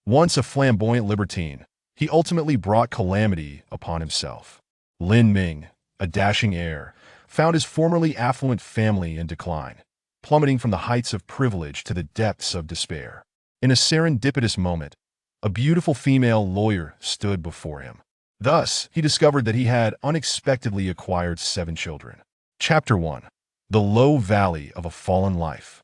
Once a flamboyant libertine, he ultimately brought calamity upon himself. Lin Ming, a dashing heir, found his formerly affluent family in decline, plummeting from the heights of privilege to the depths of despair. In a serendipitous moment, a beautiful female lawyer stood before him. Thus, he discovered that he had unexpectedly acquired 7 children. Chapter 1. The Low Valley of a Fallen Life.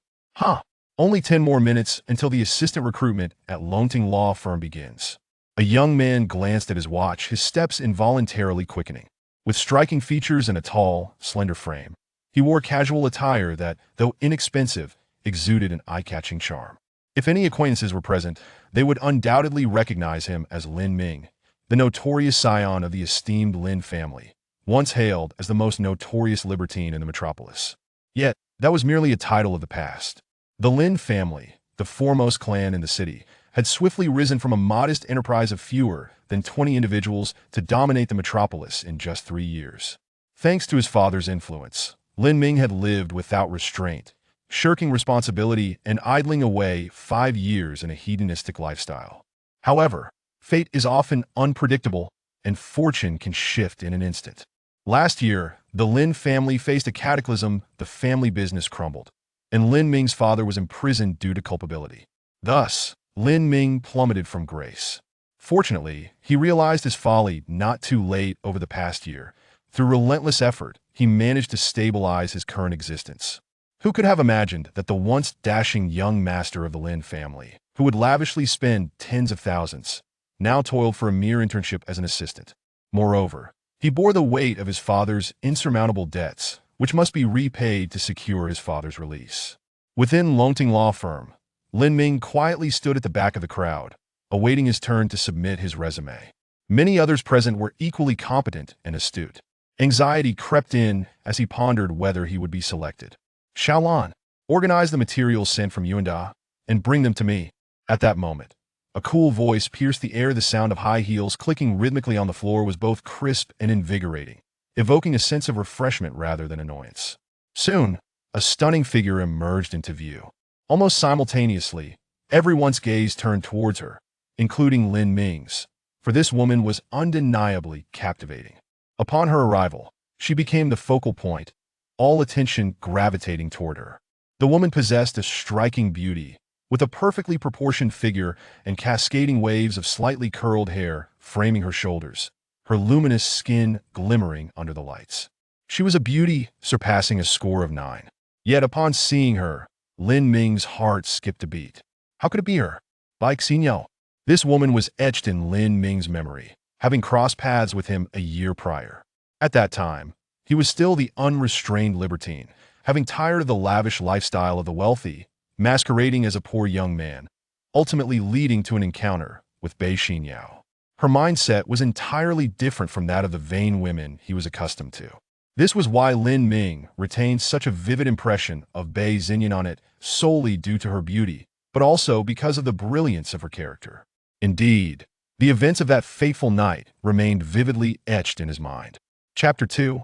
Only 10 more minutes until the assistant recruitment at Lonting Law Firm begins. A young man glanced at his watch, his steps involuntarily quickening. With striking features and a tall, slender frame, he wore casual attire that, though inexpensive, exuded an eye-catching charm. If any acquaintances were present, they would undoubtedly recognize him as Lin Ming, the notorious scion of the esteemed Lin family, once hailed as the most notorious libertine in the metropolis. Yet, that was merely a title of the past. The Lin family, the foremost clan in the city, had swiftly risen from a modest enterprise of fewer than 20 individuals to dominate the metropolis in just 3 years. Thanks to his father's influence, Lin Ming had lived without restraint, shirking responsibility and idling away 5 years in a hedonistic lifestyle. However, fate is often unpredictable, and fortune can shift in an instant. Last year, the Lin family faced a cataclysm. The family business crumbled, and Lin Ming's father was imprisoned due to culpability. Thus, Lin Ming plummeted from grace. Fortunately, he realized his folly not too late. Over the past year, through relentless effort, he managed to stabilize his current existence. Who could have imagined that the once dashing young master of the Lin family, who would lavishly spend tens of thousands, now toiled for a mere internship as an assistant? Moreover, he bore the weight of his father's insurmountable debts, which must be repaid to secure his father's release. Within Lonting Law Firm, Lin Ming quietly stood at the back of the crowd, awaiting his turn to submit his resume. Many others present were equally competent and astute. Anxiety crept in as he pondered whether he would be selected. "Xiaolan, organize the materials sent from Yuanda and bring them to me." At that moment, a cool voice pierced the air. The sound of high heels clicking rhythmically on the floor was both crisp and invigorating, evoking a sense of refreshment rather than annoyance. Soon, a stunning figure emerged into view. Almost simultaneously, everyone's gaze turned towards her, including Lin Ming's, for this woman was undeniably captivating. Upon her arrival, she became the focal point, all attention gravitating toward her. The woman possessed a striking beauty, with a perfectly proportioned figure and cascading waves of slightly curled hair framing her shoulders, her luminous skin glimmering under the lights. She was a beauty surpassing a score of 9. Yet upon seeing her, Lin Ming's heart skipped a beat. How could it be her? Bai Xinyao. This woman was etched in Lin Ming's memory, having crossed paths with him a year prior. At that time, he was still the unrestrained libertine, having tired of the lavish lifestyle of the wealthy, masquerading as a poor young man, ultimately leading to an encounter with Bai Xinyao. Her mindset was entirely different from that of the vain women he was accustomed to. This was why Lin Ming retained such a vivid impression of Bai Xinyao, not solely due to her beauty, but also because of the brilliance of her character. Indeed, the events of that fateful night remained vividly etched in his mind. Chapter 2.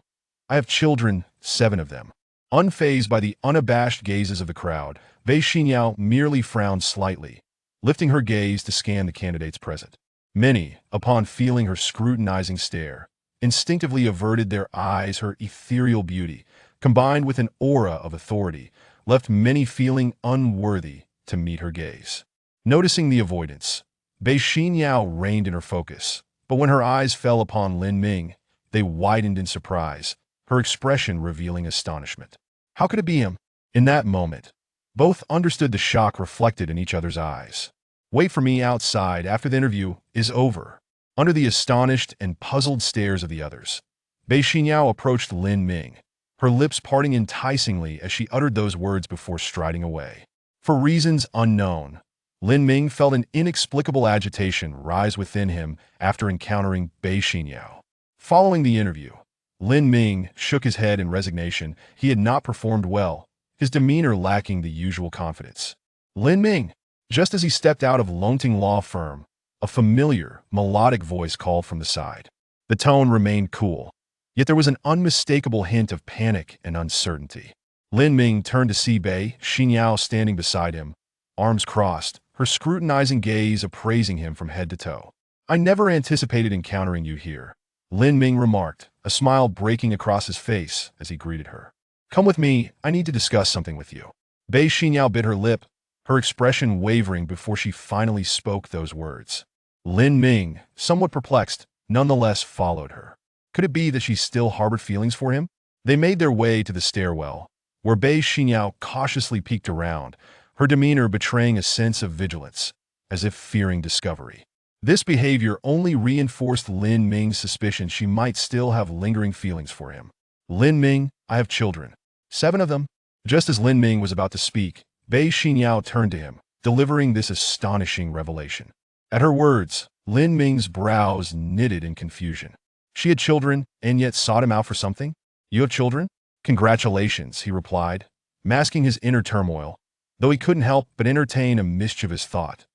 I have children, 7 of them. Unfazed by the unabashed gazes of the crowd, Bai Xinyao merely frowned slightly, lifting her gaze to scan the candidates present. Many, upon feeling her scrutinizing stare, instinctively averted their eyes. Her ethereal beauty, combined with an aura of authority, left many feeling unworthy to meet her gaze. Noticing the avoidance, Bai Xinyao reined in her focus, but when her eyes fell upon Lin Ming, they widened in surprise, her expression revealing astonishment. How could it be him? In that moment, both understood the shock reflected in each other's eyes. "Wait for me outside after the interview is over." Under the astonished and puzzled stares of the others, Bai Xinyao approached Lin Ming, her lips parting enticingly as she uttered those words before striding away. For reasons unknown, Lin Ming felt an inexplicable agitation rise within him after encountering Bai Xinyao. Following the interview, Lin Ming shook his head in resignation. He had not performed well, his demeanor lacking the usual confidence. "Lin Ming!" Just as he stepped out of Lonting Law Firm, a familiar, melodic voice called from the side. The tone remained cool, yet there was an unmistakable hint of panic and uncertainty. Lin Ming turned to see Bai Xinyao standing beside him, arms crossed, her scrutinizing gaze appraising him from head to toe. "I never anticipated encountering you here," Lin Ming remarked, a smile breaking across his face as he greeted her. "Come with me, I need to discuss something with you." Bei Xinyao bit her lip, her expression wavering before she finally spoke those words. Lin Ming, somewhat perplexed, nonetheless followed her. Could it be that she still harbored feelings for him? They made their way to the stairwell, where Bei Xinyao cautiously peeked around, her demeanor betraying a sense of vigilance, as if fearing discovery. This behavior only reinforced Lin Ming's suspicion she might still have lingering feelings for him. "Lin Ming, I have children. 7 of them." Just as Lin Ming was about to speak, Bei Xinyao turned to him, delivering this astonishing revelation. At her words, Lin Ming's brows knitted in confusion. She had children, and yet sought him out for something? "You have children? Congratulations," he replied, masking his inner turmoil, though he couldn't help but entertain a mischievous thought.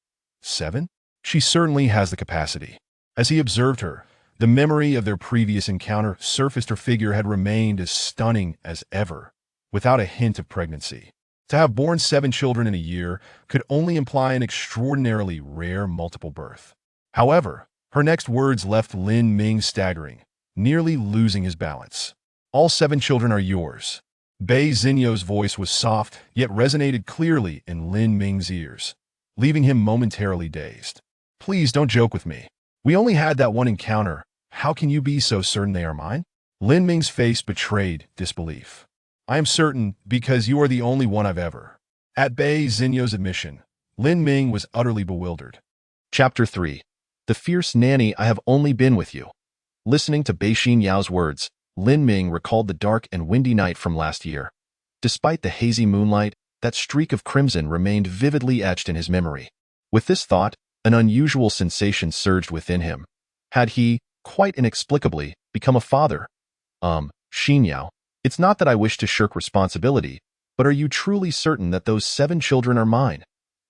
7? She certainly has the capacity. As he observed her, the memory of their previous encounter surfaced. Her figure had remained as stunning as ever, without a hint of pregnancy. To have borne 7 children in a year could only imply an extraordinarily rare multiple birth. However, her next words left Lin Ming staggering, nearly losing his balance. "All 7 children are yours." Bei Xinyou's voice was soft, yet resonated clearly in Lin Ming's ears, leaving him momentarily dazed. "Please don't joke with me. We only had that one encounter. How can you be so certain they are mine?" Lin Ming's face betrayed disbelief. "I am certain because you are the only one I've ever." At Bei Xinyou's admission, Lin Ming was utterly bewildered. Chapter 3. The Fierce Nanny. I have only been with you. Listening to Bei Xinyao's words, Lin Ming recalled the dark and windy night from last year. Despite the hazy moonlight, that streak of crimson remained vividly etched in his memory. With this thought, an unusual sensation surged within him. Had he, quite inexplicably, become a father? Xinyao, it's not that I wish to shirk responsibility, but are you truly certain that those 7 children are mine?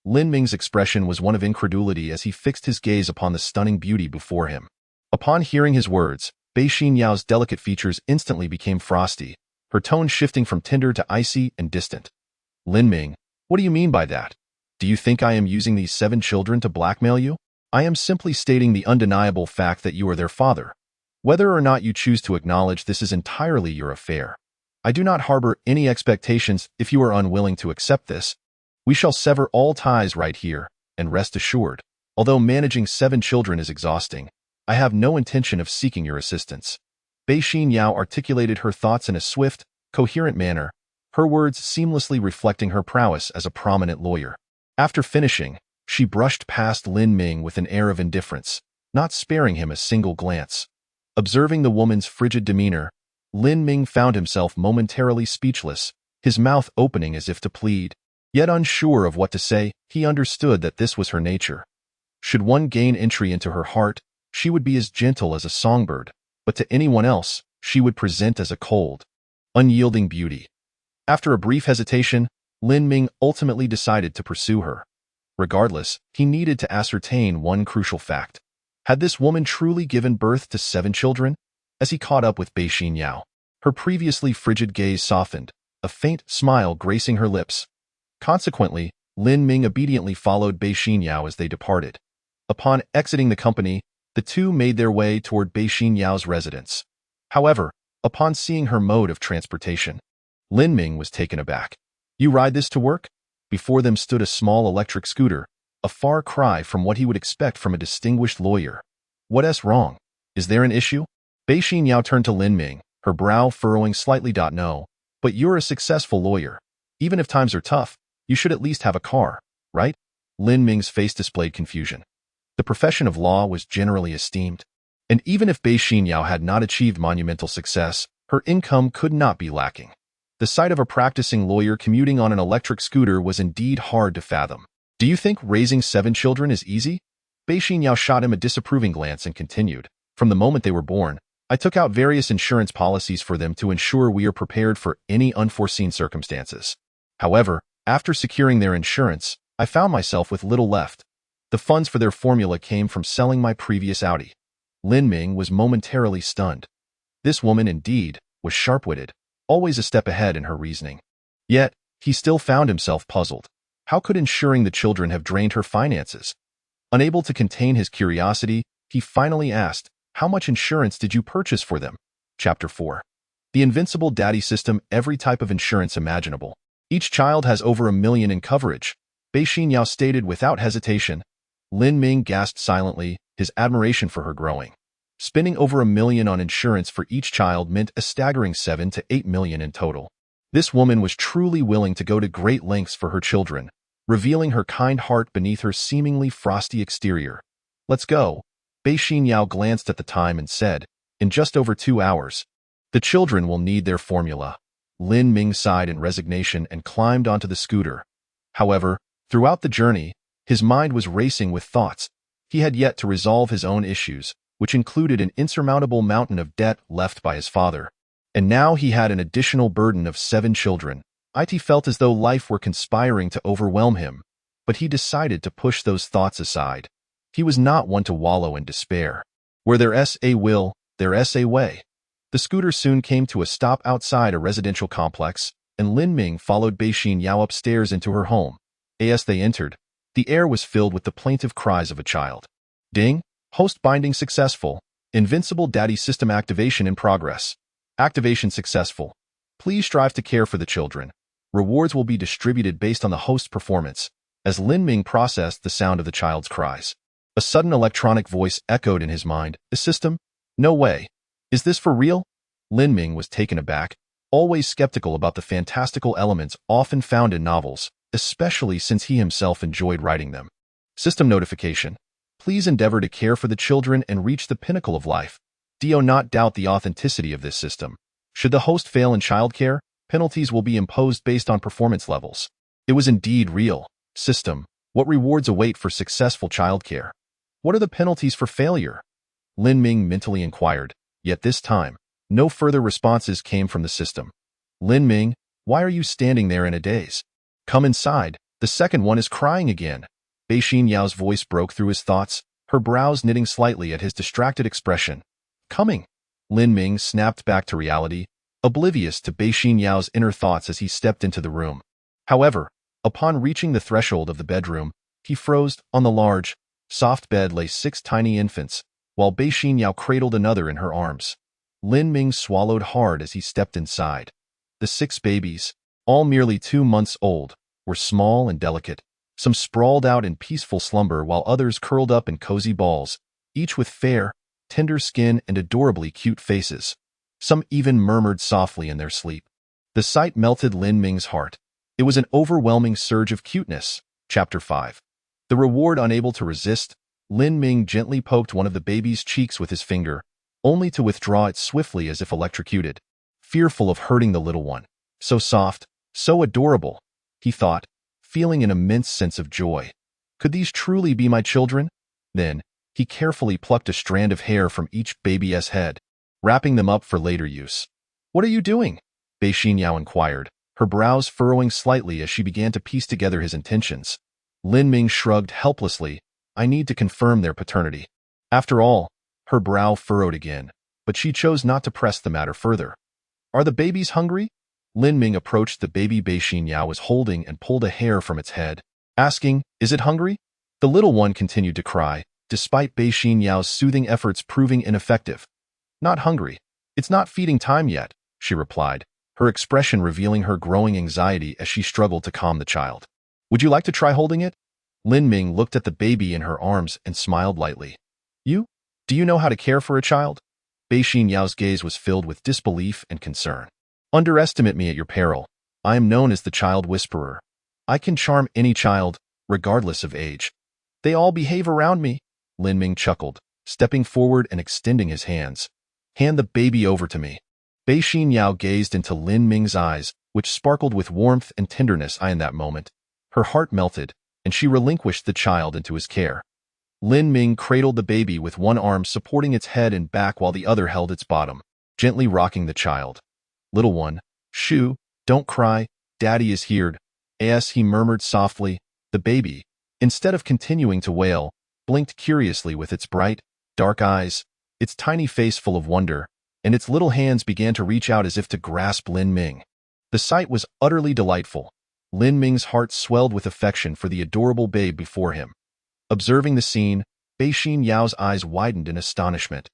Lin Ming's expression was one of incredulity as he fixed his gaze upon the stunning beauty before him. Upon hearing his words, Bei Xinyao's delicate features instantly became frosty, her tone shifting from tender to icy and distant. "Lin Ming, what do you mean by that? Do you think I am using these 7 children to blackmail you? I am simply stating the undeniable fact that you are their father. Whether or not you choose to acknowledge this is entirely your affair. I do not harbor any expectations if you are unwilling to accept this. We shall sever all ties right here, and rest assured, although managing 7 children is exhausting, I have no intention of seeking your assistance." Bei Xinyao articulated her thoughts in a swift, coherent manner, her words seamlessly reflecting her prowess as a prominent lawyer. After finishing, she brushed past Lin Ming with an air of indifference, not sparing him a single glance. Observing the woman's frigid demeanor, Lin Ming found himself momentarily speechless, his mouth opening as if to plead. Yet unsure of what to say, he understood that this was her nature. Should one gain entry into her heart, she would be as gentle as a songbird, but to anyone else, she would present as a cold, unyielding beauty. After a brief hesitation, Lin Ming ultimately decided to pursue her. Regardless, he needed to ascertain one crucial fact. Had this woman truly given birth to 7 children? As he caught up with Bei Xinyao, her previously frigid gaze softened, a faint smile gracing her lips. Consequently, Lin Ming obediently followed Bei Xinyao as they departed. Upon exiting the company, the two made their way toward Bei Xinyao's residence. However, upon seeing her mode of transportation, Lin Ming was taken aback. "You ride this to work?" Before them stood a small electric scooter, a far cry from what he would expect from a distinguished lawyer. "What's wrong? Is there an issue?" Bei Xinyao turned to Lin Ming, her brow furrowing slightly. "No, but you're a successful lawyer. Even if times are tough, you should at least have a car, right?" Lin Ming's face displayed confusion. The profession of law was generally esteemed, and even if Bei Xinyao had not achieved monumental success, her income could not be lacking. The sight of a practicing lawyer commuting on an electric scooter was indeed hard to fathom. "Do you think raising 7 children is easy?" Bei Xinyao shot him a disapproving glance and continued. "From the moment they were born, I took out various insurance policies for them to ensure we are prepared for any unforeseen circumstances. However, after securing their insurance, I found myself with little left. The funds for their formula came from selling my previous Audi." Lin Ming was momentarily stunned. This woman, indeed, was sharp-witted, always a step ahead in her reasoning. Yet, he still found himself puzzled. How could insuring the children have drained her finances? Unable to contain his curiosity, he finally asked, "How much insurance did you purchase for them?" Chapter 4. The Invincible Daddy System. Every type of insurance imaginable. Each child has over $1 million in coverage, Bei Xinyao stated without hesitation. Lin Ming gasped silently, his admiration for her growing. Spending over $1 million on insurance for each child meant a staggering $7 to $8 million in total. This woman was truly willing to go to great lengths for her children, revealing her kind heart beneath her seemingly frosty exterior. "Let's go." Bei Xinyao glanced at the time and said, "In just over 2 hours. The children will need their formula." Lin Ming sighed in resignation and climbed onto the scooter. However, throughout the journey, his mind was racing with thoughts. He had yet to resolve his own issues, which included an insurmountable mountain of debt left by his father. And now he had an additional burden of 7 children. It felt as though life were conspiring to overwhelm him, but he decided to push those thoughts aside. He was not one to wallow in despair. Where there's a will, there's a way. The scooter soon came to a stop outside a residential complex, and Lin Ming followed Bei Xinyao upstairs into her home. As they entered, the air was filled with the plaintive cries of a child. Ding! Host binding successful. Invincible Daddy System activation in progress. Activation successful. Please strive to care for the children. Rewards will be distributed based on the host's performance. As Lin Ming processed the sound of the child's cries, a sudden electronic voice echoed in his mind. "A system? No way. Is this for real?" Lin Ming was taken aback, always skeptical about the fantastical elements often found in novels, especially since he himself enjoyed writing them. System notification. Please endeavor to care for the children and reach the pinnacle of life. Do not doubt the authenticity of this system. Should the host fail in childcare, penalties will be imposed based on performance levels. It was indeed real. System. What rewards await for successful childcare? What are the penalties for failure? Lin Ming mentally inquired, yet this time, no further responses came from the system. "Lin Ming, why are you standing there in a daze? Come inside, the second one is crying again." Bei Xinyao's voice broke through his thoughts, her brows knitting slightly at his distracted expression. "Coming." Lin Ming snapped back to reality, oblivious to Bei Xinyao's inner thoughts as he stepped into the room. However, upon reaching the threshold of the bedroom, he froze. On the large, soft bed lay 6 tiny infants, while Bei Xinyao cradled another in her arms. Lin Ming swallowed hard as he stepped inside. The 6 babies, all merely 2 months old, were small and delicate. Some sprawled out in peaceful slumber while others curled up in cozy balls, each with fair, tender skin and adorably cute faces. Some even murmured softly in their sleep. The sight melted Lin Ming's heart. It was an overwhelming surge of cuteness. Chapter 5. The reward. Unable to resist, Lin Ming gently poked one of the baby's cheeks with his finger, only to withdraw it swiftly as if electrocuted, fearful of hurting the little one. So soft, so adorable, he thought, feeling an immense sense of joy. Could these truly be my children? Then, he carefully plucked a strand of hair from each baby's head, wrapping them up for later use. "What are you doing?" Bei Xinyao inquired, her brows furrowing slightly as she began to piece together his intentions. Lin Ming shrugged helplessly. "I need to confirm their paternity." After all, her brow furrowed again, but she chose not to press the matter further. "Are the babies hungry?" Lin Ming approached the baby Bei Xinyao was holding and pulled a hair from its head, asking, "Is it hungry?" The little one continued to cry, despite Bei Xinyao's soothing efforts proving ineffective. "Not hungry. It's not feeding time yet," she replied, her expression revealing her growing anxiety as she struggled to calm the child. "Would you like to try holding it?" Lin Ming looked at the baby in her arms and smiled lightly. Do you know how to care for a child?" Bei Xinyao's gaze was filled with disbelief and concern. "Underestimate me at your peril. I am known as the child whisperer. I can charm any child, regardless of age. They all behave around me." Lin Ming chuckled, stepping forward and extending his hands. "Hand the baby over to me." Bei Xinyao gazed into Lin Ming's eyes, which sparkled with warmth and tenderness. In that moment, her heart melted, and she relinquished the child into his care. Lin Ming cradled the baby with one arm supporting its head and back while the other held its bottom, gently rocking the child. "Little one, shoo, don't cry, Daddy is here." As he murmured softly, the baby, instead of continuing to wail, blinked curiously with its bright, dark eyes, its tiny face full of wonder, and its little hands began to reach out as if to grasp Lin Ming. The sight was utterly delightful. Lin Ming's heart swelled with affection for the adorable babe before him. Observing the scene, Bei Yao's eyes widened in astonishment.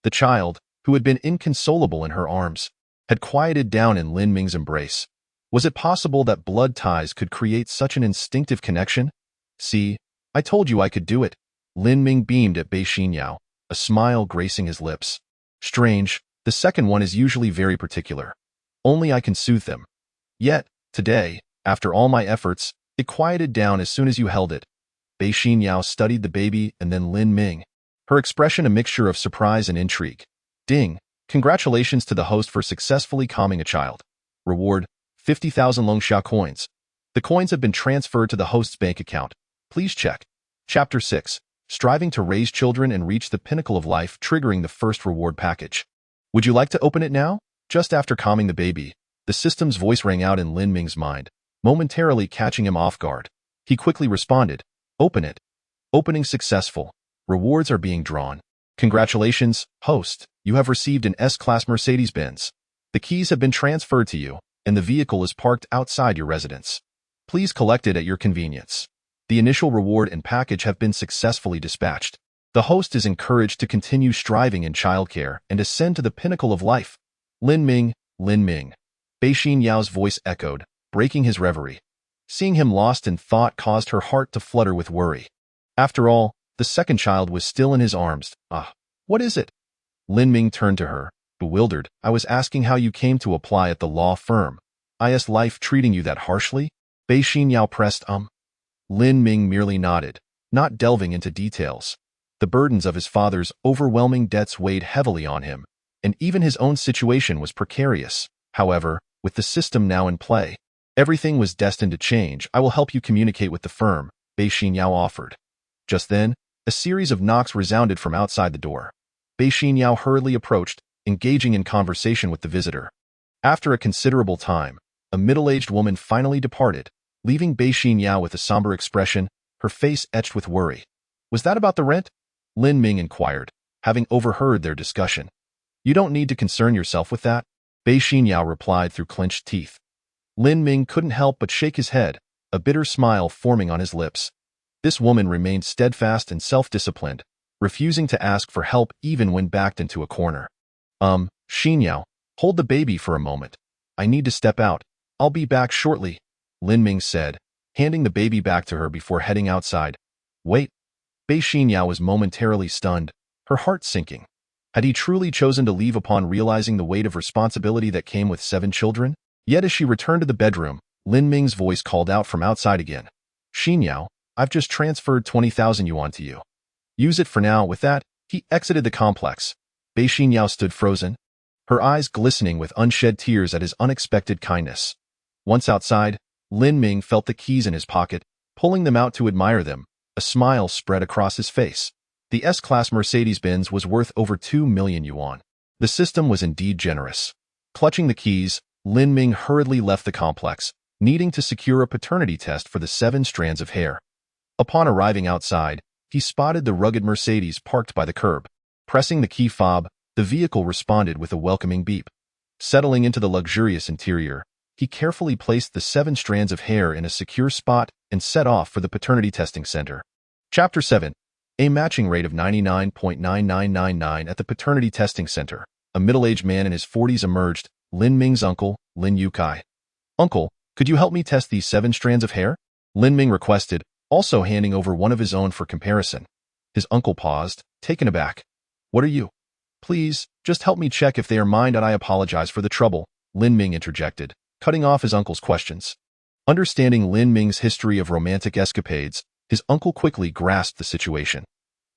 The child, who had been inconsolable in her arms, had quieted down in Lin Ming's embrace. Was it possible that blood ties could create such an instinctive connection? See, I told you I could do it. Lin Ming beamed at Bei Yao, a smile gracing his lips. Strange, the second one is usually very particular. Only I can soothe them. Yet, today, after all my efforts, it quieted down as soon as you held it. Bei Yao studied the baby and then Lin Ming, her expression a mixture of surprise and intrigue. Ding! Congratulations to the host for successfully calming a child. Reward, 50,000 Longxia coins. The coins have been transferred to the host's bank account. Please check. Chapter 6. Striving to raise children and reach the pinnacle of life, triggering the first reward package. Would you like to open it now? Just after calming the baby, the system's voice rang out in Lin Ming's mind, momentarily catching him off guard. He quickly responded, "Open it." Opening successful. Rewards are being drawn. Congratulations, host. You have received an S-Class Mercedes-Benz. The keys have been transferred to you, and the vehicle is parked outside your residence. Please collect it at your convenience. The initial reward and package have been successfully dispatched. The host is encouraged to continue striving in childcare and ascend to the pinnacle of life. Lin Ming, Lin Ming. Bei Yao's voice echoed, breaking his reverie. Seeing him lost in thought caused her heart to flutter with worry. After all, the second child was still in his arms. What is it? Lin Ming turned to her, bewildered. I was asking how you came to apply at the law firm. Is life treating you that harshly? Bei Yao pressed, Lin Ming merely nodded, not delving into details. The burdens of his father's overwhelming debts weighed heavily on him, and even his own situation was precarious. However, with the system now in play, everything was destined to change. I will help you communicate with the firm, Bei Yao offered. Just then, a series of knocks resounded from outside the door. Bei Yao hurriedly approached, engaging in conversation with the visitor. After a considerable time, a middle-aged woman finally departed, leaving Bei Yao with a somber expression, her face etched with worry. Was that about the rent? Lin Ming inquired, having overheard their discussion. You don't need to concern yourself with that, Bei Yao replied through clenched teeth. Lin Ming couldn't help but shake his head, a bitter smile forming on his lips. This woman remained steadfast and self-disciplined, refusing to ask for help even when backed into a corner. Yao, hold the baby for a moment. I need to step out. I'll be back shortly, Lin Ming said, handing the baby back to her before heading outside. Wait. Bei Yao was momentarily stunned, her heart sinking. Had he truly chosen to leave upon realizing the weight of responsibility that came with 7 children? Yet as she returned to the bedroom, Lin Ming's voice called out from outside again. Yao, I've just transferred 20,000 yuan to you. Use it for now. With that, he exited the complex. Bei Yao stood frozen, her eyes glistening with unshed tears at his unexpected kindness. Once outside, Lin Ming felt the keys in his pocket, pulling them out to admire them. A smile spread across his face. The S-Class Mercedes-Benz was worth over 2 million yuan. The system was indeed generous. Clutching the keys, Lin Ming hurriedly left the complex, needing to secure a paternity test for the 7 strands of hair. Upon arriving outside, he spotted the rugged Mercedes parked by the curb. Pressing the key fob, the vehicle responded with a welcoming beep. Settling into the luxurious interior, he carefully placed the 7 strands of hair in a secure spot and set off for the paternity testing center. Chapter 7. A matching rate of 99.9999 at the paternity testing center. A middle-aged man in his 40s emerged, Lin Ming's uncle, Lin Yukai. Uncle, could you help me test these 7 strands of hair? Lin Ming requested, also handing over one of his own for comparison. His uncle paused, taken aback. What are you? Please, just help me check if they are mine. I apologize for the trouble, Lin Ming interjected, cutting off his uncle's questions. Understanding Lin Ming's history of romantic escapades, his uncle quickly grasped the situation.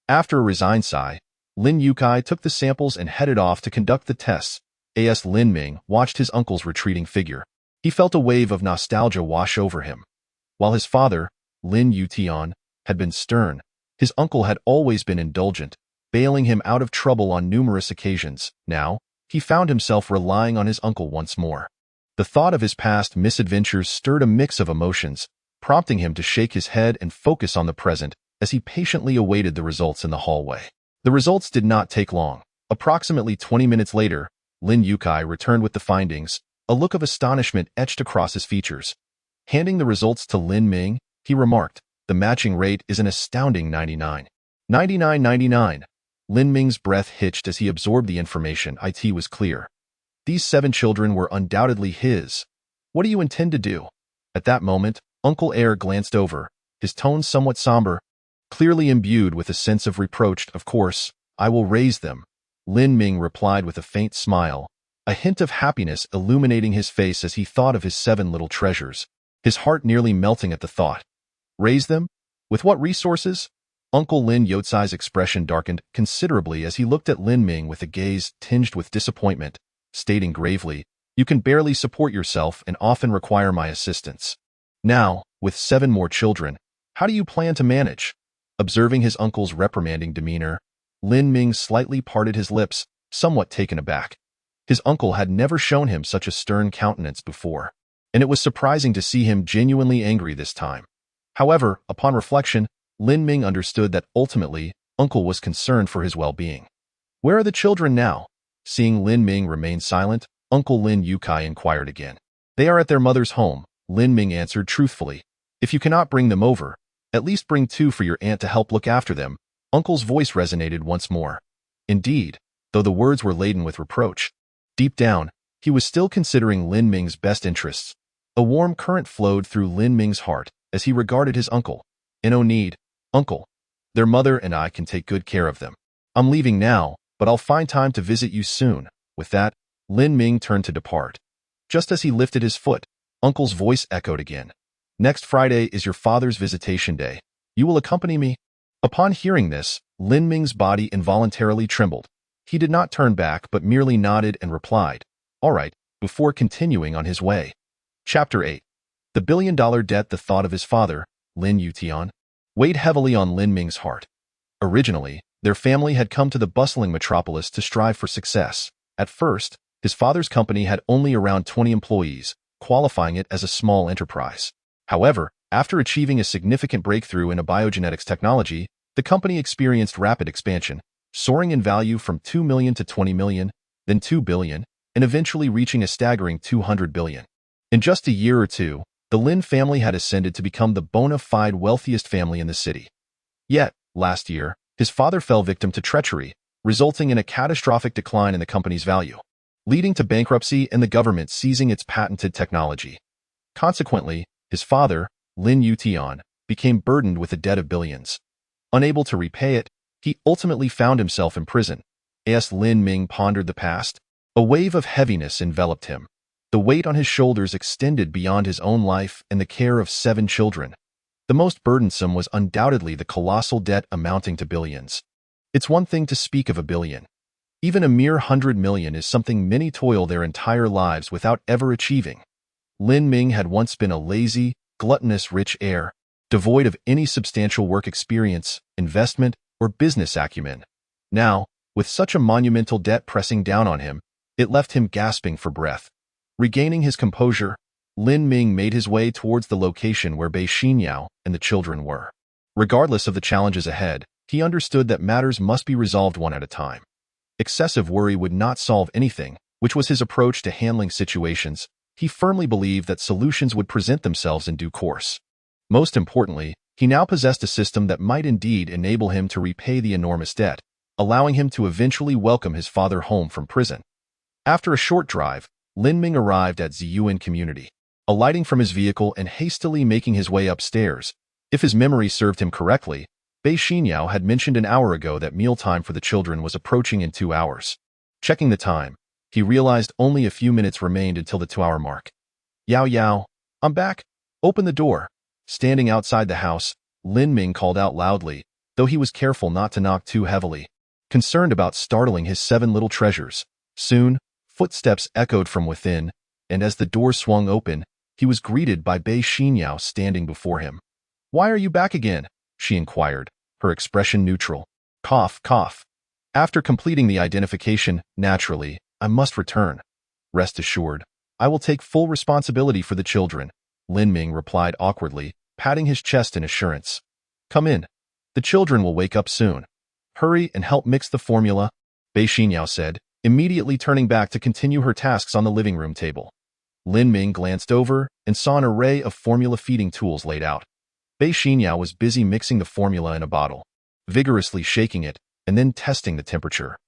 After a resigned sigh, Lin Yukai took the samples and headed off to conduct the tests. As Lin Ming watched his uncle's retreating figure, he felt a wave of nostalgia wash over him. While his father, Lin Yutian, had been stern, his uncle had always been indulgent, bailing him out of trouble on numerous occasions. Now, he found himself relying on his uncle once more. The thought of his past misadventures stirred a mix of emotions, prompting him to shake his head and focus on the present as he patiently awaited the results in the hallway. The results did not take long. Approximately 20 minutes later, Lin Yukai returned with the findings, a look of astonishment etched across his features. Handing the results to Lin Ming, he remarked, "The matching rate is an astounding 99. 99. Lin Ming's breath hitched as he absorbed the information. It was clear. These 7 children were undoubtedly his. What do you intend to do? At that moment, Uncle Heir glanced over, his tone somewhat somber, clearly imbued with a sense of reproach. Of course, I will raise them, Lin Ming replied with a faint smile, a hint of happiness illuminating his face as he thought of his 7 little treasures, his heart nearly melting at the thought. Raise them? With what resources? Uncle Lin Yotsai's expression darkened considerably as he looked at Lin Ming with a gaze tinged with disappointment, stating gravely, "You can barely support yourself and often require my assistance. Now, with 7 more children, how do you plan to manage?" Observing his uncle's reprimanding demeanor, Lin Ming slightly parted his lips, somewhat taken aback. His uncle had never shown him such a stern countenance before, and it was surprising to see him genuinely angry this time. However, upon reflection, Lin Ming understood that ultimately, Uncle was concerned for his well-being. "Where are the children now?" Seeing Lin Ming remain silent, Uncle Lin Yukai inquired again. "They are at their mother's home," Lin Ming answered truthfully. "If you cannot bring them over, at least bring 2 for your aunt to help look after them." Uncle's voice resonated once more. Indeed, though the words were laden with reproach, deep down, he was still considering Lin Ming's best interests. A warm current flowed through Lin Ming's heart as he regarded his uncle. "No need, Uncle. Their mother and I can take good care of them. I'm leaving now, but I'll find time to visit you soon." With that, Lin Ming turned to depart. Just as he lifted his foot, Uncle's voice echoed again. "Next Friday is your father's visitation day. You will accompany me?" Upon hearing this, Lin Ming's body involuntarily trembled. He did not turn back but merely nodded and replied, "All right," before continuing on his way. Chapter 8. The billion-dollar debt. The thought of his father, Lin Yutian, weighed heavily on Lin Ming's heart. Originally, their family had come to the bustling metropolis to strive for success. At first, his father's company had only around 20 employees, qualifying it as a small enterprise. However, after achieving a significant breakthrough in a biogenetics technology, the company experienced rapid expansion, soaring in value from 2 million to 20 million, then 2 billion, and eventually reaching a staggering 200 billion. In just a year or two, the Lin family had ascended to become the bona fide wealthiest family in the city. Yet, last year, his father fell victim to treachery, resulting in a catastrophic decline in the company's value, leading to bankruptcy and the government seizing its patented technology. Consequently, his father, Lin Yutian, became burdened with a debt of billions. Unable to repay it, he ultimately found himself in prison. As Lin Ming pondered the past, a wave of heaviness enveloped him. The weight on his shoulders extended beyond his own life and the care of 7 children. The most burdensome was undoubtedly the colossal debt amounting to billions. It's one thing to speak of a billion. Even a mere 100 million is something many toil their entire lives without ever achieving. Lin Ming had once been a lazy, gluttonous rich heir, devoid of any substantial work experience, investment, or business acumen. Now, with such a monumental debt pressing down on him, it left him gasping for breath. Regaining his composure, Lin Ming made his way towards the location where Bei Xinyao and the children were. Regardless of the challenges ahead, he understood that matters must be resolved one at a time. Excessive worry would not solve anything, which was his approach to handling situations. He firmly believed that solutions would present themselves in due course. Most importantly, he now possessed a system that might indeed enable him to repay the enormous debt, allowing him to eventually welcome his father home from prison. After a short drive, Lin Ming arrived at Ziyuan Community. Alighting from his vehicle and hastily making his way upstairs, if his memory served him correctly, Bei Xinyao had mentioned an hour ago that mealtime for the children was approaching in 2 hours. Checking the time, he realized only a few minutes remained until the 2-hour mark. "Yao Yao, I'm back. Open the door." Standing outside the house, Lin Ming called out loudly, though he was careful not to knock too heavily, concerned about startling his 7 little treasures. Soon, footsteps echoed from within, and as the door swung open, he was greeted by Bei Xinyao standing before him. "Why are you back again?" she inquired, her expression neutral. Cough, cough. After completing the identification, naturally, I must return. Rest assured, I will take full responsibility for the children, Lin Ming replied awkwardly, patting his chest in assurance. "Come in. The children will wake up soon. Hurry and help mix the formula," Bei Xinyao said, immediately turning back to continue her tasks on the living room table. Lin Ming glanced over and saw an array of formula feeding tools laid out. Bei Xinyao was busy mixing the formula in a bottle, vigorously shaking it, and then testing the temperature.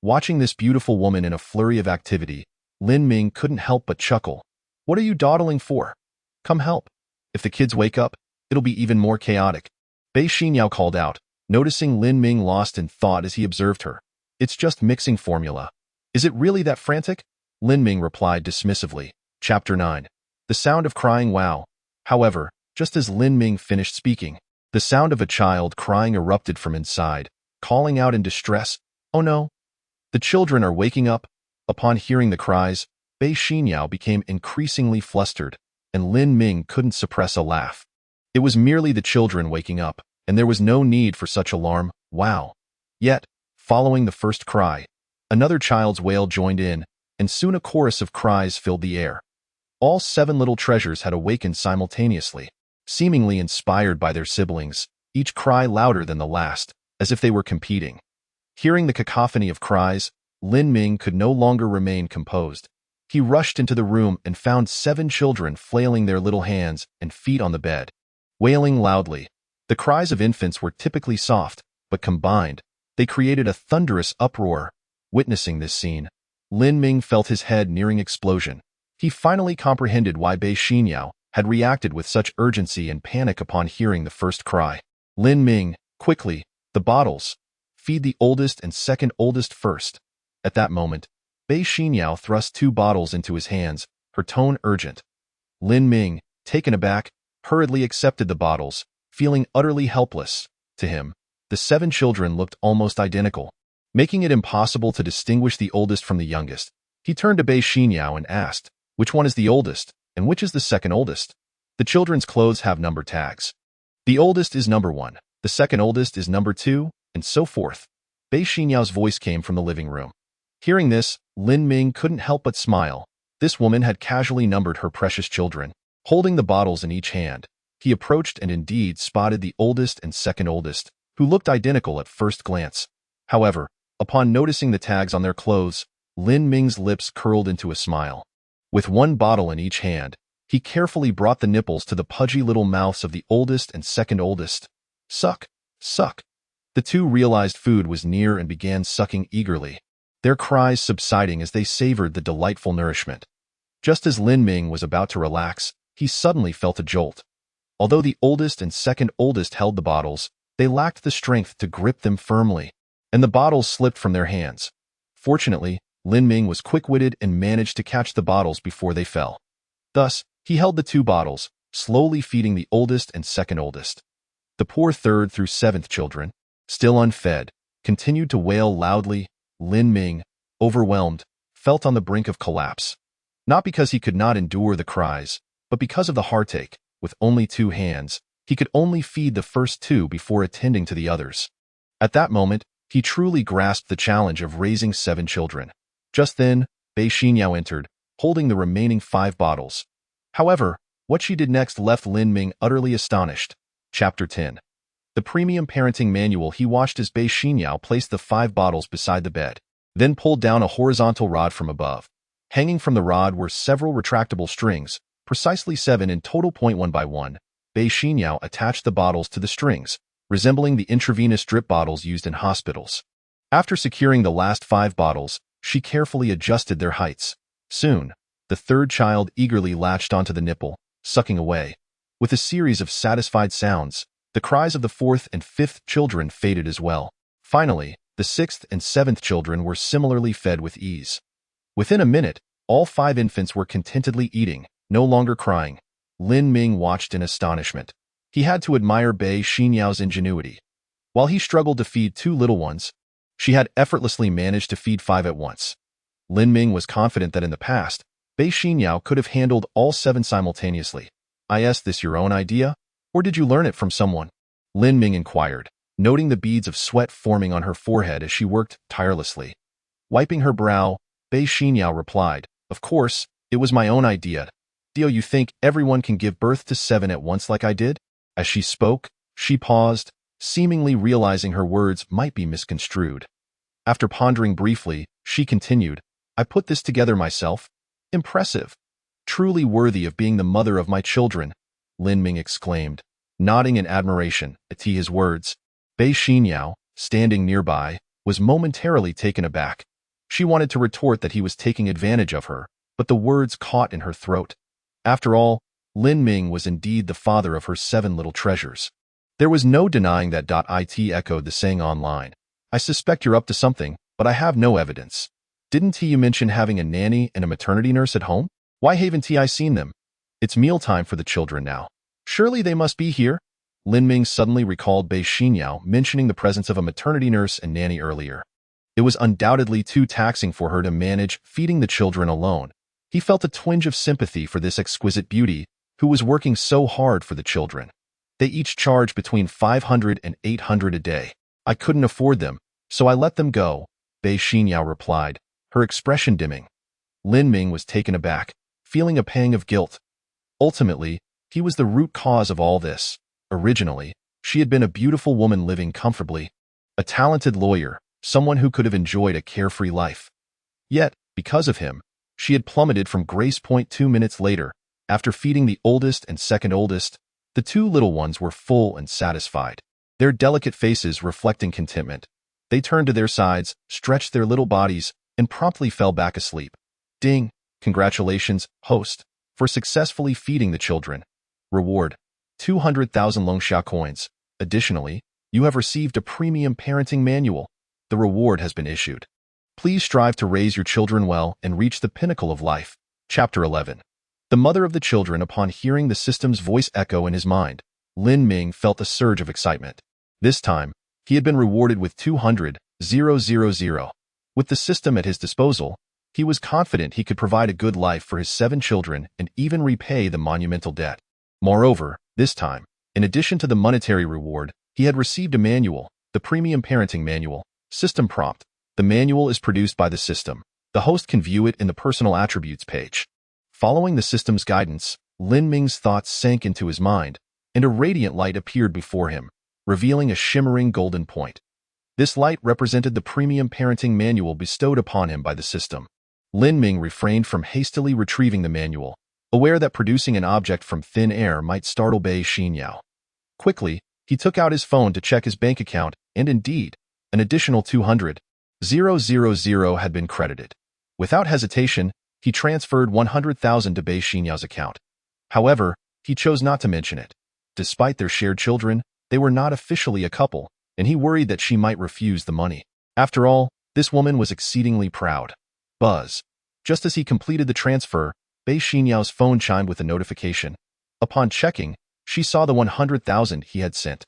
Watching this beautiful woman in a flurry of activity, Lin Ming couldn't help but chuckle. "What are you dawdling for? Come help. If the kids wake up, it'll be even more chaotic." Bei Xinyao called out, noticing Lin Ming lost in thought as he observed her. "It's just mixing formula. Is it really that frantic?" Lin Ming replied dismissively. Chapter 9. The sound of crying wow. However, just as Lin Ming finished speaking, the sound of a child crying erupted from inside, calling out in distress, "Oh no! The children are waking up." Upon hearing the cries, Bei Xinyao became increasingly flustered, and Lin Ming couldn't suppress a laugh. It was merely the children waking up, and there was no need for such alarm. Wow! Yet, following the first cry, another child's wail joined in, and soon a chorus of cries filled the air. All 7 little treasures had awakened simultaneously, seemingly inspired by their siblings, each cry louder than the last, as if they were competing. Hearing the cacophony of cries, Lin Ming could no longer remain composed. He rushed into the room and found 7 children flailing their little hands and feet on the bed, wailing loudly. The cries of infants were typically soft, but combined, they created a thunderous uproar. Witnessing this scene, Lin Ming felt his head nearing explosion. He finally comprehended why Bei Xinyao had reacted with such urgency and panic upon hearing the first cry. "Lin Ming, quickly, the bottles. Feed the oldest and second oldest first." At that moment, Bei Xinyao thrust 2 bottles into his hands, her tone urgent. Lin Ming, taken aback, hurriedly accepted the bottles, feeling utterly helpless. To him, the 7 children looked almost identical, making it impossible to distinguish the oldest from the youngest. He turned to Bei Xinyao and asked, "Which one is the oldest, and which is the second oldest?" "The children's clothes have number tags. The oldest is number 1, the second oldest is number 2, and so forth." Bei Xinyao's voice came from the living room. Hearing this, Lin Ming couldn't help but smile. This woman had casually numbered her precious children. Holding the bottles in each hand, he approached and indeed spotted the oldest and second oldest, who looked identical at first glance. However, upon noticing the tags on their clothes, Lin Ming's lips curled into a smile. With 1 bottle in each hand, he carefully brought the nipples to the pudgy little mouths of the oldest and second oldest. Suck, suck. The 2 realized food was near and began sucking eagerly, their cries subsiding as they savored the delightful nourishment. Just as Lin Ming was about to relax, he suddenly felt a jolt. Although the oldest and second oldest held the bottles, they lacked the strength to grip them firmly, and the bottles slipped from their hands. Fortunately, Lin Ming was quick-witted and managed to catch the bottles before they fell. Thus, he held the 2 bottles, slowly feeding the oldest and second oldest. The poor 3rd through 7th children, still unfed, continued to wail loudly. Lin Ming, overwhelmed, felt on the brink of collapse. Not because he could not endure the cries, but because of the heartache. With only 2 hands, he could only feed the first 2 before attending to the others. At that moment, he truly grasped the challenge of raising 7 children. Just then, Bei Xinyao entered, holding the remaining 5 bottles. However, what she did next left Lin Ming utterly astonished. Chapter 10. The premium parenting manual. He watched as Bei Xinyao placed the 5 bottles beside the bed, then pulled down a horizontal rod from above. Hanging from the rod were several retractable strings, precisely 7 in total. 1 by 1, Bei Xinyao attached the bottles to the strings, resembling the intravenous drip bottles used in hospitals. After securing the last 5 bottles, she carefully adjusted their heights. Soon, the 3rd child eagerly latched onto the nipple, sucking away. With a series of satisfied sounds, the cries of the 4th and 5th children faded as well. Finally, the 6th and 7th children were similarly fed with ease. Within a minute, all 5 infants were contentedly eating, no longer crying. Lin Ming watched in astonishment. He had to admire Bei Xinyao's ingenuity. While he struggled to feed 2 little ones, she had effortlessly managed to feed 5 at once. Lin Ming was confident that in the past, Bei Xinyao could have handled all 7 simultaneously. "Is this your own idea, or did you learn it from someone?" Lin Ming inquired, noting the beads of sweat forming on her forehead as she worked tirelessly. Wiping her brow, Bei Xinyao replied, "Of course, it was my own idea. Do you think everyone can give birth to 7 at once like I did?" As she spoke, she paused, seemingly realizing her words might be misconstrued. After pondering briefly, she continued, "I put this together myself." "Impressive. Truly worthy of being the mother of my children, Lin Ming exclaimed, nodding in admiration at his words. Bei Xinyao, standing nearby, was momentarily taken aback. She wanted to retort that he was taking advantage of her, but the words caught in her throat. After all, Lin Ming was indeed the father of her 7 little treasures. There was no denying that. It echoed the saying online. I suspect you're up to something, but I have no evidence. Didn't you mention having a nanny and a maternity nurse at home? Why haven't I seen them? It's mealtime for the children now. Surely they must be here? Lin Ming suddenly recalled Bei Xinyao mentioning the presence of a maternity nurse and nanny earlier. It was undoubtedly too taxing for her to manage feeding the children alone. He felt a twinge of sympathy for this exquisite beauty who was working so hard for the children. They each charge between 500 and 800 a day. I couldn't afford them, so I let them go, Bei Xinyao replied, her expression dimming. Lin Ming was taken aback, feeling a pang of guilt. Ultimately, he was the root cause of all this. Originally, she had been a beautiful woman living comfortably, a talented lawyer, someone who could have enjoyed a carefree life. Yet, because of him, she had plummeted from grace point 2 minutes later. After feeding the oldest and second oldest, the 2 little ones were full and satisfied, their delicate faces reflecting contentment. They turned to their sides, stretched their little bodies, and promptly fell back asleep. Ding! Congratulations, host, for successfully feeding the children. Reward: 200,000 Longsha coins. Additionally, you have received a premium parenting manual. The reward has been issued. Please strive to raise your children well and reach the pinnacle of life. Chapter 11. The mother of the children. Upon hearing the system's voice echo in his mind, Lin Ming felt a surge of excitement. This time, he had been rewarded with 200,000. With the system at his disposal, he was confident he could provide a good life for his 7 children and even repay the monumental debt. Moreover, this time, in addition to the monetary reward, he had received a manual, the Premium Parenting Manual. System prompt. The manual is produced by the system. The host can view it in the Personal Attributes page. Following the system's guidance, Lin Ming's thoughts sank into his mind, and a radiant light appeared before him, revealing a shimmering golden point. This light represented the Premium Parenting Manual bestowed upon him by the system. Lin Ming refrained from hastily retrieving the manual, aware that producing an object from thin air might startle Bei Xinyao. Quickly, he took out his phone to check his bank account, and indeed, an additional 200,000 had been credited. Without hesitation, he transferred 100,000 to Bei Xinyao's account. However, he chose not to mention it. Despite their shared children, they were not officially a couple, and he worried that she might refuse the money. After all, this woman was exceedingly proud. Buzz. Just as he completed the transfer, Bei Xinyao's phone chimed with a notification. Upon checking, she saw the 100,000 he had sent.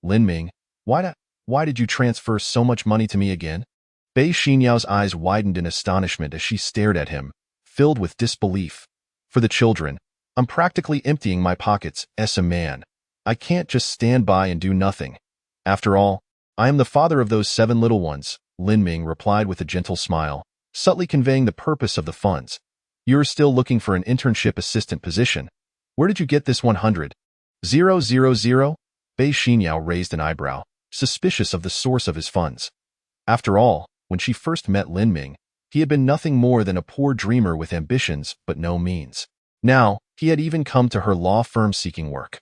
Lin Ming, why did you transfer so much money to me again? Bei Xinyao's eyes widened in astonishment as she stared at him, filled with disbelief. For the children, I'm practically emptying my pockets as a man. I can't just stand by and do nothing. After all, I am the father of those 7 little ones, Lin Ming replied with a gentle smile, subtly conveying the purpose of the funds. You're still looking for an internship assistant position. Where did you get this 100,000? Bei Xinyao raised an eyebrow, suspicious of the source of his funds. After all, when she first met Lin Ming, he had been nothing more than a poor dreamer with ambitions but no means. Now, he had even come to her law firm seeking work.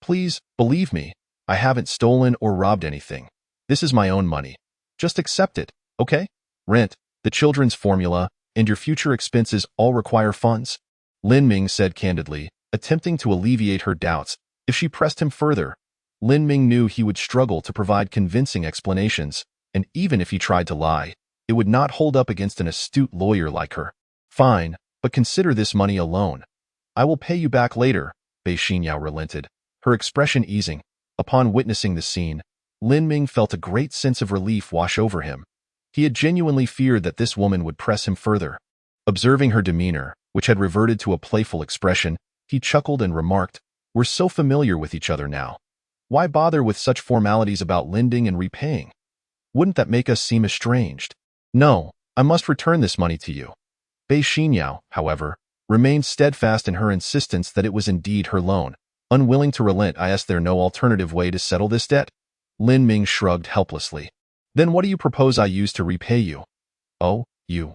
Please, believe me, I haven't stolen or robbed anything. This is my own money. Just accept it, okay? Rent, the children's formula, and your future expenses all require funds, Lin Ming said candidly, attempting to alleviate her doubts. If she pressed him further, Lin Ming knew he would struggle to provide convincing explanations, and even if he tried to lie, it would not hold up against an astute lawyer like her. Fine, but consider this money a loan. I will pay you back later, Bei Xinyao relented, her expression easing. Upon witnessing the scene, Lin Ming felt a great sense of relief wash over him. He had genuinely feared that this woman would press him further. Observing her demeanor, which had reverted to a playful expression, he chuckled and remarked, "We're so familiar with each other now. Why bother with such formalities about lending and repaying? Wouldn't that make us seem estranged? No, I must return this money to you." Bei Xinyao, however, remained steadfast in her insistence that it was indeed her loan. Unwilling to relent, "Is there no alternative way to settle this debt?" Lin Ming shrugged helplessly. "Then what do you propose I use to repay you?" "Oh, you."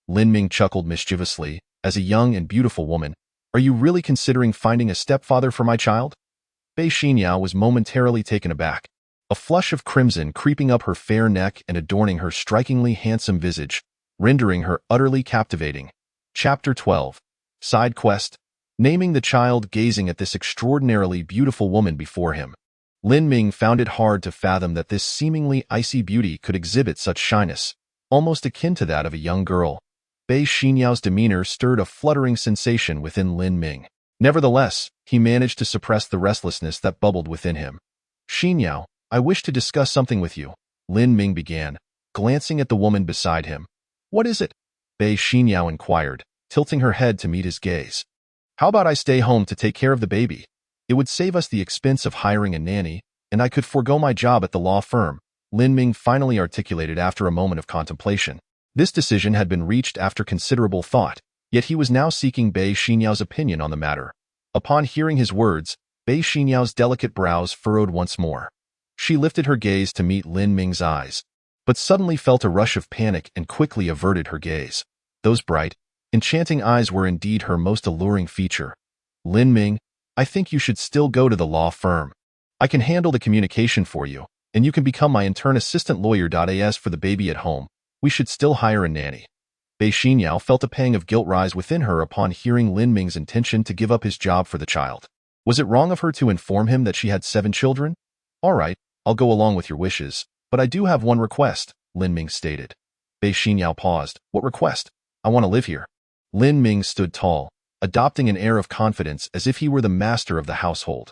Lin Ming chuckled mischievously. As a young and beautiful woman, Are you really considering finding a stepfather for my child? Bei Xinyao was momentarily taken aback, a flush of crimson creeping up her fair neck and adorning her strikingly handsome visage, rendering her utterly captivating. Chapter 12. Side Quest. Naming the child. Gazing at this extraordinarily beautiful woman before him, Lin Ming found it hard to fathom that this seemingly icy beauty could exhibit such shyness, almost akin to that of a young girl. Bei Xinyao's demeanor stirred a fluttering sensation within Lin Ming. Nevertheless, he managed to suppress the restlessness that bubbled within him. Xinyao, I wish to discuss something with you, Lin Ming began, glancing at the woman beside him. What is it? Bei Xinyao inquired, tilting her head to meet his gaze. How about I stay home to take care of the baby? It would save us the expense of hiring a nanny, and I could forego my job at the law firm, Lin Ming finally articulated after a moment of contemplation. This decision had been reached after considerable thought, yet he was now seeking Bei Xinyao's opinion on the matter. Upon hearing his words, Bei Xinyao's delicate brows furrowed once more. She lifted her gaze to meet Lin Ming's eyes, but suddenly felt a rush of panic and quickly averted her gaze. Those bright, enchanting eyes were indeed her most alluring feature. Lin Ming, I think you should still go to the law firm. I can handle the communication for you, and you can become my intern assistant lawyer. As for the baby at home, we should still hire a nanny. Bei Xinyao felt a pang of guilt rise within her upon hearing Lin Ming's intention to give up his job for the child. Was it wrong of her to inform him that she had 7 children? All right, I'll go along with your wishes, but I do have one request, Lin Ming stated. Bei Xinyao paused. What request? I want to live here. Lin Ming stood tall, adopting an air of confidence as if he were the master of the household.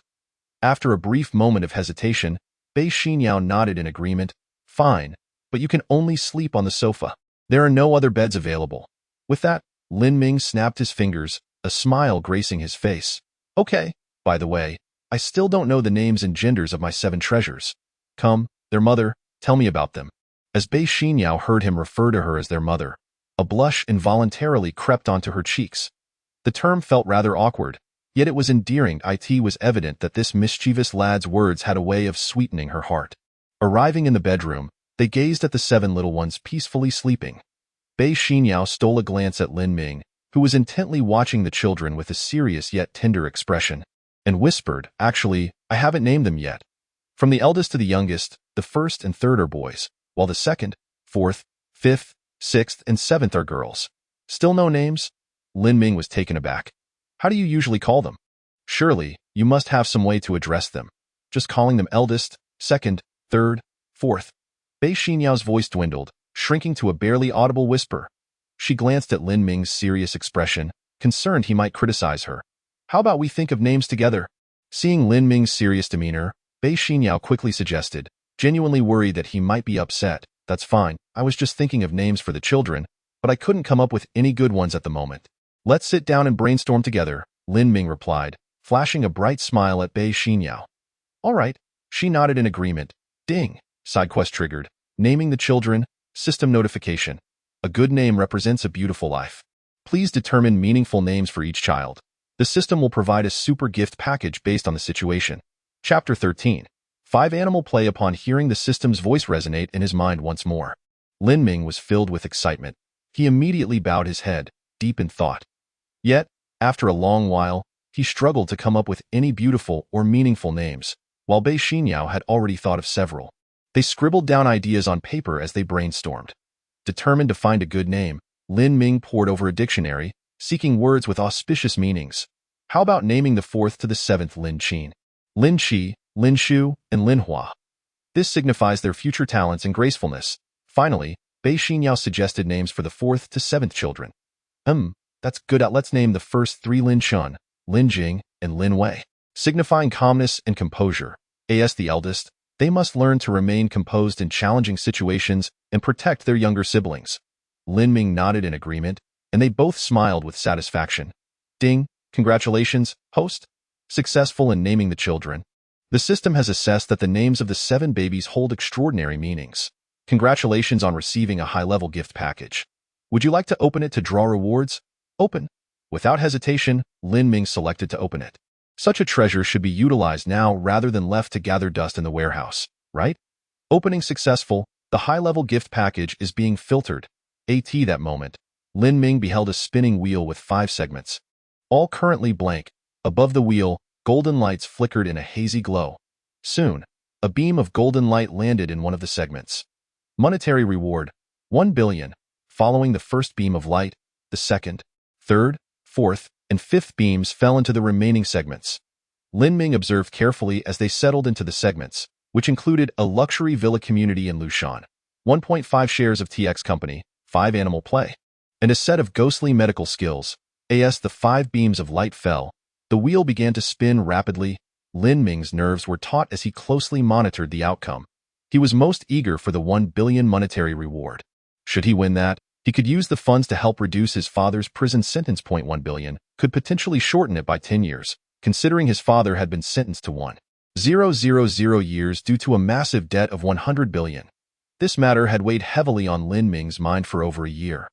After a brief moment of hesitation, Bei Xinyao nodded in agreement. Fine, but you can only sleep on the sofa. There are no other beds available. With that, Lin Ming snapped his fingers, a smile gracing his face. Okay, by the way, I still don't know the names and genders of my 7 treasures. Come, their mother, tell me about them. As Bei Xinyao heard him refer to her as their mother, a blush involuntarily crept onto her cheeks. The term felt rather awkward, yet it was endearing. It was evident that this mischievous lad's words had a way of sweetening her heart. Arriving in the bedroom, they gazed at the 7 little ones peacefully sleeping. Bei Xinyao stole a glance at Lin Ming, who was intently watching the children with a serious yet tender expression, and whispered, Actually, I haven't named them yet. From the eldest to the youngest, the first and third are boys, while the second, fourth, fifth, sixth, and seventh are girls. Still no names? Lin Ming was taken aback. How do you usually call them? Surely, you must have some way to address them. Just calling them eldest, second, third, fourth. Bei Xinyao's voice dwindled, shrinking to a barely audible whisper. She glanced at Lin Ming's serious expression, concerned he might criticize her. How about we think of names together? Seeing Lin Ming's serious demeanor, Bei Xinyao quickly suggested, genuinely worried that he might be upset. That's fine, I was just thinking of names for the children, but I couldn't come up with any good ones at the moment. Let's sit down and brainstorm together, Lin Ming replied, flashing a bright smile at Bei Xinyao. All right, she nodded in agreement. Ding, side quest triggered. Naming the children, system notification. A good name represents a beautiful life. Please determine meaningful names for each child. The system will provide a super gift package based on the situation. Chapter 13. 5 Animal play. Upon hearing the system's voice resonate in his mind once more, Lin Ming was filled with excitement. He immediately bowed his head, deep in thought. Yet, after a long while, he struggled to come up with any beautiful or meaningful names, while Bei Xinyao had already thought of several. They scribbled down ideas on paper as they brainstormed. Determined to find a good name, Lin Ming pored over a dictionary, seeking words with auspicious meanings. How about naming the 4th to the 7th Lin Qin? Lin Qi, Lin Shu, and Lin Hua. This signifies their future talents and gracefulness. Finally, Bei Xinyao suggested names for the 4th to 7th children. That's good. Let's name the first 3 Lin Shun, Lin Jing, and Lin Wei, signifying calmness and composure. As the eldest, they must learn to remain composed in challenging situations and protect their younger siblings. Lin Ming nodded in agreement, and they both smiled with satisfaction. Ding, congratulations, host. Successful in naming the children. The system has assessed that the names of the 7 babies hold extraordinary meanings. Congratulations on receiving a high-level gift package. Would you like to open it to draw rewards? Open. Without hesitation, Lin Ming selected to open it. Such a treasure should be utilized now rather than left to gather dust in the warehouse, right? Opening successful, the high-level gift package is being filtered. That moment, Lin Ming beheld a spinning wheel with 5 segments. all currently blank. Above the wheel, golden lights flickered in a hazy glow. Soon, a beam of golden light landed in one of the segments. Monetary reward, 1 billion. Following the first beam of light, the second, third, fourth, and fifth beams fell into the remaining segments. Lin Ming observed carefully as they settled into the segments, which included a luxury villa community in Lushan, 1.5 shares of TX Company, 5 animal play, and a set of ghostly medical skills. As the 5 beams of light fell, the wheel began to spin rapidly. Lin Ming's nerves were taut as he closely monitored the outcome. He was most eager for the 1 billion monetary reward. Should he win that, he could use the funds to help reduce his father's prison sentence. 1 billion could potentially shorten it by 10 years, considering his father had been sentenced to 1,000 years due to a massive debt of 100 billion. This matter had weighed heavily on Lin Ming's mind for over a year.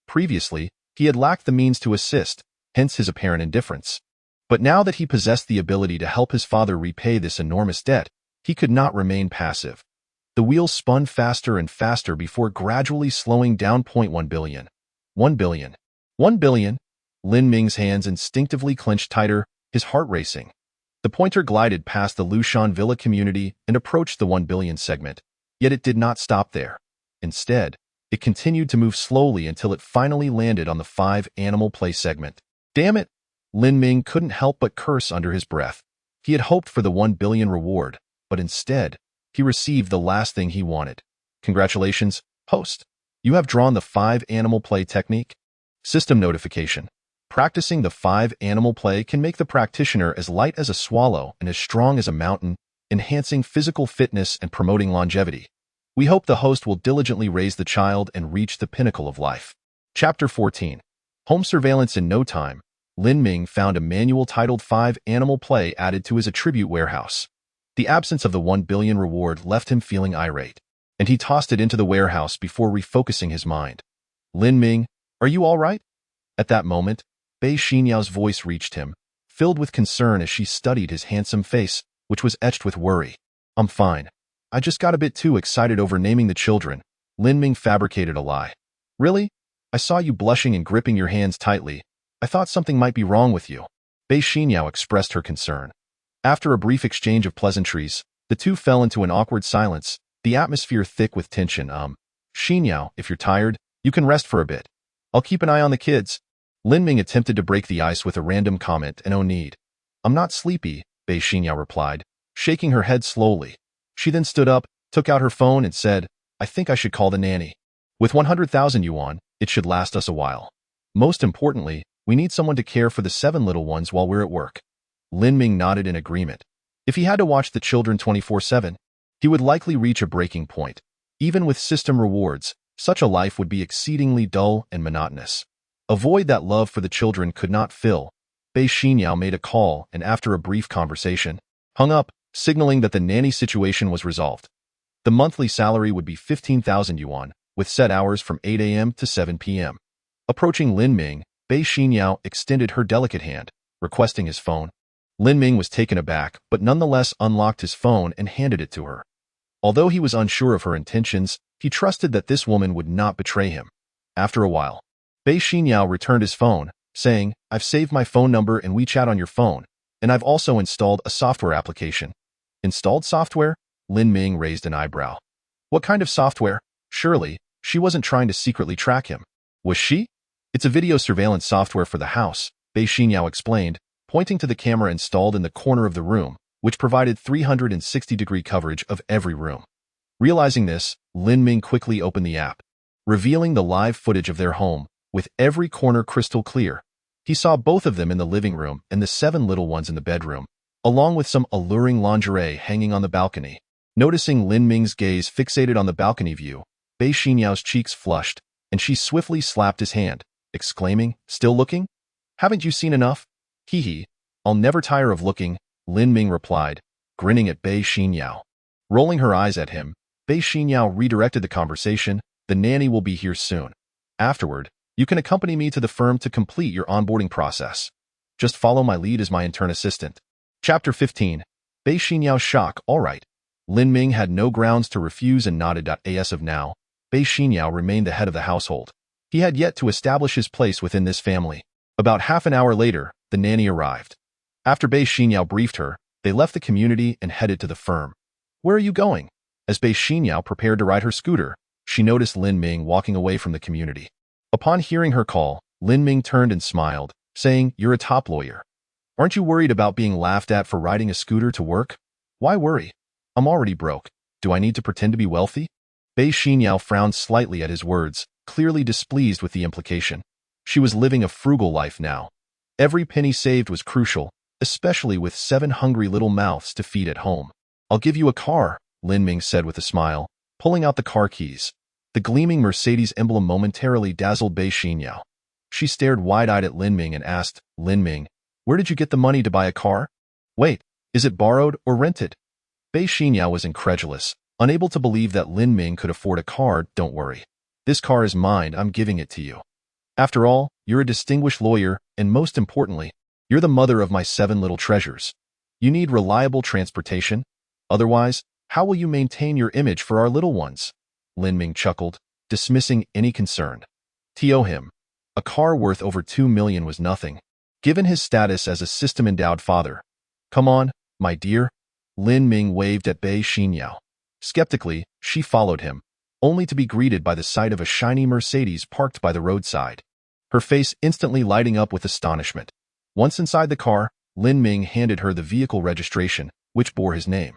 Previously, he had lacked the means to assist, hence his apparent indifference. But now that he possessed the ability to help his father repay this enormous debt, he could not remain passive. The wheel spun faster and faster before gradually slowing down. 1 billion. 1 billion. 1 billion. Lin Ming's hands instinctively clenched tighter, his heart racing. The pointer glided past the Lushan Villa community and approached the 1 billion segment. Yet it did not stop there. Instead, it continued to move slowly until it finally landed on the 5 animal play segment. Damn it! Lin Ming couldn't help but curse under his breath. He had hoped for the 1 billion reward, but instead, he received the last thing he wanted. Congratulations, host. You have drawn the 5 animal play technique. System notification. Practicing the 5 animal play can make the practitioner as light as a swallow and as strong as a mountain, enhancing physical fitness and promoting longevity. We hope the host will diligently raise the child and reach the pinnacle of life. Chapter 14. Home surveillance. In no time, Lin Ming found a manual titled 5 Animal Play added to his attribute warehouse. The absence of the 1 billion reward left him feeling irate, and he tossed it into the warehouse before refocusing his mind. Lin Ming, are you all right? At that moment, Bei Xinyao's voice reached him, filled with concern as she studied his handsome face, which was etched with worry. I'm fine. I just got a bit too excited over naming the children. Lin Ming fabricated a lie. Really? I saw you blushing and gripping your hands tightly. I thought something might be wrong with you. Bei Xinyao expressed her concern. After a brief exchange of pleasantries, the two fell into an awkward silence, the atmosphere thick with tension. Xinyao, if you're tired, you can rest for a bit. I'll keep an eye on the kids. Lin Ming attempted to break the ice with a random comment, and no need. I'm not sleepy, Bei Xinyao replied, shaking her head slowly. She then stood up, took out her phone and said, I think I should call the nanny. With 100,000 yuan, it should last us a while. Most importantly, we need someone to care for the 7 little ones while we're at work. Lin Ming nodded in agreement. If he had to watch the children 24/7, he would likely reach a breaking point. Even with system rewards, such a life would be exceedingly dull and monotonous. A void that love for the children could not fill. Bei Xinyao made a call and after a brief conversation, hung up, signaling that the nanny situation was resolved. The monthly salary would be 15,000 yuan, with set hours from 8 a.m. to 7 p.m. Approaching Lin Ming, Bei Xinyao extended her delicate hand, requesting his phone. Lin Ming was taken aback, but nonetheless unlocked his phone and handed it to her. Although he was unsure of her intentions, he trusted that this woman would not betray him. After a while, Bei Xinyao returned his phone, saying, I've saved my phone number in WeChat on your phone, and I've also installed a software application. Installed software? Lin Ming raised an eyebrow. What kind of software? Surely, she wasn't trying to secretly track him. Was she? It's a video surveillance software for the house, Bei Xinyao explained, pointing to the camera installed in the corner of the room, which provided 360-degree coverage of every room. Realizing this, Lin Ming quickly opened the app, revealing the live footage of their home, with every corner crystal clear. He saw both of them in the living room and the 7 little ones in the bedroom, along with some alluring lingerie hanging on the balcony. Noticing Lin Ming's gaze fixated on the balcony view, Bei Xinyao's cheeks flushed, and she swiftly slapped his hand, exclaiming, Still looking? Haven't you seen enough? Hee hee, I'll never tire of looking, Lin Ming replied, grinning at Bei Xinyao. Rolling her eyes at him, Bei Xinyao redirected the conversation, the nanny will be here soon. Afterward, you can accompany me to the firm to complete your onboarding process. Just follow my lead as my intern assistant. Chapter 15. Bei Xinyao's shock. All right. Lin Ming had no grounds to refuse and nodded. As of now, Bei Xinyao remained the head of the household. He had yet to establish his place within this family. About half an hour later, the nanny arrived. After Bei Xinyao briefed her, they left the community and headed to the firm. "Where are you going?" As Bei Xinyao prepared to ride her scooter, she noticed Lin Ming walking away from the community. Upon hearing her call, Lin Ming turned and smiled, saying, "You're a top lawyer. Aren't you worried about being laughed at for riding a scooter to work?" "Why worry? I'm already broke. Do I need to pretend to be wealthy?" Bei Xinyao frowned slightly at his words, clearly displeased with the implication. She was living a frugal life now. Every penny saved was crucial, especially with 7 hungry little mouths to feed at home. "I'll give you a car," Lin Ming said with a smile, pulling out the car keys. The gleaming Mercedes emblem momentarily dazzled Bei Xinyao. She stared wide-eyed at Lin Ming and asked, "Lin Ming, where did you get the money to buy a car? Wait, is it borrowed or rented?" Bei Xinyao was incredulous, unable to believe that Lin Ming could afford a car. "Don't worry. This car is mine, I'm giving it to you. After all, you're a distinguished lawyer, and most importantly, you're the mother of my 7 little treasures. You need reliable transportation. Otherwise, how will you maintain your image for our little ones?" Lin Ming chuckled, dismissing any concern. To him, a car worth over 2 million was nothing, given his status as a system-endowed father. "Come on, my dear." Lin Ming waved at Bei Xinyao. Skeptically, she followed him, only to be greeted by the sight of a shiny Mercedes parked by the roadside. Her face instantly lighting up with astonishment. Once inside the car, Lin Ming handed her the vehicle registration, which bore his name.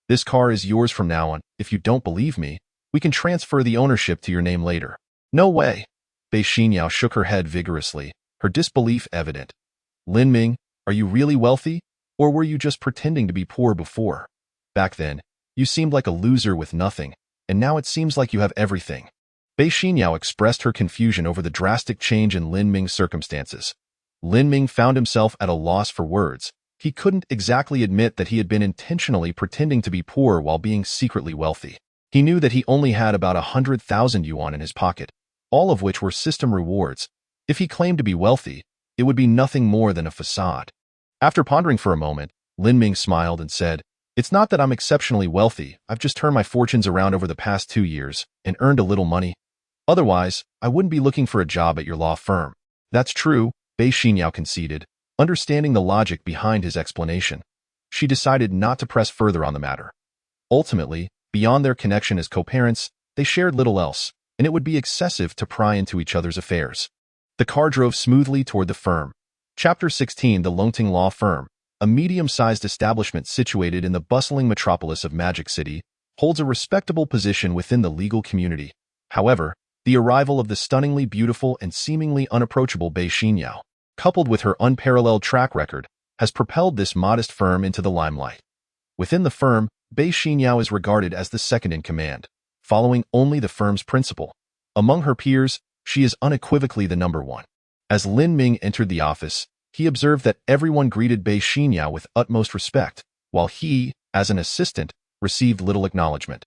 "This car is yours from now on. If you don't believe me, we can transfer the ownership to your name later." "No way." Bei Xinyao shook her head vigorously, her disbelief evident. "Lin Ming, are you really wealthy, or were you just pretending to be poor before? Back then, you seemed like a loser with nothing, and now it seems like you have everything." Bei Xinyao expressed her confusion over the drastic change in Lin Ming's circumstances. Lin Ming found himself at a loss for words. He couldn't exactly admit that he had been intentionally pretending to be poor while being secretly wealthy. He knew that he only had about 100,000 yuan in his pocket, all of which were system rewards. If he claimed to be wealthy, it would be nothing more than a facade. After pondering for a moment, Lin Ming smiled and said, "It's not that I'm exceptionally wealthy. I've just turned my fortunes around over the past 2 years and earned a little money. Otherwise, I wouldn't be looking for a job at your law firm." "That's true," Bei Xinyao conceded, understanding the logic behind his explanation. She decided not to press further on the matter. Ultimately, beyond their connection as co-parents, they shared little else, and it would be excessive to pry into each other's affairs. The car drove smoothly toward the firm. Chapter 16. The Longting Law Firm, a medium-sized establishment situated in the bustling metropolis of Magic City, holds a respectable position within the legal community. However, the arrival of the stunningly beautiful and seemingly unapproachable Bei Xinyao, coupled with her unparalleled track record, has propelled this modest firm into the limelight. Within the firm, Bei Xinyao is regarded as the second in command, following only the firm's principal. Among her peers, she is unequivocally the number one. As Lin Ming entered the office, he observed that everyone greeted Bei Xinyao with utmost respect, while he, as an assistant, received little acknowledgement.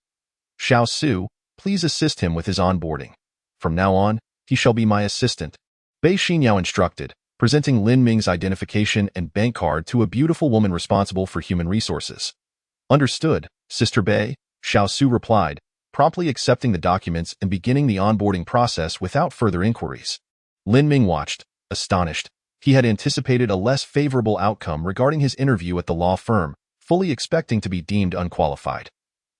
"Xiao Su, please assist him with his onboarding. From now on, he shall be my assistant," Bei Xinyao instructed, presenting Lin Ming's identification and bank card to a beautiful woman responsible for human resources. "Understood, Sister Bei," Xiao Su replied, promptly accepting the documents and beginning the onboarding process without further inquiries. Lin Ming watched, astonished. He had anticipated a less favorable outcome regarding his interview at the law firm, fully expecting to be deemed unqualified.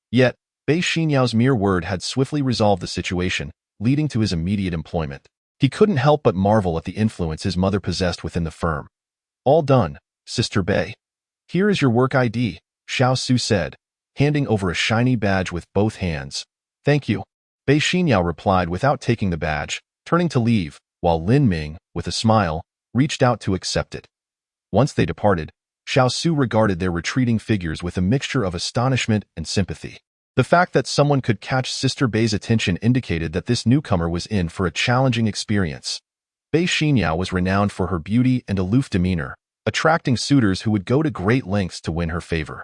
Yet, Bei Xinyao's mere word had swiftly resolved the situation, leading to his immediate employment. He couldn't help but marvel at the influence his mother possessed within the firm. "All done, Sister Bei. Here is your work ID," Xiao Su said, handing over a shiny badge with both hands. "Thank you," Bei Xinyao replied without taking the badge, turning to leave, while Lin Ming, with a smile, reached out to accept it. Once they departed, Xiao Su regarded their retreating figures with a mixture of astonishment and sympathy. The fact that someone could catch Sister Bei's attention indicated that this newcomer was in for a challenging experience. Bei Xinyao was renowned for her beauty and aloof demeanor, attracting suitors who would go to great lengths to win her favor.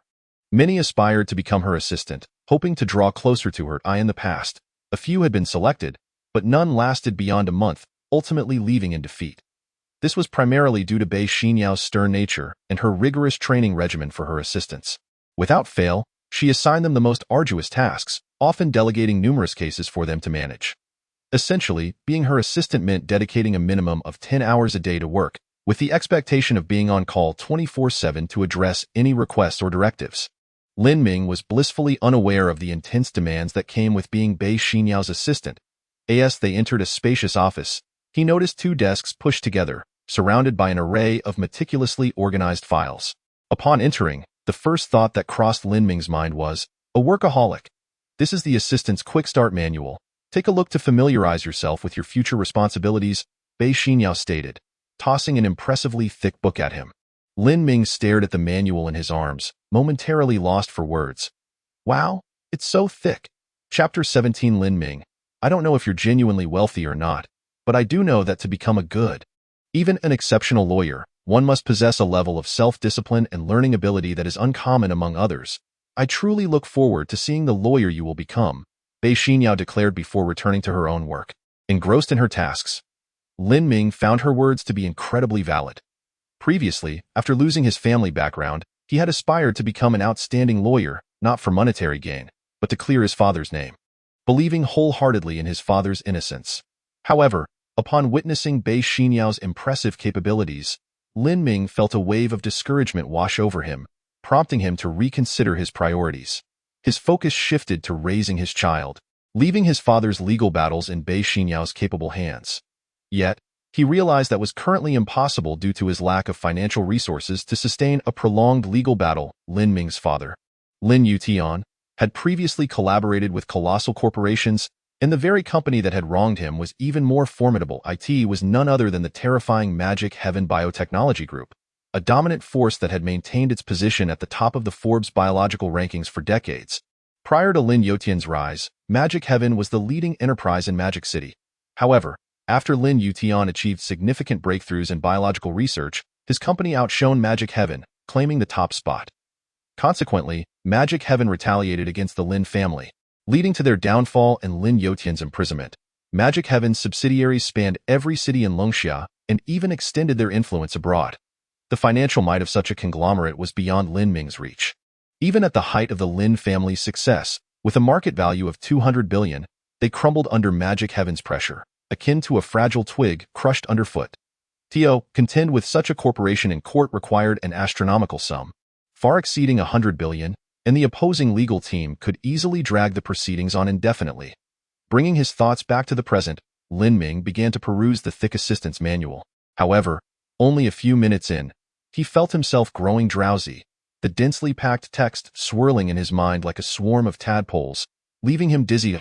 Many aspired to become her assistant, hoping to draw closer to her. In the past, a few had been selected, but none lasted beyond a month, ultimately leaving in defeat. This was primarily due to Bei Xinyao's stern nature and her rigorous training regimen for her assistants. Without fail, she assigned them the most arduous tasks, often delegating numerous cases for them to manage. Essentially, being her assistant meant dedicating a minimum of 10 hours a day to work, with the expectation of being on call 24/7 to address any requests or directives. Lin Ming was blissfully unaware of the intense demands that came with being Bei Xinyao's assistant. As they entered a spacious office, he noticed two desks pushed together, surrounded by an array of meticulously organized files. Upon entering, the first thought that crossed Lin Ming's mind was, "A workaholic. This is the assistant's quick start manual. Take a look to familiarize yourself with your future responsibilities," Bei Xinyao stated, tossing an impressively thick book at him. Lin Ming stared at the manual in his arms, momentarily lost for words. "Wow, it's so thick." Chapter 17. Lin Ming, I don't know if you're genuinely wealthy or not, but I do know that to become a good, even an exceptional lawyer, one must possess a level of self-discipline and learning ability that is uncommon among others. I truly look forward to seeing the lawyer you will become, Bei Xinyao declared before returning to her own work. Engrossed in her tasks, Lin Ming found her words to be incredibly valid. Previously, after losing his family background, he had aspired to become an outstanding lawyer, not for monetary gain, but to clear his father's name, believing wholeheartedly in his father's innocence. However, upon witnessing Bei Xinyao's impressive capabilities, Lin Ming felt a wave of discouragement wash over him, prompting him to reconsider his priorities. His focus shifted to raising his child, leaving his father's legal battles in Bei Xinyao's capable hands. Yet, he realized that was currently impossible due to his lack of financial resources to sustain a prolonged legal battle. Lin Ming's father, Lin Yutian, had previously collaborated with colossal corporations, and the very company that had wronged him was even more formidable. It was none other than the terrifying Magic Heaven Biotechnology Group, a dominant force that had maintained its position at the top of the Forbes biological rankings for decades. Prior to Lin Yutian's rise, Magic Heaven was the leading enterprise in Magic City. However, after Lin Yutian achieved significant breakthroughs in biological research, his company outshone Magic Heaven, claiming the top spot. Consequently, Magic Heaven retaliated against the Lin family, leading to their downfall and Lin Yutian's imprisonment. Magic Heaven's subsidiaries spanned every city in Longxia and even extended their influence abroad. The financial might of such a conglomerate was beyond Lin Ming's reach. Even at the height of the Lin family's success, with a market value of 200 billion, they crumbled under Magic Heaven's pressure, akin to a fragile twig crushed underfoot. To contend with such a corporation in court required an astronomical sum, far exceeding 100 billion, and the opposing legal team could easily drag the proceedings on indefinitely. Bringing his thoughts back to the present, Lin Ming began to peruse the thick assistant's manual. However, only a few minutes in, he felt himself growing drowsy, the densely packed text swirling in his mind like a swarm of tadpoles, leaving him dizzy.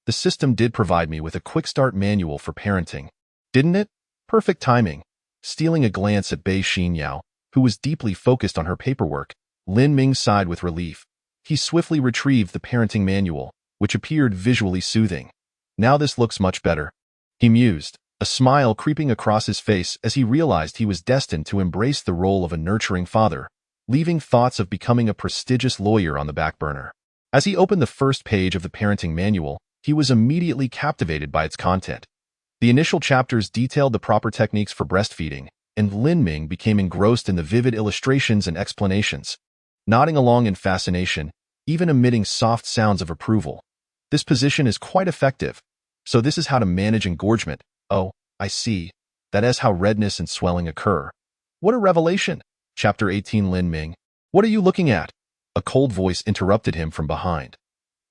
The system did provide me with a quick start manual for parenting, didn't it? Perfect timing. Stealing a glance at Bei Xinyao, who was deeply focused on her paperwork, Lin Ming sighed with relief. He swiftly retrieved the parenting manual, which appeared visually soothing. Now this looks much better, he mused, a smile creeping across his face as he realized he was destined to embrace the role of a nurturing father, leaving thoughts of becoming a prestigious lawyer on the back burner. As he opened the first page of the parenting manual, he was immediately captivated by its content. The initial chapters detailed the proper techniques for breastfeeding, and Lin Ming became engrossed in the vivid illustrations and explanations, nodding along in fascination, even emitting soft sounds of approval. This position is quite effective. So this is how to manage engorgement. Oh, I see. That is how redness and swelling occur. What a revelation! Chapter 18. Lin Ming, what are you looking at? A cold voice interrupted him from behind.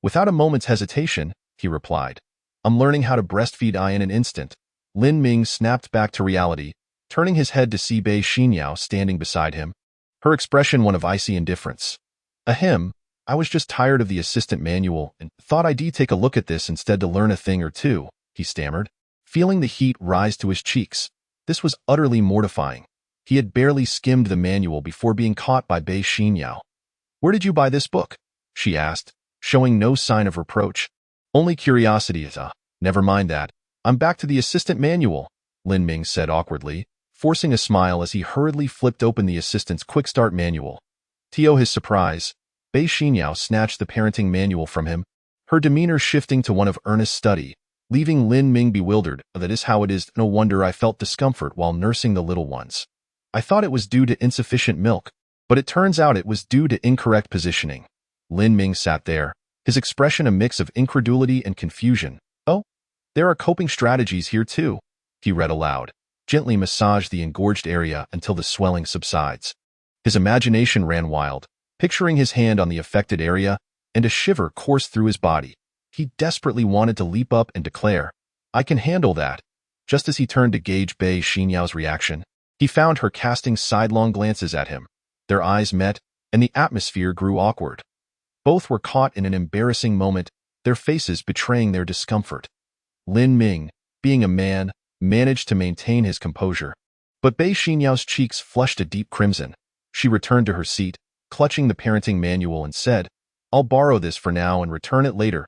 Without a moment's hesitation, he replied, I'm learning how to breastfeed in an instant. Lin Ming snapped back to reality, turning his head to see Bei Xinyao standing beside him, her expression one of icy indifference. Ahem, I was just tired of the assistant manual and thought I'd take a look at this instead to learn a thing or two, he stammered, feeling the heat rise to his cheeks. This was utterly mortifying. He had barely skimmed the manual before being caught by Bei Xinyao. Where did you buy this book? She asked, showing no sign of reproach. Only curiosity. Never mind that. I'm back to the assistant manual, Lin Ming said awkwardly, forcing a smile as he hurriedly flipped open the assistant's quick start manual. To his surprise, Bei Xinyao snatched the parenting manual from him, her demeanor shifting to one of earnest study, leaving Lin Ming bewildered. That is how it is. No wonder I felt discomfort while nursing the little ones. I thought it was due to insufficient milk, but it turns out it was due to incorrect positioning. Lin Ming sat there, his expression a mix of incredulity and confusion. Oh, there are coping strategies here too, he read aloud. gently massage the engorged area until the swelling subsides. His imagination ran wild, picturing his hand on the affected area, and a shiver coursed through his body. He desperately wanted to leap up and declare, "I can handle that." Just as he turned to gauge Bei Xinyao's reaction, he found her casting sidelong glances at him. Their eyes met, and the atmosphere grew awkward. Both were caught in an embarrassing moment, their faces betraying their discomfort. Lin Ming, being a man, managed to maintain his composure. But Bei Xinyao's cheeks flushed a deep crimson. She returned to her seat, clutching the parenting manual and said, "I'll borrow this for now and return it later."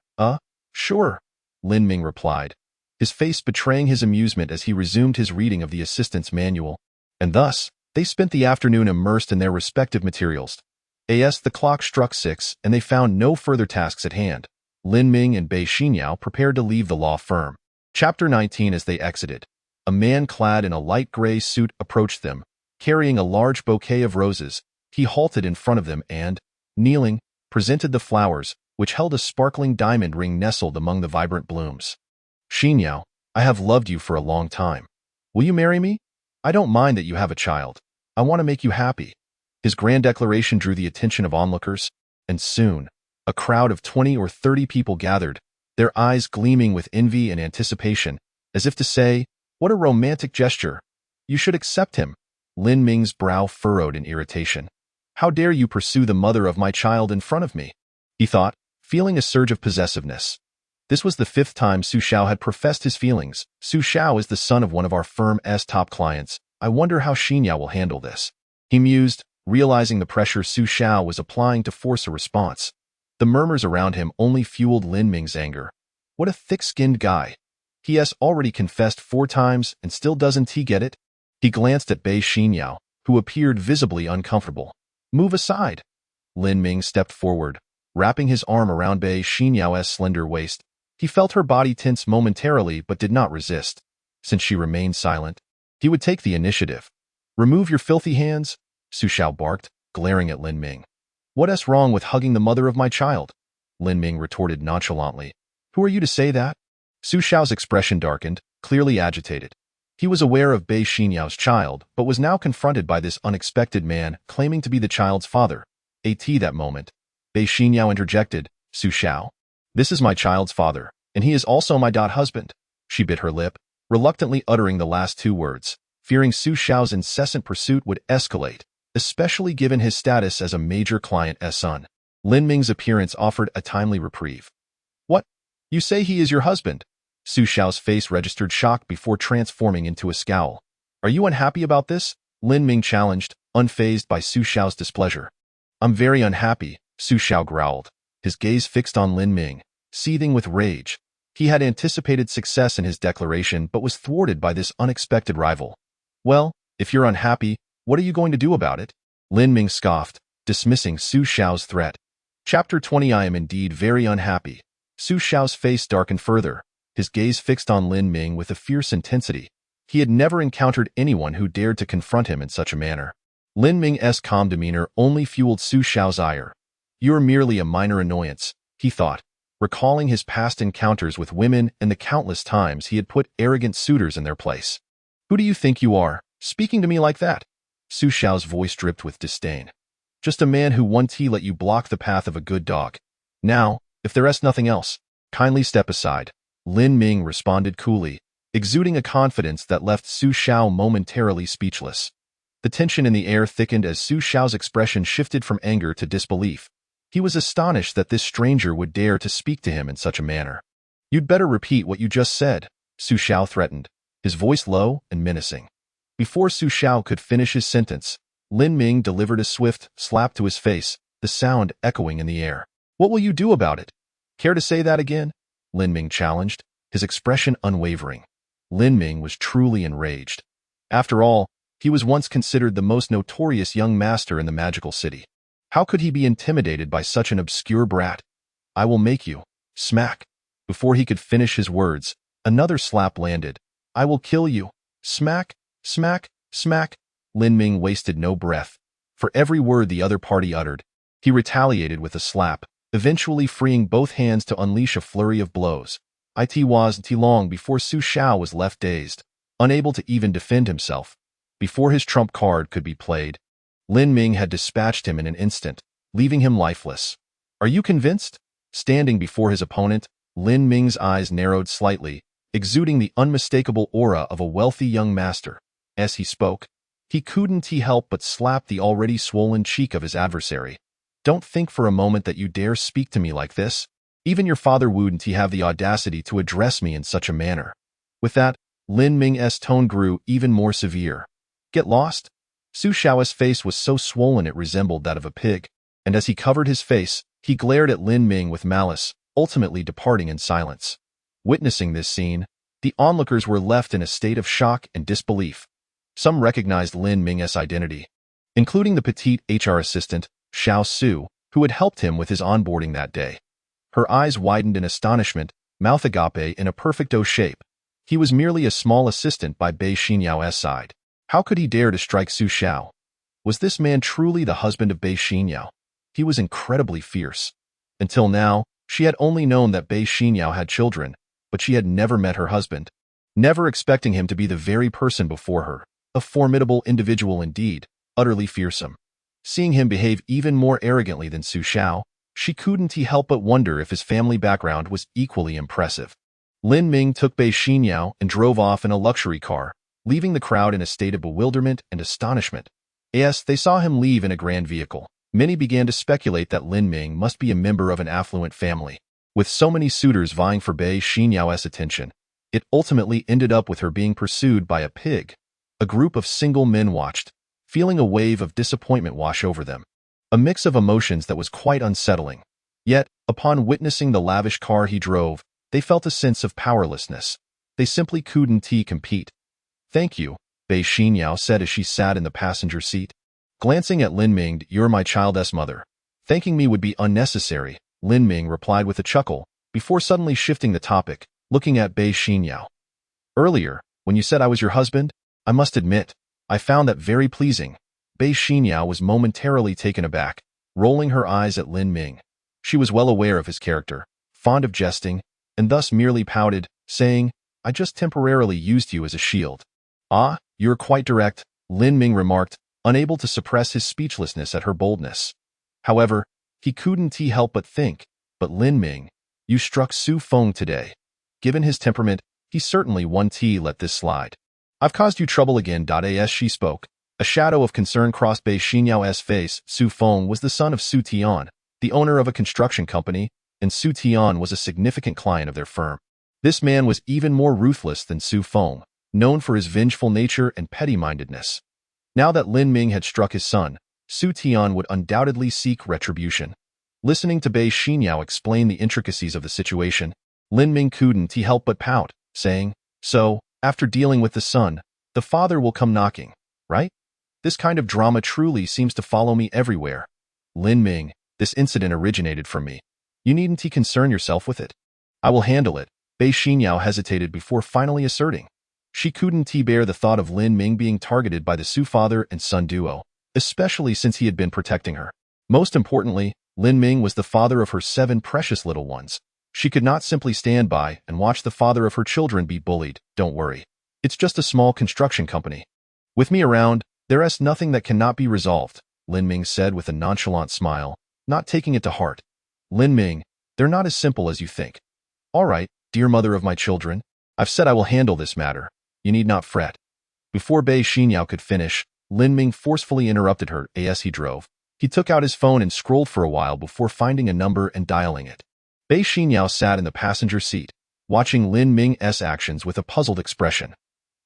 Sure," Lin Ming replied, his face betraying his amusement as he resumed his reading of the assistant's manual. And thus, they spent the afternoon immersed in their respective materials. As the clock struck 6 and they found no further tasks at hand, Lin Ming and Bei Xinyao prepared to leave the law firm. Chapter 19. As they exited, a man clad in a light gray suit approached them, carrying a large bouquet of roses. He halted in front of them and, kneeling, presented the flowers, which held a sparkling diamond ring nestled among the vibrant blooms. "Xinyao, I have loved you for a long time. Will you marry me? I don't mind that you have a child. I want to make you happy." His grand declaration drew the attention of onlookers, and soon, a crowd of 20 or 30 people gathered, their eyes gleaming with envy and anticipation, as if to say, "What a romantic gesture. You should accept him." Lin Ming's brow furrowed in irritation. "How dare you pursue the mother of my child in front of me?" he thought, feeling a surge of possessiveness. This was the 5th time Su Xiao had professed his feelings. "Su Xiao is the son of one of our firm's top clients. I wonder how Xinyao will handle this," he mused, realizing the pressure Su Xiao was applying to force a response. The murmurs around him only fueled Lin Ming's anger. What a thick-skinned guy. He has already confessed 4 times and still doesn't he get it? He glanced at Bei Xinyao, who appeared visibly uncomfortable. "Move aside." Lin Ming stepped forward, wrapping his arm around Bei Xinyao's slender waist. He felt her body tense momentarily but did not resist. Since she remained silent, he would take the initiative. "Remove your filthy hands," Su Xiao barked, glaring at Lin Ming. "What's wrong with hugging the mother of my child?" Lin Ming retorted nonchalantly. "Who are you to say that?" Su Xiao's expression darkened, clearly agitated. He was aware of Bei Xinyao's child, but was now confronted by this unexpected man claiming to be the child's father. That moment, Bei Xinyao interjected, "Su Xiao, this is my child's father, and he is also my husband." She bit her lip, reluctantly uttering the last 2 words, fearing Su Xiao's incessant pursuit would escalate, especially given his status as a major client's son. Lin Ming's appearance offered a timely reprieve. "What? You say he is your husband?" Su Xiao's face registered shock before transforming into a scowl. "Are you unhappy about this?" Lin Ming challenged, unfazed by Su Xiao's displeasure. "I'm very unhappy," Su Xiao growled, his gaze fixed on Lin Ming, seething with rage. He had anticipated success in his declaration but was thwarted by this unexpected rival. "Well, if you're unhappy, what are you going to do about it?" Lin Ming scoffed, dismissing Su Xiao's threat. Chapter 20. I am indeed very unhappy. Su Xiao's face darkened further, his gaze fixed on Lin Ming with a fierce intensity. He had never encountered anyone who dared to confront him in such a manner. Lin Ming's calm demeanor only fueled Su Xiao's ire. "You're merely a minor annoyance," he thought, recalling his past encounters with women and the countless times he had put arrogant suitors in their place. "Who do you think you are, speaking to me like that?" Su Xiao's voice dripped with disdain. "Just a man who once let you block the path of a good dog. Now, if there is nothing else, kindly step aside," Lin Ming responded coolly, exuding a confidence that left Su Xiao momentarily speechless. The tension in the air thickened as Su Xiao's expression shifted from anger to disbelief. He was astonished that this stranger would dare to speak to him in such a manner. "You'd better repeat what you just said," Su Xiao threatened, his voice low and menacing. Before Su Xiao could finish his sentence, Lin Ming delivered a swift slap to his face, the sound echoing in the air. "What will you do about it?" "Care to say that again?" Lin Ming challenged, his expression unwavering. Lin Ming was truly enraged. After all, he was once considered the most notorious young master in the magical city. How could he be intimidated by such an obscure brat? "I will make you." Smack. Before he could finish his words, another slap landed. "I will kill you." Smack, smack, smack. Lin Ming wasted no breath. For every word the other party uttered, he retaliated with a slap, eventually freeing both hands to unleash a flurry of blows. It wasn't long before Su Xiao was left dazed. unable to even defend himself. Before his trump card could be played, Lin Ming had dispatched him in an instant, leaving him lifeless. Are you convinced? Standing before his opponent, Lin Ming's eyes narrowed slightly, exuding the unmistakable aura of a wealthy young master. As he spoke, he couldn't help but slap the already swollen cheek of his adversary. Don't think for a moment that you dare speak to me like this. Even your father wouldn't have the audacity to address me in such a manner. With that, Lin Ming's tone grew even more severe. Get lost? Su Shao's face was so swollen it resembled that of a pig, and as he covered his face, he glared at Lin Ming with malice, ultimately departing in silence. Witnessing this scene, the onlookers were left in a state of shock and disbelief. Some recognized Lin Ming's identity, including the petite HR assistant, Xiao Su, who had helped him with his onboarding that day. Her eyes widened in astonishment, mouth agape in a perfect O shape. He was merely a small assistant by Bei Xinyao's side. How could he dare to strike Su Xiao? Was this man truly the husband of Bei Xinyao? He was incredibly fierce. Until now, she had only known that Bei Xinyao had children, but she had never met her husband, never expecting him to be the very person before her, a formidable individual indeed, utterly fearsome. Seeing him behave even more arrogantly than Su Xiao, she couldn't help but wonder if his family background was equally impressive. Lin Ming took Bei Xinyao and drove off in a luxury car, leaving the crowd in a state of bewilderment and astonishment. As they saw him leave in a grand vehicle, many began to speculate that Lin Ming must be a member of an affluent family. With so many suitors vying for Bei Xinyao's attention, it ultimately ended up with her being pursued by a pig. A group of single men watched, feeling a wave of disappointment wash over them. A mix of emotions that was quite unsettling. Yet, upon witnessing the lavish car he drove, they felt a sense of powerlessness. They simply couldn't compete. Thank you, Bei Xinyao said as she sat in the passenger seat. Glancing at Lin Ming, you're my child's mother. Thanking me would be unnecessary, Lin Ming replied with a chuckle, before suddenly shifting the topic, looking at Bei Xinyao. Earlier, when you said I was your husband, I must admit, I found that very pleasing. Bei Xinyao was momentarily taken aback, rolling her eyes at Lin Ming. She was well aware of his character, fond of jesting, and thus merely pouted, saying, I just temporarily used you as a shield. Ah, you're quite direct, Lin Ming remarked, unable to suppress his speechlessness at her boldness. However, he couldn't help but think, but Lin Ming, you struck Su Feng today. Given his temperament, he certainly won't let this slide. I've caused you trouble again. As she spoke, a shadow of concern crossed Bei Xinyao's face. Su Feng was the son of Su Tian, the owner of a construction company, and Su Tian was a significant client of their firm. This man was even more ruthless than Su Feng, known for his vengeful nature and petty-mindedness. Now that Lin Ming had struck his son, Su Tian would undoubtedly seek retribution. Listening to Bei Xinyao explain the intricacies of the situation, Lin Ming couldn't help but pout, saying, So, after dealing with the son, the father will come knocking, right? This kind of drama truly seems to follow me everywhere. Lin Ming, this incident originated from me. You needn't concern yourself with it. I will handle it. Bei Xinyao hesitated before finally asserting. She couldn't bear the thought of Lin Ming being targeted by the Su father and son duo, especially since he had been protecting her. Most importantly, Lin Ming was the father of her 7 precious little ones. She could not simply stand by and watch the father of her children be bullied. Don't worry. It's just a small construction company. With me around, there's nothing that cannot be resolved, Lin Ming said with a nonchalant smile, not taking it to heart. Lin Ming, they're not as simple as you think. All right, dear mother of my children, I've said I will handle this matter. You need not fret. Before Bei Xinyao could finish, Lin Ming forcefully interrupted her as he drove. He took out his phone and scrolled for a while before finding a number and dialing it. Bei Xinyao sat in the passenger seat, watching Lin Ming's actions with a puzzled expression.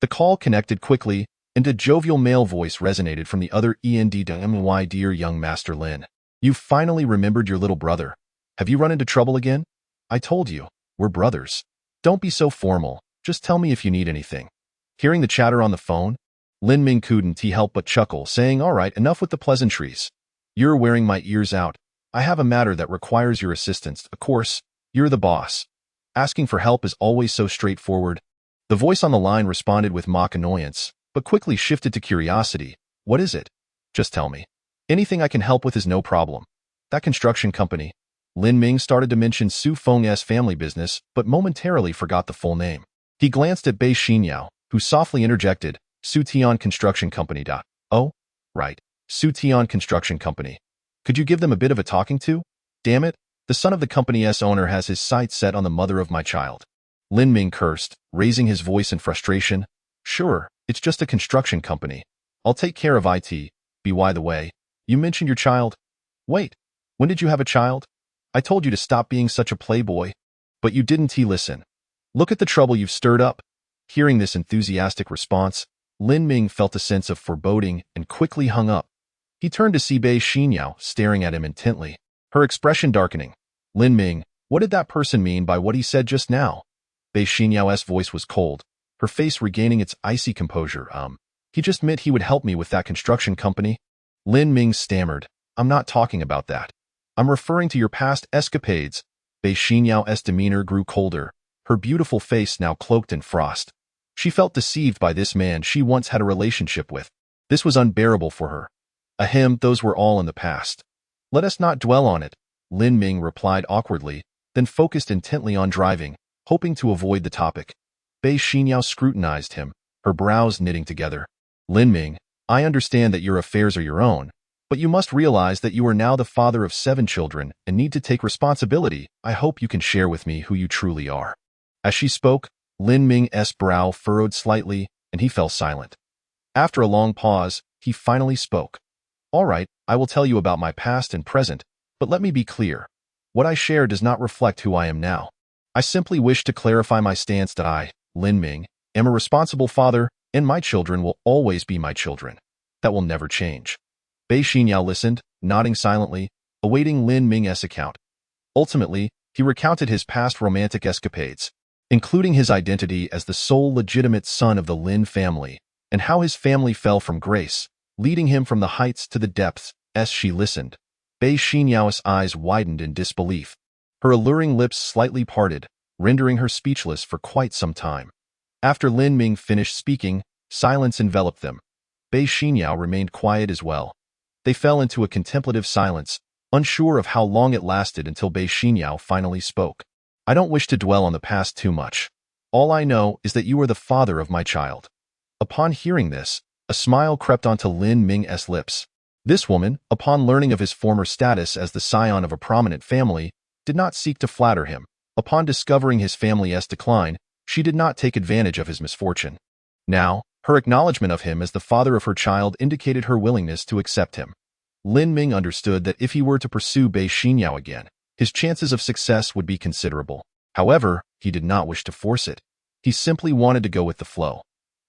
The call connected quickly, and a jovial male voice resonated from the other end. My dear young Master Lin, you've finally remembered your little brother. Have you run into trouble again? I told you, we're brothers. Don't be so formal, just tell me if you need anything. Hearing the chatter on the phone, Lin Ming couldn't help but chuckle, saying, all right, enough with the pleasantries. You're wearing my ears out. I have a matter that requires your assistance. Of course, you're the boss. Asking for help is always so straightforward. The voice on the line responded with mock annoyance, but quickly shifted to curiosity. What is it? Just tell me. Anything I can help with is no problem. That construction company. Lin Ming started to mention Su Feng's family business, but momentarily forgot the full name. He glanced at Bei Xinyao, who softly interjected, Sutian Construction Company. Oh, right. Sutian Construction Company. Could you give them a bit of a talking to? Damn it, the son of the company's owner has his sights set on the mother of my child. Lin Ming cursed, raising his voice in frustration. Sure, it's just a construction company. I'll take care of IT. By the way, you mentioned your child. Wait, when did you have a child? I told you to stop being such a playboy. But you didn't listen. Look at the trouble you've stirred up. Hearing this enthusiastic response, Lin Ming felt a sense of foreboding and quickly hung up. He turned to see Bei Xinyao staring at him intently, her expression darkening. Lin Ming, what did that person mean by what he said just now? Bei Xinyao's voice was cold, her face regaining its icy composure. He just meant he would help me with that construction company. Lin Ming stammered, I'm not talking about that. I'm referring to your past escapades. Bei Xinyao's demeanor grew colder, her beautiful face now cloaked in frost. She felt deceived by this man she once had a relationship with. This was unbearable for her. Ahem, those were all in the past. Let us not dwell on it, Lin Ming replied awkwardly, then focused intently on driving, hoping to avoid the topic. Bei Xinyao scrutinized him, her brows knitting together. Lin Ming, I understand that your affairs are your own, but you must realize that you are now the father of 7 children and need to take responsibility. I hope you can share with me who you truly are. As she spoke, Lin Ming's brow furrowed slightly, and he fell silent. After a long pause, he finally spoke. All right, I will tell you about my past and present, but let me be clear. What I share does not reflect who I am now. I simply wish to clarify my stance that I, Lin Ming, am a responsible father, and my children will always be my children. That will never change. Bei Xinyao listened, nodding silently, awaiting Lin Ming's account. Ultimately, he recounted his past romantic escapades, including his identity as the sole legitimate son of the Lin family, and how his family fell from grace, leading him from the heights to the depths. As she listened, Bei Xinyao's eyes widened in disbelief. Her alluring lips slightly parted, rendering her speechless for quite some time. After Lin Ming finished speaking, silence enveloped them. Bei Xinyao remained quiet as well. They fell into a contemplative silence, unsure of how long it lasted until Bei Xinyao finally spoke. I don't wish to dwell on the past too much. All I know is that you are the father of my child. Upon hearing this, a smile crept onto Lin Ming's lips. This woman, upon learning of his former status as the scion of a prominent family, did not seek to flatter him. Upon discovering his family's decline, she did not take advantage of his misfortune. Now, her acknowledgement of him as the father of her child indicated her willingness to accept him. Lin Ming understood that if he were to pursue Bei Xinyao again, his chances of success would be considerable. However, he did not wish to force it. He simply wanted to go with the flow.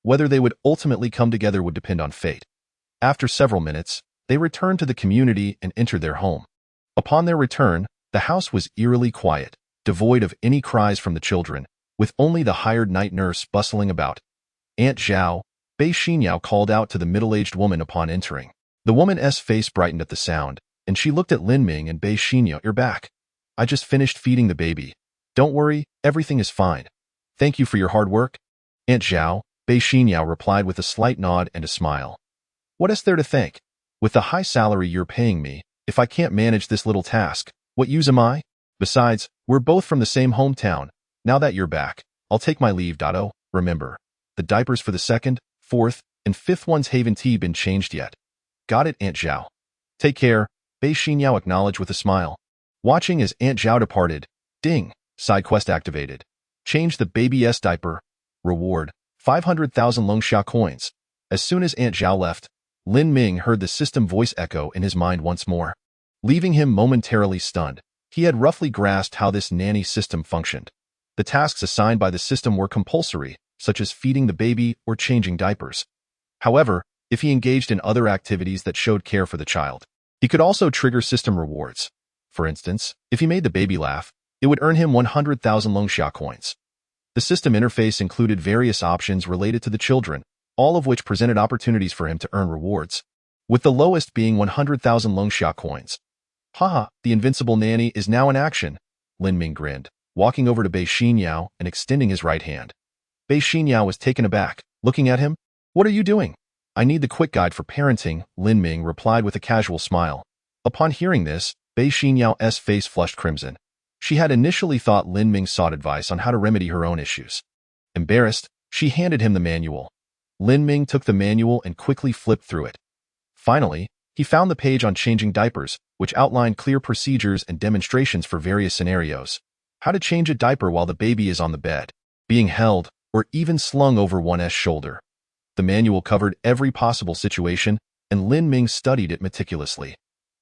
Whether they would ultimately come together would depend on fate. After several minutes, they returned to the community and entered their home. Upon their return, the house was eerily quiet, devoid of any cries from the children, with only the hired night nurse bustling about. Aunt Zhao, Bei Xinyao called out to the middle-aged woman upon entering. The woman's face brightened at the sound, and she looked at Lin Ming and Bei Xinyao. You're back. I just finished feeding the baby. Don't worry, everything is fine. Thank you for your hard work. Aunt Zhao, Bei Xinyao replied with a slight nod and a smile. What is there to thank? With the high salary you're paying me, if I can't manage this little task, what use am I? Besides, we're both from the same hometown. Now that you're back, I'll take my leave. Oh, remember, the diapers for the 2nd, 4th, and 5th ones haven't been changed yet. Got it, Aunt Zhao. Take care, Bei Xinyao acknowledged with a smile. Watching as Aunt Zhao departed, ding, side quest activated. Change the baby's diaper. Reward, 500,000 Longxia coins. As soon as Aunt Zhao left, Lin Ming heard the system voice echo in his mind once more. Leaving him momentarily stunned, he had roughly grasped how this nanny system functioned. The tasks assigned by the system were compulsory, such as feeding the baby or changing diapers. However, if he engaged in other activities that showed care for the child, he could also trigger system rewards. For instance, if he made the baby laugh, it would earn him 100,000 Longxia coins. The system interface included various options related to the children, all of which presented opportunities for him to earn rewards, with the lowest being 100,000 Longxia coins. Haha, the Invincible nanny is now in action, Lin Ming grinned, walking over to Bei Xinyao and extending his right hand. Bei Xinyao was taken aback, looking at him. What are you doing? I need the quick guide for parenting, Lin Ming replied with a casual smile. Upon hearing this, Bei Xinyao face flushed crimson. She had initially thought Lin Ming sought advice on how to remedy her own issues. Embarrassed, She handed him the manual. Lin Ming took the manual and quickly flipped through it. Finally, he found the page on changing diapers, which outlined clear procedures and demonstrations for various scenarios. How to change a diaper while the baby is on the bed, being held, or even slung over one's shoulder. The manual covered every possible situation, and Lin Ming studied it meticulously.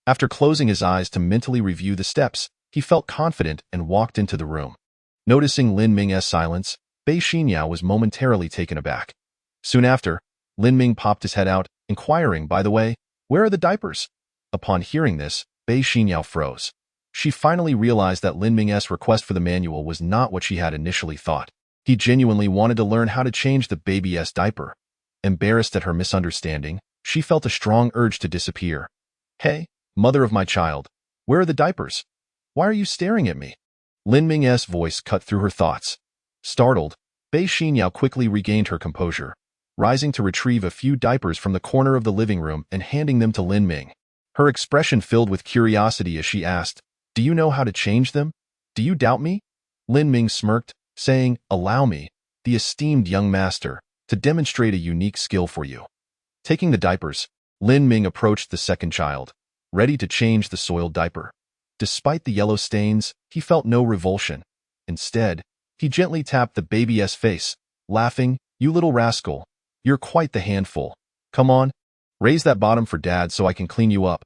After closing his eyes to mentally review the steps, he felt confident and walked into the room. Noticing Lin Ming's silence, Bei Xinyao was momentarily taken aback. Soon after, Lin Ming popped his head out, inquiring, "By the way, where are the diapers?" Upon hearing this, Bei Xinyao froze. She finally realized that Lin Ming's request for the manual was not what she had initially thought. He genuinely wanted to learn how to change the baby's diaper. Embarrassed at her misunderstanding, she felt a strong urge to disappear. "Hey, mother of my child, where are the diapers? Why are you staring at me?" Lin Ming's voice cut through her thoughts. Startled, Bei Xinyao quickly regained her composure, rising to retrieve a few diapers from the corner of the living room and handing them to Lin Ming. Her expression filled with curiosity as she asked, "Do you know how to change them? Do you doubt me?" Lin Ming smirked, saying, "Allow me, the esteemed young master, to demonstrate a unique skill for you." Taking the diapers, Lin Ming approached the second child, ready to change the soiled diaper. Despite the yellow stains, he felt no revulsion. Instead, he gently tapped the baby's face, laughing, "You little rascal, you're quite the handful. Come on, raise that bottom for Dad so I can clean you up."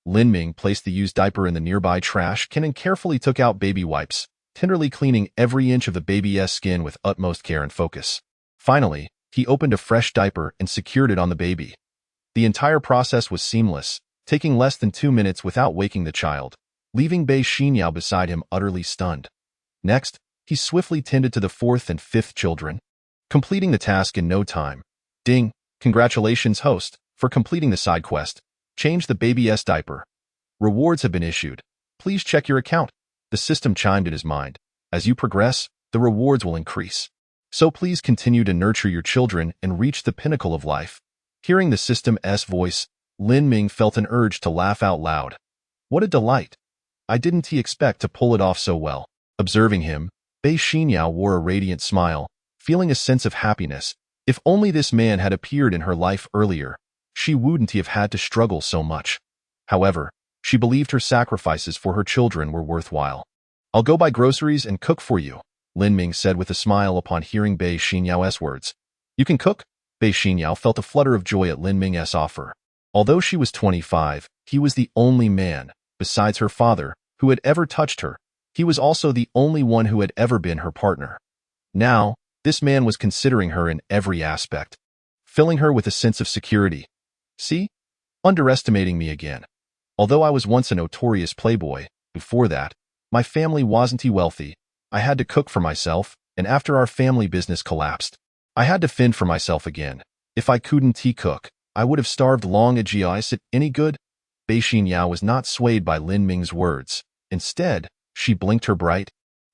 Lin Ming placed the used diaper in the nearby trash can and carefully took out baby wipes, tenderly cleaning every inch of the baby's skin with utmost care and focus. Finally, he opened a fresh diaper and secured it on the baby. The entire process was seamless, taking less than 2 minutes without waking the child, leaving Bei Xinyao beside him utterly stunned. Next, he swiftly tended to the fourth and fifth children, completing the task in no time. "Ding, congratulations, host, for completing the side quest. Change the baby's diaper. Rewards have been issued. Please check your account." The system chimed in his mind. "As you progress, the rewards will increase. So please continue to nurture your children and reach the pinnacle of life." Hearing the system's voice, Lin Ming felt an urge to laugh out loud. What a delight! I didn't he expect to pull it off so well. Observing him, Bei Xinyao wore a radiant smile, feeling a sense of happiness. If only this man had appeared in her life earlier, she wouldn't have had to struggle so much. However, she believed her sacrifices for her children were worthwhile. "I'll go buy groceries and cook for you," Lin Ming said with a smile upon hearing Bei Xinyao's words. "You can cook?" Bei Xinyao felt a flutter of joy at Lin Ming's offer. Although she was 25, he was the only man, besides her father, who had ever touched her. He was also the only one who had ever been her partner. Now, this man was considering her in every aspect, filling her with a sense of security. "See? Underestimating me again. Although I was once a notorious playboy, before that, my family wasn't wealthy. I had to cook for myself, and after our family business collapsed, I had to fend for myself again. If I couldn't cook, I would have starved long ago. Is it any good?" Bei Xinyao was not swayed by Lin Ming's words. Instead, she blinked her bright,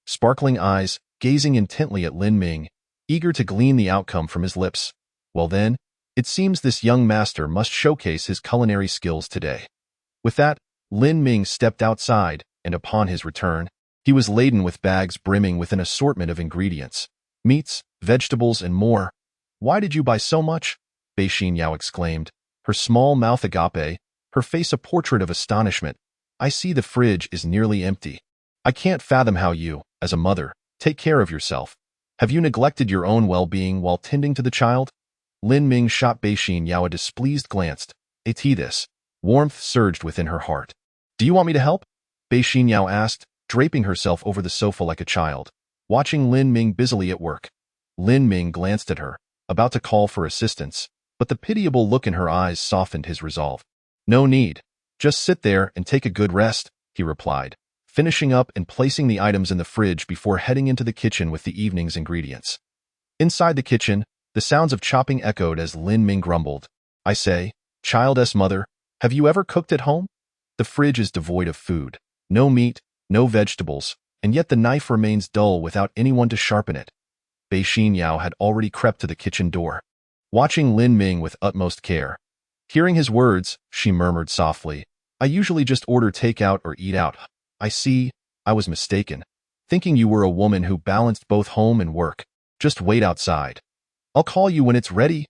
sparkling eyes, gazing intently at Lin Ming, eager to glean the outcome from his lips. "Well then, it seems this young master must showcase his culinary skills today." With that, Lin Ming stepped outside, and upon his return, he was laden with bags brimming with an assortment of ingredients, meats, vegetables, and more. "Why did you buy so much?" Bei Xinyao exclaimed, her small mouth agape, her face a portrait of astonishment. "I see the fridge is nearly empty. I can't fathom how you, as a mother, take care of yourself. Have you neglected your own well-being while tending to the child?" Lin Ming shot Bei Xinyao a displeased glance. This. Warmth surged within her heart. "Do you want me to help?" Bei Xinyao asked, draping herself over the sofa like a child, watching Lin Ming busily at work. Lin Ming glanced at her, about to call for assistance, but the pitiable look in her eyes softened his resolve. "No need. Just sit there and take a good rest," he replied, finishing up and placing the items in the fridge before heading into the kitchen with the evening's ingredients. Inside the kitchen, the sounds of chopping echoed as Lin Ming grumbled. "I say, child's mother, have you ever cooked at home? The fridge is devoid of food. No meat, no vegetables, and yet the knife remains dull without anyone to sharpen it." Bei Xinyao had already crept to the kitchen door, watching Lin Ming with utmost care. Hearing his words, she murmured softly, "I usually just order takeout or eat out. I see, I was mistaken, thinking you were a woman who balanced both home and work. Just wait outside." I'll call you when it's ready.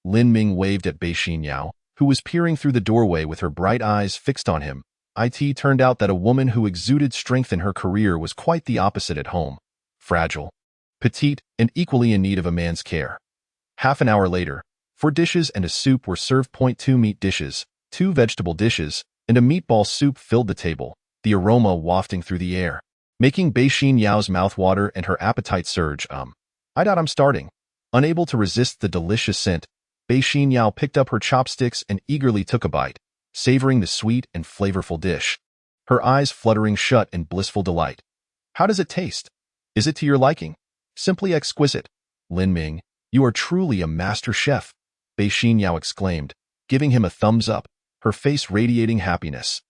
Lin Ming waved at Bei Xinyao, who was peering through the doorway with her bright eyes fixed on him. It turned out that a woman who exuded strength in her career was quite the opposite at home. Fragile, petite, and equally in need of a man's care. Half an hour later, 4 dishes and a soup were served. 2 meat dishes, 2 vegetable dishes, and a meatball soup filled the table, the aroma wafting through the air, making Bei Xinyao's mouth water and her appetite surge. I'm starting. Unable to resist the delicious scent, Bei Xinyao picked up her chopsticks and eagerly took a bite, savoring the sweet and flavorful dish, her eyes fluttering shut in blissful delight. How does it taste? Is it to your liking? Simply exquisite. Lin Ming, you are truly a master chef, Bei Xinyao exclaimed, giving him a thumbs up, her face radiating happiness.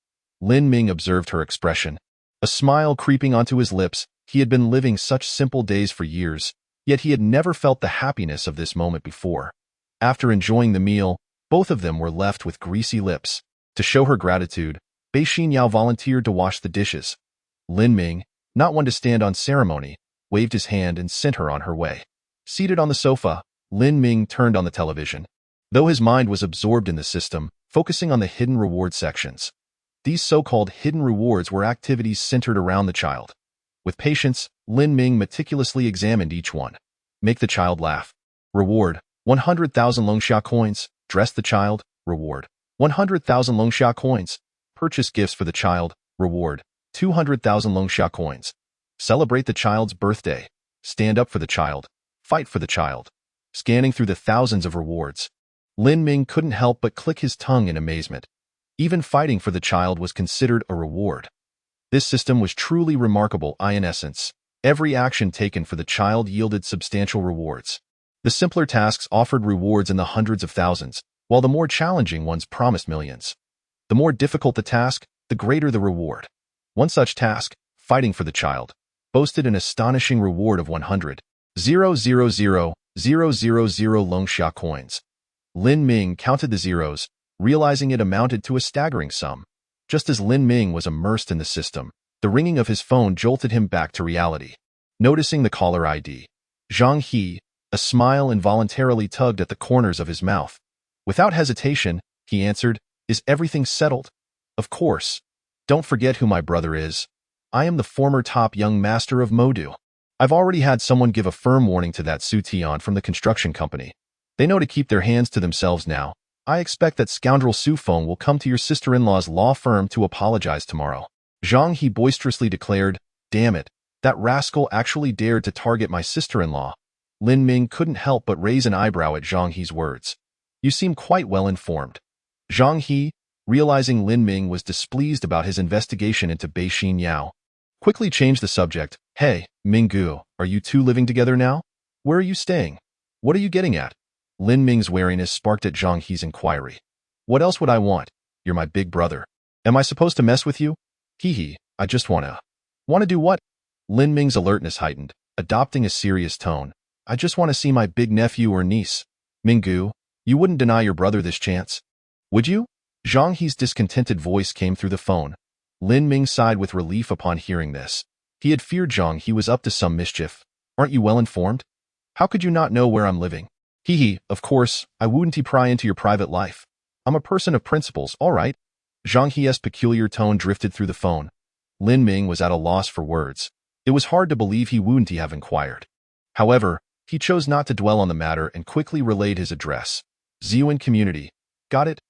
Lin Ming observed her expression, a smile creeping onto his lips. He had been living such simple days for years, yet he had never felt the happiness of this moment before. After enjoying the meal, both of them were left with greasy lips. To show her gratitude, Bei Xinyao volunteered to wash the dishes. Lin Ming, not one to stand on ceremony, waved his hand and sent her on her way. Seated on the sofa, Lin Ming turned on the television, though his mind was absorbed in the system, focusing on the hidden reward sections. These so-called hidden rewards were activities centered around the child. With patience, Lin Ming meticulously examined each one. Make the child laugh. Reward, 100,000 Longxia coins. Dress the child. Reward, 100,000 Longxia coins. Purchase gifts for the child. Reward, 200,000 Longxia coins. Celebrate the child's birthday. Stand up for the child. Fight for the child. Scanning through the thousands of rewards, Lin Ming couldn't help but click his tongue in amazement. Even fighting for the child was considered a reward. This system was truly remarkable. In essence, every action taken for the child yielded substantial rewards. The simpler tasks offered rewards in the hundreds of thousands, while the more challenging ones promised millions. The more difficult the task, the greater the reward. One such task, fighting for the child, boasted an astonishing reward of 100,000 Longxia coins. Lin Ming counted the zeros, realizing it amounted to a staggering sum. Just as Lin Ming was immersed in the system, the ringing of his phone jolted him back to reality. Noticing the caller ID, Zhang He, a smile involuntarily tugged at the corners of his mouth. Without hesitation, he answered, "Is everything settled?" "Of course. Don't forget who my brother is. I am the former top young master of Modu. I've already had someone give a firm warning to that Su Tian from the construction company. They know to keep their hands to themselves now. I expect that scoundrel Su Feng will come to your sister-in-law's law firm to apologize tomorrow." Zhang He boisterously declared, "Damn it, that rascal actually dared to target my sister-in-law." Lin Ming couldn't help but raise an eyebrow at Zhang He's words. "You seem quite well informed." Zhang He, realizing Lin Ming was displeased about his investigation into Bei Xinyao, quickly changed the subject. "Hey, Minggu, are you two living together now? Where are you staying? What are you getting at?" Lin Ming's wariness sparked at Zhang He's inquiry. "What else would I want? You're my big brother. Am I supposed to mess with you? Hee, I just wanna do what?" Lin Ming's alertness heightened, adopting a serious tone. "I just want to see my big nephew or niece. Minggu, you wouldn't deny your brother this chance, would you?" Zhang He's discontented voice came through the phone. Lin Ming sighed with relief upon hearing this. He had feared Zhang He was up to some mischief. "Aren't you well informed? How could you not know where I'm living?" Of course, I wouldn't pry into your private life. I'm a person of principles, all right." Zhang He's peculiar tone drifted through the phone. Lin Ming was at a loss for words. It was hard to believe he wouldn't have inquired. However, he chose not to dwell on the matter and quickly relayed his address. "Ziyuan Community. Got it?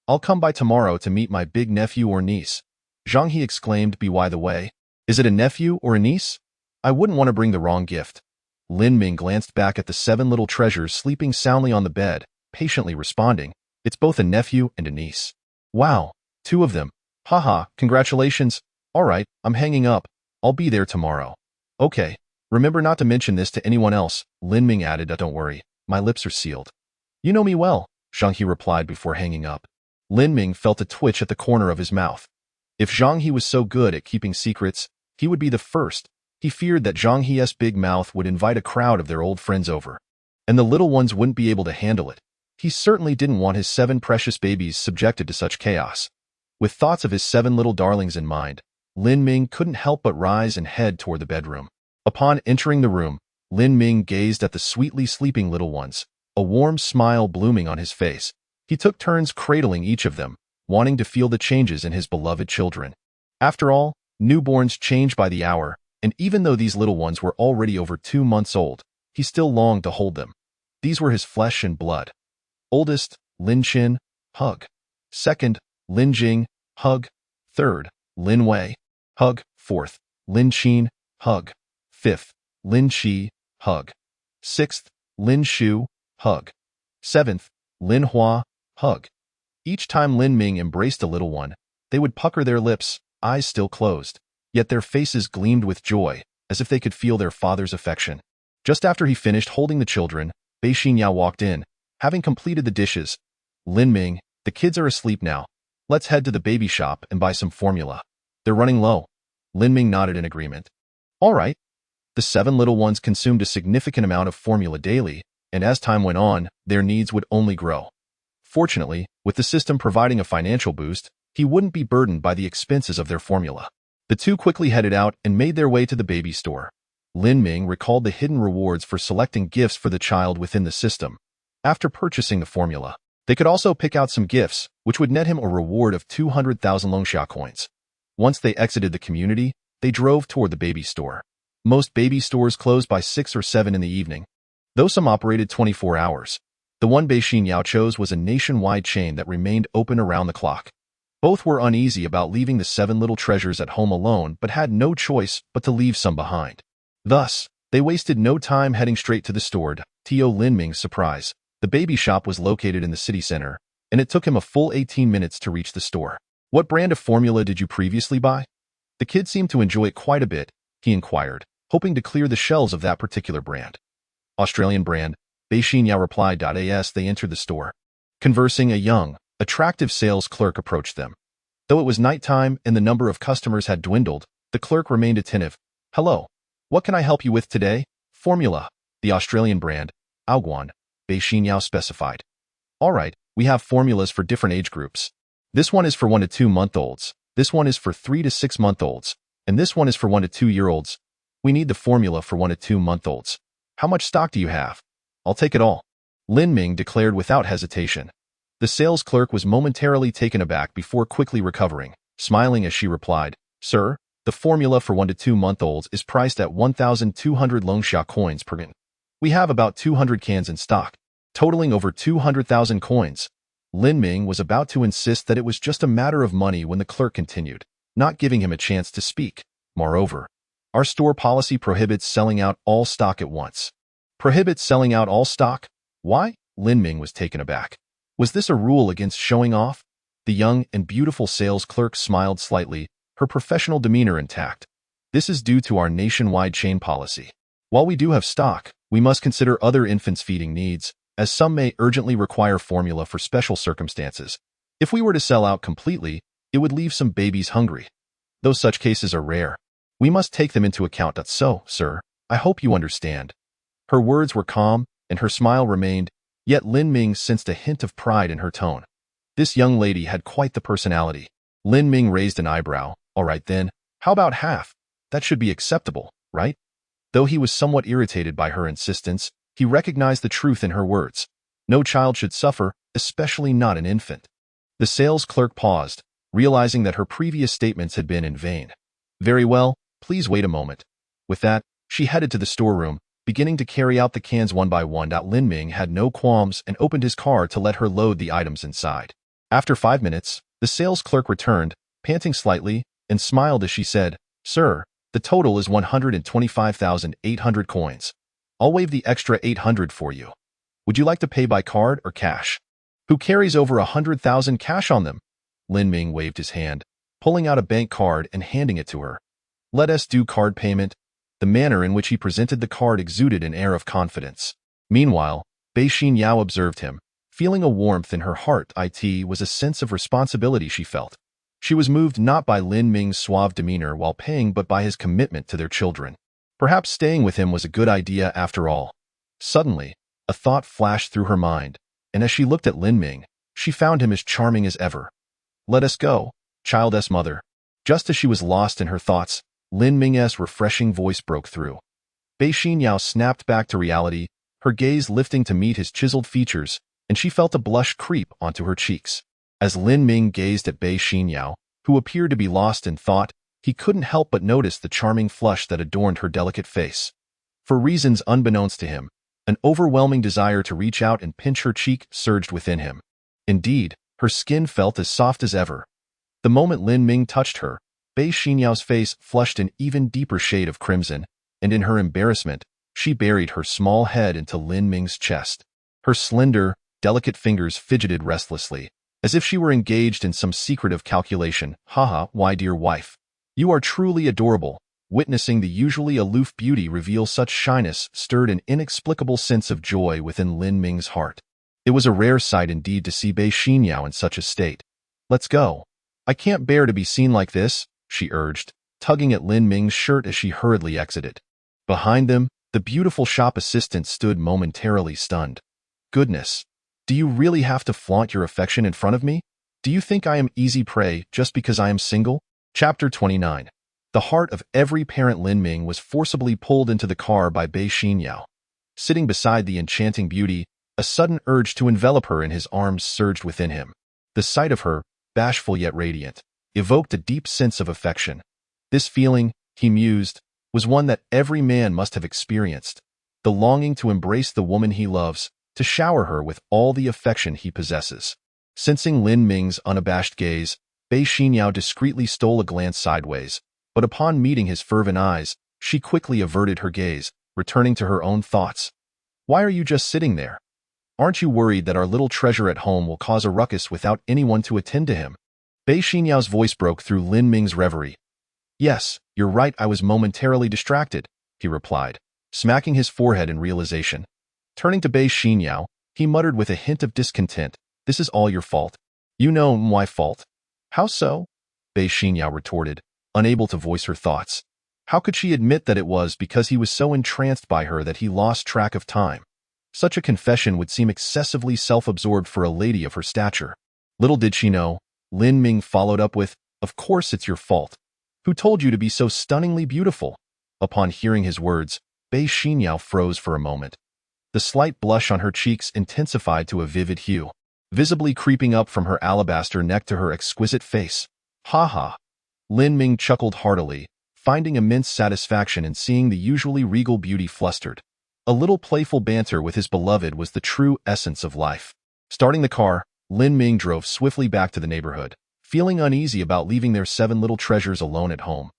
I'll come by tomorrow to meet my big nephew or niece." Zhang He exclaimed, "By the way, is it a nephew or a niece? I wouldn't want to bring the wrong gift." Lin Ming glanced back at the 7 little treasures sleeping soundly on the bed, patiently responding, "It's both a nephew and a niece." "Wow, 2 of them. Haha, congratulations. All right, I'm hanging up. I'll be there tomorrow." "Okay, remember not to mention this to anyone else," Lin Ming added. "Don't worry, my lips are sealed." "You know me well," Zhang He replied before hanging up. Lin Ming felt a twitch at the corner of his mouth. If Zhang He was so good at keeping secrets, he would be the first. He feared that Zhang He's big mouth would invite a crowd of their old friends over, and the little ones wouldn't be able to handle it. He certainly didn't want his 7 precious babies subjected to such chaos. With thoughts of his 7 little darlings in mind, Lin Ming couldn't help but rise and head toward the bedroom. Upon entering the room, Lin Ming gazed at the sweetly sleeping little ones, a warm smile blooming on his face. He took turns cradling each of them, wanting to feel the changes in his beloved children. After all, newborns change by the hour, and even though these little ones were already over 2 months old, he still longed to hold them. These were his flesh and blood. Oldest, Lin Qin, hug. Second, Lin Jing, hug. Third, Lin Wei, hug. Fourth, Lin Qin, hug. Fifth, Lin Qi, hug. Sixth, Lin Shu, hug. Seventh, Lin Hua, hug. Each time Lin Ming embraced a little one, they would pucker their lips, eyes still closed, yet their faces gleamed with joy, as if they could feel their father's affection. Just after he finished holding the children, Bei Xinyao walked in, having completed the dishes. Lin Ming, the kids are asleep now. Let's head to the baby shop and buy some formula. They're running low. Lin Ming nodded in agreement. All right. The 7 little ones consumed a significant amount of formula daily, and as time went on, their needs would only grow. Fortunately, with the system providing a financial boost, he wouldn't be burdened by the expenses of their formula. The two quickly headed out and made their way to the baby store. Lin Ming recalled the hidden rewards for selecting gifts for the child within the system. After purchasing the formula, they could also pick out some gifts, which would net him a reward of 200,000 Longxia coins. Once they exited the community, they drove toward the baby store. Most baby stores closed by 6 or 7 in the evening, though some operated 24 hours. The one Bei Xinyao chose was a nationwide chain that remained open around the clock. Both were uneasy about leaving the 7 little treasures at home alone but had no choice but to leave some behind. Thus, they wasted no time heading straight to the store. To Lin Ming's surprise, the baby shop was located in the city center, and it took him a full 18 minutes to reach the store. What brand of formula did you previously buy? The kid seemed to enjoy it quite a bit, he inquired, hoping to clear the shelves of that particular brand. Australian brand, Bei Xinyao replied. As they entered the store, conversing, a young, attractive sales clerk approached them. Though it was nighttime and the number of customers had dwindled, the clerk remained attentive. Hello. What can I help you with today? Formula, the Australian brand, Aoguan, Bei Xinyao specified. All right, we have formulas for different age groups. This one is for 1 to 2 month olds, this one is for 3 to 6 month olds, and this one is for 1 to 2 year olds. We need the formula for 1 to 2 month olds. How much stock do you have? I'll take it all, Lin Ming declared without hesitation. The sales clerk was momentarily taken aback before quickly recovering, smiling as she replied, Sir, the formula for 1 to 2 month olds is priced at 1,200 Longxia coins per can. We have about 200 cans in stock, totaling over 200,000 coins. Lin Ming was about to insist that it was just a matter of money when the clerk continued, not giving him a chance to speak. Moreover, our store policy prohibits selling out all stock at once. Prohibits selling out all stock? Why? Lin Ming was taken aback. Was this a rule against showing off? The young and beautiful sales clerk smiled slightly, her professional demeanor intact. This is due to our nationwide chain policy. While we do have stock, we must consider other infants' feeding needs, as some may urgently require formula for special circumstances. If we were to sell out completely, it would leave some babies hungry. Though such cases are rare, we must take them into account. So, sir, I hope you understand. Her words were calm, and her smile remained, yet Lin Ming sensed a hint of pride in her tone. This young lady had quite the personality. Lin Ming raised an eyebrow. All right then, how about half? That should be acceptable, right? Though he was somewhat irritated by her insistence, he recognized the truth in her words. No child should suffer, especially not an infant. The sales clerk paused, realizing that her previous statements had been in vain. Very well, please wait a moment. With that, she headed to the storeroom, beginning to carry out the cans one by one. Lin Ming had no qualms and opened his car to let her load the items inside. After 5 minutes, the sales clerk returned, panting slightly, and smiled as she said, Sir, the total is 125,800 coins. I'll waive the extra 800 for you. Would you like to pay by card or cash? Who carries over 100,000 cash on them? Lin Ming waved his hand, pulling out a bank card and handing it to her. Let us do card payment. The manner in which he presented the card exuded an air of confidence. Meanwhile, Bei Xinyao observed him, feeling a warmth in her heart. It was a sense of responsibility she felt. She was moved not by Lin Ming's suave demeanor while paying but by his commitment to their children. Perhaps staying with him was a good idea after all. Suddenly, a thought flashed through her mind, and as she looked at Lin Ming, she found him as charming as ever. Let us go, child's mother. Just as she was lost in her thoughts, Lin Ming's refreshing voice broke through. Bei Xinyao snapped back to reality, her gaze lifting to meet his chiseled features, and she felt a blush creep onto her cheeks. As Lin Ming gazed at Bei Xinyao, who appeared to be lost in thought, he couldn't help but notice the charming flush that adorned her delicate face. For reasons unbeknownst to him, an overwhelming desire to reach out and pinch her cheek surged within him. Indeed, her skin felt as soft as ever. The moment Lin Ming touched her, Bei Xinyao's face flushed an even deeper shade of crimson, and in her embarrassment, she buried her small head into Lin Ming's chest. Her slender, delicate fingers fidgeted restlessly, as if she were engaged in some secretive calculation. Haha, why dear wife? You are truly adorable. Witnessing the usually aloof beauty reveal such shyness stirred an inexplicable sense of joy within Lin Ming's heart. It was a rare sight indeed to see Bei Xinyao in such a state. Let's go. I can't bear to be seen like this, she urged, tugging at Lin Ming's shirt as she hurriedly exited. Behind them, the beautiful shop assistant stood momentarily stunned. Goodness. Do you really have to flaunt your affection in front of me? Do you think I am easy prey just because I am single? Chapter 29. The heart of every parent Lin Ming was forcibly pulled into the car by Bei Xinyao. Sitting beside the enchanting beauty, a sudden urge to envelop her in his arms surged within him. The sight of her, bashful yet radiant, evoked a deep sense of affection. This feeling, he mused, was one that every man must have experienced. The longing to embrace the woman he loves, to shower her with all the affection he possesses. Sensing Lin Ming's unabashed gaze, Bei Xinyao discreetly stole a glance sideways, but upon meeting his fervent eyes, she quickly averted her gaze, returning to her own thoughts. Why are you just sitting there? Aren't you worried that our little treasure at home will cause a ruckus without anyone to attend to him? Bei Xinyao's voice broke through Lin Ming's reverie. Yes, you're right, I was momentarily distracted, he replied, smacking his forehead in realization. Turning to Bei Xinyao, he muttered with a hint of discontent, this is all your fault. You know my fault. How so? Bei Xinyao retorted, unable to voice her thoughts. How could she admit that it was because he was so entranced by her that he lost track of time? Such a confession would seem excessively self-absorbed for a lady of her stature. Little did she know, Lin Ming followed up with, of course it's your fault. Who told you to be so stunningly beautiful? Upon hearing his words, Bei Xinyao froze for a moment. The slight blush on her cheeks intensified to a vivid hue, visibly creeping up from her alabaster neck to her exquisite face. Ha ha! Lin Ming chuckled heartily, finding immense satisfaction in seeing the usually regal beauty flustered. A little playful banter with his beloved was the true essence of life. Starting the car, Lin Ming drove swiftly back to the neighborhood, feeling uneasy about leaving their 7 little treasures alone at home.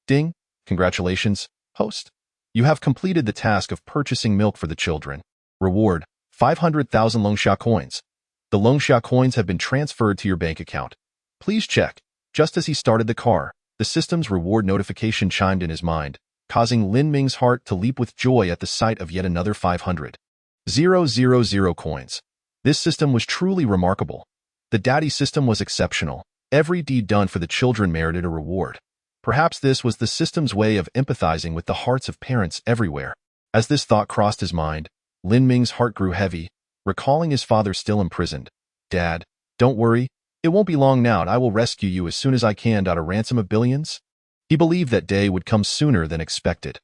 Ding! Congratulations, host. You have completed the task of purchasing milk for the children. Reward, 500,000 Longsha coins. The Longsha coins have been transferred to your bank account. Please check. Just as he started the car, the system's reward notification chimed in his mind, causing Lin Ming's heart to leap with joy at the sight of yet another 500,000 coins. This system was truly remarkable. The daddy system was exceptional. Every deed done for the children merited a reward. Perhaps this was the system's way of empathizing with the hearts of parents everywhere. As this thought crossed his mind, Lin Ming's heart grew heavy, recalling his father still imprisoned. Dad, don't worry. It won't be long now and I will rescue you as soon as I can. A ransom of billions? He believed that day would come sooner than expected.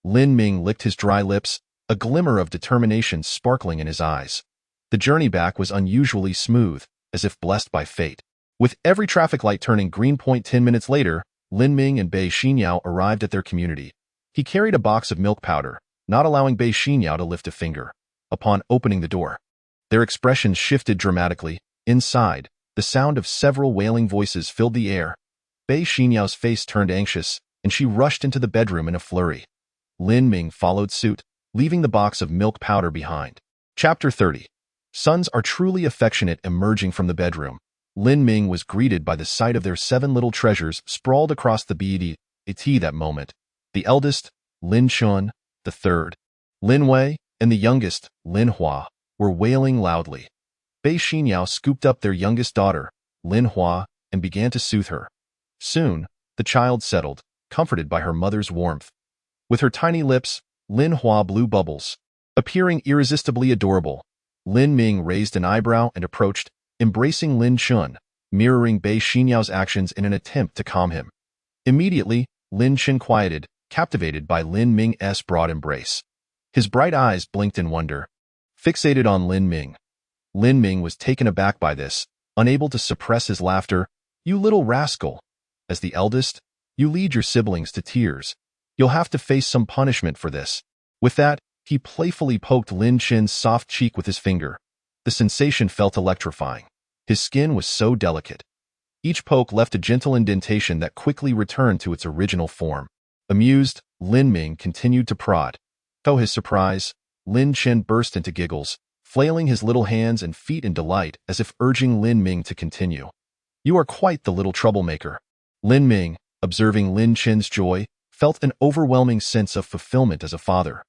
Lin Ming licked his dry lips, a glimmer of determination sparkling in his eyes. The journey back was unusually smooth, as if blessed by fate. With every traffic light turning green. 10 minutes later, Lin Ming and Bei Xinyao arrived at their community. He carried a box of milk powder, not allowing Bei Xinyao to lift a finger. Upon opening the door, their expressions shifted dramatically. Inside, the sound of several wailing voices filled the air. Bei Xinyao's face turned anxious, and she rushed into the bedroom in a flurry. Lin Ming followed suit, leaving the box of milk powder behind. Chapter 30. Sons are truly affectionate. Emerging from the bedroom, Lin Ming was greeted by the sight of their 7 little treasures sprawled across the bed. That moment, the eldest, Lin Chun, the third, Lin Wei, and the youngest, Lin Hua, were wailing loudly. Bei Xinyao scooped up their youngest daughter, Lin Hua, and began to soothe her. Soon, the child settled, comforted by her mother's warmth. With her tiny lips, Lin Hua blew bubbles. Appearing irresistibly adorable, Lin Ming raised an eyebrow and approached, embracing Lin Chun, mirroring Bei Xinyao's actions in an attempt to calm him. Immediately, Lin Chun quieted, captivated by Lin Ming's broad embrace. His bright eyes blinked in wonder, fixated on Lin Ming. Lin Ming was taken aback by this, unable to suppress his laughter. "You little rascal. As the eldest, you lead your siblings to tears. You'll have to face some punishment for this." With that, he playfully poked Lin Chen's soft cheek with his finger. The sensation felt electrifying. His skin was so delicate. Each poke left a gentle indentation that quickly returned to its original form. Amused, Lin Ming continued to prod. To his surprise, Lin Chen burst into giggles, flailing his little hands and feet in delight as if urging Lin Ming to continue. "You are quite the little troublemaker." Lin Ming, observing Lin Chen's joy, felt an overwhelming sense of fulfillment as a father.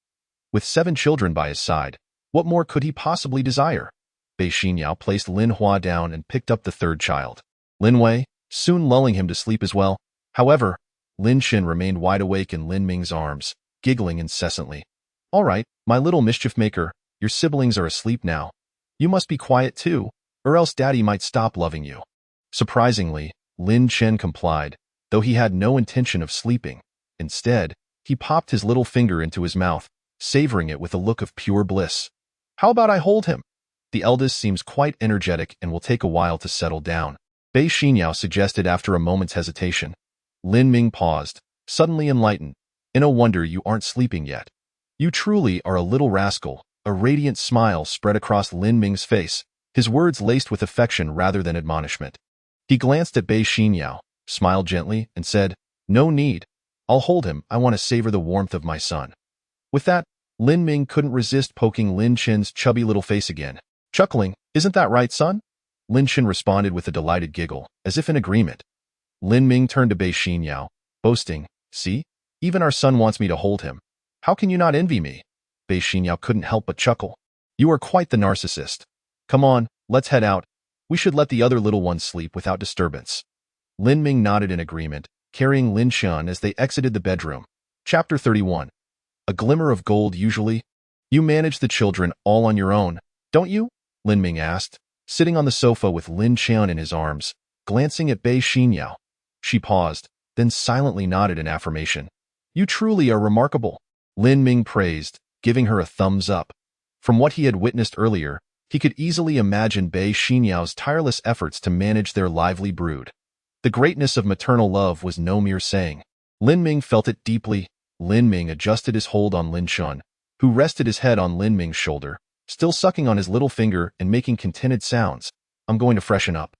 With 7 children by his side, what more could he possibly desire? Bei Xinyao placed Lin Hua down and picked up the 3rd child, Lin Wei, soon lulling him to sleep as well. However, Lin Chen remained wide awake in Lin Ming's arms, giggling incessantly. "All right, my little mischief maker, your siblings are asleep now. You must be quiet too, or else Daddy might stop loving you." Surprisingly, Lin Chen complied, though he had no intention of sleeping. Instead, he popped his little finger into his mouth, savoring it with a look of pure bliss. "How about I hold him? The eldest seems quite energetic and will take a while to settle down," Bei Xinyao suggested after a moment's hesitation. Lin Ming paused, suddenly enlightened. "No wonder you aren't sleeping yet. You truly are a little rascal." A radiant smile spread across Lin Ming's face, his words laced with affection rather than admonishment. He glanced at Bei Xinyao, smiled gently, and said, "No need. I'll hold him. I want to savor the warmth of my son." With that, Lin Ming couldn't resist poking Lin Chen's chubby little face again. Chuckling, "Isn't that right, son?" Lin Chen responded with a delighted giggle, as if in agreement. Lin Ming turned to Bei Xinyao, boasting, "See? Even our son wants me to hold him. How can you not envy me?" Bei Xinyao couldn't help but chuckle. "You are quite the narcissist. Come on, let's head out. We should let the other little ones sleep without disturbance." Lin Ming nodded in agreement, carrying Lin Chen as they exited the bedroom. Chapter 31. A glimmer of gold usually. "You manage the children all on your own, don't you?" Lin Ming asked, sitting on the sofa with Lin Chen in his arms, glancing at Bei Xinyao. She paused, then silently nodded in affirmation. "You truly are remarkable," Lin Ming praised, giving her a thumbs up. From what he had witnessed earlier, he could easily imagine Bei Xinyao's tireless efforts to manage their lively brood. The greatness of maternal love was no mere saying. Lin Ming felt it deeply. Lin Ming adjusted his hold on Lin Chen, who rested his head on Lin Ming's shoulder, still sucking on his little finger and making contented sounds. "I'm going to freshen up.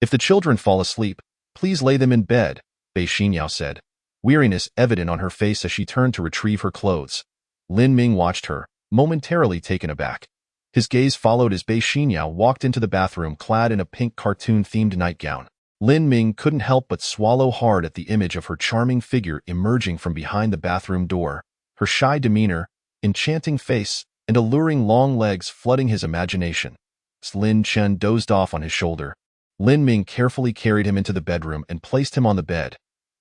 If the children fall asleep, please lay them in bed," Bei Xinyao said, weariness evident on her face as she turned to retrieve her clothes. Lin Ming watched her, momentarily taken aback. His gaze followed as Bei Xinyao walked into the bathroom clad in a pink cartoon-themed nightgown. Lin Ming couldn't help but swallow hard at the image of her charming figure emerging from behind the bathroom door, her shy demeanor, enchanting face, and alluring long legs flooding his imagination. Lin Chen dozed off on his shoulder. Lin Ming carefully carried him into the bedroom and placed him on the bed.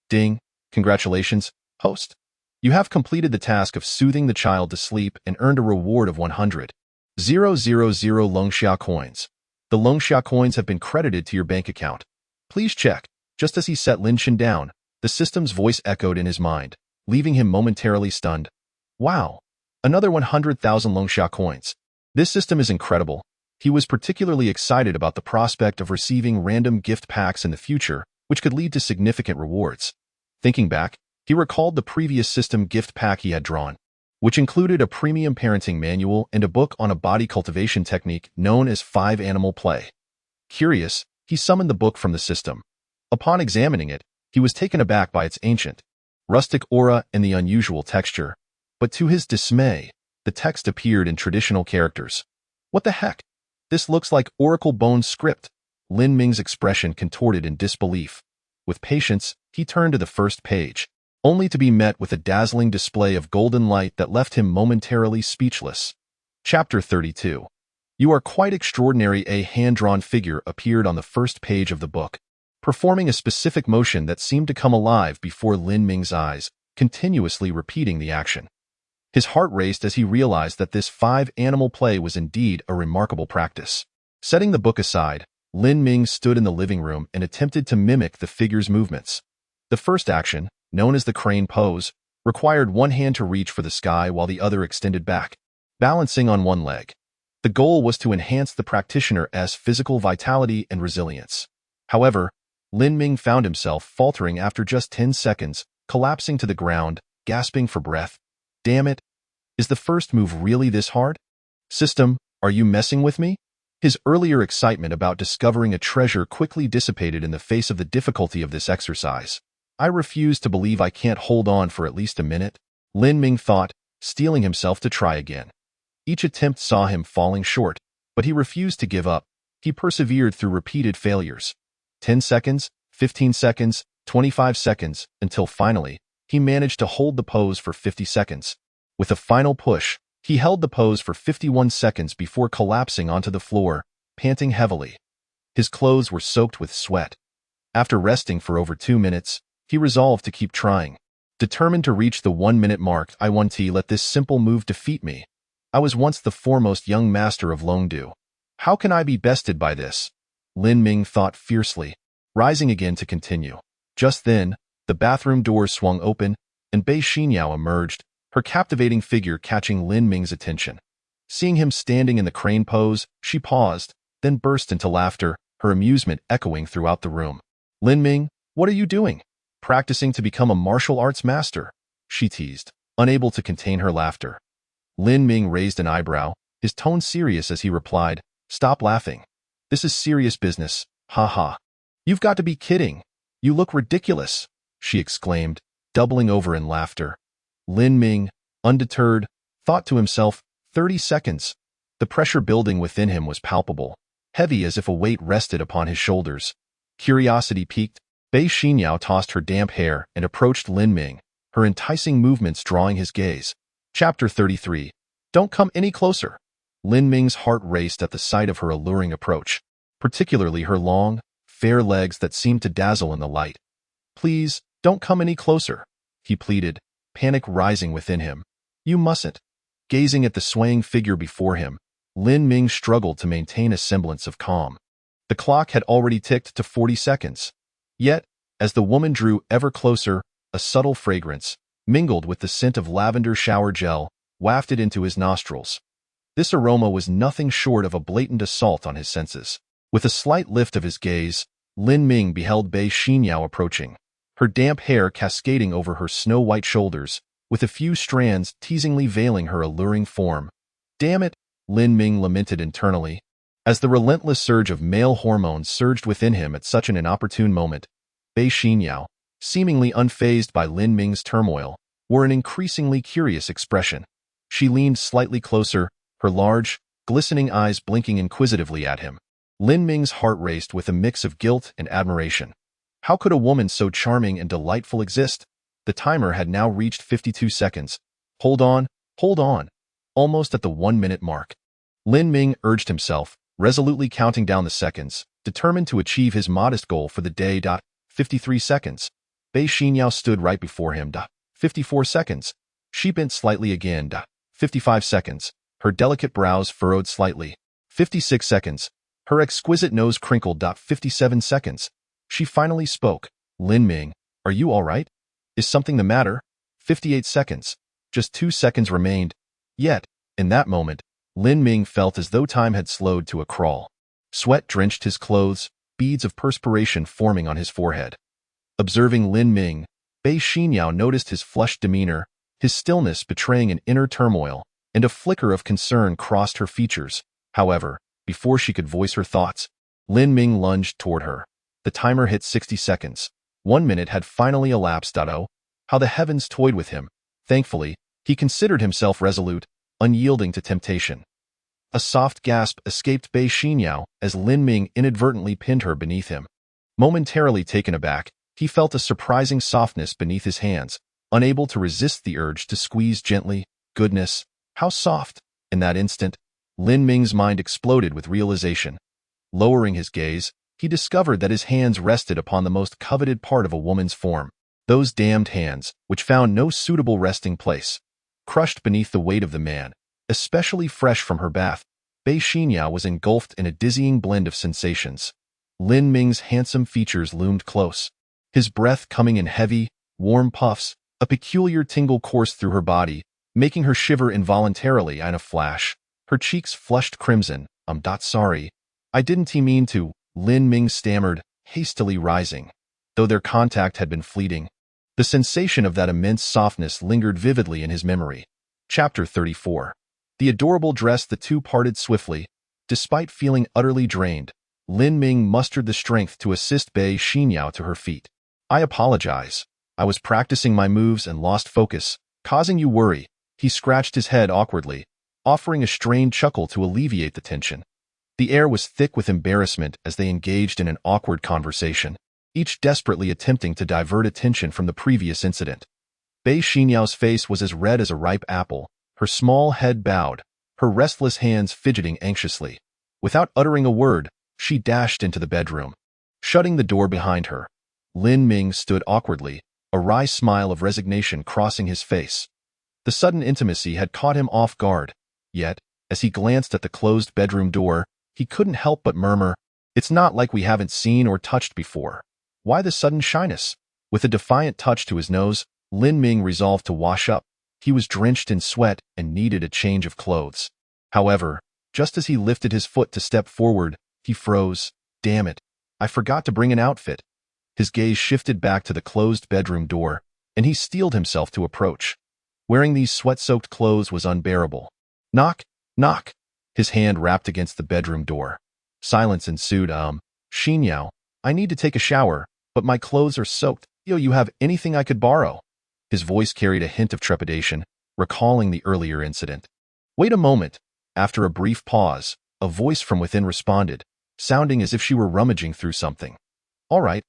"Ding! Congratulations, host. You have completed the task of soothing the child to sleep and earned a reward of 100,000 Longxia coins. The Longxia coins have been credited to your bank account. Please check." Just as he set Lin Chen down, the system's voice echoed in his mind, leaving him momentarily stunned. Wow! Another 100,000 Longxia coins. This system is incredible. He was particularly excited about the prospect of receiving random gift packs in the future, which could lead to significant rewards. Thinking back, he recalled the previous system gift pack he had drawn, which included a premium parenting manual and a book on a body cultivation technique known as 5-animal play. Curious, he summoned the book from the system. Upon examining it, he was taken aback by its ancient, rustic aura and the unusual texture. But to his dismay, the text appeared in traditional characters. "What the heck? This looks like Oracle Bone script." Lin Ming's expression contorted in disbelief. With patience, he turned to the first page, only to be met with a dazzling display of golden light that left him momentarily speechless. Chapter 32. "You are quite extraordinary." A hand-drawn figure appeared on the first page of the book, performing a specific motion that seemed to come alive before Lin Ming's eyes, continuously repeating the action. His heart raced as he realized that this 5-animal play was indeed a remarkable practice. Setting the book aside, Lin Ming stood in the living room and attempted to mimic the figure's movements. The first action, known as the crane pose, required one hand to reach for the sky while the other extended back, balancing on one leg. The goal was to enhance the practitioner's physical vitality and resilience. However, Lin Ming found himself faltering after just 10 seconds, collapsing to the ground, gasping for breath. Damn it! Is the first move really this hard? System, are you messing with me? His earlier excitement about discovering a treasure quickly dissipated in the face of the difficulty of this exercise. I refuse to believe I can't hold on for at least a minute, Lin Ming thought, steeling himself to try again. Each attempt saw him falling short, but he refused to give up. He persevered through repeated failures. 10 seconds, 15 seconds, 25 seconds, until finally, he managed to hold the pose for 50 seconds. With a final push, he held the pose for 51 seconds before collapsing onto the floor, panting heavily. His clothes were soaked with sweat. After resting for over 2 minutes, he resolved to keep trying. Determined to reach the 1-minute mark, I won't let this simple move defeat me. I was once the foremost young master of Longdu. How can I be bested by this? Lin Ming thought fiercely, rising again to continue. Just then, the bathroom door swung open, and Bei Xinyao emerged, her captivating figure catching Lin Ming's attention. Seeing him standing in the crane pose, she paused, then burst into laughter, her amusement echoing throughout the room. Lin Ming, what are you doing? Practicing to become a martial arts master? She teased, unable to contain her laughter. Lin Ming raised an eyebrow, his tone serious as he replied, Stop laughing. This is serious business, ha ha. You've got to be kidding. You look ridiculous, she exclaimed, doubling over in laughter. Lin Ming, undeterred, thought to himself, 30 seconds. The pressure building within him was palpable, heavy as if a weight rested upon his shoulders. Curiosity piqued, Bei Xinyao tossed her damp hair and approached Lin Ming, her enticing movements drawing his gaze. Chapter 33. Don't come any closer. Lin Ming's heart raced at the sight of her alluring approach, particularly her long, fair legs that seemed to dazzle in the light. Please, don't come any closer, he pleaded, panic rising within him. You mustn't. Gazing at the swaying figure before him, Lin Ming struggled to maintain a semblance of calm. The clock had already ticked to 40 seconds. Yet, as the woman drew ever closer, a subtle fragrance, mingled with the scent of lavender shower gel, wafted into his nostrils. This aroma was nothing short of a blatant assault on his senses. With a slight lift of his gaze, Lin Ming beheld Bei Xinyao approaching, her damp hair cascading over her snow-white shoulders, with a few strands teasingly veiling her alluring form. Damn it, Lin Ming lamented internally, as the relentless surge of male hormones surged within him at such an inopportune moment. Bei Xinyao, seemingly unfazed by Lin Ming's turmoil, wore an increasingly curious expression. She leaned slightly closer, her large, glistening eyes blinking inquisitively at him. Lin Ming's heart raced with a mix of guilt and admiration. How could a woman so charming and delightful exist? The timer had now reached 52 seconds. Hold on, almost at the 1-minute mark. Lin Ming urged himself, resolutely counting down the seconds, determined to achieve his modest goal for the day. 53 seconds. Bei Xinyao stood right before him. 54 seconds. She bent slightly again. 55 seconds. Her delicate brows furrowed slightly. 56 seconds. Her exquisite nose crinkled. 57 seconds. She finally spoke. Lin Ming, are you all right? Is something the matter? 58 seconds. Just 2 seconds remained. Yet, in that moment, Lin Ming felt as though time had slowed to a crawl. Sweat drenched his clothes, beads of perspiration forming on his forehead. Observing Lin Ming, Bei Xinyao noticed his flushed demeanor, his stillness betraying an inner turmoil, and a flicker of concern crossed her features. However, before she could voice her thoughts, Lin Ming lunged toward her. The timer hit 60 seconds. 1 minute had finally elapsed. Oh, how the heavens toyed with him. Thankfully, he considered himself resolute, unyielding to temptation. A soft gasp escaped Bei Xinyao as Lin Ming inadvertently pinned her beneath him. Momentarily taken aback, he felt a surprising softness beneath his hands, unable to resist the urge to squeeze gently. Goodness, how soft! In that instant, Lin Ming's mind exploded with realization. Lowering his gaze, he discovered that his hands rested upon the most coveted part of a woman's form, those damned hands, which found no suitable resting place. Crushed beneath the weight of the man, especially fresh from her bath, Bei Xinyao was engulfed in a dizzying blend of sensations. Lin Ming's handsome features loomed close, his breath coming in heavy, warm puffs, A peculiar tingle coursed through her body, making her shiver involuntarily. In a flash, her cheeks flushed crimson. Sorry. I didn't mean to, Lin Ming stammered, hastily rising. Though their contact had been fleeting, the sensation of that immense softness lingered vividly in his memory. Chapter 34. The adorable dress. The two parted swiftly. Despite feeling utterly drained, Lin Ming mustered the strength to assist Bei Xinyao to her feet. I apologize. I was practicing my moves and lost focus, causing you worry. He scratched his head awkwardly, offering a strained chuckle to alleviate the tension. The air was thick with embarrassment as they engaged in an awkward conversation, each desperately attempting to divert attention from the previous incident. Bei Xinyao's face was as red as a ripe apple, her small head bowed, her restless hands fidgeting anxiously. Without uttering a word, she dashed into the bedroom. Shutting the door behind her, Lin Ming stood awkwardly, a wry smile of resignation crossing his face. The sudden intimacy had caught him off guard, yet, as he glanced at the closed bedroom door, he couldn't help but murmur, "It's not like we haven't seen or touched before. Why the sudden shyness?" With a defiant touch to his nose, Lin Ming resolved to wash up. He was drenched in sweat and needed a change of clothes. However, just as he lifted his foot to step forward, he froze. Damn it, I forgot to bring an outfit. His gaze shifted back to the closed bedroom door, and he steeled himself to approach. Wearing these sweat-soaked clothes was unbearable. Knock, knock. His hand rapped against the bedroom door. Silence ensued. Xinyao, I need to take a shower, but my clothes are soaked. You have anything I could borrow? His voice carried a hint of trepidation, recalling the earlier incident. Wait a moment. After a brief pause, a voice from within responded, sounding as if she were rummaging through something. All right.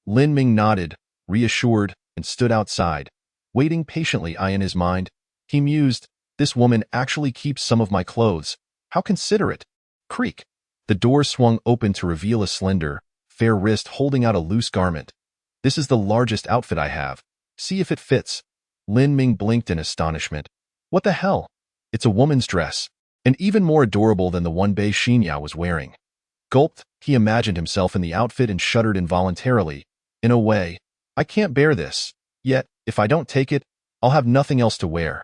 Lin Ming nodded, reassured, and stood outside, waiting patiently. In his mind, he mused, this woman actually keeps some of my clothes. How considerate. Creak. The door swung open to reveal a slender, fair wrist holding out a loose garment. This is the largest outfit I have. See if it fits. Lin Ming blinked in astonishment. What the hell? It's a woman's dress, and even more adorable than the one Bei Xinyao was wearing. Gulped, he imagined himself in the outfit and shuddered involuntarily. In a way, I can't bear this. Yet, if I don't take it, I'll have nothing else to wear.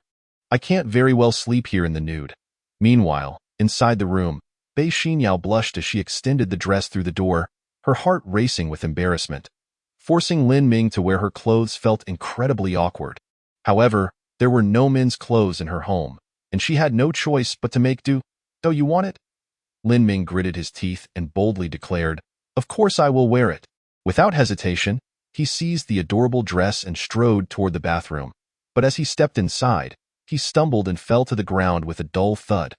I can't very well sleep here in the nude. Meanwhile, inside the room, Bei Xinyao blushed as she extended the dress through the door, her heart racing with embarrassment. Forcing Lin Ming to wear her clothes felt incredibly awkward. However, there were no men's clothes in her home, and she had no choice but to make do. "Oh, you want it?" Lin Ming gritted his teeth and boldly declared, "Of course I will wear it." Without hesitation, he seized the adorable dress and strode toward the bathroom. But as he stepped inside, he stumbled and fell to the ground with a dull thud.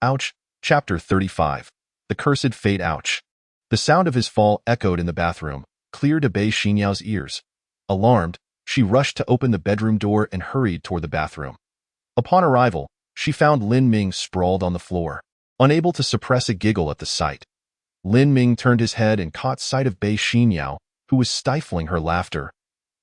Ouch. Chapter 35. The Cursed Fate. Ouch. The sound of his fall echoed in the bathroom, clear to Bei Xinyao's ears. Alarmed, she rushed to open the bedroom door and hurried toward the bathroom. Upon arrival, she found Lin Ming sprawled on the floor, unable to suppress a giggle at the sight. Lin Ming turned his head and caught sight of Bei Xinyao, who was stifling her laughter.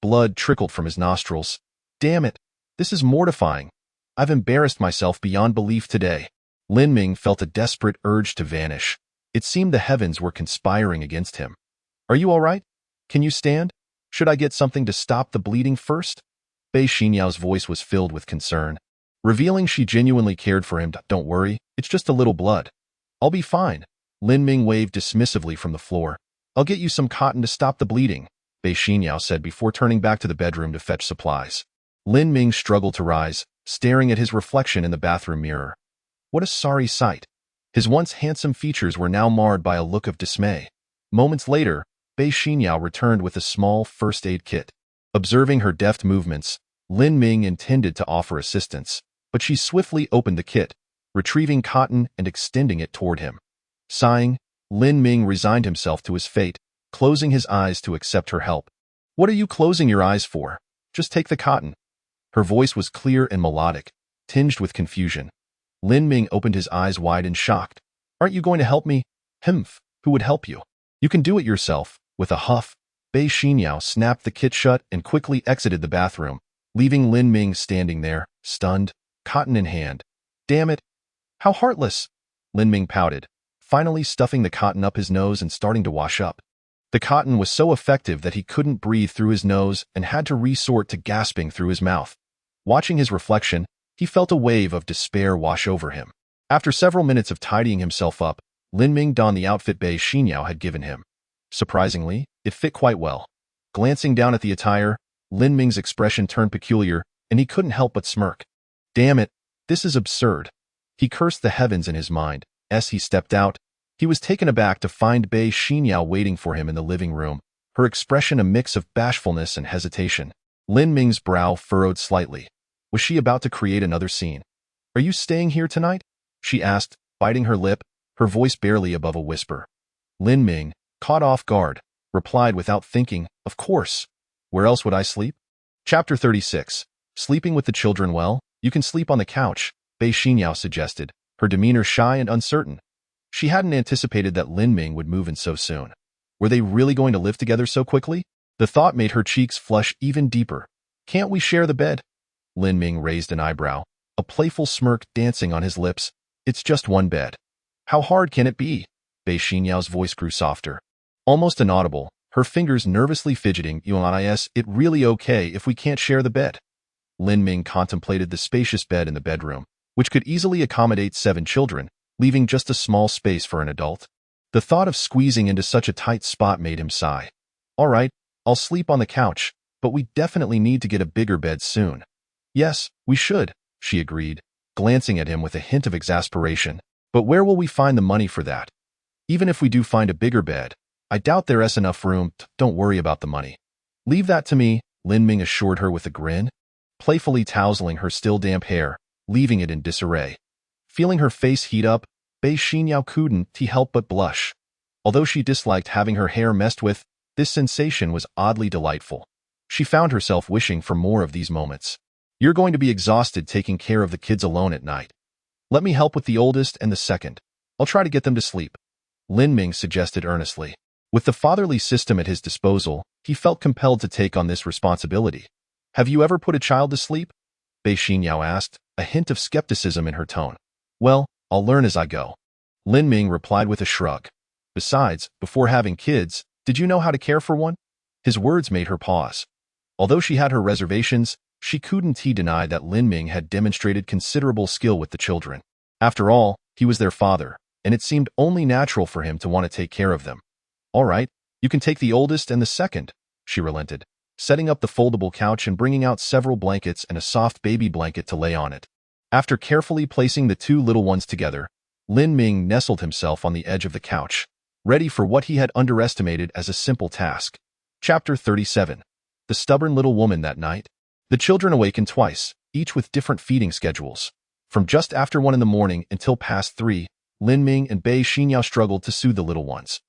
Blood trickled from his nostrils. Damn it, this is mortifying. I've embarrassed myself beyond belief today. Lin Ming felt a desperate urge to vanish. It seemed the heavens were conspiring against him. Are you all right? Can you stand? Should I get something to stop the bleeding first? Bei Xinyao's voice was filled with concern, revealing she genuinely cared for him. Don't worry, it's just a little blood. I'll be fine. Lin Ming waved dismissively from the floor. I'll get you some cotton to stop the bleeding, Bei Xinyao said before turning back to the bedroom to fetch supplies. Lin Ming struggled to rise, staring at his reflection in the bathroom mirror. What a sorry sight. His once handsome features were now marred by a look of dismay. Moments later, Bei Xinyao returned with a small first aid kit. Observing her deft movements, Lin Ming intended to offer assistance, but she swiftly opened the kit, retrieving cotton and extending it toward him. Sighing, Lin Ming resigned himself to his fate, closing his eyes to accept her help. What are you closing your eyes for? Just take the cotton. Her voice was clear and melodic, tinged with confusion. Lin Ming opened his eyes wide and shocked. Aren't you going to help me? Humph, who would help you? You can do it yourself. With a huff, Bei Xinyao snapped the kit shut and quickly exited the bathroom, leaving Lin Ming standing there, stunned, cotton in hand. Damn it. How heartless. Lin Ming pouted, finally stuffing the cotton up his nose and starting to wash up. The cotton was so effective that he couldn't breathe through his nose and had to resort to gasping through his mouth. Watching his reflection, he felt a wave of despair wash over him. After several minutes of tidying himself up, Lin Ming donned the outfit Bei Xinyao had given him. Surprisingly, it fit quite well. Glancing down at the attire, Lin Ming's expression turned peculiar, and he couldn't help but smirk. Damn it, this is absurd. He cursed the heavens in his mind. As he stepped out, he was taken aback to find Bei Xinyao waiting for him in the living room, her expression a mix of bashfulness and hesitation. Lin Ming's brow furrowed slightly. Was she about to create another scene? Are you staying here tonight? She asked, biting her lip, her voice barely above a whisper. Lin Ming, caught off guard, replied without thinking, of course. Where else would I sleep? Chapter 36. Sleeping with the children well? You can sleep on the couch, Bei Xinyao suggested, her demeanor shy and uncertain. She hadn't anticipated that Lin Ming would move in so soon. Were they really going to live together so quickly? The thought made her cheeks flush even deeper. Can't we share the bed? Lin Ming raised an eyebrow, a playful smirk dancing on his lips. It's just one bed. How hard can it be? Bei Xinyao's voice grew softer. Almost inaudible, her fingers nervously fidgeting. Is it really okay if we can't share the bed? Lin Ming contemplated the spacious bed in the bedroom, which could easily accommodate 7 children, leaving just a small space for an adult. The thought of squeezing into such a tight spot made him sigh. All right, I'll sleep on the couch, but we definitely need to get a bigger bed soon. Yes, we should, she agreed, glancing at him with a hint of exasperation. But where will we find the money for that? Even if we do find a bigger bed, I doubt there is enough room. Don't worry about the money. Leave that to me, Lin Ming assured her with a grin, playfully tousling her still damp hair, leaving it in disarray. Feeling her face heat up, Bei Xinyao couldn't help but blush. Although she disliked having her hair messed with, this sensation was oddly delightful. She found herself wishing for more of these moments. You're going to be exhausted taking care of the kids alone at night. Let me help with the oldest and the second. I'll try to get them to sleep, Lin Ming suggested earnestly. With the fatherly system at his disposal, he felt compelled to take on this responsibility. Have you ever put a child to sleep? Bei Xinyao asked, a hint of skepticism in her tone. Well, I'll learn as I go. Lin Ming replied with a shrug. Besides, before having kids, did you know how to care for one? His words made her pause. Although she had her reservations, she couldn't deny that Lin Ming had demonstrated considerable skill with the children. After all, he was their father, and it seemed only natural for him to want to take care of them. All right, you can take the oldest and the second, she relented, setting up the foldable couch and bringing out several blankets and a soft baby blanket to lay on it. After carefully placing the 2 little ones together, Lin Ming nestled himself on the edge of the couch, ready for what he had underestimated as a simple task. Chapter 37. The stubborn little woman that night. The children awakened twice, each with different feeding schedules. From just after 1 in the morning until past 3, Lin Ming and Bei Xinyao struggled to soothe the little ones.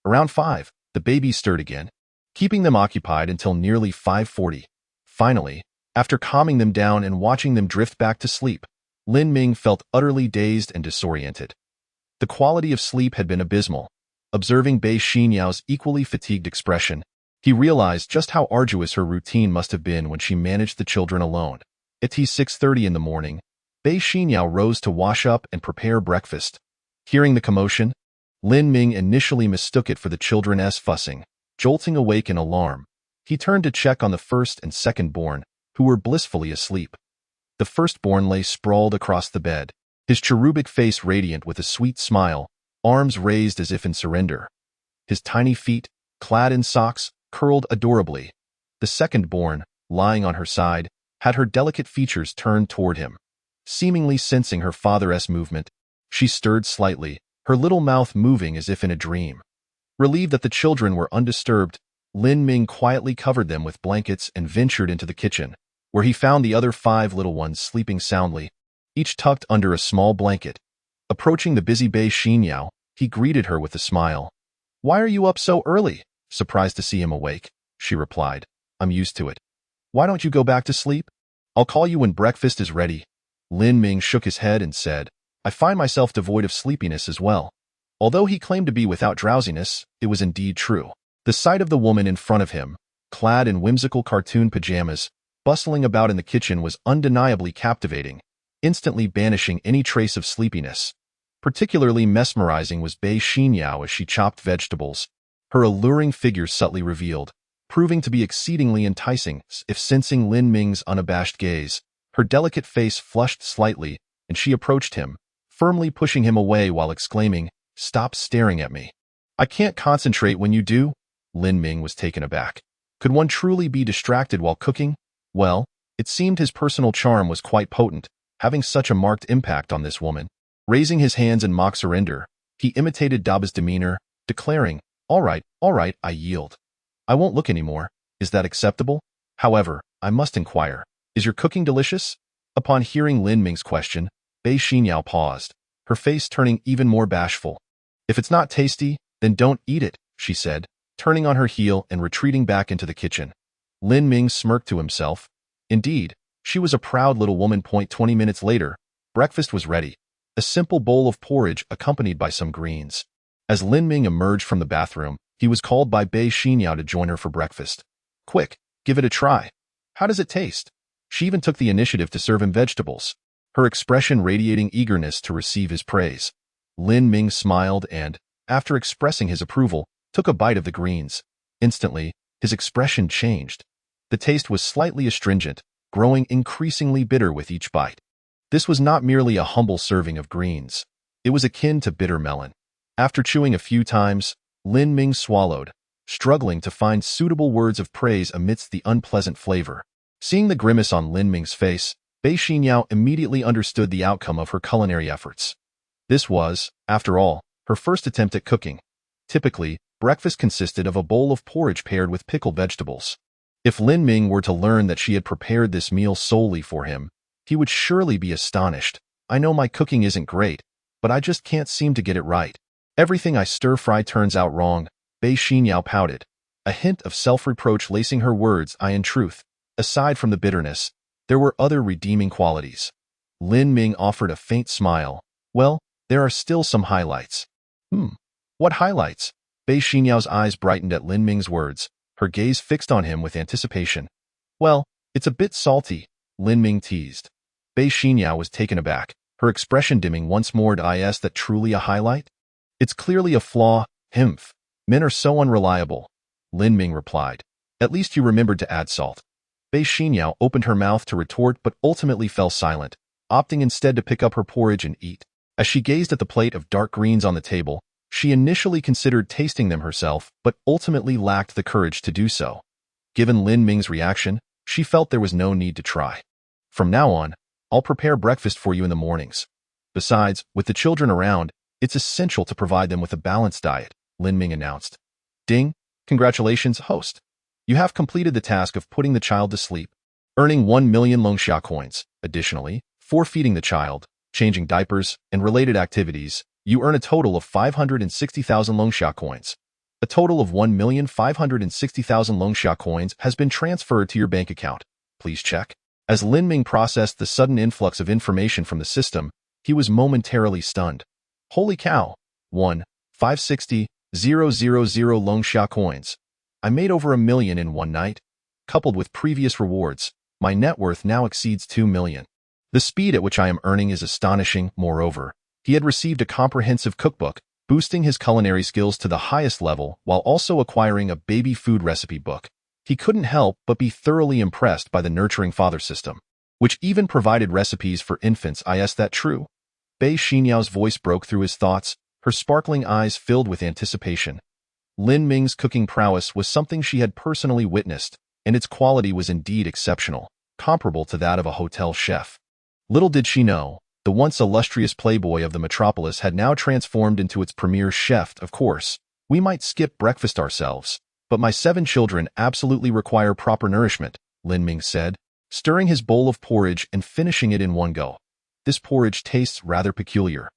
Around 5, the babies stirred again, keeping them occupied until nearly 5:40. Finally, after calming them down and watching them drift back to sleep, Lin Ming felt utterly dazed and disoriented. The quality of sleep had been abysmal. Observing Bei Xinyao's equally fatigued expression, he realized just how arduous her routine must have been when she managed the children alone. At 6:30 in the morning, Bei Xinyao rose to wash up and prepare breakfast. Hearing the commotion, Lin Ming initially mistook it for the children's fussing. Jolting awake in alarm, he turned to check on the first and second born, who were blissfully asleep. The firstborn lay sprawled across the bed, his cherubic face radiant with a sweet smile, arms raised as if in surrender. His tiny feet, clad in socks, curled adorably. The second-born, lying on her side, had her delicate features turned toward him. Seemingly sensing her father's movement, she stirred slightly, her little mouth moving as if in a dream. Relieved that the children were undisturbed, Lin Ming quietly covered them with blankets and ventured into the kitchen, where he found the other 5 little ones sleeping soundly, each tucked under a small blanket. Approaching the busy Bei Xinyao, he greeted her with a smile. Why are you up so early? Surprised to see him awake, she replied. I'm used to it. Why don't you go back to sleep? I'll call you when breakfast is ready. Lin Ming shook his head and said, I find myself devoid of sleepiness as well. Although he claimed to be without drowsiness, it was indeed true. The sight of the woman in front of him, clad in whimsical cartoon pajamas, bustling about in the kitchen was undeniably captivating, instantly banishing any trace of sleepiness. Particularly mesmerizing was Bei Xinyao as she chopped vegetables, her alluring figure subtly revealed, proving to be exceedingly enticing. If sensing Lin Ming's unabashed gaze, her delicate face flushed slightly, and she approached him, firmly pushing him away while exclaiming, "Stop staring at me. I can't concentrate when you do." Lin Ming was taken aback. Could one truly be distracted while cooking? Well, it seemed his personal charm was quite potent, having such a marked impact on this woman. Raising his hands in mock surrender, he imitated Daba's demeanor, declaring, all right, I yield. I won't look anymore. Is that acceptable? However, I must inquire, is your cooking delicious?" Upon hearing Lin Ming's question, Bei Xinyao paused, her face turning even more bashful. "If it's not tasty, then don't eat it," she said, turning on her heel and retreating back into the kitchen. Lin Ming smirked to himself. Indeed, she was a proud little woman. 20 minutes later, breakfast was ready, a simple bowl of porridge accompanied by some greens. As Lin Ming emerged from the bathroom, he was called by Bei Xinyao to join her for breakfast. "Quick, give it a try. How does it taste?" She even took the initiative to serve him vegetables, her expression radiating eagerness to receive his praise. Lin Ming smiled and, after expressing his approval, took a bite of the greens. Instantly, his expression changed. The taste was slightly astringent, growing increasingly bitter with each bite. This was not merely a humble serving of greens. It was akin to bitter melon. After chewing a few times, Lin Ming swallowed, struggling to find suitable words of praise amidst the unpleasant flavor. Seeing the grimace on Lin Ming's face, Bei Xinyao immediately understood the outcome of her culinary efforts. This was, after all, her first attempt at cooking. Typically, breakfast consisted of a bowl of porridge paired with pickled vegetables. If Lin Ming were to learn that she had prepared this meal solely for him, he would surely be astonished. "I know my cooking isn't great, but I just can't seem to get it right. Everything I stir-fry turns out wrong," Bei Xinyao pouted, a hint of self-reproach lacing her words. In truth, aside from the bitterness, there were other redeeming qualities. Lin Ming offered a faint smile. "Well, there are still some highlights." What highlights?" Bei Xinyao's eyes brightened at Lin Ming's words, her gaze fixed on him with anticipation. "Well, it's a bit salty," Lin Ming teased. Bei Xinyao was taken aback, her expression dimming once more. "Is that truly a highlight?" "It's clearly a flaw, himph. Men are so unreliable," Lin Ming replied. "At least you remembered to add salt." Bei Xinyao opened her mouth to retort but ultimately fell silent, opting instead to pick up her porridge and eat. As she gazed at the plate of dark greens on the table, she initially considered tasting them herself but ultimately lacked the courage to do so. Given Lin Ming's reaction, she felt there was no need to try. "From now on, I'll prepare breakfast for you in the mornings. Besides, with the children around, it's essential to provide them with a balanced diet," Lin Ming announced. "Ding! Congratulations, host. You have completed the task of putting the child to sleep, earning 1 million Longxia coins. Additionally, for feeding the child, changing diapers, and related activities, you earn a total of 560,000 Longxia coins. A total of 1,560,000 Longxia coins has been transferred to your bank account. Please check." As Lin Ming processed the sudden influx of information from the system, he was momentarily stunned. "Holy cow! 1,560,000 Longxia coins. I made over 1 million in one night. Coupled with previous rewards, my net worth now exceeds 2 million. The speed at which I am earning is astonishing." Moreover, he had received a comprehensive cookbook, boosting his culinary skills to the highest level while also acquiring a baby food recipe book. He couldn't help but be thoroughly impressed by the nurturing father system, which even provided recipes for infants. "Is that true?" Bei Xinyao's voice broke through his thoughts, her sparkling eyes filled with anticipation. Lin Ming's cooking prowess was something she had personally witnessed, and its quality was indeed exceptional, comparable to that of a hotel chef. Little did she know, the once illustrious playboy of the metropolis had now transformed into its premier chef. "Of course, we might skip breakfast ourselves, but my 7 children absolutely require proper nourishment," Lin Ming said, stirring his bowl of porridge and finishing it in one go. "This porridge tastes rather peculiar."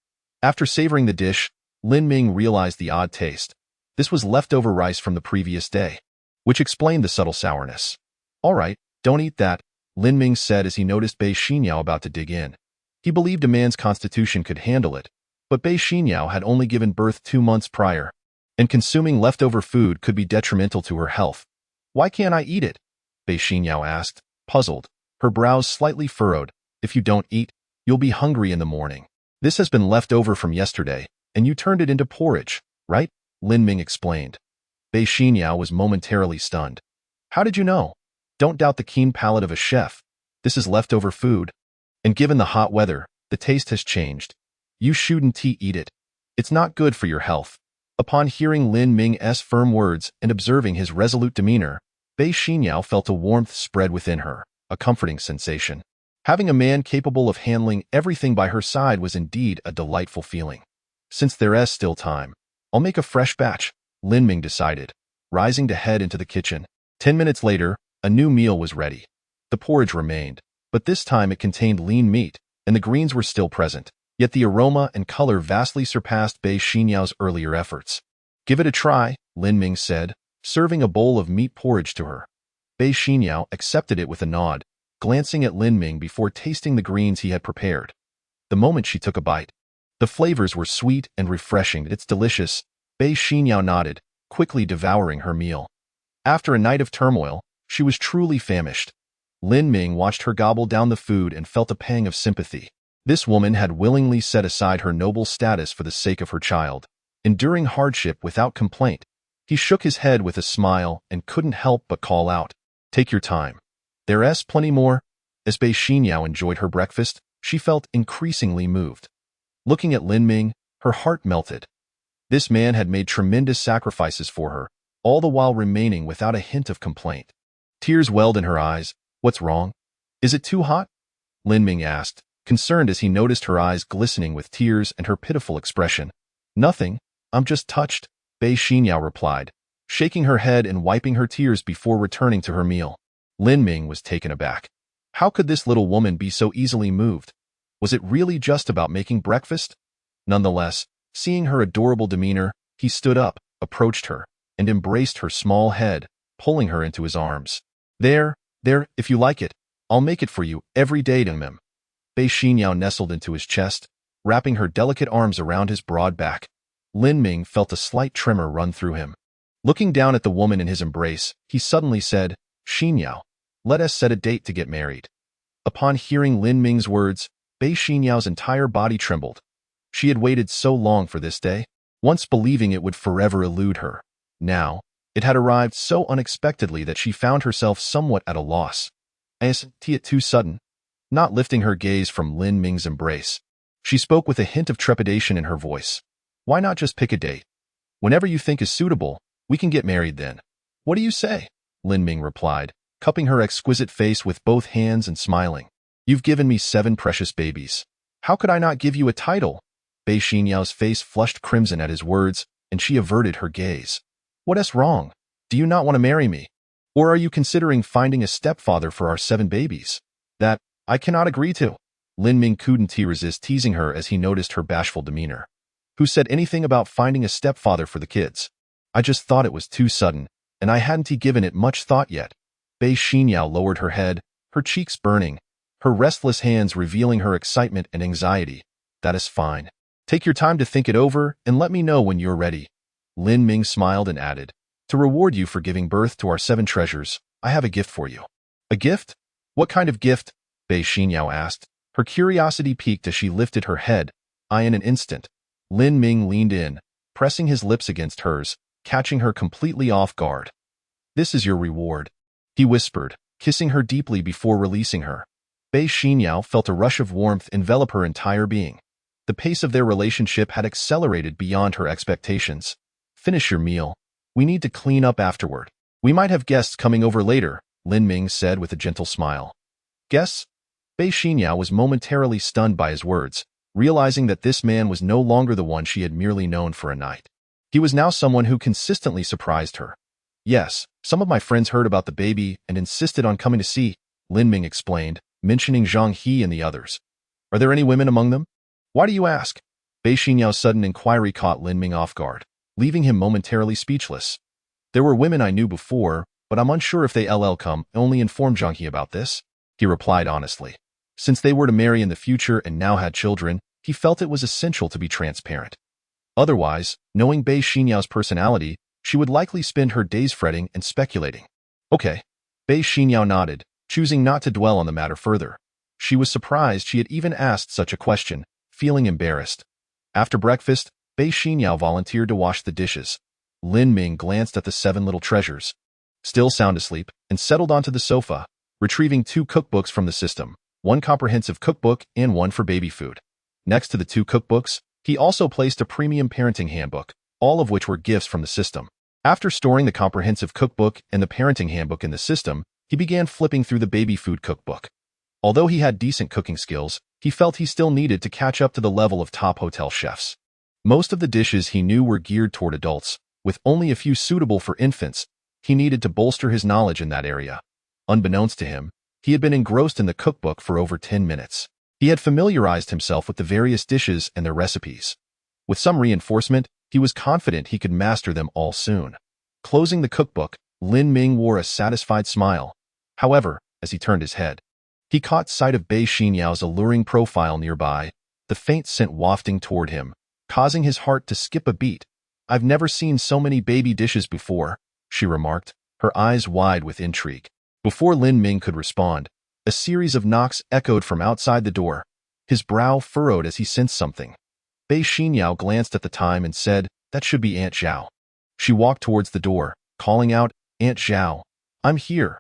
After savoring the dish, Lin Ming realized the odd taste. This was leftover rice from the previous day, which explained the subtle sourness. "All right, don't eat that," Lin Ming said as he noticed Bei Xinyao about to dig in. He believed a man's constitution could handle it, but Bei Xinyao had only given birth 2 months prior, and consuming leftover food could be detrimental to her health. "Why can't I eat it?" Bei Xinyao asked, puzzled, her brows slightly furrowed. "If you don't eat, you'll be hungry in the morning. This has been left over from yesterday, and you turned it into porridge, right?" Lin Ming explained. Bei Xinyao was momentarily stunned. How did you know? Don't doubt the keen palate of a chef. This is leftover food. And given the hot weather, the taste has changed. You shouldn't eat it. It's not good for your health. Upon hearing Lin Ming's firm words and observing his resolute demeanor, Bei Xinyao felt a warmth spread within her, a comforting sensation. Having a man capable of handling everything by her side was indeed a delightful feeling. Since there is still time, I'll make a fresh batch, Lin Ming decided, rising to head into the kitchen. 10 minutes later, a new meal was ready. The porridge remained, but this time it contained lean meat, and the greens were still present. Yet the aroma and color vastly surpassed Bei Xinyao's earlier efforts. Give it a try, Lin Ming said, serving a bowl of meat porridge to her. Bei Xinyao accepted it with a nod, glancing at Lin Ming before tasting the greens he had prepared. The moment she took a bite, the flavors were sweet and refreshing. It's delicious, Bei Xinyao nodded, quickly devouring her meal. After a night of turmoil, she was truly famished. Lin Ming watched her gobble down the food and felt a pang of sympathy. This woman had willingly set aside her noble status for the sake of her child, enduring hardship without complaint. He shook his head with a smile and couldn't help but call out, "Take your time. There's plenty more." As Bei Xinyao enjoyed her breakfast, she felt increasingly moved. Looking at Lin Ming, her heart melted. This man had made tremendous sacrifices for her, all the while remaining without a hint of complaint. Tears welled in her eyes. "What's wrong? Is it too hot?" Lin Ming asked, concerned as he noticed her eyes glistening with tears and her pitiful expression. "Nothing, I'm just touched," Bei Xinyao replied, shaking her head and wiping her tears before returning to her meal. Lin Ming was taken aback. How could this little woman be so easily moved? Was it really just about making breakfast? Nonetheless, seeing her adorable demeanor, he stood up, approached her, and embraced her small head, pulling her into his arms. There, if you like it, I'll make it for you every day, Mim." Bei Xinyao nestled into his chest, wrapping her delicate arms around his broad back. Lin Ming felt a slight tremor run through him. Looking down at the woman in his embrace, he suddenly said, "Xinyao, let us set a date to get married." Upon hearing Lin Ming's words, Bei Xinyao's entire body trembled. She had waited so long for this day, once believing it would forever elude her. Now, it had arrived so unexpectedly that she found herself somewhat at a loss. Isn't it too sudden? Not lifting her gaze from Lin Ming's embrace, she spoke with a hint of trepidation in her voice. "Why not just pick a date? Whenever you think is suitable, we can get married then." "What do you say?" Lin Ming replied, cupping her exquisite face with both hands and smiling. "You've given me 7 precious babies. How could I not give you a title?" Bei Xinyao's face flushed crimson at his words, and she averted her gaze. "What's wrong? Do you not want to marry me? Or are you considering finding a stepfather for our 7 babies? That I cannot agree to." Lin Ming couldn't resist teasing her as he noticed her bashful demeanor. "Who said anything about finding a stepfather for the kids? I just thought it was too sudden, and I hadn't given it much thought yet." Bei Xinyao lowered her head, her cheeks burning, her restless hands revealing her excitement and anxiety. "That is fine. Take your time to think it over and let me know when you're ready." Lin Ming smiled and added, "To reward you for giving birth to our 7 treasures, I have a gift for you." "A gift? What kind of gift?" Bei Xinyao asked, her curiosity piqued as she lifted her head. In an instant, Lin Ming leaned in, pressing his lips against hers, catching her completely off guard. "This is your reward," he whispered, kissing her deeply before releasing her. Bei Xinyao felt a rush of warmth envelop her entire being. The pace of their relationship had accelerated beyond her expectations. "Finish your meal. We need to clean up afterward. We might have guests coming over later," Lin Ming said with a gentle smile. "Guests?" Bei Xinyao was momentarily stunned by his words, realizing that this man was no longer the one she had merely known for a night. He was now someone who consistently surprised her. "Yes, some of my friends heard about the baby and insisted on coming to see," Lin Ming explained, mentioning Zhang He and the others. "Are there any women among them?" "Why do you ask?" Bei Xinyao sudden inquiry caught Lin Ming off guard, leaving him momentarily speechless. "There were women I knew before, but I'm unsure if they'll come. I only informed Zhang He about this," he replied honestly. Since they were to marry in the future and now had children, he felt it was essential to be transparent. Otherwise, knowing Bei Xinyao's personality, she would likely spend her days fretting and speculating. "Okay." Bei Xinyao nodded, choosing not to dwell on the matter further. She was surprised she had even asked such a question, feeling embarrassed. After breakfast, Bei Xinyao volunteered to wash the dishes. Lin Ming glanced at the 7 little treasures, still sound asleep, and settled onto the sofa, retrieving 2 cookbooks from the system, 1 comprehensive cookbook and 1 for baby food. Next to the 2 cookbooks, he also placed a premium parenting handbook, all of which were gifts from the system. After storing the comprehensive cookbook and the parenting handbook in the system, he began flipping through the baby food cookbook. Although he had decent cooking skills, he felt he still needed to catch up to the level of top hotel chefs. Most of the dishes he knew were geared toward adults, with only a few suitable for infants. He needed to bolster his knowledge in that area. Unbeknownst to him, he had been engrossed in the cookbook for over 10 minutes. He had familiarized himself with the various dishes and their recipes. With some reinforcement, he was confident he could master them all soon. Closing the cookbook, Lin Ming wore a satisfied smile. However, as he turned his head, he caught sight of Bei Xinyao's alluring profile nearby, the faint scent wafting toward him, causing his heart to skip a beat. "I've never seen so many baby dishes before," she remarked, her eyes wide with intrigue. Before Lin Ming could respond, a series of knocks echoed from outside the door. His brow furrowed as he sensed something. Bei Xinyao glanced at the time and said, "That should be Aunt Zhao." She walked towards the door, calling out, "Aunt Zhao, I'm here."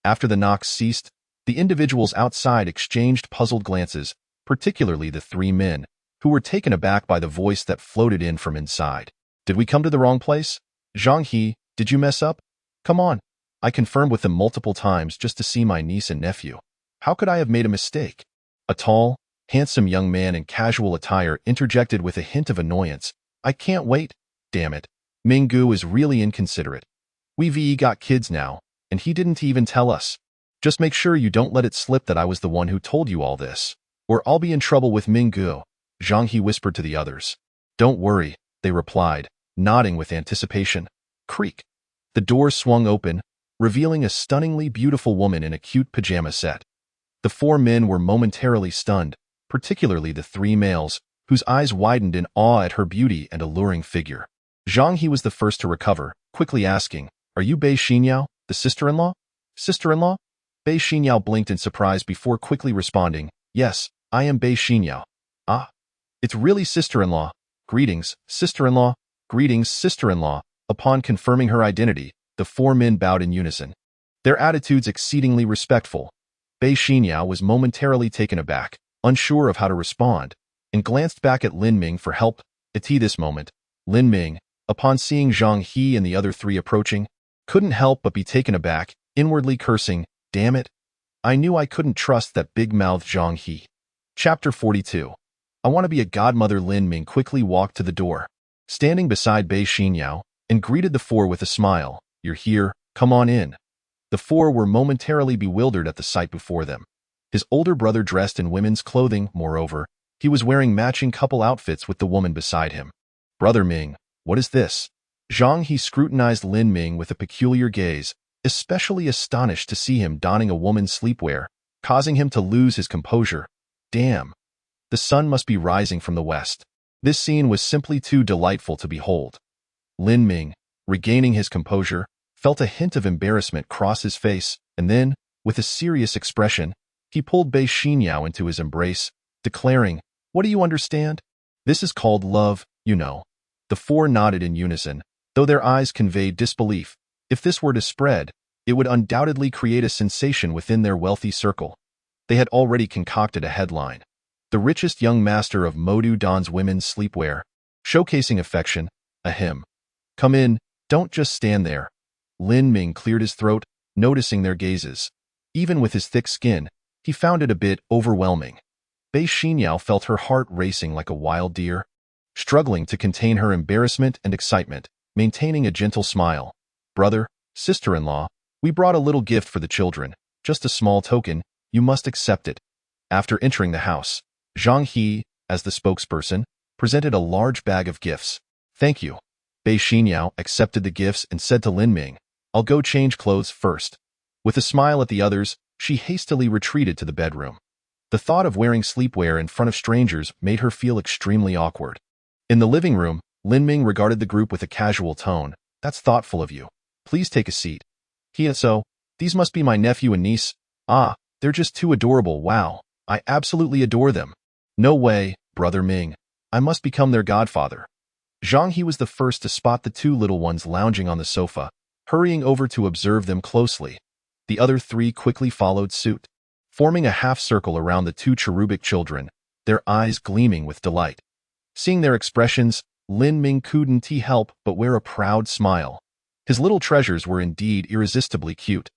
After the knocks ceased, the individuals outside exchanged puzzled glances, particularly the 3 men, who were taken aback by the voice that floated in from inside. "Did we come to the wrong place? Zhang He, did you mess up? Come on." I confirmed with them multiple times just to see my niece and nephew. How could I have made a mistake? A tall, handsome young man in casual attire interjected with a hint of annoyance. "I can't wait. Damn it. Minggu is really inconsiderate. We've got kids now, and he didn't even tell us. Just make sure you don't let it slip that I was the one who told you all this, or I'll be in trouble with Minggu," Zhang He whispered to the others. "Don't worry," they replied, nodding with anticipation. Creak. The door swung open, revealing a stunningly beautiful woman in a cute pajama set. The 4 men were momentarily stunned, particularly the 3 males, whose eyes widened in awe at her beauty and alluring figure. Zhang He was the first to recover, quickly asking, "Are you Bei Xinyao, the sister-in-law?" "Sister-in-law?" Bei Xinyao blinked in surprise before quickly responding, "Yes, I am Bei Xinyao." "Ah, it's really sister-in-law. Greetings, sister-in-law. Greetings, sister-in-law." Upon confirming her identity, the 4 men bowed in unison, their attitudes exceedingly respectful. Bei Xinyao was momentarily taken aback, unsure of how to respond, and glanced back at Lin Ming for help. At this moment, Lin Ming, upon seeing Zhang He and the other 3 approaching, couldn't help but be taken aback, inwardly cursing, "Damn it. I knew I couldn't trust that big-mouthed Zhang He." Chapter 42. I want to be a godmother. Lin Ming quickly walked to the door, standing beside Bei Xinyao, and greeted the 4 with a smile. "You're here, come on in." The 4 were momentarily bewildered at the sight before them. His older brother dressed in women's clothing, moreover, he was wearing matching couple outfits with the woman beside him. "Brother Ming, what is this?" Zhang He scrutinized Lin Ming with a peculiar gaze, especially astonished to see him donning a woman's sleepwear, causing him to lose his composure. Damn. The sun must be rising from the west. This scene was simply too delightful to behold. Lin Ming, regaining his composure, felt a hint of embarrassment cross his face, and then, with a serious expression, he pulled Bei Xinyao into his embrace, declaring, "What do you understand? This is called love, you know." The 4 nodded in unison, though their eyes conveyed disbelief. If this were to spread, it would undoubtedly create a sensation within their wealthy circle. They had already concocted a headline. "The richest young master of Modu dons women's sleepwear, showcasing affection, ahem. Come in, don't just stand there." Lin Ming cleared his throat, noticing their gazes. Even with his thick skin, he found it a bit overwhelming. Bei Xinyao felt her heart racing like a wild deer, struggling to contain her embarrassment and excitement, maintaining a gentle smile. "Brother, sister-in-law, we brought a little gift for the children, just a small token, you must accept it." After entering the house, Zhang He, as the spokesperson, presented a large bag of gifts. "Thank you." Bei Xinyao accepted the gifts and said to Lin Ming, "I'll go change clothes first." With a smile at the others, she hastily retreated to the bedroom. The thought of wearing sleepwear in front of strangers made her feel extremely awkward. In the living room, Lin Ming regarded the group with a casual tone. "That's thoughtful of you. Please take a seat." "So, these must be my nephew and niece. Ah, they're just too adorable. Wow, I absolutely adore them." "No way, Brother Ming. I must become their godfather." Zhang He was the first to spot the two little ones lounging on the sofa, hurrying over to observe them closely. The other three quickly followed suit, forming a half-circle around the two cherubic children, their eyes gleaming with delight. Seeing their expressions, Lin Ming couldn't help but wear a proud smile. His little treasures were indeed irresistibly cute.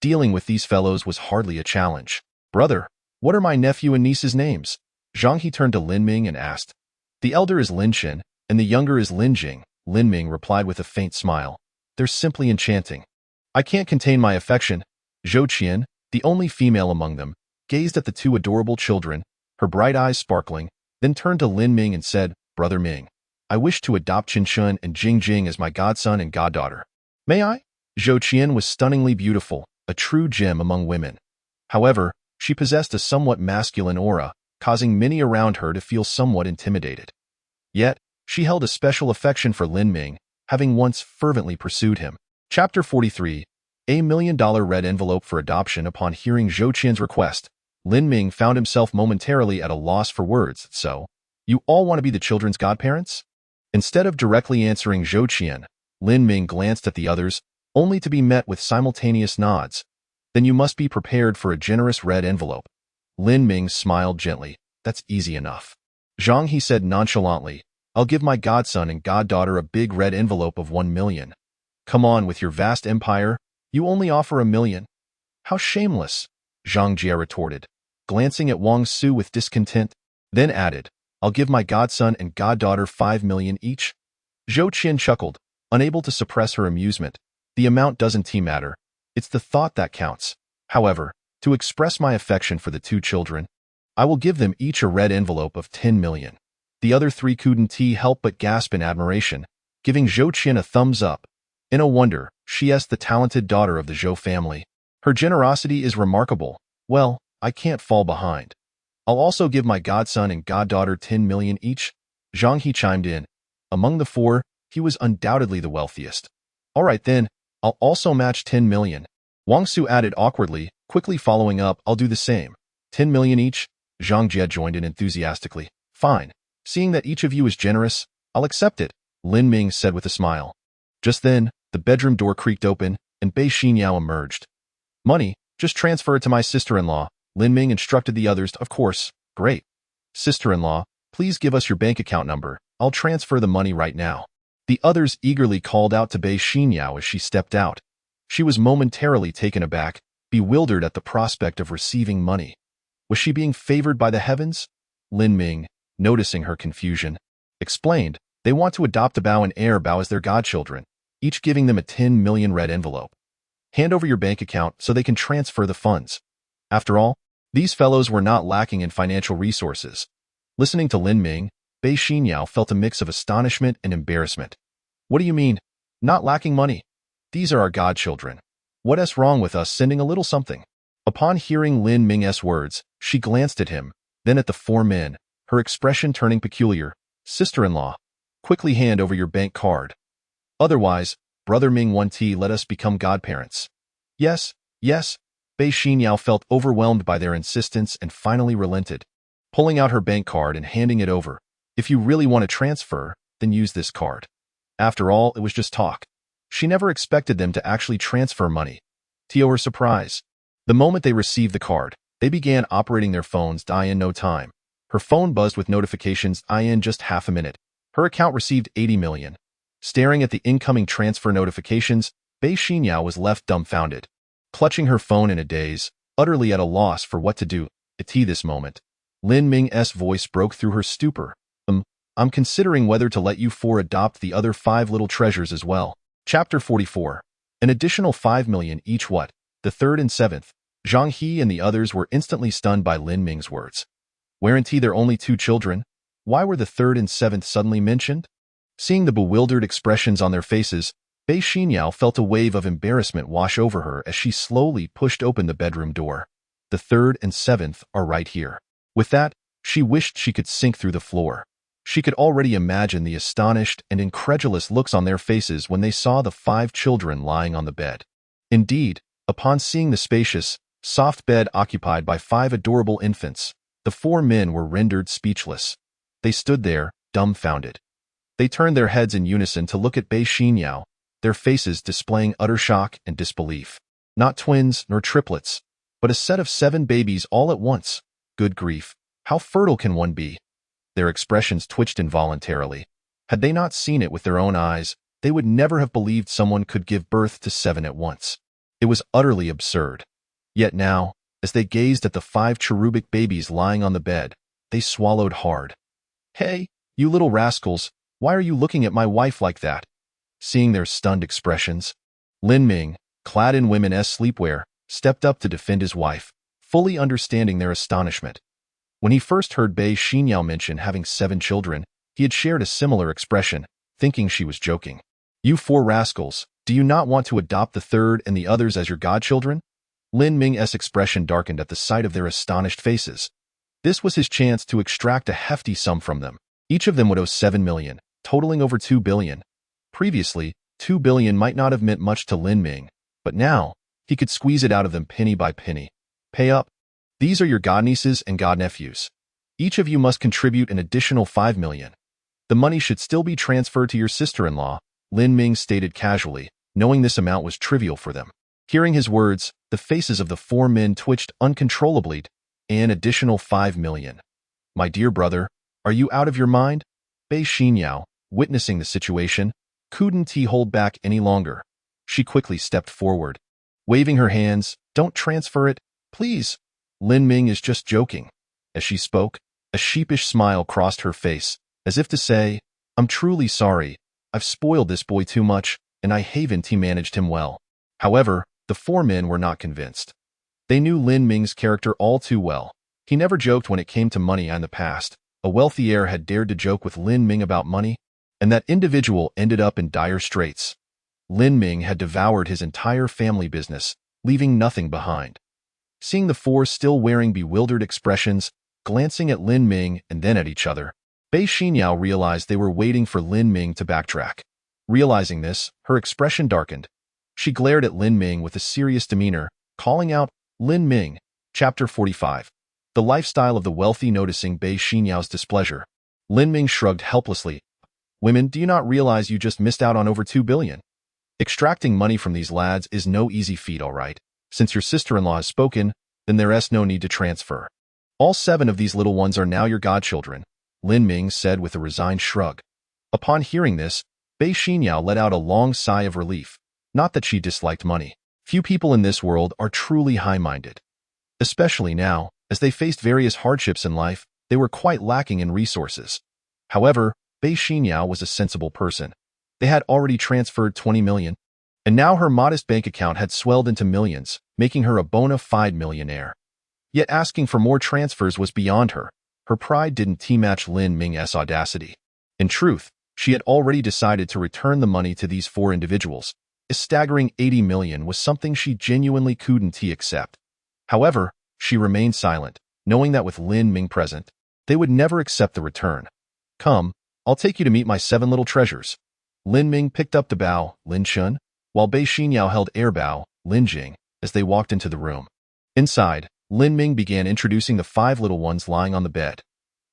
Dealing with these fellows was hardly a challenge. "Brother, what are my nephew and niece's names?" Zhang He turned to Lin Ming and asked. "The elder is Lin Chen, and the younger is Lin Jing," Lin Ming replied with a faint smile. "They're simply enchanting. I can't contain my affection." Zhou Qian, the only female among them, gazed at the two adorable children, her bright eyes sparkling, then turned to Lin Ming and said, "Brother Ming, I wish to adopt Qin Shun and Jing Jing as my godson and goddaughter. May I?" Zhou Qian was stunningly beautiful, a true gem among women. However, she possessed a somewhat masculine aura, causing many around her to feel somewhat intimidated. Yet, she held a special affection for Lin Ming, having once fervently pursued him. Chapter 43. $1 million red envelope for adoption. Upon hearing Zhou Qian's request, Lin Ming found himself momentarily at a loss for words. "So, you all want to be the children's godparents?" Instead of directly answering Zhou Qian, Lin Ming glanced at the others, only to be met with simultaneous nods. "Then you must be prepared for a generous red envelope." Lin Ming smiled gently. "That's easy enough." Zhang He said nonchalantly, "I'll give my godson and goddaughter a big red envelope of 1 million. Come on, with your vast empire, you only offer 1 million. How shameless," Zhang Jie retorted, glancing at Wang Su with discontent, then added, "I'll give my godson and goddaughter 5 million each." Zhou Qian chuckled, unable to suppress her amusement. "The amount doesn't matter. It's the thought that counts. However, to express my affection for the two children, I will give them each a red envelope of 10 million. The other three couldn't help but gasp in admiration, giving Zhou Qian a thumbs up. In a wonder, she is the talented daughter of the Zhou family. Her generosity is remarkable. Well, I can't fall behind. I'll also give my godson and goddaughter 10 million each. Zhang He chimed in. Among the four, he was undoubtedly the wealthiest. All right then, I'll also match 10 million. Wang Su added awkwardly, quickly following up, I'll do the same. 10 million each. Zhang Jie joined in enthusiastically. Fine. Seeing that each of you is generous, I'll accept it, Lin Ming said with a smile. Just then, the bedroom door creaked open, and Bei Xinyao emerged. Money, just transfer it to my sister-in-law, Lin Ming instructed the others. Of course. Great. Sister-in-law, please give us your bank account number. I'll transfer the money right now. The others eagerly called out to Bei Xinyao as she stepped out. She was momentarily taken aback, bewildered at the prospect of receiving money. Was she being favored by the heavens? Lin Ming, noticing her confusion, explained, they want to adopt Bao and heir Bao as their godchildren, each giving them a 10 million red envelope. Hand over your bank account so they can transfer the funds. After all, these fellows were not lacking in financial resources. Listening to Lin Ming, Bei Xinyao felt a mix of astonishment and embarrassment. What do you mean? Not lacking money? These are our godchildren. What's wrong with us sending a little something? Upon hearing Lin Ming's words, she glanced at him, then at the four men, her expression turning peculiar. Sister-in-law, quickly hand over your bank card. Otherwise, Brother Ming won't let us become godparents. Yes, yes. Bei Xinyao felt overwhelmed by their insistence and finally relented, pulling out her bank card and handing it over. If you really want to transfer, then use this card. After all, it was just talk. She never expected them to actually transfer money. To her surprise, the moment they received the card, they began operating their phones in no time. Her phone buzzed with notifications in just half a minute. Her account received 80 million. Staring at the incoming transfer notifications, Bei Xinyao was left dumbfounded. Clutching her phone in a daze, utterly at a loss for what to do, at this moment, Lin Ming's voice broke through her stupor. I'm considering whether to let you four adopt the other 5 little treasures as well. Chapter 44. An additional 5 million each. What? The third and seventh. Zhang He and the others were instantly stunned by Lin Ming's words. Weren't there only 2 children? Why were the third and seventh suddenly mentioned? Seeing the bewildered expressions on their faces, Bei Xinyao felt a wave of embarrassment wash over her as she slowly pushed open the bedroom door. The third and seventh are right here. With that, she wished she could sink through the floor. She could already imagine the astonished and incredulous looks on their faces when they saw the 5 children lying on the bed. Indeed, upon seeing the spacious, soft bed occupied by 5 adorable infants, the 4 men were rendered speechless. They stood there, dumbfounded. They turned their heads in unison to look at Bei Xinyao, their faces displaying utter shock and disbelief. Not twins nor triplets, but a set of 7 babies all at once. Good grief, how fertile can one be? Their expressions twitched involuntarily. Had they not seen it with their own eyes, they would never have believed someone could give birth to 7 at once. It was utterly absurd. Yet now, as they gazed at the 5 cherubic babies lying on the bed, they swallowed hard. "Hey, you little rascals, why are you looking at my wife like that?" Seeing their stunned expressions, Lin Ming, clad in women's sleepwear, stepped up to defend his wife, fully understanding their astonishment. When he first heard Bei Xinyao mention having 7 children, he had shared a similar expression, thinking she was joking. "You 4 rascals, do you not want to adopt the 3rd and the others as your godchildren?" Lin Ming's expression darkened at the sight of their astonished faces. This was his chance to extract a hefty sum from them. Each of them would owe 7 million, totaling over 2 billion. Previously, 2 billion might not have meant much to Lin Ming, but now, he could squeeze it out of them penny by penny. "Pay up. These are your godnieces and godnephews. Each of you must contribute an additional 5 million. The money should still be transferred to your sister-in-law," Lin Ming stated casually, knowing this amount was trivial for them. Hearing his words, the faces of the 4 men twitched uncontrollably. "An additional 5 million. My dear brother, are you out of your mind?" Bei Xinyao, witnessing the situation, couldn't hold back any longer. She quickly stepped forward, waving her hands. "Don't transfer it, please. Lin Ming is just joking." As she spoke, a sheepish smile crossed her face, as if to say, "I'm truly sorry. I've spoiled this boy too much, and I haven't managed him well." However, the 4 men were not convinced. They knew Lin Ming's character all too well. He never joked when it came to money in the past. A wealthy heir had dared to joke with Lin Ming about money, and that individual ended up in dire straits. Lin Ming had devoured his entire family business, leaving nothing behind. Seeing the 4 still wearing bewildered expressions, glancing at Lin Ming and then at each other, Bei Xinyao realized they were waiting for Lin Ming to backtrack. Realizing this, her expression darkened. She glared at Lin Ming with a serious demeanor, calling out, "Lin Ming." Chapter 45. The lifestyle of the wealthy. Noticing Bei Xinyao's displeasure, Lin Ming shrugged helplessly. "Women, do you not realize you just missed out on over 2 billion? Extracting money from these lads is no easy feat, all right. Since your sister-in-law has spoken, then there's no need to transfer. All 7 of these little ones are now your godchildren," Lin Ming said with a resigned shrug. Upon hearing this, Bei Xinyao let out a long sigh of relief. Not that she disliked money. Few people in this world are truly high-minded. Especially now, as they faced various hardships in life, they were quite lacking in resources. However, Bei Xinyao was a sensible person. They had already transferred 20 million, and now her modest bank account had swelled into millions, making her a bona fide millionaire. Yet asking for more transfers was beyond her. Her pride didn't match Lin Ming's audacity. In truth, she had already decided to return the money to these 4 individuals. A staggering 80 million was something she genuinely couldn't accept. However, she remained silent, knowing that with Lin Ming present, they would never accept the return. "Come, I'll take you to meet my 7 little treasures." Lin Ming picked up the bow, Lin Chun, while Bei Xinyao held air bow, Lin Jing, as they walked into the room. Inside, Lin Ming began introducing the 5 little ones lying on the bed.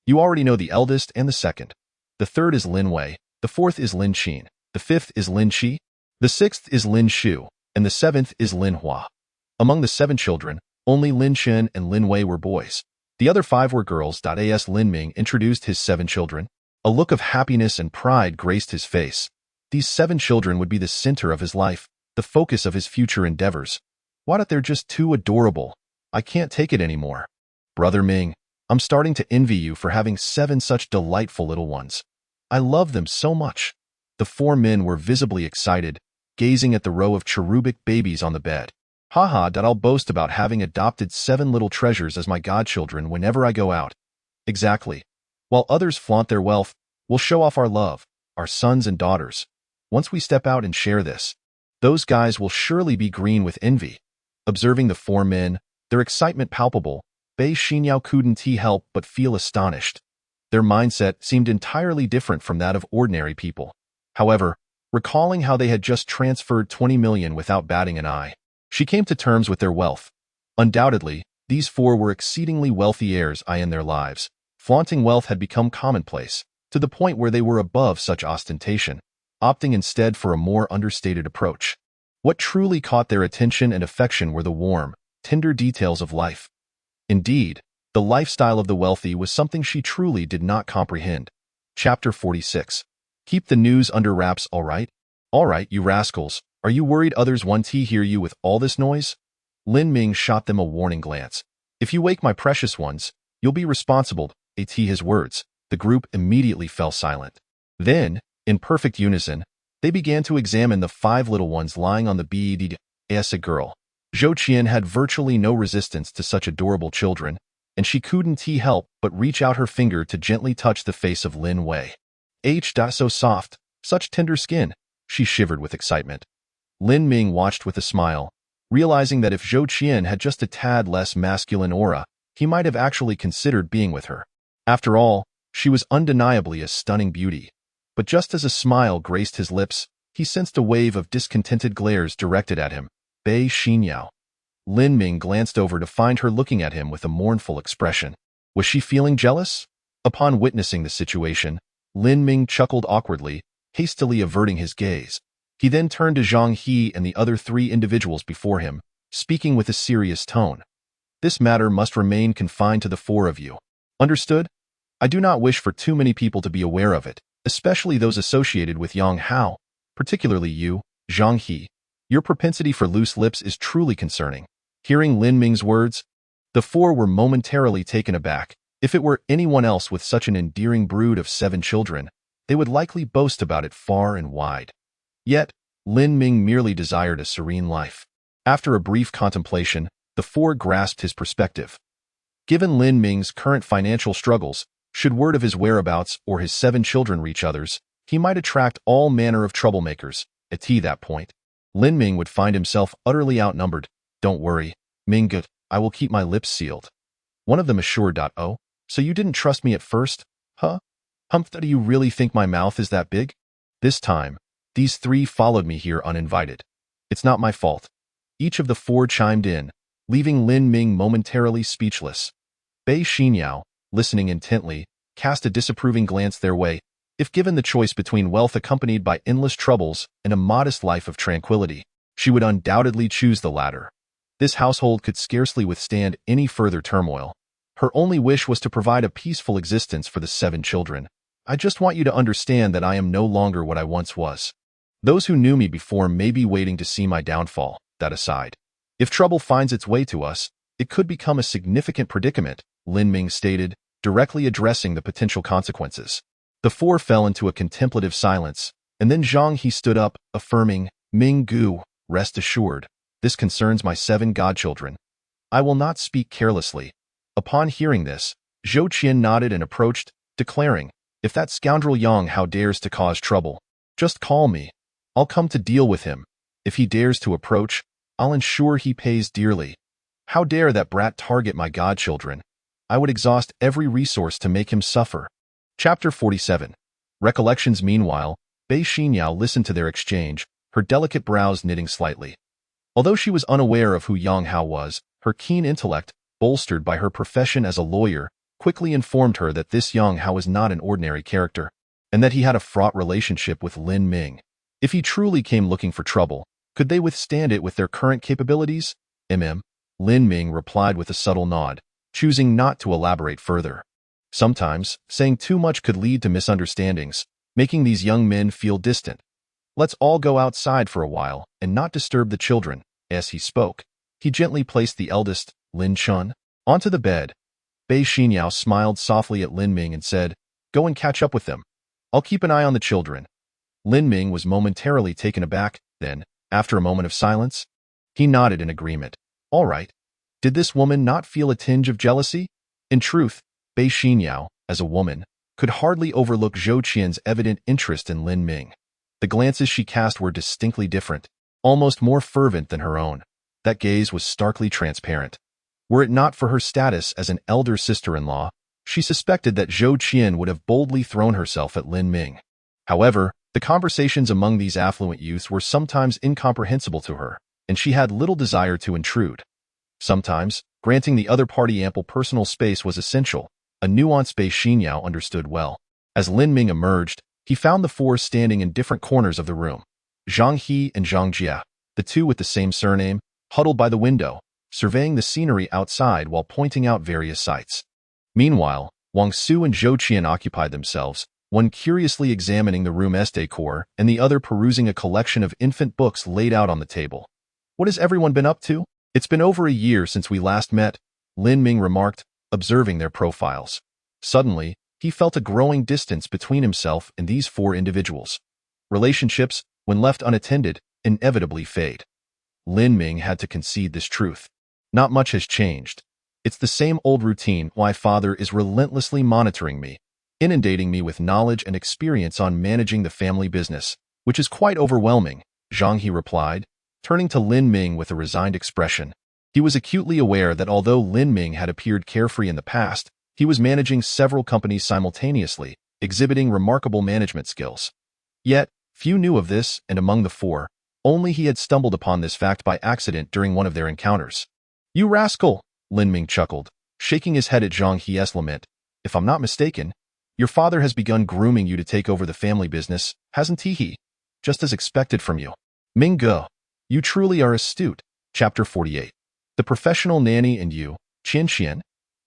"You already know the eldest and the second. The 3rd is Lin Wei, the 4th is Lin Qin, the 5th is Lin Qi, the 6th is Lin Shu, and the 7th is Lin Hua." Among the 7 children, only Lin Chen and Lin Wei were boys. The other 5 were girls. As Lin Ming introduced his 7 children, a look of happiness and pride graced his face. These 7 children would be the center of his life, the focus of his future endeavors. "Why not, they're just too adorable. I can't take it anymore. Brother Ming, I'm starting to envy you for having 7 such delightful little ones. I love them so much." The 4 men were visibly excited, gazing at the row of cherubic babies on the bed. "Haha, I'll boast about having adopted 7 little treasures as my godchildren whenever I go out." Exactly. While others flaunt their wealth, we'll show off our love, our sons and daughters. Once we step out and share this, those guys will surely be green with envy. Observing the 4 men, their excitement palpable, Bei Xinyao couldn't help but feel astonished. Their mindset seemed entirely different from that of ordinary people. However, recalling how they had just transferred 20 million without batting an eye, she came to terms with their wealth. Undoubtedly, these 4 were exceedingly wealthy heirs in their lives. Flaunting wealth had become commonplace. to the point where they were above such ostentation, opting instead for a more understated approach. What truly caught their attention and affection were the warm, tender details of life. Indeed, the lifestyle of the wealthy was something she truly did not comprehend. Chapter 46. Keep the news under wraps, all right? All right, you rascals. Are you worried others won't hear you with all this noise? Lin Ming shot them a warning glance. If you wake my precious ones, you'll be responsible. At his words, the group immediately fell silent. Then, in perfect unison, they began to examine the 5 little ones lying on the bed as a girl. Zhou Qian had virtually no resistance to such adorable children, and she couldn't help but reach out her finger to gently touch the face of Lin Wei. So soft, such tender skin, she shivered with excitement. Lin Ming watched with a smile, realizing that if Zhou Qian had just a tad less masculine aura, he might have actually considered being with her. After all, she was undeniably a stunning beauty. But just as a smile graced his lips, he sensed a wave of discontented glares directed at him. Bei Xinyao. Lin Ming glanced over to find her looking at him with a mournful expression. Was she feeling jealous? Upon witnessing the situation, Lin Ming chuckled awkwardly, hastily averting his gaze. He then turned to Zhang He and the other 3 individuals before him, speaking with a serious tone. This matter must remain confined to the 4 of you. Understood? I do not wish for too many people to be aware of it, especially those associated with Yang Hao, particularly you, Zhang He. Your propensity for loose lips is truly concerning. Hearing Lin Ming's words, the 4 were momentarily taken aback. If it were anyone else with such an endearing brood of 7 children, they would likely boast about it far and wide. Yet, Lin Ming merely desired a serene life. After a brief contemplation, the 4 grasped his perspective. Given Lin Ming's current financial struggles, should word of his whereabouts or his 7 children reach others, he might attract all manner of troublemakers. At that point, Lin Ming would find himself utterly outnumbered. Don't worry, Ming, I will keep my lips sealed. One of them assured. Oh, so you didn't trust me at first, huh? Do you really think my mouth is that big? This time, these 3 followed me here uninvited. It's not my fault. Each of the 4 chimed in, leaving Lin Ming momentarily speechless. Bei Xinyao, listening intently, cast a disapproving glance their way. If given the choice between wealth accompanied by endless troubles and a modest life of tranquility, she would undoubtedly choose the latter. This household could scarcely withstand any further turmoil. Her only wish was to provide a peaceful existence for the 7 children. I just want you to understand that I am no longer what I once was. Those who knew me before may be waiting to see my downfall. That aside, if trouble finds its way to us, it could become a significant predicament, Lin Ming stated, directly addressing the potential consequences. The 4 fell into a contemplative silence, and then Zhang He stood up, affirming, Ming Gu, rest assured, this concerns my 7 godchildren. I will not speak carelessly. Upon hearing this, Zhou Qian nodded and approached, declaring, if that scoundrel Yang Hao dares to cause trouble, just call me. I'll come to deal with him. If he dares to approach, I'll ensure he pays dearly. How dare that brat target my godchildren? I would exhaust every resource to make him suffer. Chapter 47. Recollections. Meanwhile, Bei Xinyao listened to their exchange, her delicate brows knitting slightly. Although she was unaware of who Yang Hao was, her keen intellect, bolstered by her profession as a lawyer, quickly informed her that this Yang Hao was not an ordinary character, and that he had a fraught relationship with Lin Ming. If he truly came looking for trouble, could they withstand it with their current capabilities? Lin Ming replied with a subtle nod, choosing not to elaborate further. Sometimes, saying too much could lead to misunderstandings, making these young men feel distant. Let's all go outside for a while and not disturb the children. As he spoke, he gently placed the eldest, Lin Chun, onto the bed. Bei Xinyao smiled softly at Lin Ming and said, go and catch up with them. I'll keep an eye on the children. Lin Ming was momentarily taken aback, then, after a moment of silence, he nodded in agreement. All right. Did this woman not feel a tinge of jealousy? In truth, Bei Xinyao, as a woman, could hardly overlook Zhou Qian's evident interest in Lin Ming. The glances she cast were distinctly different, almost more fervent than her own. That gaze was starkly transparent. Were it not for her status as an elder sister-in-law, she suspected that Zhou Qian would have boldly thrown herself at Lin Ming. However, the conversations among these affluent youths were sometimes incomprehensible to her, and she had little desire to intrude. Sometimes, granting the other party ample personal space was essential, a nuance Bei Xinyao understood well. As Lin Ming emerged, he found the four standing in different corners of the room. Zhang He and Zhang Jia, the two with the same surname, huddled by the window, surveying the scenery outside while pointing out various sights. Meanwhile, Wang Su and Zhou Qian occupied themselves, one curiously examining the room's decor and the other perusing a collection of infant books laid out on the table. "What has everyone been up to? It's been over a year since we last met," Lin Ming remarked, observing their profiles. Suddenly, he felt a growing distance between himself and these four individuals. Relationships, when left unattended, inevitably fade. Lin Ming had to concede this truth. Not much has changed. It's the same old routine. My father is relentlessly monitoring me, inundating me with knowledge and experience on managing the family business, which is quite overwhelming, Zhang He replied, turning to Lin Ming with a resigned expression. He was acutely aware that although Lin Ming had appeared carefree in the past, he was managing several companies simultaneously, exhibiting remarkable management skills. Yet, few knew of this, and among the four, only he had stumbled upon this fact by accident during one of their encounters. "You rascal," Lin Ming chuckled, shaking his head at Zhang He's lament. "If I'm not mistaken, your father has begun grooming you to take over the family business, hasn't he? Just as expected from you. Ming Ge, you truly are astute." Chapter 48. The Professional Nanny and You, Qian Qian.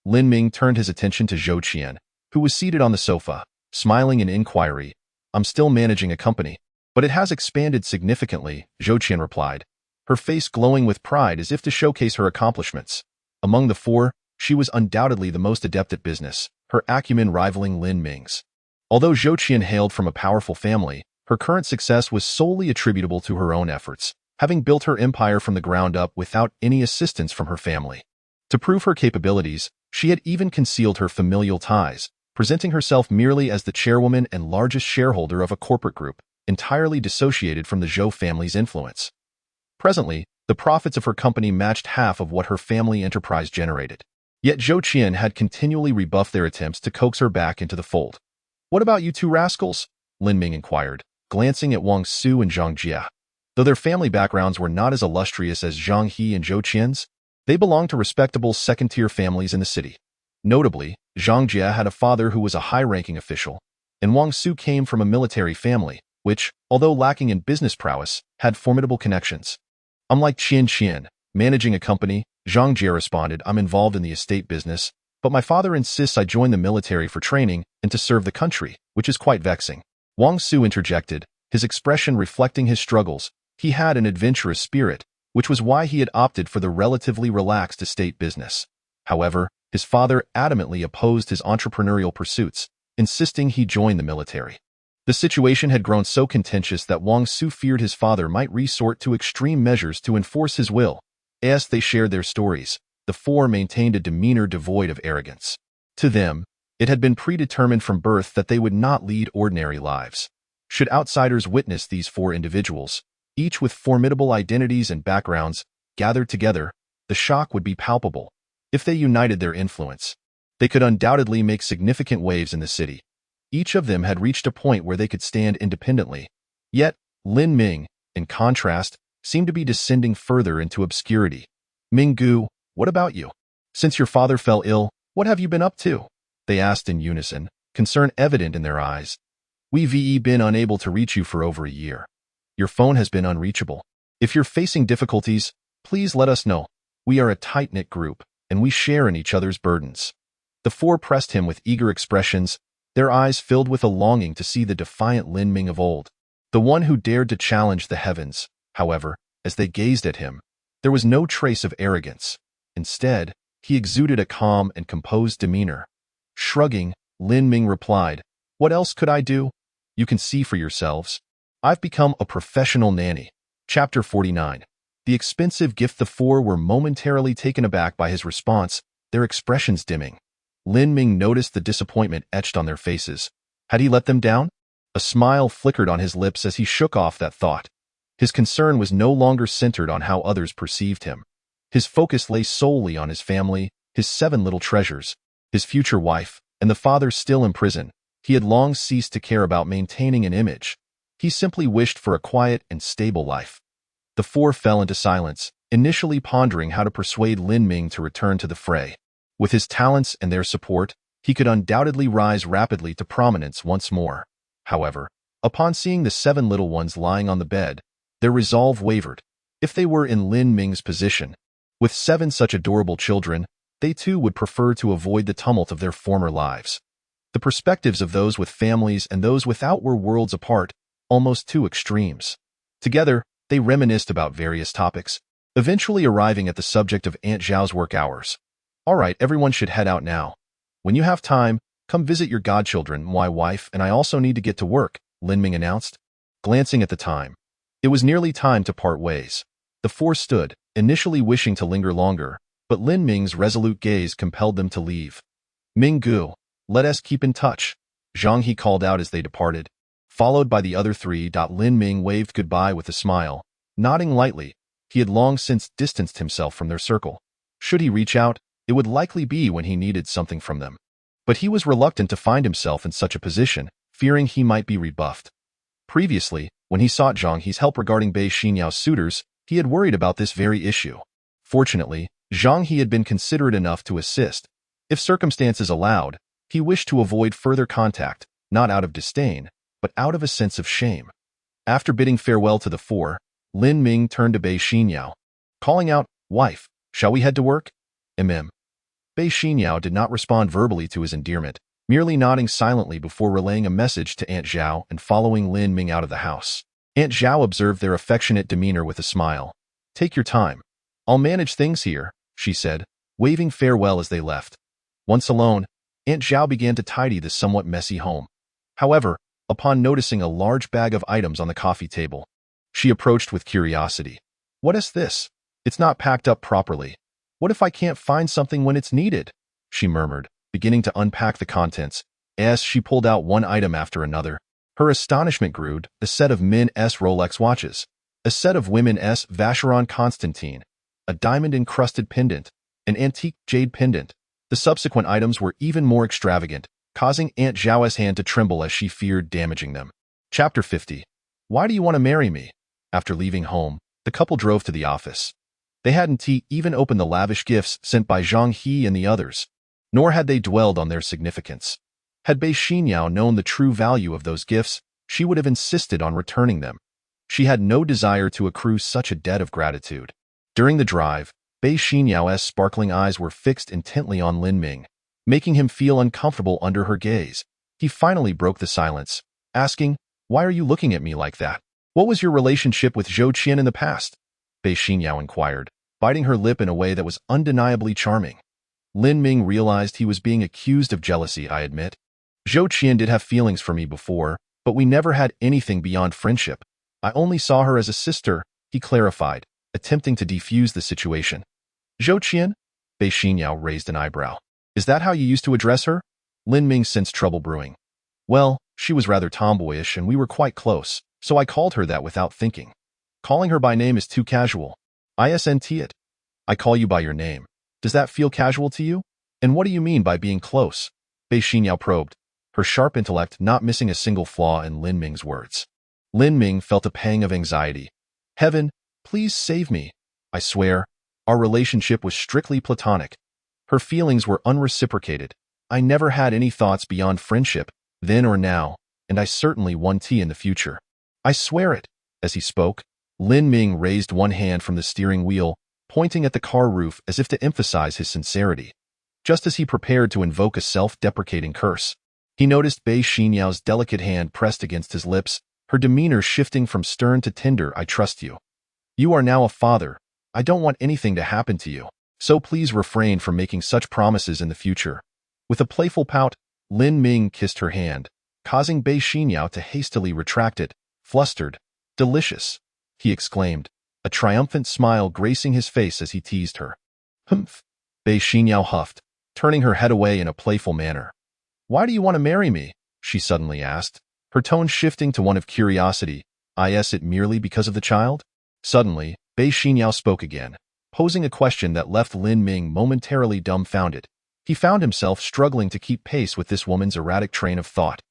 Lin Ming turned his attention to Zhou Qian, who was seated on the sofa, smiling in inquiry. "I'm still managing a company, but it has expanded significantly," Zhou Qian replied, her face glowing with pride as if to showcase her accomplishments. Among the four, she was undoubtedly the most adept at business, her acumen rivaling Lin Ming's. Although Zhou Qian hailed from a powerful family, her current success was solely attributable to her own efforts, having built her empire from the ground up without any assistance from her family. To prove her capabilities, she had even concealed her familial ties, presenting herself merely as the chairwoman and largest shareholder of a corporate group, entirely dissociated from the Zhou family's influence. Presently, the profits of her company matched half of what her family enterprise generated. Yet Zhou Qian had continually rebuffed their attempts to coax her back into the fold. "What about you two rascals?" Lin Ming inquired, glancing at Wang Su and Zhang Jia. Though their family backgrounds were not as illustrious as Zhang He and Zhou Qian's, they belonged to respectable second-tier families in the city. Notably, Zhang Jia had a father who was a high-ranking official, and Wang Su came from a military family, which, although lacking in business prowess, had formidable connections. "I'm like Qian Qian, managing a company," Zhang Jia responded. "I'm involved in the estate business, but my father insists I join the military for training and to serve the country, which is quite vexing." Wang Su interjected, his expression reflecting his struggles. He had an adventurous spirit, which was why he had opted for the relatively relaxed estate business. However, his father adamantly opposed his entrepreneurial pursuits, insisting he join the military. The situation had grown so contentious that Wang Su feared his father might resort to extreme measures to enforce his will. As they shared their stories, the four maintained a demeanor devoid of arrogance. To them, it had been predetermined from birth that they would not lead ordinary lives. Should outsiders witness these four individuals, each with formidable identities and backgrounds, gathered together, the shock would be palpable. If they united their influence, they could undoubtedly make significant waves in the city. Each of them had reached a point where they could stand independently. Yet, Lin Ming, in contrast, seemed to be descending further into obscurity. "Ming Gu, what about you? Since your father fell ill, what have you been up to?" they asked in unison, concern evident in their eyes. "We've been unable to reach you for over a year. Your phone has been unreachable. If you're facing difficulties, please let us know. We are a tight-knit group, and we share in each other's burdens." The four pressed him with eager expressions, their eyes filled with a longing to see the defiant Lin Ming of old, the one who dared to challenge the heavens. However, as they gazed at him, there was no trace of arrogance. Instead, he exuded a calm and composed demeanor. Shrugging, Lin Ming replied, "What else could I do? You can see for yourselves. I've become a professional nanny." Chapter 49. The expensive gift. The four were momentarily taken aback by his response, their expressions dimming. Lin Ming noticed the disappointment etched on their faces. Had he let them down? A smile flickered on his lips as he shook off that thought. His concern was no longer centered on how others perceived him. His focus lay solely on his family, his 7 little treasures, his future wife, and the father still in prison. He had long ceased to care about maintaining an image. He simply wished for a quiet and stable life. The four fell into silence, initially pondering how to persuade Lin Ming to return to the fray. With his talents and their support, he could undoubtedly rise rapidly to prominence once more. However, upon seeing the 7 little ones lying on the bed, their resolve wavered. If they were in Lin Ming's position, with 7 such adorable children, they too would prefer to avoid the tumult of their former lives. The perspectives of those with families and those without were worlds apart, almost 2 extremes. Together, they reminisced about various topics, eventually arriving at the subject of Aunt Zhao's work hours. "All right, everyone should head out now. When you have time, come visit your godchildren, my wife, and I also need to get to work," Lin Ming announced. Glancing at the time, it was nearly time to part ways. The 4 stood, initially wishing to linger longer, but Lin Ming's resolute gaze compelled them to leave. "Ming Gu, let us keep in touch," Zhang He called out as they departed. Followed by the other 3, Lin Ming waved goodbye with a smile, nodding lightly. He had long since distanced himself from their circle. Should he reach out, it would likely be when he needed something from them. But he was reluctant to find himself in such a position, fearing he might be rebuffed. Previously, when he sought Zhang He's help regarding Bei Xinyao's suitors, he had worried about this very issue. Fortunately, Zhang He had been considerate enough to assist. If circumstances allowed, he wished to avoid further contact, not out of disdain, but out of a sense of shame. After bidding farewell to the 4, Lin Ming turned to Bei Xinyao, calling out, "Wife, shall we head to work?" Bei Xinyao did not respond verbally to his endearment, merely nodding silently before relaying a message to Aunt Zhao and following Lin Ming out of the house. Aunt Zhao observed their affectionate demeanor with a smile. "Take your time. I'll manage things here," she said, waving farewell as they left. Once alone, Aunt Zhao began to tidy the somewhat messy home. However, upon noticing a large bag of items on the coffee table, she approached with curiosity. "What is this? It's not packed up properly. What if I can't find something when it's needed?" she murmured, beginning to unpack the contents. As she pulled out one item after another, her astonishment grew. A set of men's Rolex watches, a set of women's Vacheron Constantine, a diamond-encrusted pendant, an antique jade pendant. The subsequent items were even more extravagant, causing Aunt Zhao's hand to tremble as she feared damaging them. Chapter 50. Why do you want to marry me? After leaving home, the couple drove to the office. They hadn't even opened the lavish gifts sent by Zhang He and the others, nor had they dwelled on their significance. Had Bei Xinyao known the true value of those gifts, she would have insisted on returning them. She had no desire to accrue such a debt of gratitude. During the drive, Bei Xinyao's sparkling eyes were fixed intently on Lin Ming, making him feel uncomfortable under her gaze. He finally broke the silence, asking, "Why are you looking at me like that? What was your relationship with Zhou Qian in the past?" Bei Xinyao inquired, biting her lip in a way that was undeniably charming. Lin Ming realized he was being accused of jealousy, "I admit. Zhou Qian did have feelings for me before, but we never had anything beyond friendship. I only saw her as a sister," he clarified, attempting to defuse the situation. "Zhou Qian?" Bei Xinyao raised an eyebrow. "Is that how you used to address her?" Lin Ming sensed trouble brewing. "Well, she was rather tomboyish and we were quite close, so I called her that without thinking. Calling her by name is too casual. Isn't it? I call you by your name. Does that feel casual to you? And what do you mean by being close?" Bei Xinyao probed, her sharp intellect not missing a single flaw in Lin Ming's words. Lin Ming felt a pang of anxiety. "Heaven, please save me. I swear, our relationship was strictly platonic. Her feelings were unreciprocated. I never had any thoughts beyond friendship, then or now, and I certainly won't in the future. I swear it." As he spoke, Lin Ming raised one hand from the steering wheel, pointing at the car roof as if to emphasize his sincerity. Just as he prepared to invoke a self-deprecating curse, he noticed Bei Xinyao's delicate hand pressed against his lips, her demeanor shifting from stern to tender. "I trust you. You are now a father. I don't want anything to happen to you, so please refrain from making such promises in the future." With a playful pout, Lin Ming kissed her hand, causing Bei Xinyao to hastily retract it. Flustered, "Delicious," he exclaimed, a triumphant smile gracing his face as he teased her. "Humph," Bei Xinyao huffed, turning her head away in a playful manner. "Why do you want to marry me?" she suddenly asked, her tone shifting to one of curiosity. "Is it merely because of the child?" Suddenly, Bei Xinyao spoke again, posing a question that left Lin Ming momentarily dumbfounded. He found himself struggling to keep pace with this woman's erratic train of thought.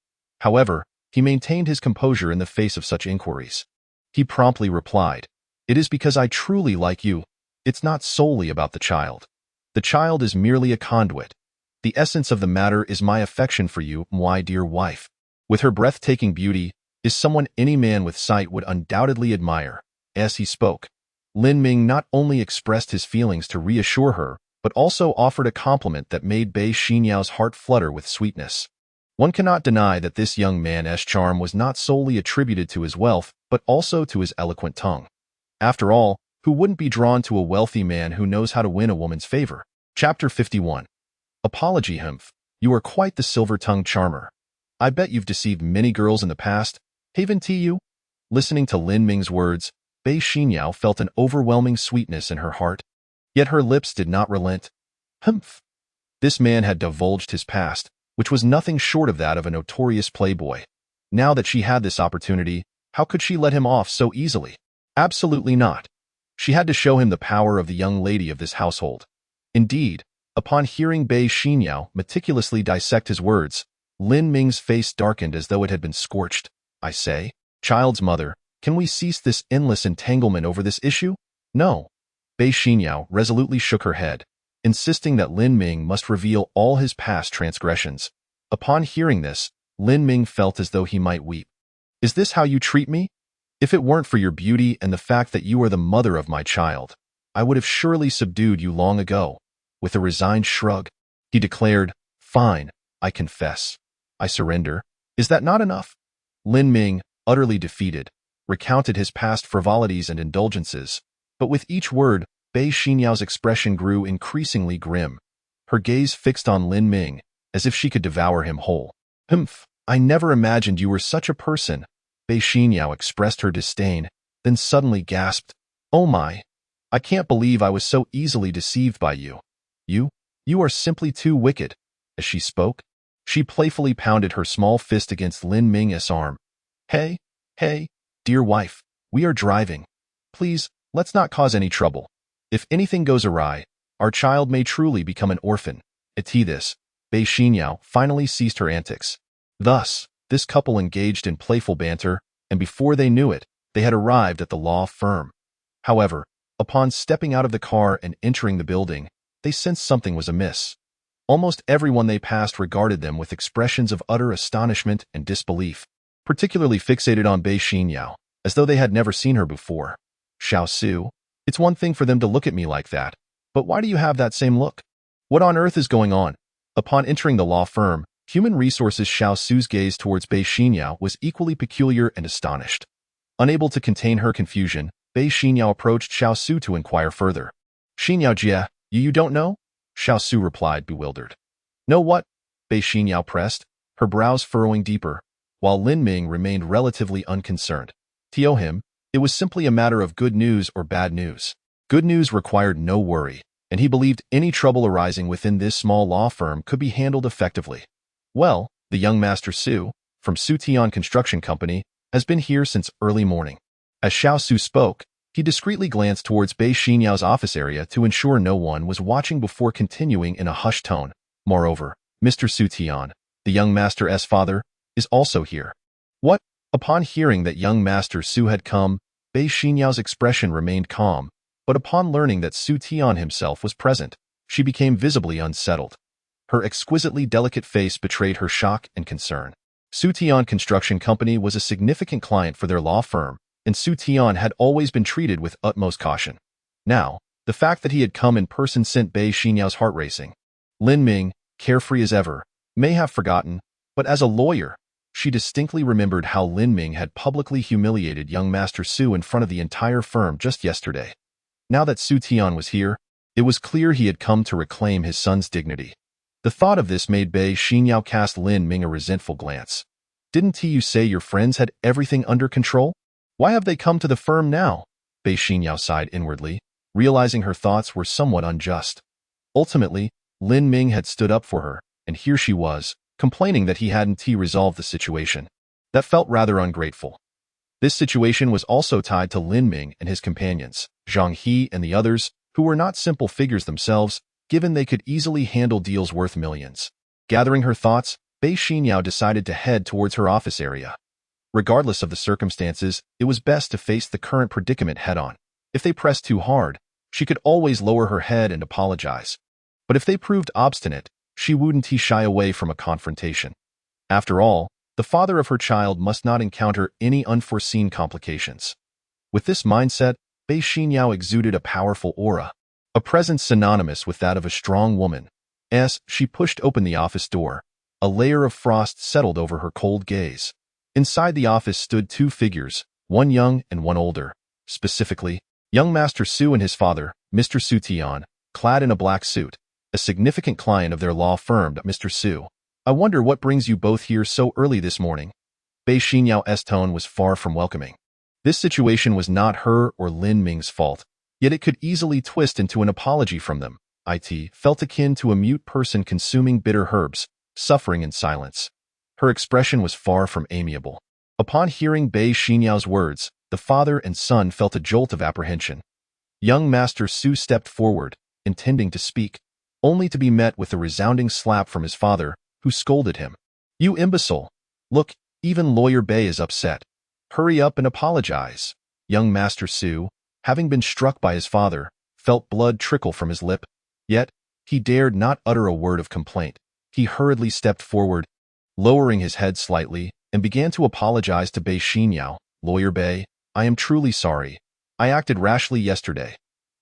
However, he maintained his composure in the face of such inquiries. He promptly replied, "It is because I truly like you. It's not solely about the child. The child is merely a conduit." The essence of the matter is my affection for you, my dear wife. With her breathtaking beauty, is someone any man with sight would undoubtedly admire. As he spoke, Lin Ming not only expressed his feelings to reassure her, but also offered a compliment that made Bei Xinyao's heart flutter with sweetness. One cannot deny that this young man's charm was not solely attributed to his wealth, but also to his eloquent tongue. After all, who wouldn't be drawn to a wealthy man who knows how to win a woman's favor? Chapter 51. Apology. You are quite the silver-tongued charmer. I bet you've deceived many girls in the past, haven't you? Listening to Lin Ming's words, Bei Xinyao felt an overwhelming sweetness in her heart. Yet her lips did not relent. This man had divulged his past, which was nothing short of that of a notorious playboy. Now that she had this opportunity, how could she let him off so easily? Absolutely not. She had to show him the power of the young lady of this household. Indeed, upon hearing Bei Xinyao meticulously dissect his words, Lin Ming's face darkened as though it had been scorched. I say, child's mother, can we cease this endless entanglement over this issue? No. Bei Xinyao resolutely shook her head, insisting that Lin Ming must reveal all his past transgressions. Upon hearing this, Lin Ming felt as though he might weep. Is this how you treat me? If it weren't for your beauty and the fact that you are the mother of my child, I would have surely subdued you long ago. With a resigned shrug, he declared, Fine, I confess. I surrender. Is that not enough? Lin Ming, utterly defeated, recounted his past frivolities and indulgences, but with each word, Bei Xinyao's expression grew increasingly grim, her gaze fixed on Lin Ming, as if she could devour him whole. I never imagined you were such a person. Bei Xinyao expressed her disdain, then suddenly gasped, Oh my! I can't believe I was so easily deceived by you. You are simply too wicked. As she spoke, she playfully pounded her small fist against Lin Ming's arm. Hey, dear wife, we are driving. Please, let's not cause any trouble. If anything goes awry, our child may truly become an orphan. At this, Bei Xinyao finally ceased her antics. Thus, this couple engaged in playful banter, and before they knew it, they had arrived at the law firm. However, upon stepping out of the car and entering the building, they sensed something was amiss. Almost everyone they passed regarded them with expressions of utter astonishment and disbelief, particularly fixated on Bei Xinyao, as though they had never seen her before. Xiao Su, it's one thing for them to look at me like that, but why do you have that same look? What on earth is going on? Upon entering the law firm, Human Resources Xiao Su's gaze towards Bei Xinyao was equally peculiar and astonished. Unable to contain her confusion, Bei Xinyao approached Xiao Su to inquire further. Xinyao Jie, you don't know? Xiao Su replied, bewildered. Know what? Bei Xinyao pressed, her brows furrowing deeper, while Lin Ming remained relatively unconcerned. To him, it was simply a matter of good news or bad news. Good news required no worry, and he believed any trouble arising within this small law firm could be handled effectively. Well, the young Master Su, from Su Tian Construction Company, has been here since early morning. As Xiao Su spoke, he discreetly glanced towards Bei Xinyao's office area to ensure no one was watching before continuing in a hushed tone. Moreover, Mr. Su Tian, the young master's father, is also here. What? Upon hearing that young Master Su had come, Bei Xinyao's expression remained calm, but upon learning that Su Tian himself was present, she became visibly unsettled. Her exquisitely delicate face betrayed her shock and concern. Su Tian Construction Company was a significant client for their law firm, and Su Tian had always been treated with utmost caution. Now, the fact that he had come in person sent Bei Xinyao's heart racing. Lin Ming, carefree as ever, may have forgotten, but as a lawyer, she distinctly remembered how Lin Ming had publicly humiliated young Master Su in front of the entire firm just yesterday. Now that Su Tian was here, it was clear he had come to reclaim his son's dignity. The thought of this made Bei Xinyao cast Lin Ming a resentful glance. Didn't you say your friends had everything under control? Why have they come to the firm now? Bei Xinyao sighed inwardly, realizing her thoughts were somewhat unjust. Ultimately, Lin Ming had stood up for her, and here she was, complaining that he hadn't resolved the situation. That felt rather ungrateful. This situation was also tied to Lin Ming and his companions, Zhang He and the others, who were not simple figures themselves, given they could easily handle deals worth millions. Gathering her thoughts, Bei Xinyao decided to head towards her office area. Regardless of the circumstances, it was best to face the current predicament head-on. If they pressed too hard, she could always lower her head and apologize. But if they proved obstinate, she wouldn't shy away from a confrontation. After all, the father of her child must not encounter any unforeseen complications. With this mindset, Bei Xinyao exuded a powerful aura, a presence synonymous with that of a strong woman. As she pushed open the office door, a layer of frost settled over her cold gaze. Inside the office stood two figures, one young and one older. Specifically, young Master Su and his father, Mr. Su Tian, clad in a black suit, a significant client of their law firm. Mr. Su, I wonder what brings you both here so early this morning. Bei Xinyao's tone was far from welcoming. This situation was not her or Lin Ming's fault, yet it could easily twist into an apology from them. It felt akin to a mute person consuming bitter herbs, suffering in silence. Her expression was far from amiable. Upon hearing Bei Xinyao's words, the father and son felt a jolt of apprehension. Young Master Su stepped forward, intending to speak, only to be met with a resounding slap from his father, who scolded him. You imbecile! Look, even Lawyer Bei is upset. Hurry up and apologize. Young Master Su, having been struck by his father, felt blood trickle from his lip. Yet, he dared not utter a word of complaint. He hurriedly stepped forward, lowering his head slightly, and began to apologize to Bei Xinyao. Lawyer Bei, I am truly sorry. I acted rashly yesterday.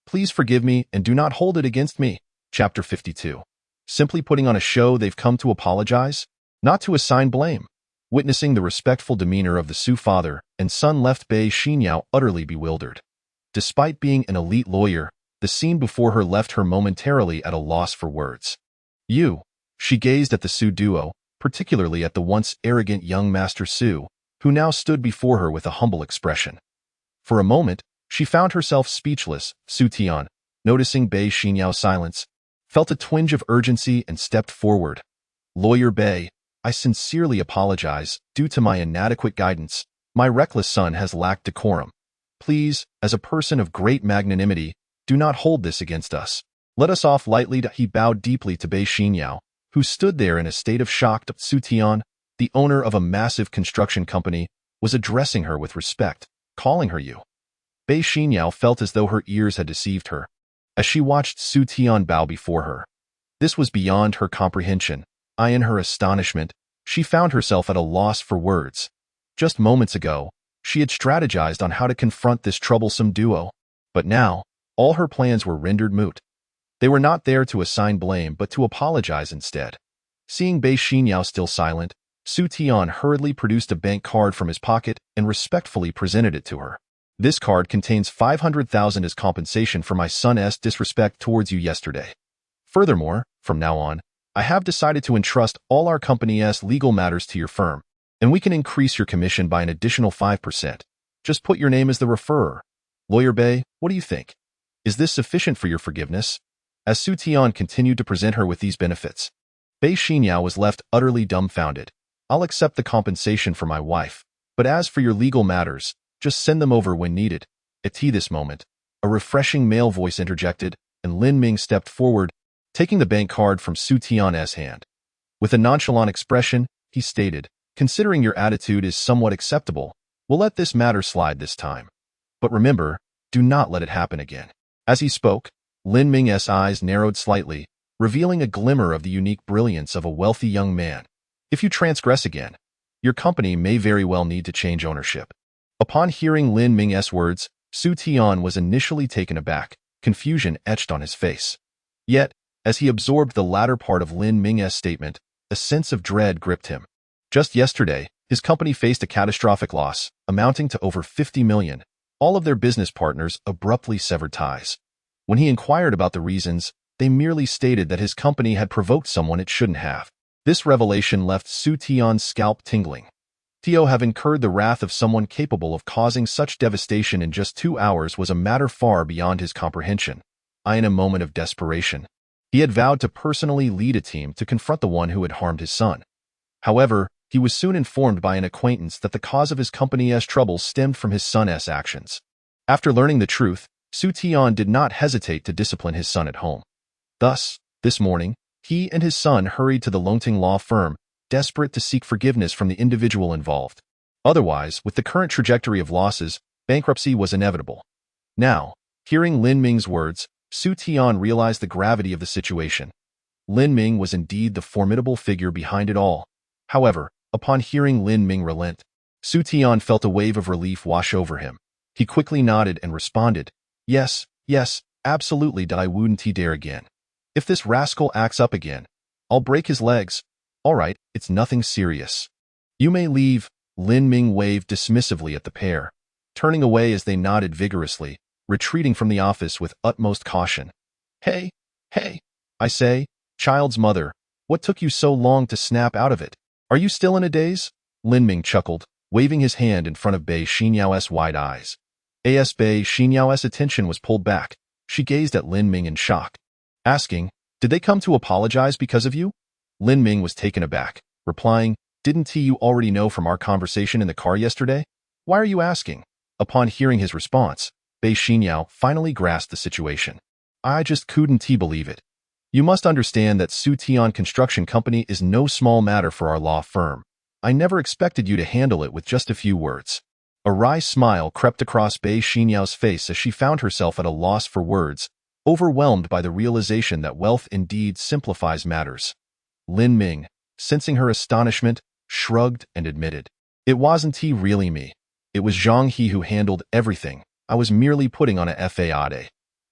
Please forgive me and do not hold it against me. Chapter 52. Simply putting on a show, they've come to apologize, not to assign blame. Witnessing the respectful demeanor of the Su father and son left Bei Xinyao utterly bewildered. Despite being an elite lawyer, the scene before her left her momentarily at a loss for words. She gazed at the Su duo, particularly at the once arrogant young Master Su, who now stood before her with a humble expression. For a moment, she found herself speechless. Su Tian, noticing Bei Xinyao's silence, felt a twinge of urgency and stepped forward. Lawyer Bei, I sincerely apologize. Due to my inadequate guidance, my reckless son has lacked decorum. Please, as a person of great magnanimity, do not hold this against us. Let us off lightly. He bowed deeply to Bei Xinyao, who stood there in a state of shock. Su Tian, the owner of a massive construction company, was addressing her with respect, calling her you. Bei Xinyao felt as though her ears had deceived her, as she watched Su Tian bow before her. This was beyond her comprehension. In her astonishment, she found herself at a loss for words. Just moments ago, she had strategized on how to confront this troublesome duo, but now, all her plans were rendered moot. They were not there to assign blame but to apologize instead. Seeing Bei Xinyao still silent, Su Tian hurriedly produced a bank card from his pocket and respectfully presented it to her. This card contains 500,000 as compensation for my son's disrespect towards you yesterday. Furthermore, from now on, I have decided to entrust all our company's legal matters to your firm, and we can increase your commission by an additional 5%. Just put your name as the referrer. Lawyer Bei, what do you think? Is this sufficient for your forgiveness? As Su Tian continued to present her with these benefits, Bei Xinyao was left utterly dumbfounded. I'll accept the compensation for my wife, but as for your legal matters, just send them over when needed. At this moment, a refreshing male voice interjected, and Lin Ming stepped forward, taking the bank card from Su Tian's hand. With a nonchalant expression, he stated, considering your attitude is somewhat acceptable, we'll let this matter slide this time. But remember, do not let it happen again. As he spoke, Lin Ming's eyes narrowed slightly, revealing a glimmer of the unique brilliance of a wealthy young man. If you transgress again, your company may very well need to change ownership. Upon hearing Lin Ming's words, Su Tian was initially taken aback, confusion etched on his face. Yet, as he absorbed the latter part of Lin Ming's statement, a sense of dread gripped him. Just yesterday, his company faced a catastrophic loss, amounting to over 50 million. All of their business partners abruptly severed ties. When he inquired about the reasons, they merely stated that his company had provoked someone it shouldn't have. This revelation left Su Tian's scalp tingling. To have incurred the wrath of someone capable of causing such devastation in just 2 hours was a matter far beyond his comprehension. In a moment of desperation, he had vowed to personally lead a team to confront the one who had harmed his son. However, he was soon informed by an acquaintance that the cause of his company's troubles stemmed from his son's actions. After learning the truth, Su Tian did not hesitate to discipline his son at home. Thus, this morning, he and his son hurried to the Longting law firm, desperate to seek forgiveness from the individual involved. Otherwise, with the current trajectory of losses, bankruptcy was inevitable. Now, hearing Lin Ming's words, Su Tian realized the gravity of the situation. Lin Ming was indeed the formidable figure behind it all. However, upon hearing Lin Ming relent, Su Tian felt a wave of relief wash over him. He quickly nodded and responded, yes, absolutely, I wouldn't dare again. If this rascal acts up again, I'll break his legs. All right, it's nothing serious. You may leave. Lin Ming waved dismissively at the pair, turning away as they nodded vigorously, retreating from the office with utmost caution. Hey, I say, child's mother, what took you so long to snap out of it? Are you still in a daze? Lin Ming chuckled, waving his hand in front of Bei Xinyao's wide eyes. As Bei Xinyao's attention was pulled back, she gazed at Lin Ming in shock, asking, did they come to apologize because of you? Lin Ming was taken aback, replying, didn't you already know from our conversation in the car yesterday? Why are you asking? Upon hearing his response, Bei Xinyao finally grasped the situation. I just couldn't believe it. You must understand that Su Tian Construction Company is no small matter for our law firm. I never expected you to handle it with just a few words. A wry smile crept across Bei Xinyao's face as she found herself at a loss for words, overwhelmed by the realization that wealth indeed simplifies matters. Lin Ming, sensing her astonishment, shrugged and admitted, it wasn't really me. It was Zhang He who handled everything. I was merely putting on a fade.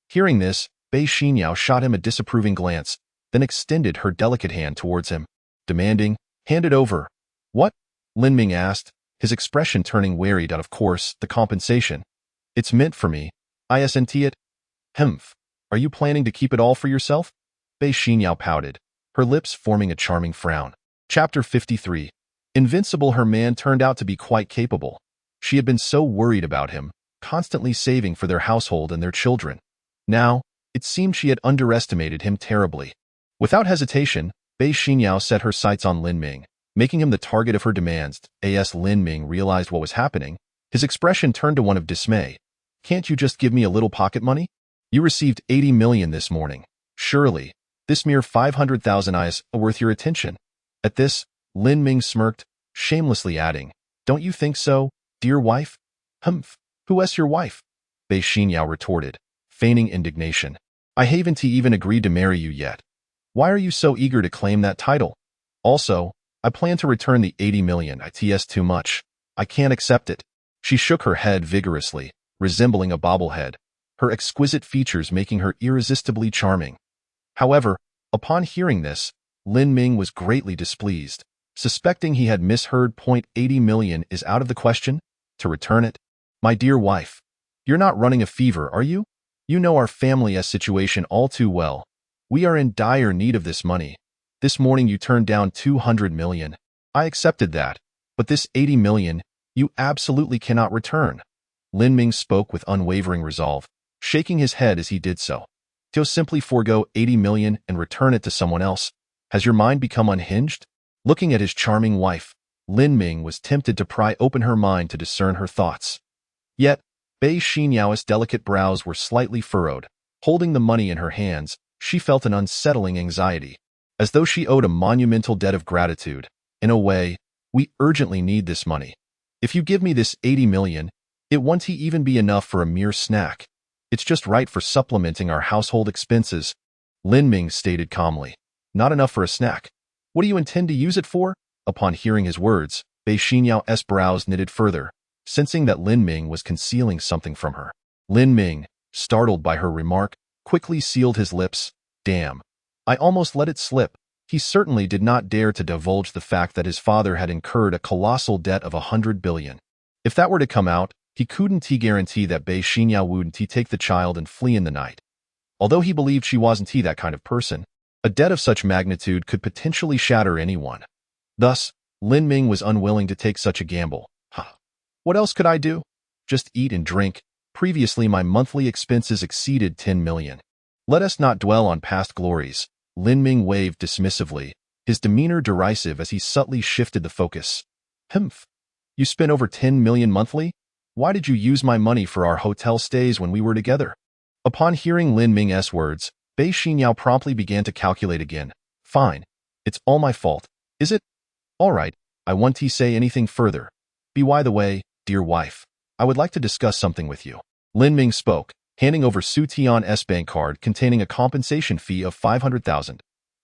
Hearing this, Bei Xinyao shot him a disapproving glance, then extended her delicate hand towards him, demanding, hand it over. What? Lin Ming asked, his expression turning wearied out of course, the compensation. It's meant for me. Isn't it? Humph. Are you planning to keep it all for yourself? Bei Xinyao pouted, her lips forming a charming frown. Chapter 53. Invincible. Her man turned out to be quite capable. She had been so worried about him, constantly saving for their household and their children. Now, it seemed she had underestimated him terribly. Without hesitation, Bei Xinyao set her sights on Lin Ming, making him the target of her demands. As Lin Ming realized what was happening, his expression turned to one of dismay. Can't you just give me a little pocket money? You received 80 million this morning. Surely, this mere 500,000 is worth your attention. At this, Lin Ming smirked, shamelessly adding, don't you think so, dear wife? Humph, who's your wife? Bei Xinyao retorted, feigning indignation. I haven't even agreed to marry you yet. Why are you so eager to claim that title? Also, I plan to return the 80 million. It's too much. I can't accept it. She shook her head vigorously, resembling a bobblehead, her exquisite features making her irresistibly charming. However, upon hearing this, Lin Ming was greatly displeased, suspecting he had misheard. 80 million is out of the question. To return it? My dear wife, you're not running a fever, are you? You know our family's situation all too well. We are in dire need of this money. This morning you turned down 200 million. I accepted that, but this 80 million, you absolutely cannot return. Lin Ming spoke with unwavering resolve, shaking his head as he did so. To simply forego 80 million and return it to someone else. Has your mind become unhinged? Looking at his charming wife, Lin Ming was tempted to pry open her mind to discern her thoughts. Yet, Bei Xinyao's delicate brows were slightly furrowed. Holding the money in her hands, she felt an unsettling anxiety, as though she owed a monumental debt of gratitude. In a way, we urgently need this money. If you give me this 80 million, it won't even be enough for a mere snack. It's just right for supplementing our household expenses, Lin Ming stated calmly. Not enough for a snack. What do you intend to use it for? Upon hearing his words, Bei Xinyao's brows knitted further, sensing that Lin Ming was concealing something from her. Lin Ming, startled by her remark, quickly sealed his lips. Damn. I almost let it slip. He certainly did not dare to divulge the fact that his father had incurred a colossal debt of 100 billion. If that were to come out, he couldn't guarantee that Bei Xinyao wouldn't take the child and flee in the night. Although he believed she wasn't that kind of person, a debt of such magnitude could potentially shatter anyone. Thus, Lin Ming was unwilling to take such a gamble. What else could I do? Just eat and drink. Previously my monthly expenses exceeded 10 million. Let us not dwell on past glories. Lin Ming waved dismissively, his demeanor derisive as he subtly shifted the focus. Humph. You spent over 10 million monthly? Why did you use my money for our hotel stays when we were together? Upon hearing Lin Ming's words, Bei Xinyao promptly began to calculate again. Fine. It's all my fault. Is it? All right. I won't say anything further. By the way, dear wife, I would like to discuss something with you. Lin Ming spoke, handing over Su Tian's bank card containing a compensation fee of 500,000.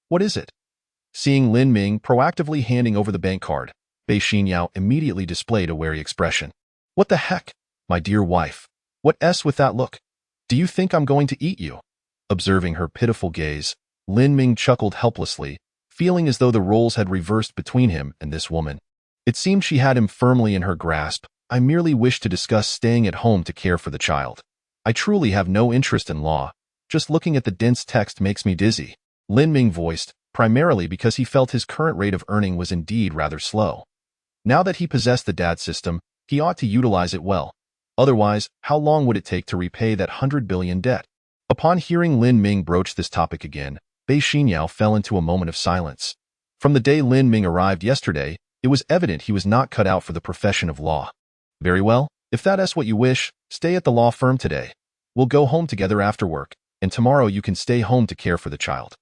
What is it? Seeing Lin Ming proactively handing over the bank card, Bei Xinyao immediately displayed a wary expression. What the heck? My dear wife. What's with that look? Do you think I'm going to eat you? Observing her pitiful gaze, Lin Ming chuckled helplessly, feeling as though the roles had reversed between him and this woman. It seemed she had him firmly in her grasp. I merely wish to discuss staying at home to care for the child. I truly have no interest in law. Just looking at the dense text makes me dizzy. Lin Ming voiced, primarily because he felt his current rate of earning was indeed rather slow. Now that he possessed the dad system, he ought to utilize it well. Otherwise, how long would it take to repay that 100 billion debt? Upon hearing Lin Ming broach this topic again, Bei Xinyao fell into a moment of silence. From the day Lin Ming arrived yesterday, it was evident he was not cut out for the profession of law. Very well, if that's what you wish, stay at the law firm today. We'll go home together after work, and tomorrow you can stay home to care for the child.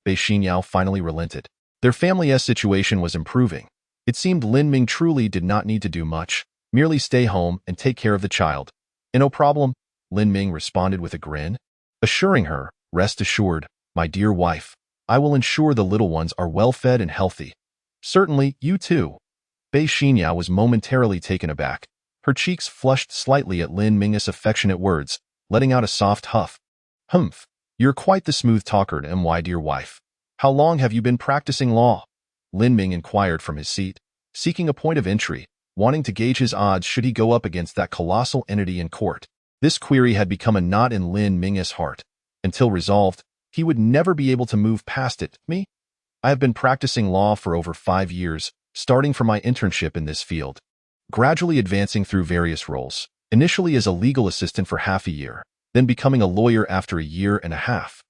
Bei Xinyao finally relented. Their family's situation was improving. It seemed Lin Ming truly did not need to do much, merely stay home and take care of the child. No problem, Lin Ming responded with a grin, assuring her, rest assured, my dear wife, I will ensure the little ones are well fed and healthy. Certainly, you too. Bei Xinyao was momentarily taken aback. Her cheeks flushed slightly at Lin Ming's affectionate words, letting out a soft huff. Humph, you're quite the smooth talker, my dear wife. How long have you been practicing law? Lin Ming inquired from his seat, seeking a point of entry, wanting to gauge his odds should he go up against that colossal entity in court. This query had become a knot in Lin Ming's heart. Until resolved, he would never be able to move past it. Me? I have been practicing law for over 5 years, starting from my internship in this field, gradually advancing through various roles, initially as a legal assistant for half a year, then becoming a lawyer after a year and a half.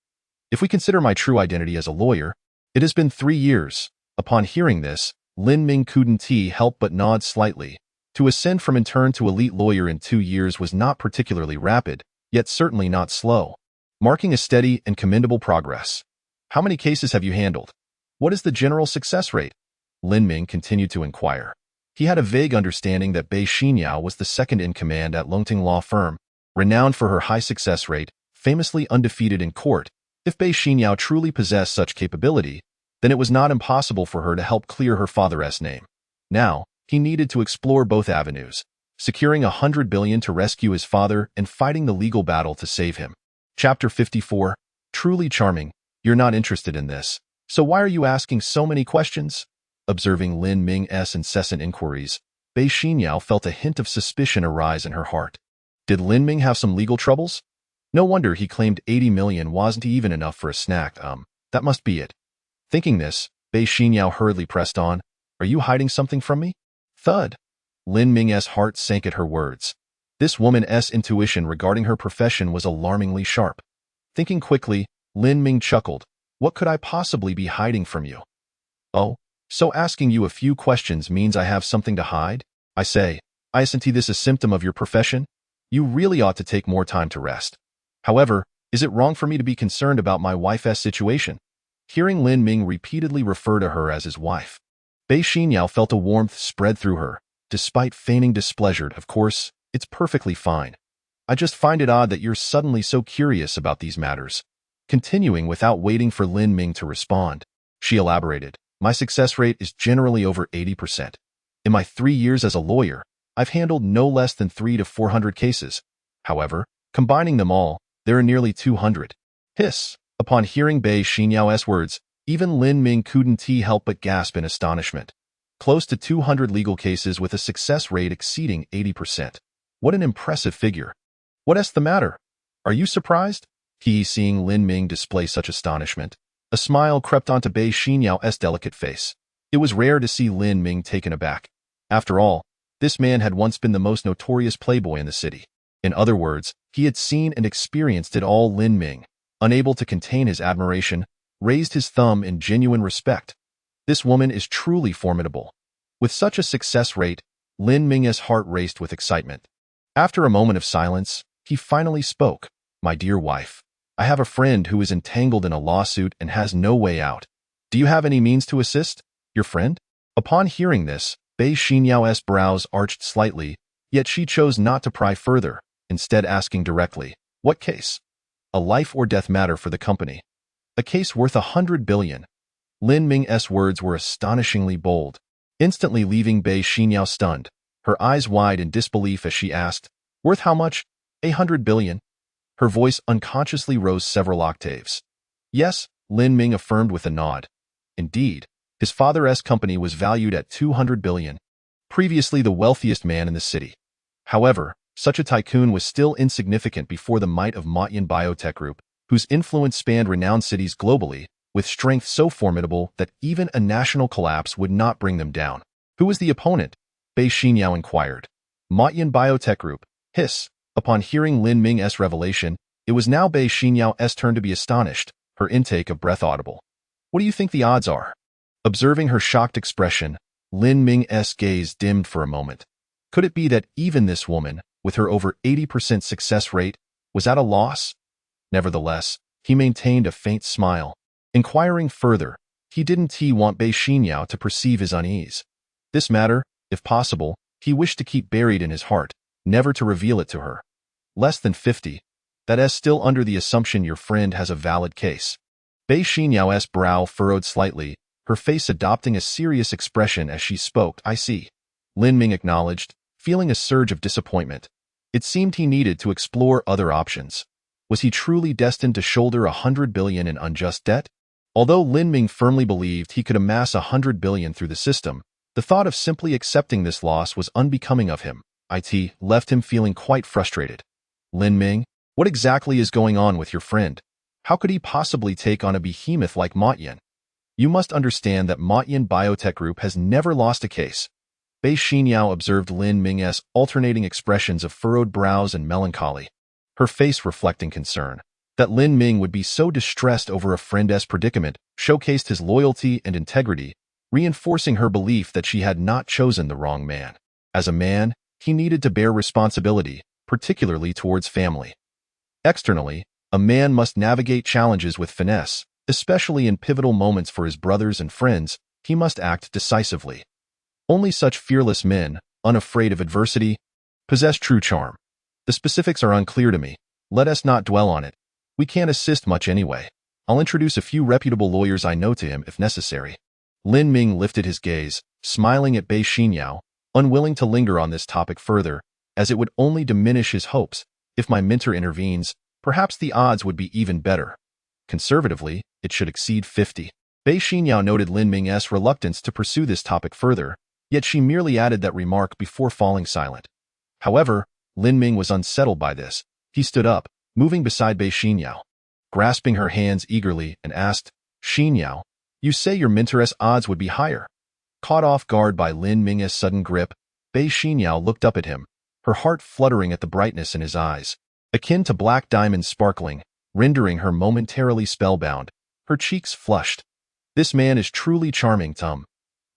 If we consider my true identity as a lawyer, it has been 3 years. Upon hearing this, Lin Ming couldn't help but nod slightly. To ascend from intern to elite lawyer in 2 years was not particularly rapid, yet certainly not slow, marking a steady and commendable progress. How many cases have you handled? What is the general success rate? Lin Ming continued to inquire. He had a vague understanding that Bei Xinyao was the second in command at Longting Law Firm, renowned for her high success rate, famously undefeated in court. If Bei Xinyao truly possessed such capability, then it was not impossible for her to help clear her father's name. Now, he needed to explore both avenues, securing 100 billion to rescue his father and fighting the legal battle to save him. Chapter 54. Truly charming. You're not interested in this. So why are you asking so many questions? Observing Lin Ming's incessant inquiries, Bei Xinyao felt a hint of suspicion arise in her heart. Did Lin Ming have some legal troubles? No wonder he claimed 80 million wasn't even enough for a snack. That must be it. Thinking this, Bei Xinyao hurriedly pressed on. Are you hiding something from me? Thud. Lin Ming's heart sank at her words. This woman's intuition regarding her profession was alarmingly sharp. Thinking quickly, Lin Ming chuckled. What could I possibly be hiding from you? Oh, so asking you a few questions means I have something to hide? I say, isn't this a symptom of your profession? You really ought to take more time to rest. However, is it wrong for me to be concerned about my wife's situation? Hearing Lin Ming repeatedly refer to her as his wife, Bei Xinyao felt a warmth spread through her. Despite feigning displeasure, of course, it's perfectly fine. I just find it odd that you're suddenly so curious about these matters. Continuing without waiting for Lin Ming to respond, she elaborated, my success rate is generally over 80%. In my 3 years as a lawyer, I've handled no less than 300 to 400 cases. However, combining them all, there are nearly 200. Hiss. Upon hearing Bei Xinyao's words, even Lin Ming couldn't help but gasp in astonishment. Close to 200 legal cases with a success rate exceeding 80%. What an impressive figure. What's the matter? Are you surprised? Seeing Lin Ming display such astonishment, a smile crept onto Bei Xinyao's delicate face. It was rare to see Lin Ming taken aback. After all, this man had once been the most notorious playboy in the city. In other words, he had seen and experienced it all. Lin Ming, unable to contain his admiration, raised his thumb in genuine respect. This woman is truly formidable. With such a success rate, Lin Ming's heart raced with excitement. After a moment of silence, he finally spoke. My dear wife, I have a friend who is entangled in a lawsuit and has no way out. Do you have any means to assist? Your friend? Upon hearing this, Bei Xinyao's brows arched slightly, yet she chose not to pry further, instead asking directly, what case? A life or death matter for the company. A case worth 100 billion. Lin Ming's words were astonishingly bold, instantly leaving Bei Xinyao stunned, her eyes wide in disbelief as she asked, "Worth how much? 100 billion?" Her voice unconsciously rose several octaves. "Yes," Lin Ming affirmed with a nod. Indeed, his father's company was valued at 200 billion, previously the wealthiest man in the city. However, such a tycoon was still insignificant before the might of Motian Biotech Group, whose influence spanned renowned cities globally, with strength so formidable that even a national collapse would not bring them down. Who was the opponent? Bei Xinyao inquired. Motian Biotech Group. Hiss. Upon hearing Lin Ming's revelation, it was now Bei Xinyao's turn to be astonished, her intake of breath audible. "What do you think the odds are?" Observing her shocked expression, Lin Ming's gaze dimmed for a moment. Could it be that even this woman, with her over 80% success rate, was at a loss? Nevertheless, he maintained a faint smile. Inquiring further, he didn't want Bei Xinyao to perceive his unease. This matter, if possible, he wished to keep buried in his heart, never to reveal it to her. Less than 50. That is still under the assumption your friend has a valid case. Bei Xinyao's brow furrowed slightly, her face adopting a serious expression as she spoke. "I see." Lin Ming acknowledged, feeling a surge of disappointment. It seemed he needed to explore other options. Was he truly destined to shoulder 100 billion in unjust debt? Although Lin Ming firmly believed he could amass 100 billion through the system, the thought of simply accepting this loss was unbecoming of him. It left him feeling quite frustrated. "Lin Ming, what exactly is going on with your friend? How could he possibly take on a behemoth like Motian? You must understand that Motian Biotech Group has never lost a case." Bei Xinyao observed Lin Ming's alternating expressions of furrowed brows and melancholy, her face reflecting concern. That Lin Ming would be so distressed over a friend's predicament showcased his loyalty and integrity, reinforcing her belief that she had not chosen the wrong man. As a man, he needed to bear responsibility, particularly towards family. Externally, a man must navigate challenges with finesse, especially in pivotal moments for his brothers and friends. He must act decisively. Only such fearless men, unafraid of adversity, possess true charm. The specifics are unclear to me. Let us not dwell on it. We can't assist much anyway. I'll introduce a few reputable lawyers I know to him if necessary. Lin Ming lifted his gaze, smiling at Bei Xinyao, unwilling to linger on this topic further, as it would only diminish his hopes. If my mentor intervenes, perhaps the odds would be even better. Conservatively, it should exceed 50. Bei Xinyao noted Lin Ming's reluctance to pursue this topic further, yet she merely added that remark before falling silent. However, Lin Ming was unsettled by this. He stood up, moving beside Bei Xinyao, grasping her hands eagerly, and asked, "Xinyao, you say your mentor's odds would be higher?" Caught off guard by Lin Ming's sudden grip, Bei Xinyao looked up at him, her heart fluttering at the brightness in his eyes, akin to black diamonds sparkling, rendering her momentarily spellbound. Her cheeks flushed. "This man is truly charming, Tum."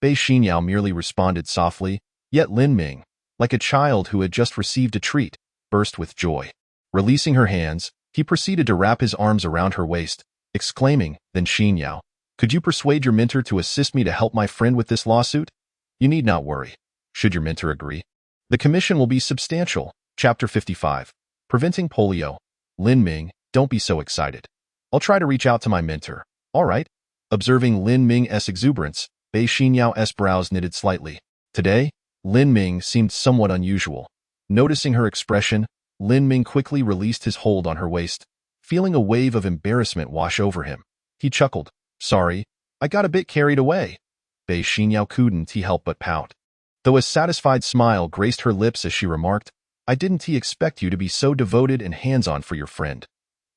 Bei Xinyao merely responded softly, yet Lin Ming, like a child who had just received a treat, burst with joy. Releasing her hands, he proceeded to wrap his arms around her waist, exclaiming, "Then Xinyao, could you persuade your mentor to assist me to help my friend with this lawsuit? You need not worry. Should your mentor agree, the commission will be substantial." Chapter 55. Preventing Polio. Lin Ming, don't be so excited. I'll try to reach out to my mentor. All right. Observing Lin Ming's exuberance, Bei Xinyao brows knitted slightly. Today, Lin Ming seemed somewhat unusual. Noticing her expression, Lin Ming quickly released his hold on her waist, feeling a wave of embarrassment wash over him. He chuckled. "Sorry, I got a bit carried away." Bei Xinyao couldn't help but pout, though a satisfied smile graced her lips as she remarked, "I didn't expect you to be so devoted and hands-on for your friend."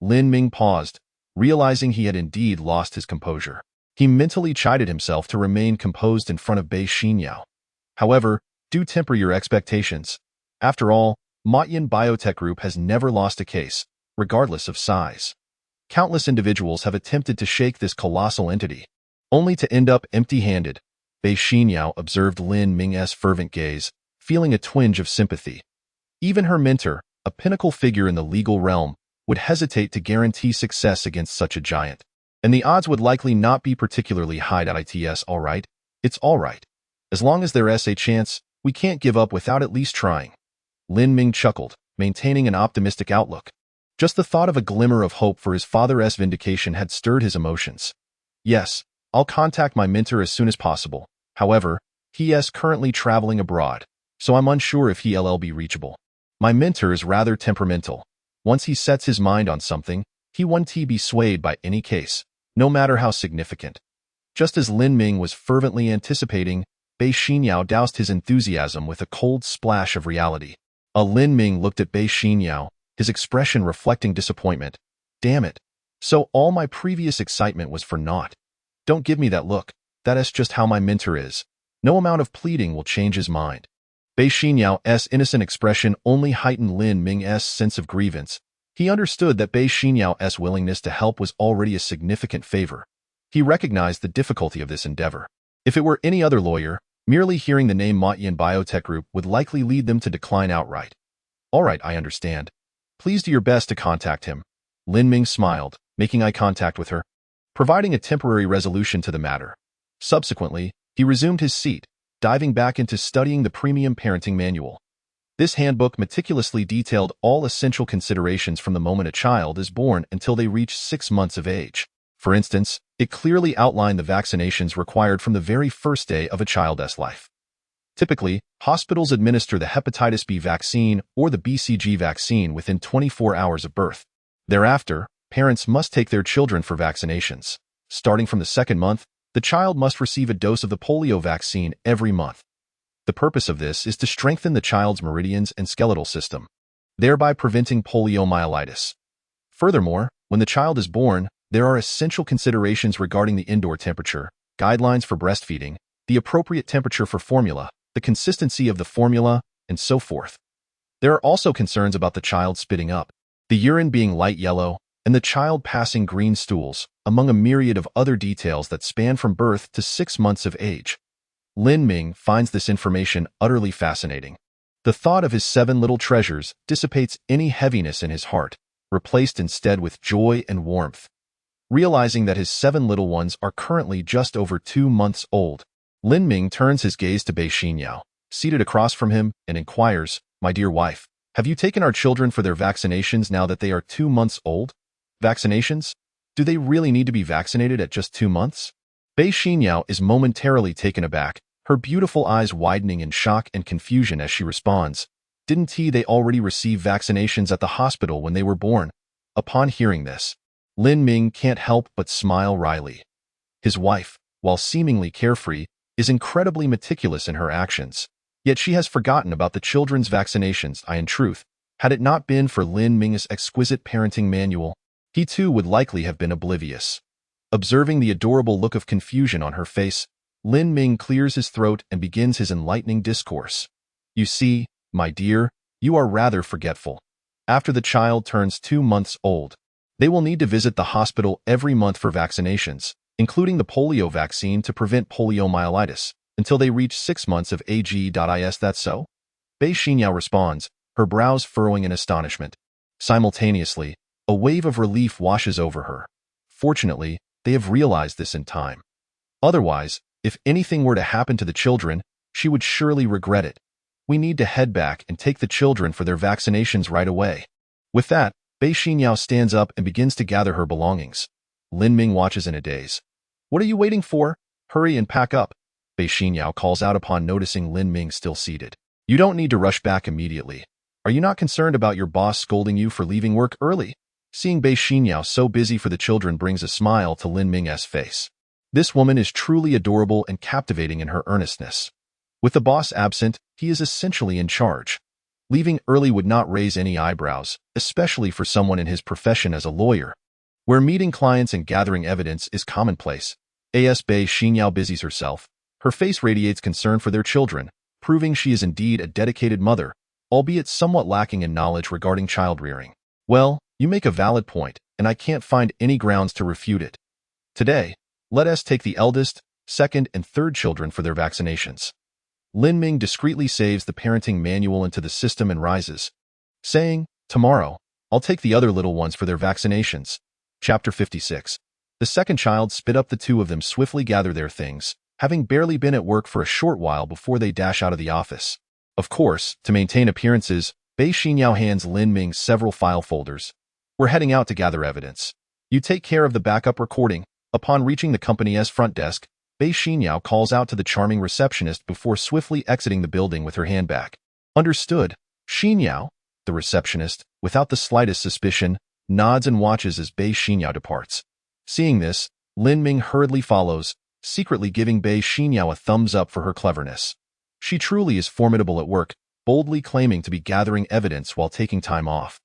Lin Ming paused, realizing he had indeed lost his composure. He mentally chided himself to remain composed in front of Bei Xinyao. However, do temper your expectations. After all, Motian Biotech Group has never lost a case, regardless of size. Countless individuals have attempted to shake this colossal entity, only to end up empty-handed. Bei Xinyao observed Lin Ming's fervent gaze, feeling a twinge of sympathy. Even her mentor, a pinnacle figure in the legal realm, would hesitate to guarantee success against such a giant. And the odds would likely not be particularly high. It's all right. It's all right. As long as there's a chance, we can't give up without at least trying. Lin Ming chuckled, maintaining an optimistic outlook. Just the thought of a glimmer of hope for his father's vindication had stirred his emotions. Yes, I'll contact my mentor as soon as possible. However, he is currently traveling abroad, so I'm unsure if he'll be reachable. My mentor is rather temperamental. Once he sets his mind on something, he won't be swayed by any case, no matter how significant. Just as Lin Ming was fervently anticipating, Bei Xinyao doused his enthusiasm with a cold splash of reality. Lin Ming looked at Bei Xinyao, his expression reflecting disappointment. Damn it. So all my previous excitement was for naught. Don't give me that look. That is just how my mentor is. No amount of pleading will change his mind. Bei Xinyao's innocent expression only heightened Lin Ming's sense of grievance. He understood that Bei Xinyao's willingness to help was already a significant favor. He recognized the difficulty of this endeavor. If it were any other lawyer, merely hearing the name Motyan Biotech Group would likely lead them to decline outright. All right, I understand. Please do your best to contact him. Lin Ming smiled, making eye contact with her, providing a temporary resolution to the matter. Subsequently, he resumed his seat, diving back into studying the premium parenting manual. This handbook meticulously detailed all essential considerations from the moment a child is born until they reach 6 months of age. For instance, it clearly outlined the vaccinations required from the very first day of a child's life. Typically, hospitals administer the hepatitis B vaccine or the BCG vaccine within 24 hours of birth. Thereafter, parents must take their children for vaccinations. Starting from the 2nd month, the child must receive a dose of the polio vaccine every month. The purpose of this is to strengthen the child's meridians and skeletal system, thereby preventing poliomyelitis. Furthermore, when the child is born, there are essential considerations regarding the indoor temperature, guidelines for breastfeeding, the appropriate temperature for formula, the consistency of the formula, and so forth. There are also concerns about the child spitting up, the urine being light yellow, and the child passing green stools, among a myriad of other details that span from birth to 6 months of age. Lin Ming finds this information utterly fascinating. The thought of his 7 little treasures dissipates any heaviness in his heart, replaced instead with joy and warmth. Realizing that his 7 little ones are currently just over 2 months old, Lin Ming turns his gaze to Bei Xinyao, seated across from him, and inquires, "My dear wife, have you taken our children for their vaccinations now that they are 2 months old? Vaccinations? Do they really need to be vaccinated at just 2 months?" Bei Xinyao is momentarily taken aback, her beautiful eyes widening in shock and confusion as she responds, "Didn't they already receive vaccinations at the hospital when they were born?" Upon hearing this, Lin Ming can't help but smile wryly. His wife, while seemingly carefree, is incredibly meticulous in her actions. Yet she has forgotten about the children's vaccinations. In truth, had it not been for Lin Ming's exquisite parenting manual, he too would likely have been oblivious. Observing the adorable look of confusion on her face, Lin Ming clears his throat and begins his enlightening discourse. "You see, my dear, you are rather forgetful. After the child turns 2 months old, they will need to visit the hospital every month for vaccinations, including the polio vaccine to prevent poliomyelitis, until they reach 6 months of age. Is that so?" Bei Xinyao responds, her brows furrowing in astonishment. Simultaneously, a wave of relief washes over her. Fortunately, they have realized this in time. Otherwise, if anything were to happen to the children, she would surely regret it. We need to head back and take the children for their vaccinations right away. With that, Bei Xinyao stands up and begins to gather her belongings. Lin Ming watches in a daze. "What are you waiting for? Hurry and pack up," Bei Xinyao calls out upon noticing Lin Ming still seated. "You don't need to rush back immediately. Are you not concerned about your boss scolding you for leaving work early?" Seeing Bei Xinyao so busy for the children brings a smile to Lin Ming's face. This woman is truly adorable and captivating in her earnestness. With the boss absent, he is essentially in charge. Leaving early would not raise any eyebrows, especially for someone in his profession as a lawyer, where meeting clients and gathering evidence is commonplace. As Bei Xinyao busies herself, her face radiates concern for their children, proving she is indeed a dedicated mother, albeit somewhat lacking in knowledge regarding child-rearing. "Well, you make a valid point, and I can't find any grounds to refute it. Today, let us take the eldest, 2nd, and 3rd children for their vaccinations." Lin Ming discreetly saves the parenting manual into the system and rises, saying, "Tomorrow, I'll take the other little ones for their vaccinations." Chapter 56. The 2nd child spit up. The 2 of them swiftly gather their things, having barely been at work for a short while before they dash out of the office. Of course, to maintain appearances, Bei Xinyao hands Lin Ming several file folders. "We're heading out to gather evidence. You take care of the backup recording," Upon reaching the company's front desk, Bei Xinyao calls out to the charming receptionist before swiftly exiting the building with her handbag. Understood. Xinyao, the receptionist, without the slightest suspicion, nods and watches as Bei Xinyao departs. Seeing this, Lin Ming hurriedly follows, secretly giving Bei Xinyao a thumbs up for her cleverness. She truly is formidable at work, boldly claiming to be gathering evidence while taking time off.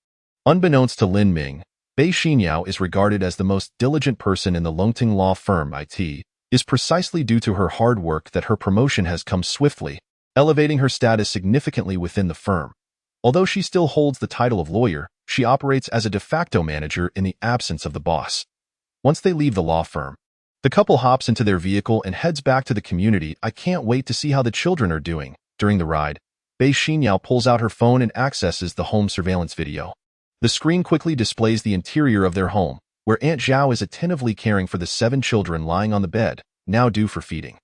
Unbeknownst to Lin Ming, Bei Xinyao is regarded as the most diligent person in the Longting law firm. It is precisely due to her hard work that her promotion has come swiftly, elevating her status significantly within the firm. Although she still holds the title of lawyer, she operates as a de facto manager in the absence of the boss. Once they leave the law firm, the couple hops into their vehicle and heads back to the community. I can't wait to see how the children are doing. During the ride, Bei Xinyao pulls out her phone and accesses the home surveillance video. The screen quickly displays the interior of their home, where Aunt Zhao is attentively caring for the 7 children lying on the bed, now due for feeding.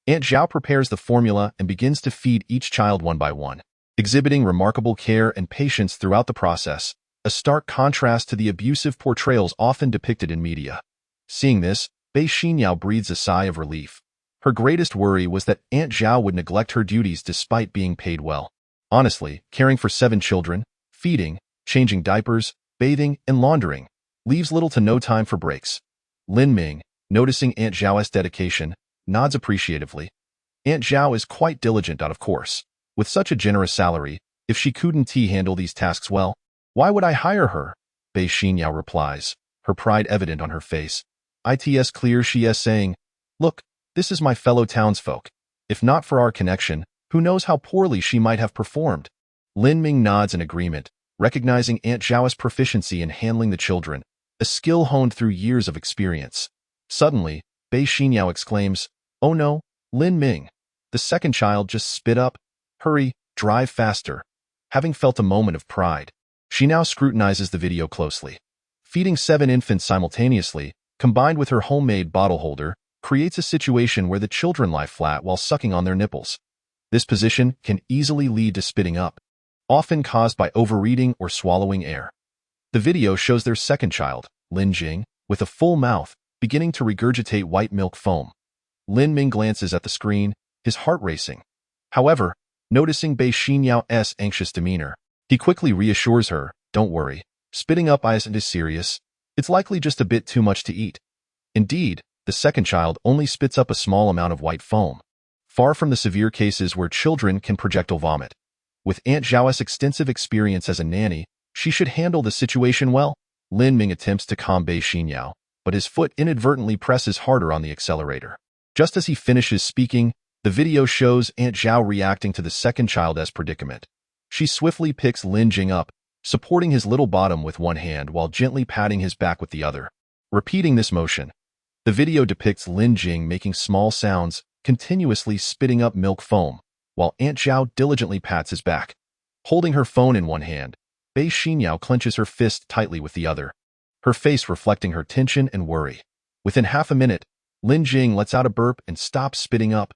Aunt Zhao prepares the formula and begins to feed each child one by one, exhibiting remarkable care and patience throughout the process, a stark contrast to the abusive portrayals often depicted in media. Seeing this, Bei Xinyao breathes a sigh of relief. Her greatest worry was that Aunt Zhao would neglect her duties despite being paid well. Honestly, caring for 7 children, feeding, changing diapers, bathing, and laundering leaves little to no time for breaks. Lin Ming, noticing Aunt Zhao's dedication, nods appreciatively. Aunt Zhao is quite diligent, of course. With such a generous salary, if she couldn't handle these tasks well, why would I hire her? Bei Xinyao replies, her pride evident on her face. It's clear she is saying, look, this is my fellow townsfolk. If not for our connection, who knows how poorly she might have performed? Lin Ming nods in agreement, recognizing Aunt Zhao's proficiency in handling the children, a skill honed through years of experience. Suddenly, Bei Xinyao exclaims, oh no, Lin Ming, the second child just spit up. Hurry, drive faster. Having felt a moment of pride, she now scrutinizes the video closely. Feeding 7 infants simultaneously, combined with her homemade bottle holder, creates a situation where the children lie flat while sucking on their nipples. This position can easily lead to spitting up, often caused by overeating or swallowing air. The video shows their second child, Lin Jing, with a full mouth, beginning to regurgitate white milk foam. Lin Ming glances at the screen, his heart racing. However, noticing Bei Xinyao's anxious demeanor, he quickly reassures her, don't worry, spitting up isn't serious. It's likely just a bit too much to eat. Indeed, the second child only spits up a small amount of white foam, far from the severe cases where children can projectile vomit. With Aunt Zhao's extensive experience as a nanny, she should handle the situation well. Lin Ming attempts to calm Bei Xinyao, but his foot inadvertently presses harder on the accelerator. Just as he finishes speaking, the video shows Aunt Zhao reacting to the second child's predicament. She swiftly picks Lin Jing up, supporting his little bottom with one hand while gently patting his back with the other. Repeating this motion, the video depicts Lin Jing making small sounds, continuously spitting up milk foam, while Aunt Zhao diligently pats his back. Holding her phone in one hand, Bei Xinyao clenches her fist tightly with the other, her face reflecting her tension and worry. Within half a minute, Lin Jing lets out a burp and stops spitting up.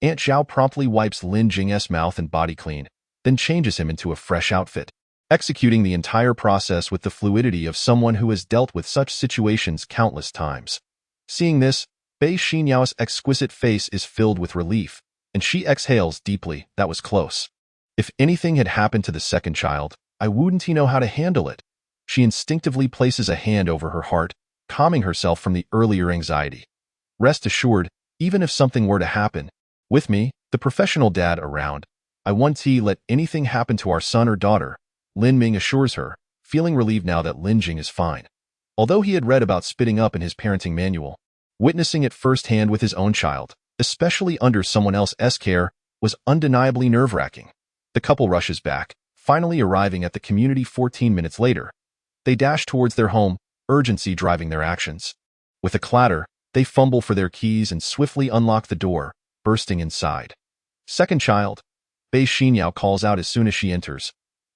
Aunt Zhao promptly wipes Lin Jing's mouth and body clean, then changes him into a fresh outfit, executing the entire process with the fluidity of someone who has dealt with such situations countless times. Seeing this, Bei Xinyao's exquisite face is filled with relief, and she exhales deeply. That was close. If anything had happened to the second child, I wouldn't know how to handle it. She instinctively places a hand over her heart, calming herself from the earlier anxiety. Rest assured, even if something were to happen, with me, the professional dad around, I won't let anything happen to our son or daughter, Lin Ming assures her, feeling relieved now that Lin Jing is fine. Although he had read about spitting up in his parenting manual, witnessing it firsthand with his own child, especially under someone else's care, was undeniably nerve-wracking. The couple rushes back, finally arriving at the community 14 minutes later. They dash towards their home, urgency driving their actions. With a clatter, they fumble for their keys and swiftly unlock the door, bursting inside. Second child, Bei Xinyao calls out as soon as she enters.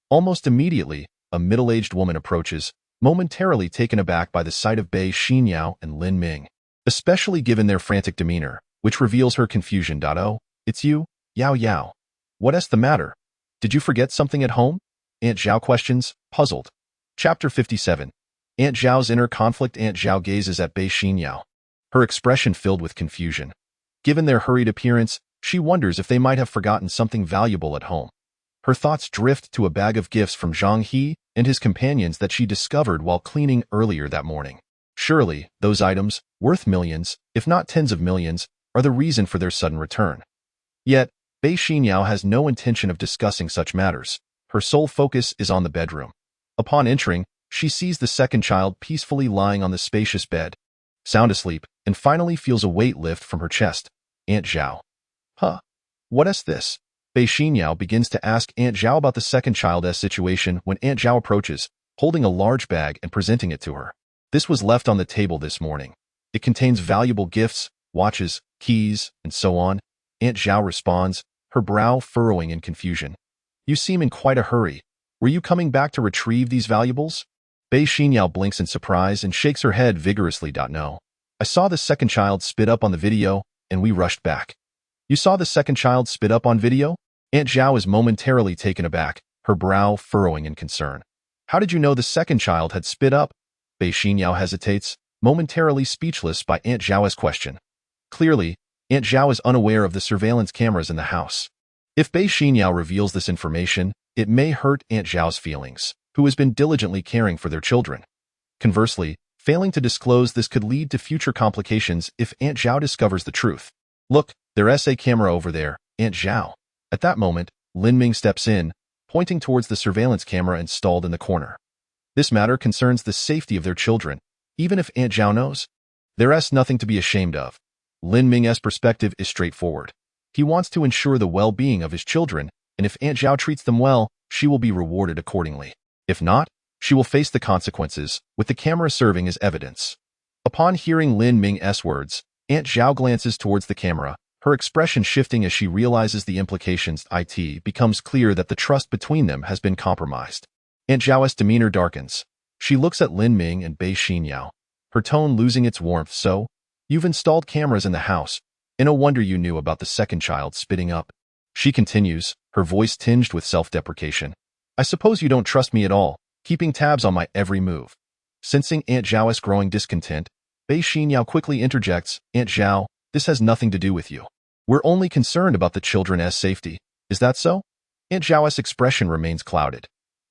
Almost immediately, a middle-aged woman approaches, momentarily taken aback by the sight of Bei Xinyao and Lin Ming, especially given their frantic demeanor, which reveals her confusion. Oh, it's you, Yao Yao. What's the matter? Did you forget something at home? Aunt Zhao questions, puzzled. Chapter 57. Aunt Zhao's inner conflict. Aunt Zhao gazes at Bei Xinyao, her expression filled with confusion. Given their hurried appearance, she wonders if they might have forgotten something valuable at home. Her thoughts drift to a bag of gifts from Zhang He and his companions that she discovered while cleaning earlier that morning. Surely, those items, worth millions, if not tens of millions, are the reason for their sudden return. Yet, Bei Xinyao has no intention of discussing such matters. Her sole focus is on the bedroom. Upon entering, she sees the second child peacefully lying on the spacious bed, sound asleep, and finally feels a weight lift from her chest. Aunt Zhao. Huh? What is this? Bei Xinyao begins to ask Aunt Zhao about the second child's situation when Aunt Zhao approaches, holding a large bag and presenting it to her. This was left on the table this morning. It contains valuable gifts, watches, keys, and so on. Aunt Zhao responds, her brow furrowing in confusion. You seem in quite a hurry. Were you coming back to retrieve these valuables? Bei Xinyao blinks in surprise and shakes her head vigorously. No. I saw the second child spit up on the video, and we rushed back. You saw the second child spit up on video? Aunt Zhao is momentarily taken aback, her brow furrowing in concern. How did you know the second child had spit up? Bei Xinyao hesitates, momentarily speechless by Aunt Zhao's question. Clearly, Aunt Zhao is unaware of the surveillance cameras in the house. If Bei Xinyao reveals this information, it may hurt Aunt Zhao's feelings, who has been diligently caring for their children. Conversely, failing to disclose this could lead to future complications if Aunt Zhao discovers the truth. Look, there's a camera over there, Aunt Zhao. At that moment, Lin Ming steps in, pointing towards the surveillance camera installed in the corner. This matter concerns the safety of their children, even if Aunt Zhao knows. There's nothing to be ashamed of. Lin Ming's perspective is straightforward. He wants to ensure the well-being of his children, and if Aunt Zhao treats them well, she will be rewarded accordingly. If not, she will face the consequences, with the camera serving as evidence. Upon hearing Lin Ming's words, Aunt Zhao glances towards the camera, her expression shifting as she realizes the implications. It becomes clear that the trust between them has been compromised. Aunt Zhao's demeanor darkens. She looks at Lin Ming and Bei Xinyao, her tone losing its warmth. So, you've installed cameras in the house, and no wonder you knew about the second child spitting up. She continues, her voice tinged with self-deprecation. I suppose you don't trust me at all, keeping tabs on my every move. Sensing Aunt Zhao's growing discontent, Bei Xinyao quickly interjects, Aunt Zhao, this has nothing to do with you. We're only concerned about the children's safety. Is that so? Aunt Zhao's expression remains clouded.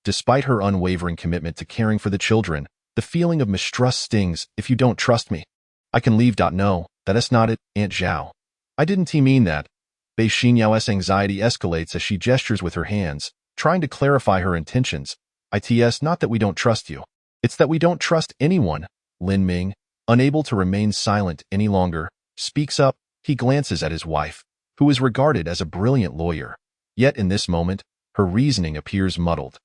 Despite her unwavering commitment to caring for the children, the feeling of mistrust stings. If you don't trust me, I can leave. No, that's not it, Aunt Zhao. I didn't mean that. Bei Xinyao's anxiety escalates as she gestures with her hands, trying to clarify her intentions. It's not that we don't trust you. It's that we don't trust anyone. Lin Ming, unable to remain silent any longer, speaks up. He glances at his wife, who is regarded as a brilliant lawyer. Yet in this moment, her reasoning appears muddled.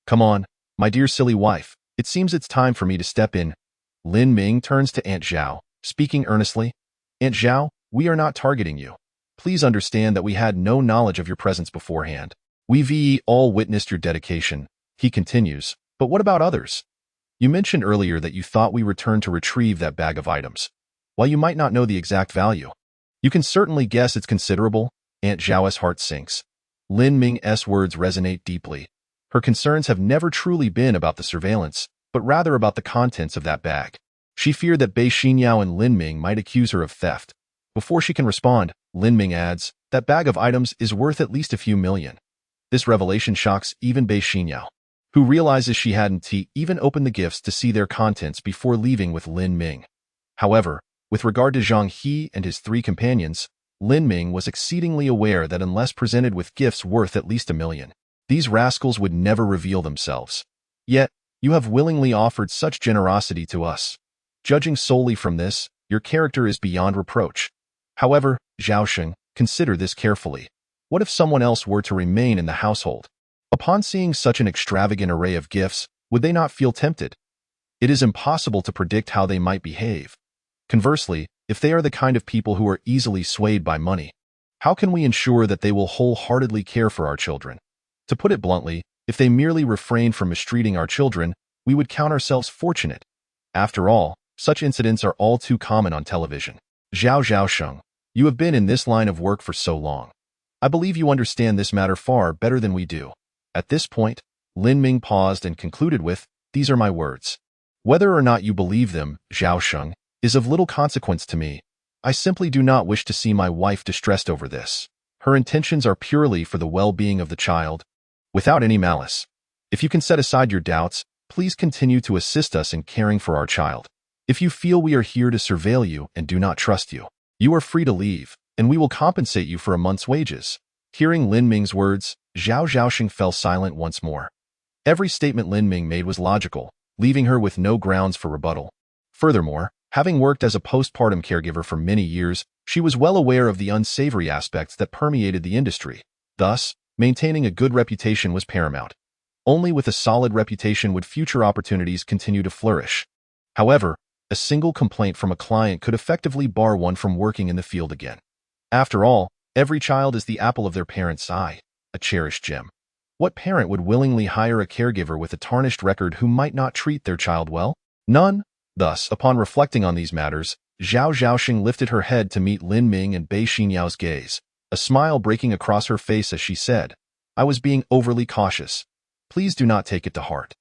Come on, my dear silly wife, it seems it's time for me to step in. Lin Ming turns to Aunt Zhao, speaking earnestly. Aunt Zhao, we are not targeting you. Please understand that we had no knowledge of your presence beforehand. We've all witnessed your dedication. He continues, but what about others? You mentioned earlier that you thought we returned to retrieve that bag of items. While you might not know the exact value, you can certainly guess it's considerable. Aunt Zhao's heart sinks. Lin Ming's words resonate deeply. Her concerns have never truly been about the surveillance, but rather about the contents of that bag. She feared that Bei Xinyao and Lin Ming might accuse her of theft. Before she can respond, Lin Ming adds, that bag of items is worth at least a few million. This revelation shocks even Bei Xinyao, who realizes she hadn't even opened the gifts to see their contents before leaving with Lin Ming. However, with regard to Zhang He and his three companions, Lin Ming was exceedingly aware that unless presented with gifts worth at least $1 million, these rascals would never reveal themselves. Yet, you have willingly offered such generosity to us. Judging solely from this, your character is beyond reproach. However, Zhaosheng, consider this carefully. What if someone else were to remain in the household? Upon seeing such an extravagant array of gifts, would they not feel tempted? It is impossible to predict how they might behave. Conversely, if they are the kind of people who are easily swayed by money, how can we ensure that they will wholeheartedly care for our children? To put it bluntly, if they merely refrain from mistreating our children, we would count ourselves fortunate. After all, such incidents are all too common on television. Zhaosheng, you have been in this line of work for so long. I believe you understand this matter far better than we do. At this point, Lin Ming paused and concluded with, these are my words. Whether or not you believe them, Zhaosheng, is of little consequence to me. I simply do not wish to see my wife distressed over this. Her intentions are purely for the well-being of the child, without any malice. If you can set aside your doubts, please continue to assist us in caring for our child. If you feel we are here to surveil you and do not trust you, you are free to leave, and we will compensate you for a month's wages. Hearing Lin Ming's words, Zhao Zhaoxing fell silent once more. Every statement Lin Ming made was logical, leaving her with no grounds for rebuttal. Furthermore, having worked as a postpartum caregiver for many years, she was well aware of the unsavory aspects that permeated the industry. Thus, maintaining a good reputation was paramount. Only with a solid reputation would future opportunities continue to flourish. However, a single complaint from a client could effectively bar one from working in the field again. After all, every child is the apple of their parent's eye, a cherished gem. What parent would willingly hire a caregiver with a tarnished record who might not treat their child well? None. Thus, upon reflecting on these matters, Zhao Zhaoxing lifted her head to meet Lin Ming and Bei Xinyao's gaze, a smile breaking across her face as she said, "I was being overly cautious. Please do not take it to heart."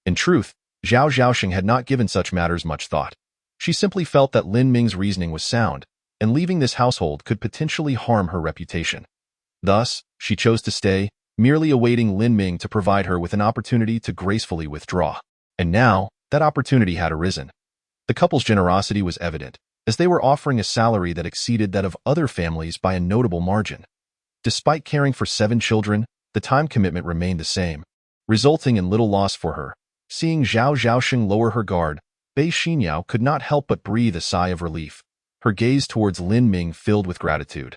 In truth, Zhao Zhaoxing had not given such matters much thought. She simply felt that Lin Ming's reasoning was sound, and leaving this household could potentially harm her reputation. Thus, she chose to stay, merely awaiting Lin Ming to provide her with an opportunity to gracefully withdraw. And now, that opportunity had arisen. The couple's generosity was evident, as they were offering a salary that exceeded that of other families by a notable margin. Despite caring for 7 children, the time commitment remained the same, resulting in little loss for her. Seeing Zhao Zhaoxing lower her guard, Bei Xinyiao could not help but breathe a sigh of relief, her gaze towards Lin Ming filled with gratitude.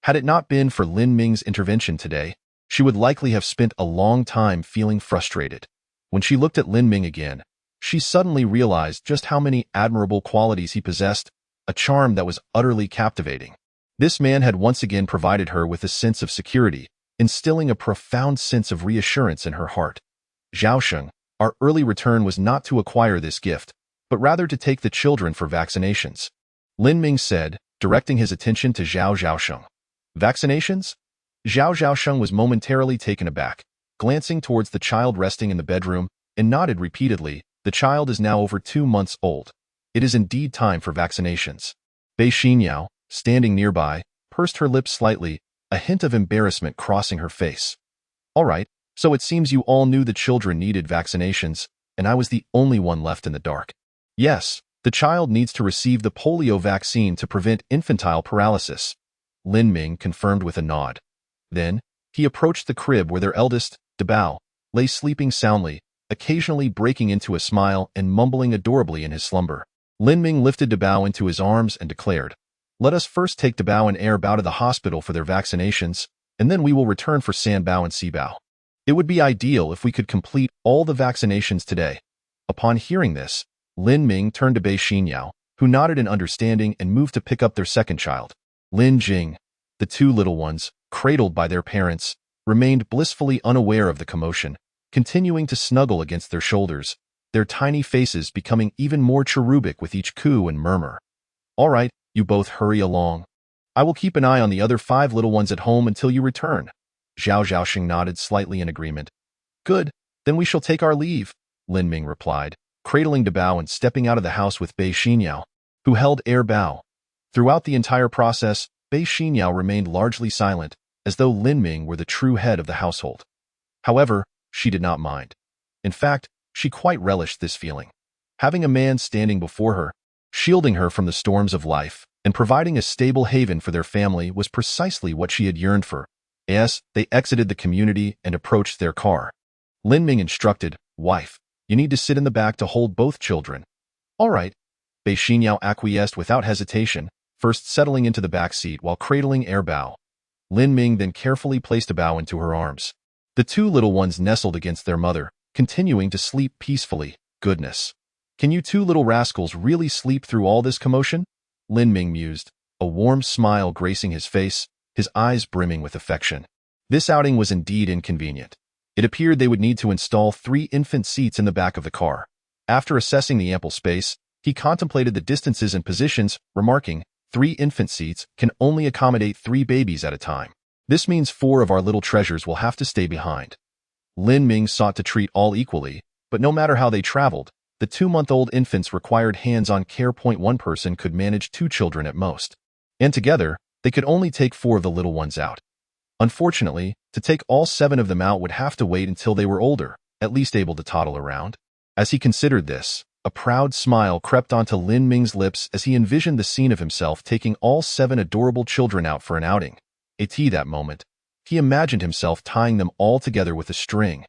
Had it not been for Lin Ming's intervention today, she would likely have spent a long time feeling frustrated. When she looked at Lin Ming again, she suddenly realized just how many admirable qualities he possessed, a charm that was utterly captivating. This man had once again provided her with a sense of security, instilling a profound sense of reassurance in her heart. Zhaoxing, our early return was not to acquire this gift, but rather to take the children for vaccinations, Lin Ming said, directing his attention to Zhao Zhaoxing. Vaccinations? Zhao Zhaoxing was momentarily taken aback, glancing towards the child resting in the bedroom, and nodded repeatedly. The child is now over 2 months old. It is indeed time for vaccinations. Bei Xinyiao, standing nearby, pursed her lips slightly, a hint of embarrassment crossing her face. All right, so it seems you all knew the children needed vaccinations, and I was the only one left in the dark. Yes, the child needs to receive the polio vaccine to prevent infantile paralysis, Lin Ming confirmed with a nod. Then, he approached the crib where their eldest, Dabao, lay sleeping soundly, occasionally breaking into a smile and mumbling adorably in his slumber. Lin Ming lifted Dabao into his arms and declared, "Let us first take Dabao and heir Bao to the hospital for their vaccinations, and then we will return for San Bao and Si Bao. It would be ideal if we could complete all the vaccinations today." Upon hearing this, Lin Ming turned to Bei Xinyiao, who nodded in understanding and moved to pick up their second child. Lin Jing, the 2 little ones, cradled by their parents, remained blissfully unaware of the commotion, continuing to snuggle against their shoulders, their tiny faces becoming even more cherubic with each coo and murmur. "All right, you both hurry along. I will keep an eye on the other 5 little ones at home until you return." Zhao Zhaoxing nodded slightly in agreement. "Good, then we shall take our leave," Lin Ming replied, cradling Dabao and stepping out of the house with Bei Xinyiao, who held heir Bao. Throughout the entire process, Bei Xinyiao remained largely silent, as though Lin Ming were the true head of the household. However, she did not mind. In fact, she quite relished this feeling. Having a man standing before her, shielding her from the storms of life, and providing a stable haven for their family was precisely what she had yearned for. As they exited the community and approached their car, Lin Ming instructed, "Wife, you need to sit in the back to hold both children." "All right." Bei Xinyiao acquiesced without hesitation, first settling into the back seat while cradling heir Bao. Lin Ming then carefully placed a Bao into her arms. The 2 little ones nestled against their mother, continuing to sleep peacefully. "Goodness. Can you 2 little rascals really sleep through all this commotion?" Lin Ming mused, a warm smile gracing his face, his eyes brimming with affection. This outing was indeed inconvenient. It appeared they would need to install 3 infant seats in the back of the car. After assessing the ample space, he contemplated the distances and positions, remarking, 3 infant seats can only accommodate 3 babies at a time. This means 4 of our little treasures will have to stay behind. Lin Ming sought to treat all equally, but no matter how they traveled, The 2-month-old infants required hands-on care. One person could manage 2 children at most, and together, they could only take 4 of the little ones out. Unfortunately, to take all 7 of them out would have to wait until they were older, at least able to toddle around. As he considered this, a proud smile crept onto Lin Ming's lips as he envisioned the scene of himself taking all 7 adorable children out for an outing. That moment, he imagined himself tying them all together with a string,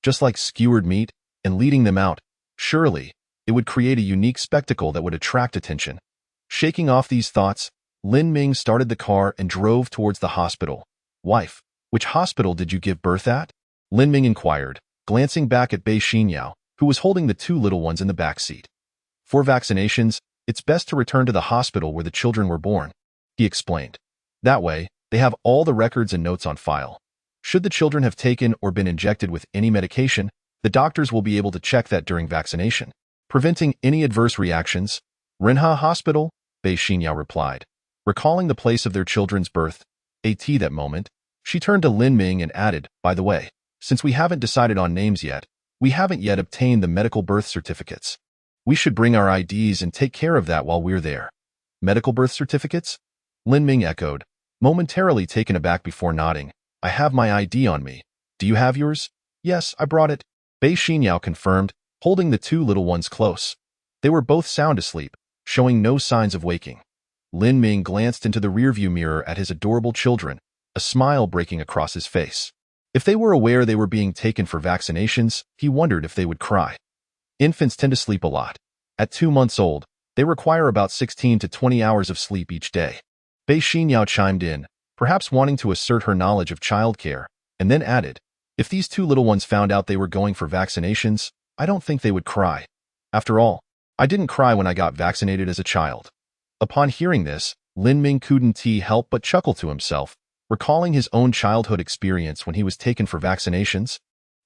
just like skewered meat, and leading them out. Surely, it would create a unique spectacle that would attract attention. Shaking off these thoughts, Lin Ming started the car and drove towards the hospital. "Wife, which hospital did you give birth at?" Lin Ming inquired, glancing back at Bei Xinyao, who was holding the 2 little ones in the back seat. "For vaccinations, it's best to return to the hospital where the children were born," he explained. "That way, they have all the records and notes on file. Should the children have taken or been injected with any medication, the doctors will be able to check that during vaccination, preventing any adverse reactions." "Renha Hospital," Bei Xinyao replied, recalling the place of their children's birth. That moment, she turned to Lin Ming and added, "By the way, since we haven't decided on names yet, we haven't yet obtained the medical birth certificates. We should bring our IDs and take care of that while we're there." "Medical birth certificates?" Lin Ming echoed, momentarily taken aback before nodding. "I have my ID on me. Do you have yours?" "Yes, I brought it," Bei Xinyao confirmed, holding the 2 little ones close. They were both sound asleep, showing no signs of waking. Lin Ming glanced into the rearview mirror at his adorable children, a smile breaking across his face. If they were aware they were being taken for vaccinations, he wondered if they would cry. Infants tend to sleep a lot. At 2 months old, they require about 16 to 20 hours of sleep each day. Bei Xinyao chimed in, perhaps wanting to assert her knowledge of childcare, and then added, "If these 2 little ones found out they were going for vaccinations, I don't think they would cry. After all, I didn't cry when I got vaccinated as a child." Upon hearing this, Lin Ming couldn't help but chuckle to himself, recalling his own childhood experience when he was taken for vaccinations,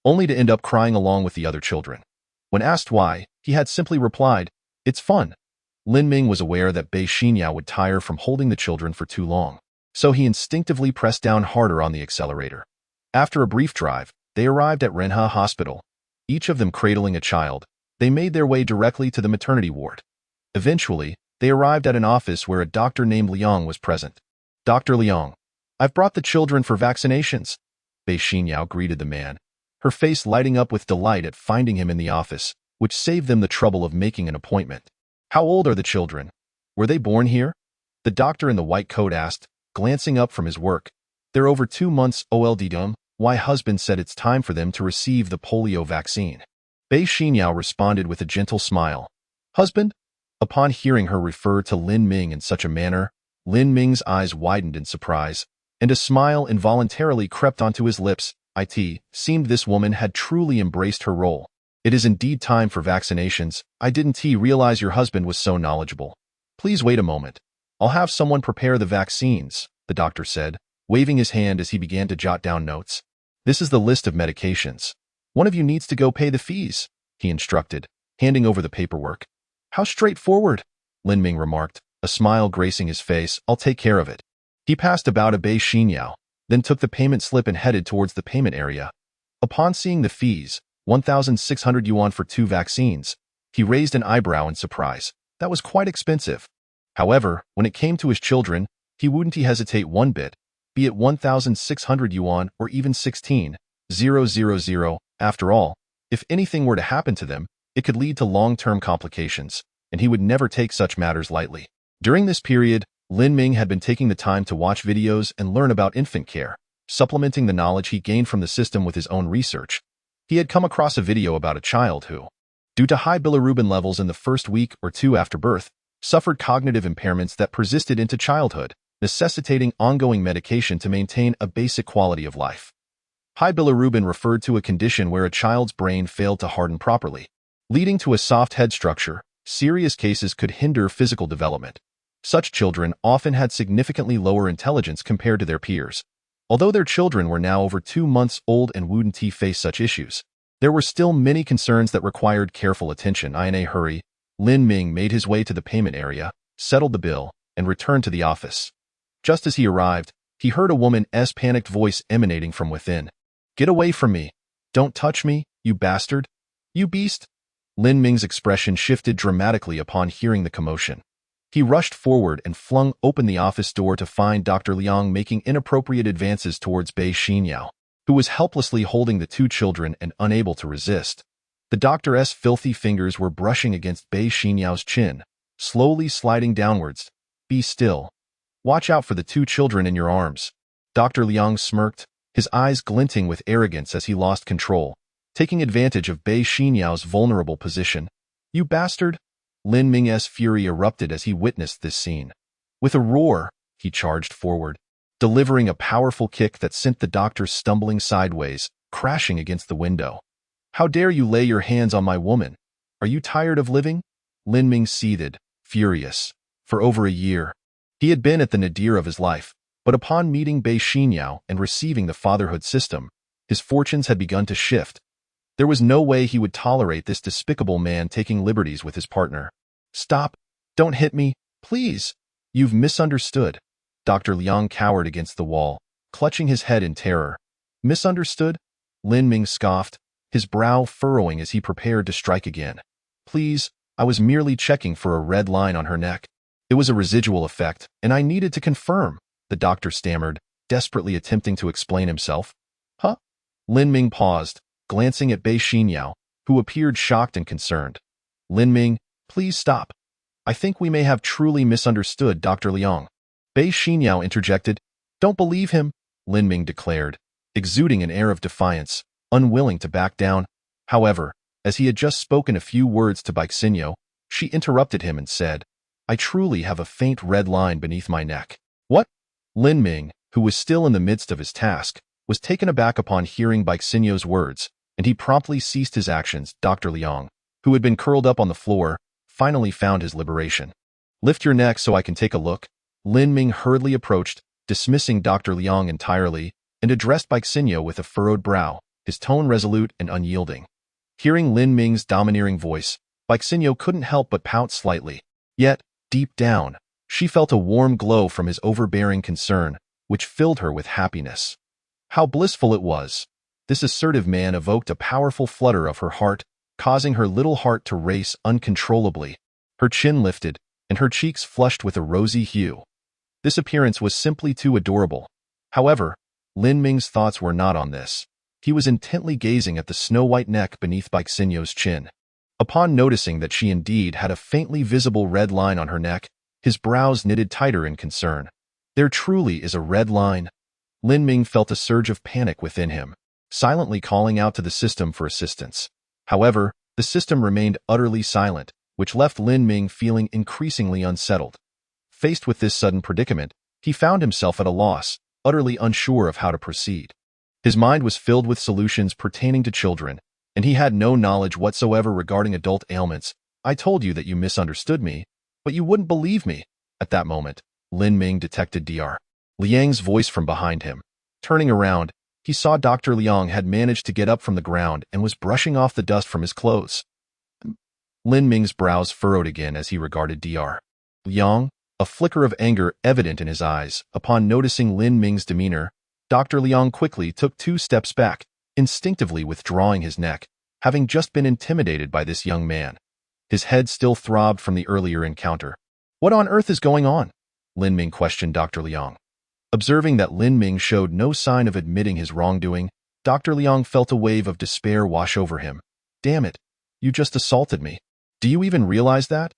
only to end up crying along with the other children. When asked why, he had simply replied, "It's fun." Lin Ming was aware that Bei Xinyao would tire from holding the children for too long, so he instinctively pressed down harder on the accelerator. After a brief drive, they arrived at Renha Hospital. Each of them cradling a child, they made their way directly to the maternity ward. Eventually, they arrived at an office where a doctor named Liang was present. "Dr. Liang, I've brought the children for vaccinations," Bei Xinyao greeted the man, her face lighting up with delight at finding him in the office, which saved them the trouble of making an appointment. "How old are the children? Were they born here?" the doctor in the white coat asked, glancing up from his work. "They're over 2 months old. My husband said it's time for them to receive the polio vaccine." Bei Xinyao responded with a gentle smile. "Husband?" Upon hearing her refer to Lin Ming in such a manner, Lin Ming's eyes widened in surprise, and a smile involuntarily crept onto his lips. It seemed this woman had truly embraced her role. "It is indeed time for vaccinations. I didn't realize your husband was so knowledgeable. Please wait a moment. I'll have someone prepare the vaccines," the doctor said, waving his hand as he began to jot down notes. "This is the list of medications. One of you needs to go pay the fees," he instructed, handing over the paperwork. "How straightforward," Lin Ming remarked, a smile gracing his face. "I'll take care of it." He passed about a Bei Xinyao, then took the payment slip and headed towards the payment area. Upon seeing the fees, 1,600 yuan for 2 vaccines, he raised an eyebrow in surprise. That was quite expensive. However, when it came to his children, he wouldn't hesitate one bit, be it 1,600 yuan or even 16,000. After all, if anything were to happen to them, it could lead to long-term complications, and he would never take such matters lightly. During this period, Lin Ming had been taking the time to watch videos and learn about infant care, supplementing the knowledge he gained from the system with his own research. He had come across a video about a child who, due to high bilirubin levels in the first week or 2 after birth, suffered cognitive impairments that persisted into childhood, necessitating ongoing medication to maintain a basic quality of life. High bilirubin referred to a condition where a child's brain failed to harden properly, leading to a soft head structure. Serious cases could hinder physical development. Such children often had significantly lower intelligence compared to their peers. Although their children were now over 2 months old and wouldn't face such issues, there were still many concerns that required careful attention. In a hurry, Lin Ming made his way to the payment area, settled the bill, and returned to the office. Just as he arrived, he heard a woman's panicked voice emanating from within. "Get away from me! Don't touch me, you bastard! You beast!" Lin Ming's expression shifted dramatically upon hearing the commotion. He rushed forward and flung open the office door to find Dr. Liang making inappropriate advances towards Bei Xinyao, who was helplessly holding the two children and unable to resist. The doctor's filthy fingers were brushing against Bei Xinyao's chin, slowly sliding downwards. "Be still. Watch out for the two children in your arms." Dr. Liang smirked, his eyes glinting with arrogance as he lost control, taking advantage of Bei Xinyao's vulnerable position. "You bastard!" Lin Ming's fury erupted as he witnessed this scene. With a roar, he charged forward, delivering a powerful kick that sent the doctor stumbling sideways, crashing against the window. "How dare you lay your hands on my woman? Are you tired of living?" Lin Ming seethed, furious. For over a year, he had been at the nadir of his life, but upon meeting Bei Xinyao and receiving the fatherhood system, his fortunes had begun to shift. There was no way he would tolerate this despicable man taking liberties with his partner. "Stop! Don't hit me, please! You've misunderstood." Dr. Liang cowered against the wall, clutching his head in terror. "Misunderstood?" Lin Ming scoffed, his brow furrowing as he prepared to strike again. "Please, I was merely checking for a red line on her neck. It was a residual effect, and I needed to confirm," the doctor stammered, desperately attempting to explain himself. "Huh?" Lin Ming paused, glancing at Bei Xinyao, who appeared shocked and concerned. "Lin Ming, please stop. I think we may have truly misunderstood Dr. Liang." Bei Xinyao interjected. "Don't believe him," Lin Ming declared, exuding an air of defiance, unwilling to back down. However, as he had just spoken a few words to Beixinyo, she interrupted him and said, "I truly have a faint red line beneath my neck." "What?" Lin Ming, who was still in the midst of his task, was taken aback upon hearing Beixinyo's words, and he promptly ceased his actions. Dr. Liang, who had been curled up on the floor, finally found his liberation. "Lift your neck so I can take a look." Lin Ming hurriedly approached, dismissing Dr. Liang entirely, and addressed Beixinyo with a furrowed brow, his tone resolute and unyielding. Hearing Lin Ming's domineering voice, Beixinyo couldn't help but pout slightly. Yet, deep down, she felt a warm glow from his overbearing concern, which filled her with happiness. How blissful it was! This assertive man evoked a powerful flutter of her heart, causing her little heart to race uncontrollably. Her chin lifted, and her cheeks flushed with a rosy hue. This appearance was simply too adorable. However, Lin Ming's thoughts were not on this. He was intently gazing at the snow-white neck beneath Beixinyo's chin. Upon noticing that she indeed had a faintly visible red line on her neck, his brows knitted tighter in concern. "There truly is a red line." Lin Ming felt a surge of panic within him, silently calling out to the system for assistance. However, the system remained utterly silent, which left Lin Ming feeling increasingly unsettled. Faced with this sudden predicament, he found himself at a loss, utterly unsure of how to proceed. His mind was filled with solutions pertaining to children, and he had no knowledge whatsoever regarding adult ailments. "I told you that you misunderstood me, but you wouldn't believe me." At that moment, Lin Ming detected Dr. Liang's voice from behind him. Turning around, he saw Dr. Liang had managed to get up from the ground and was brushing off the dust from his clothes. Lin Ming's brows furrowed again as he regarded Dr. Liang, a flicker of anger evident in his eyes. Upon noticing Lin Ming's demeanor, Dr. Liang quickly took 2 steps back, instinctively withdrawing his neck, having just been intimidated by this young man. His head still throbbed from the earlier encounter. "What on earth is going on?" Lin Ming questioned Dr. Liang. Observing that Lin Ming showed no sign of admitting his wrongdoing, Dr. Liang felt a wave of despair wash over him. "Damn it, you just assaulted me. Do you even realize that?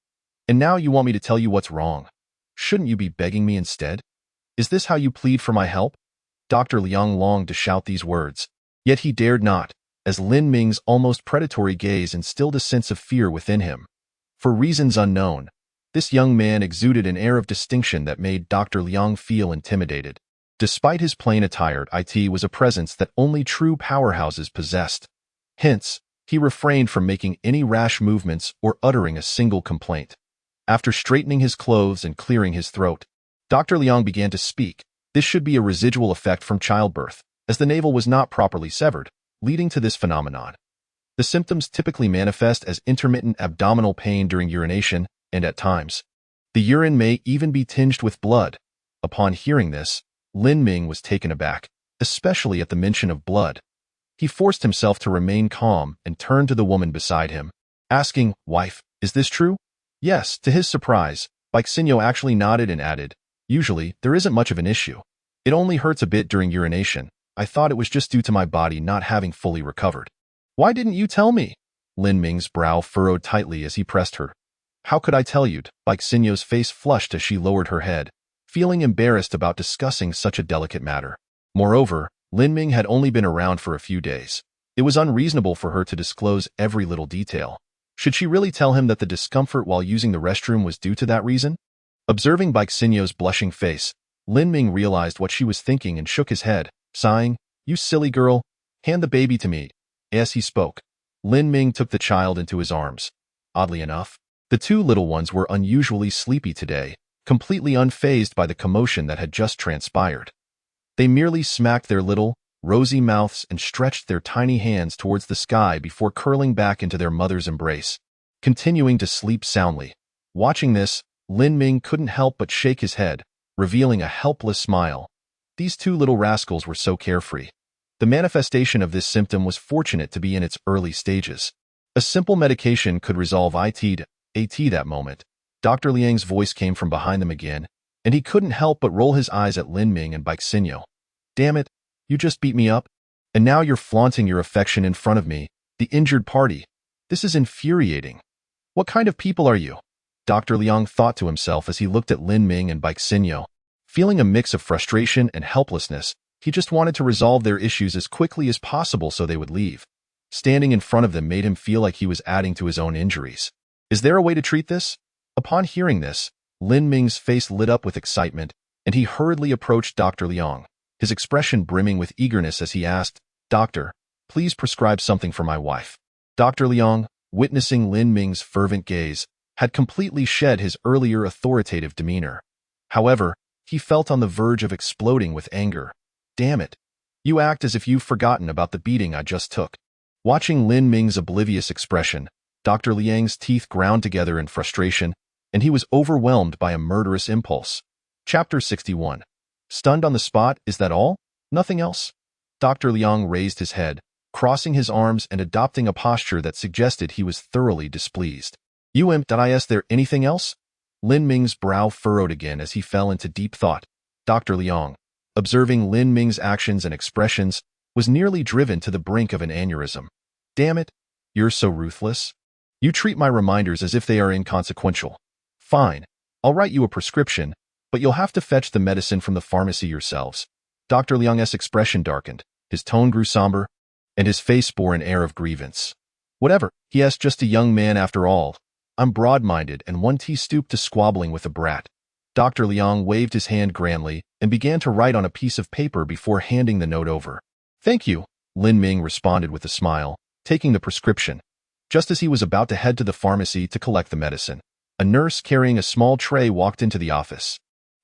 And now you want me to tell you what's wrong. Shouldn't you be begging me instead? Is this how you plead for my help?" Dr. Liang longed to shout these words, yet he dared not, as Lin Ming's almost predatory gaze instilled a sense of fear within him. For reasons unknown, this young man exuded an air of distinction that made Dr. Liang feel intimidated. Despite his plain attire, it was a presence that only true powerhouses possessed. Hence, he refrained from making any rash movements or uttering a single complaint. After straightening his clothes and clearing his throat, Dr. Liang began to speak. This should be a residual effect from childbirth, as the navel was not properly severed, leading to this phenomenon. The symptoms typically manifest as intermittent abdominal pain during urination, and at times, the urine may even be tinged with blood. Upon hearing this, Lin Ming was taken aback, especially at the mention of blood. He forced himself to remain calm and turned to the woman beside him. asking, "Wife, is this true?" Yes, to his surprise, Bixinho actually nodded and added, "Usually, there isn't much of an issue. It only hurts a bit during urination. I thought it was just due to my body not having fully recovered." "Why didn't you tell me?" Lin Ming's brow furrowed tightly as he pressed her. "How could I tell you?" Bixinho's face flushed as she lowered her head, feeling embarrassed about discussing such a delicate matter. Moreover, Lin Ming had only been around for a few days. It was unreasonable for her to disclose every little detail. Should she really tell him that the discomfort while using the restroom was due to that reason? Observing Bixinho's blushing face, Lin Ming realized what she was thinking and shook his head, sighing, "You silly girl, hand the baby to me." As he spoke, Lin Ming took the child into his arms. Oddly enough, the two little ones were unusually sleepy today, completely unfazed by the commotion that had just transpired. They merely smacked their little, rosy mouths and stretched their tiny hands towards the sky before curling back into their mother's embrace, continuing to sleep soundly. Watching this, Lin Ming couldn't help but shake his head, revealing a helpless smile. These two little rascals were so carefree. The manifestation of this symptom was fortunate to be in its early stages. A simple medication could resolve it that moment. Dr. Liang's voice came from behind them again, and he couldn't help but roll his eyes at Lin Ming and Bixinho. "Damn it, you just beat me up, and now you're flaunting your affection in front of me, the injured party. This is infuriating. What kind of people are you?" Dr. Liang thought to himself as he looked at Lin Ming and Bixinho. Feeling a mix of frustration and helplessness, he just wanted to resolve their issues as quickly as possible so they would leave. Standing in front of them made him feel like he was adding to his own injuries. Is there a way to treat this? Upon hearing this, Lin Ming's face lit up with excitement, and he hurriedly approached Dr. Liang, his expression brimming with eagerness as he asked, "Doctor, please prescribe something for my wife." Dr. Liang, witnessing Lin Ming's fervent gaze, had completely shed his earlier authoritative demeanor. However, he felt on the verge of exploding with anger. "Damn it. You act as if you've forgotten about the beating I just took." Watching Lin Ming's oblivious expression, Dr. Liang's teeth ground together in frustration, and he was overwhelmed by a murderous impulse. Chapter 61. Stunned on the spot, is that all? Nothing else? Dr. Liang raised his head, crossing his arms and adopting a posture that suggested he was thoroughly displeased. "You imp, is there anything else?" Lin Ming's brow furrowed again as he fell into deep thought. Dr. Liang, observing Lin Ming's actions and expressions, was nearly driven to the brink of an aneurysm. "Damn it, you're so ruthless. You treat my reminders as if they are inconsequential. Fine, I'll write you a prescription, but you'll have to fetch the medicine from the pharmacy yourselves." Dr. Liang's expression darkened, his tone grew somber, and his face bore an air of grievance. "Whatever, he is just a young man after all. I'm broad-minded and one tea stooped to squabbling with a brat." Dr. Liang waved his hand grandly and began to write on a piece of paper before handing the note over. "Thank you," Lin Ming responded with a smile, taking the prescription. Just as he was about to head to the pharmacy to collect the medicine, a nurse carrying a small tray walked into the office.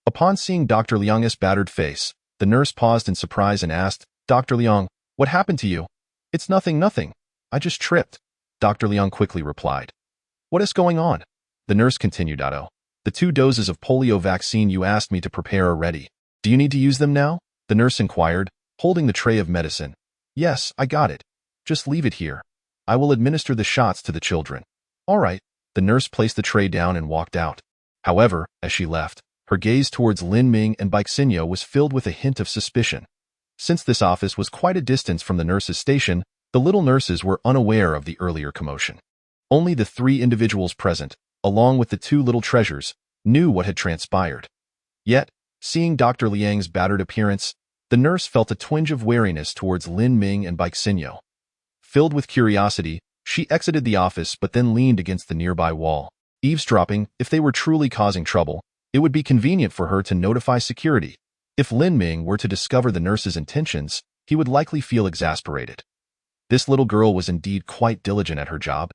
Upon seeing Dr. Liang's battered face, the nurse paused in surprise and asked, "Dr. Liang, what happened to you?" "It's nothing. I just tripped," Dr. Liang quickly replied. "What is going on?" The nurse continued, "The 2 doses of polio vaccine you asked me to prepare are ready. Do you need to use them now?" the nurse inquired, holding the tray of medicine. "Yes, I got it. Just leave it here. I will administer the shots to the children." "All right." The nurse placed the tray down and walked out. However, as she left, her gaze towards Lin Ming and Bixinho was filled with a hint of suspicion. Since this office was quite a distance from the nurse's station, the little nurses were unaware of the earlier commotion. Only the 3 individuals present, along with the 2 little treasures, knew what had transpired. Yet, seeing Dr. Liang's battered appearance, the nurse felt a twinge of wariness towards Lin Ming and Bixinho. Filled with curiosity, she exited the office but then leaned against the nearby wall. Eavesdropping, if they were truly causing trouble, it would be convenient for her to notify security. If Lin Ming were to discover the nurse's intentions, he would likely feel exasperated. This little girl was indeed quite diligent at her job.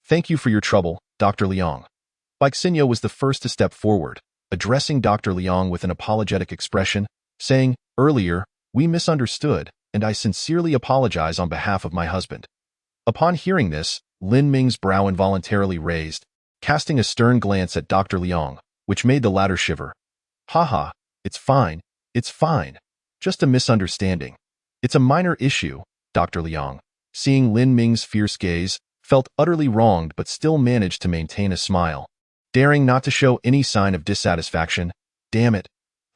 "Thank you for your trouble, Dr. Liang." Bixinho was the first to step forward, addressing Dr. Liang with an apologetic expression, saying, "Earlier, we misunderstood, and I sincerely apologize on behalf of my husband." Upon hearing this, Lin Ming's brow involuntarily raised, casting a stern glance at Dr. Liang, which made the latter shiver. "Haha, it's fine. Just a misunderstanding. It's a minor issue." Dr. Liang, seeing Lin Ming's fierce gaze, felt utterly wronged but still managed to maintain a smile, daring not to show any sign of dissatisfaction. Damn it.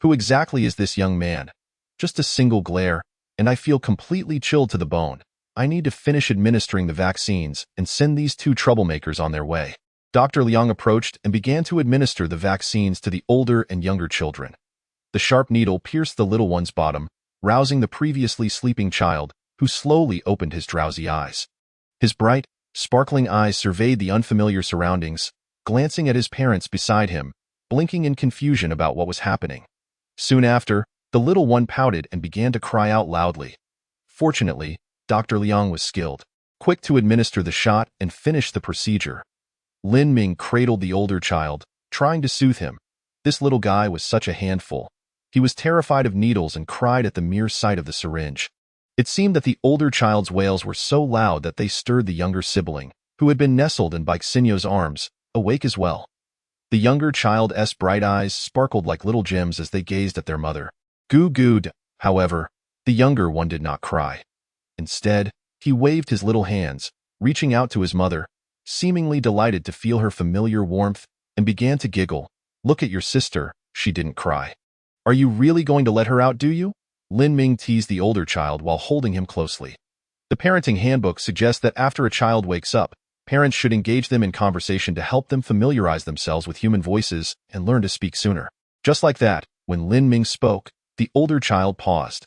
Who exactly is this young man? Just a single glare, and I feel completely chilled to the bone. I need to finish administering the vaccines and send these two troublemakers on their way. Dr. Liang approached and began to administer the vaccines to the older and younger children. The sharp needle pierced the little one's bottom, rousing the previously sleeping child, who slowly opened his drowsy eyes. His bright, sparkling eyes surveyed the unfamiliar surroundings, glancing at his parents beside him, blinking in confusion about what was happening. Soon after, the little one pouted and began to cry out loudly. Fortunately, Dr. Liang was skilled, quick to administer the shot and finish the procedure. Lin Ming cradled the older child, trying to soothe him. This little guy was such a handful. He was terrified of needles and cried at the mere sight of the syringe. It seemed that the older child's wails were so loud that they stirred the younger sibling, who had been nestled in Baixinho's arms, awake as well. The younger child's bright eyes sparkled like little gems as they gazed at their mother. Goo-gooed, however, the younger one did not cry. Instead, he waved his little hands, reaching out to his mother, seemingly delighted to feel her familiar warmth, and began to giggle. Look at your sister, she didn't cry. Are you really going to let her out, do you? Lin Ming teased the older child while holding him closely. The parenting handbook suggests that after a child wakes up, parents should engage them in conversation to help them familiarize themselves with human voices and learn to speak sooner. Just like that, when Lin Ming spoke, the older child paused.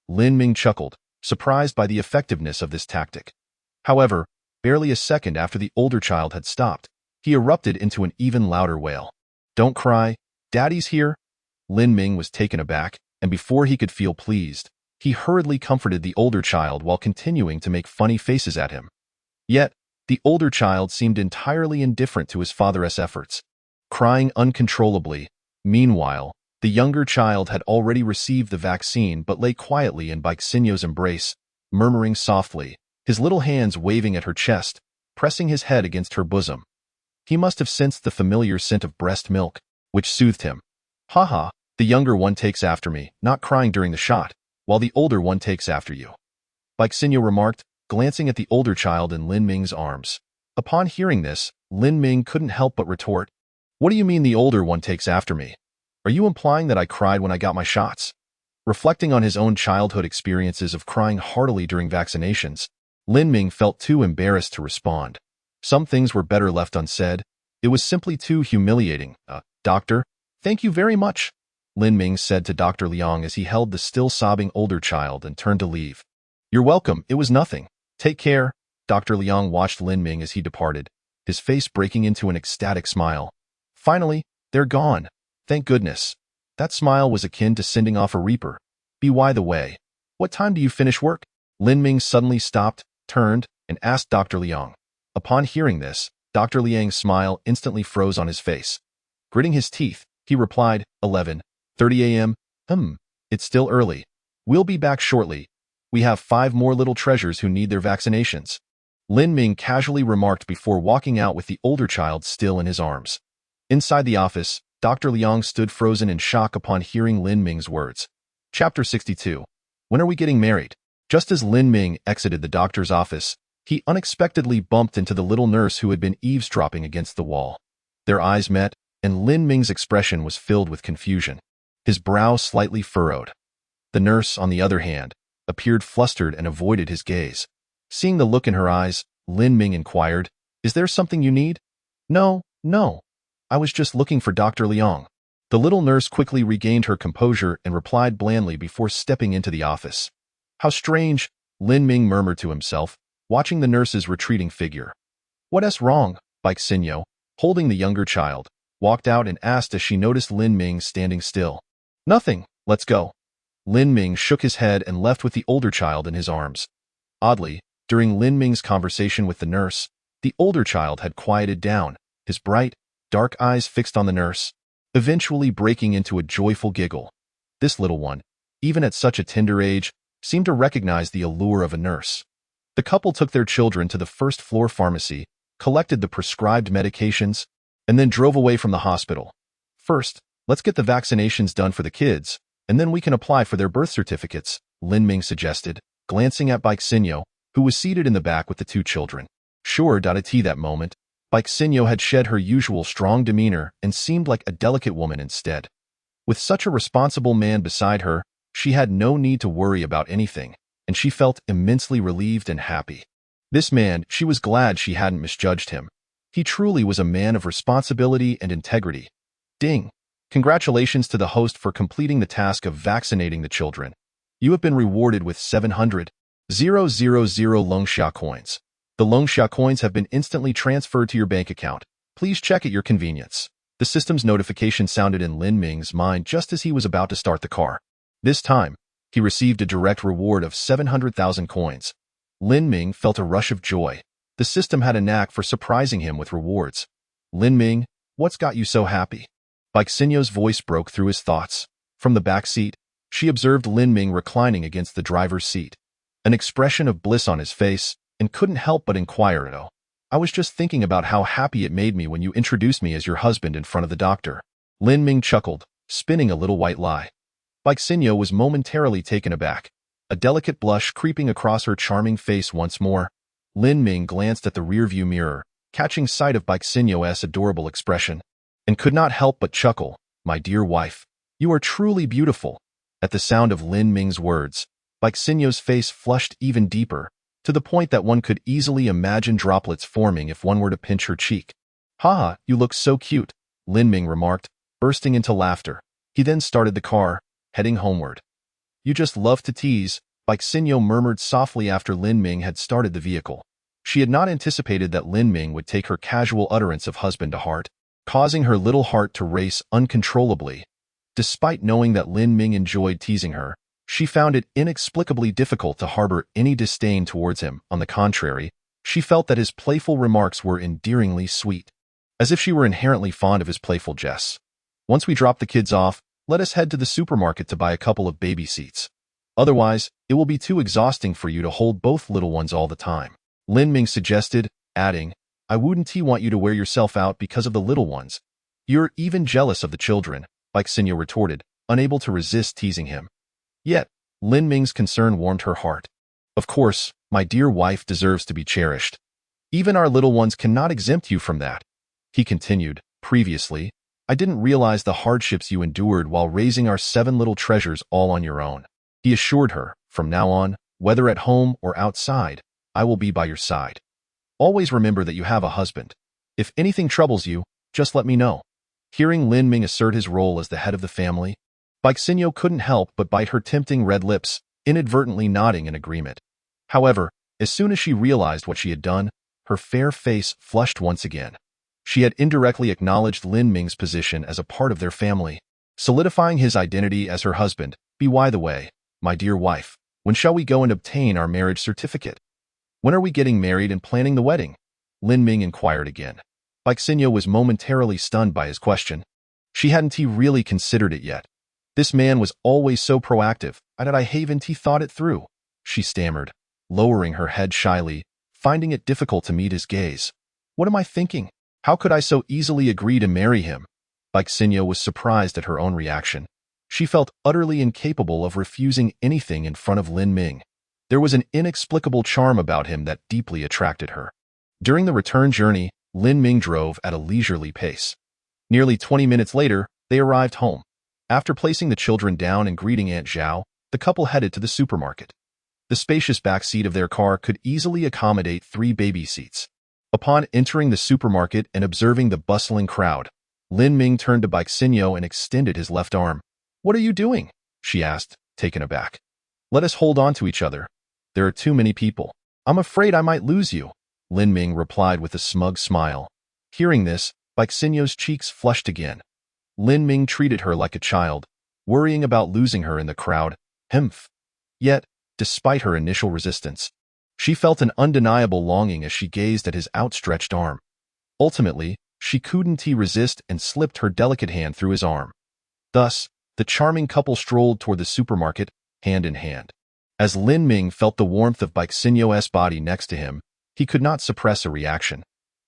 Lin Ming chuckled, surprised by the effectiveness of this tactic. However, barely a second after the older child had stopped, he erupted into an even louder wail. Don't cry, Daddy's here. Lin Ming was taken aback, and before he could feel pleased, he hurriedly comforted the older child while continuing to make funny faces at him. Yet, the older child seemed entirely indifferent to his father's efforts, crying uncontrollably. Meanwhile, the younger child had already received the vaccine but lay quietly in Baixinho's embrace, murmuring softly, his little hands waving at her chest, pressing his head against her bosom. He must have sensed the familiar scent of breast milk, which soothed him. Haha, the younger one takes after me, not crying during the shot, while the older one takes after you. Baixinho remarked, glancing at the older child in Lin Ming's arms. Upon hearing this, Lin Ming couldn't help but retort. What do you mean the older one takes after me? Are you implying that I cried when I got my shots? Reflecting on his own childhood experiences of crying heartily during vaccinations, Lin Ming felt too embarrassed to respond. Some things were better left unsaid. It was simply too humiliating. Doctor, thank you very much, Lin Ming said to Dr. Liang as he held the still sobbing older child and turned to leave. You're welcome, it was nothing. Take care. Dr. Liang watched Lin Ming as he departed, his face breaking into an ecstatic smile. Finally, they're gone. Thank goodness. That smile was akin to sending off a reaper. By the way, what time do you finish work? Lin Ming suddenly stopped, turned, and asked Dr. Liang. Upon hearing this, Dr. Liang's smile instantly froze on his face. Gritting his teeth, he replied, 11:30 a.m. It's still early. We'll be back shortly. We have 5 more little treasures who need their vaccinations. Lin Ming casually remarked before walking out with the older child still in his arms. Inside the office, Dr. Liang stood frozen in shock upon hearing Lin Ming's words. Chapter 62. When are we getting married? Just as Lin Ming exited the doctor's office, he unexpectedly bumped into the little nurse who had been eavesdropping against the wall. Their eyes met, and Lin Ming's expression was filled with confusion, his brow slightly furrowed. The nurse, on the other hand, appeared flustered and avoided his gaze. Seeing the look in her eyes, Lin Ming inquired, Is there something you need? No. I was just looking for Dr. Liang. The little nurse quickly regained her composure and replied blandly before stepping into the office. How strange, Lin Ming murmured to himself, watching the nurse's retreating figure. What's wrong? Baixinho, holding the younger child, walked out and asked as she noticed Lin Ming standing still. Nothing, let's go. Lin Ming shook his head and left with the older child in his arms. Oddly, during Lin Ming's conversation with the nurse, the older child had quieted down, his bright, dark eyes fixed on the nurse, eventually breaking into a joyful giggle. This little one, even at such a tender age, seemed to recognize the allure of a nurse. The couple took their children to the first-floor pharmacy, collected the prescribed medications, and then drove away from the hospital. First, let's get the vaccinations done for the kids, and then we can apply for their birth certificates, Lin Ming suggested, glancing at Baixinho, who was seated in the back with the 2 children. Sure, at that moment, Baixinho had shed her usual strong demeanor and seemed like a delicate woman instead. With such a responsible man beside her, she had no need to worry about anything, and she felt immensely relieved and happy. This man, she was glad she hadn't misjudged him. He truly was a man of responsibility and integrity. Ding! Congratulations to the host for completing the task of vaccinating the children. You have been rewarded with 700,000 Longsha coins. The Longsha coins have been instantly transferred to your bank account. Please check at your convenience. The system's notification sounded in Lin Ming's mind just as he was about to start the car. This time, he received a direct reward of 700,000 coins. Lin Ming felt a rush of joy. The system had a knack for surprising him with rewards. Lin Ming, what's got you so happy? Baixinho's voice broke through his thoughts. From the back seat, she observed Lin Ming reclining against the driver's seat. An expression of bliss on his face, and couldn't help but inquire, "Oh, I was just thinking about how happy it made me when you introduced me as your husband in front of the doctor." Lin Ming chuckled, spinning a little white lie. Baixinho was momentarily taken aback, a delicate blush creeping across her charming face once more. Lin Ming glanced at the rearview mirror, catching sight of Baixinho's adorable expression, and could not help but chuckle. "My dear wife, you are truly beautiful." At the sound of Lin Ming's words, Baixinho's face flushed even deeper, to the point that one could easily imagine droplets forming if one were to pinch her cheek. "Haha, you look so cute," Lin Ming remarked, bursting into laughter. He then started the car, heading homeward. "You just love to tease," Baixinho murmured softly after Lin Ming had started the vehicle. She had not anticipated that Lin Ming would take her casual utterance of husband to heart, causing her little heart to race uncontrollably. Despite knowing that Lin Ming enjoyed teasing her, she found it inexplicably difficult to harbor any disdain towards him. On the contrary, she felt that his playful remarks were endearingly sweet, as if she were inherently fond of his playful jests. "Once we drop the kids off, let us head to the supermarket to buy a couple of baby seats. Otherwise, it will be too exhausting for you to hold both little ones all the time," Lin Ming suggested, adding, "I wouldn't want you to wear yourself out because of the little ones." "You're even jealous of the children," Baixinho retorted, unable to resist teasing him. Yet, Lin Ming's concern warmed her heart. "Of course, my dear wife deserves to be cherished. Even our little ones cannot exempt you from that," he continued. "Previously, I didn't realize the hardships you endured while raising our 7 little treasures all on your own." He assured her, "From now on, whether at home or outside, I will be by your side. Always remember that you have a husband. If anything troubles you, just let me know." Hearing Lin Ming assert his role as the head of the family, Baixinho couldn't help but bite her tempting red lips, inadvertently nodding in agreement. However, as soon as she realized what she had done, her fair face flushed once again. She had indirectly acknowledged Lin Ming's position as a part of their family, solidifying his identity as her husband. "By the way, my dear wife, when shall we go and obtain our marriage certificate? When are we getting married and planning the wedding?" Lin Ming inquired again. Baixinho was momentarily stunned by his question. She hadn't really considered it yet. This man was always so proactive. "I haven't thought it through," she stammered, lowering her head shyly, finding it difficult to meet his gaze. "What am I thinking? How could I so easily agree to marry him?" Baixinho was surprised at her own reaction. She felt utterly incapable of refusing anything in front of Lin Ming. There was an inexplicable charm about him that deeply attracted her. During the return journey, Lin Ming drove at a leisurely pace. Nearly 20 minutes later, they arrived home. After placing the children down and greeting Aunt Zhao, the couple headed to the supermarket. The spacious back seat of their car could easily accommodate 3 baby seats. Upon entering the supermarket and observing the bustling crowd, Lin Ming turned to Baixinho and extended his left arm. "What are you doing?" she asked, taken aback. "Let us hold on to each other. There are too many people. I'm afraid I might lose you," Lin Ming replied with a smug smile. Hearing this, Baixinho's cheeks flushed again. Lin Ming treated her like a child, worrying about losing her in the crowd. Humph. Yet, despite her initial resistance, she felt an undeniable longing as she gazed at his outstretched arm. Ultimately, she couldn't resist and slipped her delicate hand through his arm. Thus, the charming couple strolled toward the supermarket, hand in hand. As Lin Ming felt the warmth of Baixinho's body next to him, he could not suppress a reaction.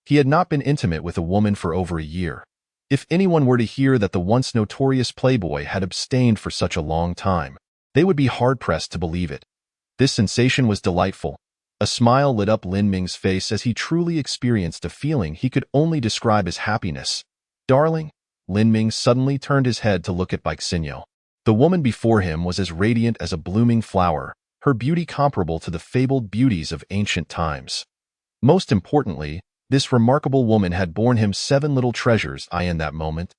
He had not been intimate with a woman for over a year. If anyone were to hear that the once notorious playboy had abstained for such a long time, they would be hard-pressed to believe it. This sensation was delightful. A smile lit up Lin Ming's face as he truly experienced a feeling he could only describe as happiness. Darling? Lin Ming suddenly turned his head to look at Baixinyou. The woman before him was as radiant as a blooming flower, her beauty comparable to the fabled beauties of ancient times. Most importantly, this remarkable woman had borne him 7 little treasures. In that moment,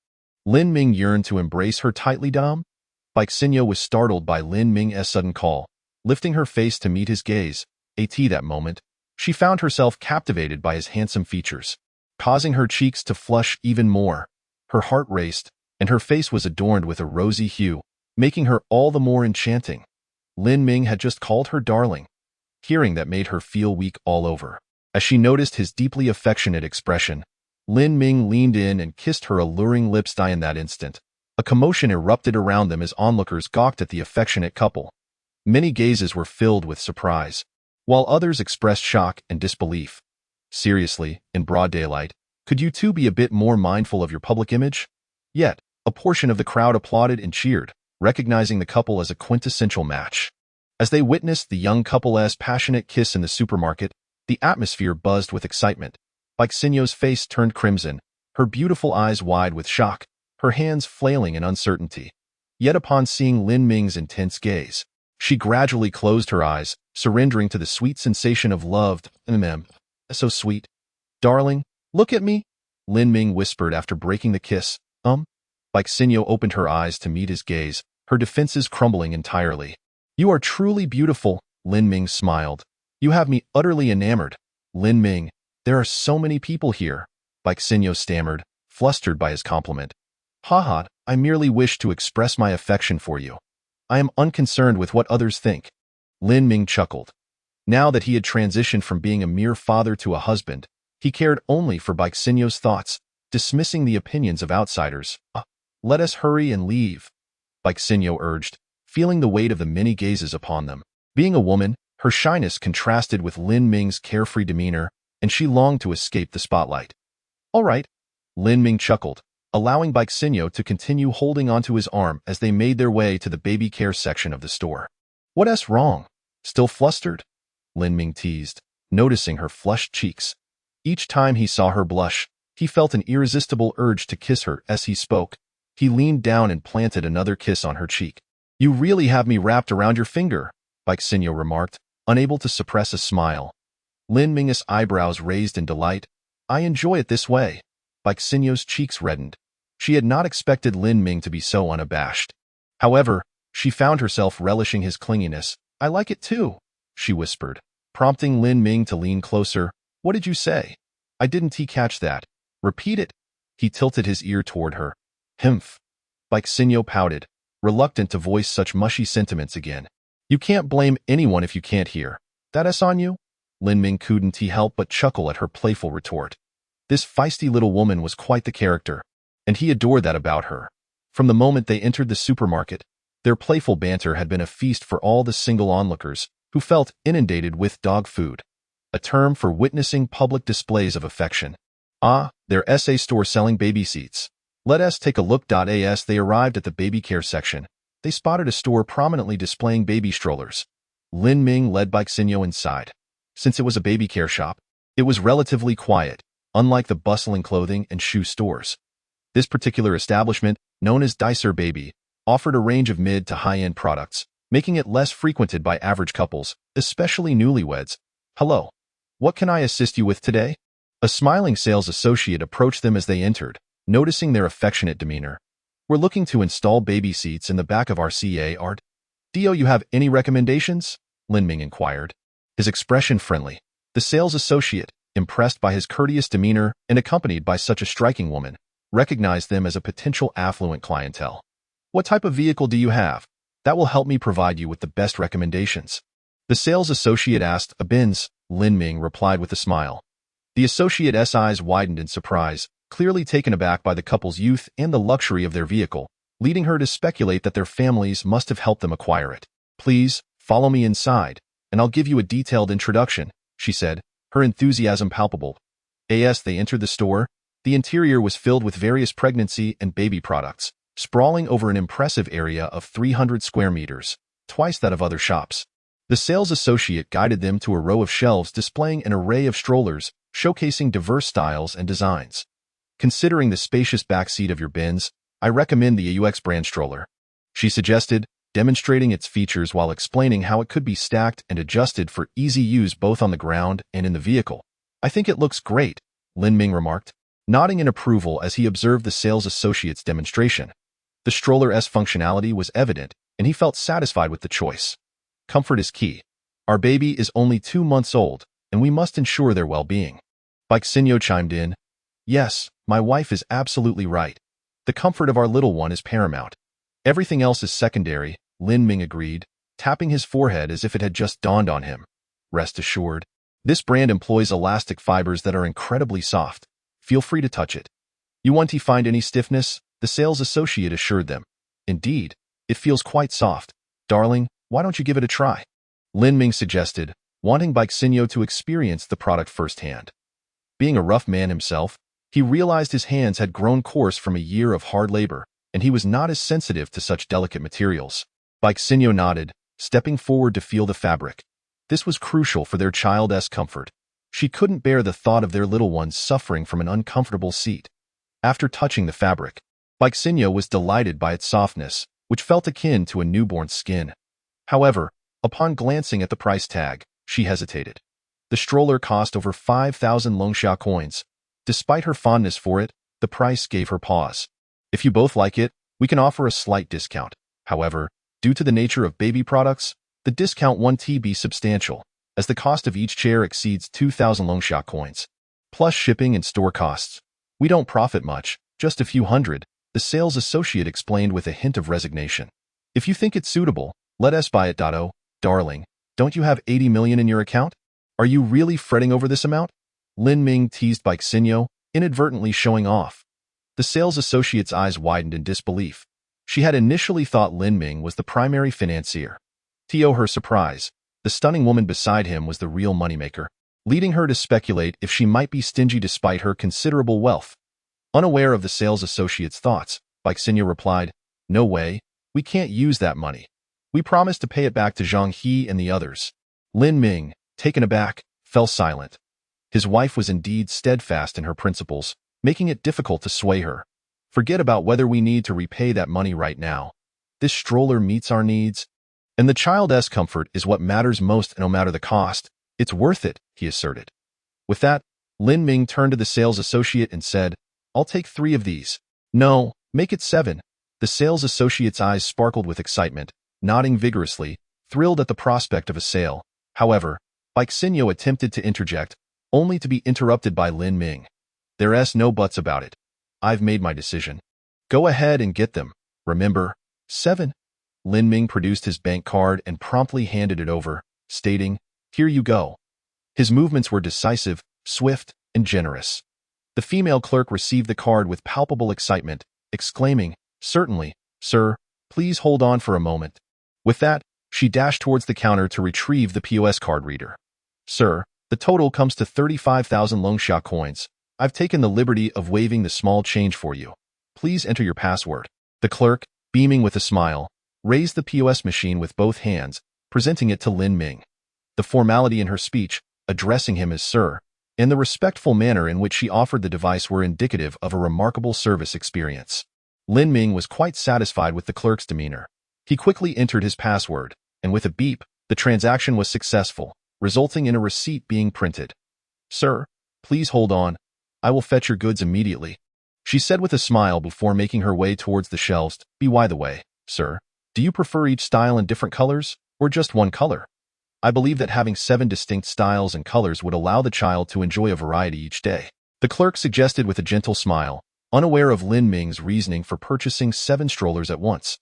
Lin Ming yearned to embrace her tightly. Baixinyou was startled by Lin Ming's sudden call, lifting her face to meet his gaze. That moment, she found herself captivated by his handsome features, causing her cheeks to flush even more. Her heart raced, and her face was adorned with a rosy hue, making her all the more enchanting. Lin Ming had just called her darling. Hearing that made her feel weak all over. As she noticed his deeply affectionate expression, Lin Ming leaned in and kissed her alluring lips. In that instant, a commotion erupted around them as onlookers gawked at the affectionate couple. Many gazes were filled with surprise, while others expressed shock and disbelief. Seriously, in broad daylight, could you two be a bit more mindful of your public image? Yet, a portion of the crowd applauded and cheered, recognizing the couple as a quintessential match. As they witnessed the young couple's passionate kiss in the supermarket, the atmosphere buzzed with excitement. Baixinyou's face turned crimson, her beautiful eyes wide with shock, her hands flailing in uncertainty. Yet upon seeing Lin Ming's intense gaze, she gradually closed her eyes, surrendering to the sweet sensation of love. So sweet. Darling, look at me, Lin Ming whispered after breaking the kiss. Baixinyou opened her eyes to meet his gaze, her defenses crumbling entirely. You are truly beautiful, Lin Ming smiled. You have me utterly enamored. Lin Ming, there are so many people here, Baixinyou stammered, flustered by his compliment. Haha, I merely wish to express my affection for you. I am unconcerned with what others think. Lin Ming chuckled. Now that he had transitioned from being a mere father to a husband, he cared only for Baixinyou's thoughts, dismissing the opinions of outsiders. Let us hurry and leave, Baixinyou urged, feeling the weight of the many gazes upon them. Being a woman, her shyness contrasted with Lin Ming's carefree demeanor, and she longed to escape the spotlight. All right, Lin Ming chuckled, allowing Baixinyou to continue holding onto his arm as they made their way to the baby care section of the store. What's wrong? Still flustered? Lin Ming teased, noticing her flushed cheeks. Each time he saw her blush, he felt an irresistible urge to kiss her. As he spoke, he leaned down and planted another kiss on her cheek. You really have me wrapped around your finger, Baixinyou remarked, unable to suppress a smile. Lin Ming's eyebrows raised in delight. I enjoy it this way. Baixinyou's cheeks reddened. She had not expected Lin Ming to be so unabashed. However, she found herself relishing his clinginess. I like it too, she whispered, prompting Lin Ming to lean closer. What did you say? I didn't catch that. Repeat it. He tilted his ear toward her. Humph. Baixinyou pouted, reluctant to voice such mushy sentiments again. You can't blame anyone if you can't hear. That's on you? Lin Ming couldn't help but chuckle at her playful retort. This feisty little woman was quite the character, and he adored that about her. From the moment they entered the supermarket, their playful banter had been a feast for all the single onlookers who felt inundated with dog food, a term for witnessing public displays of affection. Their SA store selling baby seats. Let us take a look. As they arrived at the baby care section, they spotted a store prominently displaying baby strollers. Lin Ming led Baixinyou inside. Since it was a baby care shop, it was relatively quiet, unlike the bustling clothing and shoe stores. This particular establishment, known as Dicer Baby, offered a range of mid to high-end products, making it less frequented by average couples, especially newlyweds. Hello. What can I assist you with today? A smiling sales associate approached them as they entered, noticing their affectionate demeanor. We're looking to install baby seats in the back of our CAR. Do you have any recommendations? Lin Ming inquired, his expression friendly. The sales associate, impressed by his courteous demeanor and accompanied by such a striking woman, recognized them as a potential affluent clientele. What type of vehicle do you have? That will help me provide you with the best recommendations. The sales associate asked. A Benz, Lin Ming replied with a smile. The associate's eyes widened in surprise, clearly taken aback by the couple's youth and the luxury of their vehicle, leading her to speculate that their families must have helped them acquire it. Please, follow me inside, and I'll give you a detailed introduction, she said, her enthusiasm palpable. As they entered the store, the interior was filled with various pregnancy and baby products, sprawling over an impressive area of 300 square meters, twice that of other shops. The sales associate guided them to a row of shelves displaying an array of strollers, showcasing diverse styles and designs. Considering the spacious backseat of your bins, I recommend the AUX brand stroller, she suggested, demonstrating its features while explaining how it could be stacked and adjusted for easy use both on the ground and in the vehicle. I think it looks great, Lin Ming remarked, nodding in approval as he observed the sales associate's demonstration. The stroller's functionality was evident, and he felt satisfied with the choice. Comfort is key. Our baby is only 2 months old, and we must ensure their well-being. Baixinho chimed in. Yes, my wife is absolutely right. The comfort of our little one is paramount. Everything else is secondary, Lin Ming agreed, tapping his forehead as if it had just dawned on him. Rest assured, this brand employs elastic fibers that are incredibly soft. Feel free to touch it. You won't find any stiffness, the sales associate assured them. Indeed, it feels quite soft. Darling, why don't you give it a try? Lin Ming suggested, wanting Baixinho to experience the product firsthand. Being a rough man himself, he realized his hands had grown coarse from a year of hard labor, and he was not as sensitive to such delicate materials. Baixinho nodded, stepping forward to feel the fabric. This was crucial for their child's comfort. She couldn't bear the thought of their little ones suffering from an uncomfortable seat. After touching the fabric, Baixinho was delighted by its softness, which felt akin to a newborn's skin. However, upon glancing at the price tag, she hesitated. The stroller cost over 5,000 Longxia coins. Despite her fondness for it, the price gave her pause. If you both like it, we can offer a slight discount. However, due to the nature of baby products, the discount won't be substantial, as the cost of each chair exceeds 2,000 Longxia coins. Plus shipping and store costs. We don't profit much, just a few hundred, the sales associate explained with a hint of resignation. If you think it's suitable, let us buy it. Oh, darling, don't you have 80 million in your account? Are you really fretting over this amount? Lin Ming teased Baixinho, inadvertently showing off. The sales associate's eyes widened in disbelief. She had initially thought Lin Ming was the primary financier. To her surprise, the stunning woman beside him was the real moneymaker, leading her to speculate if she might be stingy despite her considerable wealth. Unaware of the sales associate's thoughts, Baixinho replied, No way, we can't use that money. We promised to pay it back to Zhang He and the others. Lin Ming, taken aback, fell silent. His wife was indeed steadfast in her principles, making it difficult to sway her. Forget about whether we need to repay that money right now. This stroller meets our needs, and the child's comfort is what matters most no matter the cost. It's worth it, he asserted. With that, Lin Ming turned to the sales associate and said, I'll take 3 of these. No, make it 7. The sales associate's eyes sparkled with excitement, nodding vigorously, thrilled at the prospect of a sale. However, Baixinho attempted to interject, only to be interrupted by Lin Ming. There's no buts about it. I've made my decision. Go ahead and get them. Remember, 7. Lin Ming produced his bank card and promptly handed it over, stating, Here you go. His movements were decisive, swift, and generous. The female clerk received the card with palpable excitement, exclaiming, Certainly, sir, please hold on for a moment. With that, she dashed towards the counter to retrieve the POS card reader. Sir, the total comes to 35,000 Longxia coins. I've taken the liberty of waiving the small change for you. Please enter your password. The clerk, beaming with a smile, raised the POS machine with both hands, presenting it to Lin Ming. The formality in her speech, addressing him as sir, and the respectful manner in which she offered the device were indicative of a remarkable service experience. Lin Ming was quite satisfied with the clerk's demeanor. He quickly entered his password, and with a beep, the transaction was successful, resulting in a receipt being printed. Sir, please hold on. I will fetch your goods immediately, she said with a smile before making her way towards the shelves. By the way, sir, do you prefer each style in different colors, or just one color? I believe that having 7 distinct styles and colors would allow the child to enjoy a variety each day, the clerk suggested with a gentle smile, unaware of Lin Ming's reasoning for purchasing 7 strollers at once.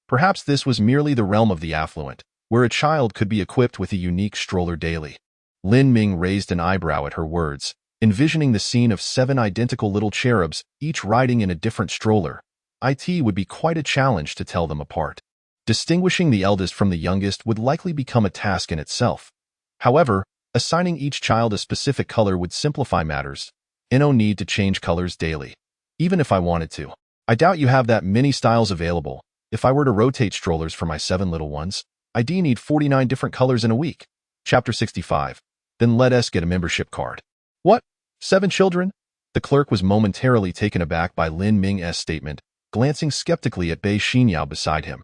Perhaps this was merely the realm of the affluent, where a child could be equipped with a unique stroller daily. Lin Ming raised an eyebrow at her words, envisioning the scene of 7 identical little cherubs, each riding in a different stroller. It would be quite a challenge to tell them apart. Distinguishing the eldest from the youngest would likely become a task in itself. However, assigning each child a specific color would simplify matters. No need to change colors daily. Even if I wanted to. I doubt you have that many styles available. If I were to rotate strollers for my 7 little ones, I need 49 different colors in a week. Chapter 65. Then let us get a membership card. What? 7 children? The clerk was momentarily taken aback by Lin Ming's statement, glancing skeptically at Bei Xinyao beside him.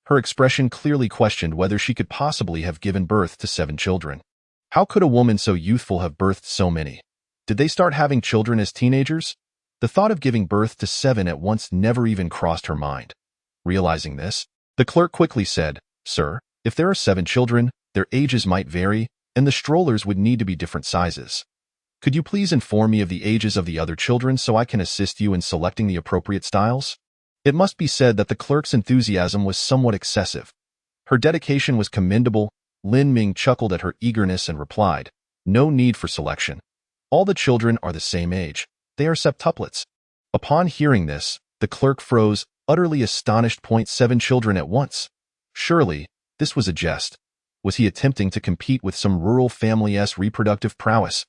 Her expression clearly questioned whether she could possibly have given birth to 7 children. How could a woman so youthful have birthed so many? Did they start having children as teenagers? The thought of giving birth to 7 at once never even crossed her mind. Realizing this, the clerk quickly said, "Sir, if there are 7 children, their ages might vary, and the strollers would need to be different sizes. Could you please inform me of the ages of the other children so I can assist you in selecting the appropriate styles?" It must be said that the clerk's enthusiasm was somewhat excessive. Her dedication was commendable. Lin Ming chuckled at her eagerness and replied, "No need for selection. All the children are the same age. They are septuplets." Upon hearing this, the clerk froze, utterly astonished. 7 children at once. Surely, this was a jest. Was he attempting to compete with some rural family's reproductive prowess?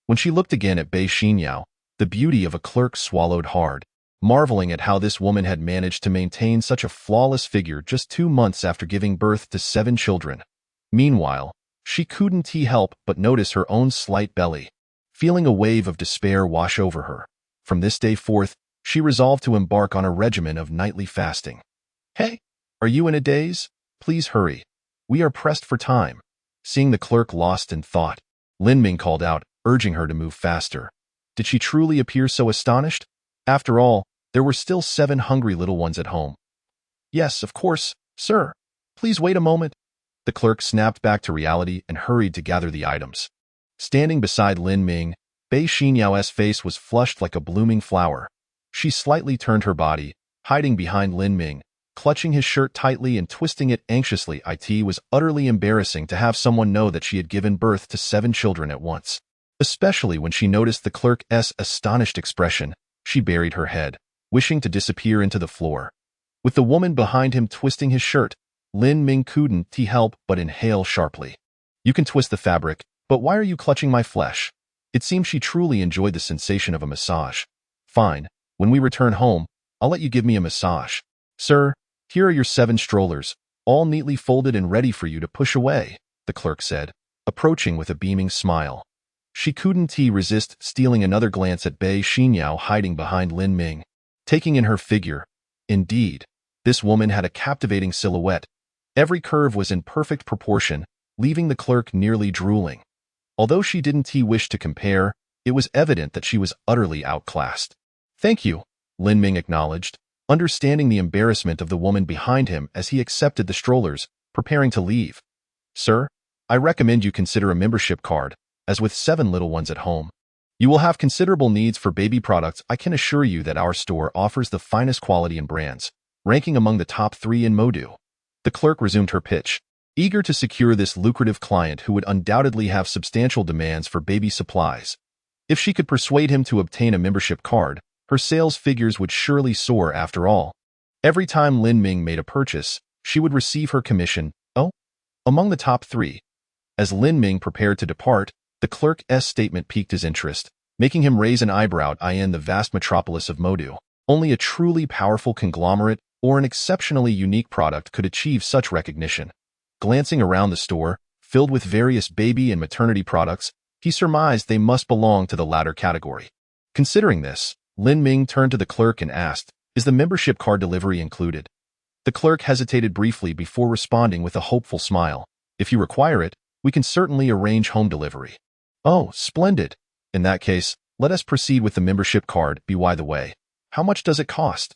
When she looked again at Bei Xinyao, the beauty of a clerk swallowed hard, marveling at how this woman had managed to maintain such a flawless figure just 2 months after giving birth to 7 children. Meanwhile, she couldn't help but notice her own slight belly, feeling a wave of despair wash over her. From this day forth, she resolved to embark on a regimen of nightly fasting. "Hey, are you in a daze? Please hurry. We are pressed for time." Seeing the clerk lost in thought, Lin Ming called out, urging her to move faster. Did she truly appear so astonished? After all, there were still 7 hungry little ones at home. "Yes, of course, sir. Please wait a moment." The clerk snapped back to reality and hurried to gather the items. Standing beside Lin Ming, Bei Xinyao's face was flushed like a blooming flower. She slightly turned her body, hiding behind Lin Ming, clutching his shirt tightly and twisting it anxiously. It was utterly embarrassing to have someone know that she had given birth to 7 children at once. Especially when she noticed the clerk's astonished expression, she buried her head, wishing to disappear into the floor. With the woman behind him twisting his shirt, Lin Ming couldn't help but inhale sharply. "You can twist the fabric, but why are you clutching my flesh?" It seemed she truly enjoyed the sensation of a massage. "Fine, when we return home, I'll let you give me a massage. Sir, here are your 7 strollers, all neatly folded and ready for you to push away," the clerk said, approaching with a beaming smile. She couldn't resist stealing another glance at Bei Xinyao hiding behind Lin Ming, taking in her figure. Indeed, this woman had a captivating silhouette. Every curve was in perfect proportion, leaving the clerk nearly drooling. Although she didn't wish to compare, it was evident that she was utterly outclassed. "Thank you," Lin Ming acknowledged, understanding the embarrassment of the woman behind him as he accepted the strollers, preparing to leave. "Sir, I recommend you consider a membership card, as with 7 little ones at home. You will have considerable needs for baby products. I can assure you that our store offers the finest quality and brands, ranking among the top 3 in Modu." The clerk resumed her pitch, eager to secure this lucrative client who would undoubtedly have substantial demands for baby supplies. If she could persuade him to obtain a membership card, her sales figures would surely soar after all. Every time Lin Ming made a purchase, she would receive her commission, among the top 3. As Lin Ming prepared to depart, the clerk's statement piqued his interest, making him raise an eyebrow. In the vast metropolis of Modu, only a truly powerful conglomerate or an exceptionally unique product could achieve such recognition. Glancing around the store, filled with various baby and maternity products, he surmised they must belong to the latter category. Considering this, Lin Ming turned to the clerk and asked, "Is the membership card delivery included?" The clerk hesitated briefly before responding with a hopeful smile. "If you require it, we can certainly arrange home delivery." "Oh, splendid. In that case, let us proceed with the membership card. By the way, how much does it cost?"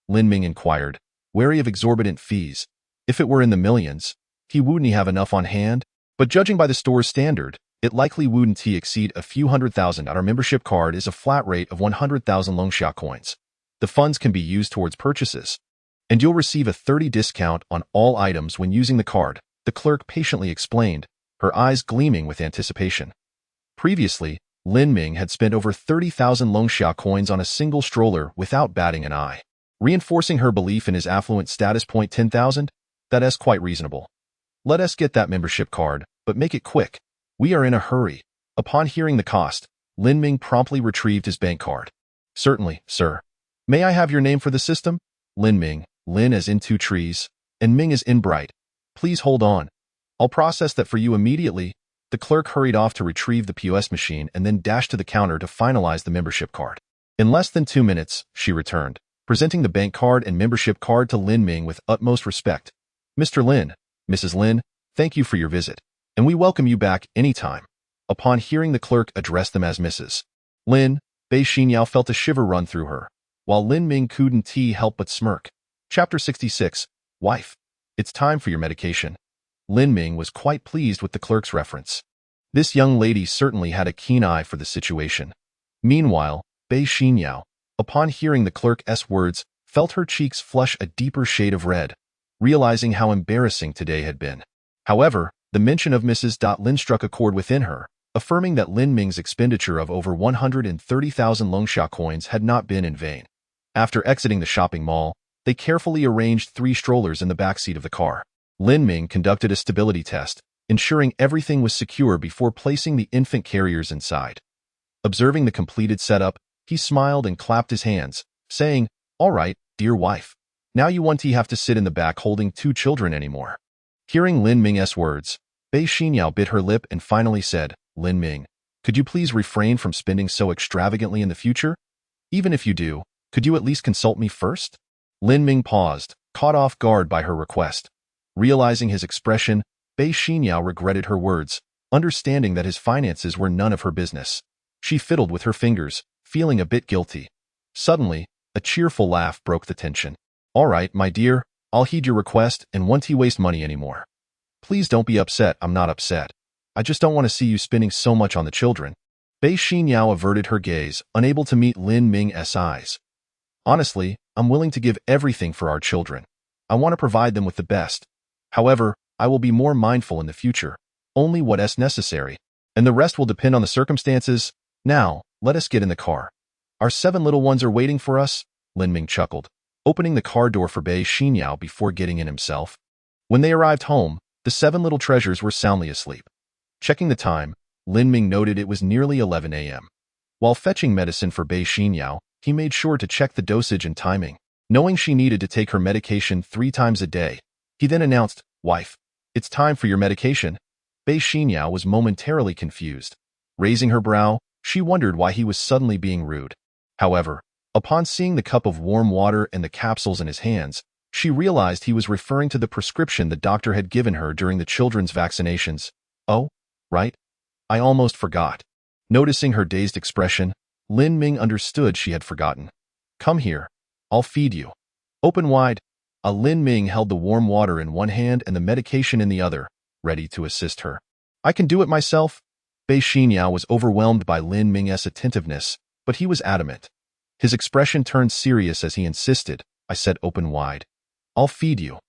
Lin Ming inquired, wary of exorbitant fees. If it were in the millions, he wouldn't have enough on hand, but judging by the store's standard, it likely wouldn't exceed a few $100,000. Our membership card is a flat rate of 100,000 Longxia coins. The funds can be used towards purchases, and you'll receive a 30% discount on all items when using the card, the clerk patiently explained, her eyes gleaming with anticipation. Previously, Lin Ming had spent over 30,000 Longxia coins on a single stroller without batting an eye, reinforcing her belief in his affluent status. 10,000? That is quite reasonable. Let us get that membership card, but make it quick. We are in a hurry. Upon hearing the cost, Lin Ming promptly retrieved his bank card. "Certainly, sir. May I have your name for the system?" Lin Ming, Lin as in 2 trees, and Ming as in bright. Please hold on. I'll process that for you immediately. The clerk hurried off to retrieve the POS machine and then dashed to the counter to finalize the membership card. In less than 2 minutes, she returned, presenting the bank card and membership card to Lin Ming with utmost respect. Mr. Lin, Mrs. Lin, thank you for your visit, and we welcome you back anytime. Upon hearing the clerk address them as Mrs. Lin, Bei Xinyao felt a shiver run through her, while Lin Ming couldn't help but smirk. Chapter 66, Wife. It's time for your medication. Lin Ming was quite pleased with the clerk's reference. This young lady certainly had a keen eye for the situation. Meanwhile, Bei Xinyao, upon hearing the clerk's words, felt her cheeks flush a deeper shade of red, realizing how embarrassing today had been. However, the mention of Mrs. Lin struck a chord within her, affirming that Lin Ming's expenditure of over 130,000 Longsha coins had not been in vain. After exiting the shopping mall, they carefully arranged 3 strollers in the backseat of the car. Lin Ming conducted a stability test, ensuring everything was secure before placing the infant carriers inside. Observing the completed setup, he smiled and clapped his hands, saying, "All right, dear wife. Now you won't have to sit in the back holding 2 children anymore." Hearing Lin Ming's words, Bei Xinyao bit her lip and finally said, "Lin Ming, could you please refrain from spending so extravagantly in the future? Even if you do, could you at least consult me first?" Lin Ming paused, caught off guard by her request. Realizing his expression, Bei Xinyao regretted her words, understanding that his finances were none of her business. She fiddled with her fingers, feeling a bit guilty. Suddenly, a cheerful laugh broke the tension. "All right, my dear, I'll heed your request and won't waste money anymore. Please don't be upset, I'm not upset. I just don't want to see you spending so much on the children." Bei Xinyao averted her gaze, unable to meet Lin Ming's eyes. "Honestly, I'm willing to give everything for our children. I want to provide them with the best. However, I will be more mindful in the future, only what's necessary, and the rest will depend on the circumstances. Now, let us get in the car. Our 7 little ones are waiting for us," Lin Ming chuckled, opening the car door for Bei Xinyao before getting in himself. When they arrived home, the 7 little treasures were soundly asleep. Checking the time, Lin Ming noted it was nearly 11 a.m. While fetching medicine for Bei Xinyao, he made sure to check the dosage and timing. Knowing she needed to take her medication 3 times a day, he then announced, "Wife, it's time for your medication." Bei Xinyao was momentarily confused. Raising her brow, she wondered why he was suddenly being rude. However, upon seeing the cup of warm water and the capsules in his hands, she realized he was referring to the prescription the doctor had given her during the children's vaccinations. "Oh, right. I almost forgot." Noticing her dazed expression, Lin Ming understood she had forgotten. "Come here. I'll feed you." Open wide, Lin Ming held the warm water in one hand and the medication in the other, ready to assist her. "I can do it myself." Bei Xinyao was overwhelmed by Lin Ming's attentiveness, but he was adamant. His expression turned serious as he insisted, "I said open wide. I'll feed you.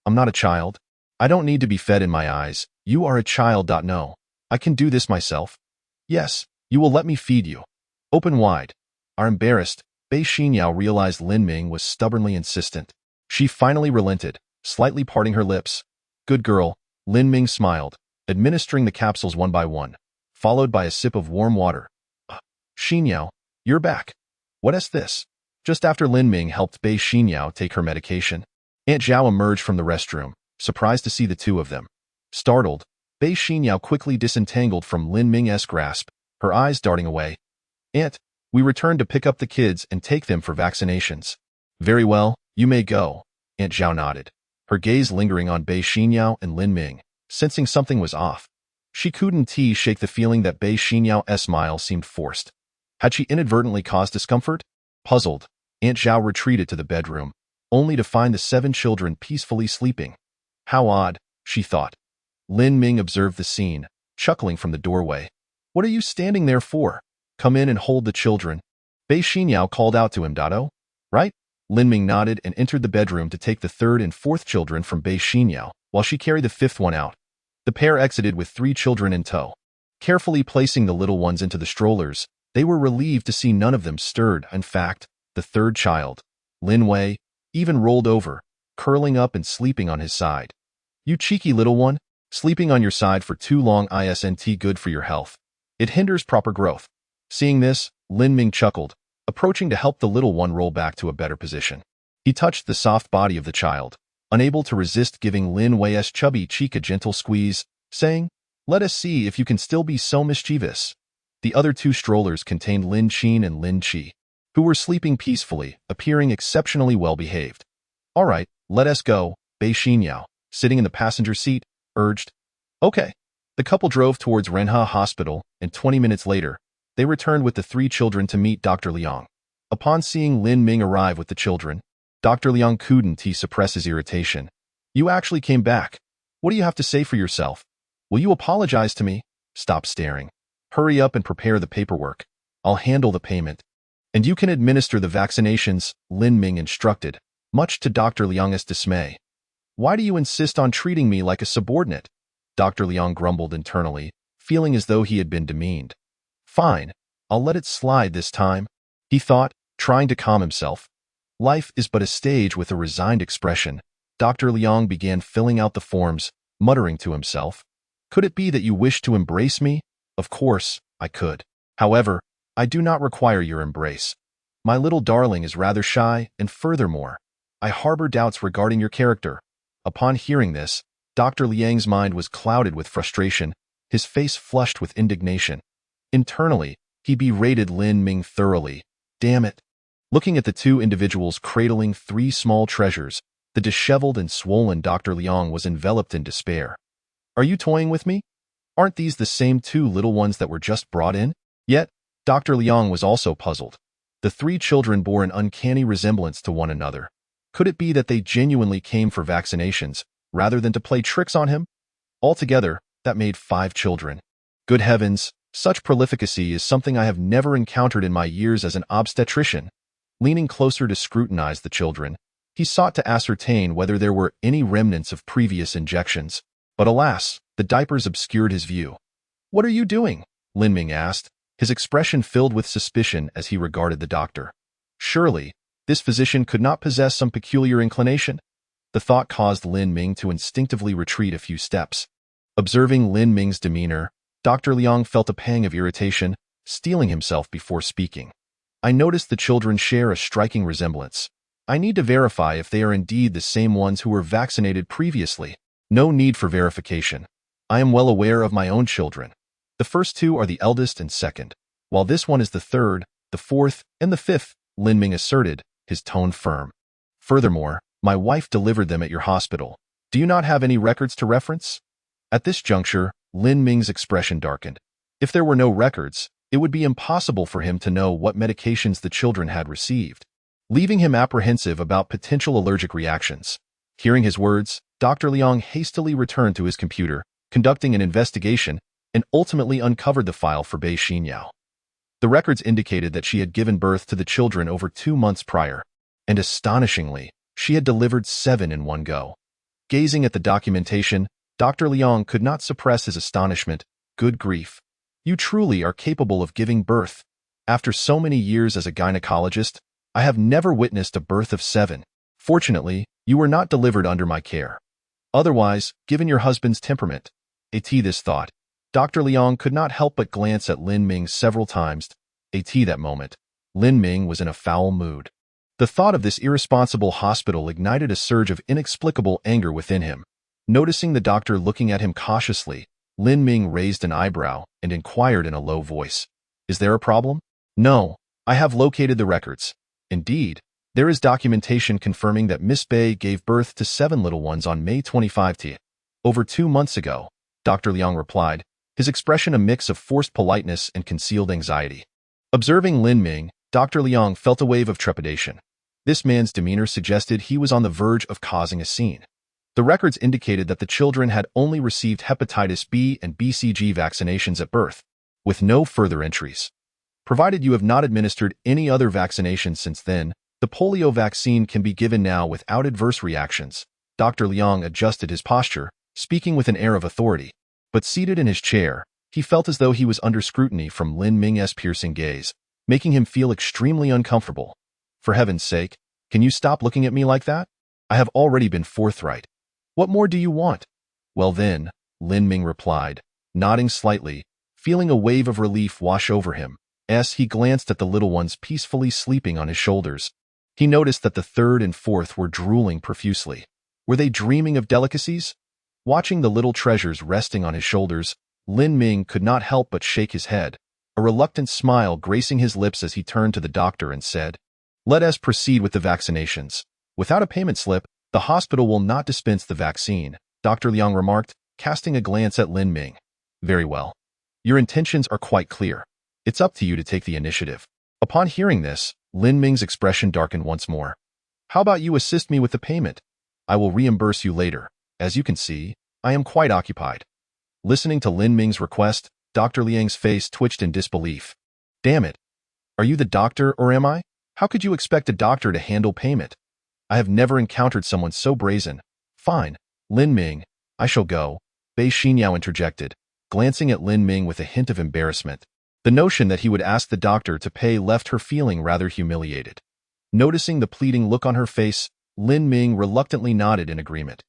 I'm not a child. I don't need to be fed in my eyes. You are a child. No. I can do this myself. Yes, you will let me feed you. Open wide." Embarrassed, Bei Xinyao realized Lin Ming was stubbornly insistent. She finally relented, slightly parting her lips. "Good girl," Lin Ming smiled, administering the capsules one by one, followed by a sip of warm water. "Xinyao, you're back. What's this?" Just after Lin Ming helped Bei Xinyao take her medication, Aunt Zhao emerged from the restroom, surprised to see the 2 of them. Startled, Bei Xinyao quickly disentangled from Lin Ming's grasp, her eyes darting away. "Aunt, we returned to pick up the kids and take them for vaccinations." "Very well, you may go," Aunt Zhao nodded, her gaze lingering on Bei Xinyao and Lin Ming, sensing something was off. She couldn't shake the feeling that Bei Xinyao's smile seemed forced. Had she inadvertently caused discomfort? Puzzled, Aunt Zhao retreated to the bedroom, only to find the 7 children peacefully sleeping. How odd, she thought. Lin Ming observed the scene, chuckling from the doorway. "What are you standing there for? Come in and hold the children." Bei Xinyao called out to him. "Oh, right?" Lin Ming nodded and entered the bedroom to take the 3rd and 4th children from Bei Xinyao, while she carried the 5th one out. The pair exited with 3 children in tow. Carefully placing the little ones into the strollers, they were relieved to see none of them stirred. In fact, the 3rd child, Lin Wei, even rolled over, curling up and sleeping on his side. "You cheeky little one, sleeping on your side for too long isn't good for your health. It hinders proper growth." Seeing this, Lin Ming chuckled, approaching to help the little one roll back to a better position. He touched the soft body of the child, unable to resist giving Lin Wei's chubby cheek a gentle squeeze, saying, "Let us see if you can still be so mischievous." The other two strollers contained Lin Qin and Lin Qi, who were sleeping peacefully, appearing exceptionally well-behaved. "All right, let us go," Bei Xinyao, sitting in the passenger seat, urged. "Okay." The couple drove towards Renha Hospital, and 20 minutes later, they returned with the three children to meet Dr. Liang. Upon seeing Lin Ming arrive with the children, Dr. Liang couldn't suppress his irritation. "You actually came back. What do you have to say for yourself? Will you apologize to me?" "Stop staring. Hurry up and prepare the paperwork. I'll handle the payment. And you can administer the vaccinations," Lin Ming instructed, much to Dr. Liang's dismay. "Why do you insist on treating me like a subordinate?" Dr. Liang grumbled internally, feeling as though he had been demeaned. "Fine, I'll let it slide this time," he thought, trying to calm himself. Life is but a stage with a resigned expression. Dr. Liang began filling out the forms, muttering to himself. "Could it be that you wish to embrace me? Of course, I could. However, I do not require your embrace. My little darling is rather shy, and furthermore, I harbor doubts regarding your character." Upon hearing this, Dr. Liang's mind was clouded with frustration, his face flushed with indignation. Internally, he berated Lin Ming thoroughly. Damn it. Looking at the two individuals cradling three small treasures, the disheveled and swollen Dr. Liang was enveloped in despair. "Are you toying with me? Aren't these the same two little ones that were just brought in?" Yet, Dr. Liang was also puzzled. The three children bore an uncanny resemblance to one another. Could it be that they genuinely came for vaccinations, rather than to play tricks on him? Altogether, that made 5 children. Good heavens, such prolificacy is something I have never encountered in my years as an obstetrician. Leaning closer to scrutinize the children, he sought to ascertain whether there were any remnants of previous injections. But alas, the diapers obscured his view. "What are you doing?" Lin Ming asked, his expression filled with suspicion as he regarded the doctor. Surely, this physician could not possess some peculiar inclination? The thought caused Lin Ming to instinctively retreat a few steps. Observing Lin Ming's demeanor, Dr. Liang felt a pang of irritation, steeling himself before speaking. "I noticed the children share a striking resemblance. I need to verify if they are indeed the same ones who were vaccinated previously." "No need for verification. I am well aware of my own children. The first 2 are the eldest and second, while this one is the third, the fourth, and the fifth," Lin Ming asserted, his tone firm. "Furthermore, my wife delivered them at your hospital. Do you not have any records to reference?" At this juncture, Lin Ming's expression darkened. If there were no records, it would be impossible for him to know what medications the children had received, leaving him apprehensive about potential allergic reactions. Hearing his words, Dr. Liang hastily returned to his computer, conducting an investigation, and ultimately uncovered the file for Bei Xinyao. The records indicated that she had given birth to the children over 2 months prior, and astonishingly, she had delivered 7 in one go. Gazing at the documentation, Dr. Liang could not suppress his astonishment. Good grief. You truly are capable of giving birth. After so many years as a gynecologist, I have never witnessed a birth of 7. Fortunately, you were not delivered under my care. Otherwise, given your husband's temperament, this thought, Dr. Liang could not help but glance at Lin Ming several times. That moment, Lin Ming was in a foul mood. The thought of this irresponsible hospital ignited a surge of inexplicable anger within him. Noticing the doctor looking at him cautiously, Lin Ming raised an eyebrow and inquired in a low voice, "Is there a problem?" "No, I have located the records. Indeed, there is documentation confirming that Miss Bei gave birth to 7 little ones on May 25th, over 2 months ago," Dr. Liang replied, his expression a mix of forced politeness and concealed anxiety. Observing Lin Ming, Dr. Liang felt a wave of trepidation. This man's demeanor suggested he was on the verge of causing a scene. The records indicated that the children had only received hepatitis B and BCG vaccinations at birth, with no further entries. Provided you have not administered any other vaccinations since then, the polio vaccine can be given now without adverse reactions. Dr. Liang adjusted his posture, speaking with an air of authority. But seated in his chair, he felt as though he was under scrutiny from Lin Ming's piercing gaze, making him feel extremely uncomfortable. "For heaven's sake, can you stop looking at me like that? I have already been forthright. What more do you want?" "Well then," Lin Ming replied, nodding slightly, feeling a wave of relief wash over him, as he glanced at the little ones peacefully sleeping on his shoulders. He noticed that the third and fourth were drooling profusely. Were they dreaming of delicacies? Watching the little treasures resting on his shoulders, Lin Ming could not help but shake his head, a reluctant smile gracing his lips as he turned to the doctor and said, "Let us proceed with the vaccinations. Without a payment slip, the hospital will not dispense the vaccine," Dr. Liang remarked, casting a glance at Lin Ming. "Very well. Your intentions are quite clear. It's up to you to take the initiative." Upon hearing this, Lin Ming's expression darkened once more. "How about you assist me with the payment? I will reimburse you later. As you can see, I am quite occupied." Listening to Lin Ming's request, Dr. Liang's face twitched in disbelief. "Damn it. Are you the doctor or am I? How could you expect a doctor to handle payment? I have never encountered someone so brazen." "Fine, Lin Ming, I shall go," Bei Xinyao interjected, glancing at Lin Ming with a hint of embarrassment. The notion that he would ask the doctor to pay left her feeling rather humiliated. Noticing the pleading look on her face, Lin Ming reluctantly nodded in agreement.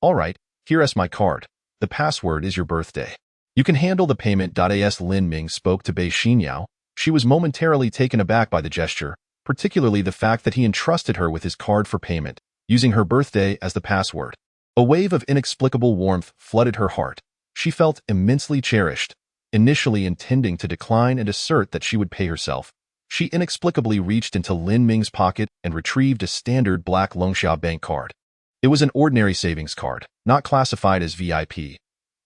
"All right, here is my card. The password is your birthday. You can handle the payment." As Lin Ming spoke to Bei Xinyao, she was momentarily taken aback by the gesture, particularly the fact that he entrusted her with his card for payment, using her birthday as the password. A wave of inexplicable warmth flooded her heart. She felt immensely cherished. Initially intending to decline and assert that she would pay herself, she inexplicably reached into Lin Ming's pocket and retrieved a standard black Longxia bank card. It was an ordinary savings card, not classified as VIP.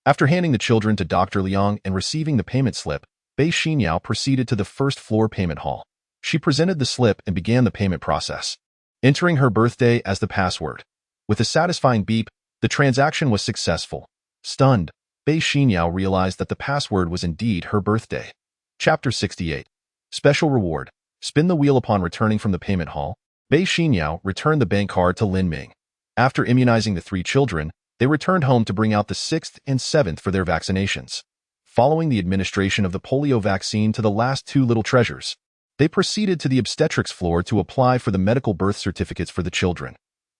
After handing the children to Dr. Liang and receiving the payment slip, Bei Xinyao proceeded to the first-floor payment hall. She presented the slip and began the payment process, entering her birthday as the password. With a satisfying beep, the transaction was successful. Stunned, Bei Xinyao realized that the password was indeed her birthday. Chapter 68. Special Reward. Spin the wheel. Upon returning from the payment hall, Bei Xinyao returned the bank card to Lin Ming. After immunizing the 3 children, they returned home to bring out the 6th and 7th for their vaccinations. Following the administration of the polio vaccine to the last 2 little treasures, they proceeded to the obstetrics floor to apply for the medical birth certificates for the children.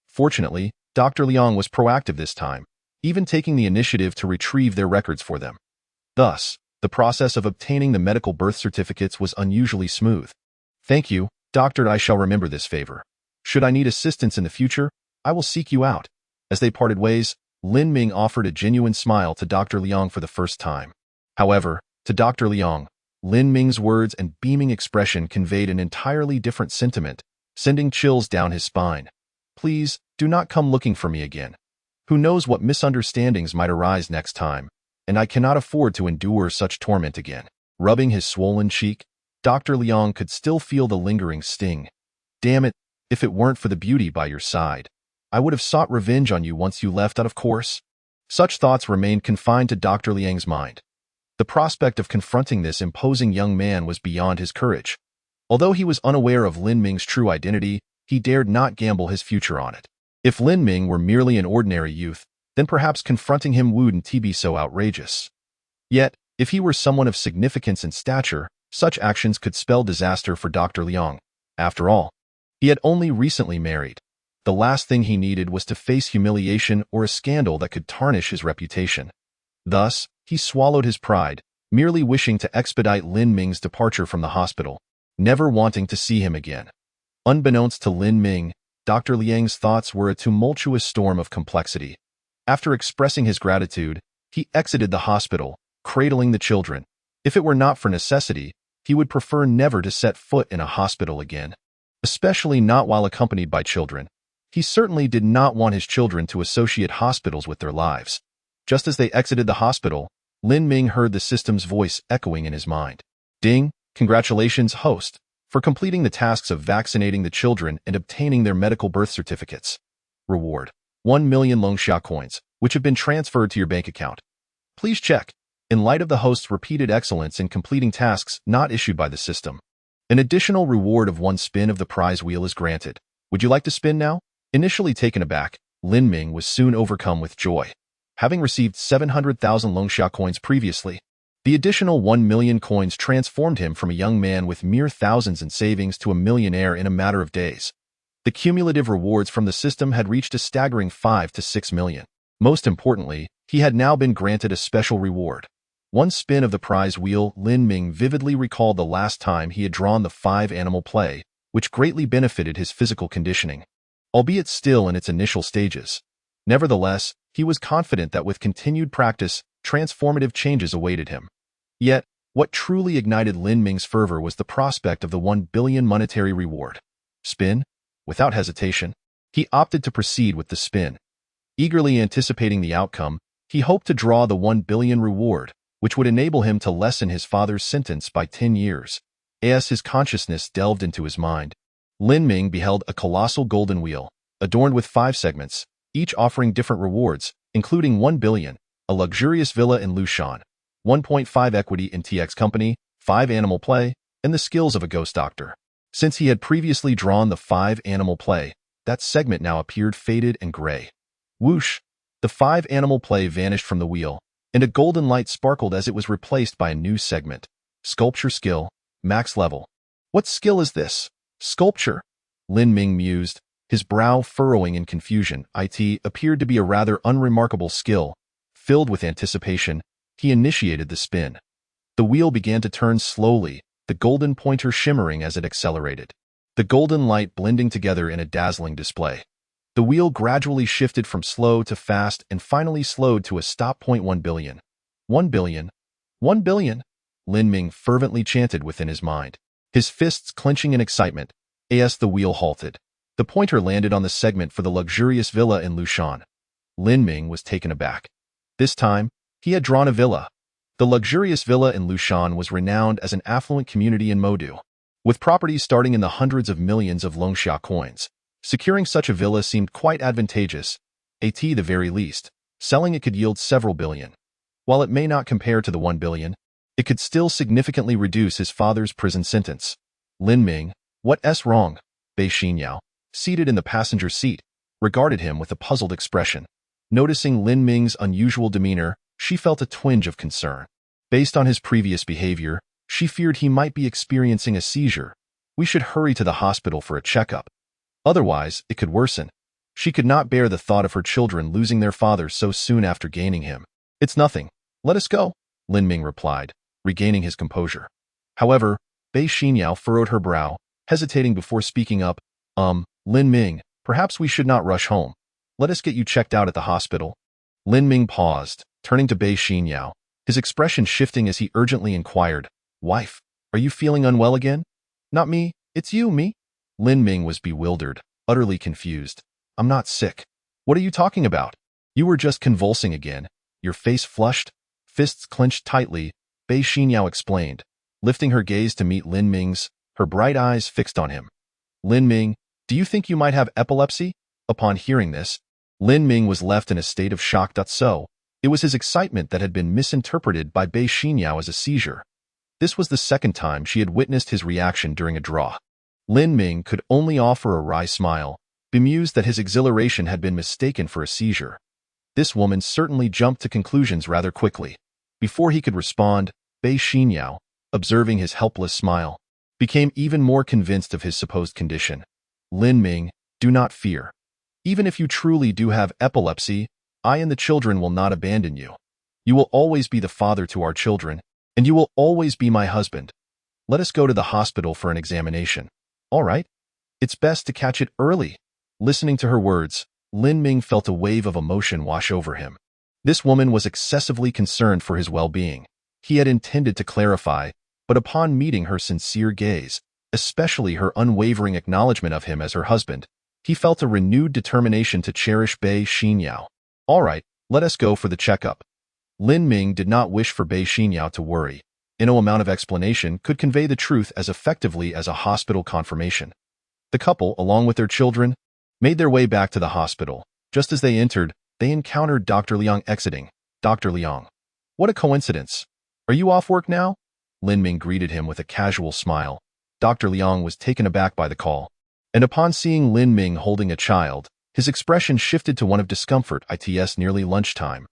Fortunately, Dr. Liang was proactive this time, even taking the initiative to retrieve their records for them. Thus, the process of obtaining the medical birth certificates was unusually smooth. "Thank you, Doctor. I shall remember this favor. Should I need assistance in the future, I will seek you out." As they parted ways, Lin Ming offered a genuine smile to Dr. Liang for the first time. However, to Dr. Liang, Lin Ming's words and beaming expression conveyed an entirely different sentiment, sending chills down his spine. "Please, do not come looking for me again. Who knows what misunderstandings might arise next time, and I cannot afford to endure such torment again." Rubbing his swollen cheek, Dr. Liang could still feel the lingering sting. "Damn it, if it weren't for the beauty by your side, I would have sought revenge on you once you left out of course." Such thoughts remained confined to Dr. Liang's mind. The prospect of confronting this imposing young man was beyond his courage. Although he was unaware of Lin Ming's true identity, he dared not gamble his future on it. If Lin Ming were merely an ordinary youth, then perhaps confronting him wouldn't be so outrageous. Yet, if he were someone of significance and stature, such actions could spell disaster for Dr. Liang. After all, he had only recently married. The last thing he needed was to face humiliation or a scandal that could tarnish his reputation. Thus, he swallowed his pride, merely wishing to expedite Lin Ming's departure from the hospital, never wanting to see him again. Unbeknownst to Lin Ming, Dr. Liang's thoughts were a tumultuous storm of complexity. After expressing his gratitude, he exited the hospital, cradling the children. If it were not for necessity, he would prefer never to set foot in a hospital again, especially not while accompanied by children. He certainly did not want his children to associate hospitals with their lives. Just as they exited the hospital, Lin Ming heard the system's voice echoing in his mind. "Ding, congratulations, host, for completing the tasks of vaccinating the children and obtaining their medical birth certificates. Reward: 1 million Longxia coins, which have been transferred to your bank account. Please check." In light of the host's repeated excellence in completing tasks not issued by the system, an additional reward of 1 spin of the prize wheel is granted. "Would you like to spin now?" Initially taken aback, Lin Ming was soon overcome with joy. Having received 700,000 Longxia coins previously, the additional 1 million coins transformed him from a young man with mere thousands in savings to a millionaire in a matter of days. The cumulative rewards from the system had reached a staggering 5 to 6 million. Most importantly, he had now been granted a special reward. 1 spin of the prize wheel. Lin Ming vividly recalled the last time he had drawn the 5-animal play, which greatly benefited his physical conditioning, albeit still in its initial stages. Nevertheless, he was confident that with continued practice, transformative changes awaited him. Yet, what truly ignited Lin Ming's fervor was the prospect of the 1 billion monetary reward. Spin? Without hesitation, he opted to proceed with the spin. Eagerly anticipating the outcome, he hoped to draw the 1 billion reward, which would enable him to lessen his father's sentence by 10 years. As his consciousness delved into his mind, Lin Ming beheld a colossal golden wheel, adorned with 5 segments, each offering different rewards, including 1 billion, a luxurious villa in Lushan, 1.5 equity in TX Company, 5 animal play, and the skills of a ghost doctor. Since he had previously drawn the 5 animal play, that segment now appeared faded and gray. Whoosh! The 5 animal play vanished from the wheel, and a golden light sparkled as it was replaced by a new segment. Sculpture skill, max level. What skill is this? Sculpture? Lin Ming mused, his brow furrowing in confusion. It appeared to be a rather unremarkable skill. Filled with anticipation, he initiated the spin. The wheel began to turn slowly, the golden pointer shimmering as it accelerated. The golden light blending together in a dazzling display. The wheel gradually shifted from slow to fast and finally slowed to a stop point. 1 billion. 1 billion. 1 billion. Lin Ming fervently chanted within his mind, his fists clenching in excitement. As the wheel halted, the pointer landed on the segment for the luxurious villa in Lushan. Lin Ming was taken aback. This time, he had drawn a villa. The luxurious villa in Lushan was renowned as an affluent community in Modu, with properties starting in the hundreds of millions of Longxia coins. Securing such a villa seemed quite advantageous, at the very least. Selling it could yield several billion. While it may not compare to the 1 billion, it could still significantly reduce his father's prison sentence. Lin Ming, what's wrong? Bei Xinyao, seated in the passenger seat, regarded him with a puzzled expression. Noticing Lin Ming's unusual demeanor, she felt a twinge of concern. Based on his previous behavior, she feared he might be experiencing a seizure. We should hurry to the hospital for a checkup. Otherwise, it could worsen. She could not bear the thought of her children losing their father so soon after gaining him. It's nothing. Let us go, Lin Ming replied, regaining his composure. However, Bei Xinyao furrowed her brow, hesitating before speaking up. Lin Ming, perhaps we should not rush home. Let us get you checked out at the hospital. Lin Ming paused, turning to Bei Xinyao, his expression shifting as he urgently inquired, Wife, are you feeling unwell again? Not me, it's you, me. Lin Ming was bewildered, utterly confused. I'm not sick. What are you talking about? You were just convulsing again. Your face flushed, fists clenched tightly, Bei Xinyao explained, lifting her gaze to meet Lin Ming's, her bright eyes fixed on him. Lin Ming, do you think you might have epilepsy? Upon hearing this, Lin Ming was left in a state of shock. It was his excitement that had been misinterpreted by Bei Xinyao as a seizure. This was the second time she had witnessed his reaction during a draw. Lin Ming could only offer a wry smile, bemused that his exhilaration had been mistaken for a seizure. This woman certainly jumped to conclusions rather quickly. Before he could respond, Bei Xinyao, observing his helpless smile, became even more convinced of his supposed condition. Lin Ming, do not fear. Even if you truly do have epilepsy, I and the children will not abandon you. You will always be the father to our children, and you will always be my husband. Let us go to the hospital for an examination. All right. It's best to catch it early. Listening to her words, Lin Ming felt a wave of emotion wash over him. This woman was excessively concerned for his well-being. He had intended to clarify, but upon meeting her sincere gaze, especially her unwavering acknowledgement of him as her husband, he felt a renewed determination to cherish Bei Xinyao. All right, let us go for the checkup. Lin Ming did not wish for Bei Xinyao to worry. No amount of explanation could convey the truth as effectively as a hospital confirmation. The couple, along with their children, made their way back to the hospital. Just as they entered, they encountered Dr. Liang exiting. Dr. Liang. What a coincidence. Are you off work now? Lin Ming greeted him with a casual smile. Dr. Liang was taken aback by the call, and upon seeing Lin Ming holding a child, his expression shifted to one of discomfort. It's nearly lunchtime.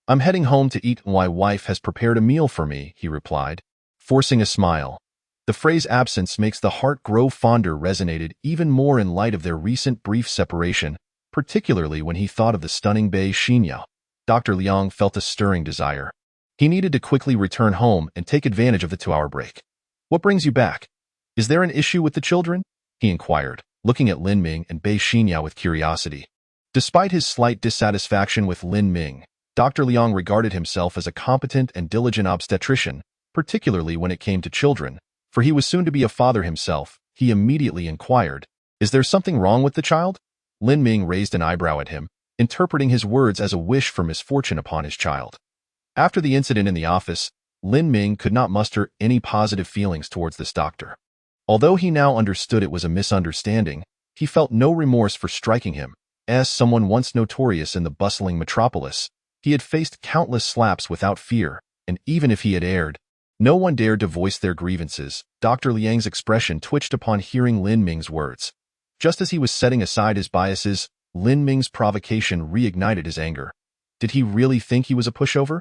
I'm heading home to eat. My wife has prepared a meal for me, he replied, forcing a smile. The phrase absence makes the heart grow fonder resonated even more in light of their recent brief separation, particularly when he thought of the stunning Bei Xinyao. Dr. Liang felt a stirring desire. He needed to quickly return home and take advantage of the 2-hour break. What brings you back? Is there an issue with the children? He inquired, looking at Lin Ming and Bei Xinyao with curiosity. Despite his slight dissatisfaction with Lin Ming, Dr. Liang regarded himself as a competent and diligent obstetrician, particularly when it came to children. For he was soon to be a father himself. He immediately inquired, "Is there something wrong with the child?" Lin Ming raised an eyebrow at him, interpreting his words as a wish for misfortune upon his child. After the incident in the office, Lin Ming could not muster any positive feelings towards this doctor. Although he now understood it was a misunderstanding, he felt no remorse for striking him. As someone once notorious in the bustling metropolis, he had faced countless slaps without fear, and even if he had erred, no one dared to voice their grievances. Dr. Liang's expression twitched upon hearing Lin Ming's words. Just as he was setting aside his biases, Lin Ming's provocation reignited his anger. Did he really think he was a pushover?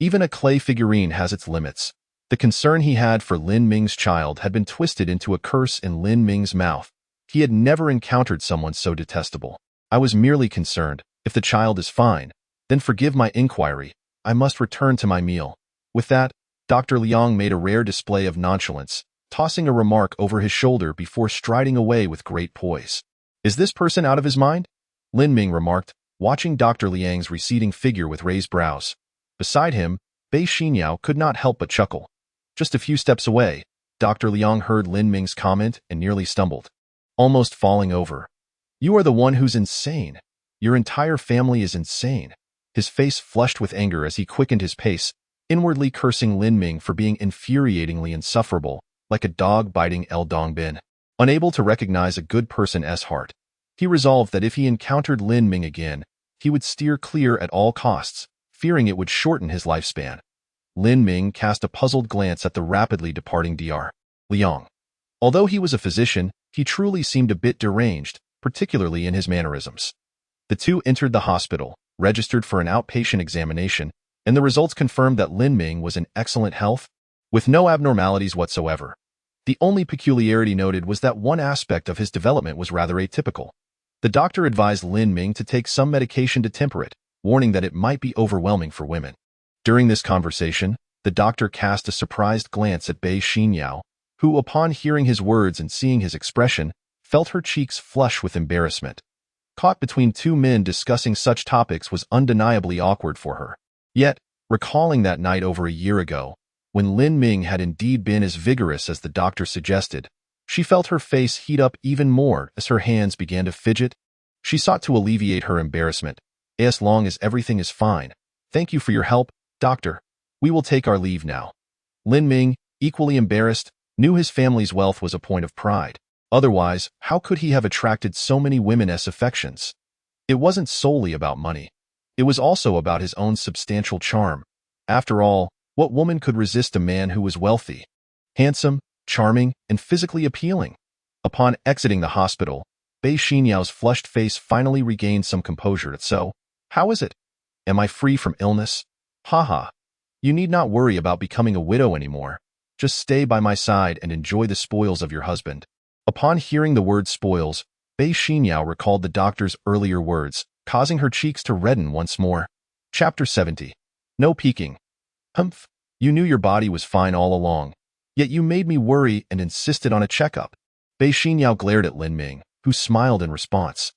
Even a clay figurine has its limits. The concern he had for Lin Ming's child had been twisted into a curse in Lin Ming's mouth. He had never encountered someone so detestable. "I was merely concerned. If the child is fine, then forgive my inquiry. I must return to my meal." With that, Dr. Liang made a rare display of nonchalance, tossing a remark over his shoulder before striding away with great poise. "Is this person out of his mind?" Lin Ming remarked, watching Dr. Liang's receding figure with raised brows. Beside him, Bei Xinyao could not help but chuckle. Just a few steps away, Dr. Liang heard Lin Ming's comment and nearly stumbled, almost falling over. "You are the one who's insane. Your entire family is insane." His face flushed with anger as he quickened his pace, inwardly cursing Lin Ming for being infuriatingly insufferable, like a dog biting El Dongbin. Unable to recognize a good person's heart, he resolved that if he encountered Lin Ming again, he would steer clear at all costs, fearing it would shorten his lifespan. Lin Ming cast a puzzled glance at the rapidly departing Dr. Liang. Although he was a physician, he truly seemed a bit deranged, particularly in his mannerisms. The two entered the hospital, registered for an outpatient examination, and the results confirmed that Lin Ming was in excellent health, with no abnormalities whatsoever. The only peculiarity noted was that one aspect of his development was rather atypical. The doctor advised Lin Ming to take some medication to temper it, warning that it might be overwhelming for women. During this conversation, the doctor cast a surprised glance at Bei Xinyao, who, upon hearing his words and seeing his expression, felt her cheeks flush with embarrassment. Caught between two men discussing such topics was undeniably awkward for her. Yet, recalling that night over a year ago, when Lin Ming had indeed been as vigorous as the doctor suggested, she felt her face heat up even more as her hands began to fidget. She sought to alleviate her embarrassment. "As long as everything is fine. Thank you for your help, doctor. We will take our leave now." Lin Ming, equally embarrassed, knew his family's wealth was a point of pride. Otherwise, how could he have attracted so many women's affections? It wasn't solely about money. It was also about his own substantial charm. After all, what woman could resist a man who was wealthy, handsome, charming, and physically appealing? Upon exiting the hospital, Bei Xinyao's flushed face finally regained some composure. "So, how is it? Am I free from illness? Haha. You need not worry about becoming a widow anymore. Just stay by my side and enjoy the spoils of your husband." Upon hearing the word spoils, Bei Xinyao recalled the doctor's earlier words, causing her cheeks to redden once more. Chapter 70. No peeking. "Humph, you knew your body was fine all along, yet you made me worry and insisted on a checkup." Bei Xinyao glared at Lin Ming, who smiled in response.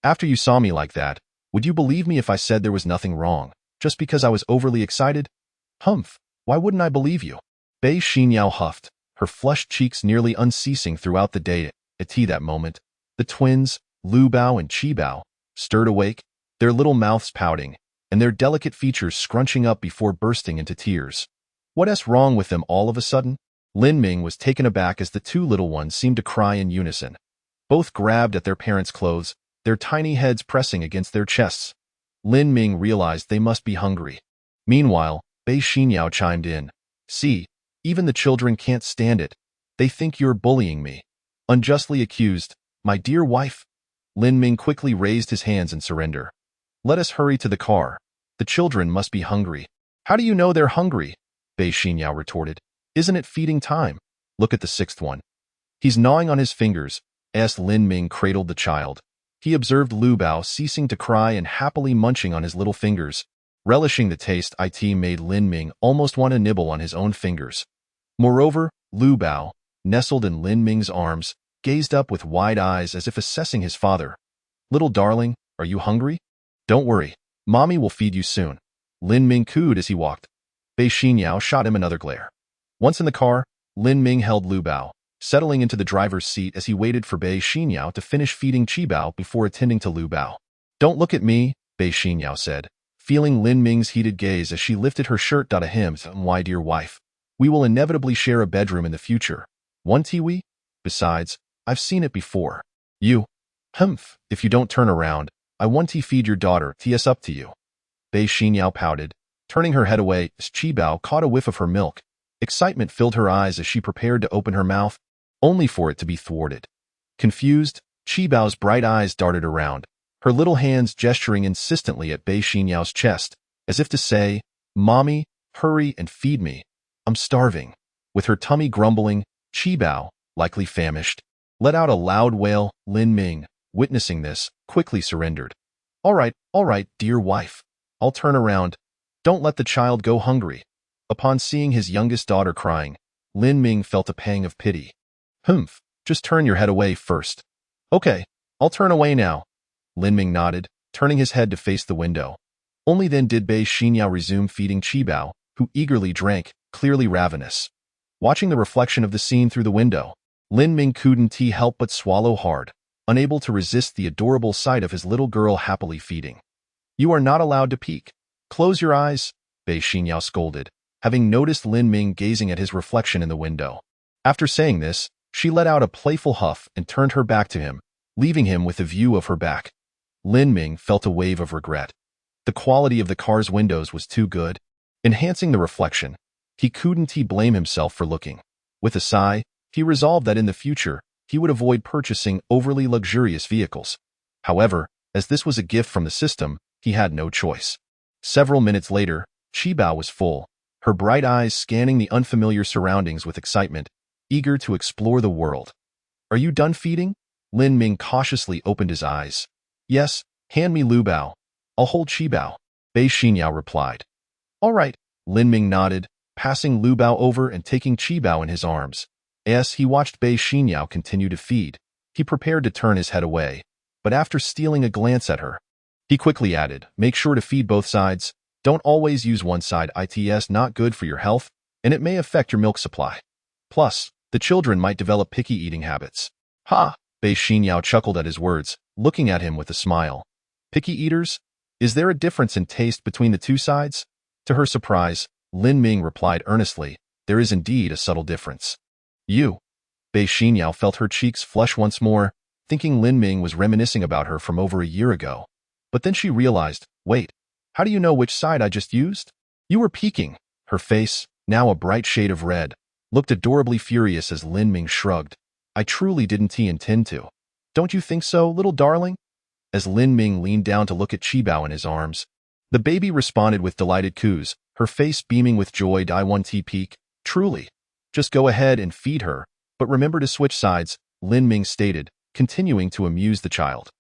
"After you saw me like that, would you believe me if I said there was nothing wrong, just because I was overly excited?" "Humph, why wouldn't I believe you?" Bei Xinyao huffed, her flushed cheeks nearly unceasing throughout the day. At tea that moment, the twins, Lu Bao and Qi Bao, stirred awake, their little mouths pouting, and their delicate features scrunching up before bursting into tears. What's wrong with them all of a sudden? Lin Ming was taken aback as the two little ones seemed to cry in unison. Both grabbed at their parents' clothes, their tiny heads pressing against their chests. Lin Ming realized they must be hungry. Meanwhile, Bei Xinyao chimed in. "See, even the children can't stand it. They think you're bullying me. Unjustly accused, my dear wife." Lin Ming quickly raised his hands in surrender. "Let us hurry to the car. The children must be hungry." "How do you know they're hungry?" Bei Xinyao retorted. "Isn't it feeding time? Look at the sixth one. He's gnawing on his fingers." As Lin Ming cradled the child, he observed Lu Bao ceasing to cry and happily munching on his little fingers. Relishing the taste, it made Lin Ming almost want to nibble on his own fingers. Moreover, Lu Bao, nestled in Lin Ming's arms, gazed up with wide eyes as if assessing his father. "Little darling, Are you hungry? Don't worry. Mommy will feed you soon. Lin Ming cooed as he walked. Bei Xinyao shot him another glare. Once in the car, Lin Ming held Lu Bao, settling into the driver's seat as he waited for Bei Xinyao to finish feeding Qi Bao before attending to Lu Bao. Don't look at me, Bei Xinyao said, feeling Lin Ming's heated gaze as she lifted her shirt. Ahem, my dear wife. We will inevitably share a bedroom in the future. Won't we? Besides, I've seen it before. You. Humph, if you don't turn around, I want to feed your daughter. It's up to you. Bei Xinyao pouted, turning her head away as Qi Bao caught a whiff of her milk. Excitement filled her eyes as she prepared to open her mouth, only for it to be thwarted. Confused, Qi Bao's bright eyes darted around, her little hands gesturing insistently at Bei Xinyao's chest, as if to say, Mommy, hurry and feed me. I'm starving. With her tummy grumbling, Qi Bao, likely famished, let out a loud wail. Lin Ming, witnessing this, quickly surrendered. All right, dear wife. I'll turn around. Don't let the child go hungry. Upon seeing his youngest daughter crying, Lin Ming felt a pang of pity. Humph, just turn your head away first. Okay, I'll turn away now. Lin Ming nodded, turning his head to face the window. Only then did Bei Xinyao resume feeding Qi Bao, who eagerly drank, clearly ravenous. Watching the reflection of the scene through the window, Lin Ming couldn't help but swallow hard, unable to resist the adorable sight of his little girl happily feeding. You are not allowed to peek. Close your eyes, Bei Xinyao scolded, having noticed Lin Ming gazing at his reflection in the window. After saying this, she let out a playful huff and turned her back to him, leaving him with a view of her back. Lin Ming felt a wave of regret. The quality of the car's windows was too good, enhancing the reflection. He couldn't blame himself for looking. With a sigh, he resolved that in the future, he would avoid purchasing overly luxurious vehicles. However, as this was a gift from the system, he had no choice. Several minutes later, Qi Bao was full, her bright eyes scanning the unfamiliar surroundings with excitement, eager to explore the world. Are you done feeding? Lin Ming cautiously opened his eyes. Yes, hand me Lu Bao. I'll hold Qi Bao, Bei Xinyao replied. All right, Lin Ming nodded, passing Lu Bao over and taking Qi Bao in his arms. As he watched Bei Xinyao continue to feed, he prepared to turn his head away, but after stealing a glance at her, he quickly added, make sure to feed both sides. Don't always use one side. It's not good for your health, and it may affect your milk supply. Plus, the children might develop picky eating habits. Ha! Bei Xinyao chuckled at his words, looking at him with a smile. Picky eaters? Is there a difference in taste between the two sides? To her surprise, Lin Ming replied earnestly, there is indeed a subtle difference. You. Bei Xinyao felt her cheeks flush once more, thinking Lin Ming was reminiscing about her from over a year ago. But then she realized, wait, how do you know which side I just used? You were peeking. Her face, now a bright shade of red, looked adorably furious as Lin Ming shrugged. I truly didn't intend to. Don't you think so, little darling? As Lin Ming leaned down to look at Qi Bao in his arms, the baby responded with delighted coos, her face beaming with joy. I want to peek. Truly. Just go ahead and feed her, but remember to switch sides, Lin Ming stated, continuing to amuse the child.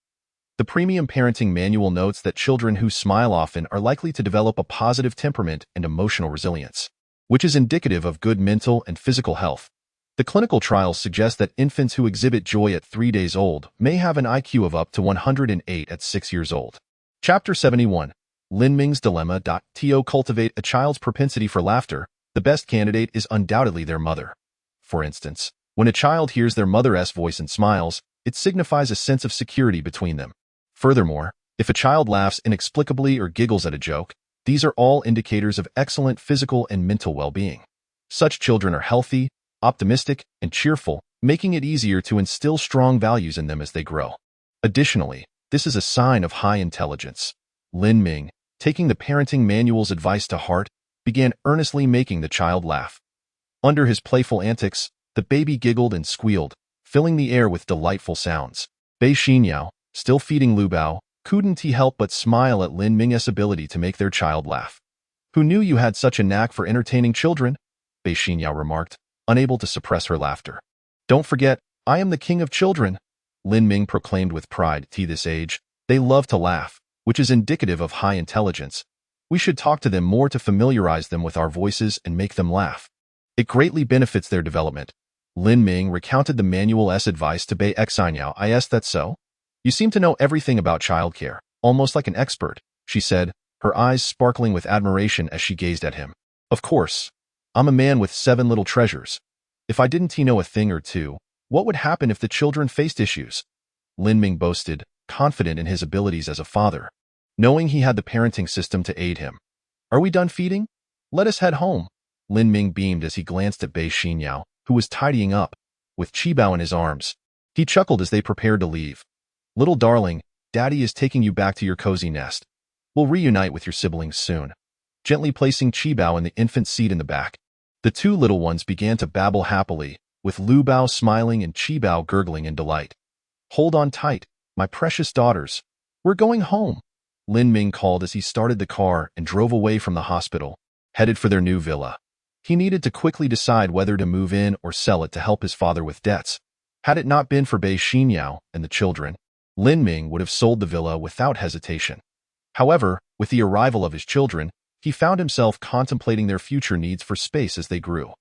The premium parenting manual notes that children who smile often are likely to develop a positive temperament and emotional resilience, which is indicative of good mental and physical health. The clinical trials suggest that infants who exhibit joy at 3 days old may have an IQ of up to 108 at 6 years old. Chapter 71. Lin Ming's Dilemma. To cultivate a child's propensity for laughter, the best candidate is undoubtedly their mother. For instance, when a child hears their mother's voice and smiles, it signifies a sense of security between them. Furthermore, if a child laughs inexplicably or giggles at a joke, these are all indicators of excellent physical and mental well-being. Such children are healthy, optimistic, and cheerful, making it easier to instill strong values in them as they grow. Additionally, this is a sign of high intelligence. Lin Ming, taking the parenting manual's advice to heart, began earnestly making the child laugh. Under his playful antics, the baby giggled and squealed, filling the air with delightful sounds. Bei Xinyao, still feeding Lu Bao, couldn't help but smile at Lin Ming's ability to make their child laugh. Who knew you had such a knack for entertaining children? Bei Xinyao remarked, unable to suppress her laughter. Don't forget, I am the king of children, Lin Ming proclaimed with pride. At this age, they love to laugh, which is indicative of high intelligence. We should talk to them more to familiarize them with our voices and make them laugh. It greatly benefits their development. Lin Ming recounted the manual's advice to Bei Xinyao. Is that so? You seem to know everything about childcare, almost like an expert, she said, her eyes sparkling with admiration as she gazed at him. Of course. I'm a man with 7 little treasures. If I didn't know a thing or two, what would happen if the children faced issues? Lin Ming boasted, confident in his abilities as a father, knowing he had the parenting system to aid him. Are we done feeding? Let us head home. Lin Ming beamed as he glanced at Bei Xinyao, who was tidying up, with Qibao in his arms. He chuckled as they prepared to leave. Little darling, Daddy is taking you back to your cozy nest. We'll reunite with your siblings soon. Gently placing Qibao in the infant seat in the back, the 2 little ones began to babble happily, with Lu Bao smiling and Qibao gurgling in delight. Hold on tight, my precious daughters. We're going home, Lin Ming called as he started the car and drove away from the hospital, headed for their new villa. He needed to quickly decide whether to move in or sell it to help his father with debts. Had it not been for Bei Xinyao and the children, Lin Ming would have sold the villa without hesitation. However, with the arrival of his children, he found himself contemplating their future needs for space as they grew.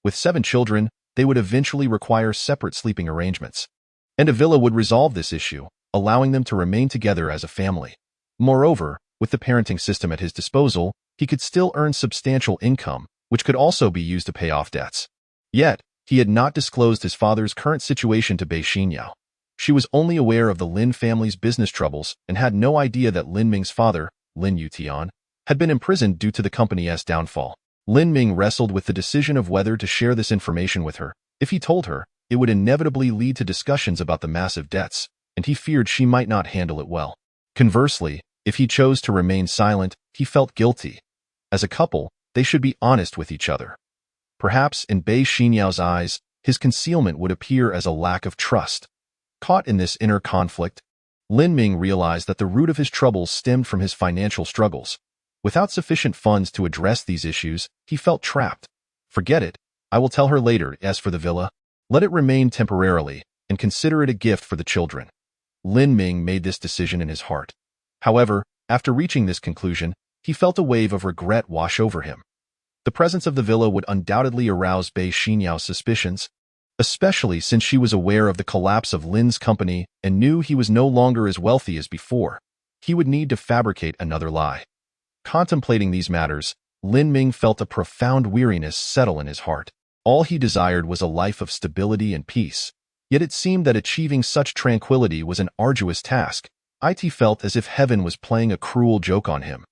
With 7 children, they would eventually require separate sleeping arrangements. And a villa would resolve this issue, allowing them to remain together as a family. Moreover, with the parenting system at his disposal, he could still earn substantial income, which could also be used to pay off debts. Yet, he had not disclosed his father's current situation to Bei Xinyao. She was only aware of the Lin family's business troubles and had no idea that Lin Ming's father, Lin Yutian, had been imprisoned due to the company's downfall. Lin Ming wrestled with the decision of whether to share this information with her. If he told her, it would inevitably lead to discussions about the massive debts, and he feared she might not handle it well. Conversely, if he chose to remain silent, he felt guilty. As a couple, they should be honest with each other. Perhaps in Bei Xinyao's eyes, his concealment would appear as a lack of trust. Caught in this inner conflict, Lin Ming realized that the root of his troubles stemmed from his financial struggles. Without sufficient funds to address these issues, he felt trapped. Forget it, I will tell her later. As for the villa, let it remain temporarily, and consider it a gift for the children. Lin Ming made this decision in his heart. However, after reaching this conclusion, he felt a wave of regret wash over him. The presence of the villa would undoubtedly arouse Bei Xinyao's suspicions, especially since she was aware of the collapse of Lin's company and knew he was no longer as wealthy as before. He would need to fabricate another lie. Contemplating these matters, Lin Ming felt a profound weariness settle in his heart. All he desired was a life of stability and peace. Yet it seemed that achieving such tranquility was an arduous task. It felt as if heaven was playing a cruel joke on him.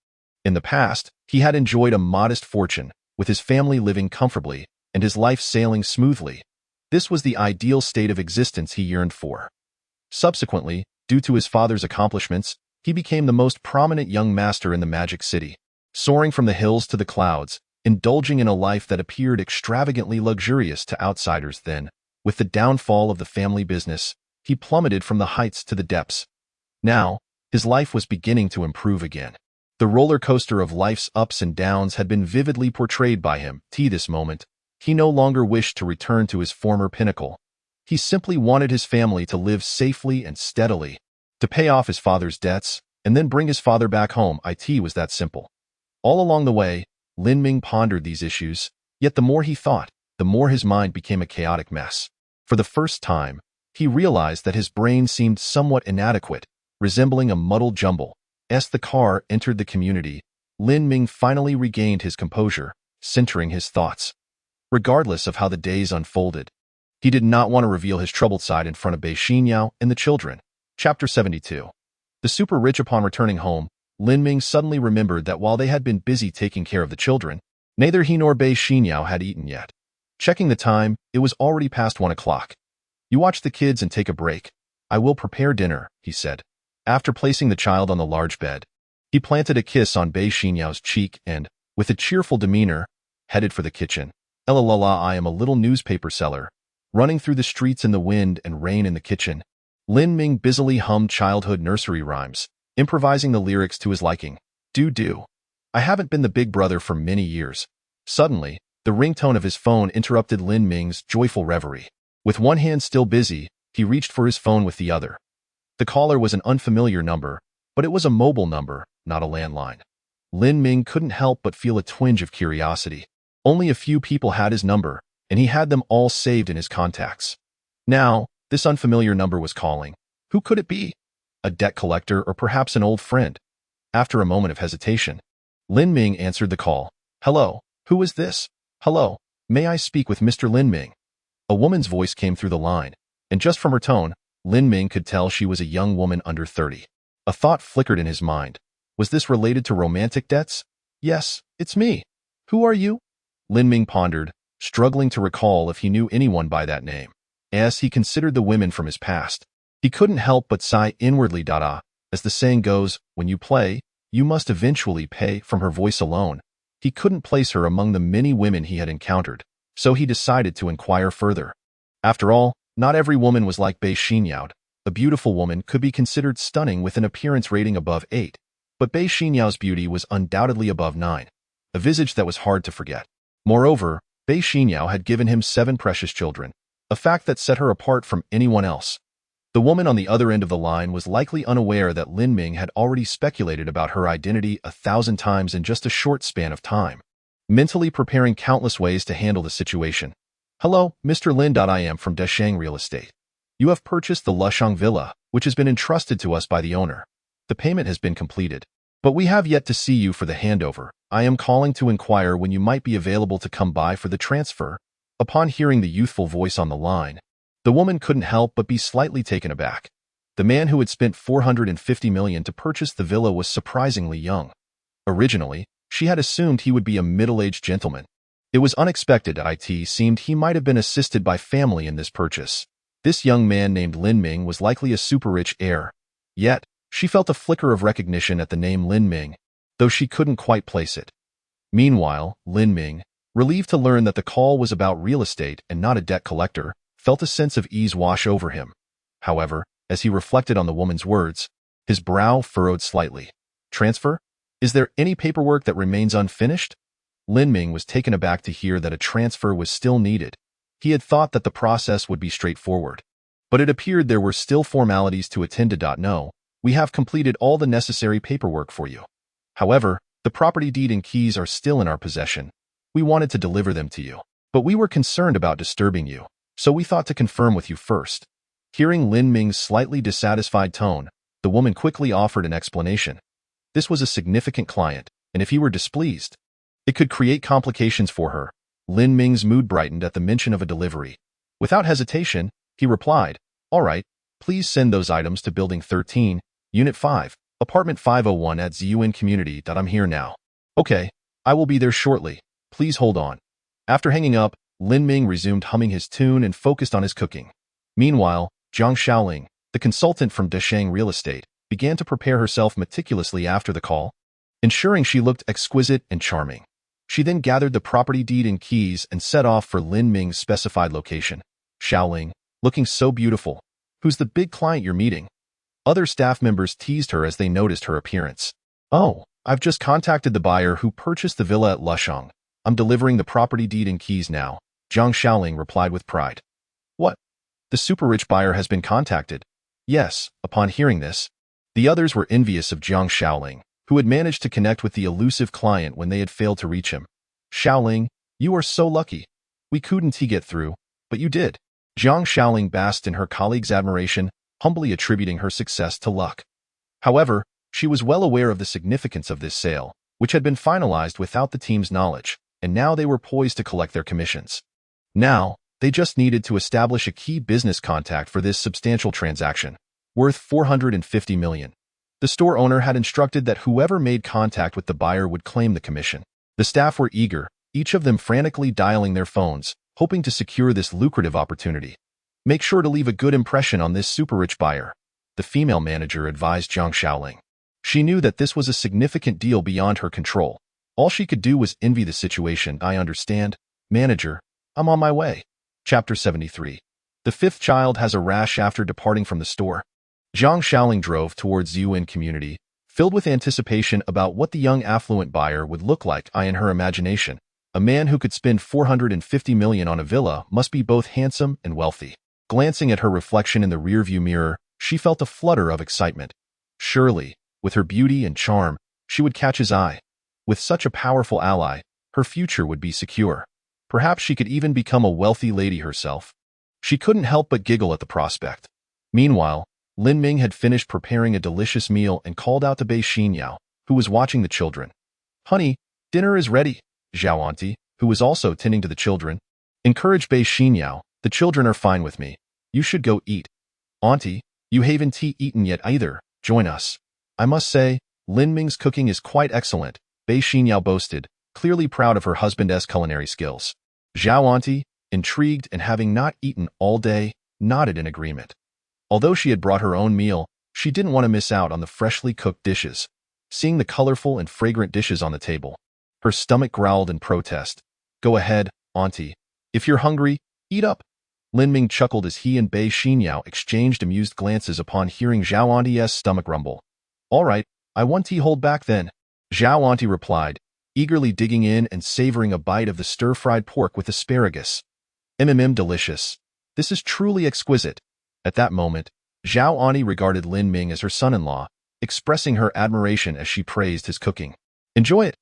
In the past, he had enjoyed a modest fortune, with his family living comfortably and his life sailing smoothly. This was the ideal state of existence he yearned for. Subsequently, due to his father's accomplishments, he became the most prominent young master in the Magic City, soaring from the hills to the clouds, indulging in a life that appeared extravagantly luxurious to outsiders. Then, with the downfall of the family business, he plummeted from the heights to the depths. Now, his life was beginning to improve again. The roller coaster of life's ups and downs had been vividly portrayed by him. This moment, he no longer wished to return to his former pinnacle. He simply wanted his family to live safely and steadily, to pay off his father's debts, and then bring his father back home. It was that simple. All along the way, Lin Ming pondered these issues, yet the more he thought, the more his mind became a chaotic mess. For the first time, he realized that his brain seemed somewhat inadequate, resembling a muddled jumble. As the car entered the community, Lin Ming finally regained his composure, centering his thoughts. Regardless of how the days unfolded, he did not want to reveal his troubled side in front of Bei Xinyao and the children. Chapter 72. The super rich. Upon returning home, Lin Ming suddenly remembered that while they had been busy taking care of the children, neither he nor Bei Xinyao had eaten yet. Checking the time, it was already past 1 o'clock. You watch the kids and take a break. I will prepare dinner, he said. After placing the child on the large bed, he planted a kiss on Bei Xinyao's cheek and, with a cheerful demeanor, headed for the kitchen. La, I am a little newspaper seller, running through the streets in the wind and rain in the kitchen. Lin Ming busily hummed childhood nursery rhymes, improvising the lyrics to his liking. Do. I haven't been the big brother for many years. Suddenly, the ringtone of his phone interrupted Lin Ming's joyful reverie. With one hand still busy, he reached for his phone with the other. The caller was an unfamiliar number, but it was a mobile number, not a landline. Lin Ming couldn't help but feel a twinge of curiosity. Only a few people had his number, and he had them all saved in his contacts. Now, this unfamiliar number was calling. Who could it be? a debt collector, or perhaps an old friend? After a moment of hesitation, Lin Ming answered the call. Hello, who is this? Hello, may I speak with Mr. Lin Ming? A woman's voice came through the line, and just from her tone, Lin Ming could tell she was a young woman under 30. A thought flickered in his mind. Was this related to romantic debts? Yes, it's me. Who are you? Lin Ming pondered, struggling to recall if he knew anyone by that name. As he considered the women from his past, he couldn't help but sigh inwardly. As the saying goes, when you play, you must eventually pay. From her voice alone, he couldn't place her among the many women he had encountered, so he decided to inquire further. After all, not every woman was like Bei Xinyao'd. A beautiful woman could be considered stunning with an appearance rating above 8, but Bei Xinyao's beauty was undoubtedly above 9, a visage that was hard to forget. Moreover, Bei Xinyao had given him 7 precious children, a fact that set her apart from anyone else. The woman on the other end of the line was likely unaware that Lin Ming had already speculated about her identity 1,000 times in just a short span of time, mentally preparing countless ways to handle the situation. Hello, Mr. Lin. I am from Deshang Real Estate. You have purchased the Lushang Villa, which has been entrusted to us by the owner. The payment has been completed, but we have yet to see you for the handover. I am calling to inquire when you might be available to come by for the transfer. Upon hearing the youthful voice on the line, the woman couldn't help but be slightly taken aback. The man who had spent 450 million to purchase the villa was surprisingly young. Originally, she had assumed he would be a middle-aged gentleman. It was unexpected. It seemed he might have been assisted by family in this purchase. This young man named Lin Ming was likely a super-rich heir. Yet, she felt a flicker of recognition at the name Lin Ming, though she couldn't quite place it. Meanwhile, Lin Ming, relieved to learn that the call was about real estate and not a debt collector, felt a sense of ease wash over him. However, as he reflected on the woman's words, his brow furrowed slightly. Transfer? Is there any paperwork that remains unfinished? Lin Ming was taken aback to hear that a transfer was still needed. He had thought that the process would be straightforward, but it appeared there were still formalities to attend to. No, we have completed all the necessary paperwork for you. However, the property deed and keys are still in our possession. We wanted to deliver them to you, but we were concerned about disturbing you, so we thought to confirm with you first. Hearing Lin Ming's slightly dissatisfied tone, the woman quickly offered an explanation. This was a significant client, and if he were displeased, it could create complications for her. Lin Ming's mood brightened at the mention of a delivery. Without hesitation, he replied, All right, please send those items to Building 13, Unit 5, Apartment 501 at Ziyuan Community. I'm here now. Okay, I will be there shortly. Please hold on. After hanging up, Lin Ming resumed humming his tune and focused on his cooking. Meanwhile, Zhang Xiaoling, the consultant from Deshang Real Estate, began to prepare herself meticulously after the call, ensuring she looked exquisite and charming. She then gathered the property deed and keys and set off for Lin Ming's specified location. Xiaoling, looking so beautiful. Who's the big client you're meeting? Other staff members teased her as they noticed her appearance. Oh, I've just contacted the buyer who purchased the villa at Lushang. I'm delivering the property deed and keys now, Zhang Xiaoling replied with pride. What? The super-rich buyer has been contacted? Yes, upon hearing this, the others were envious of Zhang Xiaoling, who had managed to connect with the elusive client when they had failed to reach him. Xiaoling, you are so lucky. We couldn't get through, but you did. Zhang Xiaoling basked in her colleague's admiration, humbly attributing her success to luck. However, she was well aware of the significance of this sale, which had been finalized without the team's knowledge, and now they were poised to collect their commissions. Now, they just needed to establish a key business contact for this substantial transaction, worth 450 million. The store owner had instructed that whoever made contact with the buyer would claim the commission. The staff were eager, each of them frantically dialing their phones, hoping to secure this lucrative opportunity. Make sure to leave a good impression on this super-rich buyer, the female manager advised Zhang Xiaoling. She knew that this was a significant deal beyond her control. All she could do was envy the situation. I understand. Manager, I'm on my way. Chapter 73. The fifth child has a rash after departing from the store. Zhang Xiaoling drove towards Ziyuan Community, filled with anticipation about what the young affluent buyer would look like. In her imagination, a man who could spend 450 million on a villa must be both handsome and wealthy. Glancing at her reflection in the rearview mirror, she felt a flutter of excitement. Surely, with her beauty and charm, she would catch his eye. With such a powerful ally, her future would be secure. Perhaps she could even become a wealthy lady herself. She couldn't help but giggle at the prospect. Meanwhile, Lin Ming had finished preparing a delicious meal and called out to Bei Xinyao, who was watching the children. "Honey, dinner is ready," Zhao Auntie, who was also tending to the children, encouraged Bei Xinyao. "The children are fine with me. You should go eat." "Auntie, you haven't eaten yet either. Join us." "I must say, Lin Ming's cooking is quite excellent," Bei Xinyao boasted, clearly proud of her husband's culinary skills. Zhao Auntie, intrigued and having not eaten all day, nodded in agreement. Although she had brought her own meal, she didn't want to miss out on the freshly cooked dishes. Seeing the colorful and fragrant dishes on the table, her stomach growled in protest. "Go ahead, Auntie. If you're hungry, eat up." Lin Ming chuckled as he and Bei Xinyao exchanged amused glances upon hearing Zhao Auntie's stomach rumble. "All right, I want tea hold back then," Zhao Auntie replied, eagerly digging in and savoring a bite of the stir-fried pork with asparagus. Delicious. This is truly exquisite." At that moment, Zhao Auntie regarded Lin Ming as her son-in-law, expressing her admiration as she praised his cooking. "Enjoy it.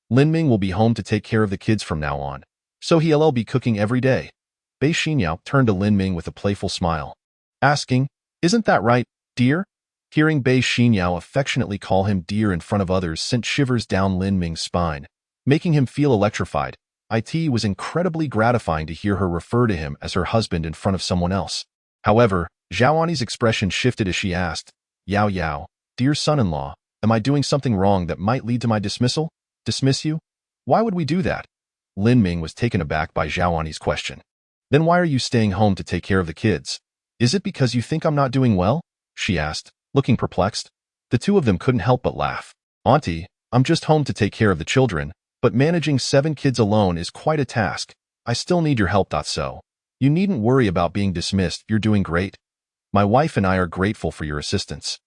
Lin Ming will be home to take care of the kids from now on, so he'll be cooking every day." Bei Xinyao turned to Lin Ming with a playful smile, asking, "Isn't that right, dear?" Hearing Bei Xinyao affectionately call him dear in front of others sent shivers down Lin Ming's spine, making him feel electrified. It was incredibly gratifying to hear her refer to him as her husband in front of someone else. However, Zhao Auntie's expression shifted as she asked, "Yao Yao, dear son-in-law, am I doing something wrong that might lead to my dismissal?" "Dismiss you? Why would we do that?" Lin Ming was taken aback by Zhao Auntie's question. "Then why are you staying home to take care of the kids? Is it because you think I'm not doing well?" she asked, looking perplexed. The two of them couldn't help but laugh. "Auntie, I'm just home to take care of the children, but managing 7 kids alone is quite a task. I still need your help. So you needn't worry about being dismissed. You're doing great. My wife and I are grateful for your assistance,"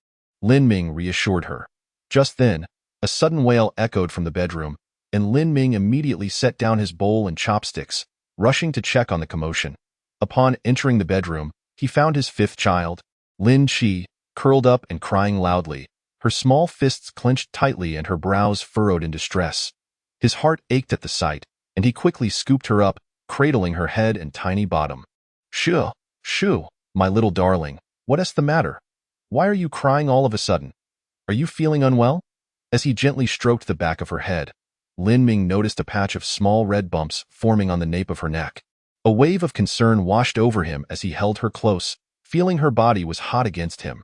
Lin Ming reassured her. Just then, a sudden wail echoed from the bedroom, and Lin Ming immediately set down his bowl and chopsticks, rushing to check on the commotion. Upon entering the bedroom, he found his 5th child, Lin Qi, curled up and crying loudly, her small fists clenched tightly and her brows furrowed in distress. His heart ached at the sight, and he quickly scooped her up, cradling her head and tiny bottom. Shoo, my little darling, what's the matter? Why are you crying all of a sudden? Are you feeling unwell?" As he gently stroked the back of her head, Lin Ming noticed a patch of small red bumps forming on the nape of her neck. A wave of concern washed over him as he held her close, feeling her body was hot against him.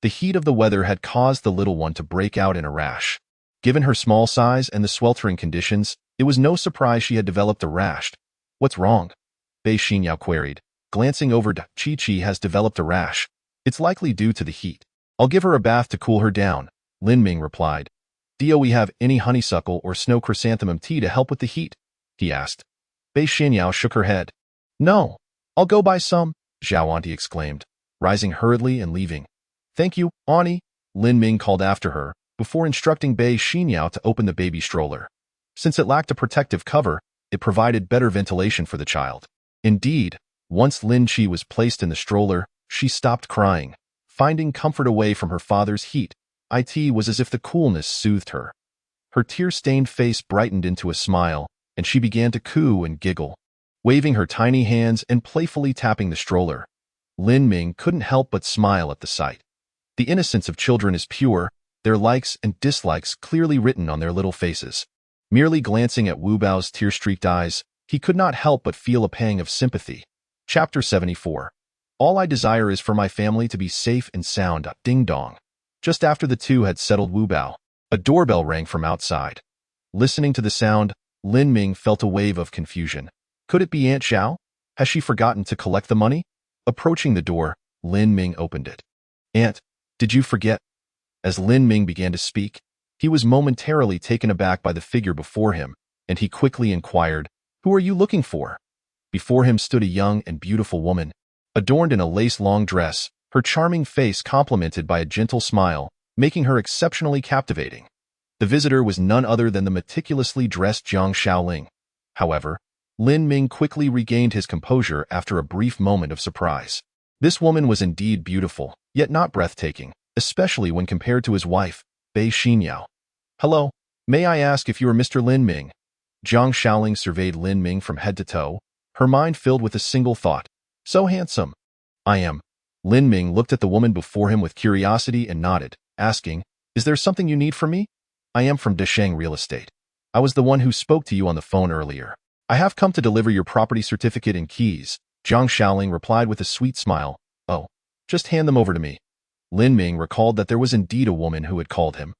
The heat of the weather had caused the little one to break out in a rash. Given her small size and the sweltering conditions, it was no surprise she had developed a rash. "What's wrong?" Bei Xinyao queried, glancing over to Chi has developed a rash. "It's likely due to the heat. I'll give her a bath to cool her down," Lin Ming replied. "Do we have any honeysuckle or snow chrysanthemum tea to help with the heat?" he asked. Bei Xinyao shook her head. "No, I'll go buy some," Zhao Auntie exclaimed, rising hurriedly and leaving. "Thank you, Auntie," Lin Ming called after her, before instructing Bei Xinyao to open the baby stroller. Since it lacked a protective cover, it provided better ventilation for the child. Indeed, once Lin Qi was placed in the stroller, she stopped crying, finding comfort away from her father's heat. It was as if the coolness soothed her. Her tear-stained face brightened into a smile, and she began to coo and giggle, waving her tiny hands and playfully tapping the stroller. Lin Ming couldn't help but smile at the sight. The innocence of children is pure, their likes and dislikes clearly written on their little faces. Merely glancing at Wu Bao's tear-streaked eyes, he could not help but feel a pang of sympathy. Chapter 74. All I desire is for my family to be safe and sound. Ding dong. Just after the two had settled Wu Bao, a doorbell rang from outside. Listening to the sound, Lin Ming felt a wave of confusion. Could it be Aunt Xiao? Has she forgotten to collect the money? Approaching the door, Lin Ming opened it. "Aunt, did you forget?" As Lin Ming began to speak, he was momentarily taken aback by the figure before him, and he quickly inquired, "Who are you looking for?" Before him stood a young and beautiful woman, adorned in a lace-long dress, her charming face complemented by a gentle smile, making her exceptionally captivating. The visitor was none other than the meticulously dressed Zhang Xiaoling. However, Lin Ming quickly regained his composure after a brief moment of surprise. This woman was indeed beautiful, yet not breathtaking, especially when compared to his wife, Bei Xinyao. "Hello, may I ask if you are Mr. Lin Ming?" Zhang Xiaoling surveyed Lin Ming from head to toe, her mind filled with a single thought. "So handsome." "I am." Lin Ming looked at the woman before him with curiosity and nodded, asking, "Is there something you need from me?" "I am from Desheng Real Estate. I was the one who spoke to you on the phone earlier. I have come to deliver your property certificate and keys," Zhang Xiaoling replied with a sweet smile. "Oh, just hand them over to me." Lin Ming recalled that there was indeed a woman who had called him,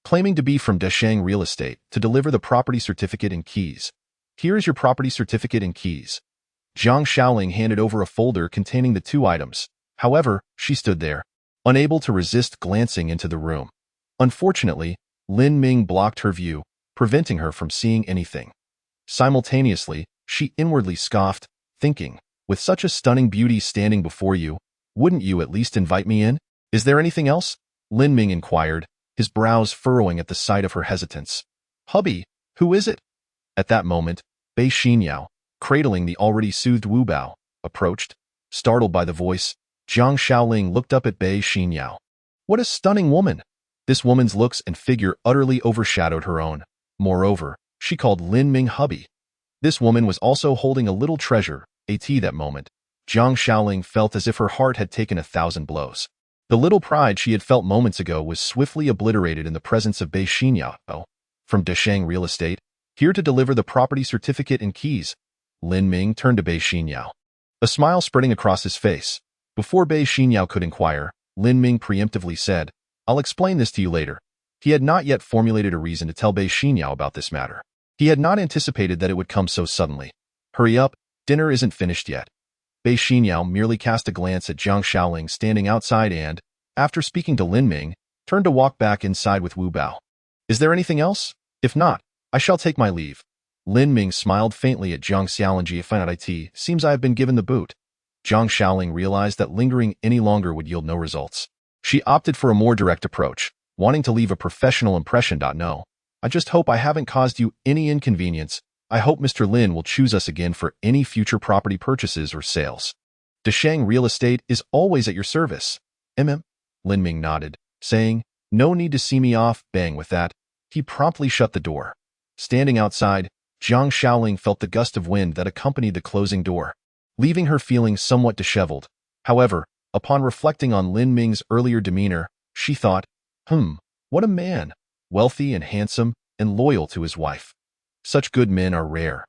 claiming to be from Desheng Real Estate, to deliver the property certificate and keys. "Here is your property certificate and keys." Zhang Xiaoling handed over a folder containing the two items. However, she stood there, unable to resist glancing into the room. Unfortunately, Lin Ming blocked her view, preventing her from seeing anything. Simultaneously, she inwardly scoffed, thinking, "With such a stunning beauty standing before you, wouldn't you at least invite me in?" "Is there anything else?" Lin Ming inquired, his brows furrowing at the sight of her hesitance. "Hubby, who is it?" At that moment, Bei Xinyao, cradling the already soothed Wu Bao, approached. Startled by the voice, Zhang Xiaoling looked up at Bei Xinyao. What a stunning woman! This woman's looks and figure utterly overshadowed her own. Moreover, she called Lin Ming hubby. This woman was also holding a little treasure, that moment. Zhang Xiaoling felt as if her heart had taken 1,000 blows. The little pride she had felt moments ago was swiftly obliterated in the presence of Bei Xinyao. From Desheng Real Estate, here to deliver the property certificate and keys. Lin Ming turned to Bei Xinyao, a smile spreading across his face. Before Bei Xinyao could inquire, Lin Ming preemptively said, "I'll explain this to you later." He had not yet formulated a reason to tell Bei Xinyao about this matter. He had not anticipated that it would come so suddenly. "Hurry up, dinner isn't finished yet." Bei Xinyao merely cast a glance at Zhang Xiaoling standing outside and, after speaking to Lin Ming, turned to walk back inside with Wu Bao. "Is there anything else? If not, I shall take my leave." Lin Ming smiled faintly at Zhang Xiaoling. "It seems I have been given the boot." Zhang Xiaoling realized that lingering any longer would yield no results. She opted for a more direct approach, wanting to leave a professional impression. "No, I just hope I haven't caused you any inconvenience. I hope Mr. Lin will choose us again for any future property purchases or sales. Desheng Real Estate is always at your service." Lin Ming nodded, saying, "No need to see me off." Bang, with that, he promptly shut the door. Standing outside, Zhang Xiaoling felt the gust of wind that accompanied the closing door, leaving her feeling somewhat disheveled. However, upon reflecting on Lin Ming's earlier demeanor, she thought, what a man, wealthy and handsome and loyal to his wife. Such good men are rare.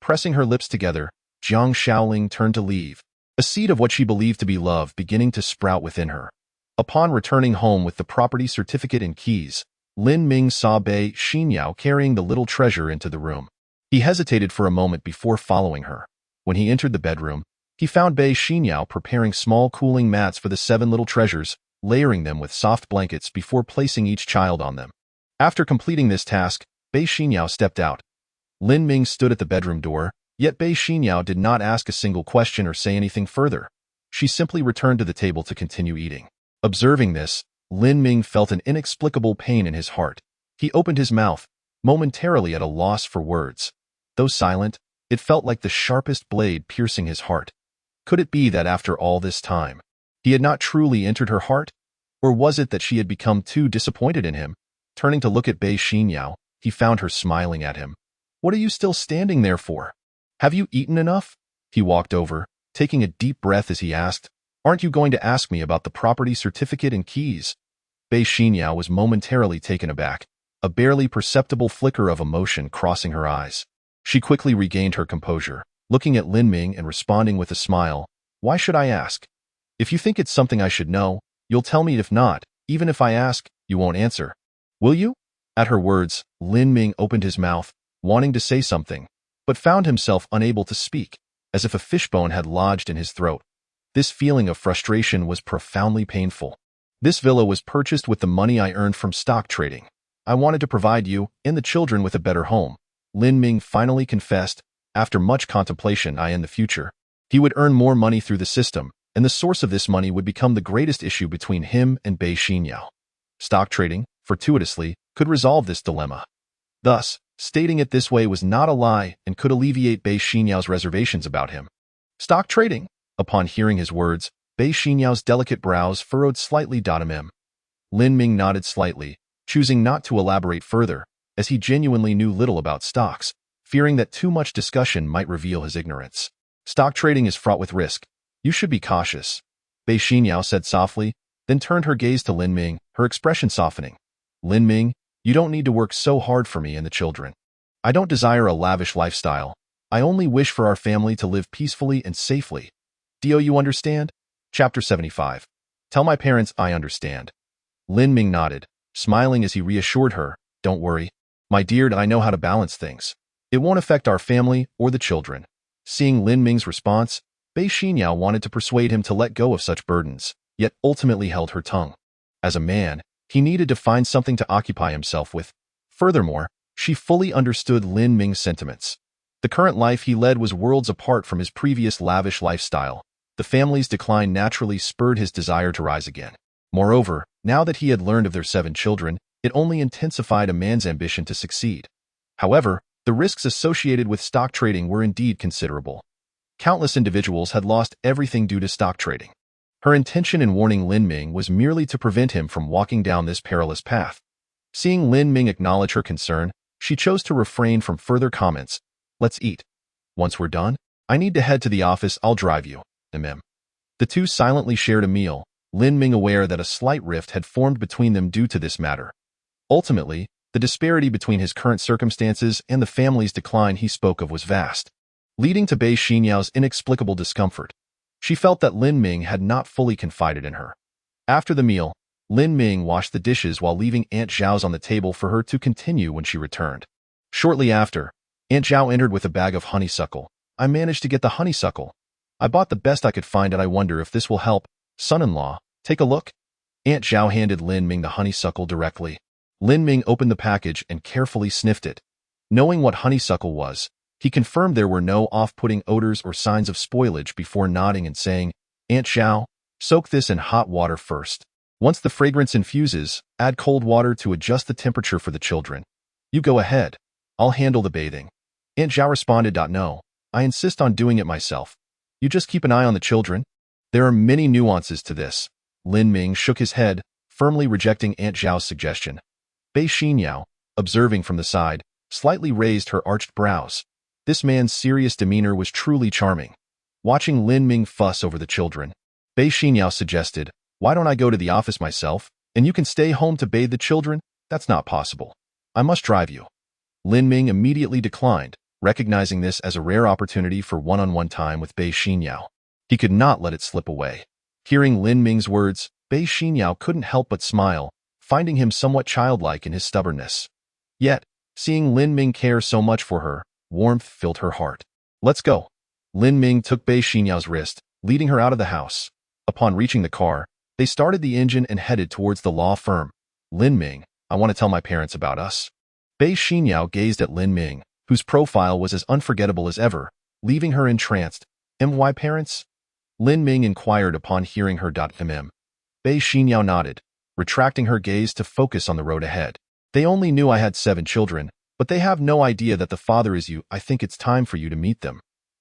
Pressing her lips together, Zhang Xiaoling turned to leave, a seed of what she believed to be love beginning to sprout within her. Upon returning home with the property certificate and keys, Lin Ming saw Bei Xinyao carrying the little treasure into the room. He hesitated for a moment before following her. When he entered the bedroom, he found Bei Xinyao preparing small cooling mats for the 7 little treasures, layering them with soft blankets before placing each child on them. After completing this task, Bei Xinyao stepped out. Lin Ming stood at the bedroom door, yet Bei Xinyao did not ask a single question or say anything further. She simply returned to the table to continue eating. Observing this, Lin Ming felt an inexplicable pain in his heart. He opened his mouth, momentarily at a loss for words. Though silent, it felt like the sharpest blade piercing his heart. Could it be that after all this time, he had not truly entered her heart? Or was it that she had become too disappointed in him? Turning to look at Bei Xinyao, he found her smiling at him. "What are you still standing there for? Have you eaten enough?" He walked over, taking a deep breath as he asked, "Aren't you going to ask me about the property certificate and keys?" Bei Xinyao was momentarily taken aback, a barely perceptible flicker of emotion crossing her eyes. She quickly regained her composure, looking at Lin Ming and responding with a smile, "Why should I ask? If you think it's something I should know, you'll tell me. If not, even if I ask, you won't answer. Will you?" At her words, Lin Ming opened his mouth, wanting to say something, but found himself unable to speak, as if a fishbone had lodged in his throat. This feeling of frustration was profoundly painful. "This villa was purchased with the money I earned from stock trading. I wanted to provide you and the children with a better home," Lin Ming finally confessed. After much contemplation, in the future, he would earn more money through the system, and the source of this money would become the greatest issue between him and Bei Xinyao. Stock trading, fortuitously, could resolve this dilemma. Thus, stating it this way was not a lie and could alleviate Bei Xinyao's reservations about him. "Stock trading?" Upon hearing his words, Bei Xinyao's delicate brows furrowed slightly. Lin Ming nodded slightly, choosing not to elaborate further, as he genuinely knew little about stocks, fearing that too much discussion might reveal his ignorance. "Stock trading is fraught with risk. You should be cautious." Bei Xinyao said softly, then turned her gaze to Lin Ming, her expression softening. Lin Ming, you don't need to work so hard for me and the children. I don't desire a lavish lifestyle. I only wish for our family to live peacefully and safely. Do you understand? Chapter 75. Tell my parents I understand. Lin Ming nodded, smiling as he reassured her, don't worry. My dear, I know how to balance things. It won't affect our family or the children. Seeing Lin Ming's response, Bei Xinyao wanted to persuade him to let go of such burdens, yet ultimately held her tongue. As a man, he needed to find something to occupy himself with. Furthermore, she fully understood Lin Ming's sentiments. The current life he led was worlds apart from his previous lavish lifestyle. The family's decline naturally spurred his desire to rise again. Moreover, now that he had learned of their 7 children, it only intensified a man's ambition to succeed. However, the risks associated with stock trading were indeed considerable. Countless individuals had lost everything due to stock trading. Her intention in warning Lin Ming was merely to prevent him from walking down this perilous path. Seeing Lin Ming acknowledge her concern, she chose to refrain from further comments. Let's eat. Once we're done, I need to head to the office. I'll drive you. The two silently shared a meal, Lin Ming aware that a slight rift had formed between them due to this matter. Ultimately, the disparity between his current circumstances and the family's decline he spoke of was vast, leading to Bei Xinyao's inexplicable discomfort. She felt that Lin Ming had not fully confided in her. After the meal, Lin Ming washed the dishes while leaving Aunt Zhao's on the table for her to continue when she returned. Shortly after, Aunt Zhao entered with a bag of honeysuckle. I managed to get the honeysuckle. I bought the best I could find and I wonder if this will help. Son-in-law, take a look. Aunt Zhao handed Lin Ming the honeysuckle directly. Lin Ming opened the package and carefully sniffed it. Knowing what honeysuckle was, he confirmed there were no off-putting odors or signs of spoilage before nodding and saying, Aunt Zhao, soak this in hot water first. Once the fragrance infuses, add cold water to adjust the temperature for the children. You go ahead. I'll handle the bathing. Aunt Zhao responded, No, I insist on doing it myself. You just keep an eye on the children. There are many nuances to this. Lin Ming shook his head, firmly rejecting Aunt Zhao's suggestion. Bei Xinyao, observing from the side, slightly raised her arched brows. This man's serious demeanor was truly charming. Watching Lin Ming fuss over the children, Bei Xinyao suggested, Why don't I go to the office myself, and you can stay home to bathe the children? That's not possible. I must drive you. Lin Ming immediately declined, recognizing this as a rare opportunity for one-on-one time with Bei Xinyao. He could not let it slip away. Hearing Lin Ming's words, Bei Xinyao couldn't help but smile, finding him somewhat childlike in his stubbornness. Yet, seeing Lin Ming care so much for her, warmth filled her heart. Let's go. Lin Ming took Bei Xinyao's wrist, leading her out of the house. Upon reaching the car, they started the engine and headed towards the law firm. Lin Ming, I want to tell my parents about us. Bei Xinyao gazed at Lin Ming, whose profile was as unforgettable as ever, leaving her entranced. My parents? Lin Ming inquired upon hearing her. Bei Xinyao nodded, retracting her gaze to focus on the road ahead. They only knew I had 7 children, but they have no idea that the father is you. I think it's time for you to meet them.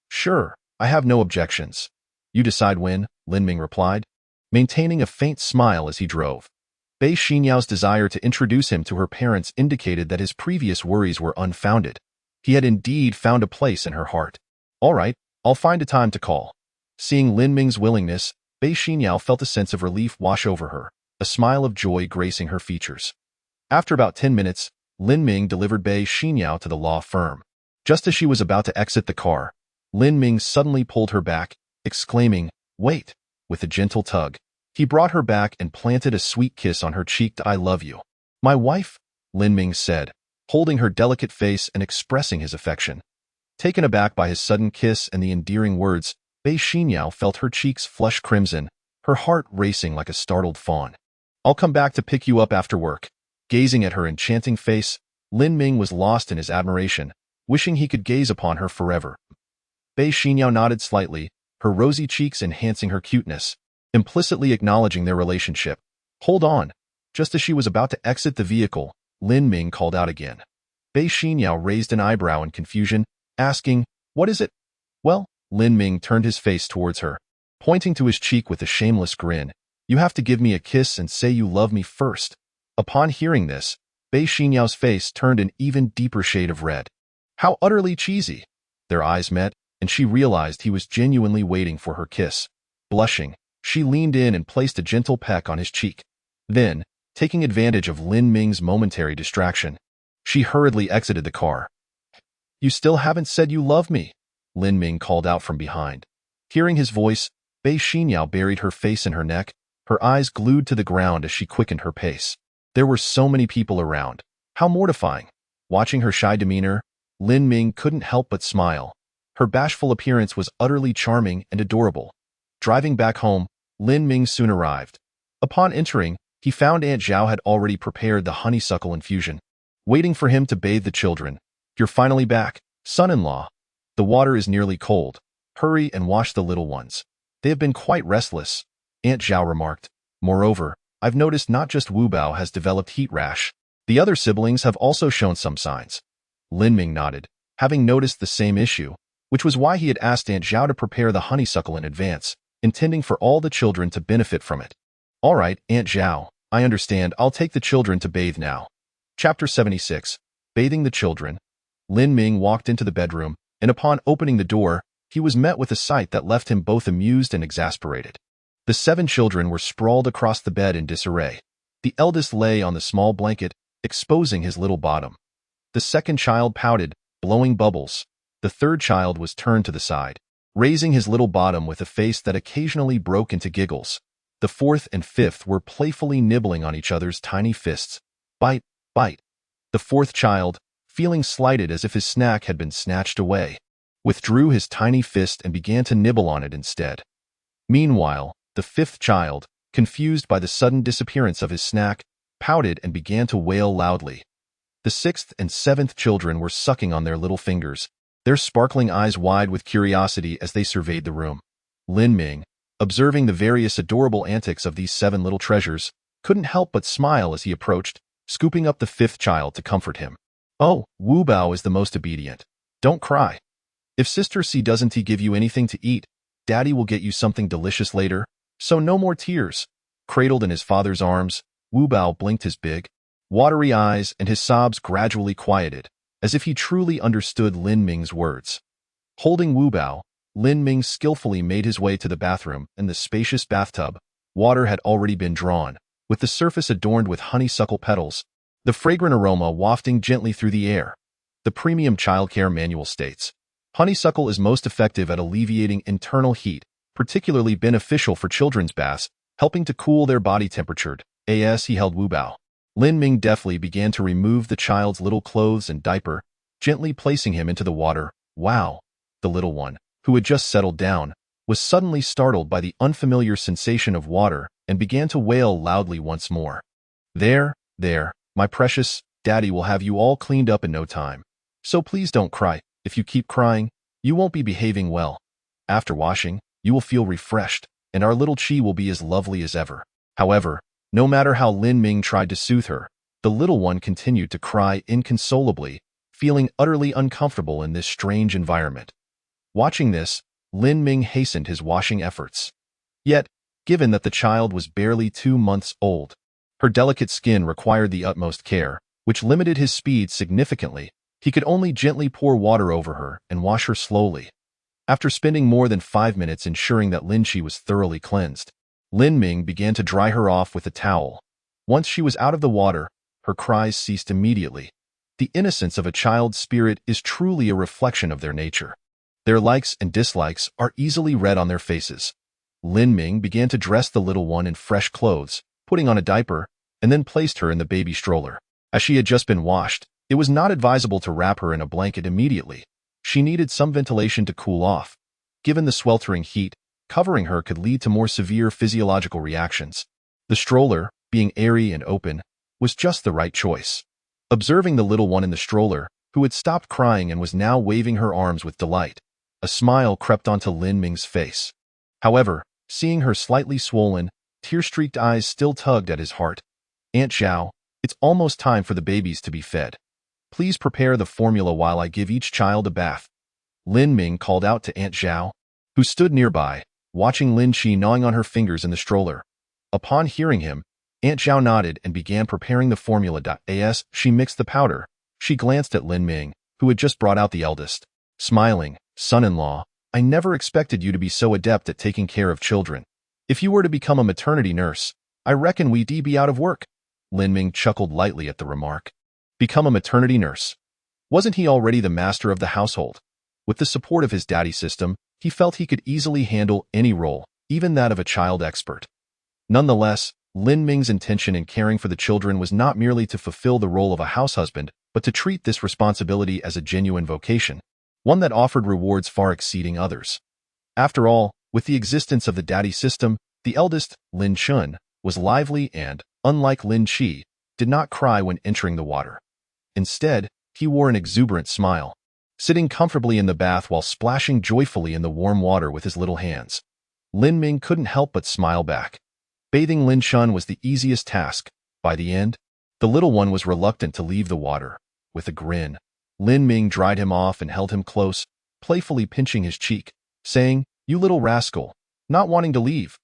Sure, I have no objections. You decide when, Lin Ming replied, maintaining a faint smile as he drove. Bei Xinyao's desire to introduce him to her parents indicated that his previous worries were unfounded. He had indeed found a place in her heart. All right, I'll find a time to call. Seeing Lin Ming's willingness, Bei Xinyao felt a sense of relief wash over her, a smile of joy gracing her features. After about 10 minutes, Lin Ming delivered Bei Xinyao to the law firm. Just as she was about to exit the car, Lin Ming suddenly pulled her back, exclaiming, Wait, with a gentle tug. He brought her back and planted a sweet kiss on her cheek. I love you. My wife, Lin Ming said, holding her delicate face and expressing his affection. Taken aback by his sudden kiss and the endearing words, Bei Xinyao felt her cheeks flush crimson, her heart racing like a startled fawn. I'll come back to pick you up after work. Gazing at her enchanting face, Lin Ming was lost in his admiration, wishing he could gaze upon her forever. Bei Xinyao nodded slightly, her rosy cheeks enhancing her cuteness, implicitly acknowledging their relationship. Hold on. Just as she was about to exit the vehicle, Lin Ming called out again. Bei Xinyao raised an eyebrow in confusion, asking, What is it? Well, Lin Ming turned his face towards her, pointing to his cheek with a shameless grin. You have to give me a kiss and say you love me first. Upon hearing this, Bei Xinyao's face turned an even deeper shade of red. How utterly cheesy. Their eyes met, and she realized he was genuinely waiting for her kiss. Blushing, She leaned in and placed a gentle peck on his cheek. Then, taking advantage of Lin Ming's momentary distraction, she hurriedly exited the car. "You still haven't said you love me," Lin Ming called out from behind. Hearing his voice, Bei Xinyao buried her face in her neck, her eyes glued to the ground as she quickened her pace. There were so many people around. How mortifying. Watching her shy demeanor, Lin Ming couldn't help but smile. Her bashful appearance was utterly charming and adorable. Driving back home, Lin Ming soon arrived. Upon entering, he found Aunt Zhao had already prepared the honeysuckle infusion, waiting for him to bathe the children. "You're finally back, son-in-law. The water is nearly cold. Hurry and wash the little ones. They have been quite restless," Aunt Zhao remarked. "Moreover, I've noticed not just Wu Bao has developed heat rash. The other siblings have also shown some signs." Lin Ming nodded, having noticed the same issue, which was why he had asked Aunt Zhao to prepare the honeysuckle in advance, intending for all the children to benefit from it. "All right, Aunt Zhao, I understand. I'll take the children to bathe now." Chapter 76. Bathing the Children. Lin Ming walked into the bedroom, and upon opening the door, he was met with a sight that left him both amused and exasperated. The 7 children were sprawled across the bed in disarray. The eldest lay on the small blanket, exposing his little bottom. The second child pouted, blowing bubbles. The third child was turned to the side, raising his little bottom with a face that occasionally broke into giggles. The fourth and fifth were playfully nibbling on each other's tiny fists. Bite, bite. The fourth child, feeling slighted as if his snack had been snatched away, withdrew his tiny fist and began to nibble on it instead. Meanwhile, the fifth child, confused by the sudden disappearance of his snack, pouted and began to wail loudly. The sixth and seventh children were sucking on their little fingers, their sparkling eyes wide with curiosity as they surveyed the room. Lin Ming, observing the various adorable antics of these 7 little treasures, couldn't help but smile as he approached, scooping up the fifth child to comfort him. "Oh, Wu Bao is the most obedient. Don't cry. If Sister C doesn't give you anything to eat, Daddy will get you something delicious later, so no more tears." Cradled in his father's arms, Wu Bao blinked his big, watery eyes and his sobs gradually quieted, as if he truly understood Lin Ming's words. Holding Wu Bao, Lin Ming skillfully made his way to the bathroom. In the spacious bathtub, water had already been drawn, with the surface adorned with honeysuckle petals, the fragrant aroma wafting gently through the air. The Premium Childcare Manual states, honeysuckle is most effective at alleviating internal heat, particularly beneficial for children's baths, helping to cool their body temperature. As he held Wu Bao, Lin Ming deftly began to remove the child's little clothes and diaper, gently placing him into the water. Wow! The little one, who had just settled down, was suddenly startled by the unfamiliar sensation of water and began to wail loudly once more. There, my precious, Daddy will have you all cleaned up in no time. So please don't cry. If you keep crying, you won't be behaving well. After washing, you will feel refreshed, and our little Chi will be as lovely as ever." However, no matter how Lin Ming tried to soothe her, the little one continued to cry inconsolably, feeling utterly uncomfortable in this strange environment. Watching this, Lin Ming hastened his washing efforts. Yet, given that the child was barely 2 months old, her delicate skin required the utmost care, which limited his speed significantly. He could only gently pour water over her and wash her slowly. After spending more than 5 minutes ensuring that Lin Chi was thoroughly cleansed, Lin Ming began to dry her off with a towel. Once she was out of the water, her cries ceased immediately. The innocence of a child's spirit is truly a reflection of their nature. Their likes and dislikes are easily read on their faces. Lin Ming began to dress the little one in fresh clothes, putting on a diaper, and then placed her in the baby stroller. As she had just been washed, it was not advisable to wrap her in a blanket immediately. She needed some ventilation to cool off. Given the sweltering heat, covering her could lead to more severe physiological reactions. The stroller, being airy and open, was just the right choice. Observing the little one in the stroller, who had stopped crying and was now waving her arms with delight, a smile crept onto Lin Ming's face. However, seeing her slightly swollen, tear-streaked eyes still tugged at his heart. "Aunt Zhao, it's almost time for the babies to be fed. Please prepare the formula while I give each child a bath." Lin Ming called out to Aunt Zhao, who stood nearby, watching Lin Chi gnawing on her fingers in the stroller. Upon hearing him, Aunt Zhao nodded and began preparing the formula. As she mixed the powder, she glanced at Lin Ming, who had just brought out the eldest. Smiling, "Son-in-law, I never expected you to be so adept at taking care of children." If you were to become a maternity nurse, I reckon we'd be out of work. Lin Ming chuckled lightly at the remark. Become a maternity nurse. Wasn't he already the master of the household? With the support of his daddy system, he felt he could easily handle any role, even that of a child expert. Nonetheless, Lin Ming's intention in caring for the children was not merely to fulfill the role of a house husband, but to treat this responsibility as a genuine vocation, one that offered rewards far exceeding others. After all, with the existence of the daddy system, the eldest, Lin Chun, was lively and, unlike Lin Qi, did not cry when entering the water. Instead, he wore an exuberant smile, sitting comfortably in the bath while splashing joyfully in the warm water with his little hands. Lin Ming couldn't help but smile back. Bathing Lin Chun was the easiest task. By the end, the little one was reluctant to leave the water. With a grin, Lin Ming dried him off and held him close, playfully pinching his cheek, saying, "You little rascal, not wanting to leave.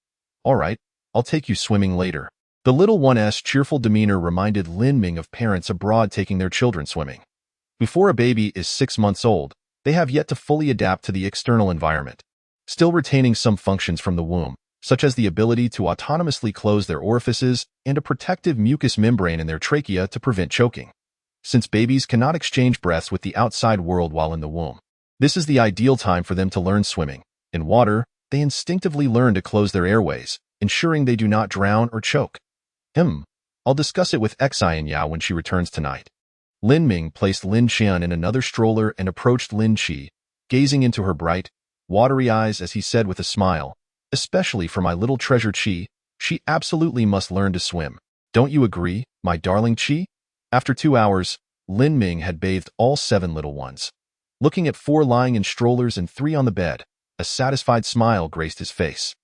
All right, I'll take you swimming later." The little one's cheerful demeanor reminded Lin Ming of parents abroad taking their children swimming. Before a baby is 6 months old, they have yet to fully adapt to the external environment, still retaining some functions from the womb, such as the ability to autonomously close their orifices and a protective mucous membrane in their trachea to prevent choking. Since babies cannot exchange breaths with the outside world while in the womb, this is the ideal time for them to learn swimming. In water, they instinctively learn to close their airways, ensuring they do not drown or choke. I'll discuss it with Xian Yao when she returns tonight. Lin Ming placed Lin Qian in another stroller and approached Lin Qi, gazing into her bright, watery eyes as he said with a smile, "Especially for my little treasure Qi, she absolutely must learn to swim. Don't you agree, my darling Qi?" After 2 hours, Lin Ming had bathed all 7 little ones. Looking at 4 lying in strollers and 3 on the bed, a satisfied smile graced his face.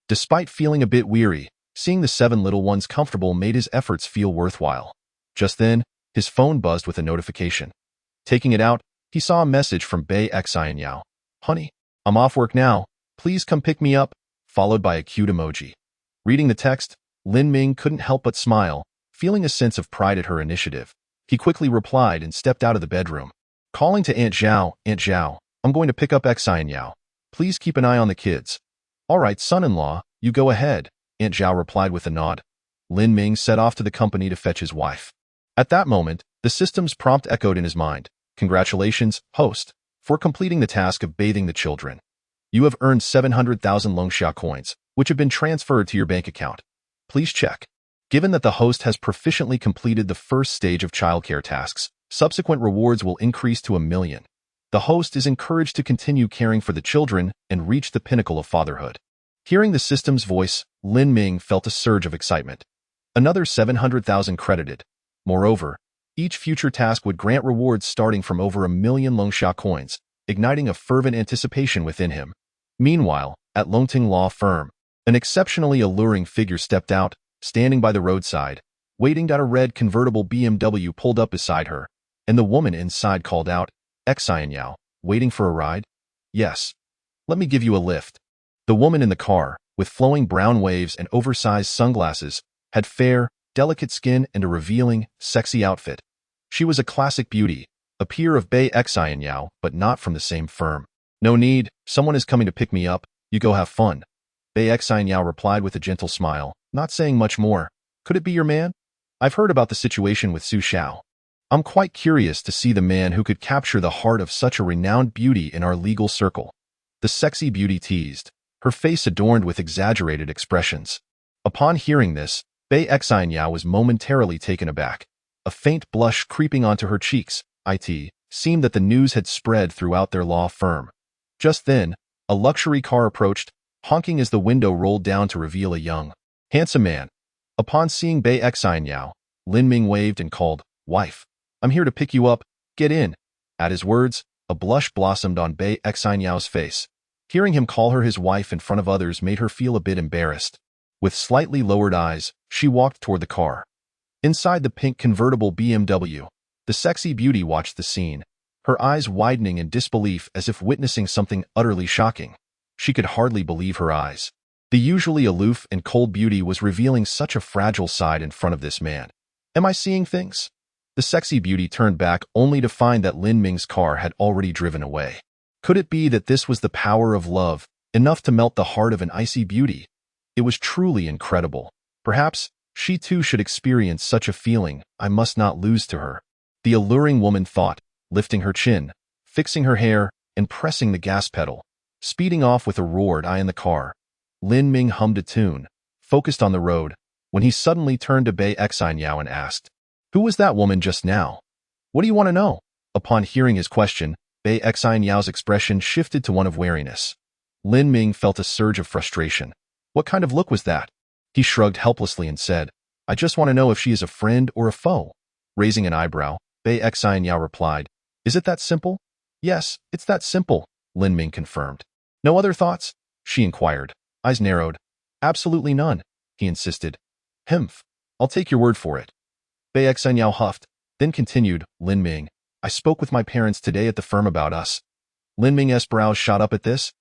Despite feeling a bit weary, seeing the 7 little ones comfortable made his efforts feel worthwhile. Just then, his phone buzzed with a notification. Taking it out, he saw a message from Bei Xian Yao. "Honey, I'm off work now. Please come pick me up," followed by a cute emoji. Reading the text, Lin Ming couldn't help but smile, feeling a sense of pride at her initiative. He quickly replied and stepped out of the bedroom. Calling to Aunt Zhao, "I'm going to pick up Xian Yao. Please keep an eye on the kids." "All right, son-in-law, you go ahead," Aunt Zhao replied with a nod. Lin Ming set off to the company to fetch his wife. At that moment, the system's prompt echoed in his mind. "Congratulations, host, for completing the task of bathing the children. You have earned 700,000 Longxia coins, which have been transferred to your bank account. Please check." Given that the host has proficiently completed the first stage of childcare tasks, subsequent rewards will increase to 1 million. The host is encouraged to continue caring for the children and reach the pinnacle of fatherhood. Hearing the system's voice, Lin Ming felt a surge of excitement. Another 700,000 credited. Moreover, each future task would grant rewards starting from over 1 million Longxia coins, igniting a fervent anticipation within him. Meanwhile, at Longting Law Firm, an exceptionally alluring figure stepped out, standing by the roadside, waiting that a red convertible BMW pulled up beside her, and the woman inside called out, "Xian Yao, waiting for a ride?" "Yes. Let me give you a lift." The woman in the car, with flowing brown waves and oversized sunglasses, had fair, delicate skin and a revealing, sexy outfit. She was a classic beauty, a peer of Bei Xian Yao, but not from the same firm. "No need, someone is coming to pick me up, you go have fun." Bei Xian Yao replied with a gentle smile, not saying much more. "Could it be your man? I've heard about the situation with Su Xiao. I'm quite curious to see the man who could capture the heart of such a renowned beauty in our legal circle." The sexy beauty teased, her face adorned with exaggerated expressions. Upon hearing this, Bei Xian Yao was momentarily taken aback, a faint blush creeping onto her cheeks. It seemed that the news had spread throughout their law firm. Just then, a luxury car approached, honking as the window rolled down to reveal a young, handsome man. Upon seeing Bei Xian Yao, Lin Ming waved and called, "Wife, I'm here to pick you up, get in." At his words, a blush blossomed on Bei Xian Yao's face. Hearing him call her his wife in front of others made her feel a bit embarrassed. With slightly lowered eyes, she walked toward the car. Inside the pink convertible BMW, the sexy beauty watched the scene, her eyes widening in disbelief as if witnessing something utterly shocking. She could hardly believe her eyes. The usually aloof and cold beauty was revealing such a fragile side in front of this man. "Am I seeing things?" The sexy beauty turned back only to find that Lin Ming's car had already driven away. Could it be that this was the power of love, enough to melt the heart of an icy beauty? It was truly incredible. Perhaps she too should experience such a feeling. I must not lose to her. The alluring woman thought, lifting her chin, fixing her hair, and pressing the gas pedal. Speeding off with a roared eye in the car. Lin Ming hummed a tune, focused on the road, when he suddenly turned to Bei Xianyao and asked, "Who was that woman just now? What do you want to know?" Upon hearing his question, Bei Xianyao's expression shifted to one of wariness. Lin Ming felt a surge of frustration. What kind of look was that? He shrugged helplessly and said, "I just want to know if she is a friend or a foe." Raising an eyebrow, Bei Xianyao replied, "Is it that simple?" "Yes, it's that simple," Lin Ming confirmed. "No other thoughts?" she inquired, eyes narrowed. "Absolutely none," he insisted. "Humph, I'll take your word for it." Bei Xianyao huffed, then continued, "Lin Ming, I spoke with my parents today at the firm about us." Lin Ming's brows shot up at this.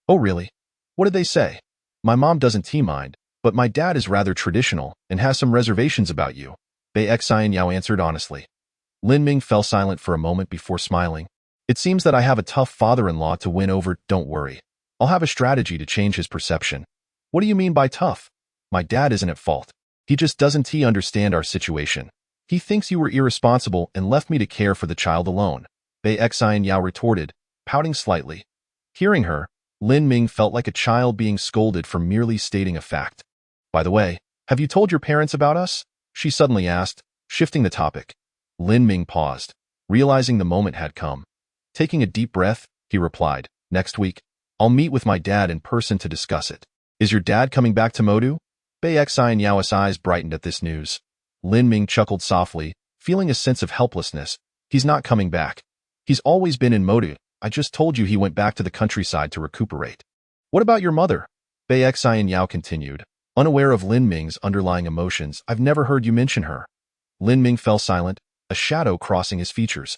"Oh really? What did they say?" "My mom doesn't mind, but my dad is rather traditional and has some reservations about you," Bei Xianyao answered honestly. Lin Ming fell silent for a moment before smiling. "It seems that I have a tough father-in-law to win over. Don't worry. I'll have a strategy to change his perception." "What do you mean by tough?" "My dad isn't at fault. He just doesn't understand our situation. He thinks you were irresponsible and left me to care for the child alone," Bei Xianyao retorted, pouting slightly. Hearing her, Lin Ming felt like a child being scolded for merely stating a fact. "By the way, have you told your parents about us?" she suddenly asked, shifting the topic. Lin Ming paused, realizing the moment had come. Taking a deep breath, he replied, "Next week, I'll meet with my dad in person to discuss it." "Is your dad coming back to Modu?" Bei Xianyao's eyes brightened at this news. Lin Ming chuckled softly, feeling a sense of helplessness. "He's not coming back. He's always been in Modu. I just told you he went back to the countryside to recuperate." "What about your mother?" Bei Xianyao continued, unaware of Lin Ming's underlying emotions. "I've never heard you mention her." Lin Ming fell silent, a shadow crossing his features.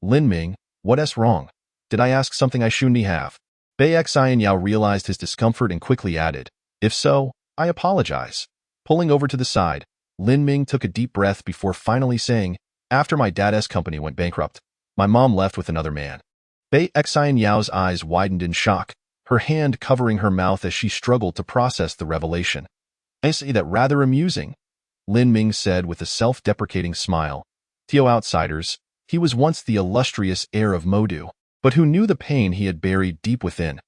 "Lin Ming, what's wrong? Did I ask something I shouldn't have?" Bei Xianyao realized his discomfort and quickly added, "If so, I apologize." Pulling over to the side, Lin Ming took a deep breath before finally saying, "After my dad's company went bankrupt, my mom left with another man." Bei Xianyao's eyes widened in shock, her hand covering her mouth as she struggled to process the revelation. "I see that rather amusing," Lin Ming said with a self-deprecating smile. To outsiders, he was once the illustrious heir of Modu, but who knew the pain he had buried deep within.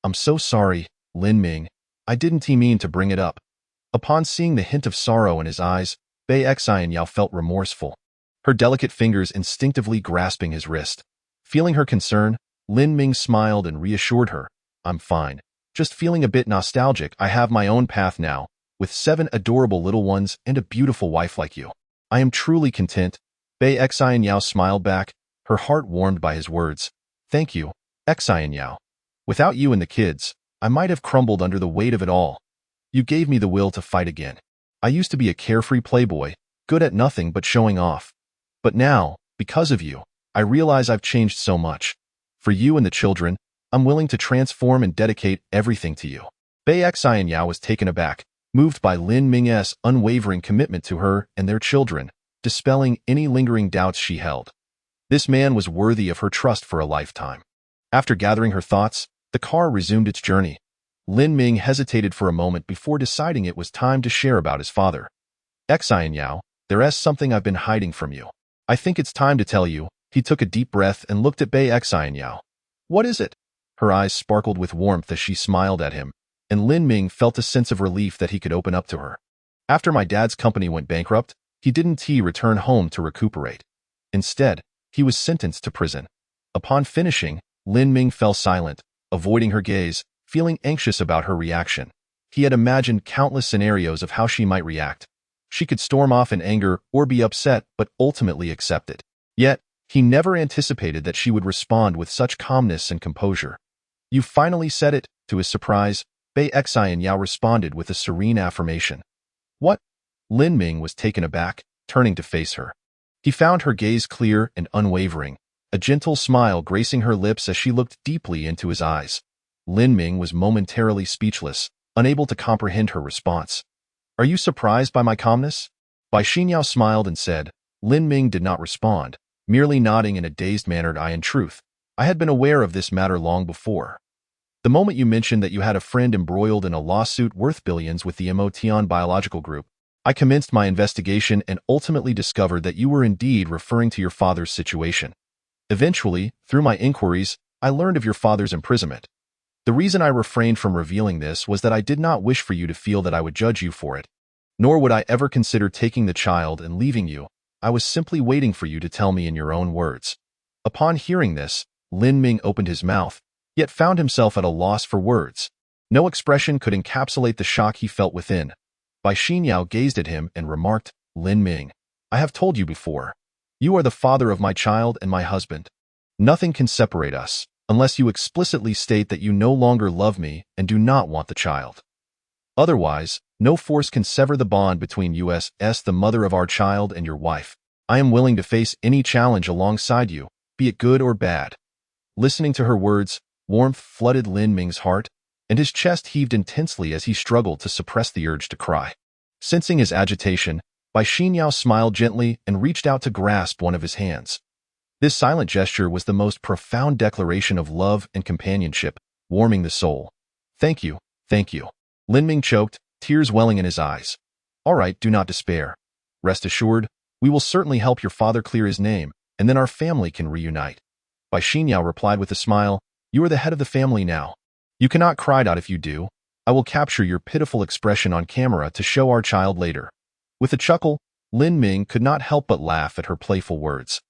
"I'm so sorry, Lin Ming. I didn't mean to bring it up." Upon seeing the hint of sorrow in his eyes, Bei Xianyao felt remorseful, her delicate fingers instinctively grasping his wrist. Feeling her concern, Lin Ming smiled and reassured her, "I'm fine. Just feeling a bit nostalgic. I have my own path now, with 7 adorable little ones and a beautiful wife like you. I am truly content." Bei Xianyao smiled back, her heart warmed by his words. "Thank you, Xianyao. Without you and the kids, I might have crumbled under the weight of it all. You gave me the will to fight again. I used to be a carefree playboy, good at nothing but showing off. But now, because of you, I realize I've changed so much. For you and the children, I'm willing to transform and dedicate everything to you." Bei Xianyao was taken aback, moved by Lin Ming's unwavering commitment to her and their children, dispelling any lingering doubts she held. This man was worthy of her trust for a lifetime. After gathering her thoughts, the car resumed its journey. Lin Ming hesitated for a moment before deciding it was time to share about his father. "Xianyao, there's something I've been hiding from you. I think it's time to tell you." He took a deep breath and looked at Bei Xianyao. "What is it?" Her eyes sparkled with warmth as she smiled at him, and Lin Ming felt a sense of relief that he could open up to her. "After my dad's company went bankrupt, he didn't return home to recuperate. Instead, he was sentenced to prison." Upon finishing, Lin Ming fell silent, avoiding her gaze, feeling anxious about her reaction. He had imagined countless scenarios of how she might react. She could storm off in anger or be upset but ultimately accept it. Yet, he never anticipated that she would respond with such calmness and composure. "You finally said it." To his surprise, Bei Xianyao responded with a serene affirmation. "What?" Lin Ming was taken aback, turning to face her. He found her gaze clear and unwavering, a gentle smile gracing her lips as she looked deeply into his eyes. Lin Ming was momentarily speechless, unable to comprehend her response. "Are you surprised by my calmness?" Bai Xinyao smiled and said. Lin Ming did not respond, merely nodding in a dazed manner. "In truth, I had been aware of this matter long before." The moment you mentioned that you had a friend embroiled in a lawsuit worth billions with the Emotion Biological Group, I commenced my investigation and ultimately discovered that you were indeed referring to your father's situation. Eventually, through my inquiries, I learned of your father's imprisonment. The reason I refrained from revealing this was that I did not wish for you to feel that I would judge you for it. Nor would I ever consider taking the child and leaving you. I was simply waiting for you to tell me in your own words. Upon hearing this, Lin Ming opened his mouth, yet found himself at a loss for words. No expression could encapsulate the shock he felt within. Bai Xinyao gazed at him and remarked, Lin Ming, I have told you before. You are the father of my child and my husband. Nothing can separate us, unless you explicitly state that you no longer love me and do not want the child. Otherwise, no force can sever the bond between us, the mother of our child, and your wife. I am willing to face any challenge alongside you, be it good or bad. Listening to her words, warmth flooded Lin Ming's heart, and his chest heaved intensely as he struggled to suppress the urge to cry. Sensing his agitation, Bai Xinyao smiled gently and reached out to grasp one of his hands. This silent gesture was the most profound declaration of love and companionship, warming the soul. Thank you, thank you. Lin Ming choked, tears welling in his eyes. All right, do not despair. Rest assured, we will certainly help your father clear his name, and then our family can reunite. Bai Xinyao replied with a smile, You are the head of the family now. You cannot cry out if you do. I will capture your pitiful expression on camera to show our child later. With a chuckle, Lin Ming could not help but laugh at her playful words.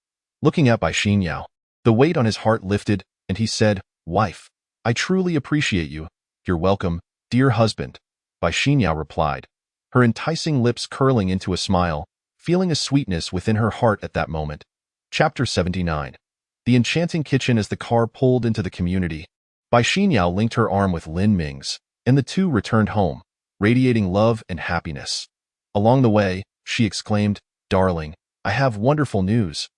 Looking at Bai Xinyao, the weight on his heart lifted, and he said, Wife, I truly appreciate you. You're welcome, dear husband. Bai Xinyao replied, her enticing lips curling into a smile, feeling a sweetness within her heart at that moment. Chapter 79. The enchanting kitchen. As the car pulled into the community, Bai Xinyao linked her arm with Lin Ming's, and the two returned home, radiating love and happiness. Along the way, she exclaimed, Darling, I have wonderful news.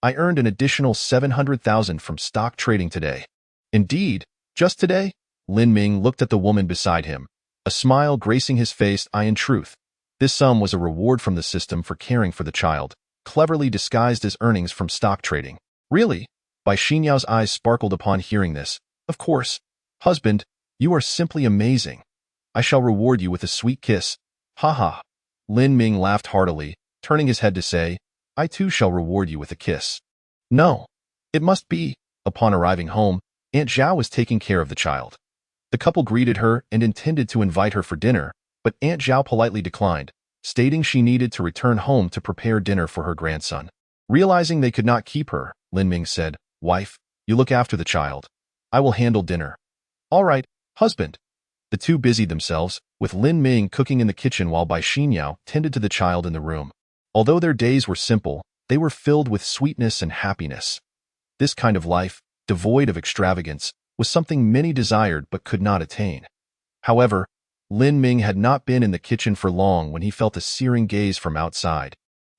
I earned an additional 700,000 from stock trading today. Indeed, just today? Lin Ming looked at the woman beside him, a smile gracing his face. In truth, this sum was a reward from the system for caring for the child, cleverly disguised as earnings from stock trading. Really? Bai Xinyao's eyes sparkled upon hearing this. Of course. Husband, you are simply amazing. I shall reward you with a sweet kiss. Ha ha. Lin Ming laughed heartily, turning his head to say, I too shall reward you with a kiss. No. It must be. Upon arriving home, Aunt Zhao was taking care of the child. The couple greeted her and intended to invite her for dinner, but Aunt Zhao politely declined, stating she needed to return home to prepare dinner for her grandson. Realizing they could not keep her, Lin Ming said, Wife, you look after the child. I will handle dinner. All right, husband. The two busied themselves, with Lin Ming cooking in the kitchen while Bai Xinyao tended to the child in the room. Although their days were simple, they were filled with sweetness and happiness. This kind of life, devoid of extravagance, was something many desired but could not attain. However, Lin Ming had not been in the kitchen for long when he felt a searing gaze from outside.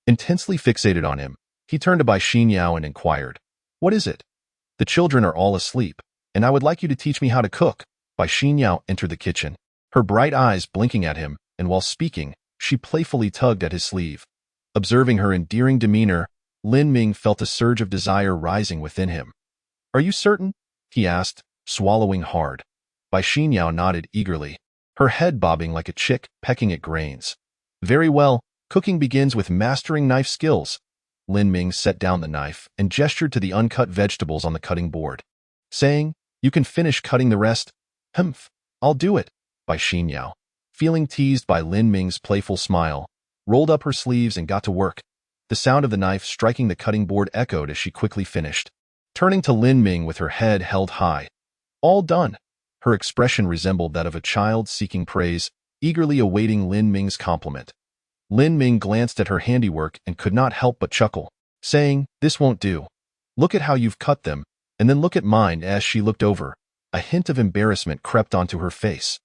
Intensely fixated on him, he turned to Bai Xinyao and inquired, What is it? The children are all asleep, and I would like you to teach me how to cook. Bai Xinyao entered the kitchen, her bright eyes blinking at him, and while speaking, she playfully tugged at his sleeve. Observing her endearing demeanor, Lin Ming felt a surge of desire rising within him. Are you certain? He asked, swallowing hard. Bai Xinyao nodded eagerly, her head bobbing like a chick pecking at grains. Very well, cooking begins with mastering knife skills. Lin Ming set down the knife and gestured to the uncut vegetables on the cutting board, saying, You can finish cutting the rest. Humph, I'll do it. Bai Xinyao, feeling teased by Lin Ming's playful smile, rolled up her sleeves and got to work. The sound of the knife striking the cutting board echoed as she quickly finished, turning to Lin Ming with her head held high. All done. Her expression resembled that of a child seeking praise, eagerly awaiting Lin Ming's compliment. Lin Ming glanced at her handiwork and could not help but chuckle, saying, This won't do. Look at how you've cut them, and then look at mine. As she looked over, a hint of embarrassment crept onto her face.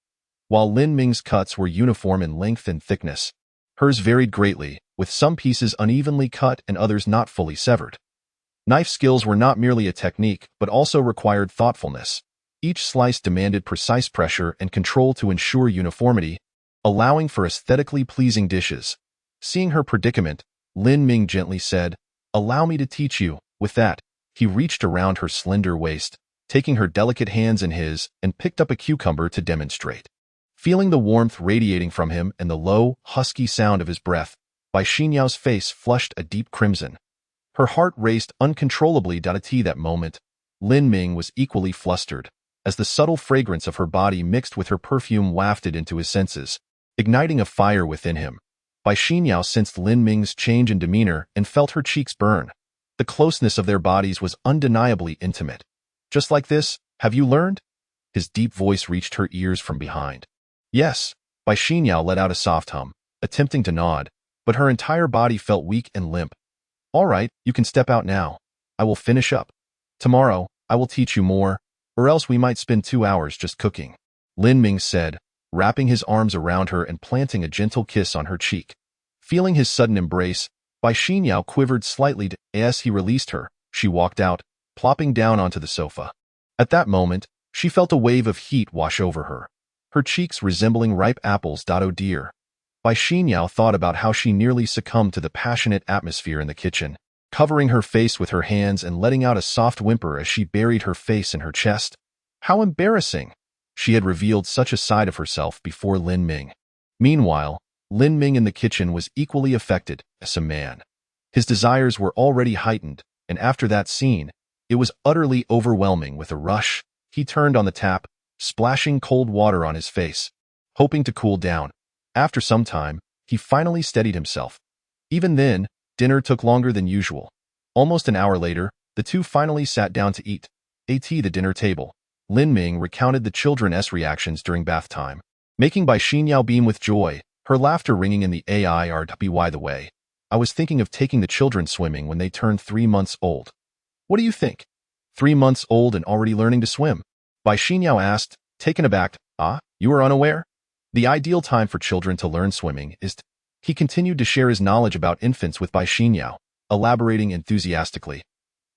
While Lin Ming's cuts were uniform in length and thickness, hers varied greatly, with some pieces unevenly cut and others not fully severed. Knife skills were not merely a technique, but also required thoughtfulness. Each slice demanded precise pressure and control to ensure uniformity, allowing for aesthetically pleasing dishes. Seeing her predicament, Lin Ming gently said, Allow me to teach you. With that, he reached around her slender waist, taking her delicate hands in his, and picked up a cucumber to demonstrate. Feeling the warmth radiating from him and the low, husky sound of his breath, Bai Xinyao's face flushed a deep crimson. Her heart raced uncontrollably. At that moment, Lin Ming was equally flustered, as the subtle fragrance of her body mixed with her perfume wafted into his senses, igniting a fire within him. Bai Xinyao sensed Lin Ming's change in demeanor and felt her cheeks burn. The closeness of their bodies was undeniably intimate. Just like this, have you learned? His deep voice reached her ears from behind. Yes, Bai Xinyao let out a soft hum, attempting to nod, but her entire body felt weak and limp. All right, you can step out now. I will finish up. Tomorrow, I will teach you more, or else we might spend 2 hours just cooking, Lin Ming said, wrapping his arms around her and planting a gentle kiss on her cheek. Feeling his sudden embrace, Bai Xinyao quivered slightly as he released her. She walked out, plopping down onto the sofa. At that moment, she felt a wave of heat wash over her, her cheeks resembling ripe apples. Oh dear. Bai Xinyao thought about how she nearly succumbed to the passionate atmosphere in the kitchen, covering her face with her hands and letting out a soft whimper as she buried her face in her chest. How embarrassing! She had revealed such a side of herself before Lin Ming. Meanwhile, Lin Ming in the kitchen was equally affected as a man. His desires were already heightened, and after that scene, it was utterly overwhelming. With a rush, he turned on the tap, splashing cold water on his face, hoping to cool down. After some time, he finally steadied himself. Even then, dinner took longer than usual. Almost an hour later, the two finally sat down to eat. At the dinner table, Lin Ming recounted the children's reactions during bath time, making Bai Xinyao beam with joy, her laughter ringing in the air. By the way, I was thinking of taking the children swimming when they turn 3 months old. What do you think? 3 months old and already learning to swim? Bai Xinyao asked, taken aback. Ah, you are unaware? The ideal time for children to learn swimming is He continued to share his knowledge about infants with Bai Xinyao, elaborating enthusiastically.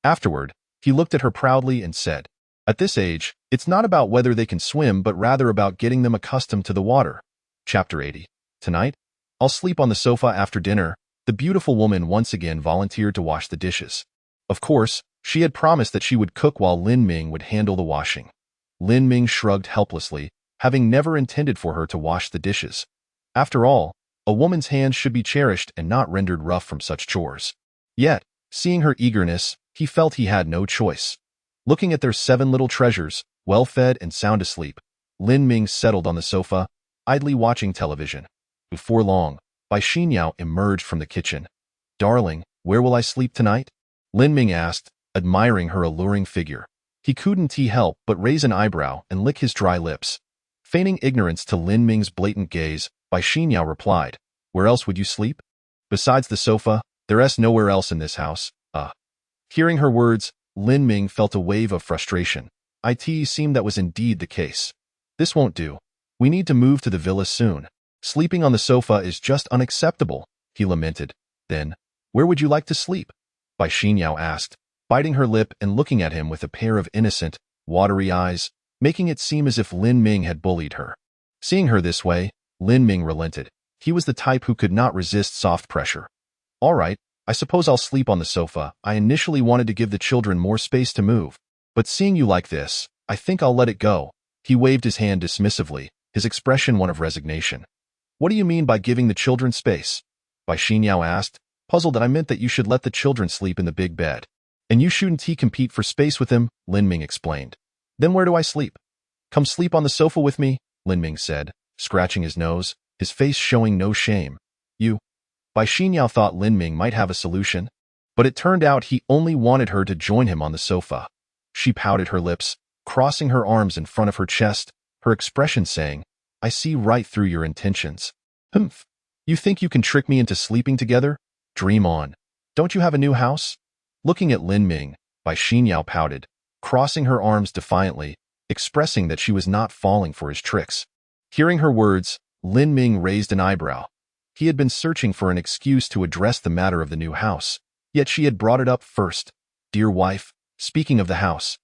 Afterward, he looked at her proudly and said, at this age, it's not about whether they can swim but rather about getting them accustomed to the water. Chapter 80. Tonight, I'll sleep on the sofa after dinner. The beautiful woman once again volunteered to wash the dishes. Of course, she had promised that she would cook while Lin Ming would handle the washing. Lin Ming shrugged helplessly, having never intended for her to wash the dishes. After all, a woman's hands should be cherished and not rendered rough from such chores. Yet, seeing her eagerness, he felt he had no choice. Looking at their 7 little treasures, well-fed and sound asleep, Lin Ming settled on the sofa, idly watching television. Before long, Bai Xinyao emerged from the kitchen. Darling, where will I sleep tonight? Lin Ming asked, admiring her alluring figure. He couldn't help but raise an eyebrow and lick his dry lips. Feigning ignorance to Lin Ming's blatant gaze, Bai Xinyao replied, where else would you sleep? Besides the sofa, there's nowhere else in this house. Hearing her words, Lin Ming felt a wave of frustration. It seemed that was indeed the case. This won't do. We need to move to the villa soon. Sleeping on the sofa is just unacceptable, he lamented. Then, where would you like to sleep? Bai Xinyao asked, biting her lip and looking at him with a pair of innocent, watery eyes, making it seem as if Lin Ming had bullied her. Seeing her this way, Lin Ming relented. He was the type who could not resist soft pressure. All right, I suppose I'll sleep on the sofa. I initially wanted to give the children more space to move, but seeing you like this, I think I'll let it go. He waved his hand dismissively, his expression one of resignation. What do you mean by giving the children space? Bai Xinyao asked, puzzled. That I meant that you should let the children sleep in the big bed. And you shouldn't compete for space with them, Lin Ming explained. Then where do I sleep? Come sleep on the sofa with me, Lin Ming said, scratching his nose, his face showing no shame. Bai Xinyao thought Lin Ming might have a solution, but it turned out he only wanted her to join him on the sofa. She pouted her lips, crossing her arms in front of her chest, her expression saying, I see right through your intentions. Humph. You think you can trick me into sleeping together? Dream on. Don't you have a new house? Looking at Lin Ming, Bai Xinyao pouted, crossing her arms defiantly, expressing that she was not falling for his tricks. Hearing her words, Lin Ming raised an eyebrow. He had been searching for an excuse to address the matter of the new house, yet she had brought it up first. Dear wife, speaking of the house,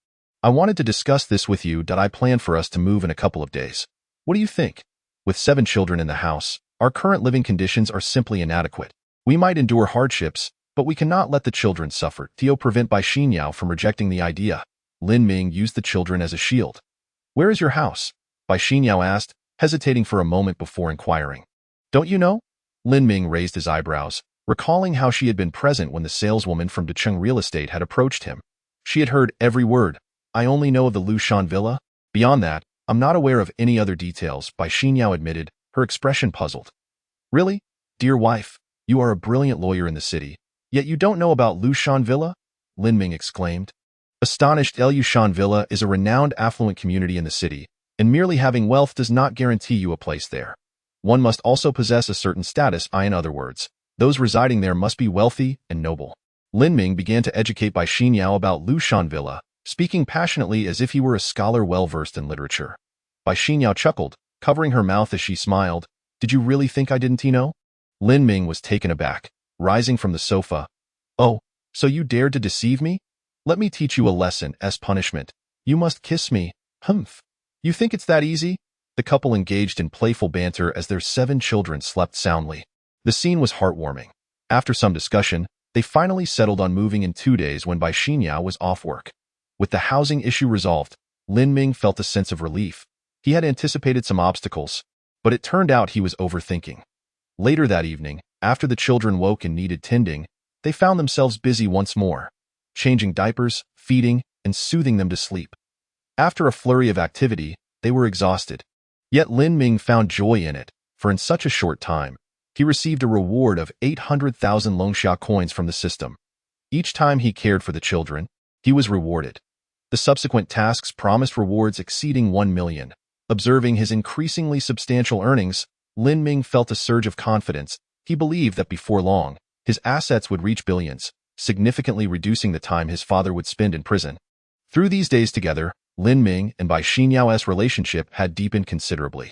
I wanted to discuss this with you. I plan for us to move in a couple of days. What do you think? With 7 children in the house, our current living conditions are simply inadequate. We might endure hardships, but we cannot let the children suffer. Theo prevent Bai Xinyao from rejecting the idea. Lin Ming used the children as a shield. "Where is your house?" Bai Xinyao asked, hesitating for a moment before inquiring. "Don't you know?" Lin Ming raised his eyebrows, recalling how she had been present when the saleswoman from Decheng Real Estate had approached him. She had heard every word. "I only know of the Lushan Villa. Beyond that, I'm not aware of any other details," Bai Xinyao admitted, her expression puzzled. "Really? Dear wife, you are a brilliant lawyer in the city, yet you don't know about Lushan Villa?" Lin Ming exclaimed. Astonished, Lushan Villa is a renowned affluent community in the city, and merely having wealth does not guarantee you a place there. One must also possess a certain status. In other words, those residing there must be wealthy and noble. Lin Ming began to educate Bai Xinyao about Lushan Villa, speaking passionately as if he were a scholar well-versed in literature. Bai Xinyao chuckled, covering her mouth as she smiled. "Did you really think I didn't know?" Lin Ming was taken aback, rising from the sofa. "Oh, so you dared to deceive me? Let me teach you a lesson as punishment. You must kiss me." "Humph. You think it's that easy?" The couple engaged in playful banter as their 7 children slept soundly. The scene was heartwarming. After some discussion, they finally settled on moving in 2 days when Bai Xinyao was off work. With the housing issue resolved, Lin Ming felt a sense of relief. He had anticipated some obstacles, but it turned out he was overthinking. Later that evening, after the children woke and needed tending, they found themselves busy once more, changing diapers, feeding, and soothing them to sleep. After a flurry of activity, they were exhausted. Yet Lin Ming found joy in it, for in such a short time, he received a reward of 800,000 Longxia coins from the system. Each time he cared for the children, he was rewarded. The subsequent tasks promised rewards exceeding 1 million. Observing his increasingly substantial earnings, Lin Ming felt a surge of confidence. He believed that before long, his assets would reach billions, significantly reducing the time his father would spend in prison. Through these days together, Lin Ming and Bai Xinyao's relationship had deepened considerably.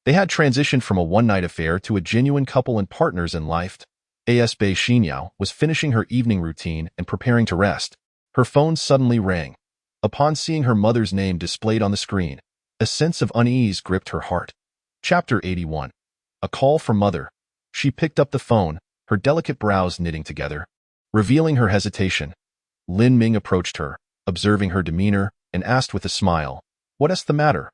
They had transitioned from a one-night affair to a genuine couple and partners in life. As Bai Xinyao was finishing her evening routine and preparing to rest, her phone suddenly rang. Upon seeing her mother's name displayed on the screen, a sense of unease gripped her heart. Chapter 81. A call from mother. She picked up the phone, her delicate brows knitting together. Revealing her hesitation, Lin Ming approached her, observing her demeanor, and asked with a smile, "What's the matter?"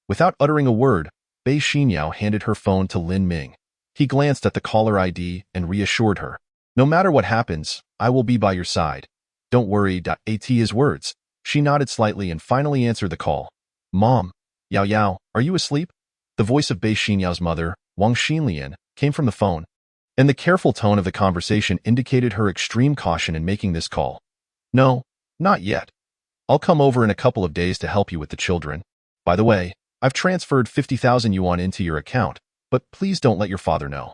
Without uttering a word, Bai Xinyao handed her phone to Lin Ming. He glanced at the caller ID and reassured her, "No matter what happens, I will be by your side. Don't worry." At his words, she nodded slightly and finally answered the call. "Mom, Yao Yao, are you asleep?" The voice of Bai Xinyao's mother, Wang Xinlian, came from the phone, and the careful tone of the conversation indicated her extreme caution in making this call. "No, not yet. I'll come over in a couple of days to help you with the children. By the way, I've transferred 50,000 yuan into your account, but please don't let your father know."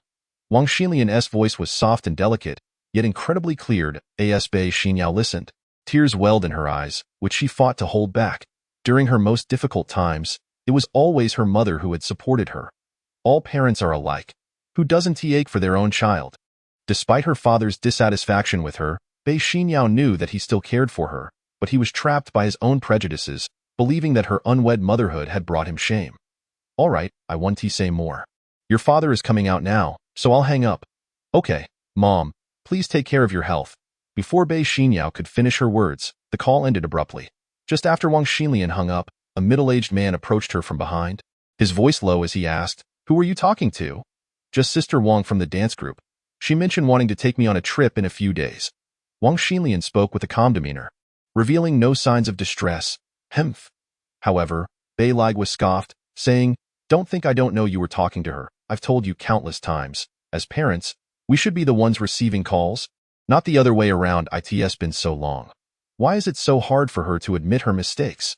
Wang Xinlian's voice was soft and delicate, yet incredibly clear. As Bai Xinyao listened, tears welled in her eyes, which she fought to hold back. During her most difficult times, it was always her mother who had supported her. All parents are alike. Who doesn't ache for their own child? Despite her father's dissatisfaction with her, Bai Xinyao knew that he still cared for her, but he was trapped by his own prejudices, believing that her unwed motherhood had brought him shame. "All right, I want to say more. Your father is coming out now, so I'll hang up." "Okay, Mom, please take care of your health." Before Bai Xinyao could finish her words, the call ended abruptly. Just after Wang Xinlian hung up, a middle-aged man approached her from behind, his voice low as he asked, "Who are you talking to?" "Just Sister Wang from the dance group. She mentioned wanting to take me on a trip in a few days." Wang Xinlian spoke with a calm demeanor, revealing no signs of distress. "Humph." However, Bai Ligua scoffed, saying, "Don't think I don't know you were talking to her. I've told you countless times. As parents, we should be the ones receiving calls, not the other way around. It's been so long. Why is it so hard for her to admit her mistakes?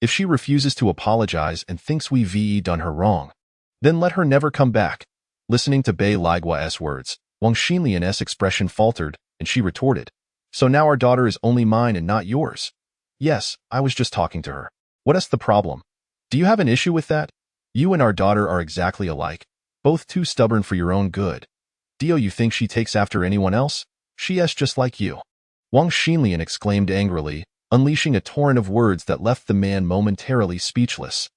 If she refuses to apologize and thinks we've done her wrong, then let her never come back." Listening to Bai Ligua's words, Wang Xinlian's expression faltered, and she retorted, "So now our daughter is only mine and not yours?" "Yes, I was just talking to her. What's the problem? Do you have an issue with that? You and our daughter are exactly alike, both too stubborn for your own good. Do you think she takes after anyone else? She's just like you." Wang Xinlian exclaimed angrily, unleashing a torrent of words that left the man momentarily speechless.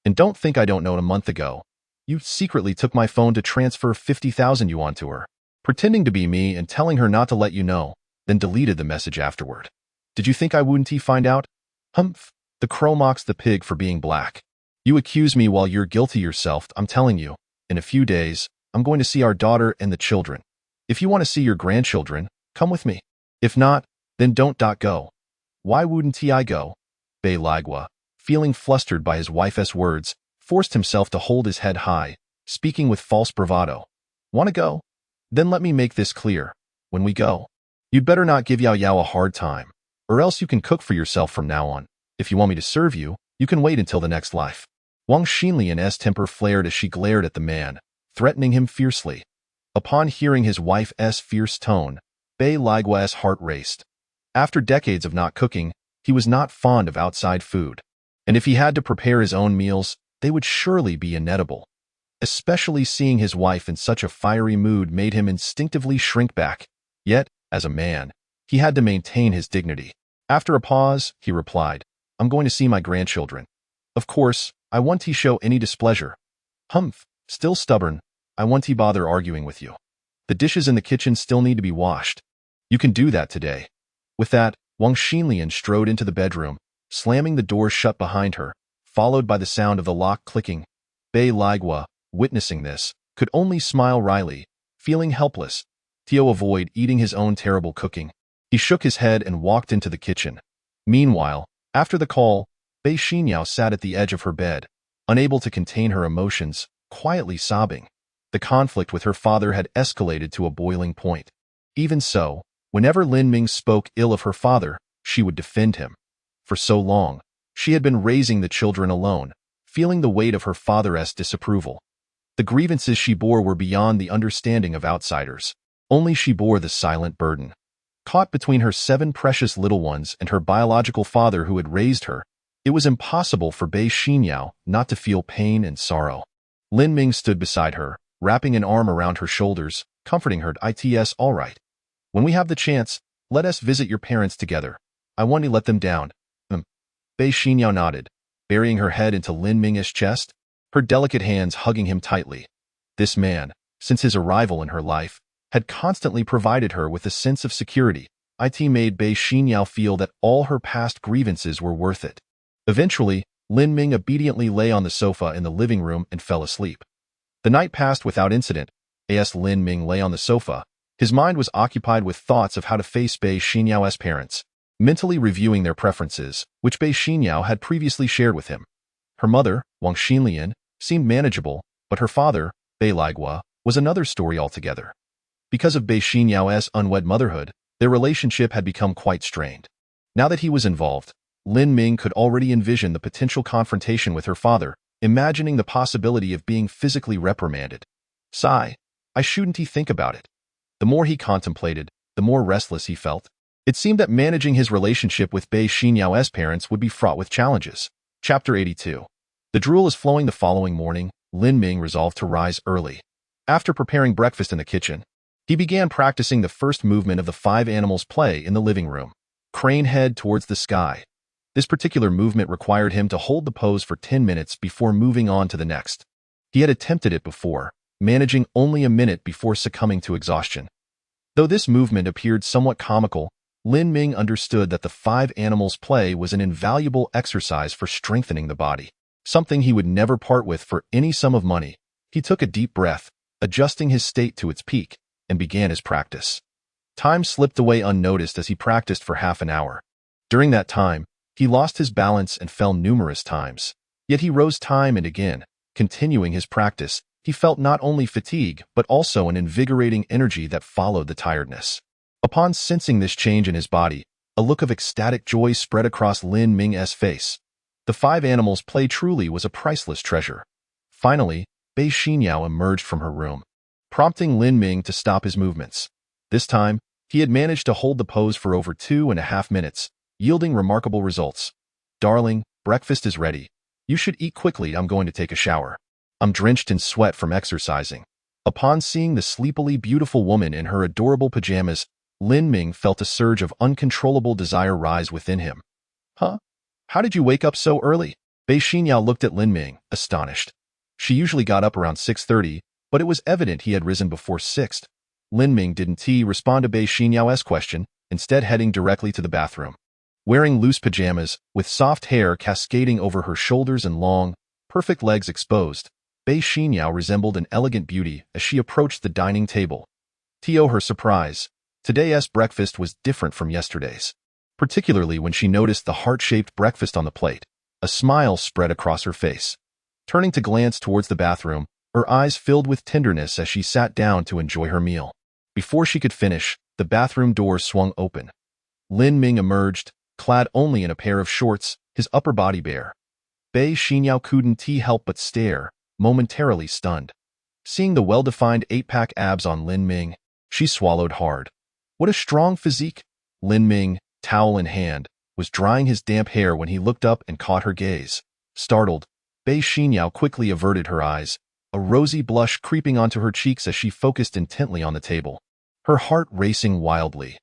"And don't think I don't know. A month ago, you secretly took my phone to transfer 50,000 yuan to her, pretending to be me and telling her not to let you know, then deleted the message afterward. Did you think I wouldn't find out?" Humph, the crow mocks the pig for being black. You accuse me while you're guilty yourself. I'm telling you, in a few days, I'm going to see our daughter and the children. If you want to see your grandchildren, come with me. If not, then don't go. Why wouldn't I go? Bei Ligua, feeling flustered by his wife's words, forced himself to hold his head high, speaking with false bravado. Want to go? Then let me make this clear. When we go, you'd better not give Yao Yao a hard time, or else you can cook for yourself from now on. If you want me to serve you, you can wait until the next life. Wang Xinlian's temper flared as she glared at the man, threatening him fiercely. Upon hearing his wife's fierce tone, Bei Ligua's heart raced. After decades of not cooking, he was not fond of outside food, and if he had to prepare his own meals, they would surely be inedible. Especially seeing his wife in such a fiery mood made him instinctively shrink back. Yet, as a man, he had to maintain his dignity. After a pause, he replied, I'm going to see my grandchildren. Of course, I won't show any displeasure. Humph, still stubborn, I won't bother arguing with you. The dishes in the kitchen still need to be washed. You can do that today. With that, Wang Xinlian strode into the bedroom, slamming the door shut behind her, followed by the sound of the lock clicking. Bei Ligua, witnessing this, could only smile wryly, feeling helpless. To avoid eating his own terrible cooking, he shook his head and walked into the kitchen. Meanwhile, after the call, Bei Xinyao sat at the edge of her bed, unable to contain her emotions, quietly sobbing. The conflict with her father had escalated to a boiling point. Even so, whenever Lin Ming spoke ill of her father, she would defend him. For so long, she had been raising the children alone, feeling the weight of her father's disapproval. The grievances she bore were beyond the understanding of outsiders. Only she bore the silent burden. Caught between her 7 precious little ones and her biological father who had raised her, it was impossible for Bei Xinyao not to feel pain and sorrow. Lin Ming stood beside her, wrapping an arm around her shoulders, comforting her. It's all right. When we have the chance, let us visit your parents together. I want to let them down. Bei Xinyao nodded, burying her head into Lin Ming's chest, her delicate hands hugging him tightly. This man, since his arrival in her life, had constantly provided her with a sense of security. It made Bei Xinyao feel that all her past grievances were worth it. Eventually, Lin Ming obediently lay on the sofa in the living room and fell asleep. The night passed without incident. As Lin Ming lay on the sofa, his mind was occupied with thoughts of how to face Bei Xinyao's parents, mentally reviewing their preferences, which Bei Xinyao had previously shared with him. Her mother, Wang Xinlian, seemed manageable, but her father, Bei Ligua, was another story altogether. Because of Bei Xinyao's unwed motherhood, their relationship had become quite strained. Now that he was involved, Lin Ming could already envision the potential confrontation with her father, imagining the possibility of being physically reprimanded. Sigh, I shouldn't think about it. The more he contemplated, the more restless he felt. It seemed that managing his relationship with Bei Xinyao's parents would be fraught with challenges. Chapter 82. The drool is flowing. The following morning, Lin Ming resolved to rise early. After preparing breakfast in the kitchen, he began practicing the first movement of the 5 animals play in the living room. Crane head towards the sky. This particular movement required him to hold the pose for 10 minutes before moving on to the next. He had attempted it before, managing only a minute before succumbing to exhaustion. Though this movement appeared somewhat comical, Lin Ming understood that the 5 animals play was an invaluable exercise for strengthening the body, something he would never part with for any sum of money. He took a deep breath, adjusting his state to its peak, and began his practice. Time slipped away unnoticed as he practiced for half an hour. During that time, he lost his balance and fell numerous times. Yet he rose time and again. Continuing his practice, he felt not only fatigue but also an invigorating energy that followed the tiredness. Upon sensing this change in his body, a look of ecstatic joy spread across Lin Ming's face. The 5 animals play truly was a priceless treasure. Finally, Bei Xinyao emerged from her room, prompting Lin Ming to stop his movements. This time, he had managed to hold the pose for over 2.5 minutes, yielding remarkable results. Darling, breakfast is ready. You should eat quickly. I'm going to take a shower. I'm drenched in sweat from exercising. Upon seeing the sleepily beautiful woman in her adorable pajamas, Lin Ming felt a surge of uncontrollable desire rise within him. Huh? How did you wake up so early? Bei Xinyao looked at Lin Ming, astonished. She usually got up around 6:30, but it was evident he had risen before 6. Lin Ming didn't respond to Bei Xinyao's question, instead heading directly to the bathroom. Wearing loose pajamas, with soft hair cascading over her shoulders and long, perfect legs exposed, Bei Xinyao resembled an elegant beauty as she approached the dining table. To her surprise, today's breakfast was different from yesterday's, particularly when she noticed the heart-shaped breakfast on the plate. A smile spread across her face. Turning to glance towards the bathroom, her eyes filled with tenderness as she sat down to enjoy her meal. Before she could finish, the bathroom door swung open. Lin Ming emerged, clad only in a pair of shorts, his upper body bare. Bei Xinyao couldn't help but stare, momentarily stunned. Seeing the well-defined 8-pack abs on Lin Ming, she swallowed hard. What a strong physique! Lin Ming, towel in hand, was drying his damp hair when he looked up and caught her gaze. Startled, Bei Xinyao quickly averted her eyes, a rosy blush creeping onto her cheeks as she focused intently on the table, her heart racing wildly.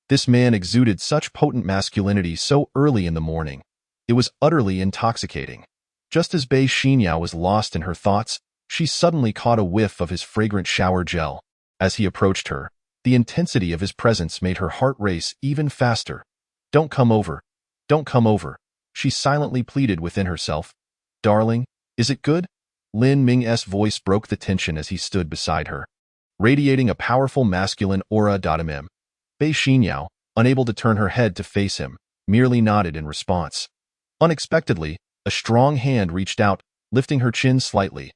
This man exuded such potent masculinity so early in the morning. It was utterly intoxicating. Just as Bei Xinyao was lost in her thoughts, she suddenly caught a whiff of his fragrant shower gel. As he approached her, the intensity of his presence made her heart race even faster. "Don't come over. Don't come over," she silently pleaded within herself. "Darling, is it good?" Lin Ming's voice broke the tension as he stood beside her, radiating a powerful masculine aura. Bei Xinyao, unable to turn her head to face him, merely nodded in response. Unexpectedly, a strong hand reached out, lifting her chin slightly.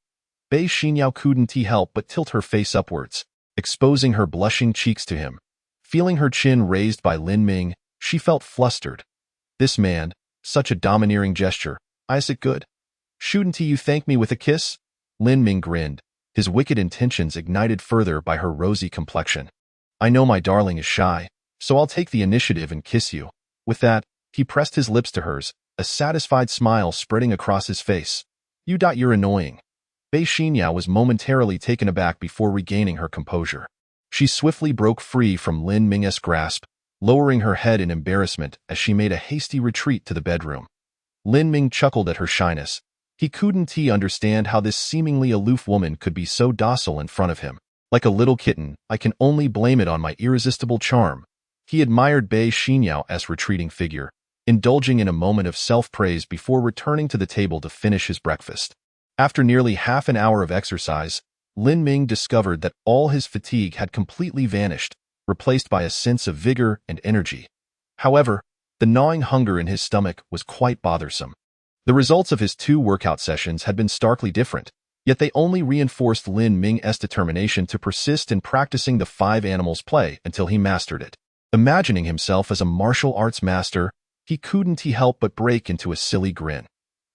Bei Xinyao couldn't help but tilt her face upwards, exposing her blushing cheeks to him. Feeling her chin raised by Lin Ming, she felt flustered. This man, such a domineering gesture. "Is it good? Shouldn't you thank me with a kiss?" Lin Ming grinned, his wicked intentions ignited further by her rosy complexion. "I know my darling is shy, so I'll take the initiative and kiss you." With that, he pressed his lips to hers, a satisfied smile spreading across his face. You're annoying." Bei Xinyao was momentarily taken aback before regaining her composure. She swiftly broke free from Lin Ming's grasp, lowering her head in embarrassment as she made a hasty retreat to the bedroom. Lin Ming chuckled at her shyness. He couldn't understand how this seemingly aloof woman could be so docile in front of him. Like a little kitten, I can only blame it on my irresistible charm. He admired Bei Xinyao's retreating figure, indulging in a moment of self-praise before returning to the table to finish his breakfast. After nearly half an hour of exercise, Lin Ming discovered that all his fatigue had completely vanished, replaced by a sense of vigor and energy. However, the gnawing hunger in his stomach was quite bothersome. The results of his 2 workout sessions had been starkly different, yet they only reinforced Lin Ming's determination to persist in practicing the 5 animals play until he mastered it. Imagining himself as a martial arts master, he couldn't help but break into a silly grin.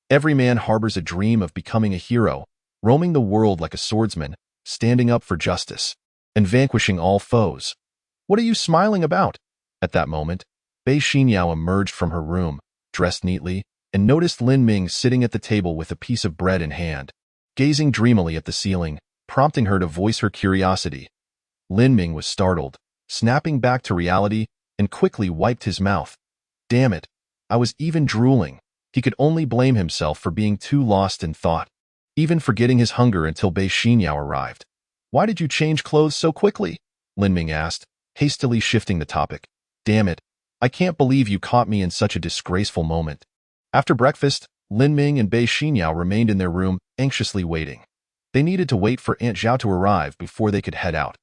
Every man harbors a dream of becoming a hero, roaming the world like a swordsman, standing up for justice, and vanquishing all foes. "What are you smiling about?" At that moment, Bei Xinyao emerged from her room, dressed neatly, and noticed Lin Ming sitting at the table with a piece of bread in hand, gazing dreamily at the ceiling, prompting her to voice her curiosity. Lin Ming was startled, snapping back to reality, and quickly wiped his mouth. Damn it, I was even drooling. He could only blame himself for being too lost in thought, even forgetting his hunger until Bei Xinyao arrived. "Why did you change clothes so quickly?" Lin Ming asked, hastily shifting the topic. "Damn it, I can't believe you caught me in such a disgraceful moment." After breakfast, Lin Ming and Bei Xinyao remained in their room, anxiously waiting. They needed to wait for Aunt Zhao to arrive before they could head out.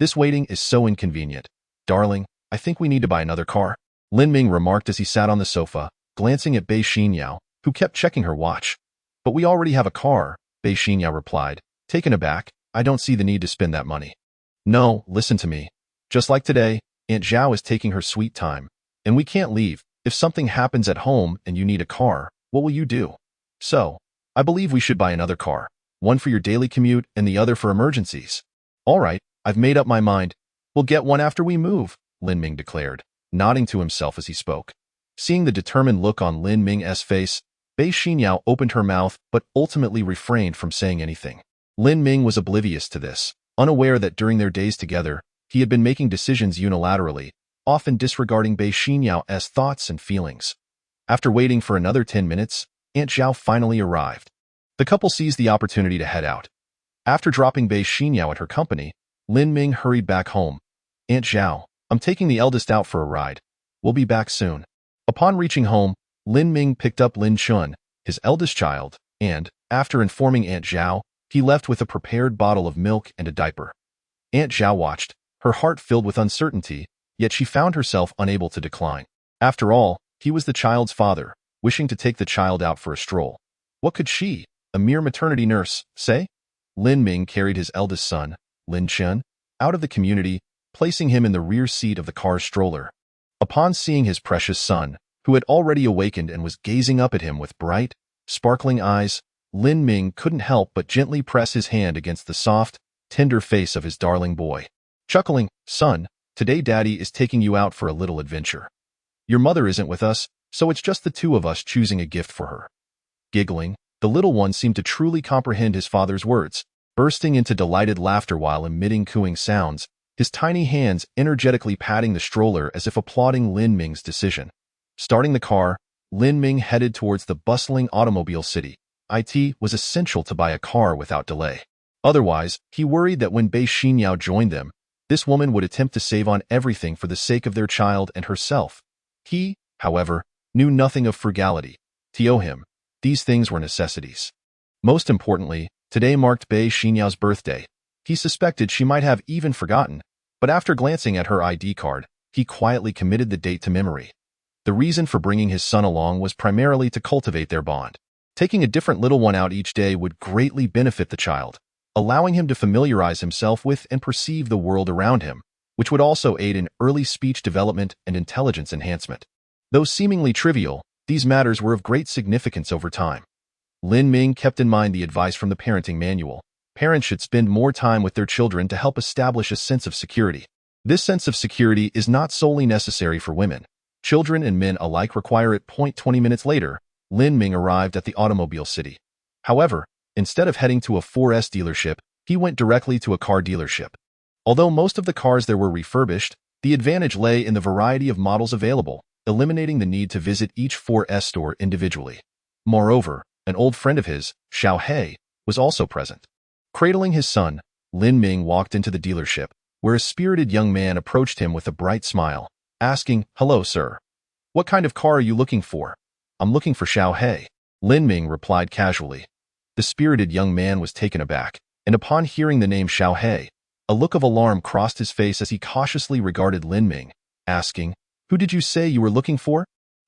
"This waiting is so inconvenient. Darling, I think we need to buy another car," Lin Ming remarked as he sat on the sofa, glancing at Bei Xinyao, who kept checking her watch. "But we already have a car," Bei Xinyao replied, taken aback. "I don't see the need to spend that money." "No, listen to me. Just like today, Aunt Zhao is taking her sweet time, and we can't leave. If something happens at home and you need a car, what will you do? So, I believe we should buy another car, one for your daily commute and the other for emergencies." "All right, I've made up my mind. We'll get one after we move," Lin Ming declared, nodding to himself as he spoke. Seeing the determined look on Lin Ming's face, Bei Xinyao opened her mouth but ultimately refrained from saying anything. Lin Ming was oblivious to this, unaware that during their days together, he had been making decisions unilaterally, often disregarding Bei Xinyao thoughts and feelings. After waiting for another 10 minutes, Aunt Zhao finally arrived. The couple seized the opportunity to head out. After dropping Bei Xinyao at her company, Lin Ming hurried back home. "Aunt Zhao, I'm taking the eldest out for a ride. We'll be back soon." Upon reaching home, Lin Ming picked up Lin Chun, his eldest child, and, after informing Aunt Zhao, he left with a prepared bottle of milk and a diaper. Aunt Zhao watched, her heart filled with uncertainty, yet she found herself unable to decline. After all, he was the child's father, wishing to take the child out for a stroll. What could she, a mere maternity nurse, say? Lin Ming carried his eldest son, Lin Chun, out of the community, placing him in the rear seat of the car's stroller. Upon seeing his precious son, who had already awakened and was gazing up at him with bright, sparkling eyes, Lin Ming couldn't help but gently press his hand against the soft, tender face of his darling boy. Chuckling, "Son, today Daddy is taking you out for a little adventure. Your mother isn't with us, so it's just the two of us choosing a gift for her." Giggling, the little one seemed to truly comprehend his father's words, bursting into delighted laughter while emitting cooing sounds, his tiny hands energetically patting the stroller as if applauding Lin Ming's decision. Starting the car, Lin Ming headed towards the bustling automobile city. It was essential to buy a car without delay. Otherwise, he worried that when Bei Xinyao joined them, this woman would attempt to save on everything for the sake of their child and herself. He, however, knew nothing of frugality. To him, these things were necessities. Most importantly, today marked Bei Xinyao's birthday. He suspected she might have even forgotten, but after glancing at her ID card, he quietly committed the date to memory. The reason for bringing his son along was primarily to cultivate their bond. Taking a different little one out each day would greatly benefit the child, allowing him to familiarize himself with and perceive the world around him, which would also aid in early speech development and intelligence enhancement. Though seemingly trivial, these matters were of great significance over time. Lin Ming kept in mind the advice from the parenting manual. Parents should spend more time with their children to help establish a sense of security. This sense of security is not solely necessary for women. Children and men alike require it. 20 minutes later, Lin Ming arrived at the automobile city. However, instead of heading to a 4S dealership, he went directly to a car dealership. Although most of the cars there were refurbished, the advantage lay in the variety of models available, eliminating the need to visit each 4S store individually. Moreover, an old friend of his, Xiao He, was also present. Cradling his son, Lin Ming walked into the dealership, where a spirited young man approached him with a bright smile, asking, "Hello, sir. What kind of car are you looking for?" "I'm looking for Xiao He," Lin Ming replied casually. The spirited young man was taken aback, and upon hearing the name Xiao He, a look of alarm crossed his face as he cautiously regarded Lin Ming, asking, "Who did you say you were looking for?"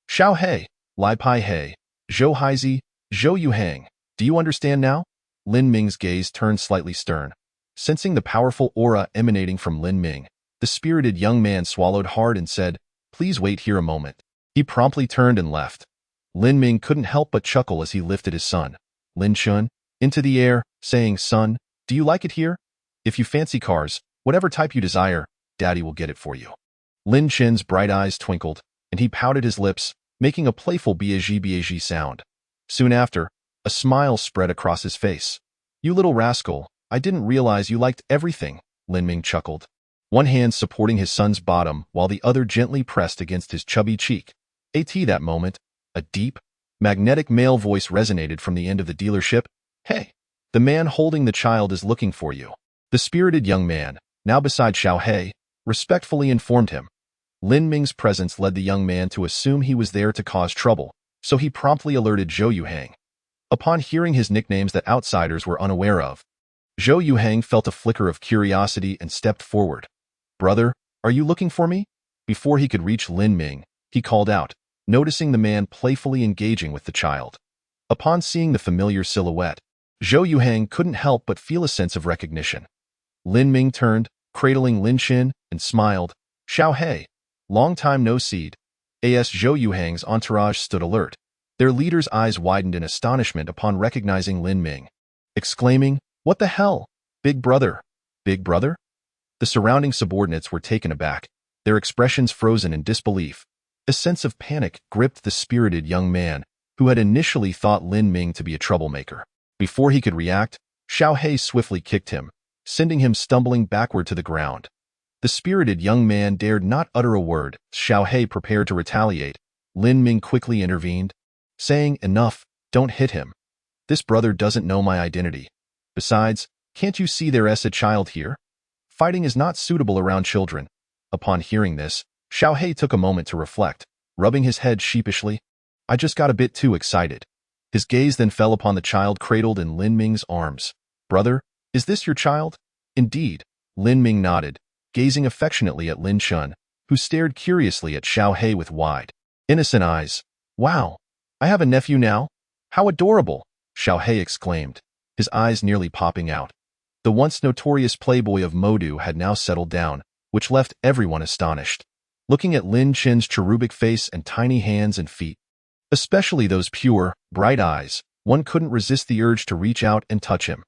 "Xiao He, Lai Pai He, Zhou Haizi, Zhou Yuhang. Do you understand now?" Lin Ming's gaze turned slightly stern. Sensing the powerful aura emanating from Lin Ming, the spirited young man swallowed hard and said, "Please wait here a moment." He promptly turned and left. Lin Ming couldn't help but chuckle as he lifted his son, Lin Chun, into the air, saying, "Son, do you like it here? If you fancy cars, whatever type you desire, Daddy will get it for you." Lin Chun's bright eyes twinkled, and he pouted his lips, making a playful BAG sound. Soon after, a smile spread across his face. "You little rascal, I didn't realize you liked everything," Lin Ming chuckled, one hand supporting his son's bottom while the other gently pressed against his chubby cheek. That moment, a deep, magnetic male voice resonated from the end of the dealership. "Hey, the man holding the child is looking for you." The spirited young man, now beside Xiao He, respectfully informed him. Lin Ming's presence led the young man to assume he was there to cause trouble, so he promptly alerted Zhou Yuhang. Upon hearing his nicknames that outsiders were unaware of, Zhou Yuhang felt a flicker of curiosity and stepped forward. "Brother, are you looking for me?" Before he could reach Lin Ming, he called out, noticing the man playfully engaging with the child. Upon seeing the familiar silhouette, Zhou Yuhang couldn't help but feel a sense of recognition. Lin Ming turned, cradling Lin Xin, and smiled. "Xiao He, long time no see." As Zhou Yuhang's entourage stood alert, their leader's eyes widened in astonishment upon recognizing Lin Ming, exclaiming, "What the hell? Big brother? Big brother?" The surrounding subordinates were taken aback, their expressions frozen in disbelief. A sense of panic gripped the spirited young man, who had initially thought Lin Ming to be a troublemaker. Before he could react, Xiao He swiftly kicked him, sending him stumbling backward to the ground. The spirited young man dared not utter a word. Xiao He prepared to retaliate. Lin Ming quickly intervened, saying, "Enough, don't hit him. This brother doesn't know my identity. Besides, can't you see there's a child here? Fighting is not suitable around children." Upon hearing this, Xiao He took a moment to reflect. rubbing his head sheepishly. I just got a bit too excited. His gaze then fell upon the child cradled in Lin Ming's arms. Brother, is this your child? Indeed, Lin Ming nodded, gazing affectionately at Lin Chun, who stared curiously at Xiao He with wide, innocent eyes. Wow, I have a nephew now? How adorable, Xiao He exclaimed, his eyes nearly popping out. The once notorious playboy of Modu had now settled down, which left everyone astonished, looking at Lin Chin's cherubic face and tiny hands and feet. Especially those pure, bright eyes, one couldn't resist the urge to reach out and touch him.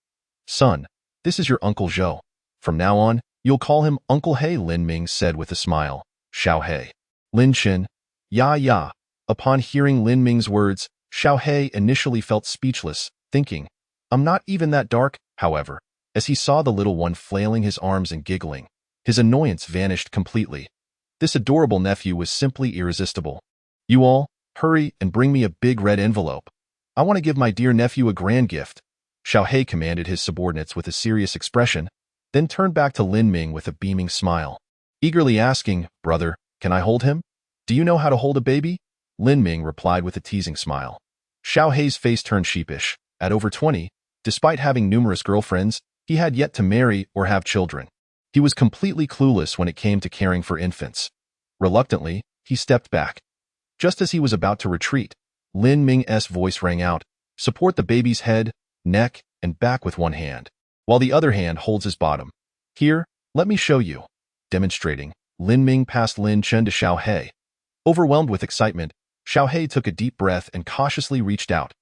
Son, this is your Uncle Zhou. From now on, you'll call him Uncle He, Lin Ming said with a smile. Xiao He. Lin Chin. Ya. Upon hearing Lin Ming's words, Xiao He initially felt speechless, thinking, I'm not even that dark. However, as he saw the little one flailing his arms and giggling, his annoyance vanished completely. This adorable nephew was simply irresistible. You all, hurry and bring me a big red envelope. I want to give my dear nephew a grand gift. Xiao He commanded his subordinates with a serious expression, then turned back to Lin Ming with a beaming smile, eagerly asking, Brother, can I hold him? Do you know how to hold a baby? Lin Ming replied with a teasing smile. Xiao He's face turned sheepish. At over 20, despite having numerous girlfriends, he had yet to marry or have children. He was completely clueless when it came to caring for infants. Reluctantly, he stepped back. Just as he was about to retreat, Lin Ming's voice rang out, support the baby's head, neck, and back with one hand, while the other hand holds his bottom. Here, let me show you. Demonstrating, Lin Ming passed Lin Chen to Xiao He. Overwhelmed with excitement, Xiao He took a deep breath and cautiously reached out.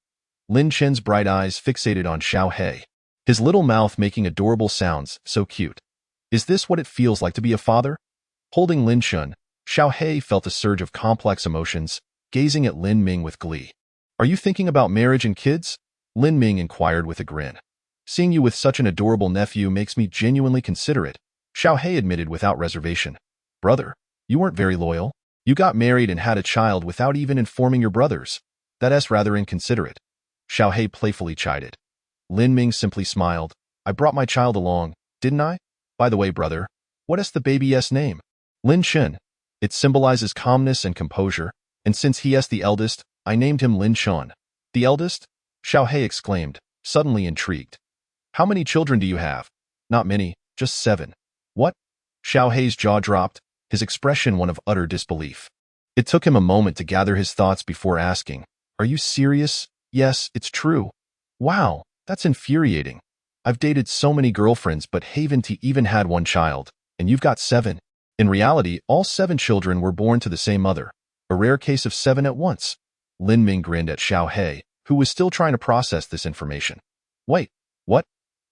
Lin Chen's bright eyes fixated on Xiao He, his little mouth making adorable sounds, so cute. Is this what it feels like to be a father? Holding Lin Chen, Xiao He felt a surge of complex emotions, gazing at Lin Ming with glee. Are you thinking about marriage and kids? Lin Ming inquired with a grin. Seeing you with such an adorable nephew makes me genuinely consider it, Xiao He admitted without reservation. Brother, you weren't very loyal. You got married and had a child without even informing your brothers. That's rather inconsiderate. Xiao He playfully chided. Lin Ming simply smiled. I brought my child along, didn't I? By the way, brother, what is the baby's name? Lin Chen. It symbolizes calmness and composure, and since he is the eldest, I named him Lin Chuan. The eldest? Xiao He exclaimed, suddenly intrigued. How many children do you have? Not many, just 7. What? Xiao He's jaw dropped, his expression one of utter disbelief. It took him a moment to gather his thoughts before asking, Are you serious? Yes, it's true. Wow, that's infuriating. I've dated so many girlfriends but haven't even had one child, and you've got 7. In reality, all 7 children were born to the same mother, a rare case of 7 at once. Lin Ming grinned at Xiao He, who was still trying to process this information. Wait, what?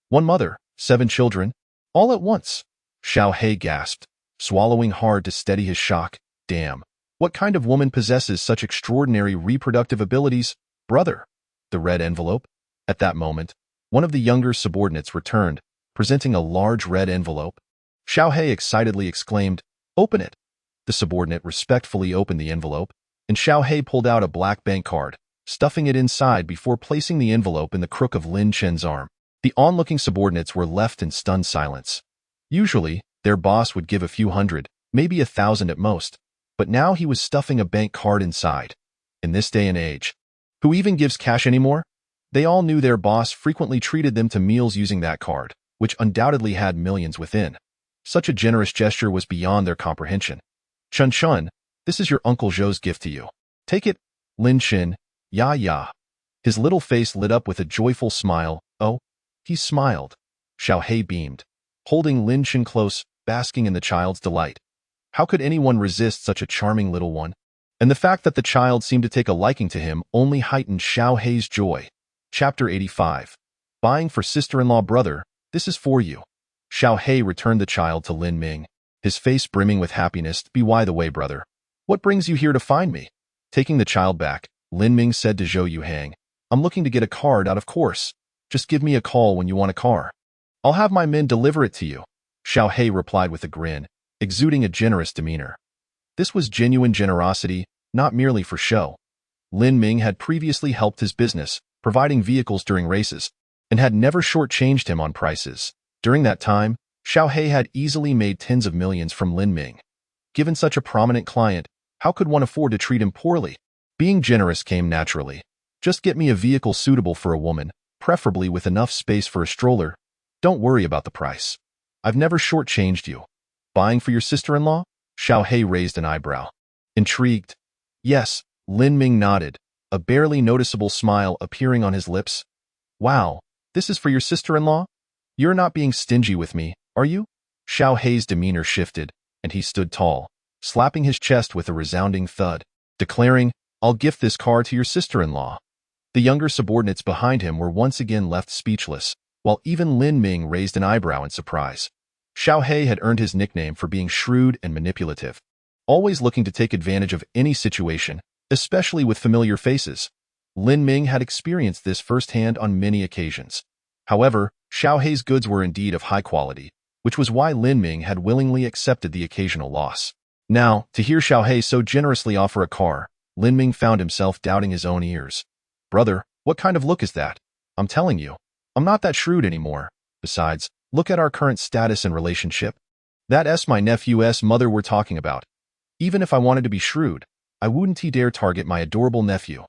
One mother, 7 children, all at once? Xiao He gasped, swallowing hard to steady his shock. Damn, what kind of woman possesses such extraordinary reproductive abilities, brother? The red envelope? At that moment, one of the younger subordinates returned, presenting a large red envelope. Xiao He excitedly exclaimed, Open it. The subordinate respectfully opened the envelope, and Xiao He pulled out a black bank card, stuffing it inside before placing the envelope in the crook of Lin Chen's arm. The onlooking subordinates were left in stunned silence. Usually, their boss would give a few hundred, maybe 1,000 at most, but now he was stuffing a bank card inside. In this day and age, who even gives cash anymore? They all knew their boss frequently treated them to meals using that card, which undoubtedly had millions within. Such a generous gesture was beyond their comprehension. Chun, this is your Uncle Zhou's gift to you. Take it, Lin Chin. Ya. His little face lit up with a joyful smile. Oh, he smiled. Xiao He beamed, holding Lin Chin close, basking in the child's delight. How could anyone resist such a charming little one? And the fact that the child seemed to take a liking to him only heightened Xiao He's joy. Chapter 85. Buying for sister-in-law brother, this is for you. Xiao He returned the child to Lin Ming, his face brimming with happiness. By the way, brother, what brings you here to find me? Taking the child back, Lin Ming said to Zhou Yuhang, I'm looking to get a card out of course. Just give me a call when you want a car. I'll have my men deliver it to you. Xiao He replied with a grin, exuding a generous demeanor. This was genuine generosity, not merely for show. Lin Ming had previously helped his business, providing vehicles during races, and had never shortchanged him on prices. During that time, Xiao He had easily made tens of millions from Lin Ming. Given such a prominent client, How could one afford to treat him poorly? Being generous came naturally. Just get me a vehicle suitable for a woman, preferably with enough space for a stroller. Don't worry about the price. I've never shortchanged you. Buying for your sister-in-law? Xiao He raised an eyebrow. Intrigued. Yes, Lin Ming nodded, a barely noticeable smile appearing on his lips. Wow, this is for your sister-in-law? You're not being stingy with me, are you? Xiao He's demeanor shifted, and he stood tall, slapping his chest with a resounding thud, declaring, I'll gift this car to your sister-in-law. The younger subordinates behind him were once again left speechless, while even Lin Ming raised an eyebrow in surprise. Xiao He had earned his nickname for being shrewd and manipulative, always looking to take advantage of any situation, especially with familiar faces. Lin Ming had experienced this firsthand on many occasions. However, Xiao He's goods were indeed of high quality, which was why Lin Ming had willingly accepted the occasional loss. Now, to hear Xiao He so generously offer a car, Lin Ming found himself doubting his own ears. Brother, what kind of look is that? I'm telling you, I'm not that shrewd anymore. Besides, look at our current status and relationship. That's my nephew's mother we're talking about. Even if I wanted to be shrewd, I wouldn't dare target my adorable nephew.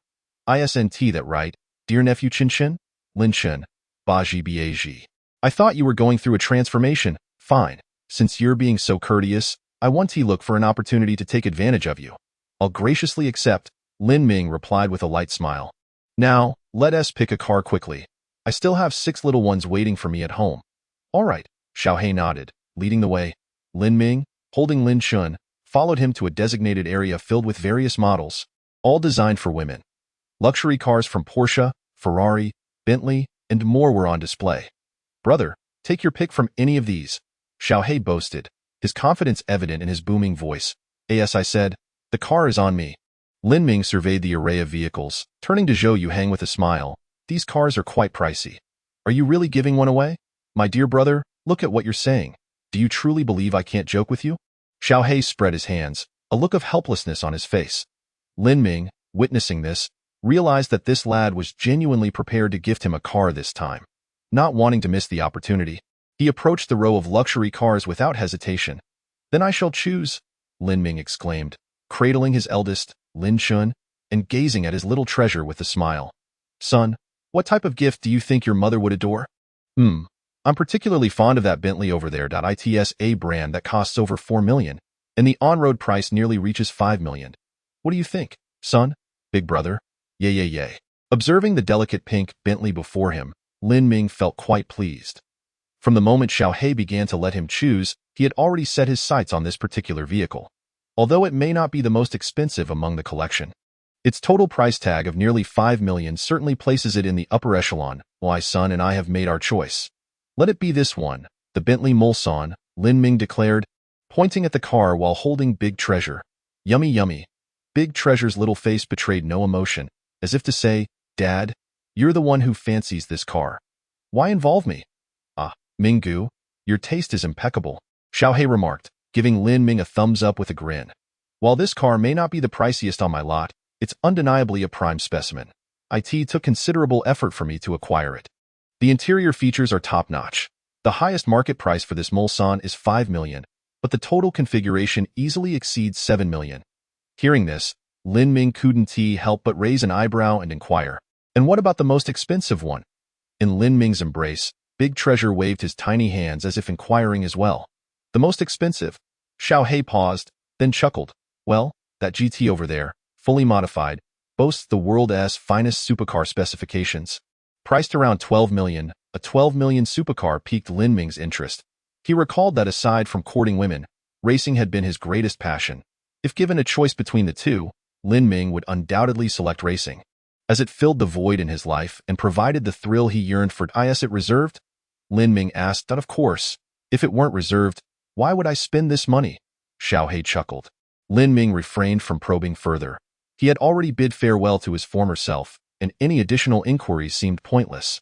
Isn't that right, dear nephew Chin Chin? Lin Chen, Baji Baji. I thought you were going through a transformation. Fine. Since you're being so courteous, I want to look for an opportunity to take advantage of you. I'll graciously accept, Lin Ming replied with a light smile. Now, let us pick a car quickly. I still have 6 little ones waiting for me at home. All right, Xiao He nodded, leading the way. Lin Ming, holding Lin Chun, followed him to a designated area filled with various models, all designed for women. Luxury cars from Porsche, Ferrari, Bentley, and more were on display. Brother, take your pick from any of these, Xiao He boasted, his confidence evident in his booming voice. As I said, the car is on me. Lin Ming surveyed the array of vehicles, turning to Zhou Yuhang with a smile. These cars are quite pricey. Are you really giving one away? My dear brother, look at what you're saying. Do you truly believe I can't joke with you? Xiao He spread his hands, a look of helplessness on his face. Lin Ming, witnessing this, realized that this lad was genuinely prepared to gift him a car this time. Not wanting to miss the opportunity, he approached the row of luxury cars without hesitation. Then I shall choose, Lin Ming exclaimed, cradling his eldest, Lin Chun, and gazing at his little treasure with a smile. Son, what type of gift do you think your mother would adore? I'm particularly fond of that Bentley over there. It's a brand that costs over 4 million, and the on-road price nearly reaches 5 million. What do you think, son? Big brother? Yay. Observing the delicate pink Bentley before him, Lin Ming felt quite pleased. From the moment Xiao He began to let him choose, he had already set his sights on this particular vehicle. Although it may not be the most expensive among the collection, its total price tag of nearly 5 million certainly places it in the upper echelon. My son and I have made our choice. Let it be this one, the Bentley Mulsanne, Lin Ming declared, pointing at the car while holding Big Treasure. Yummy. Big Treasure's little face betrayed no emotion, as if to say, Dad, you're the one who fancies this car. Why involve me? Minggu, your taste is impeccable, Xiao He remarked, giving Lin Ming a thumbs up with a grin. While this car may not be the priciest on my lot, it's undeniably a prime specimen. It took considerable effort for me to acquire it. The interior features are top-notch. The highest market price for this Mulsanne is 5 million, but the total configuration easily exceeds 7 million. Hearing this, Lin Ming couldn't help but raise an eyebrow and inquire, and what about the most expensive one? In Lin Ming's embrace, Big Treasure waved his tiny hands as if inquiring as well. The most expensive? Xiao He paused, then chuckled. Well, that GT over there, fully modified, boasts the world's finest supercar specifications. Priced around 12 million, a 12 million supercar piqued Lin Ming's interest. He recalled that aside from courting women, racing had been his greatest passion. If given a choice between the two, Lin Ming would undoubtedly select racing, as it filled the void in his life and provided the thrill he yearned for. Is it reserved? Lin Ming asked. Of course. If it weren't reserved, why would I spend this money? Xiao He chuckled. Lin Ming refrained from probing further. He had already bid farewell to his former self, and any additional inquiries seemed pointless.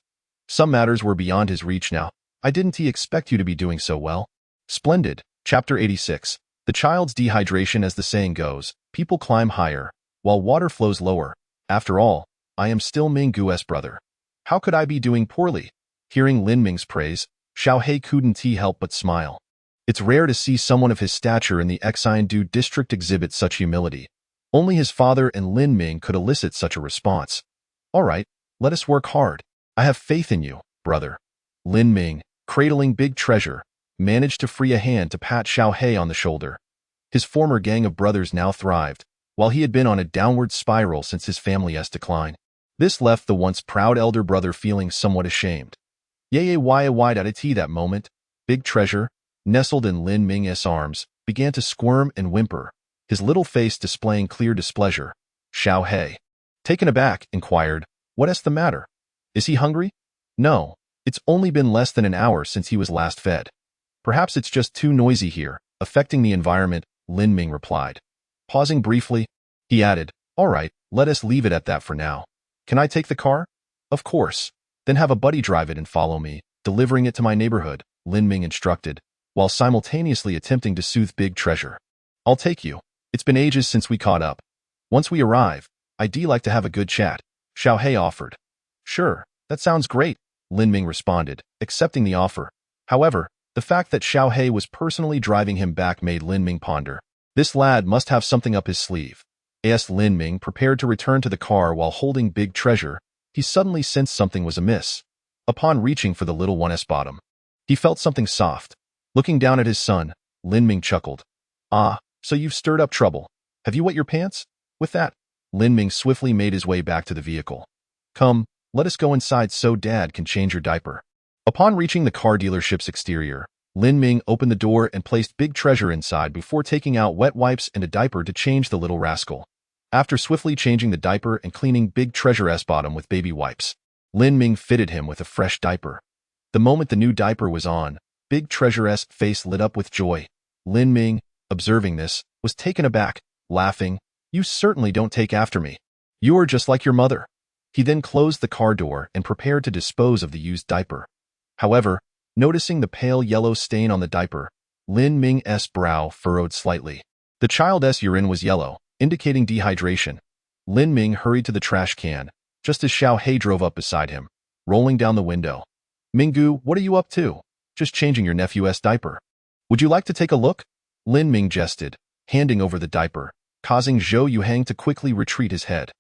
Some matters were beyond his reach now. I didn't expect you to be doing so well. Splendid. Chapter 86. The child's dehydration. As the saying goes, people climb higher, while water flows lower. After all, I am still Minggu's brother. How could I be doing poorly? Hearing Lin Ming's praise, Xiao He couldn't help but smile. It's rare to see someone of his stature in the Xindu district exhibit such humility, Only his father and Lin Ming could elicit such a response. All right, let us work hard. I have faith in you, brother. Lin Ming, cradling Big Treasure, managed to free a hand to pat Xiao Hei on the shoulder. His former gang of brothers now thrived, while he had been on a downward spiral since his family's decline. This left the once proud elder brother feeling somewhat ashamed. At that moment, Big Treasure, nestled in Lin Ming's arms, began to squirm and whimper, his little face displaying clear displeasure. Xiao Hei, taken aback, inquired, "What's the matter? Is he hungry?" "No, it's only been less than an hour since he was last fed. Perhaps it's just too noisy here, affecting the environment," Lin Ming replied. Pausing briefly, he added, "All right, let us leave it at that for now. Can I take the car?" "Of course. Then have a buddy drive it and follow me, delivering it to my neighborhood," Lin Ming instructed, while simultaneously attempting to soothe Big Treasure. "I'll take you. It's been ages since we caught up. Once we arrive, I'd like to have a good chat," Xiao Hei offered. "Sure, that sounds great," Lin Ming responded, accepting the offer. However, the fact that Xiao Hei was personally driving him back made Lin Ming ponder. This lad must have something up his sleeve. As Lin Ming prepared to return to the car while holding Big Treasure, he suddenly sensed something was amiss. Upon reaching for the little one's bottom, he felt something soft. Looking down at his son, Lin Ming chuckled. "Ah, so you've stirred up trouble. Have you wet your pants?" With that, Lin Ming swiftly made his way back to the vehicle. "Come, let us go inside so Dad can change your diaper." Upon reaching the car dealership's exterior, Lin Ming opened the door and placed Big Treasure inside before taking out wet wipes and a diaper to change the little rascal. After swiftly changing the diaper and cleaning Big Treasure's bottom with baby wipes, Lin Ming fitted him with a fresh diaper. The moment the new diaper was on, Big Treasure's face lit up with joy. Lin Ming, observing this, was taken aback, laughing, "You certainly don't take after me. You're just like your mother." He then closed the car door and prepared to dispose of the used diaper. However, noticing the pale yellow stain on the diaper, Lin Ming's brow furrowed slightly. The child's urine was yellow, indicating dehydration. Lin Ming hurried to the trash can, just as Xiao Hei drove up beside him, rolling down the window. "Minggu, what are you up to?" "Just changing your nephew's diaper. Would you like to take a look?" Lin Ming jested, handing over the diaper, causing Zhou Yuhang to quickly retreat his head.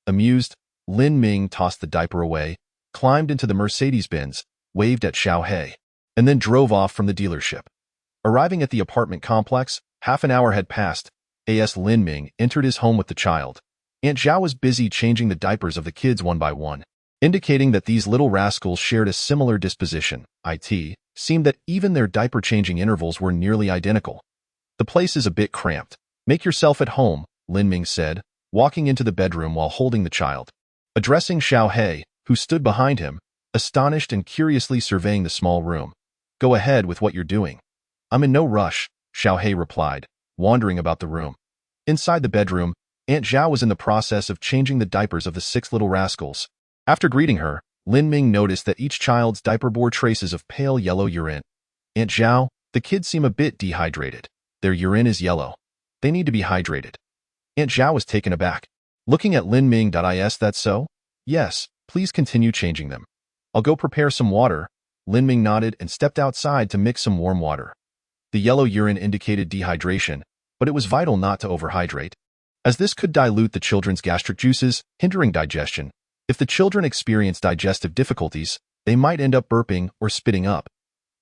Amused, Lin Ming tossed the diaper away, climbed into the Mercedes-Benz, waved at Xiao Hei, and then drove off from the dealership. Arriving at the apartment complex, half an hour had passed. As Lin Ming entered his home with the child, Aunt Zhao was busy changing the diapers of the kids one by one, indicating that these little rascals shared a similar disposition. It seemed that even their diaper-changing intervals were nearly identical. "The place is a bit cramped. Make yourself at home," Lin Ming said, walking into the bedroom while holding the child. Addressing Xiao Hei, who stood behind him, astonished and curiously surveying the small room. "Go ahead with what you're doing." "I'm in no rush," Xiao Hei replied, wandering about the room. Inside the bedroom, Aunt Zhao was in the process of changing the diapers of the 6 little rascals. After greeting her, Lin Ming noticed that each child's diaper bore traces of pale yellow urine. "Aunt Zhao, the kids seem a bit dehydrated. Their urine is yellow. They need to be hydrated." Aunt Zhao was taken aback. Looking at Lin Ming, "Is that so?" "Yes, please continue changing them." "I'll go prepare some water." Lin Ming nodded and stepped outside to mix some warm water. The yellow urine indicated dehydration, but it was vital not to overhydrate, as this could dilute the children's gastric juices, hindering digestion. If the children experience digestive difficulties, they might end up burping or spitting up.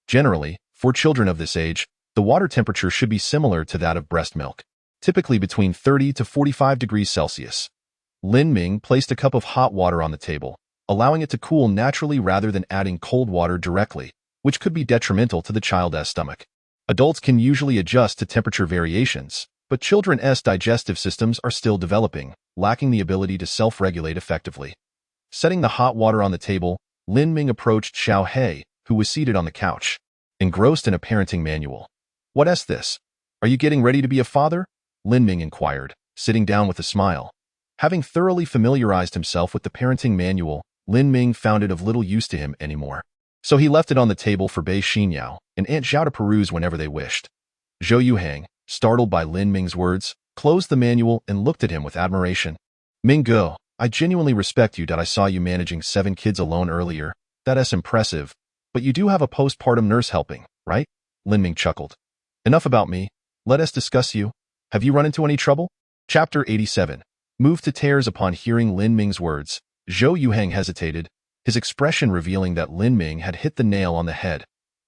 Generally, for children of this age, the water temperature should be similar to that of breast milk, typically between 30 to 45 degrees Celsius. Lin Ming placed a cup of hot water on the table, allowing it to cool naturally rather than adding cold water directly, which could be detrimental to the child's stomach. Adults can usually adjust to temperature variations, but children's digestive systems are still developing, lacking the ability to self-regulate effectively. Setting the hot water on the table, Lin Ming approached Xiao Hei, who was seated on the couch, engrossed in a parenting manual. "What's this? Are you getting ready to be a father?" Lin Ming inquired, sitting down with a smile. Having thoroughly familiarized himself with the parenting manual, Lin Ming found it of little use to him anymore. So he left it on the table for Bei Xinyao and Aunt Zhao to peruse whenever they wished. Zhou Yuhang, startled by Lin Ming's words, closed the manual and looked at him with admiration. "Minggu, I genuinely respect you that I saw you managing 7 kids alone earlier. That's impressive. But you do have a postpartum nurse helping, right?" Lin Ming chuckled. "Enough about me. Let us discuss you. Have you run into any trouble?" Chapter 87. Moved to tears upon hearing Lin Ming's words, Zhou Yuheng hesitated, his expression revealing that Lin Ming had hit the nail on the head.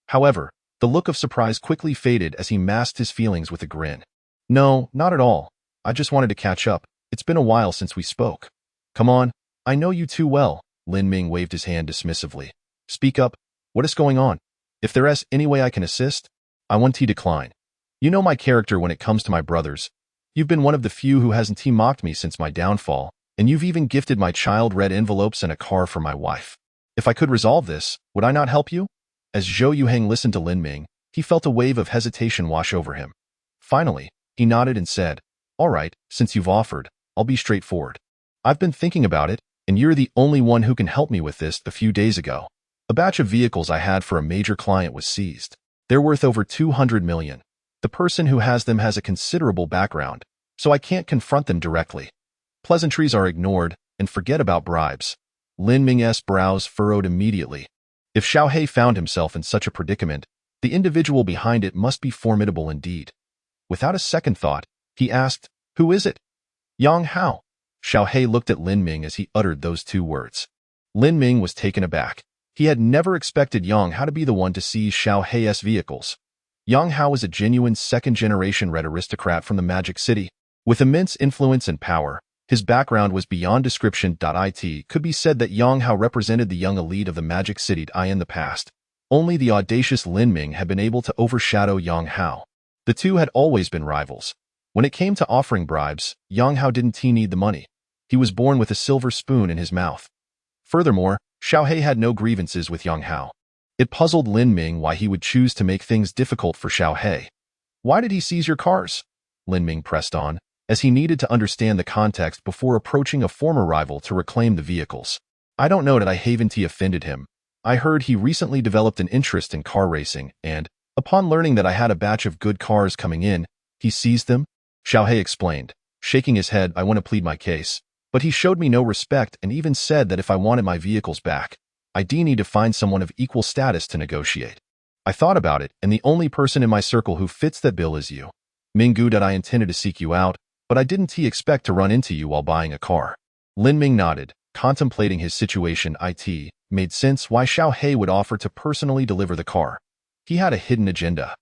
However, the look of surprise quickly faded as he masked his feelings with a grin. No, not at all. I just wanted to catch up. It's been a while since we spoke. Come on, I know you too well. Lin Ming waved his hand dismissively. Speak up. What is going on? If there is any way I can assist, I want to decline. You know my character when it comes to my brothers. You've been one of the few who hasn't mocked me since my downfall, and you've even gifted my child red envelopes and a car for my wife. If I could resolve this, would I not help you? As Zhou Yuheng listened to Lin Ming, he felt a wave of hesitation wash over him. Finally, he nodded and said, All right, since you've offered, I'll be straightforward. I've been thinking about it, and you're the only one who can help me with this. A few days ago, a batch of vehicles I had for a major client was seized. They're worth over 200 million. The person who has them has a considerable background, so I can't confront them directly. Pleasantries are ignored, and forget about bribes. Lin Ming's brows furrowed immediately. If Xiaohei found himself in such a predicament, the individual behind it must be formidable indeed. Without a second thought, he asked, Who is it? Yang Hao. Xiaohei looked at Lin Ming as he uttered those two words. Lin Ming was taken aback. He had never expected Yang Hao to be the one to seize Xiaohei's vehicles. Yang Hao was a genuine second-generation red aristocrat from the Magic City. With immense influence and power, his background was beyond description. It could be said that Yang Hao represented the young elite of the Magic City in the past. Only the audacious Lin Ming had been able to overshadow Yang Hao. The two had always been rivals. When it came to offering bribes, Yang Hao didn't need the money. He was born with a silver spoon in his mouth. Furthermore, Xiaohei had no grievances with Yang Hao. It puzzled Lin Ming why he would choose to make things difficult for Xiaohei. Why did he seize your cars? Lin Ming pressed on, as he needed to understand the context before approaching a former rival to reclaim the vehicles. I don't know that I haven't offended him. I heard he recently developed an interest in car racing, and, upon learning that I had a batch of good cars coming in, he seized them? Xiaohei explained, shaking his head. I want to plead my case, but he showed me no respect and even said that if I wanted my vehicles back, I'd need to find someone of equal status to negotiate. I thought about it, and the only person in my circle who fits that bill is you. Minggu. I intended to seek you out, but I didn't expect to run into you while buying a car. Lin Ming nodded, contemplating his situation. It made sense why Xiaohei would offer to personally deliver the car. He had a hidden agenda.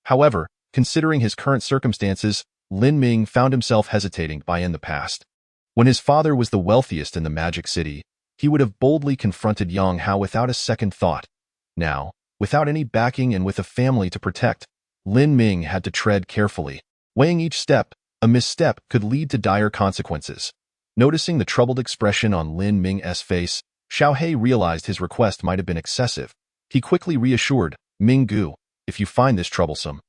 However, considering his current circumstances, Lin Ming found himself hesitating in the past. When his father was the wealthiest in the Magic City, he would have boldly confronted Yang Hao without a second thought. Now, without any backing and with a family to protect, Lin Ming had to tread carefully, weighing each step. A misstep could lead to dire consequences. Noticing the troubled expression on Lin Ming's face, Xiaohei realized his request might have been excessive. He quickly reassured, Minggu, if you find this troublesome,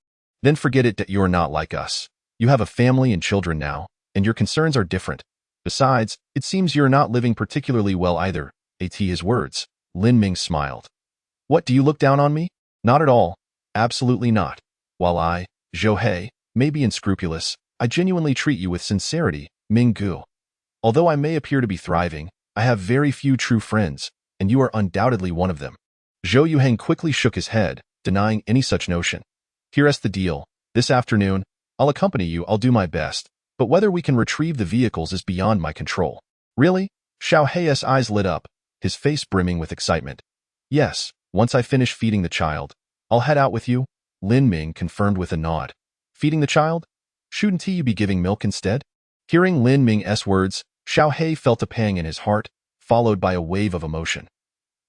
then forget it. That you're not like us. You have a family and children now, and your concerns are different. Besides, it seems you're not living particularly well either. At his words, Lin Ming smiled. What, do you look down on me? Not at all. Absolutely not. While I, Xiaohei, may be unscrupulous, I genuinely treat you with sincerity, Minggu. Although I may appear to be thriving, I have very few true friends, and you are undoubtedly one of them. Zhou Yuheng quickly shook his head, denying any such notion. Here's the deal. This afternoon, I'll accompany you. I'll do my best, but whether we can retrieve the vehicles is beyond my control. Really? Xiaohei's eyes lit up, his face brimming with excitement. Yes, once I finish feeding the child, I'll head out with you, Lin Ming confirmed with a nod. Feeding the child? Shouldn't you be giving milk instead? Hearing Lin Ming's words, Xiaohei felt a pang in his heart, followed by a wave of emotion.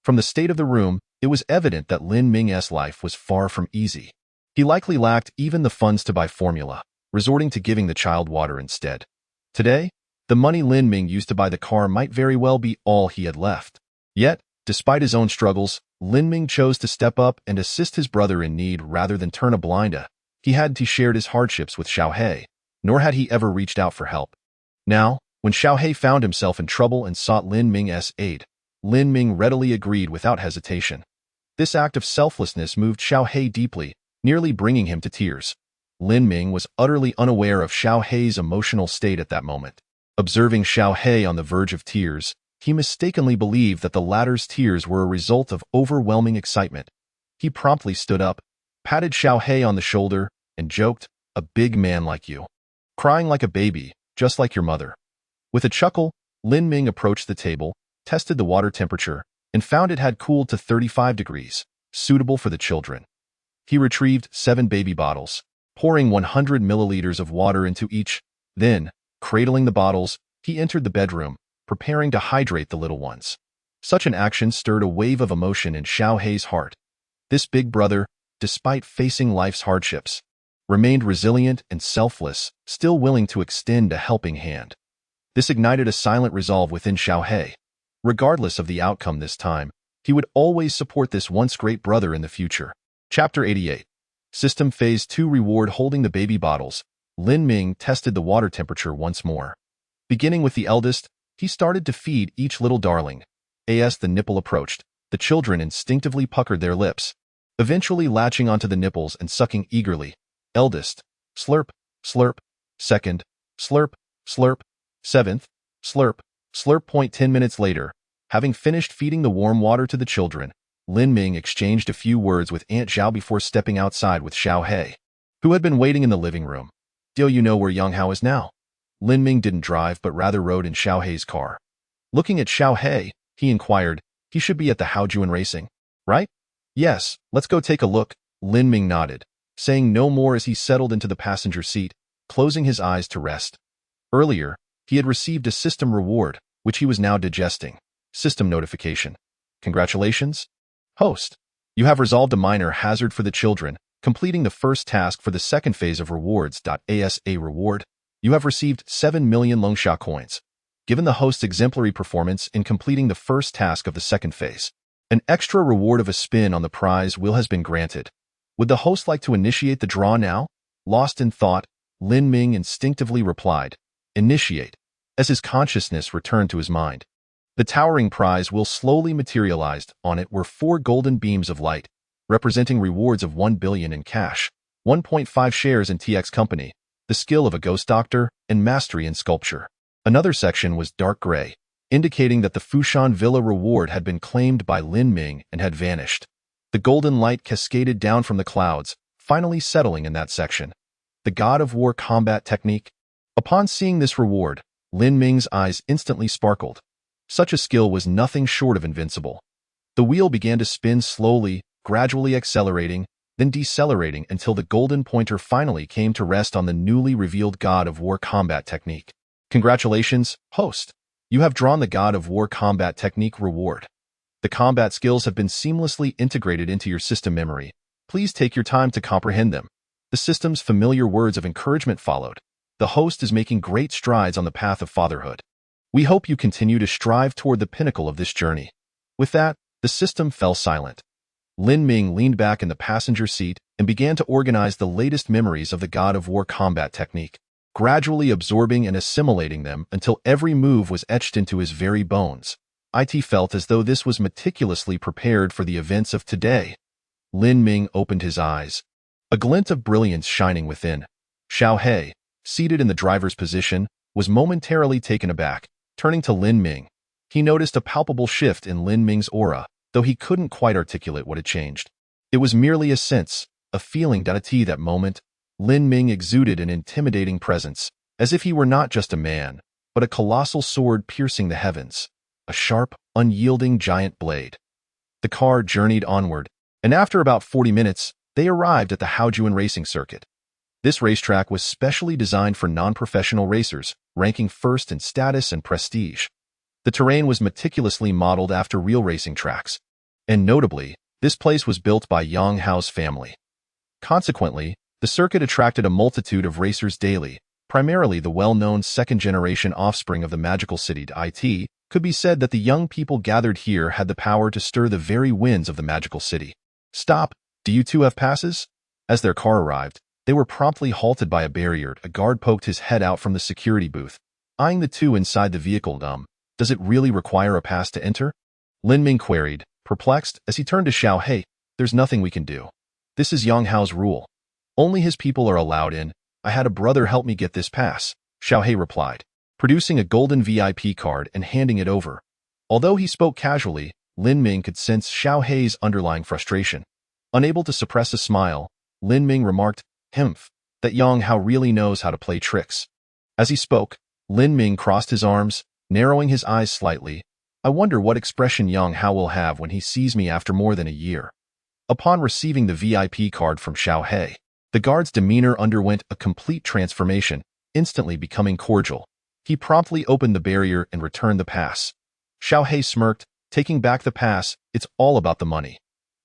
From the state of the room, it was evident that Lin Ming's life was far from easy. He likely lacked even the funds to buy formula, resorting to giving the child water instead. Today, the money Lin Ming used to buy the car might very well be all he had left. Yet, despite his own struggles, Lin Ming chose to step up and assist his brother in need rather than turn a blind eye. He hadn't shared his hardships with Xiaohei, nor had he ever reached out for help. Now, when Xiaohei found himself in trouble and sought Lin Ming's aid, Lin Ming readily agreed without hesitation. This act of selflessness moved Xiaohei deeply, nearly bringing him to tears. Lin Ming was utterly unaware of Xiaohei's emotional state at that moment. Observing Xiaohei on the verge of tears, he mistakenly believed that the latter's tears were a result of overwhelming excitement. He promptly stood up, patted Xiaohei on the shoulder, and joked, "A big man like you, crying like a baby, just like your mother." With a chuckle, Lin Ming approached the table, tested the water temperature, and found it had cooled to 35 degrees, suitable for the children. He retrieved 7 baby bottles, pouring 100 milliliters of water into each. Then, cradling the bottles, he entered the bedroom, preparing to hydrate the little ones. Such an action stirred a wave of emotion in Xiao Hei's heart. This big brother, despite facing life's hardships, remained resilient and selfless, still willing to extend a helping hand. This ignited a silent resolve within Xiao Hei. Regardless of the outcome this time, he would always support this once great brother in the future. Chapter 88. System Phase 2 Reward. Holding the baby bottles, Lin Ming tested the water temperature once more. Beginning with the eldest, he started to feed each little darling. As the nipple approached, the children instinctively puckered their lips, eventually latching onto the nipples and sucking eagerly. Eldest, slurp, slurp. Second, slurp, slurp. Seventh, slurp, slurp. 10 minutes later, having finished feeding the warm water to the children, Lin Ming exchanged a few words with Aunt Zhao before stepping outside with Xiao Hei, who had been waiting in the living room. "Do you know where Yang Hao is now?" Lin Ming didn't drive but rather rode in Xiao Hei's car. Looking at Xiao Hei, he inquired, "He should be at the Haojuan racing, right?" "Yes, let's go take a look." Lin Ming nodded, saying no more as he settled into the passenger seat, closing his eyes to rest. Earlier, he had received a system reward, which he was now digesting. System notification. "Congratulations, host. You have resolved a minor hazard for the children, completing the first task for the second phase of rewards. As a reward, you have received 7 million Longsha coins. Given the host's exemplary performance in completing the first task of the second phase, an extra reward of a spin on the prize wheel has been granted. Would the host like to initiate the draw now?" Lost in thought, Lin Ming instinctively replied, "Initiate," as his consciousness returned to his mind. The towering prize wheel slowly materialized. On it were 4 golden beams of light, representing rewards of 1 billion in cash, 1.5 shares in TX Company, the skill of a ghost doctor, and mastery in sculpture. Another section was dark gray, indicating that the Fushan Villa reward had been claimed by Lin Ming and had vanished. The golden light cascaded down from the clouds, finally settling in that section. The God of War combat technique. Upon seeing this reward, Lin Ming's eyes instantly sparkled. Such a skill was nothing short of invincible. The wheel began to spin slowly, gradually accelerating, then decelerating until the golden pointer finally came to rest on the newly revealed God of War combat technique. "Congratulations, host. You have drawn the God of War combat technique reward. The combat skills have been seamlessly integrated into your system memory. Please take your time to comprehend them." The system's familiar words of encouragement followed. "The host is making great strides on the path of fatherhood. We hope you continue to strive toward the pinnacle of this journey." With that, the system fell silent. Lin Ming leaned back in the passenger seat and began to organize the latest memories of the God of War combat technique, gradually absorbing and assimilating them until every move was etched into his very bones. It felt as though this was meticulously prepared for the events of today. Lin Ming opened his eyes, a glint of brilliance shining within. Xiao Hei, seated in the driver's position, was momentarily taken aback. Turning to Lin Ming, he noticed a palpable shift in Lin Ming's aura, though he couldn't quite articulate what had changed. It was merely a sense, a feeling. At that moment, Lin Ming exuded an intimidating presence, as if he were not just a man, but a colossal sword piercing the heavens, a sharp, unyielding giant blade. The car journeyed onward, and after about 40 minutes, they arrived at the Haojuan racing circuit. This racetrack was specially designed for non-professional racers, ranking first in status and prestige. The terrain was meticulously modeled after real racing tracks, and notably, this place was built by Yang Hao's family. Consequently, the circuit attracted a multitude of racers daily, primarily the well-known second-generation offspring of the magical city. It could be said that the young people gathered here had the power to stir the very winds of the magical city. "Stop, do you two have passes?" As their car arrived, they were promptly halted by a barrier. A guard poked his head out from the security booth, eyeing the two inside the vehicle. "Does it really require a pass to enter?" Lin Ming queried, perplexed, as he turned to Xiao Hei. "There's nothing we can do. This is Yang Hao's rule. Only his people are allowed in. I had a brother help me get this pass," Xiao Hei replied, producing a golden VIP card and handing it over. Although he spoke casually, Lin Ming could sense Xiao Hei's underlying frustration. Unable to suppress a smile, Lin Ming remarked, "That Yang Hao really knows how to play tricks." As he spoke, Lin Ming crossed his arms, narrowing his eyes slightly. I wonder what expression Yang Hao will have when he sees me after more than a year. Upon receiving the VIP card from Xiao He, the guard's demeanor underwent a complete transformation, instantly becoming cordial. He promptly opened the barrier and returned the pass. Xiao He smirked, taking back the pass. It's all about the money.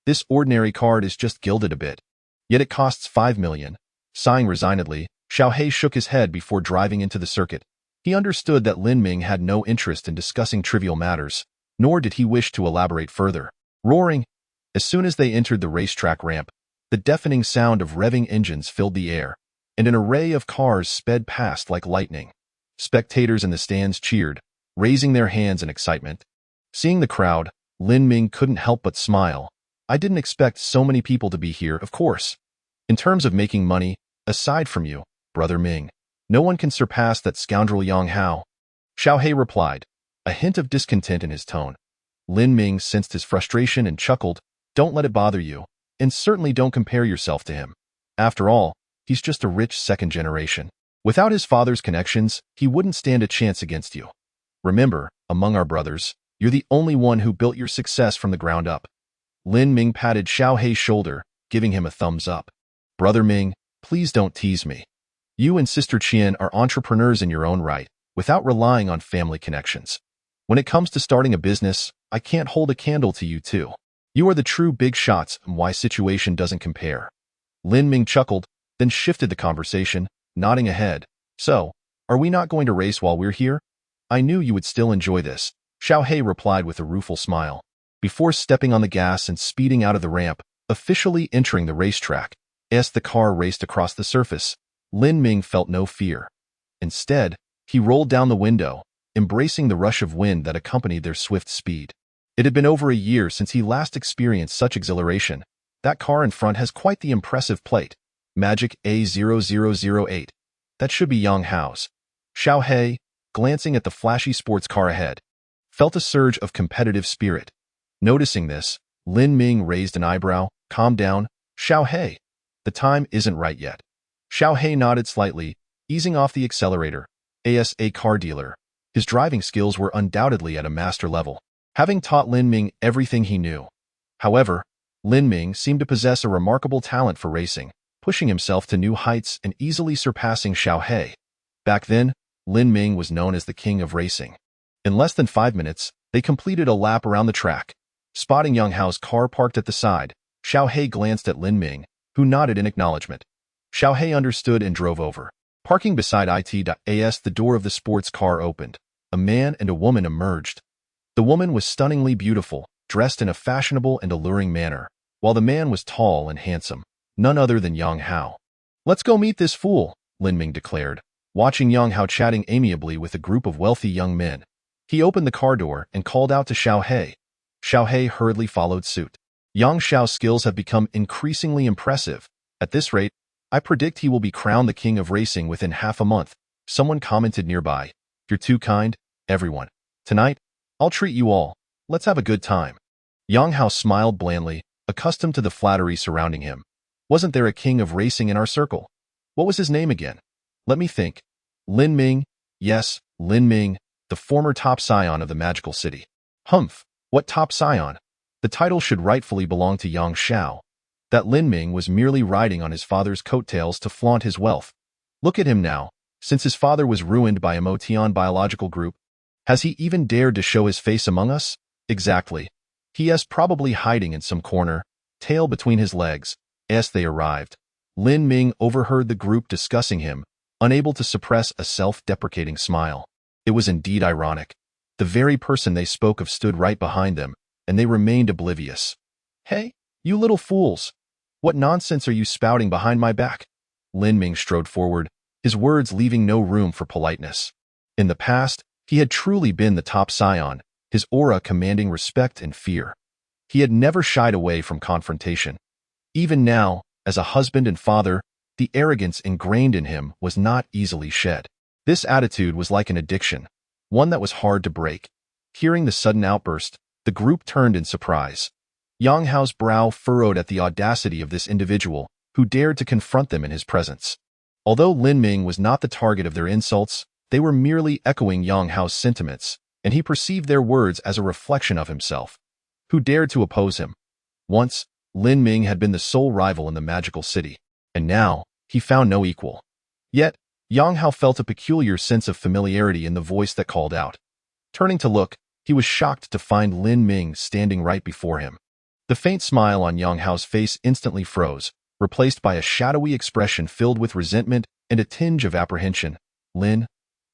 This ordinary card is just gilded a bit. Yet it costs 5 million. Sighing resignedly, Xiao He shook his head before driving into the circuit. He understood that Lin Ming had no interest in discussing trivial matters, nor did he wish to elaborate further. Roaring, as soon as they entered the racetrack ramp, the deafening sound of revving engines filled the air, and an array of cars sped past like lightning. Spectators in the stands cheered, raising their hands in excitement. Seeing the crowd, Lin Ming couldn't help but smile. I didn't expect so many people to be here, of course. In terms of making money, aside from you, Brother Ming, no one can surpass that scoundrel Yang Hao. Xiao He replied, a hint of discontent in his tone. Lin Ming sensed his frustration and chuckled, don't let it bother you, and certainly don't compare yourself to him. After all, he's just a rich second generation. Without his father's connections, he wouldn't stand a chance against you. Remember, among our brothers, you're the only one who built your success from the ground up. Lin Ming patted Xiao He's shoulder, giving him a thumbs up. Brother Ming, please don't tease me. You and Sister Qian are entrepreneurs in your own right, without relying on family connections. When it comes to starting a business, I can't hold a candle to you too. You are the true big shots, and my situation doesn't compare. Lin Ming chuckled, then shifted the conversation, nodding ahead. So, are we not going to race while we're here? I knew you would still enjoy this, Xiao He replied with a rueful smile. Before stepping on the gas and speeding out of the ramp, officially entering the racetrack, as the car raced across the surface, Lin Ming felt no fear. Instead, he rolled down the window, embracing the rush of wind that accompanied their swift speed. It had been over a year since he last experienced such exhilaration. That car in front has quite the impressive plate, Magic A0008. That should be Yang Hao's. Xiao He, glancing at the flashy sports car ahead, felt a surge of competitive spirit. Noticing this, Lin Ming raised an eyebrow. Calm down, Xiao He. The time isn't right yet. Xiao He nodded slightly, easing off the accelerator. As a car dealer, his driving skills were undoubtedly at a master level, having taught Lin Ming everything he knew. However, Lin Ming seemed to possess a remarkable talent for racing, pushing himself to new heights and easily surpassing Xiao He. Back then, Lin Ming was known as the king of racing. In less than 5 minutes, they completed a lap around the track. Spotting Yang Hao's car parked at the side, Xiao He glanced at Lin Ming, who nodded in acknowledgement. Xiao He understood and drove over. Parking beside it.as, the door of the sports car opened. A man and a woman emerged. The woman was stunningly beautiful, dressed in a fashionable and alluring manner, while the man was tall and handsome, none other than Yang Hao. Let's go meet this fool, Lin Ming declared, watching Yang Hao chatting amiably with a group of wealthy young men. He opened the car door and called out to Xiao He. Xiao He hurriedly followed suit. Yang Xiao's skills have become increasingly impressive. At this rate, I predict he will be crowned the king of racing within half a month. Someone commented nearby. You're too kind, everyone. Tonight, I'll treat you all. Let's have a good time. Yang Hao smiled blandly, accustomed to the flattery surrounding him. Wasn't there a king of racing in our circle? What was his name again? Let me think. Lin Ming. Yes, Lin Ming, the former top scion of the magical city. Humph, what top scion? The title should rightfully belong to Yang Xiao. That Lin Ming was merely riding on his father's coattails to flaunt his wealth. Look at him now. Since his father was ruined by a Motian biological group, has he even dared to show his face among us? Exactly. He is probably hiding in some corner, tail between his legs. As they arrived, Lin Ming overheard the group discussing him, unable to suppress a self-deprecating smile. It was indeed ironic. The very person they spoke of stood right behind them, and they remained oblivious. Hey, you little fools! What nonsense are you spouting behind my back? Lin Ming strode forward, his words leaving no room for politeness. In the past, he had truly been the top scion, his aura commanding respect and fear. He had never shied away from confrontation. Even now, as a husband and father, the arrogance ingrained in him was not easily shed. This attitude was like an addiction, one that was hard to break. Hearing the sudden outburst, the group turned in surprise. Yang Hao's brow furrowed at the audacity of this individual, who dared to confront them in his presence. Although Lin Ming was not the target of their insults, they were merely echoing Yang Hao's sentiments, and he perceived their words as a reflection of himself. Who dared to oppose him? Once, Lin Ming had been the sole rival in the magical city, and now, he found no equal. Yet, Yang Hao felt a peculiar sense of familiarity in the voice that called out. Turning to look, he was shocked to find Lin Ming standing right before him. The faint smile on Yang Hao's face instantly froze, replaced by a shadowy expression filled with resentment and a tinge of apprehension. Lin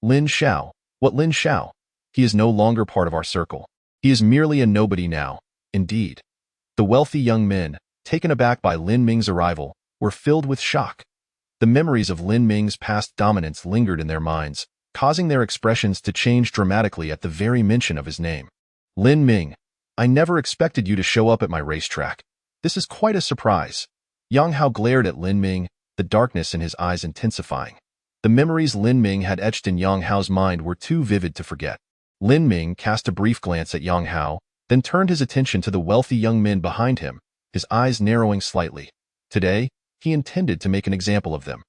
Xiao. What Lin Xiao? He is no longer part of our circle. He is merely a nobody now. Indeed. The wealthy young men, taken aback by Lin Ming's arrival, were filled with shock. The memories of Lin Ming's past dominance lingered in their minds, causing their expressions to change dramatically at the very mention of his name. Lin Ming, I never expected you to show up at my racetrack. This is quite a surprise. Yang Hao glared at Lin Ming, the darkness in his eyes intensifying. The memories Lin Ming had etched in Yang Hao's mind were too vivid to forget. Lin Ming cast a brief glance at Yang Hao, then turned his attention to the wealthy young men behind him, his eyes narrowing slightly. Today, he intended to make an example of them.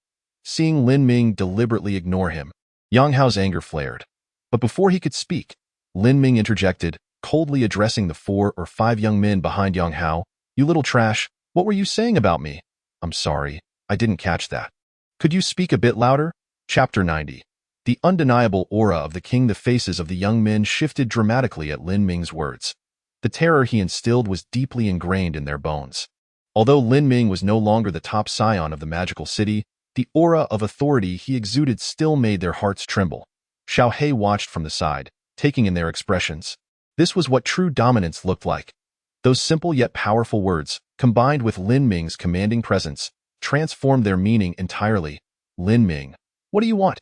Seeing Lin Ming deliberately ignore him, Yang Hao's anger flared. But before he could speak, Lin Ming interjected, coldly addressing the 4 or 5 young men behind Yang Hao. You little trash, what were you saying about me? I'm sorry, I didn't catch that. Could you speak a bit louder? Chapter 90. The undeniable aura of the king. The faces of the young men shifted dramatically at Lin Ming's words. The terror he instilled was deeply ingrained in their bones. Although Lin Ming was no longer the top scion of the magical city, the aura of authority he exuded still made their hearts tremble. Xiao He watched from the side, taking in their expressions. This was what true dominance looked like. Those simple yet powerful words, combined with Lin Ming's commanding presence, transformed their meaning entirely. Lin Ming, what do you want?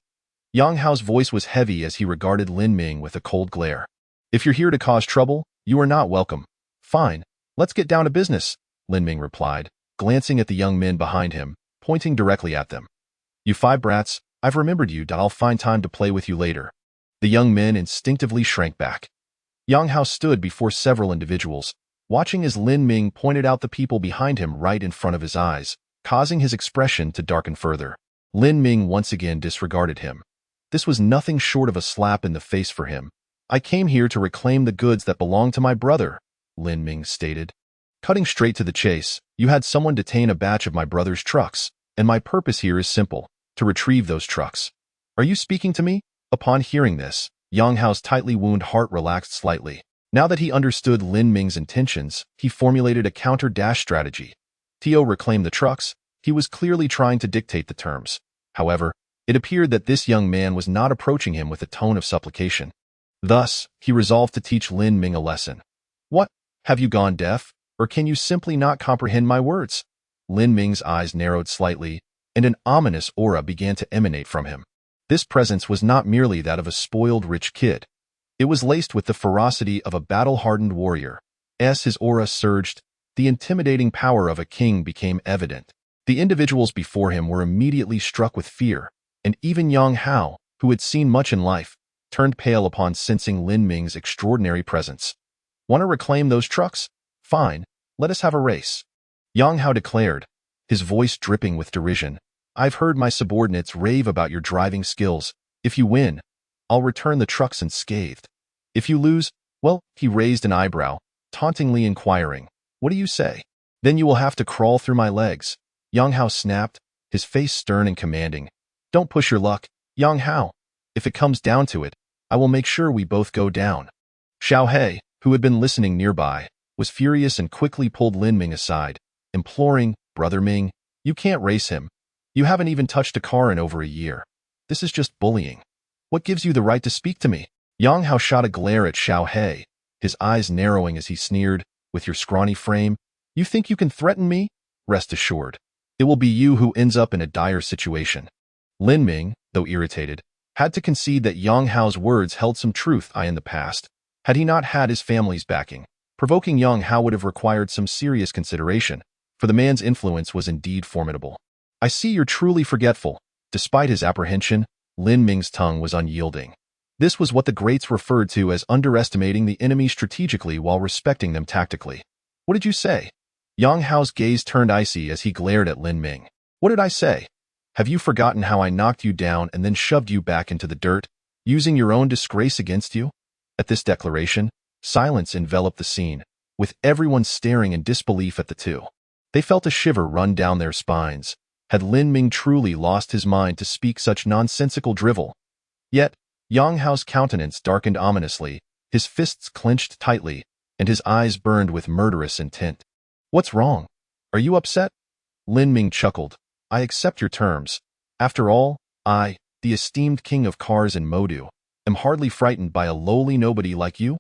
Yang Hao's voice was heavy as he regarded Lin Ming with a cold glare. If you're here to cause trouble, you are not welcome. Fine, let's get down to business, Lin Ming replied, glancing at the young men behind him, pointing directly at them. You 5 brats, I've remembered you. I'll find time to play with you later. The young men instinctively shrank back. Yang Hao stood before several individuals, watching as Lin Ming pointed out the people behind him right in front of his eyes, causing his expression to darken further. Lin Ming once again disregarded him. This was nothing short of a slap in the face for him. I came here to reclaim the goods that belong to my brother, Lin Ming stated. Cutting straight to the chase, you had someone detain a batch of my brother's trucks, and my purpose here is simple, to retrieve those trucks. Are you speaking to me? Upon hearing this, Yang Hao's tightly wounded heart relaxed slightly. Now that he understood Lin Ming's intentions, he formulated a counter-dash strategy. Tio reclaimed the trucks. He was clearly trying to dictate the terms. However, it appeared that this young man was not approaching him with a tone of supplication. Thus, he resolved to teach Lin Ming a lesson. What? Have you gone deaf? Or can you simply not comprehend my words? Lin Ming's eyes narrowed slightly, and an ominous aura began to emanate from him. This presence was not merely that of a spoiled rich kid. It was laced with the ferocity of a battle-hardened warrior. As his aura surged, the intimidating power of a king became evident. The individuals before him were immediately struck with fear, and even Yang Hao, who had seen much in life, turned pale upon sensing Lin Ming's extraordinary presence. Want to reclaim those trucks? Fine, let us have a race. Yang Hao declared, his voice dripping with derision. I've heard my subordinates rave about your driving skills. If you win, I'll return the trucks unscathed. If you lose, well, he raised an eyebrow, tauntingly inquiring, what do you say? Then you will have to crawl through my legs. Yang Hao snapped, his face stern and commanding. Don't push your luck, Yang Hao. If it comes down to it, I will make sure we both go down. Xiao He, who had been listening nearby, was furious and quickly pulled Lin Ming aside, imploring, Brother Ming, you can't race him. You haven't even touched a car in over a year. This is just bullying. What gives you the right to speak to me? Yang Hao shot a glare at Xiao He, his eyes narrowing as he sneered, with your scrawny frame, you think you can threaten me? Rest assured, it will be you who ends up in a dire situation. Lin Ming, though irritated, had to concede that Yang Hao's words held some truth in the past. Had he not had his family's backing, provoking Yang Hao would have required some serious consideration, for the man's influence was indeed formidable. I see you're truly forgetful. Despite his apprehension, Lin Ming's tongue was unyielding. This was what the greats referred to as underestimating the enemy strategically while respecting them tactically. What did you say? Yang Hao's gaze turned icy as he glared at Lin Ming. What did I say? Have you forgotten how I knocked you down and then shoved you back into the dirt, using your own disgrace against you?" At this declaration, silence enveloped the scene, with everyone staring in disbelief at the two. They felt a shiver run down their spines. Had Lin Ming truly lost his mind to speak such nonsensical drivel? Yet, Yang Hao's countenance darkened ominously, his fists clenched tightly, and his eyes burned with murderous intent. "What's wrong? Are you upset?" Lin Ming chuckled. "I accept your terms. After all, I, the esteemed king of cars in Modu, am hardly frightened by a lowly nobody like you."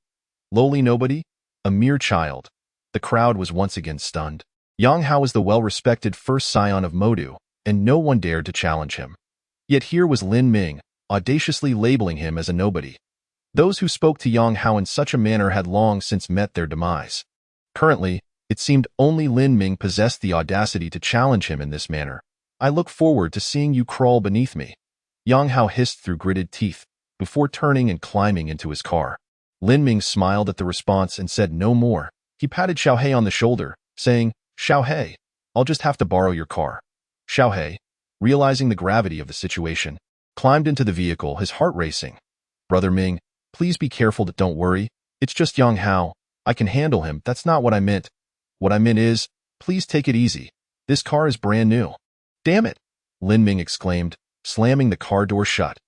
Lowly nobody? A mere child. The crowd was once again stunned. Yang Hao was the well-respected first scion of Modu, and no one dared to challenge him. Yet here was Lin Ming, audaciously labeling him as a nobody. Those who spoke to Yang Hao in such a manner had long since met their demise. Currently, it seemed only Lin Ming possessed the audacity to challenge him in this manner. "I look forward to seeing you crawl beneath me," Yang Hao hissed through gritted teeth, before turning and climbing into his car. Lin Ming smiled at the response and said no more. He patted Xiaohei on the shoulder, saying, "Xiaohei, I'll just have to borrow your car." Xiaohei, realizing the gravity of the situation, climbed into the vehicle, his heart racing. "Brother Ming, please be careful. Don't worry. It's just Yang Hao. I can handle him. That's not what I meant. What I meant is, please take it easy. This car is brand new." "Damn it!" Lin Ming exclaimed, slamming the car door shut.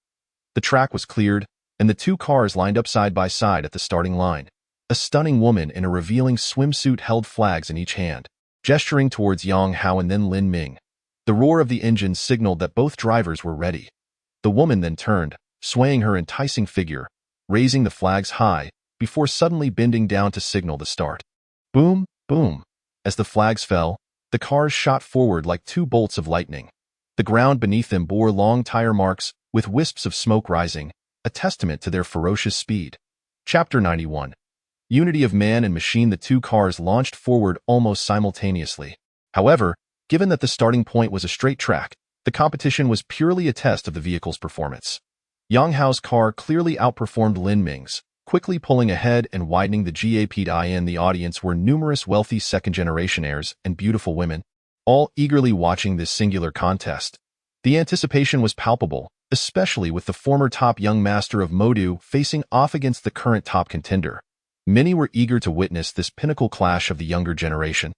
The track was cleared, and the two cars lined up side by side at the starting line. A stunning woman in a revealing swimsuit held flags in each hand, gesturing towards Yang Hao and then Lin Ming. The roar of the engine signaled that both drivers were ready. The woman then turned, swaying her enticing figure, raising the flags high, before suddenly bending down to signal the start. Boom, boom. As the flags fell, the cars shot forward like two bolts of lightning. The ground beneath them bore long tire marks, with wisps of smoke rising, a testament to their ferocious speed. Chapter 91. Unity of man and machine. The two cars launched forward almost simultaneously. However, given that the starting point was a straight track, the competition was purely a test of the vehicle's performance. Yang Hao's car clearly outperformed Lin Ming's, quickly pulling ahead and widening the gap. In the audience were numerous wealthy second-generation heirs and beautiful women, all eagerly watching this singular contest. The anticipation was palpable, especially with the former top young master of Modu facing off against the current top contender. Many were eager to witness this pinnacle clash of the younger generation.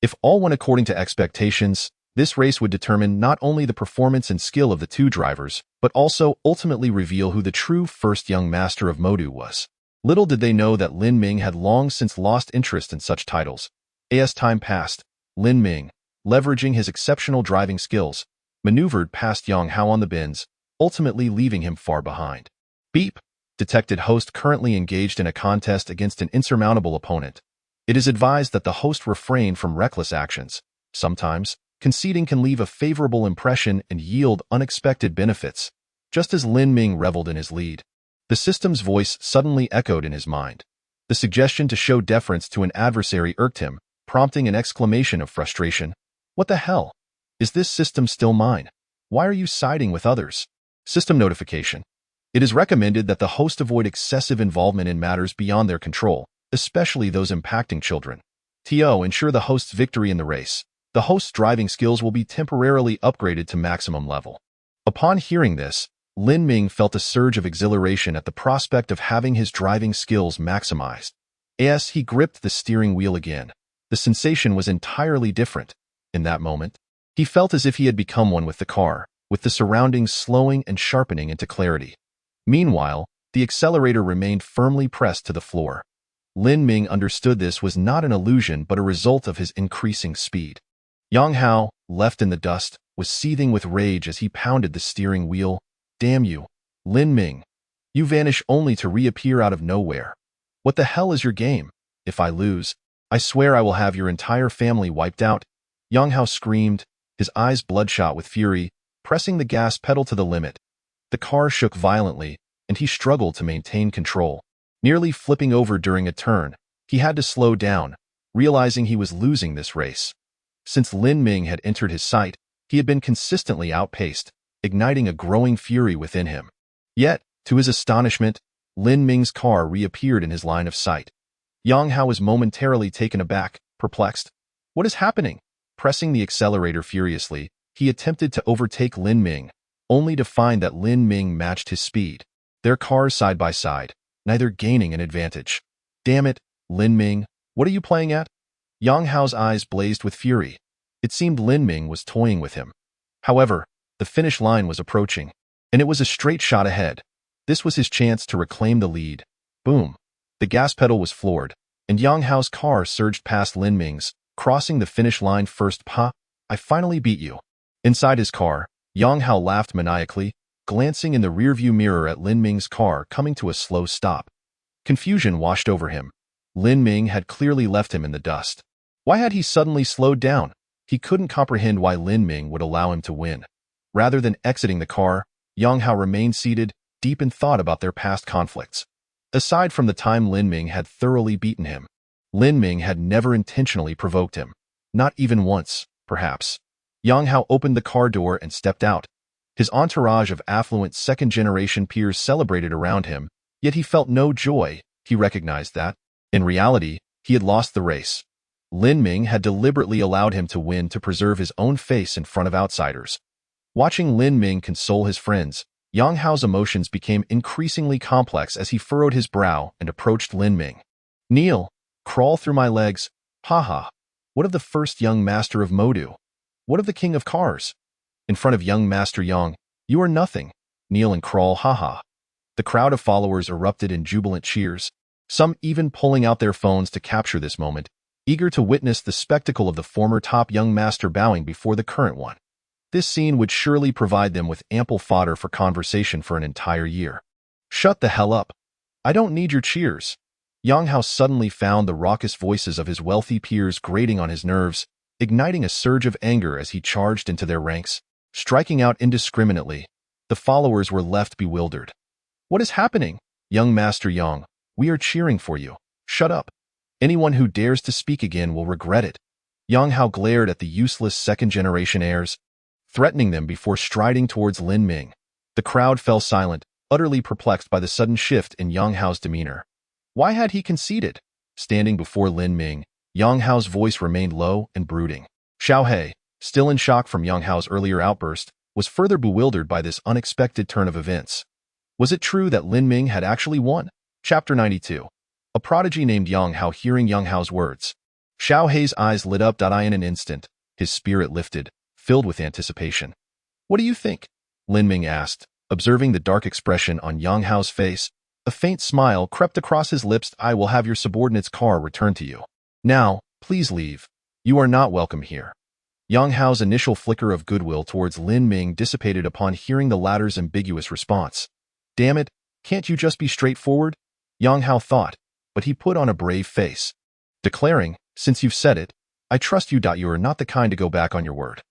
If all went according to expectations, this race would determine not only the performance and skill of the two drivers, but also ultimately reveal who the true first young master of Modu was. Little did they know that Lin Ming had long since lost interest in such titles. As time passed, Lin Ming, leveraging his exceptional driving skills, maneuvered past Yang Hao on the bends, ultimately leaving him far behind. Beep! Detected host currently engaged in a contest against an insurmountable opponent. It is advised that the host refrain from reckless actions. Sometimes, conceding can leave a favorable impression and yield unexpected benefits. Just as Lin Ming reveled in his lead, the system's voice suddenly echoed in his mind. The suggestion to show deference to an adversary irked him, prompting an exclamation of frustration. "What the hell? Is this system still mine? Why are you siding with others?" System notification. It is recommended that the host avoid excessive involvement in matters beyond their control, especially those impacting children. To ensure the host's victory in the race, the host's driving skills will be temporarily upgraded to maximum level. Upon hearing this, Lin Ming felt a surge of exhilaration at the prospect of having his driving skills maximized. As he gripped the steering wheel again, the sensation was entirely different. In that moment, he felt as if he had become one with the car, with the surroundings slowing and sharpening into clarity. Meanwhile, the accelerator remained firmly pressed to the floor. Lin Ming understood this was not an illusion but a result of his increasing speed. Yang Hao, left in the dust, was seething with rage as he pounded the steering wheel. "Damn you, Lin Ming. You vanish only to reappear out of nowhere. What the hell is your game? If I lose, I swear I will have your entire family wiped out." Yang Hao screamed, his eyes bloodshot with fury, pressing the gas pedal to the limit. The car shook violently, and he struggled to maintain control. Nearly flipping over during a turn, he had to slow down, realizing he was losing this race. Since Lin Ming had entered his sight, he had been consistently outpaced, igniting a growing fury within him. Yet, to his astonishment, Lin Ming's car reappeared in his line of sight. Yang Hao was momentarily taken aback, perplexed. "What is happening?" Pressing the accelerator furiously, he attempted to overtake Lin Ming, only to find that Lin Ming matched his speed. Their cars side by side, neither gaining an advantage. Damn it, Lin Ming, what are you playing at? Yang Hao's eyes blazed with fury. It seemed Lin Ming was toying with him. However, the finish line was approaching, and it was a straight shot ahead. This was his chance to reclaim the lead. Boom. The gas pedal was floored, and Yang Hao's car surged past Lin Ming's, crossing the finish line first. Pa, I finally beat you. Inside his car, Yang Hao laughed maniacally, glancing in the rearview mirror at Lin Ming's car coming to a slow stop. Confusion washed over him. Lin Ming had clearly left him in the dust. Why had he suddenly slowed down? He couldn't comprehend why Lin Ming would allow him to win. Rather than exiting the car, Yang Hao remained seated, deep in thought about their past conflicts. Aside from the time Lin Ming had thoroughly beaten him, Lin Ming had never intentionally provoked him. Not even once, perhaps. Yang Hao opened the car door and stepped out. His entourage of affluent second-generation peers celebrated around him, yet he felt no joy. He recognized that, in reality, he had lost the race. Lin Ming had deliberately allowed him to win to preserve his own face in front of outsiders. Watching Lin Ming console his friends, Yang Hao's emotions became increasingly complex as he furrowed his brow and approached Lin Ming. Kneel, crawl through my legs, haha. What of the first young master of Modu? What of the king of cars? In front of young Master Yang, you are nothing. Kneel and crawl, haha. The crowd of followers erupted in jubilant cheers, some even pulling out their phones to capture this moment, eager to witness the spectacle of the former top young master bowing before the current one. This scene would surely provide them with ample fodder for conversation for an entire year. Shut the hell up. I don't need your cheers. Yang Hao suddenly found the raucous voices of his wealthy peers grating on his nerves, igniting a surge of anger as he charged into their ranks, striking out indiscriminately. The followers were left bewildered. What is happening? Young Master Yang, we are cheering for you. Shut up. Anyone who dares to speak again will regret it. Yang Hao glared at the useless second-generation heirs, threatening them before striding towards Lin Ming. The crowd fell silent, utterly perplexed by the sudden shift in Yang Hao's demeanor. Why had he conceded? Standing before Lin Ming, Yang Hao's voice remained low and brooding. Xiao He, still in shock from Yang Hao's earlier outburst, was further bewildered by this unexpected turn of events. Was it true that Lin Ming had actually won? Chapter 92. A prodigy named Yang Hao hearing Yang Hao's words. Xiao He's eyes lit up. In an instant, his spirit lifted, filled with anticipation. What do you think? Lin Ming asked, observing the dark expression on Yang Hao's face. A faint smile crept across his lips. I will have your subordinate's car returned to you. Now, please leave. You are not welcome here. Yang Hao's initial flicker of goodwill towards Lin Ming dissipated upon hearing the latter's ambiguous response. Damn it, can't you just be straightforward? Yang Hao thought, but he put on a brave face, declaring, since you've said it, I trust you. You are not the kind to go back on your word.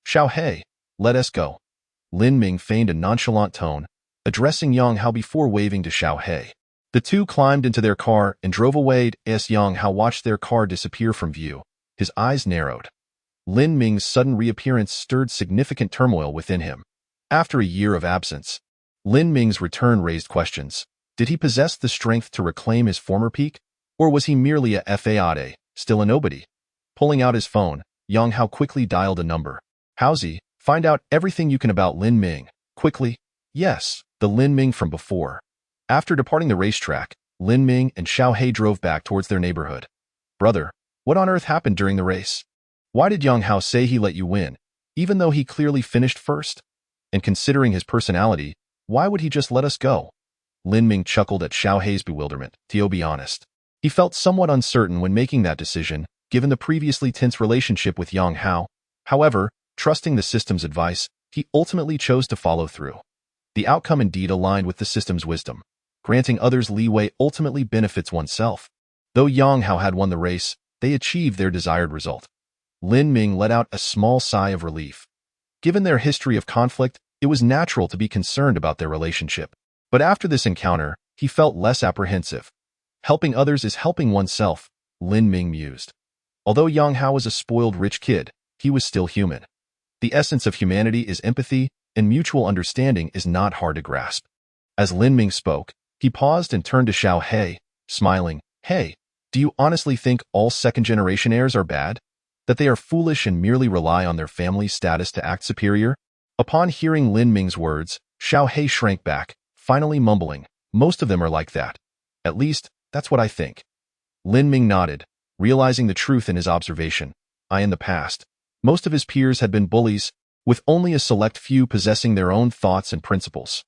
Xiao He, let us go. Lin Ming feigned a nonchalant tone, addressing Yang Hao before waving to Xiao He. The two climbed into their car and drove away as Yang Hao watched their car disappear from view. His eyes narrowed. Lin Ming's sudden reappearance stirred significant turmoil within him. After a year of absence, Lin Ming's return raised questions. Did he possess the strength to reclaim his former peak? Or was he merely a fade, still a nobody? Pulling out his phone, Yang Hao quickly dialed a number. Haozi, find out everything you can about Lin Ming. Quickly. Yes, the Lin Ming from before. After departing the racetrack, Lin Ming and Xiao He drove back towards their neighborhood. Brother, what on earth happened during the race? Why did Yang Hao say he let you win, even though he clearly finished first? And considering his personality, why would he just let us go? Lin Ming chuckled at Xiao He's bewilderment. To be honest, he felt somewhat uncertain when making that decision, given the previously tense relationship with Yang Hao. However, trusting the system's advice, he ultimately chose to follow through. The outcome indeed aligned with the system's wisdom. Granting others leeway ultimately benefits oneself. Though Yang Hao had won the race, they achieved their desired result. Lin Ming let out a small sigh of relief. Given their history of conflict, it was natural to be concerned about their relationship. But after this encounter, he felt less apprehensive. Helping others is helping oneself, Lin Ming mused. Although Yang Hao was a spoiled rich kid, he was still human. The essence of humanity is empathy, and mutual understanding is not hard to grasp. As Lin Ming spoke, he paused and turned to Xiao He, smiling. Hey, do you honestly think all second-generation heirs are bad? That they are foolish and merely rely on their family's status to act superior? Upon hearing Lin Ming's words, Xiao He shrank back, finally mumbling, "Most of them are like that. At least, that's what I think." Lin Ming nodded, realizing the truth in his observation. In the past, most of his peers had been bullies, with only a select few possessing their own thoughts and principles.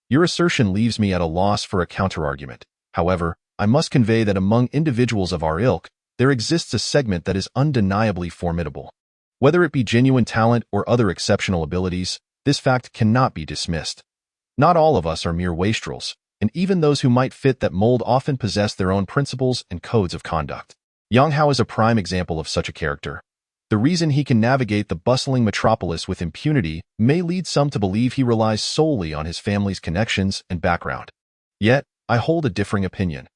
Your assertion leaves me at a loss for a counterargument. However, I must convey that among individuals of our ilk, there exists a segment that is undeniably formidable. Whether it be genuine talent or other exceptional abilities, this fact cannot be dismissed. Not all of us are mere wastrels, and even those who might fit that mold often possess their own principles and codes of conduct. Yang Hao is a prime example of such a character. The reason he can navigate the bustling metropolis with impunity may lead some to believe he relies solely on his family's connections and background. Yet, I hold a differing opinion.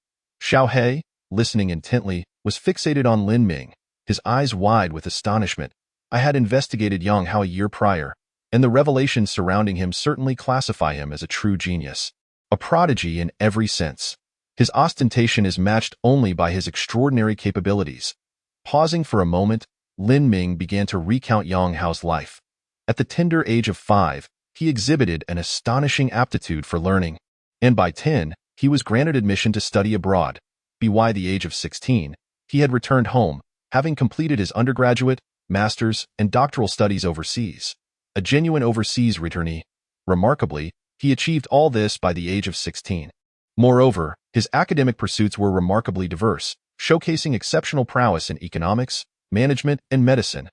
Xiao He, listening intently, was fixated on Lin Ming, his eyes wide with astonishment. I had investigated Yang Hao a year prior, and the revelations surrounding him certainly classify him as a true genius. A prodigy in every sense. His ostentation is matched only by his extraordinary capabilities. Pausing for a moment, Lin Ming began to recount Yang Hao's life. At the tender age of 5, he exhibited an astonishing aptitude for learning, and by 10, he was granted admission to study abroad. By the age of 16, he had returned home, having completed his undergraduate, master's, and doctoral studies overseas. A genuine overseas returnee. Remarkably, he achieved all this by the age of 16. Moreover, his academic pursuits were remarkably diverse, showcasing exceptional prowess in economics, management, and medicine.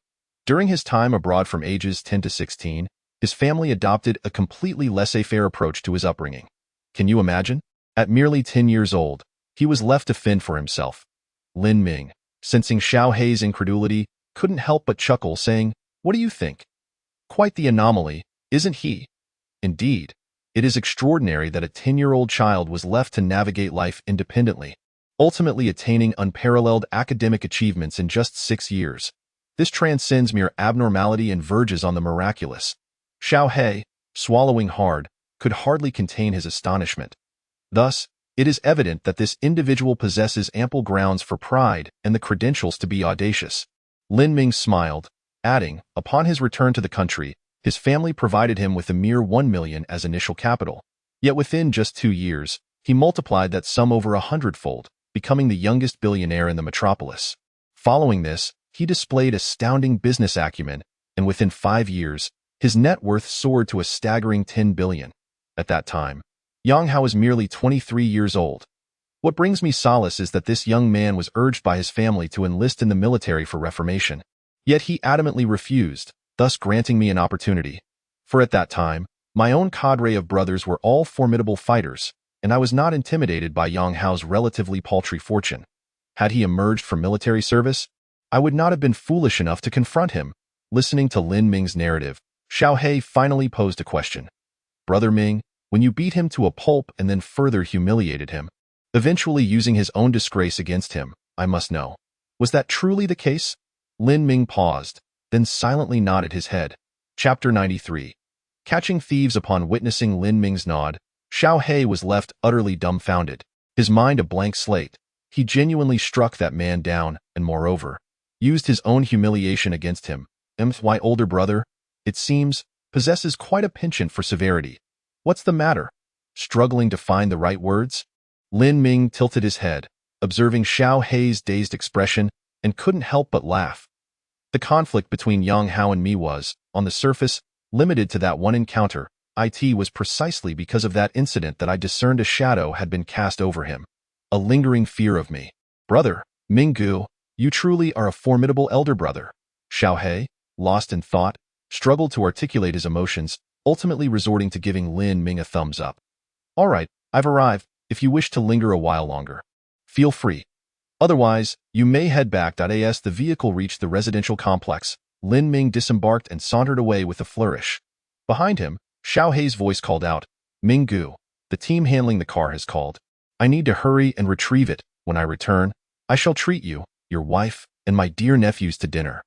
During his time abroad from ages 10 to 16, his family adopted a completely laissez-faire approach to his upbringing. Can you imagine? At merely 10 years old, he was left to fend for himself. Lin Ming, sensing Xiao He's incredulity, couldn't help but chuckle, saying, "What do you think? Quite the anomaly, isn't he?" Indeed, it is extraordinary that a 10-year-old child was left to navigate life independently, ultimately attaining unparalleled academic achievements in just 6 years. This transcends mere abnormality and verges on the miraculous. Xiao He, swallowing hard, could hardly contain his astonishment. Thus, it is evident that this individual possesses ample grounds for pride and the credentials to be audacious. Lin Ming smiled, adding, upon his return to the country, his family provided him with a mere 1 million as initial capital. Yet within just 2 years, he multiplied that sum over 100-fold, becoming the youngest billionaire in the metropolis. Following this, he displayed astounding business acumen, and within 5 years, his net worth soared to a staggering 10 billion. At that time, Yang Hao was merely 23 years old. What brings me solace is that this young man was urged by his family to enlist in the military for reformation. Yet he adamantly refused, thus granting me an opportunity. For at that time, my own cadre of brothers were all formidable fighters, and I was not intimidated by Yang Hao's relatively paltry fortune. Had he emerged from military service, I would not have been foolish enough to confront him. Listening to Lin Ming's narrative, Xiao He finally posed a question. "Brother Ming, when you beat him to a pulp and then further humiliated him, eventually using his own disgrace against him, I must know, was that truly the case?" Lin Ming paused, then silently nodded his head. Chapter 93. Catching thieves. Upon witnessing Lin Ming's nod, Xiao He was left utterly dumbfounded, his mind a blank slate. He genuinely struck that man down, and moreover, used his own humiliation against him. My older brother, it seems, possesses quite a penchant for severity. What's the matter? Struggling to find the right words? Lin Ming tilted his head, observing Xiao He's dazed expression, and couldn't help but laugh. The conflict between Yang Hao and me was, on the surface, limited to that one encounter. It was precisely because of that incident that I discerned a shadow had been cast over him. A lingering fear of me. "Brother, Minggu, you truly are a formidable elder brother." Xiao He, lost in thought, struggled to articulate his emotions, ultimately resorting to giving Lin Ming a thumbs up. "All right, I've arrived. If you wish to linger a while longer, feel free. Otherwise, you may head back." As the vehicle reached the residential complex, Lin Ming disembarked and sauntered away with a flourish. Behind him, Xiao He's voice called out, "Minggu, the team handling the car has called. I need to hurry and retrieve it. When I return, I shall treat you, your wife, and my dear nephews to dinner."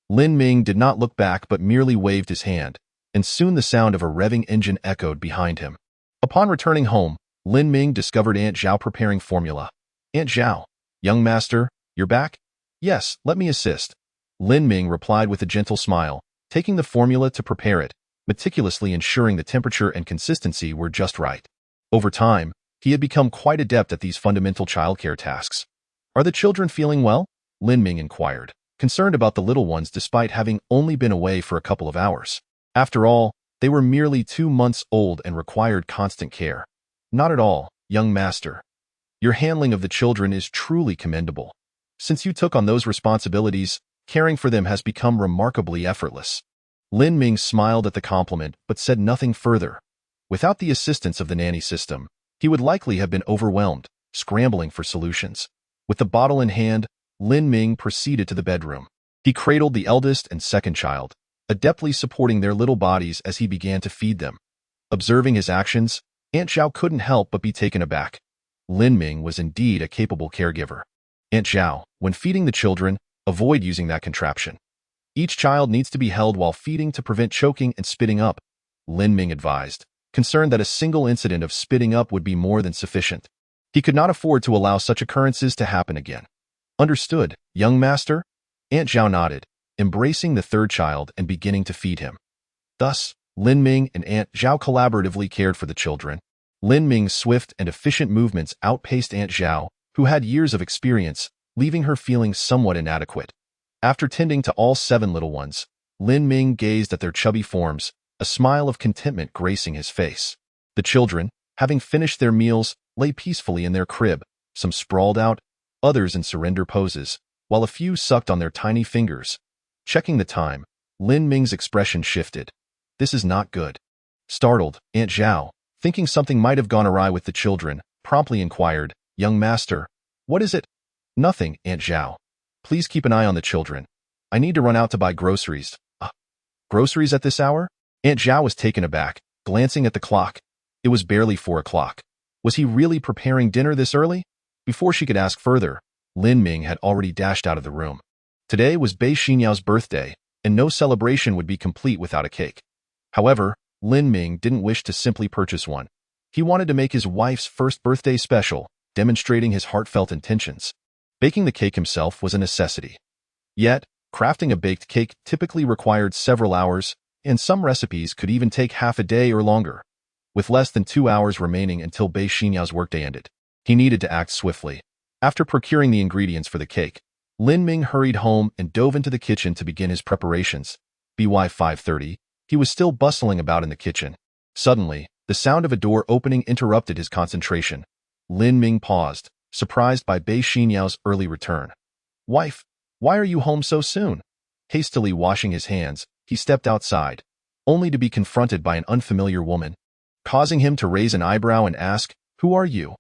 Lin Ming did not look back but merely waved his hand, and soon the sound of a revving engine echoed behind him. Upon returning home, Lin Ming discovered Aunt Zhao preparing formula. "Aunt Zhao, young master, you're back?" "Yes, let me assist." Lin Ming replied with a gentle smile, taking the formula to prepare it, meticulously ensuring the temperature and consistency were just right. Over time, he had become quite adept at these fundamental childcare tasks. Are the children feeling well? Lin Ming inquired, concerned about the little ones despite having only been away for a couple of hours. After all, they were merely 2 months old and required constant care. Not at all, young master. Your handling of the children is truly commendable. Since you took on those responsibilities, caring for them has become remarkably effortless. Lin Ming smiled at the compliment but said nothing further. Without the assistance of the nanny system, he would likely have been overwhelmed, scrambling for solutions. With the bottle in hand, Lin Ming proceeded to the bedroom. He cradled the eldest and second child, adeptly supporting their little bodies as he began to feed them. Observing his actions, Aunt Zhao couldn't help but be taken aback. Lin Ming was indeed a capable caregiver. Aunt Zhao, when feeding the children, avoid using that contraption. Each child needs to be held while feeding to prevent choking and spitting up, Lin Ming advised, concerned that a single incident of spitting up would be more than sufficient. He could not afford to allow such occurrences to happen again. Understood, young master? Aunt Zhao nodded, embracing the third child and beginning to feed him. Thus, Lin Ming and Aunt Zhao collaboratively cared for the children. Lin Ming's swift and efficient movements outpaced Aunt Zhao, who had years of experience, leaving her feeling somewhat inadequate. After tending to all 7 little ones, Lin Ming gazed at their chubby forms, a smile of contentment gracing his face. The children, having finished their meals, lay peacefully in their crib, some sprawled out, others in surrender poses, while a few sucked on their tiny fingers. Checking the time, Lin Ming's expression shifted. This is not good. Startled, Aunt Zhao, thinking something might have gone awry with the children, promptly inquired, Young master, what is it? Nothing, Aunt Zhao. Please keep an eye on the children. I need to run out to buy groceries. Groceries at this hour? Aunt Zhao was taken aback, glancing at the clock. It was barely 4 o'clock. Was he really preparing dinner this early? Before she could ask further, Lin Ming had already dashed out of the room. Today was Bei Xinyao's birthday, and no celebration would be complete without a cake. However, Lin Ming didn't wish to simply purchase one. He wanted to make his wife's first birthday special, demonstrating his heartfelt intentions. Baking the cake himself was a necessity. Yet, crafting a baked cake typically required several hours, and some recipes could even take half a day or longer. With less than 2 hours remaining until Bei Xinyao's workday ended, he needed to act swiftly. After procuring the ingredients for the cake, Lin Ming hurried home and dove into the kitchen to begin his preparations. By 5:30, he was still bustling about in the kitchen. Suddenly, the sound of a door opening interrupted his concentration. Lin Ming paused, surprised by Bei Xinyao's early return. Wife, why are you home so soon? Hastily washing his hands, he stepped outside, only to be confronted by an unfamiliar woman, causing him to raise an eyebrow and ask, Who are you?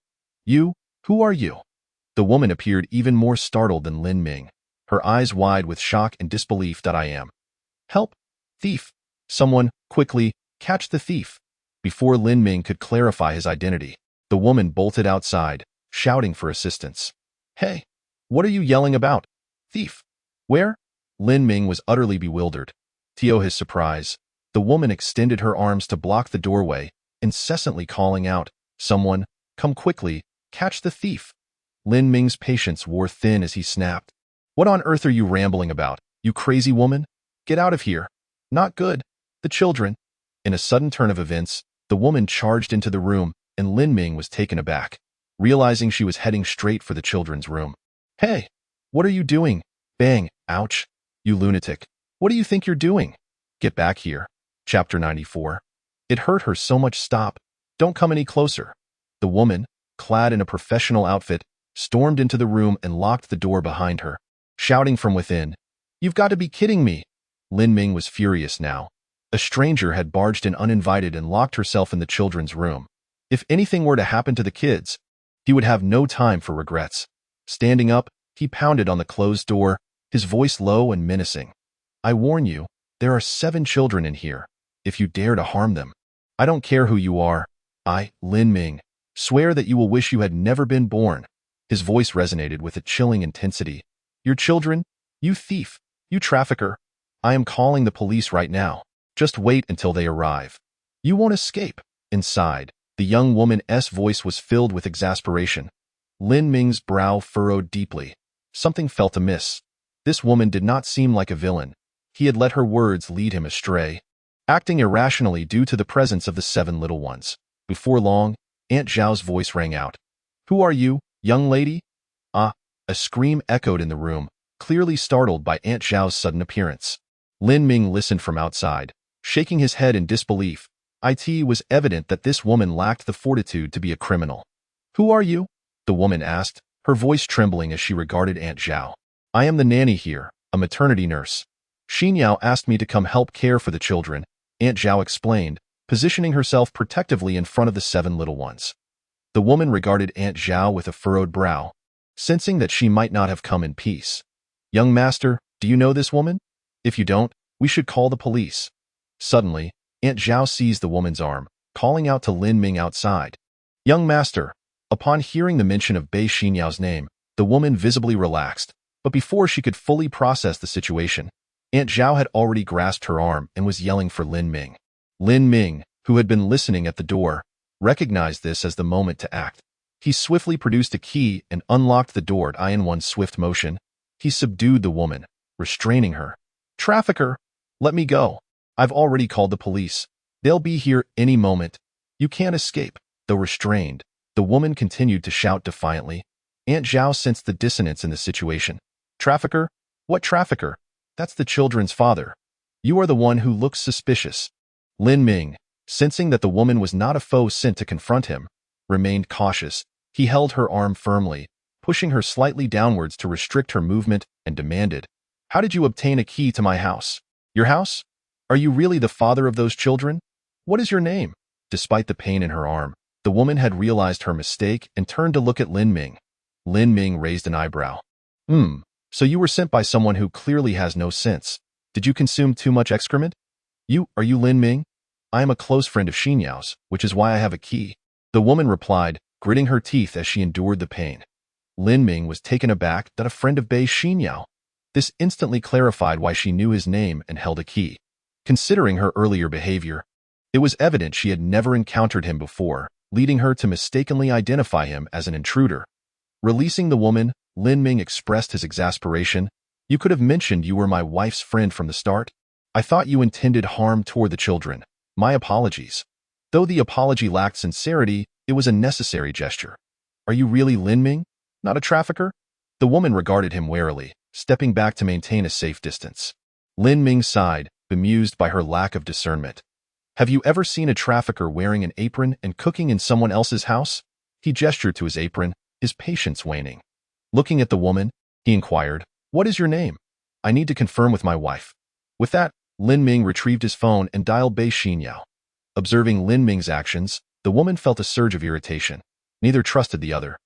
You, who are you? The woman appeared even more startled than Lin Ming, her eyes wide with shock and disbelief. I am. Help! Thief! Someone, quickly, catch the thief! Before Lin Ming could clarify his identity, the woman bolted outside, shouting for assistance. Hey! What are you yelling about? Thief! Where? Lin Ming was utterly bewildered. To his surprise, the woman extended her arms to block the doorway, incessantly calling out, Someone, come quickly, catch the thief! Lin Ming's patience wore thin as he snapped. What on earth are you rambling about, you crazy woman? Get out of here. Not good. The children. In a sudden turn of events, the woman charged into the room, and Lin Ming was taken aback, realizing she was heading straight for the children's room. Hey! What are you doing? Bang! Ouch! You lunatic! What do you think you're doing? Get back here. Chapter 94. It hurt her so much. Stop. Don't come any closer. The woman, clad in a professional outfit, stormed into the room and locked the door behind her, shouting from within, You've got to be kidding me! Lin Ming was furious now. A stranger had barged in uninvited and locked herself in the children's room. If anything were to happen to the kids, he would have no time for regrets. Standing up, he pounded on the closed door, his voice low and menacing. I warn you, there are 7 children in here. If you dare to harm them, I don't care who you are. I, Lin Ming, swear that you will wish you had never been born. His voice resonated with a chilling intensity. Your children? You thief! You trafficker! I am calling the police right now. Just wait until they arrive. You won't escape. Inside, the young woman's voice was filled with exasperation. Lin Ming's brow furrowed deeply. Something felt amiss. This woman did not seem like a villain. He had let her words lead him astray, acting irrationally due to the presence of the 7 little ones. Before long, Aunt Zhao's voice rang out. "Who are you, young lady?" "Ah," a scream echoed in the room, clearly startled by Aunt Zhao's sudden appearance. Lin Ming listened from outside, shaking his head in disbelief. It was evident that this woman lacked the fortitude to be a criminal. "Who are you?" the woman asked, her voice trembling as she regarded Aunt Zhao. "I am the nanny here, a maternity nurse. Xinyao asked me to come help care for the children," Aunt Zhao explained, positioning herself protectively in front of the 7 little ones. The woman regarded Aunt Zhao with a furrowed brow, sensing that she might not have come in peace. "Young master, do you know this woman? If you don't, we should call the police." Suddenly, Aunt Zhao seized the woman's arm, calling out to Lin Ming outside. "Young master." Upon hearing the mention of Bei Xinyao's name, the woman visibly relaxed, but before she could fully process the situation, Aunt Zhao had already grasped her arm and was yelling for Lin Ming. Lin Ming, who had been listening at the door, recognized this as the moment to act. He swiftly produced a key and unlocked the door in one swift motion. He subdued the woman, restraining her. "Trafficker, let me go. I've already called the police. They'll be here any moment. You can't escape." Though restrained, the woman continued to shout defiantly. Aunt Zhao sensed the dissonance in the situation. "Trafficker? What trafficker? That's the children's father. You are the one who looks suspicious." Lin Ming, sensing that the woman was not a foe sent to confront him, remained cautious. He held her arm firmly, pushing her slightly downwards to restrict her movement, and demanded, "How did you obtain a key to my house?" "Your house? Are you really the father of those children? What is your name?" Despite the pain in her arm, the woman had realized her mistake and turned to look at Lin Ming. Lin Ming raised an eyebrow. So you were sent by someone who clearly has no sense. Did you consume too much excrement?" Are you Lin Ming?" "I am a close friend of Xinyao's, which is why I have a key," the woman replied, gritting her teeth as she endured the pain. Lin Ming was taken aback that a friend of Bei Xinyao. This instantly clarified why she knew his name and held a key. Considering her earlier behavior, it was evident she had never encountered him before, leading her to mistakenly identify him as an intruder. Releasing the woman, Lin Ming expressed his exasperation. "You could have mentioned you were my wife's friend from the start. I thought you intended harm toward the children. My apologies." Though the apology lacked sincerity, it was a necessary gesture. "Are you really Lin Ming? Not a trafficker?" The woman regarded him warily, stepping back to maintain a safe distance. Lin Ming sighed, bemused by her lack of discernment. "Have you ever seen a trafficker wearing an apron and cooking in someone else's house?" He gestured to his apron, his patience waning. Looking at the woman, he inquired, "What is your name? I need to confirm with my wife." With that, Lin Ming retrieved his phone and dialed Bei Xinyao. Observing Lin Ming's actions, the woman felt a surge of irritation. Neither trusted the other.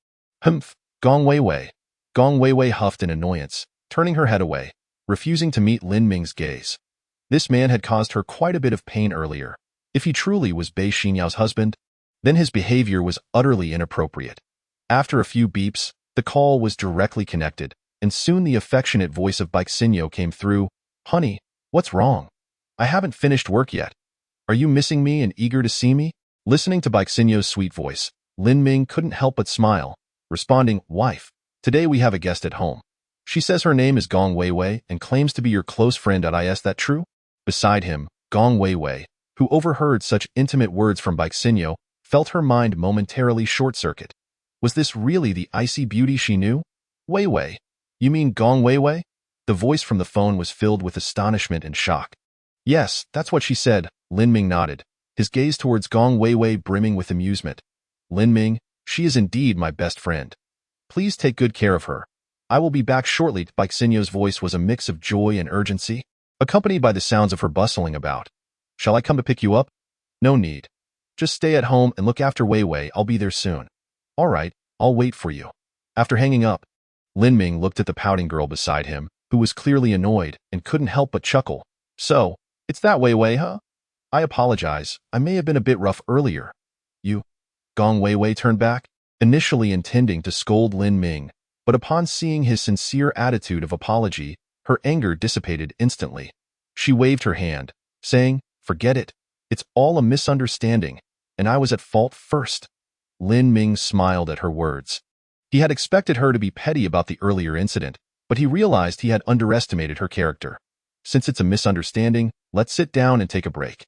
"Humph, Gong Weiwei." Gong Weiwei huffed in annoyance, turning her head away, refusing to meet Lin Ming's gaze. This man had caused her quite a bit of pain earlier. If he truly was Bei Xinyao's husband, then his behavior was utterly inappropriate. After a few beeps, the call was directly connected, and soon the affectionate voice of Xinyo came through. "Honey, what's wrong? I haven't finished work yet. Are you missing me and eager to see me?" Listening to Xinyo's sweet voice, Lin Ming couldn't help but smile, responding, "Wife, today we have a guest at home. She says her name is Gong Weiwei and claims to be your close friend. Is that true?" Beside him, Gong Weiwei, who overheard such intimate words from Xinyo, felt her mind momentarily short-circuit. Was this really the icy beauty she knew? "Weiwei? You mean Gong Weiwei?" The voice from the phone was filled with astonishment and shock. "Yes, that's what she said," Lin Ming nodded, his gaze towards Gong Weiwei brimming with amusement. "Lin Ming, she is indeed my best friend. Please take good care of her. I will be back shortly." Xinyo's voice was a mix of joy and urgency, accompanied by the sounds of her bustling about. "Shall I come to pick you up?" "No need. Just stay at home and look after Weiwei. I'll be there soon." "All right, I'll wait for you." After hanging up, Lin Ming looked at the pouting girl beside him, who was clearly annoyed and couldn't help but chuckle. "So, it's that Weiwei, huh? I apologize. I may have been a bit rough earlier." "You?" Gong Weiwei turned back, initially intending to scold Lin Ming, but upon seeing his sincere attitude of apology, her anger dissipated instantly. She waved her hand, saying, "Forget it. It's all a misunderstanding, and I was at fault first." Lin Ming smiled at her words. He had expected her to be petty about the earlier incident, but he realized he had underestimated her character. Since it's a misunderstanding, let's sit down and take a break.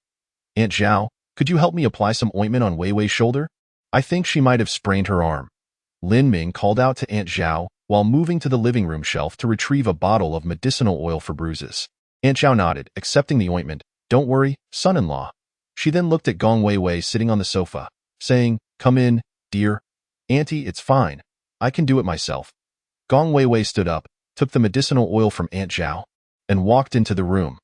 Aunt Zhao, could you help me apply some ointment on Wei Wei's shoulder? I think she might have sprained her arm. Lin Ming called out to Aunt Zhao while moving to the living room shelf to retrieve a bottle of medicinal oil for bruises. Aunt Zhao nodded, accepting the ointment. Don't worry, son-in-law. She then looked at Gong Wei Wei sitting on the sofa, saying, Come in, dear. Auntie, it's fine. I can do it myself. Gong Wei Wei stood up, took the medicinal oil from Aunt Zhao, and walked into the room.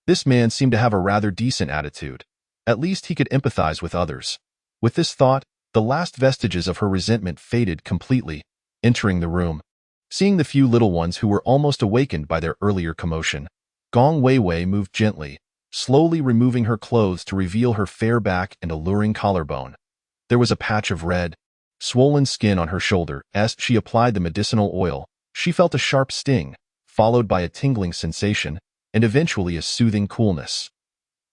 This man seemed to have a rather decent attitude. At least he could empathize with others. With this thought, the last vestiges of her resentment faded completely, entering the room. Seeing the few little ones who were almost awakened by their earlier commotion, Gong Wei Wei moved gently, slowly removing her clothes to reveal her fair back and alluring collarbone. There was a patch of red, swollen skin on her shoulder. As she applied the medicinal oil, she felt a sharp sting, followed by a tingling sensation, and eventually a soothing coolness.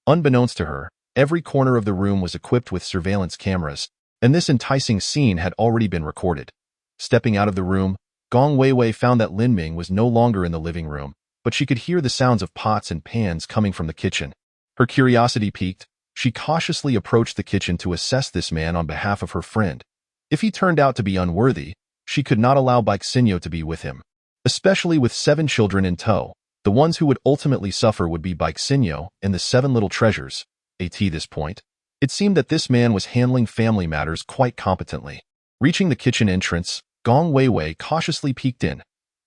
Unbeknownst to her, every corner of the room was equipped with surveillance cameras, and this enticing scene had already been recorded. Stepping out of the room, Gong Wei Wei found that Lin Ming was no longer in the living room, but she could hear the sounds of pots and pans coming from the kitchen. Her curiosity piqued. She cautiously approached the kitchen to assess this man on behalf of her friend. If he turned out to be unworthy, she could not allow Baixinho to be with him. Especially with 7 children in tow, the ones who would ultimately suffer would be Baixinho and the 7 little treasures. At this point, it seemed that this man was handling family matters quite competently. Reaching the kitchen entrance, Gong Wei Wei cautiously peeked in.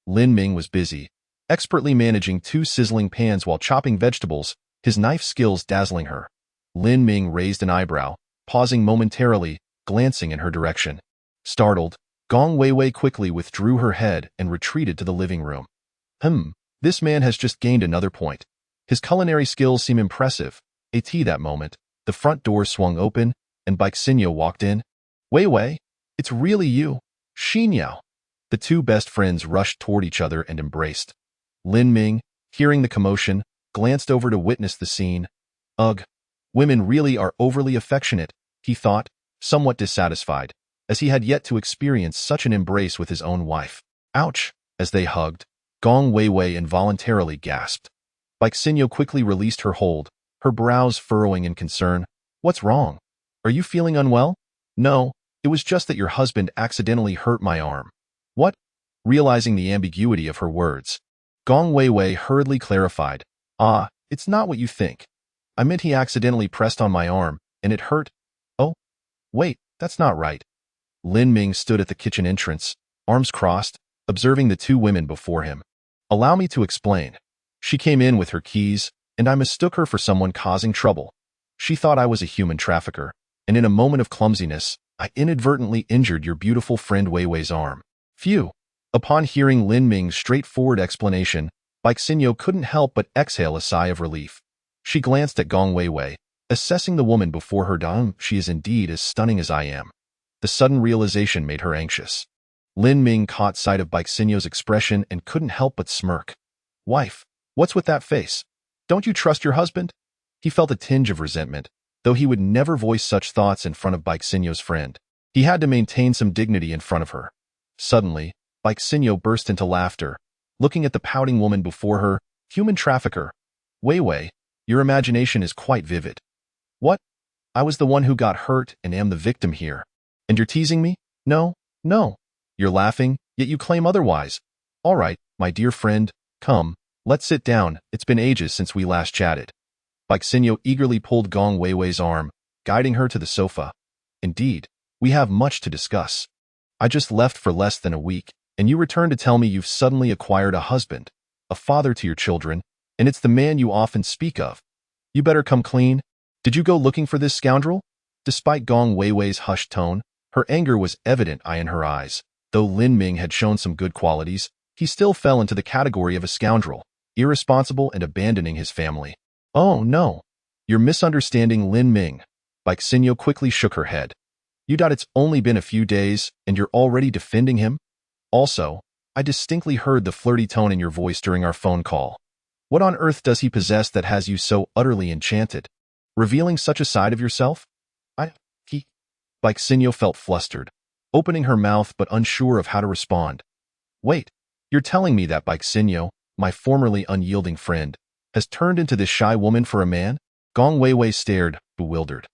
Lin Ming was busy, expertly managing 2 sizzling pans while chopping vegetables, his knife skills dazzling her. Lin Ming raised an eyebrow, pausing momentarily, glancing in her direction. Startled, Gong Wei Wei quickly withdrew her head and retreated to the living room. This man has just gained another point. His culinary skills seem impressive. At that moment, the front door swung open, and Baixinho walked in. Wei Wei, it's really you, Xinyao. The 2 best friends rushed toward each other and embraced. Lin Ming, hearing the commotion, glanced over to witness the scene. Ugh, women really are overly affectionate, he thought, somewhat dissatisfied, as he had yet to experience such an embrace with his own wife. Ouch! As they hugged, Gong Wei Wei involuntarily gasped. Baixinho quickly released her hold, her brows furrowing in concern. What's wrong? Are you feeling unwell? No, it was just that your husband accidentally hurt my arm. What? Realizing the ambiguity of her words, Gong Wei Wei hurriedly clarified. It's not what you think. I meant he accidentally pressed on my arm, and it hurt. Oh, wait, that's not right. Lin Ming stood at the kitchen entrance, arms crossed, observing the 2 women before him. Allow me to explain. She came in with her keys, and I mistook her for someone causing trouble. She thought I was a human trafficker, and in a moment of clumsiness, I inadvertently injured your beautiful friend Wei Wei's arm. Phew. Upon hearing Lin Ming's straightforward explanation, Baixinho couldn't help but exhale a sigh of relief. She glanced at Gong Wei Wei, assessing the woman before her. She is indeed as stunning as I am. The sudden realization made her anxious. Lin Ming caught sight of Baixinho's expression and couldn't help but smirk. Wife, what's with that face? Don't you trust your husband? He felt a tinge of resentment, though he would never voice such thoughts in front of Baixinho's friend. He had to maintain some dignity in front of her. Suddenly, Baixinho burst into laughter, looking at the pouting woman before her. Human trafficker. Wei Wei, your imagination is quite vivid. What? I was the one who got hurt and am the victim here. And you're teasing me? No. You're laughing, yet you claim otherwise. All right, my dear friend, come, let's sit down. It's been ages since we last chatted. Baixinho eagerly pulled Gong Wei Wei's arm, guiding her to the sofa. Indeed, we have much to discuss. I just left for less than a week, and you return to tell me you've suddenly acquired a husband, a father to your children, and it's the man you often speak of. You better come clean. Did you go looking for this scoundrel? Despite Gong Wei Wei's hushed tone, her anger was evident in her eyes. Though Lin Ming had shown some good qualities, he still fell into the category of a scoundrel, irresponsible and abandoning his family. Oh no, you're misunderstanding Lin Ming. Baixinho quickly shook her head. It's only been a few days, and you're already defending him? Also, I distinctly heard the flirty tone in your voice during our phone call. What on earth does he possess that has you so utterly enchanted? Revealing such a side of yourself? Baixinho felt flustered, opening her mouth but unsure of how to respond. Wait, You're telling me that Bixinyo, my formerly unyielding friend, has turned into this shy woman for a man? Gong Weiwei stared, bewildered.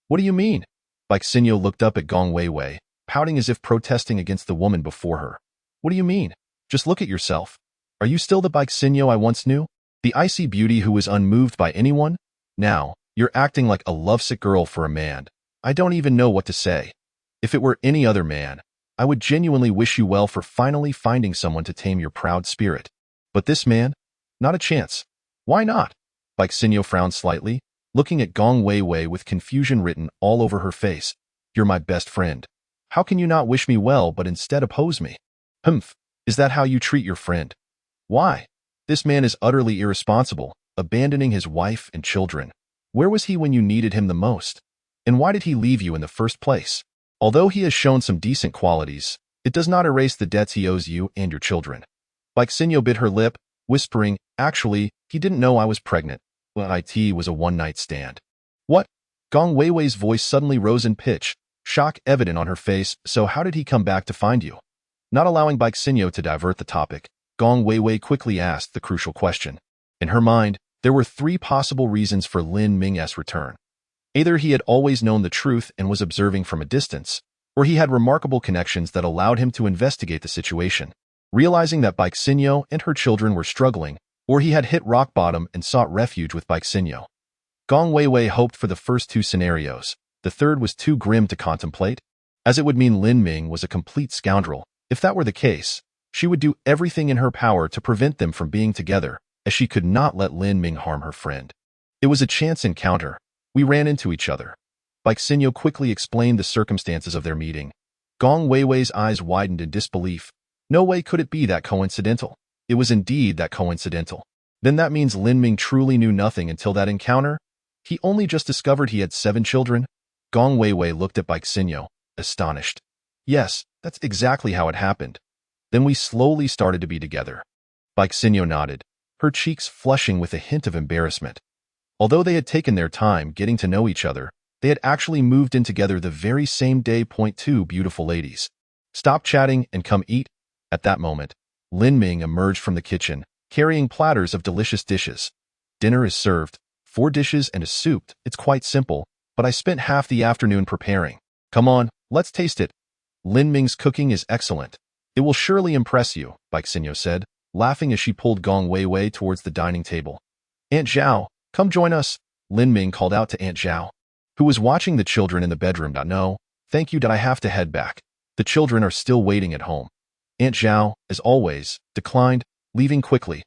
What do you mean? Bixinyo looked up at Gong Weiwei, pouting as if protesting against the woman before her. What do you mean? Just look at yourself. Are you still the Bixinyo I once knew? The icy beauty who was unmoved by anyone? Now, you're acting like a lovesick girl for a man. I don't even know what to say. If it were any other man, I would genuinely wish you well for finally finding someone to tame your proud spirit. But this man? Not a chance. Why not? Bixinyo frowned slightly, looking at Gong Weiwei with confusion written all over her face. You're my best friend. How can you not wish me well but instead oppose me? Humph, is that how you treat your friend? Why? This man is utterly irresponsible, abandoning his wife and children. Where was he when you needed him the most? And why did he leave you in the first place? Although he has shown some decent qualities, it does not erase the debts he owes you and your children. Bixinyo bit her lip, whispering, actually, he didn't know I was pregnant. Well, it was a one-night stand. What? Gong Weiwei's voice suddenly rose in pitch, shock evident on her face. So how did he come back to find you? Not allowing Bixinyo to divert the topic, Gong Weiwei quickly asked the crucial question. In her mind, there were three possible reasons for Lin Ming's return. Either he had always known the truth and was observing from a distance, or he had remarkable connections that allowed him to investigate the situation, realizing that Bixinyo and her children were struggling, or he had hit rock bottom and sought refuge with Bixinyo. Gong Weiwei hoped for the first two scenarios. The third was too grim to contemplate, as it would mean Lin Ming was a complete scoundrel. If that were the case, she would do everything in her power to prevent them from being together, as she could not let Lin Ming harm her friend. It was a chance encounter. We ran into each other. Bixinyo quickly explained the circumstances of their meeting. Gong Weiwei's eyes widened in disbelief. No way could it be that coincidental. It was indeed that coincidental. Then that means Lin Ming truly knew nothing until that encounter? He only just discovered he had 7 children? Gong Weiwei looked at Bixinyo, astonished. Yes, that's exactly how it happened. Then we slowly started to be together. Bixinyo nodded, her cheeks flushing with a hint of embarrassment. Although they had taken their time getting to know each other, they had actually moved in together the very same day. 2 beautiful ladies. Stop chatting and come eat. At that moment, Lin Ming emerged from the kitchen, carrying platters of delicious dishes. Dinner is served, 4 dishes and a soup. It's quite simple, but I spent half the afternoon preparing. Come on, let's taste it. Lin Ming's cooking is excellent. It will surely impress you, Bixinyo said, laughing as she pulled Gong Weiwei towards the dining table. Aunt Zhao, come join us, Lin Ming called out to Aunt Zhao, who was watching the children in the bedroom. No, thank you, I have to head back. The children are still waiting at home. Aunt Zhao, as always, declined, leaving quickly.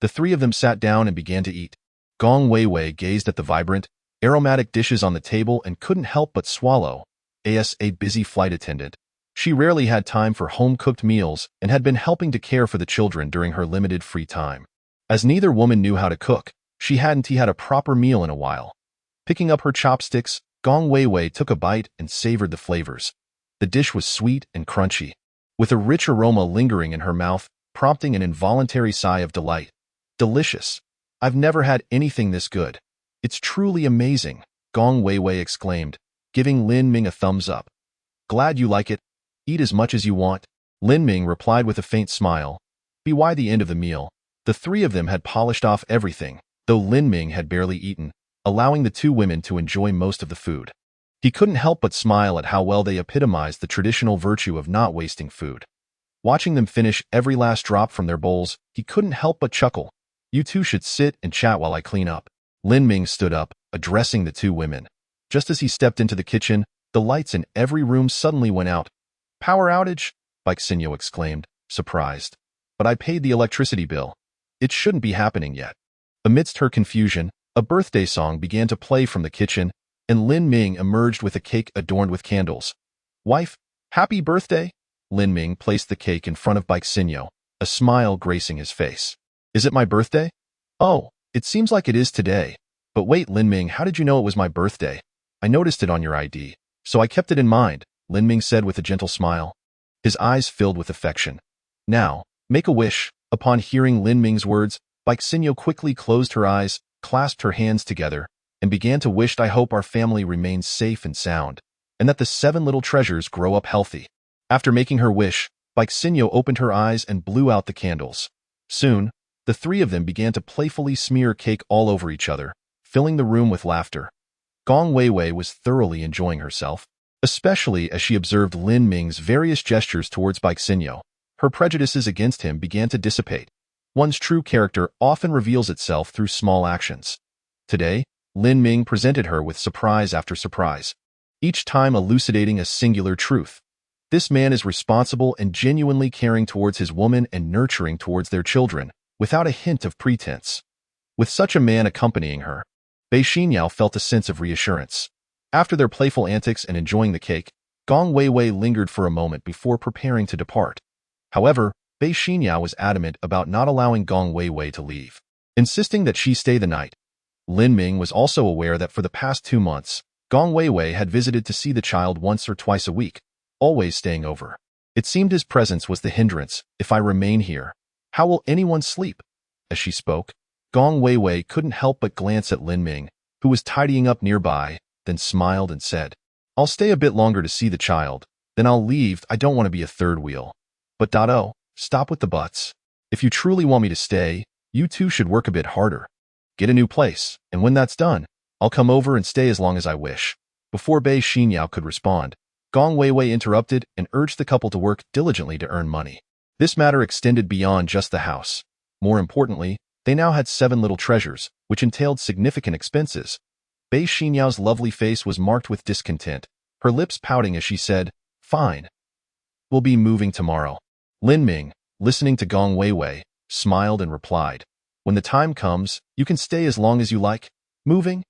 The 3 of them sat down and began to eat. Gong Weiwei gazed at the vibrant, aromatic dishes on the table and couldn't help but swallow. As a busy flight attendant, she rarely had time for home-cooked meals and had been helping to care for the children during her limited free time. As neither woman knew how to cook, she hadn't had a proper meal in a while. Picking up her chopsticks, Gong Weiwei took a bite and savored the flavors. The dish was sweet and crunchy, with a rich aroma lingering in her mouth, prompting an involuntary sigh of delight. Delicious. I've never had anything this good. It's truly amazing, Gong Weiwei exclaimed, giving Lin Ming a thumbs up. Glad you like it. Eat as much as you want. Lin Ming replied with a faint smile. By the end of the meal, the 3 of them had polished off everything, though Lin Ming had barely eaten, allowing the 2 women to enjoy most of the food. He couldn't help but smile at how well they epitomized the traditional virtue of not wasting food. Watching them finish every last drop from their bowls, he couldn't help but chuckle. You 2 should sit and chat while I clean up. Lin Ming stood up, addressing the 2 women. Just as he stepped into the kitchen, the lights in every room suddenly went out. Power outage? Bixinyo exclaimed, surprised. But I paid the electricity bill. It shouldn't be happening yet. Amidst her confusion, a birthday song began to play from the kitchen, and Lin Ming emerged with a cake adorned with candles. Wife, happy birthday? Lin Ming placed the cake in front of Bixinyo, a smile gracing his face. Is it my birthday? Oh, it seems like it is today. But wait, Lin Ming, how did you know it was my birthday? I noticed it on your ID, so I kept it in mind, Lin Ming said with a gentle smile. His eyes filled with affection. Now, make a wish. Upon hearing Lin Ming's words, Bixinyo quickly closed her eyes, clasped her hands together, and began to wish. I hope our family remains safe and sound, and that the 7 little treasures grow up healthy. After making her wish, Xinyo opened her eyes and blew out the candles. Soon, the three of them began to playfully smear cake all over each other, filling the room with laughter. Gong Weiwei was thoroughly enjoying herself, especially as she observed Lin Ming's various gestures towards Xinyo. Her prejudices against him began to dissipate. One's true character often reveals itself through small actions. Today, Lin Ming presented her with surprise after surprise, each time elucidating a singular truth. This man is responsible and genuinely caring towards his woman and nurturing towards their children, without a hint of pretense. With such a man accompanying her, Bei Xinyao felt a sense of reassurance. After their playful antics and enjoying the cake, Gong Weiwei lingered for a moment before preparing to depart. However, Bei Xinyao was adamant about not allowing Gong Weiwei to leave, insisting that she stay the night. Lin Ming was also aware that for the past 2 months, Gong Weiwei had visited to see the child once or twice a week, always staying over. It seemed his presence was the hindrance. If I remain here, how will anyone sleep? As she spoke, Gong Weiwei couldn't help but glance at Lin Ming, who was tidying up nearby, then smiled and said, I'll stay a bit longer to see the child, then I'll leave. I don't want to be a third wheel. But Dado, stop with the buts. If you truly want me to stay, you two should work a bit harder. Get a new place, and when that's done, I'll come over and stay as long as I wish. Before Bei Xinyao could respond, Gong Weiwei interrupted and urged the couple to work diligently to earn money. This matter extended beyond just the house. More importantly, they now had 7 little treasures, which entailed significant expenses. Bei Xinyao's lovely face was marked with discontent, her lips pouting as she said, Fine. We'll be moving tomorrow. Lin Ming, listening to Gong Weiwei, smiled and replied, When the time comes, you can stay as long as you like. Moving?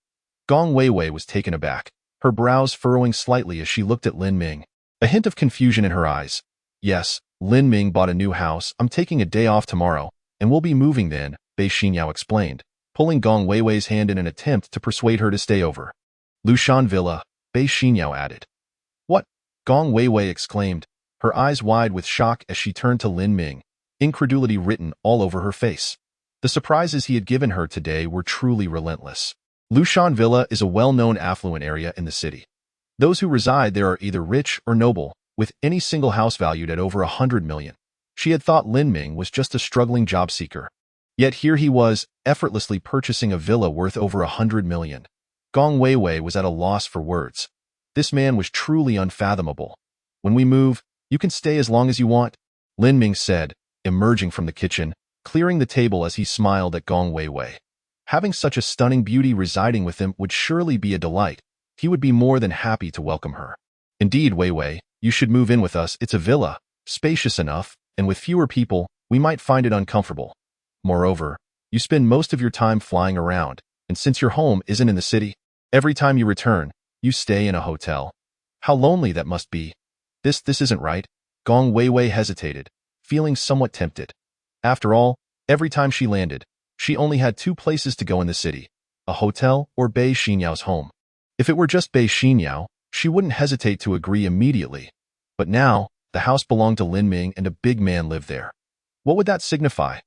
Gong Weiwei was taken aback, her brows furrowing slightly as she looked at Lin Ming, a hint of confusion in her eyes. Yes, Lin Ming bought a new house. I'm taking a day off tomorrow, and we'll be moving then, Bei Xinyao explained, pulling Gong Weiwei's hand in an attempt to persuade her to stay over. Lushan Villa, Bei Xinyao added. What? Gong Weiwei exclaimed, her eyes wide with shock as she turned to Lin Ming, incredulity written all over her face. The surprises he had given her today were truly relentless. Lushan Villa is a well-known affluent area in the city. Those who reside there are either rich or noble, with any single house valued at over 100 million. She had thought Lin Ming was just a struggling job seeker. Yet here he was, effortlessly purchasing a villa worth over 100 million. Gong Weiwei was at a loss for words. This man was truly unfathomable. When we move, you can stay as long as you want, Lin Ming said, emerging from the kitchen, clearing the table as he smiled at Gong Weiwei. Having such a stunning beauty residing with him would surely be a delight. He would be more than happy to welcome her. Indeed, Weiwei, you should move in with us. It's a villa, spacious enough, and with fewer people, we might find it uncomfortable. Moreover, you spend most of your time flying around, and since your home isn't in the city, every time you return, you stay in a hotel. How lonely that must be. This isn't right. Gong Weiwei hesitated, feeling somewhat tempted. After all, every time she landed, she only had 2 places to go in the city, a hotel or Bei Xinyao's home. If it were just Bei Xinyao, she wouldn't hesitate to agree immediately. But now, the house belonged to Lin Ming and a big man lived there. What would that signify?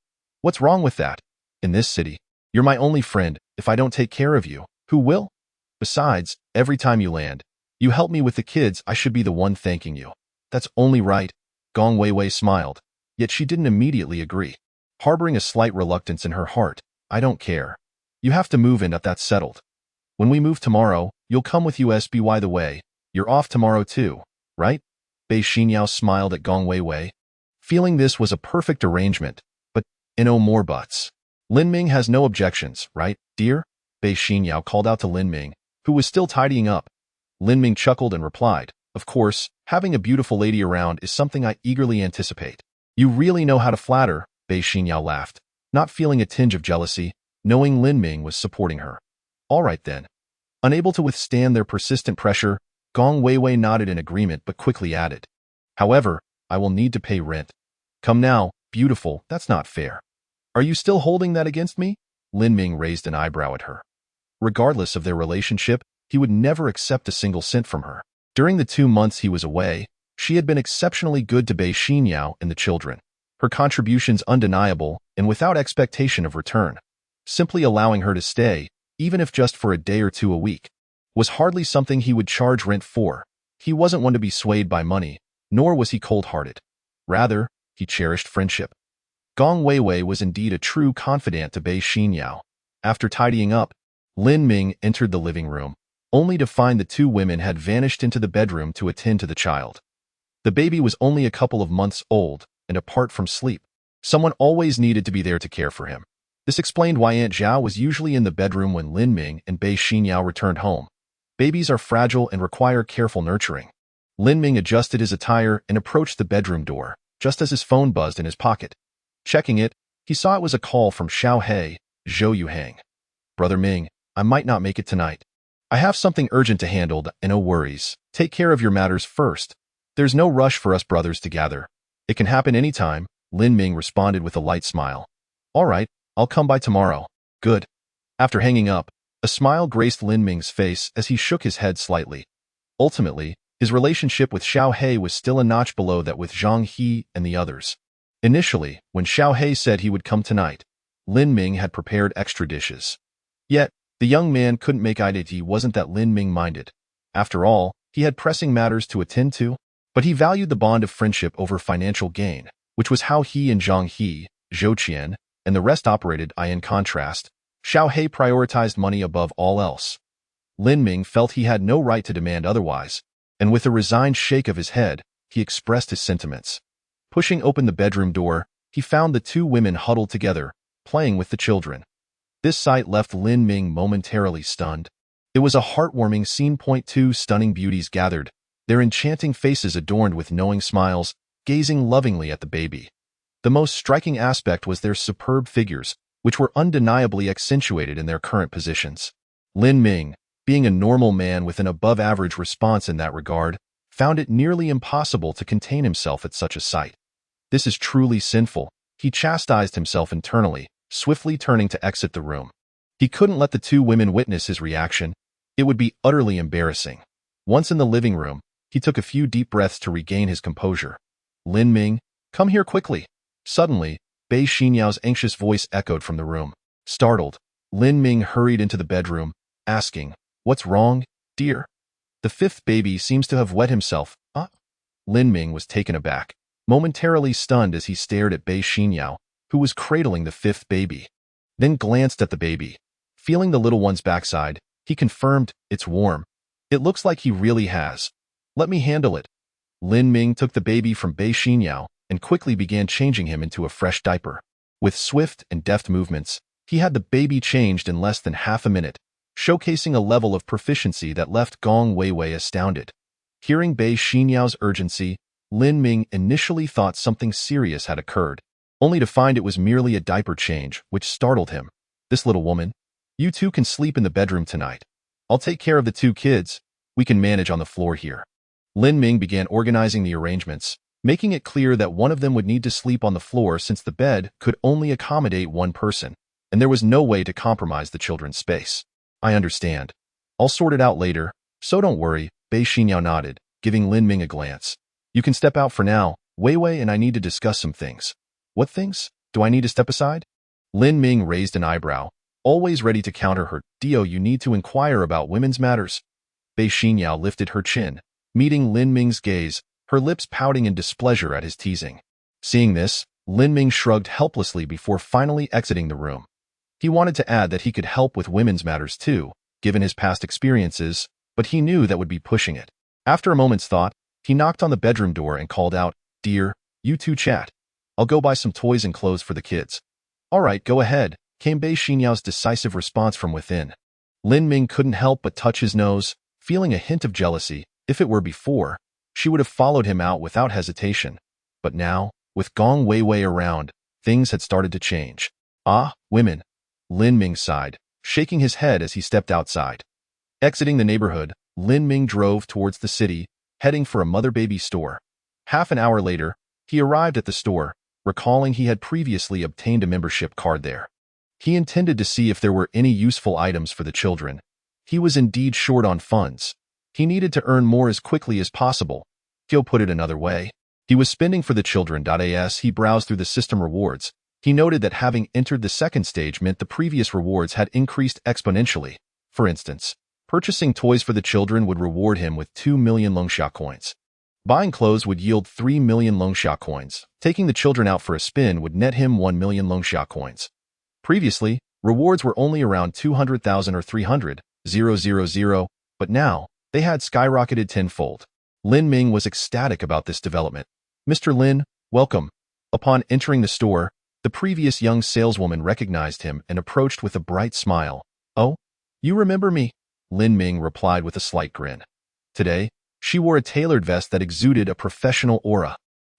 What's wrong with that? In this city, you're my only friend. If I don't take care of you, who will? Besides, every time you land, you help me with the kids. I should be the one thanking you. That's only right. Gong Weiwei smiled, yet she didn't immediately agree. Harboring a slight reluctance in her heart, I don't care. You have to move in. That's settled. When we move tomorrow, you'll come with us. By the way, you're off tomorrow too, right? Bei Xinyao smiled at Gong Weiwei, feeling this was a perfect arrangement, but no more buts. Lin Ming has no objections, right, dear? Bei Xinyao called out to Lin Ming, who was still tidying up. Lin Ming chuckled and replied, Of course, having a beautiful lady around is something I eagerly anticipate. You really know how to flatter, Bei Xinyao laughed, not feeling a tinge of jealousy, knowing Lin Ming was supporting her. All right then. Unable to withstand their persistent pressure, Gong Weiwei nodded in agreement but quickly added, However, I will need to pay rent. Come now, beautiful, that's not fair. Are you still holding that against me? Lin Ming raised an eyebrow at her. Regardless of their relationship, he would never accept a single cent from her. During the 2 months he was away, she had been exceptionally good to Bei Xinyao and the children. Her contributions undeniable and without expectation of return. Simply allowing her to stay, even if just for a day or 2 a week, was hardly something he would charge rent for. He wasn't one to be swayed by money, nor was he cold-hearted. Rather, he cherished friendship. Gong Weiwei was indeed a true confidant to Bei Xinyao. After tidying up, Lin Ming entered the living room, only to find the two women had vanished into the bedroom to attend to the child. The baby was only a couple of months old, and apart from sleep, someone always needed to be there to care for him. This explained why Aunt Zhao was usually in the bedroom when Lin Ming and Bei Xinyao returned home. Babies are fragile and require careful nurturing. Lin Ming adjusted his attire and approached the bedroom door, just as his phone buzzed in his pocket. Checking it, he saw it was a call from Xiao He, Zhou Yuhang. Brother Ming, I might not make it tonight. I have something urgent to handle, and no worries. Take care of your matters first. There's no rush for us brothers to gather. It can happen anytime, Lin Ming responded with a light smile. All right, I'll come by tomorrow. Good. After hanging up, a smile graced Lin Ming's face as he shook his head slightly. Ultimately, his relationship with Xiao He was still a notch below that with Zhang He and the others. Initially, when Xiao He said he would come tonight, Lin Ming had prepared extra dishes. Yet, the young man couldn't make out he wasn't that Lin Ming minded. After all, he had pressing matters to attend to, but he valued the bond of friendship over financial gain, which was how he and Zhang He, Zhou Qian, and the rest operated. In contrast, Xiao He prioritized money above all else. Lin Ming felt he had no right to demand otherwise, and with a resigned shake of his head, he expressed his sentiments. Pushing open the bedroom door, he found the two women huddled together, playing with the children. This sight left Lin Ming momentarily stunned. It was a heartwarming scene. Two stunning beauties gathered, their enchanting faces adorned with knowing smiles, gazing lovingly at the baby. The most striking aspect was their superb figures, which were undeniably accentuated in their current positions. Lin Ming, being a normal man with an above-average response in that regard, found it nearly impossible to contain himself at such a sight. This is truly sinful, he chastised himself internally, swiftly turning to exit the room. He couldn't let the two women witness his reaction. It would be utterly embarrassing. Once in the living room, he took a few deep breaths to regain his composure. Lin Ming, come here quickly. Suddenly, Bei Xinyao's anxious voice echoed from the room. Startled, Lin Ming hurried into the bedroom, asking, What's wrong, dear? The fifth baby seems to have wet himself. Lin Ming was taken aback, momentarily stunned as he stared at Bei Xinyao, who was cradling the fifth baby. Then glanced at the baby. Feeling the little one's backside, he confirmed, It's warm. It looks like he really has. Let me handle it. Lin Ming took the baby from Bei Xinyao and quickly began changing him into a fresh diaper. With swift and deft movements, he had the baby changed in less than half a minute, showcasing a level of proficiency that left Gong Weiwei astounded. Hearing Bei Xinyao's urgency, Lin Ming initially thought something serious had occurred, only to find it was merely a diaper change, which startled him. This little woman, you two can sleep in the bedroom tonight. I'll take care of the two kids. We can manage on the floor here. Lin Ming began organizing the arrangements, making it clear that one of them would need to sleep on the floor since the bed could only accommodate one person, and there was no way to compromise the children's space. I understand. I'll sort it out later, so don't worry, Bei Xinyao nodded, giving Lin Ming a glance. You can step out for now. Weiwei and I need to discuss some things. What things? Do I need to step aside? Lin Ming raised an eyebrow, always ready to counter her. Dio, you need to inquire about women's matters. Bei Xinyao lifted her chin, meeting Lin Ming's gaze, her lips pouting in displeasure at his teasing. Seeing this, Lin Ming shrugged helplessly before finally exiting the room. He wanted to add that he could help with women's matters too, given his past experiences, but he knew that would be pushing it. After a moment's thought, he knocked on the bedroom door and called out, Dear, you two chat. I'll go buy some toys and clothes for the kids. All right, go ahead, came Bei Xinyao's decisive response from within. Lin Ming couldn't help but touch his nose, feeling a hint of jealousy. If it were before, she would have followed him out without hesitation. But now, with Gong Weiwei around, things had started to change. Women. Lin Ming sighed, shaking his head as he stepped outside. Exiting the neighborhood, Lin Ming drove towards the city, heading for a mother-baby store. Half an hour later, he arrived at the store, recalling he had previously obtained a membership card there. He intended to see if there were any useful items for the children. He was indeed short on funds. He needed to earn more as quickly as possible. He'll put it another way. He was spending for the children. As he browsed through the system rewards, he noted that having entered the second stage meant the previous rewards had increased exponentially. For instance, purchasing toys for the children would reward him with 2 million Longxia coins. Buying clothes would yield 3 million Longsha coins. Taking the children out for a spin would net him 1 million Longsha coins. Previously, rewards were only around 200,000 or 300,000, but now, they had skyrocketed tenfold. Lin Ming was ecstatic about this development. "Mr. Lin, welcome." Upon entering the store, the previous young saleswoman recognized him and approached with a bright smile. "Oh, you remember me?" Lin Ming replied with a slight grin. Today, she wore a tailored vest that exuded a professional aura.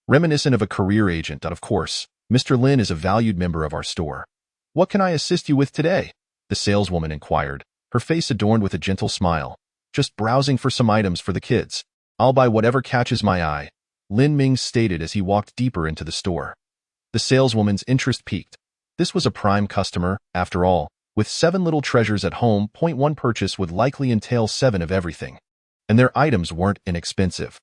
Reminiscent of a career agent, of course, Mr. Lin is a valued member of our store. "What can I assist you with today?" the saleswoman inquired, her face adorned with a gentle smile. "Just browsing for some items for the kids. I'll buy whatever catches my eye," Lin Ming stated as he walked deeper into the store. The saleswoman's interest piqued. This was a prime customer, after all. With 7 little treasures at home, one purchase would likely entail 7 of everything. And their items weren't inexpensive.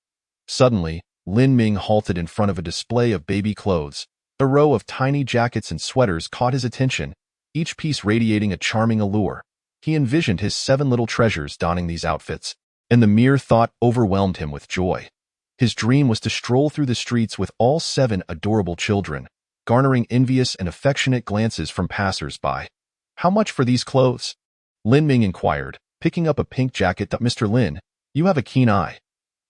Suddenly, Lin Ming halted in front of a display of baby clothes. A row of tiny jackets and sweaters caught his attention, each piece radiating a charming allure. He envisioned his 7 little treasures donning these outfits, and the mere thought overwhelmed him with joy. His dream was to stroll through the streets with all 7 adorable children, garnering envious and affectionate glances from passers-by. "How much for these clothes?" Lin Ming inquired, picking up a pink jacket. "Mr. Lin, you have a keen eye.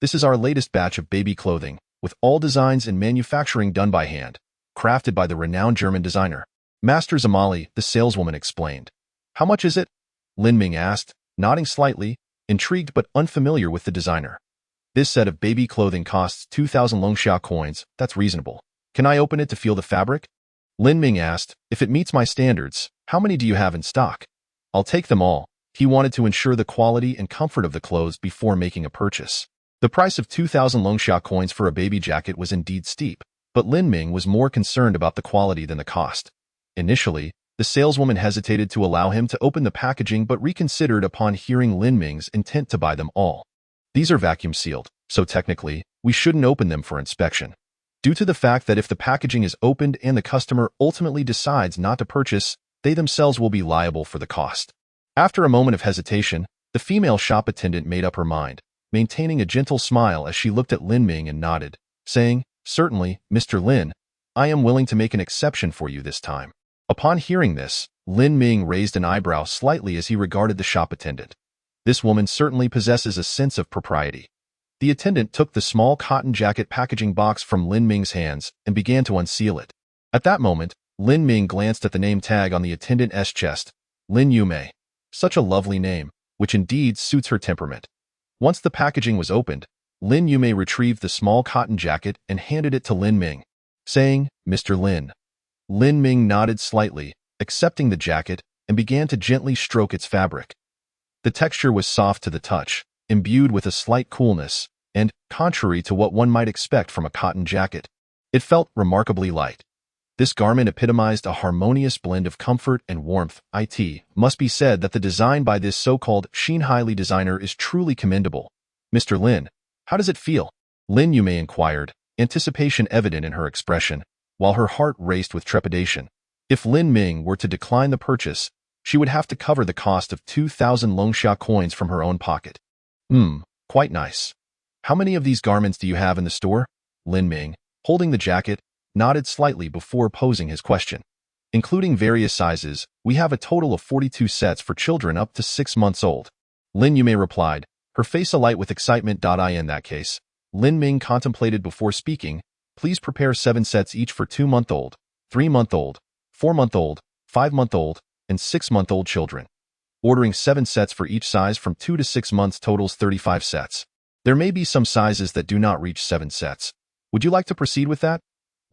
This is our latest batch of baby clothing, with all designs and manufacturing done by hand, crafted by the renowned German designer, Master Zamali," the saleswoman explained. "How much is it?" Lin Ming asked, nodding slightly, intrigued but unfamiliar with the designer. "This set of baby clothing costs 2,000 Longsha coins. That's reasonable. Can I open it to feel the fabric?" Lin Ming asked, "If it meets my standards, how many do you have in stock?" "I'll take them all." He wanted to ensure the quality and comfort of the clothes before making a purchase. The price of 2,000 Longsha coins for a baby jacket was indeed steep, but Lin Ming was more concerned about the quality than the cost. Initially, the saleswoman hesitated to allow him to open the packaging but reconsidered upon hearing Lin Ming's intent to buy them all. "These are vacuum sealed, so technically, we shouldn't open them for inspection. Due to the fact that if the packaging is opened and the customer ultimately decides not to purchase, they themselves will be liable for the cost." After a moment of hesitation, the female shop attendant made up her mind, maintaining a gentle smile as she looked at Lin Ming and nodded, saying, "Certainly, Mr. Lin, I am willing to make an exception for you this time." Upon hearing this, Lin Ming raised an eyebrow slightly as he regarded the shop attendant. This woman certainly possesses a sense of propriety. The attendant took the small cotton jacket packaging box from Lin Ming's hands and began to unseal it. At that moment, Lin Ming glanced at the name tag on the attendant's chest. Lin Yume. Such a lovely name, which indeed suits her temperament. Once the packaging was opened, Lin Yume retrieved the small cotton jacket and handed it to Lin Ming, saying, "Mr. Lin." Lin Ming nodded slightly, accepting the jacket, and began to gently stroke its fabric. The texture was soft to the touch, imbued with a slight coolness, and, contrary to what one might expect from a cotton jacket, it felt remarkably light. This garment epitomized a harmonious blend of comfort and warmth. It must be said that the design by this so-called Shinhaili designer is truly commendable. "Mr. Lin, how does it feel?" Lin Yume inquired, anticipation evident in her expression, while her heart raced with trepidation. If Lin Ming were to decline the purchase, she would have to cover the cost of 2,000 Longsha coins from her own pocket. Quite nice. How many of these garments do you have in the store?" Lin Ming, holding the jacket, nodded slightly before posing his question. "Including various sizes, we have a total of 42 sets for children up to 6 months old." Lin Yume replied, her face alight with excitement. In that case, Lin Ming contemplated before speaking, "Please prepare 7 sets each for 2-month-old, 3-month-old, 4-month-old, 5-month-old, and 6-month-old children. Ordering 7 sets for each size from 2 to 6 months totals 35 sets. There may be some sizes that do not reach 7 sets. Would you like to proceed with that?"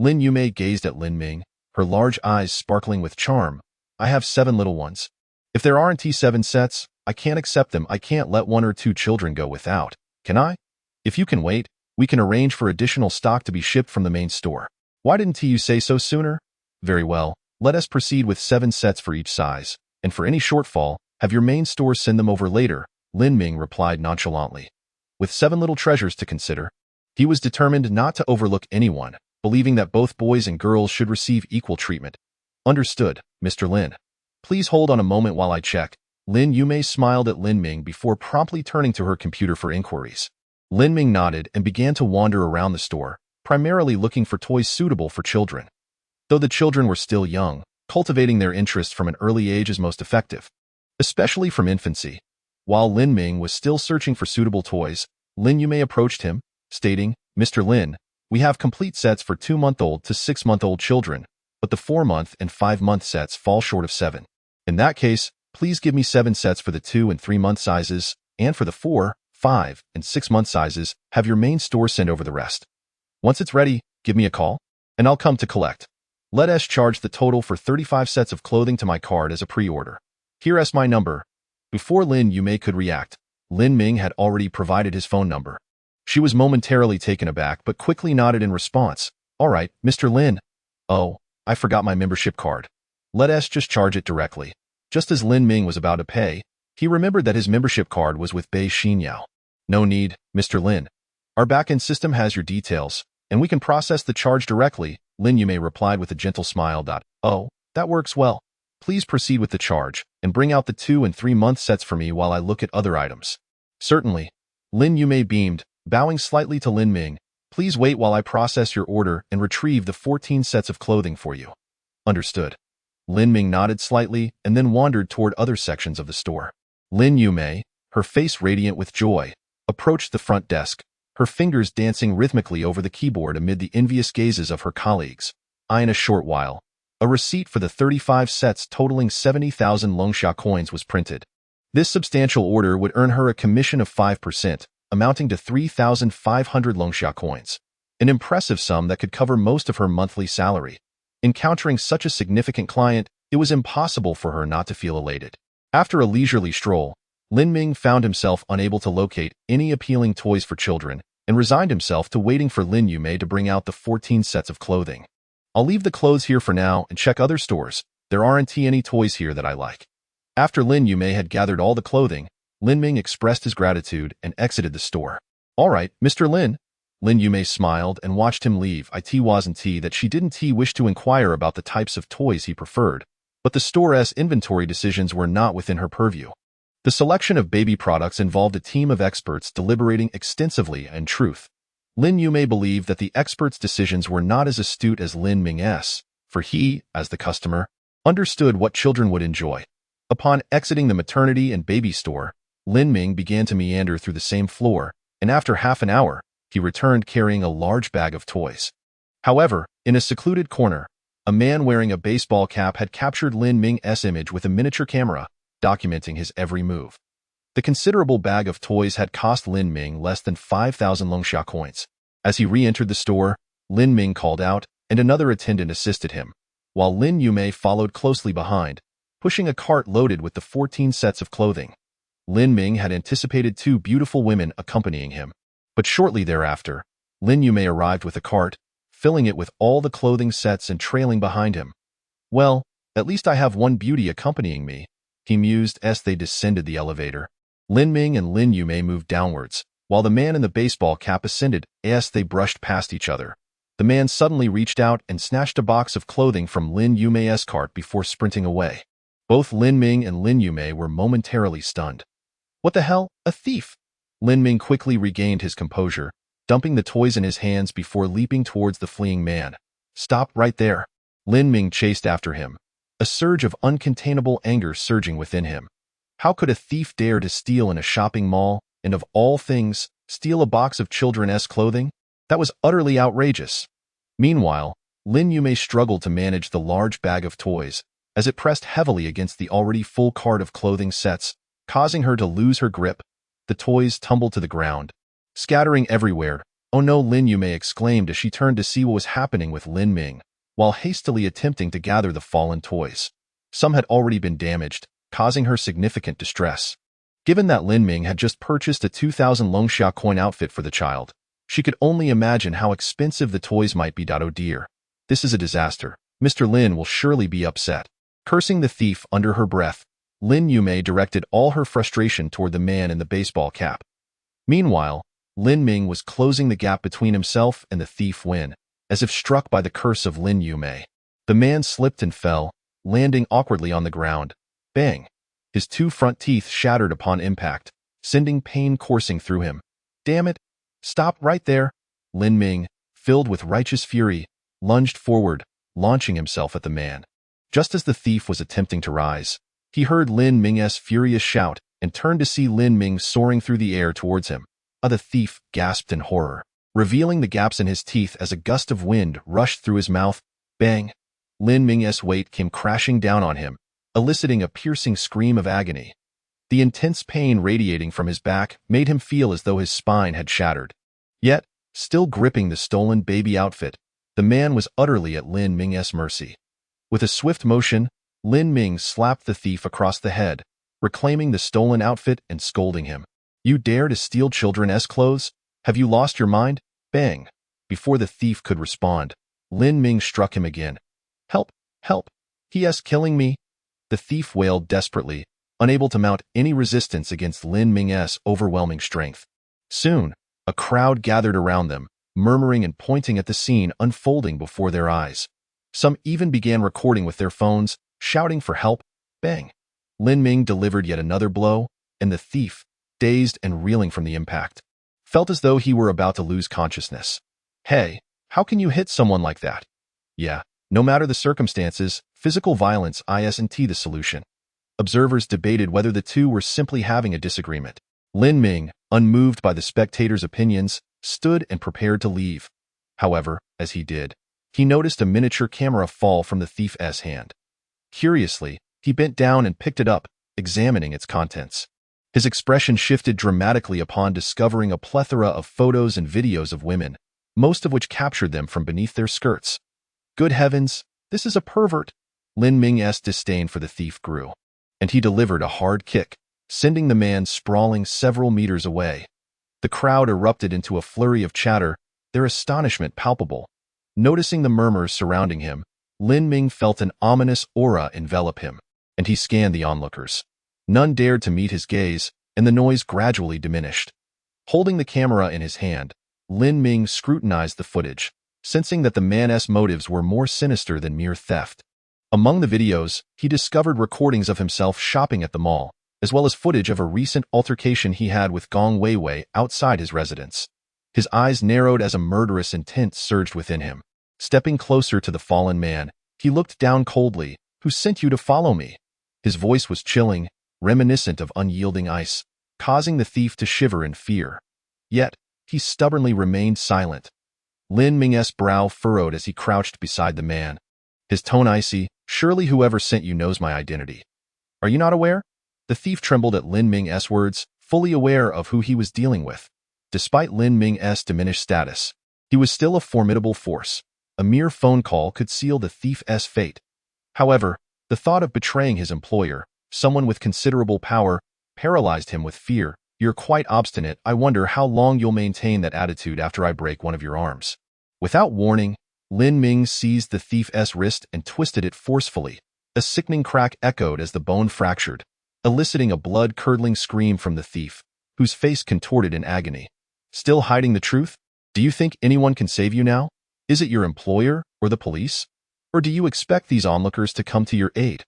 Lin Yume gazed at Lin Ming, her large eyes sparkling with charm. "I have 7 little ones. If there aren't 7 sets, I can't accept them. I can't let 1 or 2 children go without, can I? If you can wait, we can arrange for additional stock to be shipped from the main store." "Why didn't you say so sooner?" "Very well, let us proceed with 7 sets for each size, and for any shortfall, have your main store send them over later," Lin Ming replied nonchalantly. With 7 little treasures to consider, he was determined not to overlook anyone, believing that both boys and girls should receive equal treatment. "Understood, Mr. Lin. Please hold on a moment while I check." Lin Yume smiled at Lin Ming before promptly turning to her computer for inquiries. Lin Ming nodded and began to wander around the store, primarily looking for toys suitable for children. Though the children were still young, cultivating their interest from an early age is most effective, especially from infancy. While Lin Ming was still searching for suitable toys, Lin Yumei approached him, stating, "Mr. Lin, we have complete sets for 2-month-old to 6-month-old children, but the 4-month and 5-month sets fall short of 7. In that case, please give me 7 sets for the 2 and 3-month sizes, and for the 4, 5, and 6-month sizes, have your main store send over the rest. Once it's ready, give me a call, and I'll come to collect. Let us charge the total for 35 sets of clothing to my card as a pre-order. Here's my number." Before Lin Yumei could react, Lin Ming had already provided his phone number. She was momentarily taken aback but quickly nodded in response. "All right, Mr. Lin. Oh, I forgot my membership card. Let us just charge it directly." Just as Lin Ming was about to pay, he remembered that his membership card was with Bei Xinyao. "No need, Mr. Lin. Our back-end system has your details, and we can process the charge directly," Lin Yumei replied with a gentle smile. "Oh, that works well. Please proceed with the charge, and bring out the 2 and 3-month sets for me while I look at other items." "Certainly." Lin Yumei beamed, bowing slightly to Lin Ming. "Please wait while I process your order and retrieve the 14 sets of clothing for you." "Understood." Lin Ming nodded slightly and then wandered toward other sections of the store. Lin Yumei, her face radiant with joy, approached the front desk, her fingers dancing rhythmically over the keyboard amid the envious gazes of her colleagues. In a short while, a receipt for the 35 sets totaling 70,000 Longxia coins was printed. This substantial order would earn her a commission of 5%, amounting to 3,500 Longxia coins, an impressive sum that could cover most of her monthly salary. Encountering such a significant client, it was impossible for her not to feel elated. After a leisurely stroll, Lin Ming found himself unable to locate any appealing toys for children and resigned himself to waiting for Lin Yumei to bring out the 14 sets of clothing. "I'll leave the clothes here for now and check other stores. There aren't any toys here that I like." After Lin Yumei had gathered all the clothing, Lin Ming expressed his gratitude and exited the store. "All right, Mr. Lin." Lin Yumei smiled and watched him leave. It wasn't that she didn't wish to inquire about the types of toys he preferred, but the store's inventory decisions were not within her purview. The selection of baby products involved a team of experts deliberating extensively. In truth, Lin Yumei believed that the experts' decisions were not as astute as Lin Ming's, for he, as the customer, understood what children would enjoy. Upon exiting the maternity and baby store, Lin Ming began to meander through the same floor, and after half an hour, he returned carrying a large bag of toys. However, in a secluded corner, a man wearing a baseball cap had captured Lin Ming's image with a miniature camera, documenting his every move. The considerable bag of toys had cost Lin Ming less than 5,000 Longxia coins. As he re-entered the store, Lin Ming called out, and another attendant assisted him, while Lin Yumei followed closely behind, pushing a cart loaded with the 14 sets of clothing. Lin Ming had anticipated 2 beautiful women accompanying him, but shortly thereafter, Lin Yumei arrived with a cart, filling it with all the clothing sets and trailing behind him. "Well, at least I have one beauty accompanying me," he mused as they descended the elevator. Lin Ming and Lin Yumei moved downwards, while the man in the baseball cap ascended. As they brushed past each other, the man suddenly reached out and snatched a box of clothing from Lin Yumei's cart before sprinting away. Both Lin Ming and Lin Yumei were momentarily stunned. "What the hell? A thief!" Lin Ming quickly regained his composure, dumping the toys in his hands before leaping towards the fleeing man. "Stop right there!" Lin Ming chased after him, a surge of uncontainable anger surging within him. How could a thief dare to steal in a shopping mall, and of all things, steal a box of children's clothing? That was utterly outrageous. Meanwhile, Lin Yumei struggled to manage the large bag of toys, as it pressed heavily against the already full cart of clothing sets, causing her to lose her grip. The toys tumbled to the ground, scattering everywhere. "Oh no!" Lin Yumei exclaimed as she turned to see what was happening with Lin Ming, while hastily attempting to gather the fallen toys. Some had already been damaged, causing her significant distress. Given that Lin Ming had just purchased a 2,000 Longxia coin outfit for the child, she could only imagine how expensive the toys might be. "Oh dear. This is a disaster. Mr. Lin will surely be upset." Cursing the thief under her breath, Lin Yumei directed all her frustration toward the man in the baseball cap. Meanwhile, Lin Ming was closing the gap between himself and the thief when, as if struck by the curse of Lin Yumei, the man slipped and fell, landing awkwardly on the ground. Bang! His 2 front teeth shattered upon impact, sending pain coursing through him. "Damn it! Stop right there! Lin Ming, filled with righteous fury, lunged forward, launching himself at the man. Just as the thief was attempting to rise, he heard Lin Ming's furious shout and turned to see Lin Ming soaring through the air towards him. The thief gasped in horror, revealing the gaps in his teeth as a gust of wind rushed through his mouth. Bang! Lin Ming's weight came crashing down on him, eliciting a piercing scream of agony. The intense pain radiating from his back made him feel as though his spine had shattered. Yet, still gripping the stolen baby outfit, the man was utterly at Lin Ming's mercy. With a swift motion, Lin Ming slapped the thief across the head, reclaiming the stolen outfit and scolding him. You dare to steal children's clothes? Have you lost your mind? Bang! Before the thief could respond, Lin Ming struck him again. Help! Help! He's killing me! The thief wailed desperately, unable to mount any resistance against Lin Ming's overwhelming strength. Soon, a crowd gathered around them, murmuring and pointing at the scene unfolding before their eyes. Some even began recording with their phones, shouting for help. Bang! Lin Ming delivered yet another blow, and the thief, dazed and reeling from the impact, felt as though he were about to lose consciousness. Hey, how can you hit someone like that? Yeah, no matter the circumstances, physical violence isn't the solution. Observers debated whether the two were simply having a disagreement. Lin Ming, unmoved by the spectators' opinions, stood and prepared to leave. However, as he did, he noticed a miniature camera fall from the thief's hand. Curiously, he bent down and picked it up, examining its contents. His expression shifted dramatically upon discovering a plethora of photos and videos of women, most of which captured them from beneath their skirts. Good heavens, this is a pervert! Lin Ming's disdain for the thief grew, and he delivered a hard kick, sending the man sprawling several meters away. The crowd erupted into a flurry of chatter, their astonishment palpable. Noticing the murmurs surrounding him, Lin Ming felt an ominous aura envelop him, and he scanned the onlookers. None dared to meet his gaze, and the noise gradually diminished. Holding the camera in his hand, Lin Ming scrutinized the footage, sensing that the man's motives were more sinister than mere theft. Among the videos, he discovered recordings of himself shopping at the mall, as well as footage of a recent altercation he had with Gong Weiwei outside his residence. His eyes narrowed as a murderous intent surged within him. Stepping closer to the fallen man, he looked down coldly. Who sent you to follow me? His voice was chilling, reminiscent of unyielding ice, causing the thief to shiver in fear. Yet, he stubbornly remained silent. Lin Ming's brow furrowed as he crouched beside the man. His tone icy. Surely whoever sent you knows my identity. Are you not aware? The thief trembled at Lin Ming's words, fully aware of who he was dealing with. Despite Lin Ming's diminished status, he was still a formidable force. A mere phone call could seal the thief's fate. However, the thought of betraying his employer, someone with considerable power, paralyzed him with fear. You're quite obstinate. I wonder how long you'll maintain that attitude after I break one of your arms. Without warning, Lin Ming seized the thief's wrist and twisted it forcefully. A sickening crack echoed as the bone fractured, eliciting a blood-curdling scream from the thief, whose face contorted in agony. Still hiding the truth? Do you think anyone can save you now? Is it your employer or the police? Or do you expect these onlookers to come to your aid?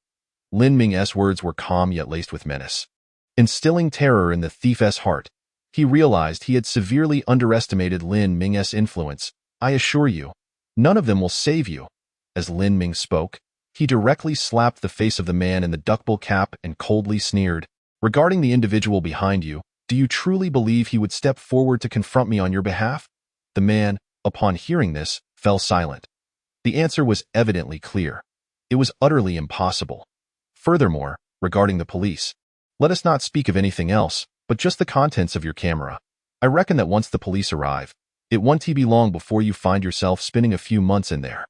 Lin Ming's words were calm yet laced with menace. Instilling terror in the thief's heart, he realized he had severely underestimated Lin Ming's influence. I assure you, none of them will save you. As Lin Ming spoke, he directly slapped the face of the man in the duckbill cap and coldly sneered. Regarding the individual behind you, do you truly believe he would step forward to confront me on your behalf? The man, upon hearing this, fell silent. The answer was evidently clear. It was utterly impossible. Furthermore, regarding the police, let us not speak of anything else, but just the contents of your camera. I reckon that once the police arrive, it won't be long before you find yourself spending a few months in there.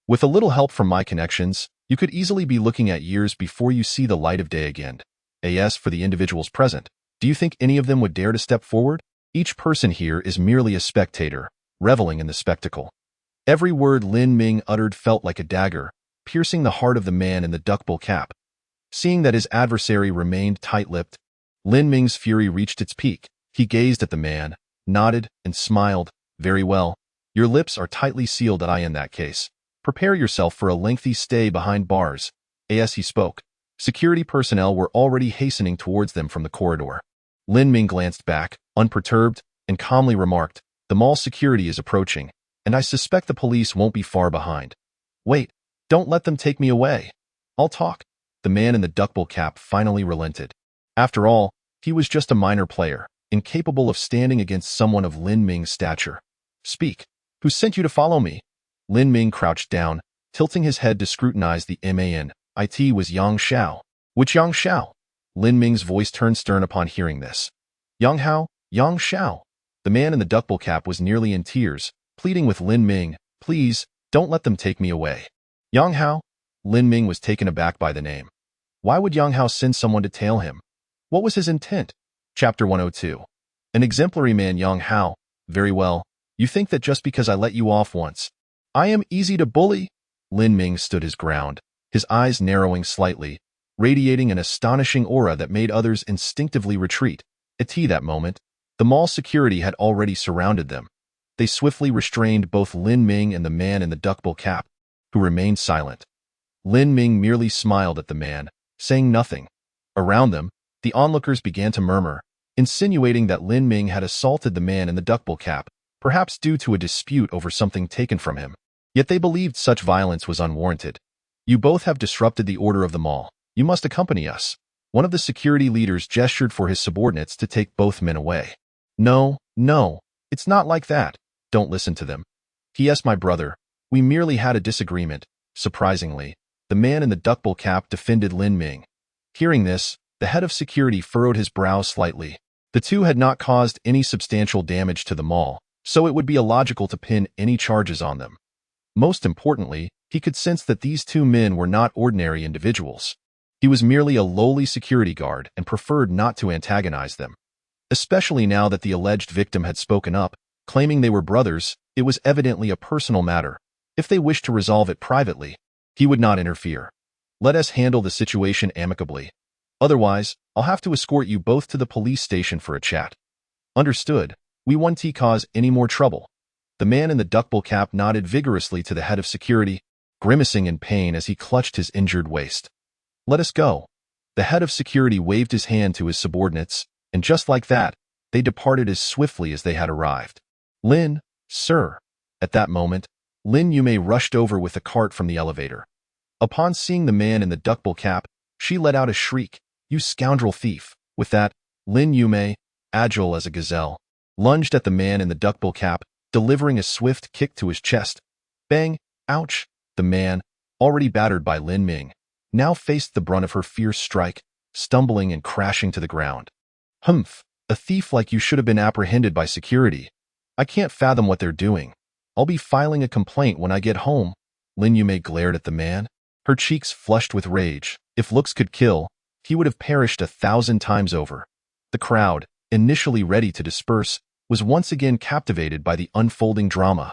With a little help from my connections, you could easily be looking at years before you see the light of day again. As for the individuals present, do you think any of them would dare to step forward? Each person here is merely a spectator, reveling in the spectacle. Every word Lin Ming uttered felt like a dagger, piercing the heart of the man in the duckbill cap. Seeing that his adversary remained tight-lipped, Lin Ming's fury reached its peak. He gazed at the man, nodded, and smiled. Very well. Your lips are tightly sealed in that case. Prepare yourself for a lengthy stay behind bars. As he spoke, security personnel were already hastening towards them from the corridor. Lin Ming glanced back, unperturbed, and calmly remarked, The mall security is approaching, and I suspect the police won't be far behind. Wait, don't let them take me away. I'll talk. The man in the duckbill cap finally relented. After all, he was just a minor player, incapable of standing against someone of Lin Ming's stature. Speak. Who sent you to follow me? Lin Ming crouched down, tilting his head to scrutinize the man. It was Yang Xiao. Which Yang Xiao? Lin Ming's voice turned stern upon hearing this. Yang Hao? Yang Xiao. The man in the duckbill cap was nearly in tears, pleading with Lin Ming, please, don't let them take me away. Yang Hao? Lin Ming was taken aback by the name. Why would Yang Hao send someone to tail him? What was his intent? Chapter 102. An exemplary man, Yang Hao. Very well. You think that just because I let you off once, I am easy to bully? Lin Ming stood his ground, his eyes narrowing slightly, radiating an astonishing aura that made others instinctively retreat. At that moment, the mall security had already surrounded them. They swiftly restrained both Lin Ming and the man in the duckbill cap, who remained silent. Lin Ming merely smiled at the man, saying nothing. Around them, the onlookers began to murmur, insinuating that Lin Ming had assaulted the man in the duckbill cap, perhaps due to a dispute over something taken from him. Yet they believed such violence was unwarranted. You both have disrupted the order of the mall. You must accompany us. One of the security leaders gestured for his subordinates to take both men away. No, it's not like that. Don't listen to them. P.S. my brother, we merely had a disagreement. Surprisingly, the man in the duckbill cap defended Lin Ming. Hearing this, the head of security furrowed his brow slightly. The two had not caused any substantial damage to the mall, so it would be illogical to pin any charges on them. Most importantly, he could sense that these two men were not ordinary individuals. He was merely a lowly security guard and preferred not to antagonize them. Especially now that the alleged victim had spoken up, claiming they were brothers, it was evidently a personal matter. If they wished to resolve it privately, he would not interfere. Let us handle the situation amicably. Otherwise, I'll have to escort you both to the police station for a chat. Understood. We won't cause any more trouble. The man in the duckbill cap nodded vigorously to the head of security, grimacing in pain as he clutched his injured waist. Let us go. The head of security waved his hand to his subordinates, and just like that, they departed as swiftly as they had arrived. Lin, sir. At that moment, Lin Yumei rushed over with a cart from the elevator. Upon seeing the man in the duckbill cap, she let out a shriek. You scoundrel thief. With that, Lin Yumei, agile as a gazelle, lunged at the man in the duckbill cap, delivering a swift kick to his chest. Bang! Ouch! The man, already battered by Lin Ming, now faced the brunt of her fierce strike, stumbling and crashing to the ground. Humph! A thief like you should have been apprehended by security. I can't fathom what they're doing. I'll be filing a complaint when I get home. Lin Yumei glared at the man, her cheeks flushed with rage. If looks could kill, he would have perished 1,000 times over. The crowd, initially ready to disperse, was once again captivated by the unfolding drama.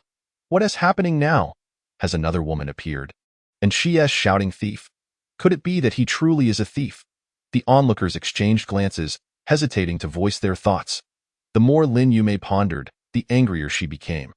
What is happening now? Has another woman appeared? And she is shouting thief. Could it be that he truly is a thief? The onlookers exchanged glances, hesitating to voice their thoughts. The more Lin Yumei pondered, the angrier she became.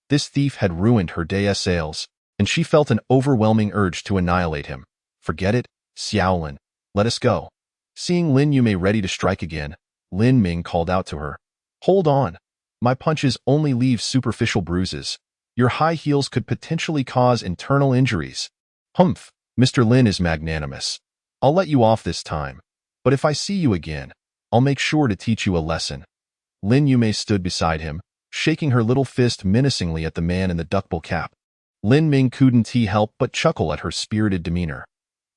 This thief had ruined her day's sales, and she felt an overwhelming urge to annihilate him. Forget it, Xiaolin. Let us go. Seeing Lin Yumei ready to strike again, Lin Ming called out to her. Hold on. My punches only leave superficial bruises. Your high heels could potentially cause internal injuries. Humph, Mr. Lin is magnanimous. I'll let you off this time. But if I see you again, I'll make sure to teach you a lesson. Lin Yumei stood beside him, shaking her little fist menacingly at the man in the duckbill cap. Lin Ming couldn't help but chuckle at her spirited demeanor.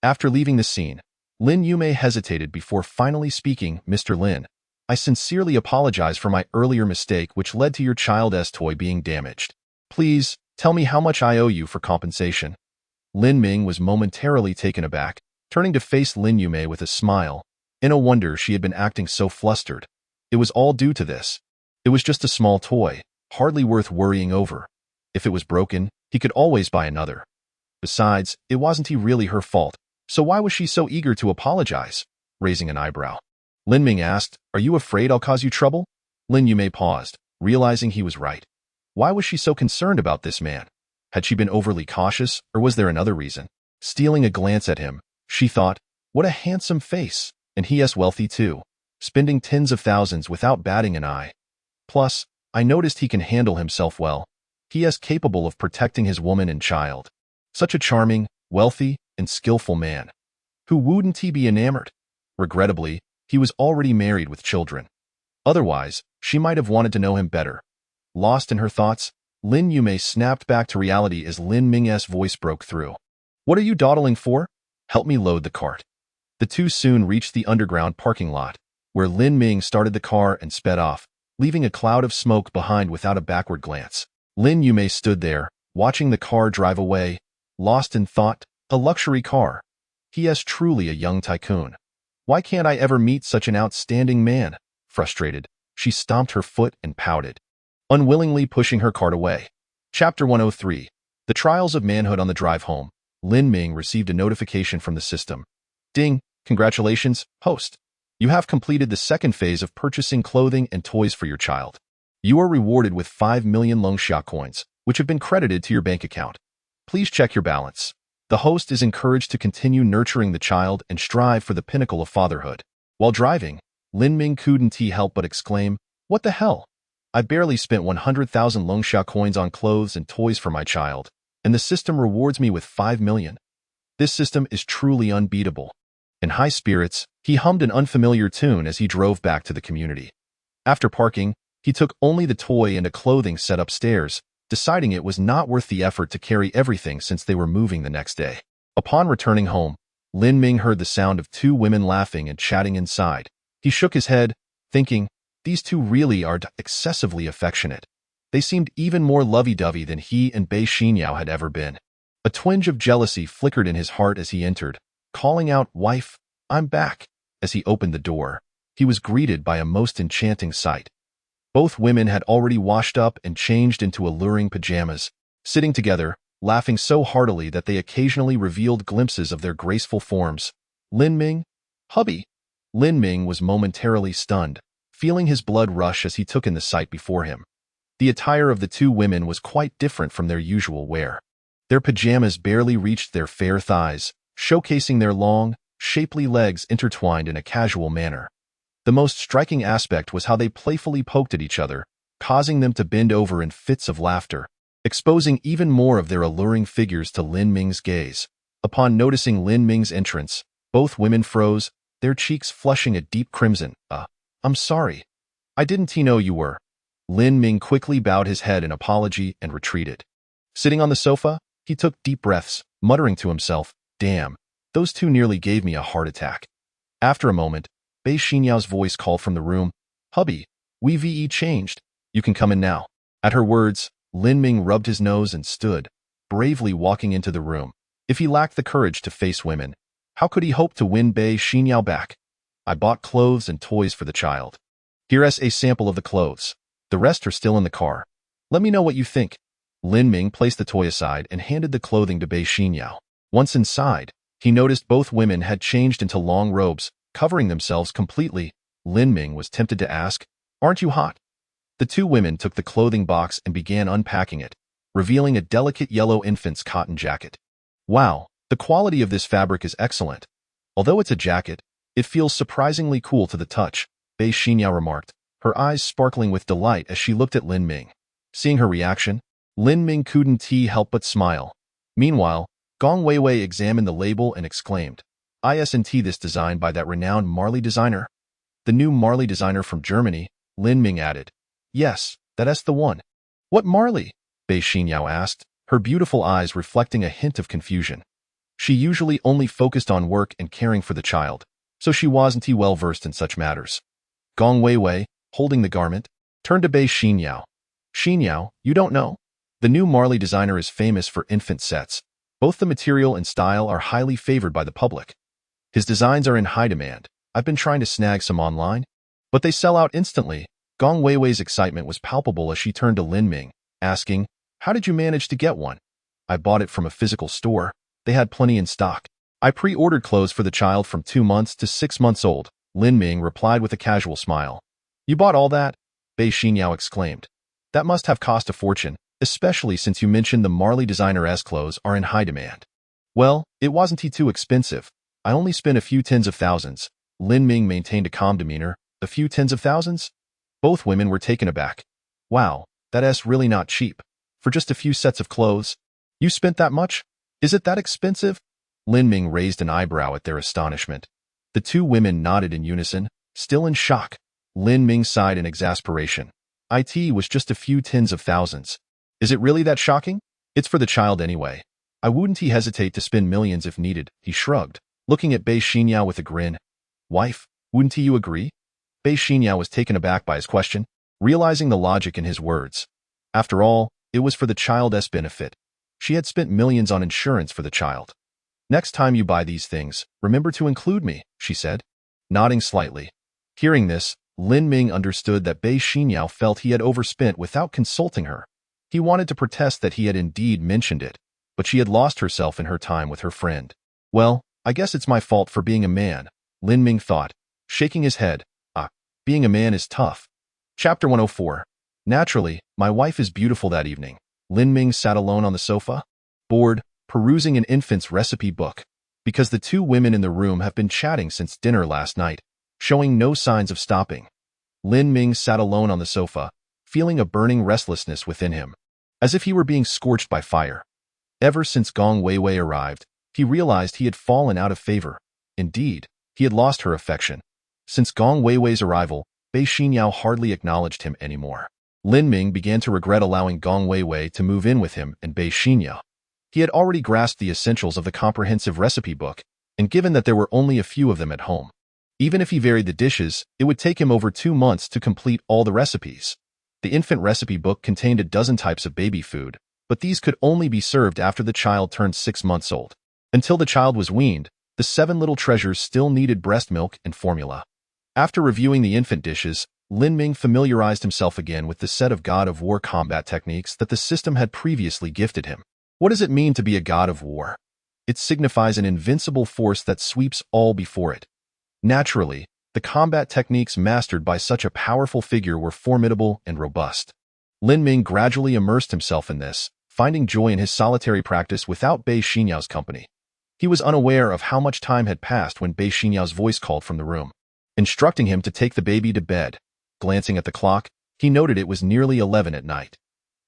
After leaving the scene, Lin Yumei hesitated before finally speaking. Mr. Lin, I sincerely apologize for my earlier mistake which led to your child's toy being damaged. Please, tell me how much I owe you for compensation. Lin Ming was momentarily taken aback, turning to face Lin Yumei with a smile. In a wonder she had been acting so flustered. It was all due to this. It was just a small toy, hardly worth worrying over. If it was broken, he could always buy another. Besides, it wasn't really her fault, so why was she so eager to apologize? Raising an eyebrow, Lin Ming asked, Are you afraid I'll cause you trouble? Lin Yumei paused, realizing he was right. Why was she so concerned about this man? Had she been overly cautious, or was there another reason? Stealing a glance at him, she thought, what a handsome face, and he is wealthy too, spending tens of thousands without batting an eye. Plus, I noticed he can handle himself well. He is capable of protecting his woman and child. Such a charming, wealthy, and skillful man. Who wouldn't he be enamored? Regrettably, he was already married with children. Otherwise, she might have wanted to know him better. Lost in her thoughts, Lin Yumei snapped back to reality as Lin Ming's voice broke through. What are you dawdling for? Help me load the cart. The two soon reached the underground parking lot, where Lin Ming started the car and sped off, leaving a cloud of smoke behind without a backward glance. Lin Yumei stood there, watching the car drive away, lost in thought. A luxury car. He is truly a young tycoon. Why can't I ever meet such an outstanding man? Frustrated, she stomped her foot and pouted, unwillingly pushing her cart away. Chapter 103. The Trials of Manhood. On the drive home, Lin Ming received a notification from the system. Ding! Congratulations, host. You have completed the second phase of purchasing clothing and toys for your child. You are rewarded with 5 million Longxia coins, which have been credited to your bank account. Please check your balance. The host is encouraged to continue nurturing the child and strive for the pinnacle of fatherhood. While driving, Lin Ming couldn't help but exclaim, "What the hell? I barely spent 100,000 Longxia coins on clothes and toys for my child, and the system rewards me with 5 million. This system is truly unbeatable." In high spirits, he hummed an unfamiliar tune as he drove back to the community. After parking, he took only the toy and a clothing set upstairs, deciding it was not worth the effort to carry everything since they were moving the next day. Upon returning home, Lin Ming heard the sound of two women laughing and chatting inside. He shook his head, thinking, these two really are excessively affectionate. They seemed even more lovey-dovey than he and Bei Xinyao had ever been. A twinge of jealousy flickered in his heart as he entered, calling out, "Wife, I'm back." As he opened the door, he was greeted by a most enchanting sight. Both women had already washed up and changed into alluring pajamas, sitting together, laughing so heartily that they occasionally revealed glimpses of their graceful forms. Lin Ming? Hubby! Lin Ming was momentarily stunned, feeling his blood rush as he took in the sight before him. The attire of the two women was quite different from their usual wear. Their pajamas barely reached their fair thighs, showcasing their long, shapely legs intertwined in a casual manner. The most striking aspect was how they playfully poked at each other, causing them to bend over in fits of laughter, exposing even more of their alluring figures to Lin Ming's gaze. Upon noticing Lin Ming's entrance, both women froze, their cheeks flushing a deep crimson. I'm sorry. I didn't know you were." Lin Ming quickly bowed his head in apology and retreated. Sitting on the sofa, he took deep breaths, muttering to himself, "Damn, those two nearly gave me a heart attack." After a moment, Bei Xinyao's voice called from the room, "Hubby, we've changed. You can come in now." At her words, Lin Ming rubbed his nose and stood, bravely walking into the room. If he lacked the courage to face women, how could he hope to win Bei Xinyao back? "I bought clothes and toys for the child. Here's a sample of the clothes. The rest are still in the car. Let me know what you think." Lin Ming placed the toy aside and handed the clothing to Bei Xinyao. Once inside, he noticed both women had changed into long robes, covering themselves completely. Lin Ming was tempted to ask, "Aren't you hot?" The two women took the clothing box and began unpacking it, revealing a delicate yellow infant's cotton jacket. "Wow, the quality of this fabric is excellent. Although it's a jacket, it feels surprisingly cool to the touch," Bei Xinyao remarked, her eyes sparkling with delight as she looked at Lin Ming. Seeing her reaction, Lin Ming couldn't help but smile. Meanwhile, Gong Weiwei examined the label and exclaimed, "Isn't this design by that renowned Marley designer?" "The new Marley designer from Germany," Lin Ming added. "Yes, that's the one." "What Marley?" Bei Xinyao asked, her beautiful eyes reflecting a hint of confusion. She usually only focused on work and caring for the child, so she wasn't well versed in such matters. Gong Weiwei, holding the garment, turned to Bei Xinyao. "Xinyao, you don't know? The new Marley designer is famous for infant sets. Both the material and style are highly favored by the public. His designs are in high demand. I've been trying to snag some online, but they sell out instantly." Gong Weiwei's excitement was palpable as she turned to Lin Ming, asking, "How did you manage to get one?" "I bought it from a physical store. They had plenty in stock. I pre-ordered clothes for the child from 2 months to 6 months old," Lin Ming replied with a casual smile. "You bought all that?" Bei Xinyao exclaimed. "That must have cost a fortune, especially since you mentioned the Marley designer's clothes are in high demand." "Well, it wasn't too expensive. I only spent a few tens of thousands." Lin Ming maintained a calm demeanor. "A few tens of thousands?" Both women were taken aback. Wow, that's really not cheap. For just a few sets of clothes? You spent that much? Is it that expensive? Lin Ming raised an eyebrow at their astonishment. The two women nodded in unison, still in shock. Lin Ming sighed in exasperation. It was just a few tens of thousands. Is it really that shocking? It's for the child anyway. I wouldn't hesitate to spend millions if needed, he shrugged, looking at Bei Xinyao with a grin. Wife, wouldn't you agree? Bei Xinyao was taken aback by his question, realizing the logic in his words. After all, it was for the child's benefit. She had spent millions on insurance for the child. Next time you buy these things, remember to include me, she said, nodding slightly. Hearing this, Lin Ming understood that Bei Xinyao felt he had overspent without consulting her. He wanted to protest that he had indeed mentioned it, but she had lost herself in her time with her friend. Well, I guess it's my fault for being a man, Lin Ming thought, shaking his head. Being a man is tough. Chapter 104. Naturally, my wife is beautiful that evening. Lin Ming sat alone on the sofa, bored, perusing an infant's recipe book, because the two women in the room have been chatting since dinner last night, showing no signs of stopping. Lin Ming sat alone on the sofa, feeling a burning restlessness within him, as if he were being scorched by fire. Ever since Gong Weiwei arrived, he realized he had fallen out of favor. Indeed, he had lost her affection. Since Gong Weiwei's arrival, Bei Xinyao hardly acknowledged him anymore. Lin Ming began to regret allowing Gong Weiwei to move in with him and Bei Xinyao. He had already grasped the essentials of the comprehensive recipe book, and given that there were only a few of them at home, even if he varied the dishes, it would take him over 2 months to complete all the recipes. The infant recipe book contained a dozen types of baby food, but these could only be served after the child turned 6 months old. Until the child was weaned, the 7 little treasures still needed breast milk and formula. After reviewing the infant dishes, Lin Ming familiarized himself again with the set of God of War combat techniques that the system had previously gifted him. What does it mean to be a God of War? It signifies an invincible force that sweeps all before it. Naturally, the combat techniques mastered by such a powerful figure were formidable and robust. Lin Ming gradually immersed himself in this, finding joy in his solitary practice without Bei Xinyao's company. He was unaware of how much time had passed when Bei Xinyao's voice called from the room, instructing him to take the baby to bed. Glancing at the clock, he noted it was nearly 11 at night.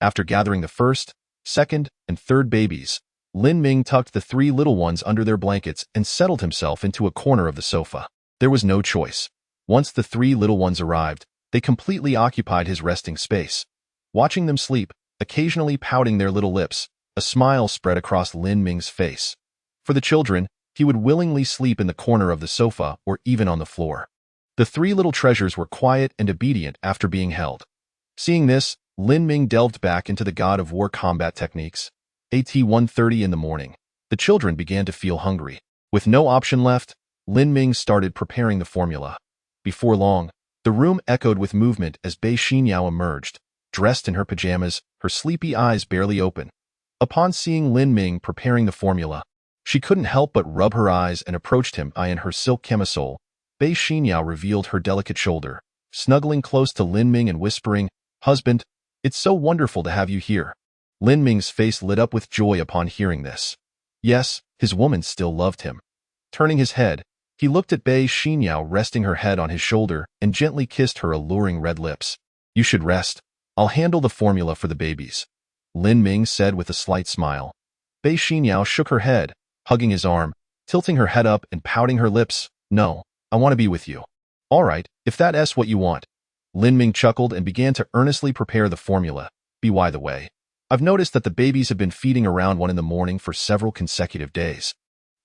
After gathering the first, second, and third babies, Lin Ming tucked the 3 little ones under their blankets and settled himself into a corner of the sofa. There was no choice. Once the 3 little ones arrived, they completely occupied his resting space. Watching them sleep, occasionally pouting their little lips, a smile spread across Lin Ming's face. For the children, he would willingly sleep in the corner of the sofa or even on the floor. The 3 little treasures were quiet and obedient after being held. Seeing this, Lin Ming delved back into the God of War combat techniques. At 1:30 in the morning, the children began to feel hungry. With no option left, Lin Ming started preparing the formula. Before long, the room echoed with movement as Bei Xinyao emerged, dressed in her pajamas, her sleepy eyes barely open. Upon seeing Lin Ming preparing the formula, she couldn't help but rub her eyes and approached him. In her silk camisole, Bei Xinyao revealed her delicate shoulder, snuggling close to Lin Ming and whispering, "Husband, it's so wonderful to have you here." Lin Ming's face lit up with joy upon hearing this. Yes, his woman still loved him. Turning his head, he looked at Bei Xinyao resting her head on his shoulder and gently kissed her alluring red lips. "You should rest. I'll handle the formula for the babies," Lin Ming said with a slight smile. Bei Xinyao shook her head, hugging his arm, tilting her head up and pouting her lips. "No, I want to be with you." "All right, if that's what you want." Lin Ming chuckled and began to earnestly prepare the formula. By the way, I've noticed that the babies have been feeding around 1 in the morning for several consecutive days.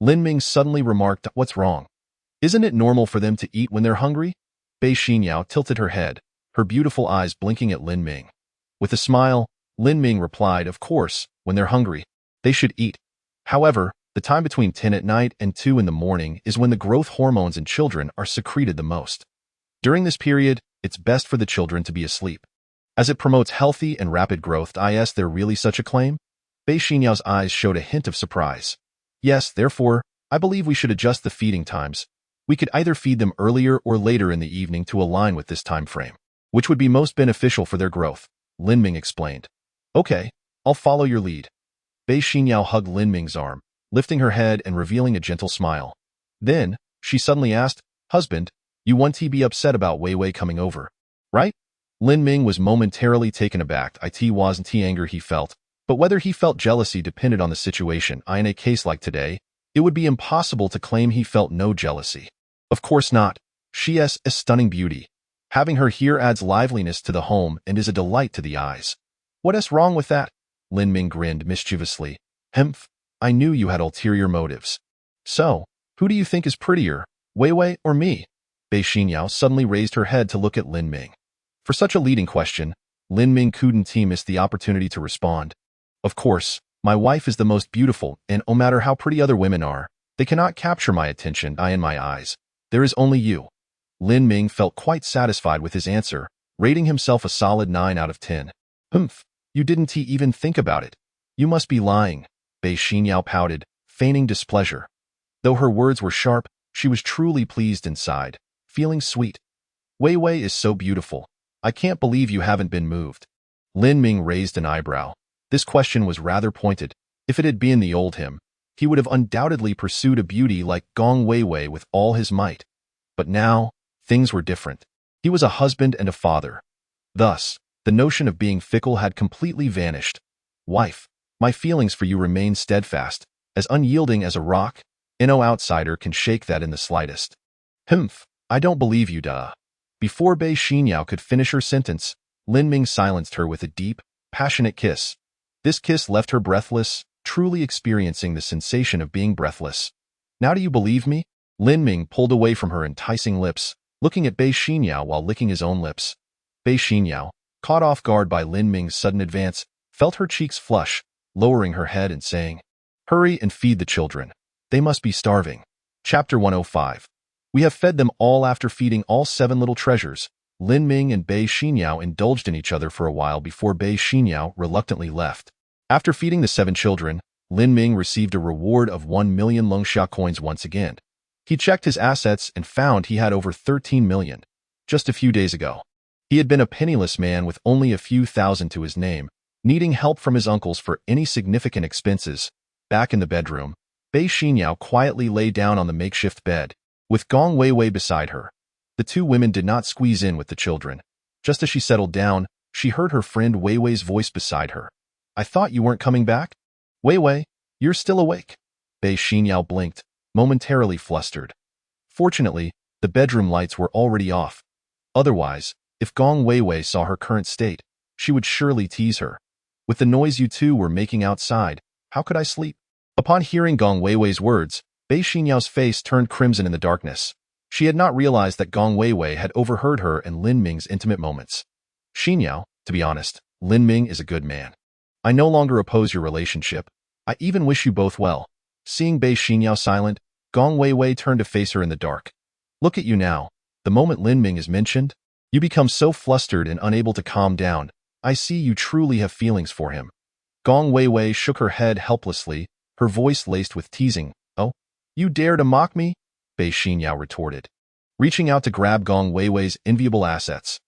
Lin Ming suddenly remarked, "What's wrong? Isn't it normal for them to eat when they're hungry?" Bei Xinyao tilted her head, her beautiful eyes blinking at Lin Ming. With a smile, Lin Ming replied, "Of course, when they're hungry, they should eat. However, the time between 10 at night and 2 in the morning is when the growth hormones in children are secreted the most. During this period, it's best for the children to be asleep, as it promotes healthy and rapid growth." Is there really such a claim? Bei Xinyao's eyes showed a hint of surprise. "Yes, therefore, I believe we should adjust the feeding times. We could either feed them earlier or later in the evening to align with this time frame, which would be most beneficial for their growth," Lin Ming explained. "Okay, I'll follow your lead." Bei Xinyao hugged Lin Ming's arm, lifting her head and revealing a gentle smile. Then, she suddenly asked, "Husband, you won't be upset about Weiwei coming over, right?" Lin Ming was momentarily taken aback. It wasn't anger he felt, but whether he felt jealousy depended on the situation. In a case like today, it would be impossible to claim he felt no jealousy. Of course not. She is a stunning beauty. Having her here adds liveliness to the home and is a delight to the eyes. What is wrong with that? Lin Ming grinned mischievously. Hemph, I knew you had ulterior motives. So, who do you think is prettier, Wei Wei or me? Bei Xinyao suddenly raised her head to look at Lin Ming. For such a leading question, Lin Ming couldn't miss the opportunity to respond. Of course, my wife is the most beautiful, and no matter how pretty other women are, they cannot capture my attention in my eyes. There is only you. Lin Ming felt quite satisfied with his answer, rating himself a solid 9 out of 10. Humph, you didn't even think about it. You must be lying, Bei Xinyao pouted, feigning displeasure. Though her words were sharp, she was truly pleased inside, feeling sweet. Wei Wei is so beautiful. I can't believe you haven't been moved. Lin Ming raised an eyebrow. This question was rather pointed. If it had been the old him, he would have undoubtedly pursued a beauty like Gong Wei Wei with all his might. But now, things were different. He was a husband and a father. Thus, the notion of being fickle had completely vanished. Wife, my feelings for you remain steadfast, as unyielding as a rock. No outsider can shake that in the slightest. Humph, I don't believe you, duh. Before Bei Xinyao could finish her sentence, Lin Ming silenced her with a deep, passionate kiss. This kiss left her breathless, truly experiencing the sensation of being breathless. Now do you believe me? Lin Ming pulled away from her enticing lips, looking at Bei Xinyao while licking his own lips. Bei Xinyao, caught off guard by Lin Ming's sudden advance, felt her cheeks flush, lowering her head and saying, "Hurry and feed the children. They must be starving." Chapter 105. We have fed them all. After feeding all 7 little treasures, Lin Ming and Bei Xinyao indulged in each other for a while before Bei Xinyao reluctantly left. After feeding the 7 children, Lin Ming received a reward of 1 million Longxia coins once again. He checked his assets and found he had over 13 million. Just a few days ago, he had been a penniless man with only a few thousand to his name, needing help from his uncles for any significant expenses. Back in the bedroom, Bei Xinyao quietly lay down on the makeshift bed, with Gong Wei Wei beside her. The 2 women did not squeeze in with the children. Just as she settled down, she heard her friend Wei Wei's voice beside her. "I thought you weren't coming back? Wei Wei, you're still awake." Bei Xinyao blinked, momentarily flustered. Fortunately, the bedroom lights were already off. Otherwise, if Gong Wei Wei saw her current state, she would surely tease her. "With the noise you 2 were making outside, how could I sleep?" Upon hearing Gong Wei Wei's words, Bei Xinyao's face turned crimson in the darkness. She had not realized that Gong Wei Wei had overheard her and Lin Ming's intimate moments. "Xinyao, to be honest, Lin Ming is a good man. I no longer oppose your relationship. I even wish you both well." Seeing Bei Xinyao silent, Gong Wei Wei turned to face her in the dark. "Look at you now. The moment Lin Ming is mentioned, you become so flustered and unable to calm down. I see you truly have feelings for him." Gong Wei Wei shook her head helplessly, her voice laced with teasing. "Oh, you dare to mock me?" Bei Xinyao retorted, reaching out to grab Gong Wei Wei's enviable assets.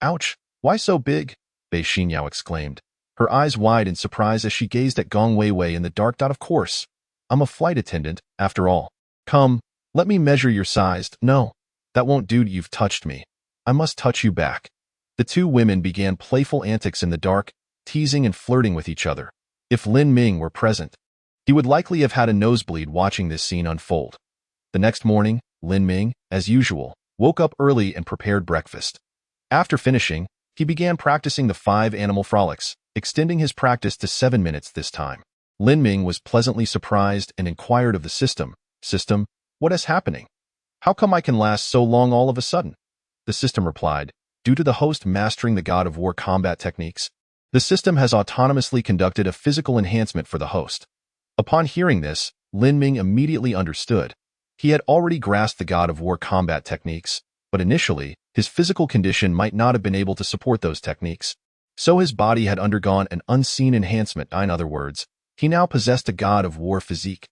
"Ouch, why so big?" Bei Xinyao exclaimed, her eyes wide in surprise as she gazed at Gong Wei Wei in the dark. "Of course. I'm a flight attendant, after all. Come, let me measure your size." "No, that won't do. You've touched me. I must touch you back." The 2 women began playful antics in the dark, teasing and flirting with each other. If Lin Ming were present, he would likely have had a nosebleed watching this scene unfold. The next morning, Lin Ming, as usual, woke up early and prepared breakfast. After finishing, he began practicing the 5 animal frolics, extending his practice to 7 minutes this time. Lin Ming was pleasantly surprised and inquired of the system, "System, what is happening? How come I can last so long all of a sudden?" The system replied, "Due to the host mastering the God of War combat techniques, the system has autonomously conducted a physical enhancement for the host." Upon hearing this, Lin Ming immediately understood. He had already grasped the God of War combat techniques, but initially, his physical condition might not have been able to support those techniques. So his body had undergone an unseen enhancement. In other words, he now possessed a God of War physique.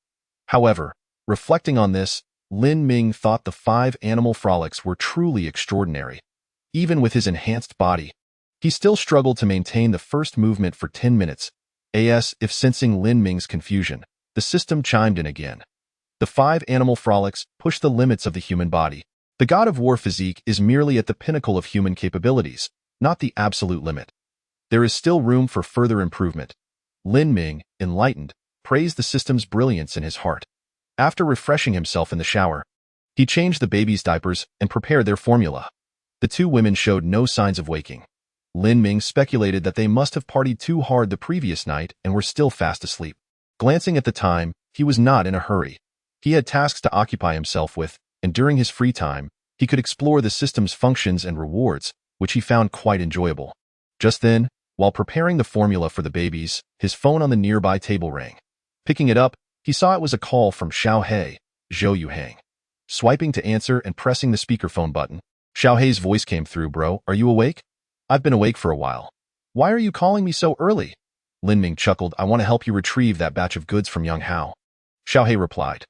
However, reflecting on this, Lin Ming thought the 5 animal frolics were truly extraordinary. Even with his enhanced body, he still struggled to maintain the first movement for 10 minutes. If sensing Lin Ming's confusion, the system chimed in again. The 5 animal frolics push the limits of the human body. The God of War physique is merely at the pinnacle of human capabilities, not the absolute limit. There is still room for further improvement. Lin Ming, enlightened, praised the system's brilliance in his heart. After refreshing himself in the shower, he changed the baby's diapers and prepared their formula. The two women showed no signs of waking. Lin Ming speculated that they must have partied too hard the previous night and were still fast asleep. Glancing at the time, he was not in a hurry. He had tasks to occupy himself with, and during his free time, he could explore the system's functions and rewards, which he found quite enjoyable. Just then, while preparing the formula for the babies, his phone on the nearby table rang. Picking it up, he saw it was a call from Xiaohei, Zhou Yuhang. Swiping to answer and pressing the speakerphone button, Xiaohei's voice came through. Bro, are you awake? I've been awake for a while. Why are you calling me so early? Lin Ming chuckled. I want to help you retrieve that batch of goods from young Hao. Xiaohei replied.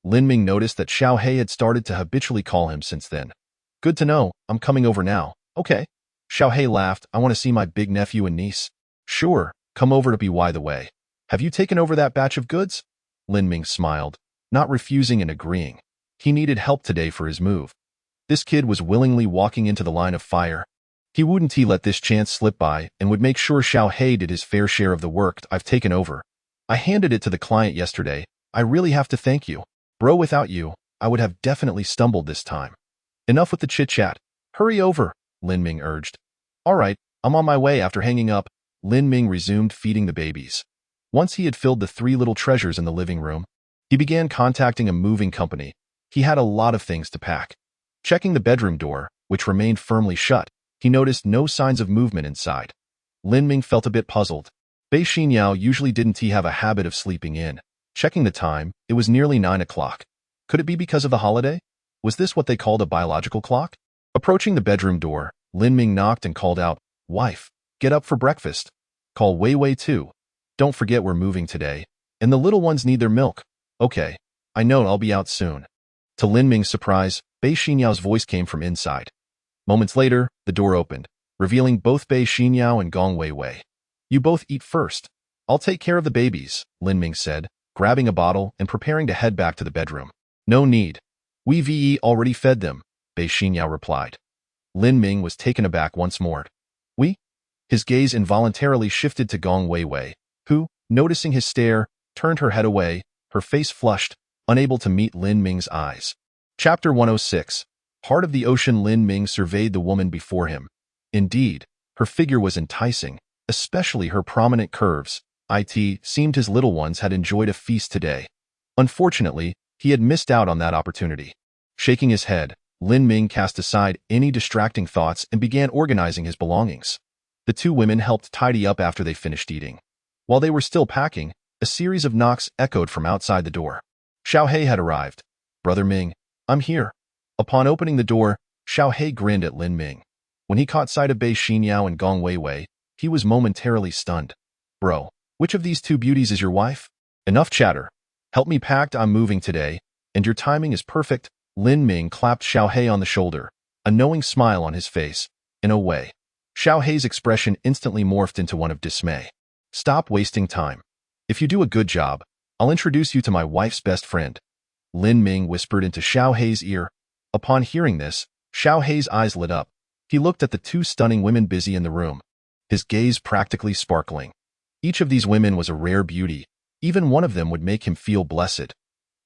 Lin Ming noticed that Xiaohei had started to habitually call him since then. Good to know. I'm coming over now. Okay. Xiaohei laughed. I want to see my big nephew and niece. Sure, come over to by the way. Have you taken over that batch of goods? Lin Ming smiled, not refusing and agreeing. He needed help today for his move. This kid was willingly walking into the line of fire. He wouldn't let this chance slip by and would make sure Xiaohei did his fair share of the work. I've taken over. I handed it to the client yesterday. I really have to thank you. Bro, without you, I would have definitely stumbled this time. Enough with the chit-chat. Hurry over, Lin Ming urged. All right, I'm on my way. After hanging up, Lin Ming resumed feeding the babies. Once he had filled the three little treasures in the living room, he began contacting a moving company. He had a lot of things to pack. Checking the bedroom door, which remained firmly shut, he noticed no signs of movement inside. Lin Ming felt a bit puzzled. Bei Xinyao usually didn't have a habit of sleeping in. Checking the time, it was nearly 9 o'clock. Could it be because of the holiday? Was this what they called a biological clock? Approaching the bedroom door, Lin Ming knocked and called out, Wife, get up for breakfast. Call Wei Wei too. Don't forget we're moving today, and the little ones need their milk. Okay, I know I'll be out soon. To Lin Ming's surprise, Bei Xinyao's voice came from inside. Moments later, the door opened, revealing both Bei Xinyao and Gong Wei Wei. You both eat first. I'll take care of the babies, Lin Ming said, grabbing a bottle and preparing to head back to the bedroom. No need. We've already fed them, Bei Xinyao replied. Lin Ming was taken aback once more. We? His gaze involuntarily shifted to Gong Wei Wei, who, noticing his stare, turned her head away, her face flushed, unable to meet Lin Ming's eyes. Chapter 106. Heart of the Ocean. Lin Ming surveyed the woman before him. Indeed, her figure was enticing, especially her prominent curves. It seemed his little ones had enjoyed a feast today. Unfortunately, he had missed out on that opportunity. Shaking his head, Lin Ming cast aside any distracting thoughts and began organizing his belongings. The two women helped tidy up after they finished eating. While they were still packing, a series of knocks echoed from outside the door. Xiaohei had arrived. Brother Ming, I'm here. Upon opening the door, Xiaohei grinned at Lin Ming. When he caught sight of Bei Xinyao and Gong Wei Wei, he was momentarily stunned. Bro, which of these two beauties is your wife? Enough chatter. Help me pack. I'm moving today, and your timing is perfect. Lin Ming clapped Xiaohei on the shoulder, a knowing smile on his face. In a way, Xiaohei's expression instantly morphed into one of dismay. Stop wasting time. If you do a good job, I'll introduce you to my wife's best friend. Lin Ming whispered into Xiaohei's ear. Upon hearing this, Xiaohei's eyes lit up. He looked at the two stunning women busy in the room, his gaze practically sparkling. Each of these women was a rare beauty. Even one of them would make him feel blessed.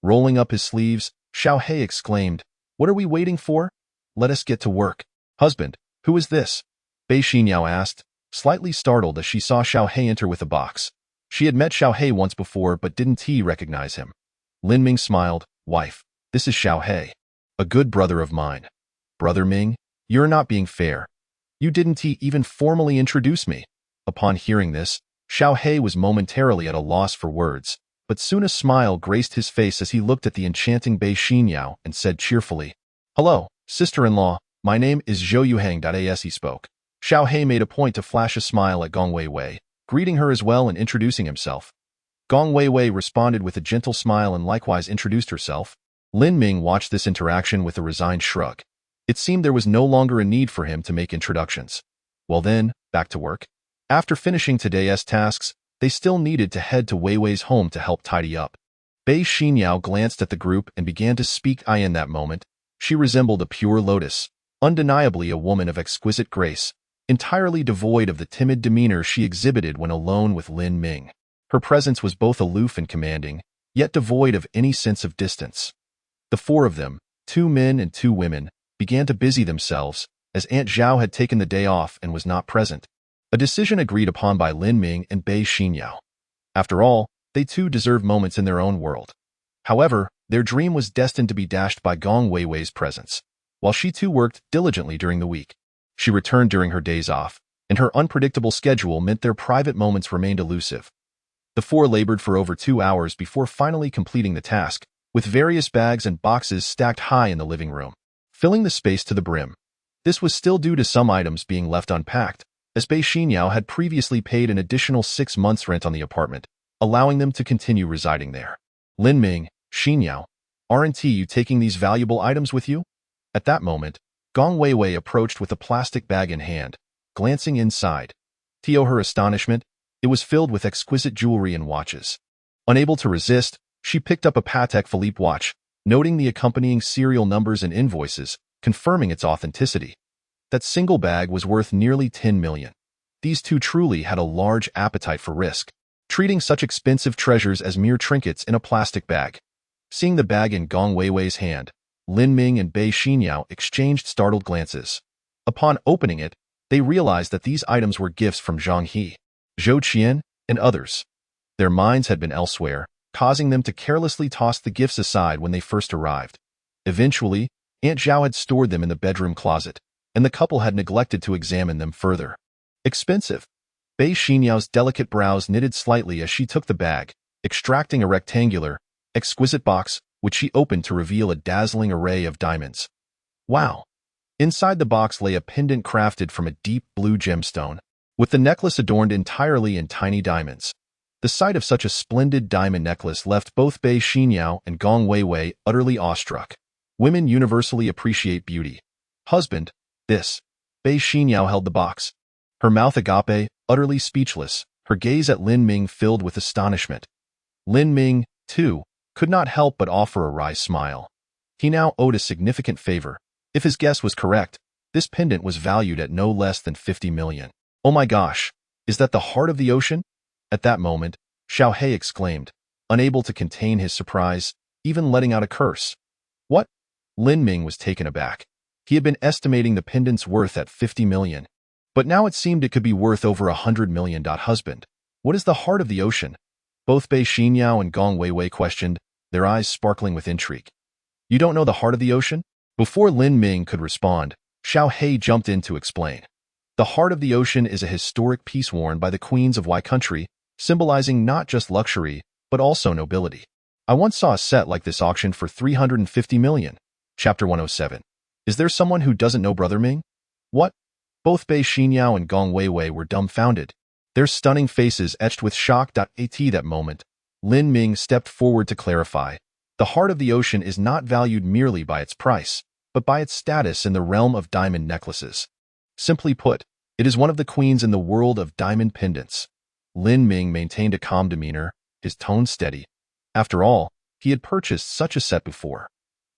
Rolling up his sleeves, Xiaohei exclaimed, What are we waiting for? Let us get to work. Husband, who is this? Bei Xinyao asked, slightly startled as she saw Xiaohei enter with a box. She had met Xiaohei once before but didn't recognize him. Lin Ming smiled. Wife, this is Xiaohei, a good brother of mine. Brother Ming, you're not being fair. You didn't even formally introduce me. Upon hearing this, Xiaohei was momentarily at a loss for words, but soon a smile graced his face as he looked at the enchanting Bei Xinyao and said cheerfully, Hello, sister-in-law, my name is Zhou Yuhang. As he spoke, Xiaohei made a point to flash a smile at Gong Wei Wei, greeting her as well and introducing himself. Gong Wei Wei responded with a gentle smile and likewise introduced herself. Lin Ming watched this interaction with a resigned shrug. It seemed there was no longer a need for him to make introductions. Well then, back to work. After finishing today's tasks, they still needed to head to Wei Wei's home to help tidy up. Bei Xinyao glanced at the group and began to speak. In that moment, she resembled a pure lotus, undeniably a woman of exquisite grace. entirely devoid of the timid demeanor she exhibited when alone with Lin Ming. Her presence was both aloof and commanding, yet devoid of any sense of distance. The four of them, 2 men and 2 women, began to busy themselves, as Aunt Zhao had taken the day off and was not present, a decision agreed upon by Lin Ming and Bei Xinyao. After all, they too deserved moments in their own world. However, their dream was destined to be dashed by Gong Weiwei's presence. While she too worked diligently during the week, she returned during her days off, and her unpredictable schedule meant their private moments remained elusive. The four labored for over 2 hours before finally completing the task, with various bags and boxes stacked high in the living room, filling the space to the brim. This was still due to some items being left unpacked, as Bei Xinyao had previously paid an additional 6 months' rent on the apartment, allowing them to continue residing there. Lin Ming, Xinyao, aren't you taking these valuable items with you? At that moment, Gong Weiwei approached with a plastic bag in hand, glancing inside. To her astonishment, it was filled with exquisite jewelry and watches. Unable to resist, she picked up a Patek Philippe watch, noting the accompanying serial numbers and invoices, confirming its authenticity. That single bag was worth nearly 10 million. These two truly had a large appetite for risk, treating such expensive treasures as mere trinkets in a plastic bag. Seeing the bag in Gong Weiwei's hand, Lin Ming and Bei Xinyao exchanged startled glances. Upon opening it, they realized that these items were gifts from Zhang He, Zhou Qian, and others. Their minds had been elsewhere, causing them to carelessly toss the gifts aside when they first arrived. Eventually, Aunt Zhao had stored them in the bedroom closet, and the couple had neglected to examine them further. Expensive. Bei Xinyao's delicate brows knitted slightly as she took the bag, extracting a rectangular, exquisite box, which she opened to reveal a dazzling array of diamonds. Wow! Inside the box lay a pendant crafted from a deep blue gemstone, with the necklace adorned entirely in tiny diamonds. The sight of such a splendid diamond necklace left both Bei Xinyao and Gong Weiwei utterly awestruck. Women universally appreciate beauty. Husband, this. Bei Xinyao held the box, her mouth agape, utterly speechless, her gaze at Lin Ming filled with astonishment. Lin Ming, too, could not help but offer a wry smile. He now owed a significant favor. If his guess was correct, this pendant was valued at no less than 50 million. Oh my gosh, is that the heart of the ocean? At that moment, Xiao He exclaimed, unable to contain his surprise, even letting out a curse. What? Lin Ming was taken aback. He had been estimating the pendant's worth at 50 million. But now it seemed it could be worth over 100 million. Husband, what is the heart of the ocean? Both Bei Xinyao and Gong Weiwei questioned, their eyes sparkling with intrigue. You don't know the heart of the ocean? Before Lin Ming could respond, Xiao He jumped in to explain. The heart of the ocean is a historic piece worn by the queens of Y country, symbolizing not just luxury, but also nobility. I once saw a set like this auctioned for 350 million. Chapter 107. Is there someone who doesn't know Brother Ming? What? Both Bei Xinyao and Gong Weiwei were dumbfounded, their stunning faces etched with shock. At that moment, Lin Ming stepped forward to clarify. The heart of the ocean is not valued merely by its price, but by its status in the realm of diamond necklaces. Simply put, it is one of the queens in the world of diamond pendants. Lin Ming maintained a calm demeanor, his tone steady. After all, he had purchased such a set before.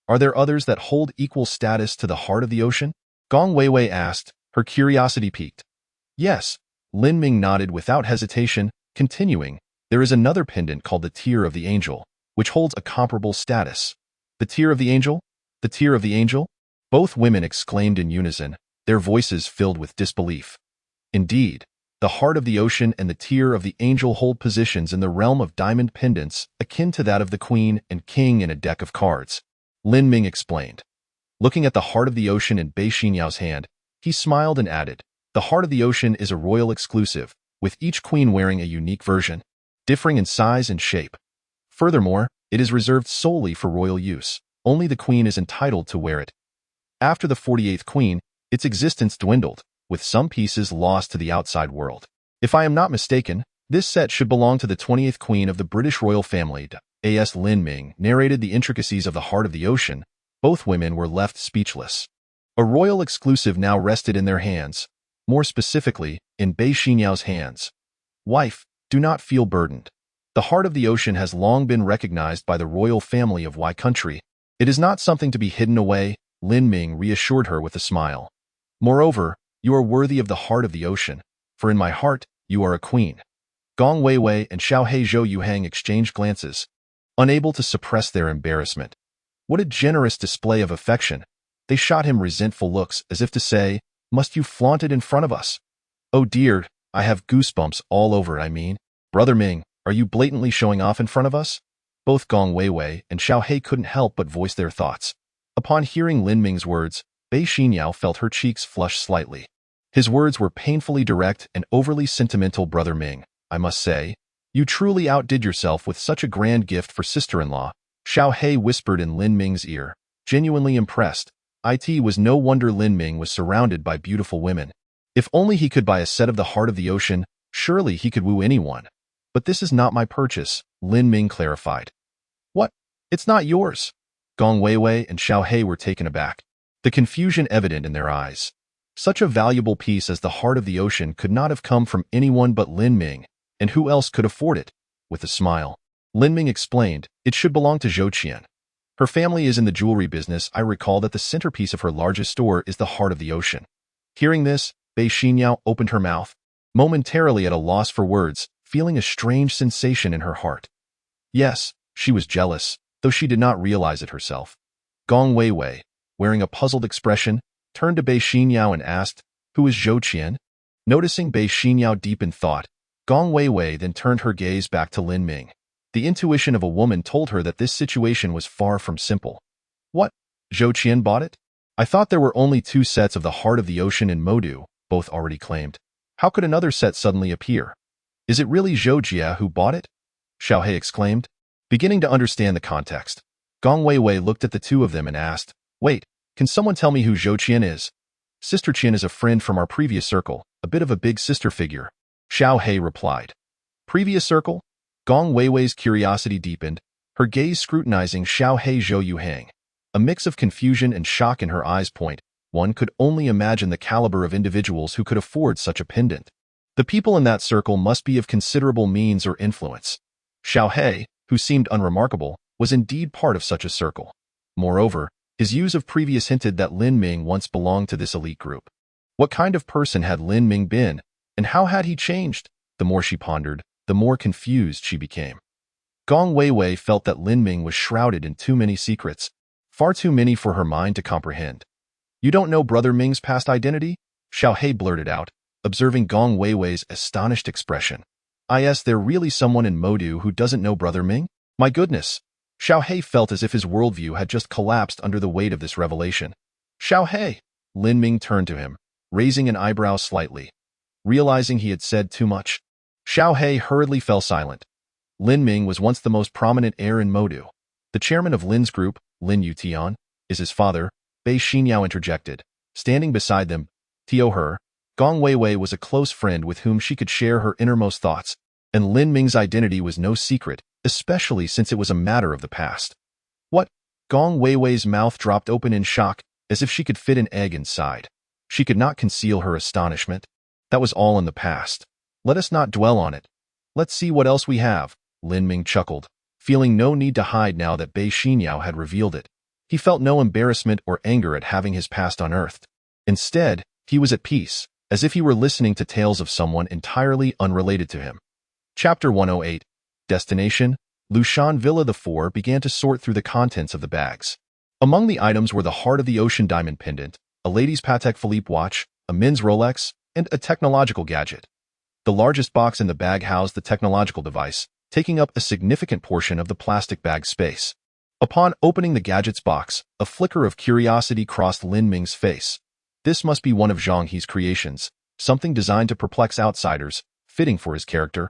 Are there others that hold equal status to the heart of the ocean? Gong Weiwei asked, her curiosity piqued. Yes, Lin Ming nodded without hesitation, continuing, there is another pendant called the Tear of the Angel, which holds a comparable status. The Tear of the Angel? The Tear of the Angel? Both women exclaimed in unison, their voices filled with disbelief. Indeed, the heart of the ocean and the Tear of the Angel hold positions in the realm of diamond pendants akin to that of the Queen and King in a deck of cards. Lin Ming explained. Looking at the heart of the ocean in Bei Xinyao's hand, he smiled and added, the heart of the ocean is a royal exclusive, with each queen wearing a unique version, differing in size and shape. Furthermore, it is reserved solely for royal use. Only the queen is entitled to wear it. After the 48th queen, its existence dwindled, with some pieces lost to the outside world. If I am not mistaken, this set should belong to the 20th queen of the British royal family. As Lin Ming narrated the intricacies of the heart of the ocean, both women were left speechless. A royal exclusive now rested in their hands, more specifically, in Bei Xinyao hands. Wife, do not feel burdened. The heart of the ocean has long been recognized by the royal family of Y country. It is not something to be hidden away, Lin Ming reassured her with a smile. Moreover, You are worthy of the heart of the ocean, for in my heart you are a queen." Gong Weiwei and Xiaohe Zhou Yuhang exchanged glances, unable to suppress their embarrassment. What a generous display of affection. They shot him resentful looks as if to say, "Must you flaunt it in front of us?" "Oh dear, I have goosebumps all over I mean. Brother Ming, are you blatantly showing off in front of us?" Both Gong Weiwei and Xiaohe couldn't help but voice their thoughts. Upon hearing Lin Ming's words, Bei Xinyao felt her cheeks flush slightly. His words were painfully direct and overly sentimental. "Brother Ming, I must say, you truly outdid yourself with such a grand gift for sister-in-law," Xiaohe whispered in Lin Ming's ear, genuinely impressed. It was no wonder Lin Ming was surrounded by beautiful women. If only he could buy a set of the Heart of the Ocean, surely he could woo anyone. "But this is not my purchase," Lin Ming clarified. "What? It's not yours?" Gong Weiwei and Xiaohe were taken aback, the confusion evident in their eyes. Such a valuable piece as the Heart of the Ocean could not have come from anyone but Lin Ming, and who else could afford it? With a smile, Lin Ming explained, "It should belong to Zhou Qian. Her family is in the jewelry business. I recall that the centerpiece of her largest store is the Heart of the Ocean." Hearing this, Bei Xinyao opened her mouth, momentarily at a loss for words, feeling a strange sensation in her heart. Yes, she was jealous, though she did not realize it herself. Gong Weiwei, wearing a puzzled expression, turned to Bei Xinyao and asked, "Who is Zhou Qian?" Noticing Bei Xinyao deep in thought, Gong Weiwei then turned her gaze back to Lin Ming. The intuition of a woman told her that this situation was far from simple. "What? Zhou Qian bought it? I thought there were only 2 sets of the Heart of the Ocean in Modu," both already claimed. "How could another set suddenly appear? Is it really Zhou Jia who bought it?" Xiaohe exclaimed, beginning to understand the context. Gong Weiwei looked at the two of them and asked, "Wait, can someone tell me who Zhou Qian is?" "Sister Qian is a friend from our previous circle, a bit of a big sister figure," Xiaohe replied. "Previous circle?" Gong Weiwei's curiosity deepened, her gaze scrutinizing Xiaohe Zhou Yuhang. A mix of confusion and shock in her eyes point. One could only imagine the caliber of individuals who could afford such a pendant. The people in that circle must be of considerable means or influence. Xiaohe, who seemed unremarkable, was indeed part of such a circle. Moreover, his views of previous hinted that Lin Ming once belonged to this elite group. What kind of person had Lin Ming been, and how had he changed? The more she pondered, the more confused she became. Gong Weiwei felt that Lin Ming was shrouded in too many secrets, far too many for her mind to comprehend. "You don't know Brother Ming's past identity?" Xiaohe blurted out, observing Gong Weiwei's astonished expression. "Is there really someone in Modu who doesn't know Brother Ming? My goodness!" Xiaohe felt as if his worldview had just collapsed under the weight of this revelation. "Xiaohe!" Lin Ming turned to him, raising an eyebrow slightly. Realizing he had said too much, Xiaohe hurriedly fell silent. Lin Ming was once the most prominent heir in Modu. The chairman of Lin's group, Lin Yutian, is his father, Bei Xinyao interjected. Standing beside them, Tio Her, Gong Weiwei was a close friend with whom she could share her innermost thoughts, and Lin Ming's identity was no secret, especially since it was a matter of the past. "What?" Gong Weiwei's mouth dropped open in shock, as if she could fit an egg inside. She could not conceal her astonishment. That was all in the past. Let us not dwell on it. Let's see what else we have, Lin Ming chuckled, feeling no need to hide now that Bei Xinyao had revealed it. He felt no embarrassment or anger at having his past unearthed. Instead, he was at peace, as if he were listening to tales of someone entirely unrelated to him. Chapter 108. Destination. Lushan Villa. The four began to sort through the contents of the bags. Among the items were the Heart of the Ocean diamond pendant, a lady's Patek Philippe watch, a men's Rolex, and a technological gadget. The largest box in the bag housed the technological device, taking up a significant portion of the plastic bag space. Upon opening the gadget's box, a flicker of curiosity crossed Lin Ming's face. This must be one of Zhang He's creations, something designed to perplex outsiders, fitting for his character.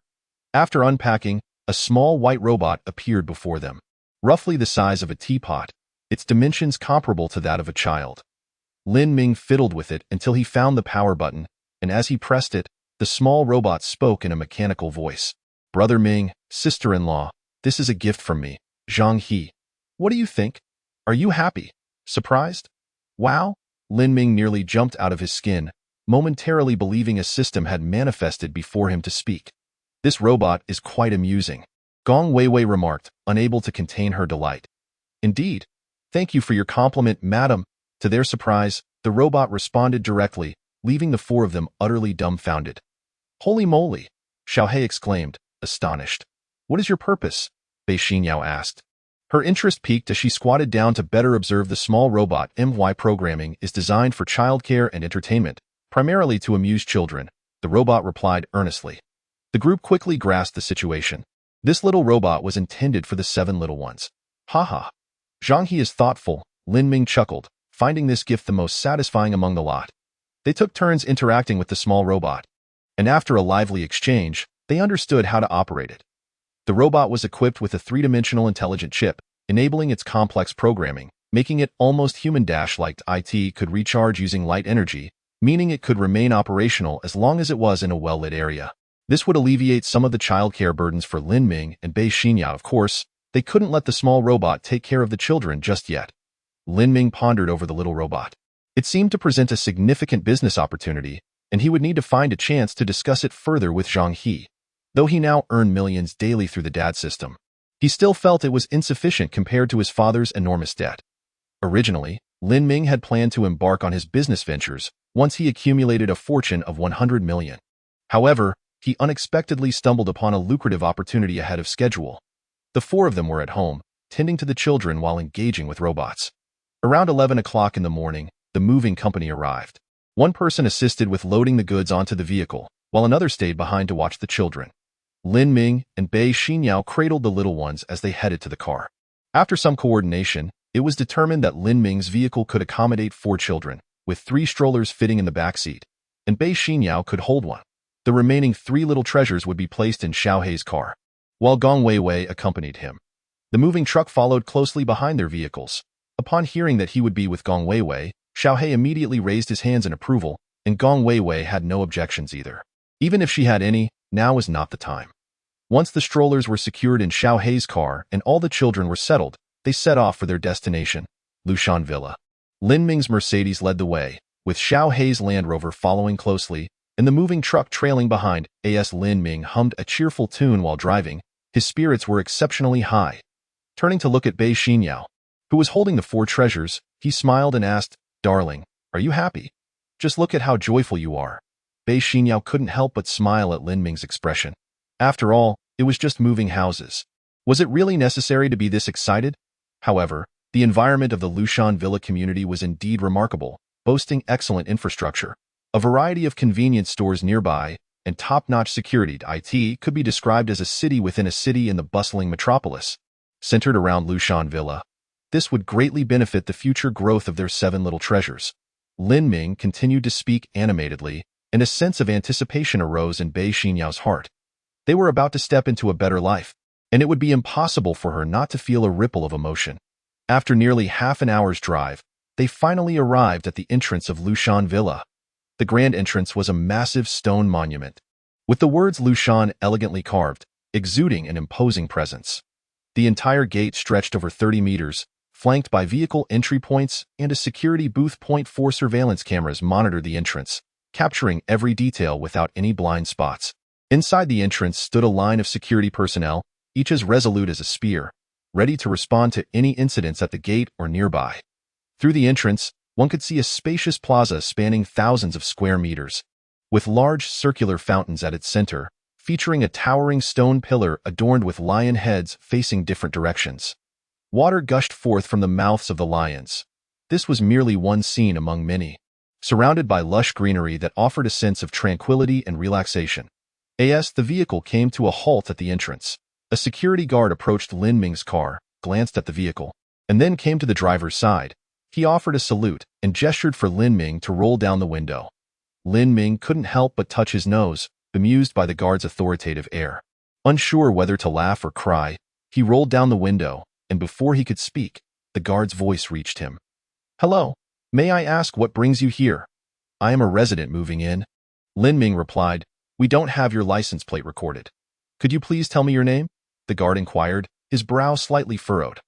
After unpacking, a small white robot appeared before them, roughly the size of a teapot, its dimensions comparable to that of a child. Lin Ming fiddled with it until he found the power button, and as he pressed it, the small robot spoke in a mechanical voice. "Brother Ming, sister-in-law, this is a gift from me, Zhang He. What do you think? Are you happy? Surprised? Wow?" Lin Ming nearly jumped out of his skin, momentarily believing a system had manifested before him to speak. "This robot is quite amusing," Gong Weiwei remarked, unable to contain her delight. "Indeed. Thank you for your compliment, madam." To their surprise, the robot responded directly, leaving the four of them utterly dumbfounded. "Holy moly!" Xiaohei exclaimed, astonished. "What is your purpose?" Bei Xinyao asked. Her interest peaked as she squatted down to better observe the small robot. "My programming is designed for childcare and entertainment, primarily to amuse children," the robot replied earnestly. The group quickly grasped the situation. This little robot was intended for the 7 little ones. "Haha. Zhang He is thoughtful," Lin Ming chuckled, finding this gift the most satisfying among the lot. They took turns interacting with the small robot, and after a lively exchange, they understood how to operate it. The robot was equipped with a 3-dimensional intelligent chip, enabling its complex programming, making it almost human-like. It could recharge using light energy, meaning it could remain operational as long as it was in a well-lit area. This would alleviate some of the childcare burdens for Lin Ming and Bei Xinyao. Of course, they couldn't let the small robot take care of the children just yet. Lin Ming pondered over the little robot. It seemed to present a significant business opportunity, and he would need to find a chance to discuss it further with Zhang He. Though he now earned millions daily through the dad system, he still felt it was insufficient compared to his father's enormous debt. Originally, Lin Ming had planned to embark on his business ventures once he accumulated a fortune of 100 million. However, he unexpectedly stumbled upon a lucrative opportunity ahead of schedule. The four of them were at home, tending to the children while engaging with robots. Around 11 o'clock in the morning, the moving company arrived. One person assisted with loading the goods onto the vehicle, while another stayed behind to watch the children. Lin Ming and Bei Xinyao cradled the little ones as they headed to the car. After some coordination, it was determined that Lin Ming's vehicle could accommodate 4 children, with 3 strollers fitting in the back seat, and Bei Xinyao could hold one. The remaining 3 little treasures would be placed in Xiaohei's car, while Gong Weiwei accompanied him. The moving truck followed closely behind their vehicles. Upon hearing that he would be with Gong Weiwei, Xiaohei immediately raised his hands in approval, and Gong Weiwei had no objections either. Even if she had any, now was not the time. Once the strollers were secured in Xiaohei's car and all the children were settled, they set off for their destination, Lushan Villa. Lin Ming's Mercedes led the way, with Xiaohei's Land Rover following closely, and the moving truck trailing behind. As Lin Ming hummed a cheerful tune while driving, his spirits were exceptionally high. Turning to look at Bei Xinyao, who was holding the 4 treasures, he smiled and asked, "Darling, are you happy? Just look at how joyful you are." Bei Xinyao couldn't help but smile at Lin Ming's expression. After all, it was just moving houses. Was it really necessary to be this excited? However, the environment of the Lushan Villa community was indeed remarkable, boasting excellent infrastructure, a variety of convenience stores nearby, and top-notch security. It could be described as a city within a city in the bustling metropolis, centered around Lushan Villa. This would greatly benefit the future growth of their 7 little treasures. Lin Ming continued to speak animatedly, and a sense of anticipation arose in Bei Xinyao's heart. They were about to step into a better life, and it would be impossible for her not to feel a ripple of emotion. After nearly half an hour's drive, they finally arrived at the entrance of Lushan Villa. The grand entrance was a massive stone monument, with the words Lushan elegantly carved, exuding an imposing presence. The entire gate stretched over 30 meters, flanked by vehicle entry points and a security booth. 4 surveillance cameras monitored the entrance, capturing every detail without any blind spots. Inside the entrance stood a line of security personnel, each as resolute as a spear, ready to respond to any incidents at the gate or nearby. Through the entrance, one could see a spacious plaza spanning thousands of square meters, with large circular fountains at its center, featuring a towering stone pillar adorned with lion heads facing different directions. Water gushed forth from the mouths of the lions. This was merely one scene among many, surrounded by lush greenery that offered a sense of tranquility and relaxation. As the vehicle came to a halt at the entrance, a security guard approached Lin Ming's car, glanced at the vehicle, and then came to the driver's side. He offered a salute and gestured for Lin Ming to roll down the window. Lin Ming couldn't help but touch his nose, bemused by the guard's authoritative air. Unsure whether to laugh or cry, he rolled down the window, and before he could speak, the guard's voice reached him. "Hello, may I ask what brings you here?" "I am a resident moving in." Lin Ming replied, "We don't have your license plate recorded. Could you please tell me your name?" the guard inquired, his brow slightly furrowed.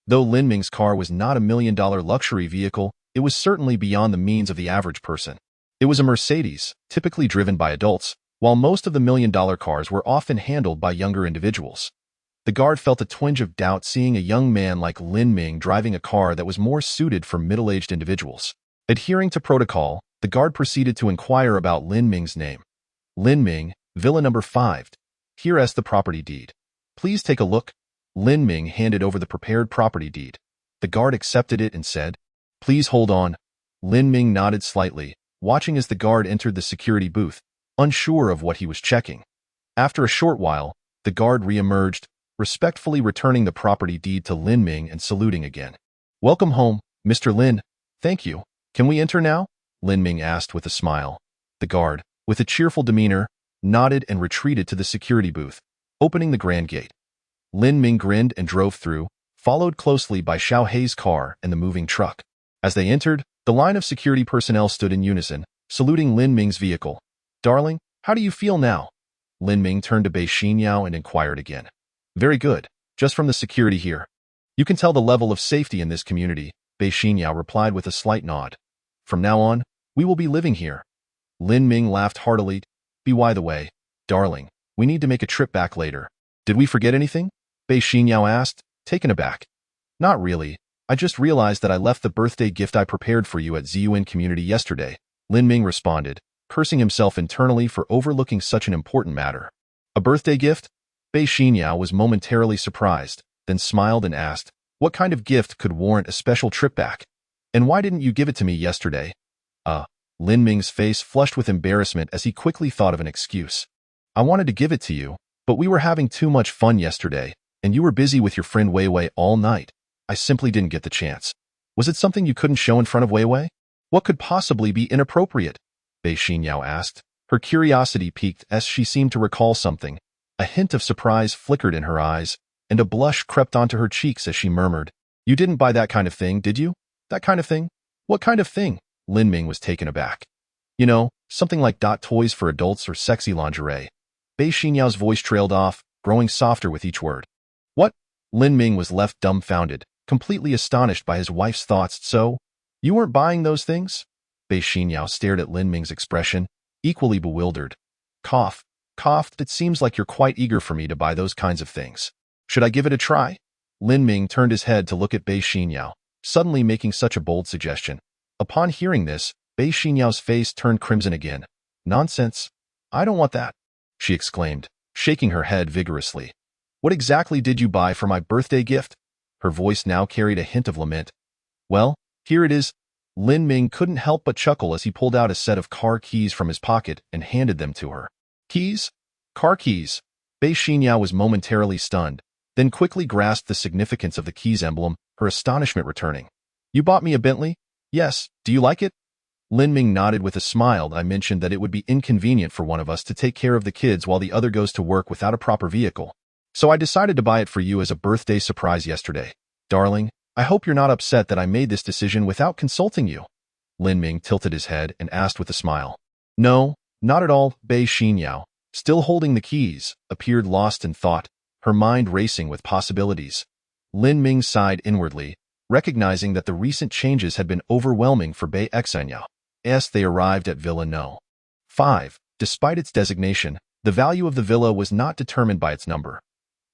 Though Lin Ming's car was not a $1 million luxury vehicle, it was certainly beyond the means of the average person. It was a Mercedes, typically driven by adults, while most of the $1 million cars were often handled by younger individuals. The guard felt a twinge of doubt seeing a young man like Lin Ming driving a car that was more suited for middle-aged individuals. Adhering to protocol, The guard proceeded to inquire about Lin Ming's name. Lin Ming, Villa number 5. Here's the property deed. Please take a look. Lin Ming handed over the prepared property deed. The guard accepted it and said, "Please hold on." Lin Ming nodded slightly, watching as the guard entered the security booth, unsure of what he was checking. After a short while, the guard re-emerged, respectfully returning the property deed to Lin Ming and saluting again. "Welcome home, Mr. Lin." "Thank you. Can we enter now?" Lin Ming asked with a smile. The guard, with a cheerful demeanor, nodded and retreated to the security booth, opening the grand gate. Lin Ming grinned and drove through, followed closely by Xiao Hei's car and the moving truck. As they entered, the line of security personnel stood in unison, saluting Lin Ming's vehicle. "Darling, how do you feel now?" Lin Ming turned to Bei Xinyao and inquired again. "Very good, just from the security here. You can tell the level of safety in this community," Bei Xinyao replied with a slight nod. "From now on, we will be living here." Lin Ming laughed heartily. By the way, darling, we need to make a trip back later." "Did we forget anything?" Bei Xinyao asked, taken aback. "Not really. I just realized that I left the birthday gift I prepared for you at Ziyuan community yesterday," Lin Ming responded, cursing himself internally for overlooking such an important matter. "A birthday gift?" Bei Xinyao was momentarily surprised, then smiled and asked, "What kind of gift could warrant a special trip back? And why didn't you give it to me yesterday?" Lin Ming's face flushed with embarrassment as he quickly thought of an excuse. "I wanted to give it to you, but we were having too much fun yesterday, and you were busy with your friend Wei Wei all night. I simply didn't get the chance." "Was it something you couldn't show in front of Wei Wei? What could possibly be inappropriate?" Bei Xinyao asked. Her curiosity piqued as she seemed to recall something. A hint of surprise flickered in her eyes, and a blush crept onto her cheeks as she murmured, "You didn't buy that kind of thing, did you?" "That kind of thing? What kind of thing?" Lin Ming was taken aback. "You know, something like toys for adults or sexy lingerie." Bei Xinyao's voice trailed off, growing softer with each word. "What?" Lin Ming was left dumbfounded, completely astonished by his wife's thoughts. "So, you weren't buying those things?" Bei Xinyao stared at Lin Ming's expression, equally bewildered. Coughed, "It seems like you're quite eager for me to buy those kinds of things. Should I give it a try?" Lin Ming turned his head to look at Bei Xinyao, suddenly making such a bold suggestion. Upon hearing this, Bei Xinyao's face turned crimson again. "Nonsense. I don't want that," she exclaimed, shaking her head vigorously. "What exactly did you buy for my birthday gift?" Her voice now carried a hint of lament. "Well, here it is." Lin Ming couldn't help but chuckle as he pulled out a set of car keys from his pocket and handed them to her. "Keys? Car keys?" Bei Xinyao was momentarily stunned, then quickly grasped the significance of the keys emblem, her astonishment returning. "You bought me a Bentley?" "Yes. Do you like it?" Lin Ming nodded with a smile. "I mentioned that it would be inconvenient for one of us to take care of the kids while the other goes to work without a proper vehicle. So I decided to buy it for you as a birthday surprise yesterday. Darling, I hope you're not upset that I made this decision without consulting you." Lin Ming tilted his head and asked with a smile. "No, not at all." Bei Xinyao, still holding the keys, appeared lost in thought, her mind racing with possibilities. Lin Ming sighed inwardly, recognizing that the recent changes had been overwhelming for Bei Xinyao. As they arrived at Villa No. 5, despite its designation, the value of the villa was not determined by its number.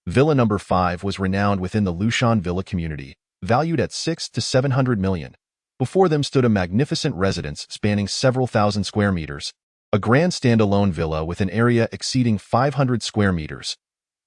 Villa number 5 was renowned within the Lushan villa community, valued at 600 to 700 million. Before them stood a magnificent residence spanning several thousand square meters, a grand standalone villa with an area exceeding 500 square meters.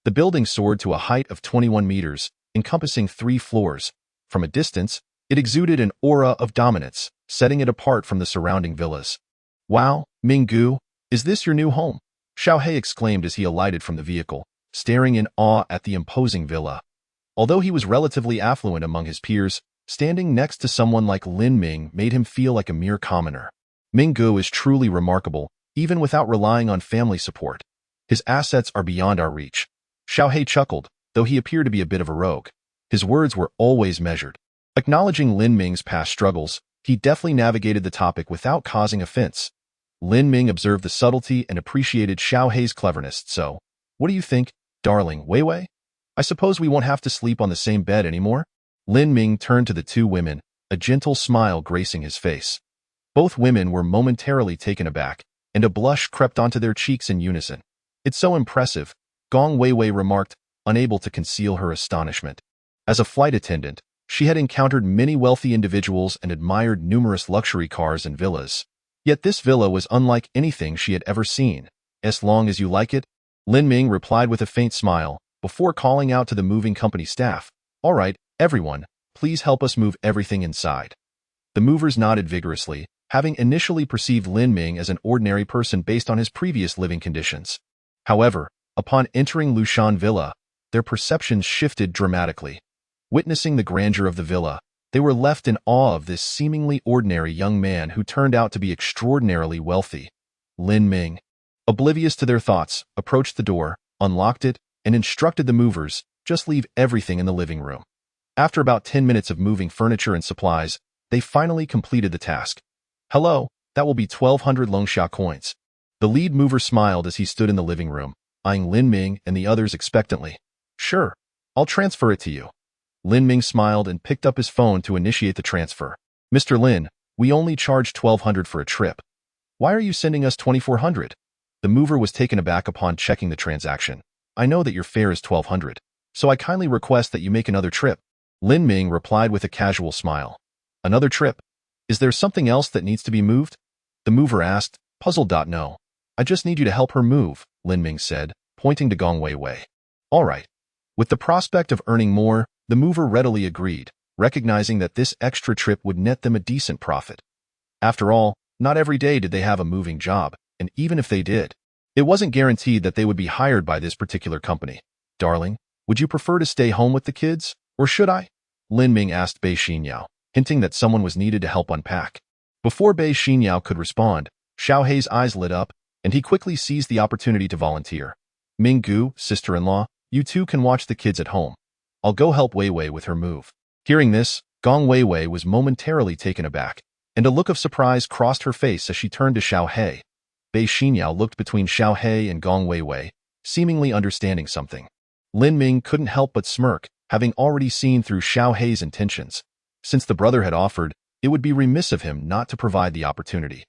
The building soared to a height of 21 meters, encompassing 3 floors. From a distance, it exuded an aura of dominance, setting it apart from the surrounding villas. "Wow, Minggu, is this your new home?" Xiao Hei exclaimed as he alighted from the vehicle, staring in awe at the imposing villa. Although he was relatively affluent among his peers, standing next to someone like Lin Ming made him feel like a mere commoner. Minggu is truly remarkable, even without relying on family support. His assets are beyond our reach. Xiao Hei chuckled, though he appeared to be a bit of a rogue. His words were always measured. Acknowledging Lin Ming's past struggles, he deftly navigated the topic without causing offense. Lin Ming observed the subtlety and appreciated Xiao Hei's cleverness. "So, what do you think, darling Wei Wei? I suppose we won't have to sleep on the same bed anymore?" Lin Ming turned to the two women, a gentle smile gracing his face. Both women were momentarily taken aback, and a blush crept onto their cheeks in unison. "It's so impressive," Gong Wei Wei remarked, unable to conceal her astonishment. As a flight attendant, she had encountered many wealthy individuals and admired numerous luxury cars and villas. Yet this villa was unlike anything she had ever seen. As long as you like it, Lin Ming replied with a faint smile, before calling out to the moving company staff. All right, everyone, please help us move everything inside. The movers nodded vigorously, having initially perceived Lin Ming as an ordinary person based on his previous living conditions. However, upon entering Lushan Villa, their perceptions shifted dramatically. Witnessing the grandeur of the villa, they were left in awe of this seemingly ordinary young man who turned out to be extraordinarily wealthy. Lin Ming, oblivious to their thoughts, approached the door, unlocked it, and instructed the movers, just leave everything in the living room. After about 10 minutes of moving furniture and supplies, they finally completed the task. Hello, that will be 1,200 Longxia coins. The lead mover smiled as he stood in the living room, eyeing Lin Ming and the others expectantly. Sure, I'll transfer it to you. Lin Ming smiled and picked up his phone to initiate the transfer. Mr. Lin, we only charge 1,200 for a trip. Why are you sending us 2,400? The mover was taken aback upon checking the transaction. I know that your fare is 1,200, so I kindly request that you make another trip. Lin Ming replied with a casual smile. Another trip? Is there something else that needs to be moved? The mover asked, puzzled. No. I just need you to help her move, Lin Ming said, pointing to Gong Weiwei. All right. With the prospect of earning more, the mover readily agreed, recognizing that this extra trip would net them a decent profit. After all, not every day did they have a moving job, and even if they did, it wasn't guaranteed that they would be hired by this particular company. Darling, would you prefer to stay home with the kids, or should I? Lin Ming asked Bei Xinyao, hinting that someone was needed to help unpack. Before Bei Xinyao could respond, Xiao Hei's eyes lit up, and he quickly seized the opportunity to volunteer. Ming Gu, sister-in-law, you two can watch the kids at home. I'll go help Weiwei with her move. Hearing this, Gong Weiwei was momentarily taken aback, and a look of surprise crossed her face as she turned to Xiao Hei. Bei Xinyao looked between Xiao Hei and Gong Weiwei, seemingly understanding something. Lin Ming couldn't help but smirk, having already seen through Xiao Hei's intentions. Since the brother had offered, it would be remiss of him not to provide the opportunity.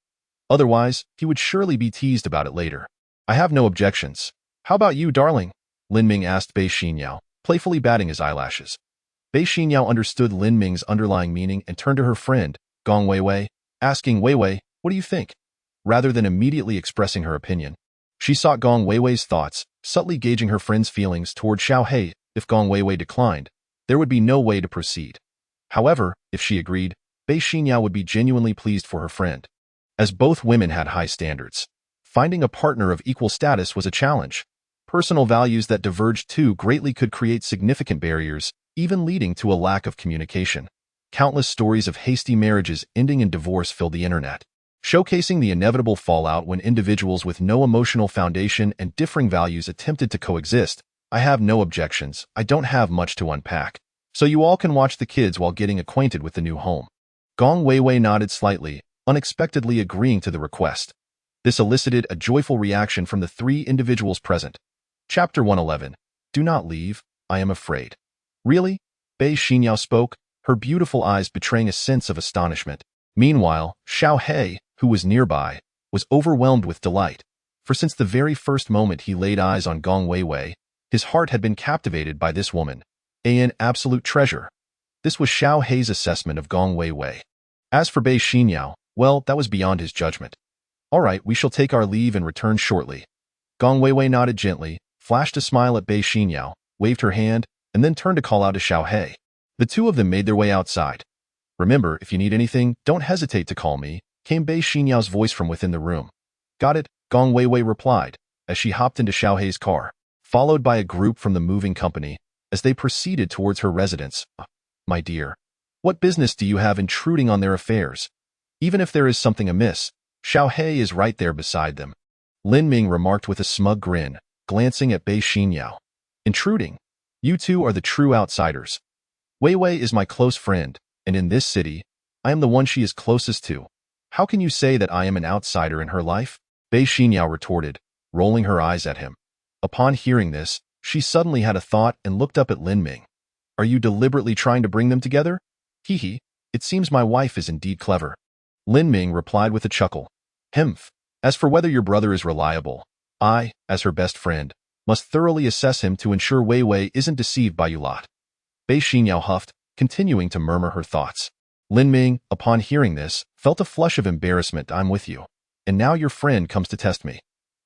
Otherwise, he would surely be teased about it later. I have no objections. How about you, darling? Lin Ming asked Bei Xinyao, playfully batting his eyelashes. Bei Xinyao understood Lin Ming's underlying meaning and turned to her friend, Gong Weiwei, asking Weiwei, what do you think? Rather than immediately expressing her opinion, she sought Gong Weiwei's thoughts, subtly gauging her friend's feelings toward Xiao Hei. If Gong Weiwei declined, there would be no way to proceed. However, if she agreed, Bei Xinyao would be genuinely pleased for her friend. As both women had high standards, finding a partner of equal status was a challenge. Personal values that diverged too greatly could create significant barriers, even leading to a lack of communication. Countless stories of hasty marriages ending in divorce filled the internet, showcasing the inevitable fallout when individuals with no emotional foundation and differing values attempted to coexist. I have no objections. I don't have much to unpack, so you all can watch the kids while getting acquainted with the new home. Gong Weiwei nodded slightly, unexpectedly agreeing to the request. This elicited a joyful reaction from the three individuals present. Chapter 111. Do not leave, I am afraid. Really? Bei Xinyao spoke, her beautiful eyes betraying a sense of astonishment. Meanwhile, Xiao Hei, who was nearby, was overwhelmed with delight, for since the very first moment he laid eyes on Gong Weiwei, his heart had been captivated by this woman, an absolute treasure. This was Xiao Hei's assessment of Gong Weiwei. As for Bei Xinyao, well, that was beyond his judgment. All right, we shall take our leave and return shortly. Gong Weiwei nodded gently, flashed a smile at Bei Xinyao, waved her hand, and then turned to call out to Xiao Hei. The two of them made their way outside. Remember, if you need anything, don't hesitate to call me, came Bei Xinyao's voice from within the room. Got it, Gong Weiwei replied, as she hopped into Xiao Hei's car, followed by a group from the moving company, as they proceeded towards her residence. My dear, what business do you have intruding on their affairs? Even if there is something amiss, Xiao Hei is right there beside them. Lin Ming remarked with a smug grin, glancing at Bei Xinyao. Intruding? You two are the true outsiders. Weiwei is my close friend, and in this city, I am the one she is closest to. How can you say that I am an outsider in her life? Bei Xinyao retorted, rolling her eyes at him. Upon hearing this, she suddenly had a thought and looked up at Lin Ming. Are you deliberately trying to bring them together? Hee, it seems my wife is indeed clever. Lin Ming replied with a chuckle. Hmph. As for whether your brother is reliable, I, as her best friend, must thoroughly assess him to ensure Weiwei isn't deceived by you lot. Bei Xinyao huffed, continuing to murmur her thoughts. Lin Ming, upon hearing this, felt a flush of embarrassment. I'm with you. And now your friend comes to test me.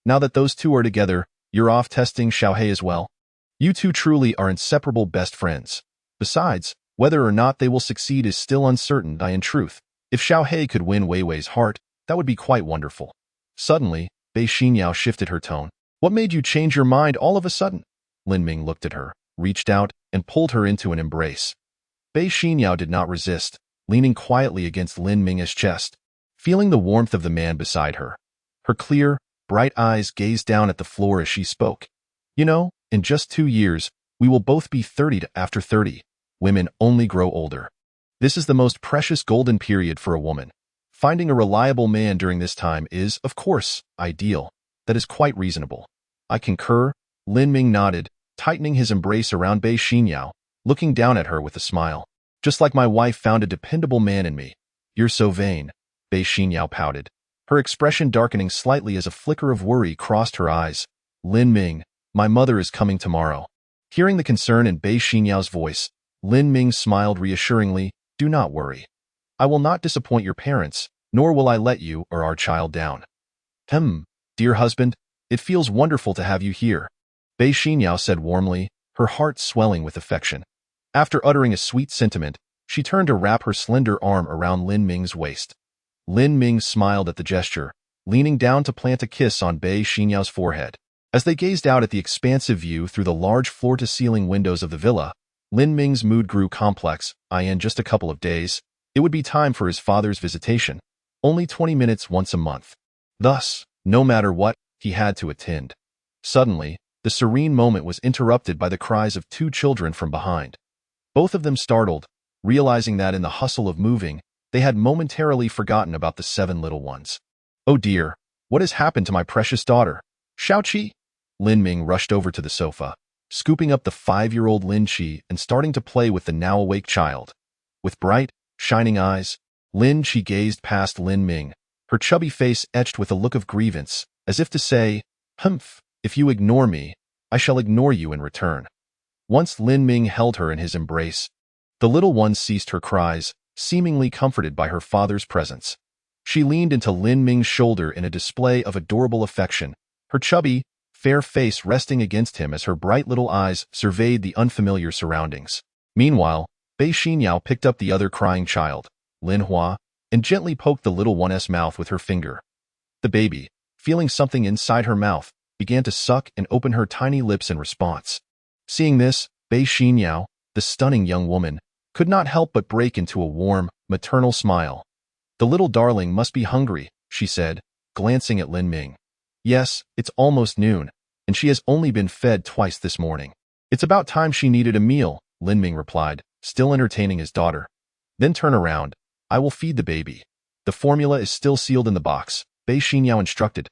Now that those two are together, you're off testing Xiaohei as well? You two truly are inseparable best friends. Besides, whether or not they will succeed is still uncertain. In truth, if Xiaohei could win Wei Wei's heart, that would be quite wonderful. Suddenly, Bei Xinyao shifted her tone. What made you change your mind all of a sudden? Lin Ming looked at her, reached out, and pulled her into an embrace. Bei Xinyao did not resist, leaning quietly against Lin Ming's chest, feeling the warmth of the man beside her. Her clear, bright eyes gazed down at the floor as she spoke. You know, in just 2 years, we will both be 30 after 30. Women only grow older. This is the most precious golden period for a woman. Finding a reliable man during this time is, of course, ideal. That is quite reasonable. I concur. Lin Ming nodded, tightening his embrace around Bei Xinyao, looking down at her with a smile. Just like my wife found a dependable man in me. You're so vain. Bei Xinyao pouted, her expression darkening slightly as a flicker of worry crossed her eyes. Lin Ming, my mother is coming tomorrow. Hearing the concern in Bei Xinyao's voice, Lin Ming smiled reassuringly. Do not worry. I will not disappoint your parents, nor will I let you or our child down. Dear husband, it feels wonderful to have you here, Bei Xinyao said warmly, her heart swelling with affection. After uttering a sweet sentiment, she turned to wrap her slender arm around Lin Ming's waist. Lin Ming smiled at the gesture, leaning down to plant a kiss on Bei Xinyao's forehead. As they gazed out at the expansive view through the large floor-to-ceiling windows of the villa, Lin Ming's mood grew complex. In just a couple of days, it would be time for his father's visitation, only 20 minutes once a month. Thus, no matter what, he had to attend. Suddenly, the serene moment was interrupted by the cries of 2 children from behind. Both of them startled, realizing that in the hustle of moving, they had momentarily forgotten about the 7 little ones. Oh dear, what has happened to my precious daughter? Xiaoqi? Lin Ming rushed over to the sofa, scooping up the 5-year-old Lin Qi and starting to play with the now-awake child. With bright, shining eyes, Lin Qi gazed past Lin Ming, her chubby face etched with a look of grievance, as if to say, if you ignore me, I shall ignore you in return. Once Lin Ming held her in his embrace, the little one ceased her cries, seemingly comforted by her father's presence. She leaned into Lin Ming's shoulder in a display of adorable affection, her chubby, fair face resting against him as her bright little eyes surveyed the unfamiliar surroundings. Meanwhile, Bei Xinyao picked up the other crying child, Lin Hua, and gently poked the little one's mouth with her finger. The baby, feeling something inside her mouth, began to suck and open her tiny lips in response. Seeing this, Bei Xinyao, the stunning young woman, could not help but break into a warm, maternal smile. The little darling must be hungry, she said, glancing at Lin Ming. Yes, it's almost noon, and she has only been fed twice this morning. It's about time she needed a meal, Lin Ming replied, still entertaining his daughter. Then turn around. I will feed the baby. The formula is still sealed in the box, Bei Xinyao instructed.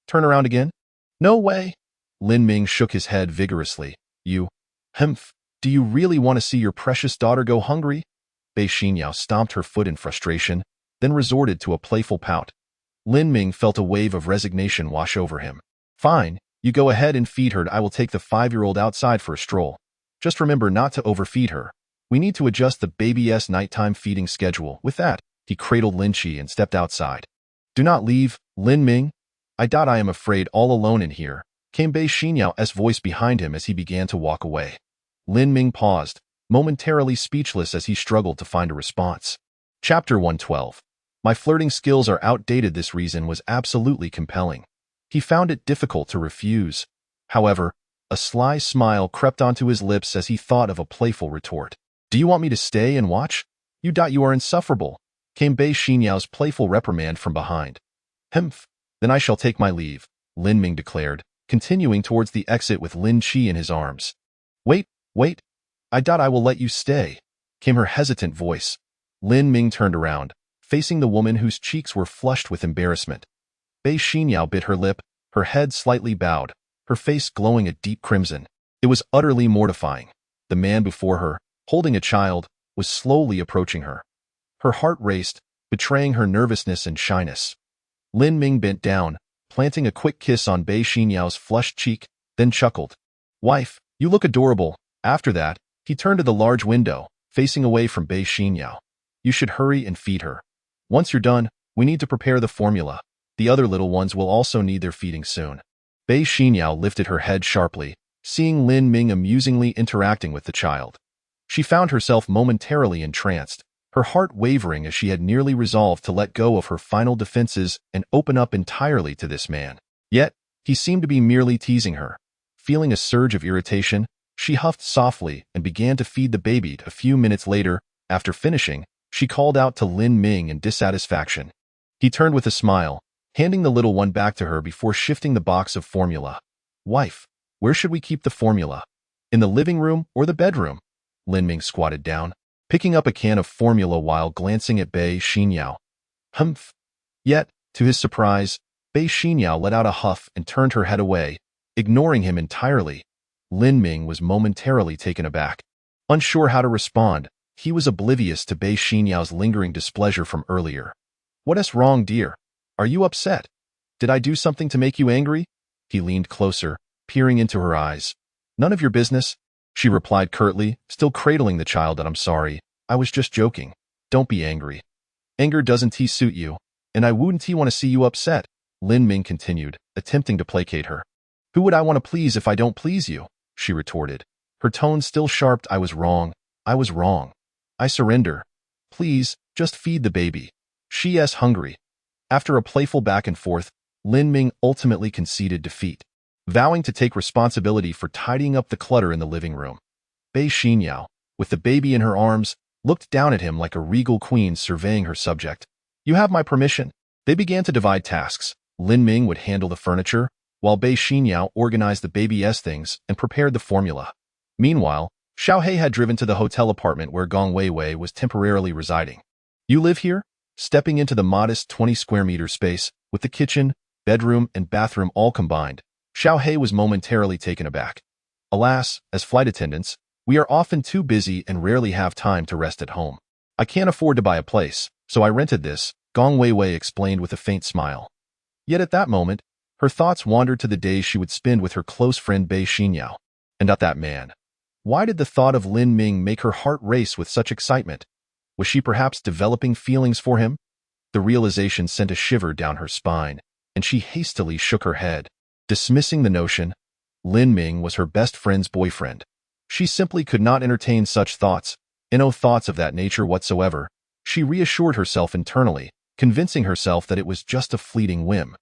Turn around again? No way. Lin Ming shook his head vigorously. Do you really want to see your precious daughter go hungry? Bei Xinyao stomped her foot in frustration, then resorted to a playful pout. Lin Ming felt a wave of resignation wash over him. Fine, you go ahead and feed her. I will take the 5-year-old outside for a stroll. Just remember not to overfeed her. We need to adjust the baby's nighttime feeding schedule. With that, he cradled Lin Qi and stepped outside. Do not leave, Lin Ming. I am afraid all alone in here, came Bei Xinyao's voice behind him as he began to walk away. Lin Ming paused, momentarily speechless as he struggled to find a response. Chapter 112. My flirting skills are outdated. This reason was absolutely compelling. He found it difficult to refuse. However, a sly smile crept onto his lips as he thought of a playful retort. Do you want me to stay and watch? You are insufferable, came Bei Xinyao's playful reprimand from behind. Then I shall take my leave, Lin Ming declared, continuing towards the exit with Lin Qi in his arms. Wait, I will let you stay, came her hesitant voice. Lin Ming turned around, facing the woman whose cheeks were flushed with embarrassment. Bei Xinyao bit her lip, her head slightly bowed, her face glowing a deep crimson. It was utterly mortifying. The man before her, holding a child, was slowly approaching her. Her heart raced, betraying her nervousness and shyness. Lin Ming bent down, planting a quick kiss on Bei Xinyao's flushed cheek, then chuckled. Wife, you look adorable. After that, he turned to the large window, facing away from Bei Xinyao. You should hurry and feed her. Once you're done, we need to prepare the formula. The other little ones will also need their feeding soon. Bei Xinyao lifted her head sharply, seeing Lin Ming amusingly interacting with the child. She found herself momentarily entranced, her heart wavering as she had nearly resolved to let go of her final defenses and open up entirely to this man. Yet, he seemed to be merely teasing her. Feeling a surge of irritation, she huffed softly and began to feed the baby. A few minutes later, after finishing, she called out to Lin Ming in dissatisfaction. He turned with a smile, handing the little one back to her before shifting the box of formula. Wife, where should we keep the formula? In the living room or the bedroom? Lin Ming squatted down, picking up a can of formula while glancing at Bei Xinyao. Humph. Yet, to his surprise, Bei Xinyao let out a huff and turned her head away, ignoring him entirely. Lin Ming was momentarily taken aback. Unsure how to respond, he was oblivious to Bei Xinyao's lingering displeasure from earlier. What's wrong, dear? Are you upset? Did I do something to make you angry? He leaned closer, peering into her eyes. None of your business, she replied curtly, still cradling the child. I'm sorry, I was just joking. Don't be angry. Anger doesn't suit you, and I wouldn't want to see you upset, Lin Ming continued, attempting to placate her. Who would I want to please if I don't please you? She retorted, her tone still sharp. I was wrong. I was wrong. I surrender. Please, just feed the baby. She's hungry. After a playful back and forth, Lin Ming ultimately conceded defeat, vowing to take responsibility for tidying up the clutter in the living room. Bei Xinyao, with the baby in her arms, looked down at him like a regal queen surveying her subject. You have my permission. They began to divide tasks. Lin Ming would handle the furniture, while Bei Xinyao organized the baby's things and prepared the formula. Meanwhile, Xiaohei had driven to the hotel apartment where Gong Weiwei was temporarily residing. You live here? Stepping into the modest 20-square-meter space, with the kitchen, bedroom, and bathroom all combined, Xiaohei was momentarily taken aback. Alas, as flight attendants, we are often too busy and rarely have time to rest at home. I can't afford to buy a place, so I rented this, Gong Weiwei explained with a faint smile. Yet at that moment, her thoughts wandered to the days she would spend with her close friend Bei Xinyao. And not that man. Why did the thought of Lin Ming make her heart race with such excitement? Was she perhaps developing feelings for him? The realization sent a shiver down her spine, and she hastily shook her head, dismissing the notion. Lin Ming was her best friend's boyfriend. She simply could not entertain such thoughts, and no thoughts of that nature whatsoever. She reassured herself internally, convincing herself that it was just a fleeting whim.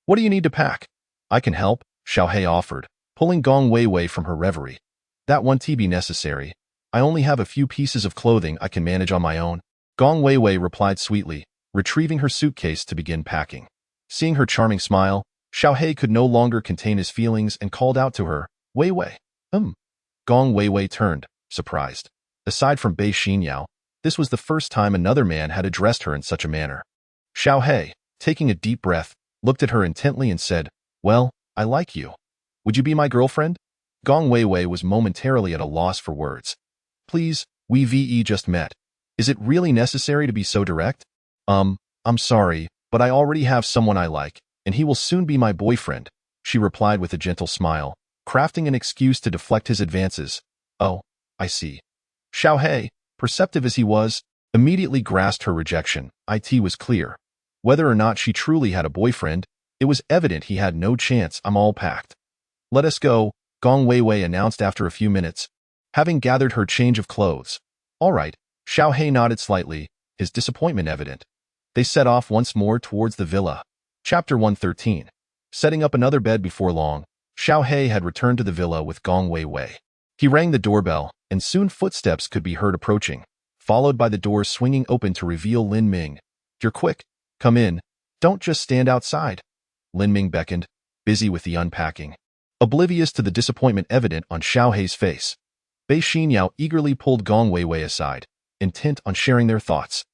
What do you need to pack? I can help, Xiaohei offered, pulling Gong Weiwei from her reverie. That won't be necessary. I only have a few pieces of clothing I can manage on my own. Gong Weiwei replied sweetly, retrieving her suitcase to begin packing. Seeing her charming smile, Xiaohei could no longer contain his feelings and called out to her, Weiwei. Gong Weiwei turned, surprised. Aside from Bei Xinyao, this was the first time another man had addressed her in such a manner. Xiaohei, taking a deep breath, looked at her intently and said, Well, I like you. Would you be my girlfriend? Gong Weiwei was momentarily at a loss for words. Please, we just met. Is it really necessary to be so direct? I'm sorry, but I already have someone I like, and he will soon be my boyfriend, she replied with a gentle smile, crafting an excuse to deflect his advances. Oh, I see. Xiaohei, perceptive as he was, immediately grasped her rejection. It was clear. Whether or not she truly had a boyfriend, it was evident he had no chance. I'm all packed. Let us go, Gong Weiwei announced after a few minutes, having gathered her change of clothes. All right, Xiaohei nodded slightly, his disappointment evident. They set off once more towards the villa. Chapter 113. Setting up another bed before long, Xiaohei had returned to the villa with Gong Weiwei. He rang the doorbell, and soon footsteps could be heard approaching, followed by the door swinging open to reveal Lin Ming. You're quick. Come in. Don't just stand outside. Lin Ming beckoned, busy with the unpacking, oblivious to the disappointment evident on Xiaohei's face. Bei Xinyao eagerly pulled Gong Weiwei aside, intent on sharing their thoughts.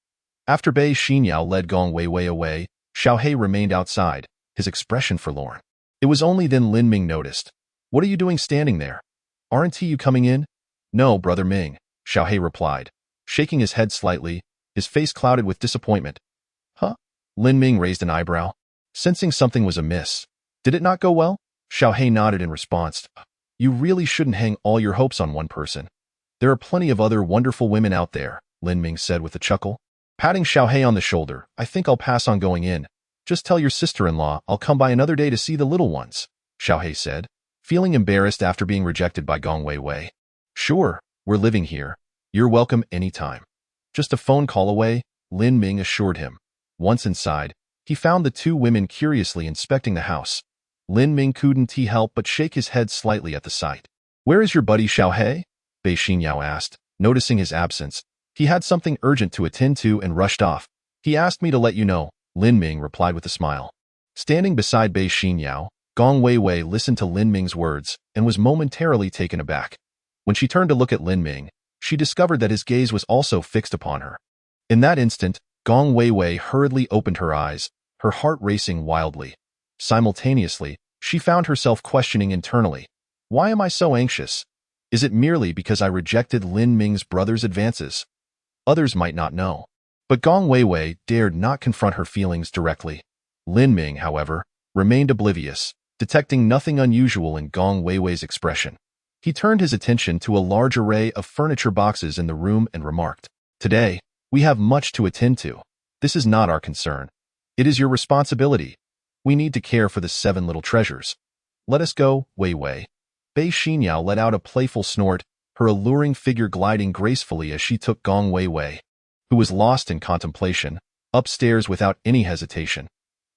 After Bei Xinyao led Gong Weiwei away, Xiaohei remained outside, his expression forlorn. It was only then Lin Ming noticed. What are you doing standing there? Aren't you coming in? No, Brother Ming, Xiaohei replied, shaking his head slightly, his face clouded with disappointment. Huh? Lin Ming raised an eyebrow, sensing something was amiss. Did it not go well? Xiaohei nodded in response. You really shouldn't hang all your hopes on one person. There are plenty of other wonderful women out there, Lin Ming said with a chuckle. Patting Xiaohei on the shoulder, I think I'll pass on going in. Just tell your sister-in-law I'll come by another day to see the little ones, Xiaohei said, feeling embarrassed after being rejected by Gong Weiwei. Sure, we're living here. You're welcome anytime. Just a phone call away, Lin Ming assured him. Once inside, he found the two women curiously inspecting the house. Lin Ming couldn't help but shake his head slightly at the sight. Where is your buddy Xiaohei? Bei Xinyao asked, noticing his absence. He had something urgent to attend to and rushed off. He asked me to let you know, Lin Ming replied with a smile. Standing beside Bei Xinyao, Gong Weiwei listened to Lin Ming's words and was momentarily taken aback. When she turned to look at Lin Ming, she discovered that his gaze was also fixed upon her. In that instant, Gong Weiwei hurriedly opened her eyes, her heart racing wildly. Simultaneously, she found herself questioning internally. Why am I so anxious? Is it merely because I rejected Lin Ming's brother's advances? Others might not know. But Gong Weiwei dared not confront her feelings directly. Lin Ming, however, remained oblivious, detecting nothing unusual in Gong Weiwei's expression. He turned his attention to a large array of furniture boxes in the room and remarked, Today, we have much to attend to. This is not our concern. It is your responsibility. We need to care for the 7 little treasures. Let us go, Weiwei. Bei Xinyao let out a playful snort, her alluring figure gliding gracefully as she took Gong Weiwei, who was lost in contemplation, upstairs without any hesitation.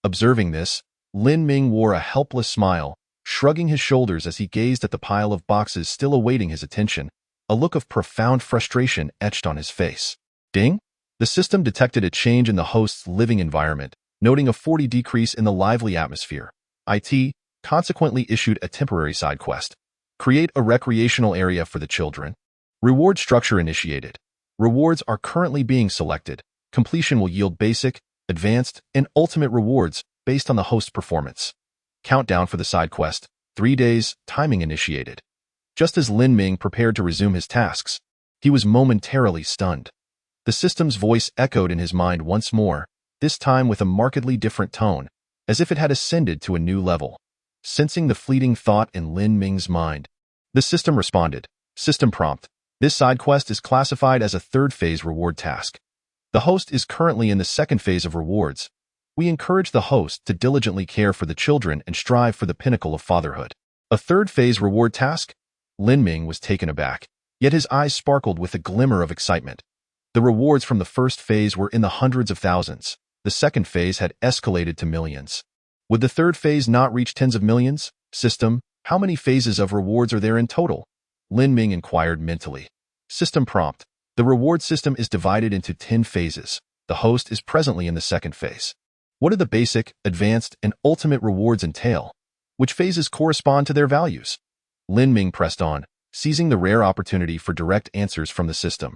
Observing this, Lin Ming wore a helpless smile, shrugging his shoulders as he gazed at the pile of boxes still awaiting his attention, a look of profound frustration etched on his face. Ding! The system detected a change in the host's living environment, noting a 40 decrease in the lively atmosphere. IT consequently issued a temporary side quest. Create a recreational area for the children. Reward structure initiated. Rewards are currently being selected. Completion will yield basic, advanced, and ultimate rewards based on the host's performance. Countdown for the side quest. 3 days, timing initiated. Just as Lin Ming prepared to resume his tasks, he was momentarily stunned. The system's voice echoed in his mind once more, this time with a markedly different tone, as if it had ascended to a new level. Sensing the fleeting thought in Lin Ming's mind, the system responded. System prompt. This side quest is classified as a 3rd phase reward task. The host is currently in the 2nd phase of rewards. We encourage the host to diligently care for the children and strive for the pinnacle of fatherhood. A 3rd phase reward task? Lin Ming was taken aback, yet his eyes sparkled with a glimmer of excitement. The rewards from the 1st phase were in the hundreds of thousands. The 2nd phase had escalated to millions. Would the 3rd phase not reach tens of millions? System, how many phases of rewards are there in total? Lin Ming inquired mentally. System prompt. The reward system is divided into 10 phases. The host is presently in the 2nd phase. What do the basic, advanced, and ultimate rewards entail? Which phases correspond to their values? Lin Ming pressed on, seizing the rare opportunity for direct answers from the system.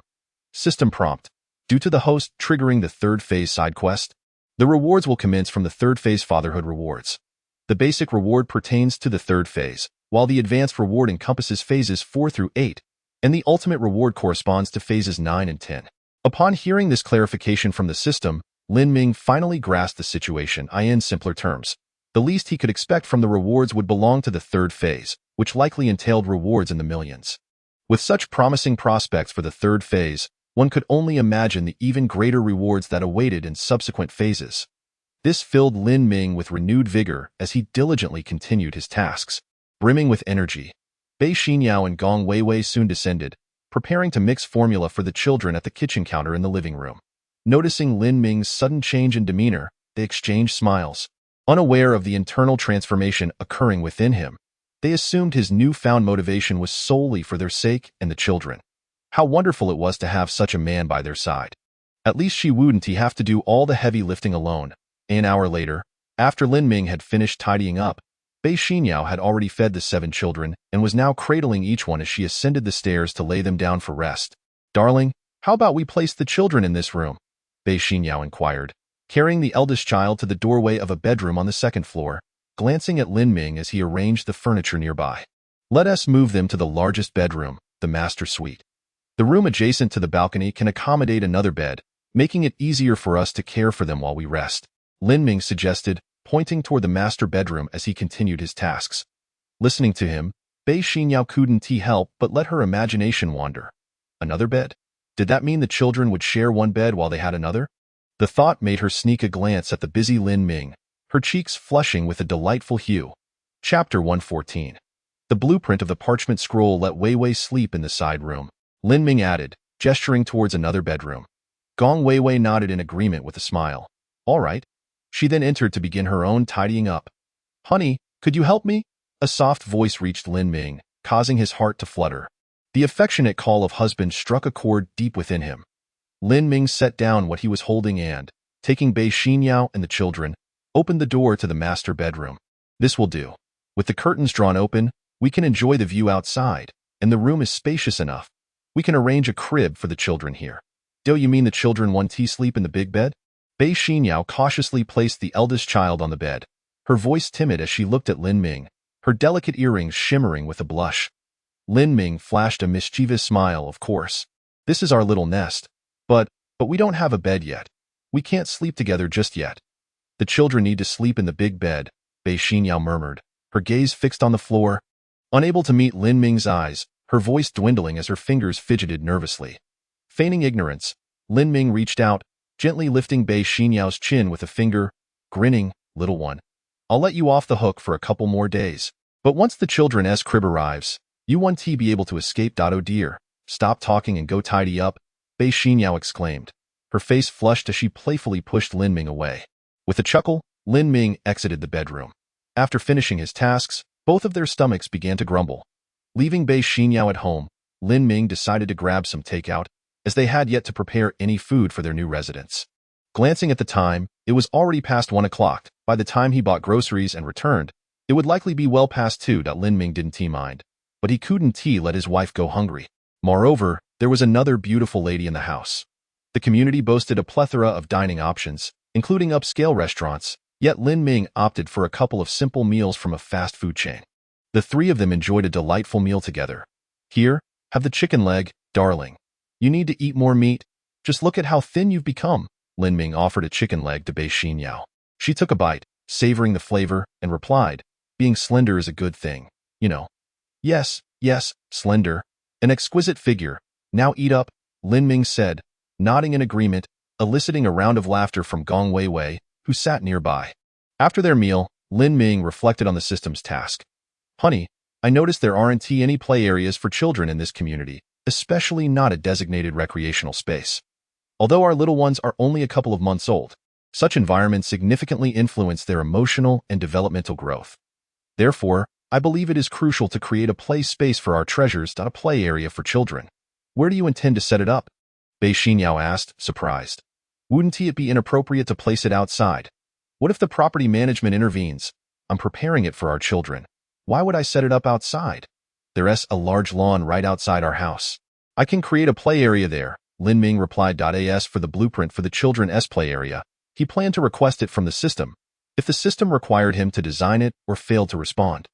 System prompt. Due to the host triggering the 3rd phase side quest, the rewards will commence from the 3rd phase fatherhood rewards. The basic reward pertains to the 3rd phase, while the advanced reward encompasses phases 4 through 8, and the ultimate reward corresponds to phases 9 and 10. Upon hearing this clarification from the system, Lin Ming finally grasped the situation in simpler terms. The least he could expect from the rewards would belong to the 3rd phase, which likely entailed rewards in the millions. With such promising prospects for the 3rd phase, one could only imagine the even greater rewards that awaited in subsequent phases. This filled Lin Ming with renewed vigor as he diligently continued his tasks. Brimming with energy, Bei Xinyao and Gong Weiwei soon descended, preparing to mix formula for the children at the kitchen counter in the living room. Noticing Lin Ming's sudden change in demeanor, they exchanged smiles. Unaware of the internal transformation occurring within him, they assumed his newfound motivation was solely for their sake and the children. How wonderful it was to have such a man by their side. At least she wouldn't have to do all the heavy lifting alone. An hour later, after Lin Ming had finished tidying up, Bei Xinyao had already fed the 7 children and was now cradling each one as she ascended the stairs to lay them down for rest. Darling, how about we place the children in this room? Bei Xinyao inquired, carrying the eldest child to the doorway of a bedroom on the 2nd floor, glancing at Lin Ming as he arranged the furniture nearby. Let us move them to the largest bedroom, the master suite. The room adjacent to the balcony can accommodate another bed, making it easier for us to care for them while we rest, Lin Ming suggested, pointing toward the master bedroom as he continued his tasks. Listening to him, Bei Xinyao couldn't help but let her imagination wander. Another bed? Did that mean the children would share one bed while they had another? The thought made her sneak a glance at the busy Lin Ming, her cheeks flushing with a delightful hue. Chapter 114. The blueprint of the parchment scroll let Wei Wei sleep in the side room, Lin Ming added, gesturing towards another bedroom. Gong Wei Wei nodded in agreement with a smile. All right. She then entered to begin her own tidying up. Honey, could you help me? A soft voice reached Lin Ming, causing his heart to flutter. The affectionate call of husband struck a chord deep within him. Lin Ming set down what he was holding and, taking Bei Xinyao and the children, opened the door to the master bedroom. This will do. With the curtains drawn open, we can enjoy the view outside, and the room is spacious enough. We can arrange a crib for the children here. Do you mean the children want to sleep in the big bed? Bei Xinyao cautiously placed the eldest child on the bed, her voice timid as she looked at Lin Ming, her delicate earrings shimmering with a blush. Lin Ming flashed a mischievous smile. Of course. This is our little nest. But we don't have a bed yet. We can't sleep together just yet. The children need to sleep in the big bed, Bei Xinyao murmured, her gaze fixed on the floor. Unable to meet Lin Ming's eyes, her voice dwindling as her fingers fidgeted nervously. Feigning ignorance, Lin Ming reached out, gently lifting Bei Xinyao's chin with a finger, grinning, little one. I'll let you off the hook for a couple more days. But once the children's crib arrives, you want to be able to escape. Oh dear, stop talking and go tidy up, Bei Xinyao exclaimed. Her face flushed as she playfully pushed Lin Ming away. With a chuckle, Lin Ming exited the bedroom. After finishing his tasks, both of their stomachs began to grumble. Leaving Bei Xinyao at home, Lin Ming decided to grab some takeout, as they had yet to prepare any food for their new residence. Glancing at the time, it was already past 1 o'clock. By the time he bought groceries and returned, it would likely be well past 2. Lin Ming didn't mind, but he couldn't let his wife go hungry. Moreover, there was another beautiful lady in the house. The community boasted a plethora of dining options, including upscale restaurants, yet Lin Ming opted for a couple of simple meals from a fast food chain. The three of them enjoyed a delightful meal together. Here, have the chicken leg, darling. You need to eat more meat. Just look at how thin you've become. Lin Ming offered a chicken leg to Bei Xinyao. She took a bite, savoring the flavor, and replied, being slender is a good thing, you know. Yes, slender. An exquisite figure. Now eat up, Lin Ming said, nodding in agreement, eliciting a round of laughter from Gong Wei Wei, who sat nearby. After their meal, Lin Ming reflected on the system's task. Honey, I noticed there aren't any play areas for children in this community, especially not a designated recreational space. Although our little ones are only a couple of months old, such environments significantly influence their emotional and developmental growth. Therefore, I believe it is crucial to create a play space for our treasures. A play area for children. Where do you intend to set it up? Bei Xinyao asked, surprised. Wouldn't it be inappropriate to place it outside? What if the property management intervenes? I'm preparing it for our children. Why would I set it up outside? There's a large lawn right outside our house. I can create a play area there, Lin Ming replied. As for the blueprint for the children's play area, he planned to request it from the system. If the system required him to design it or failed to respond,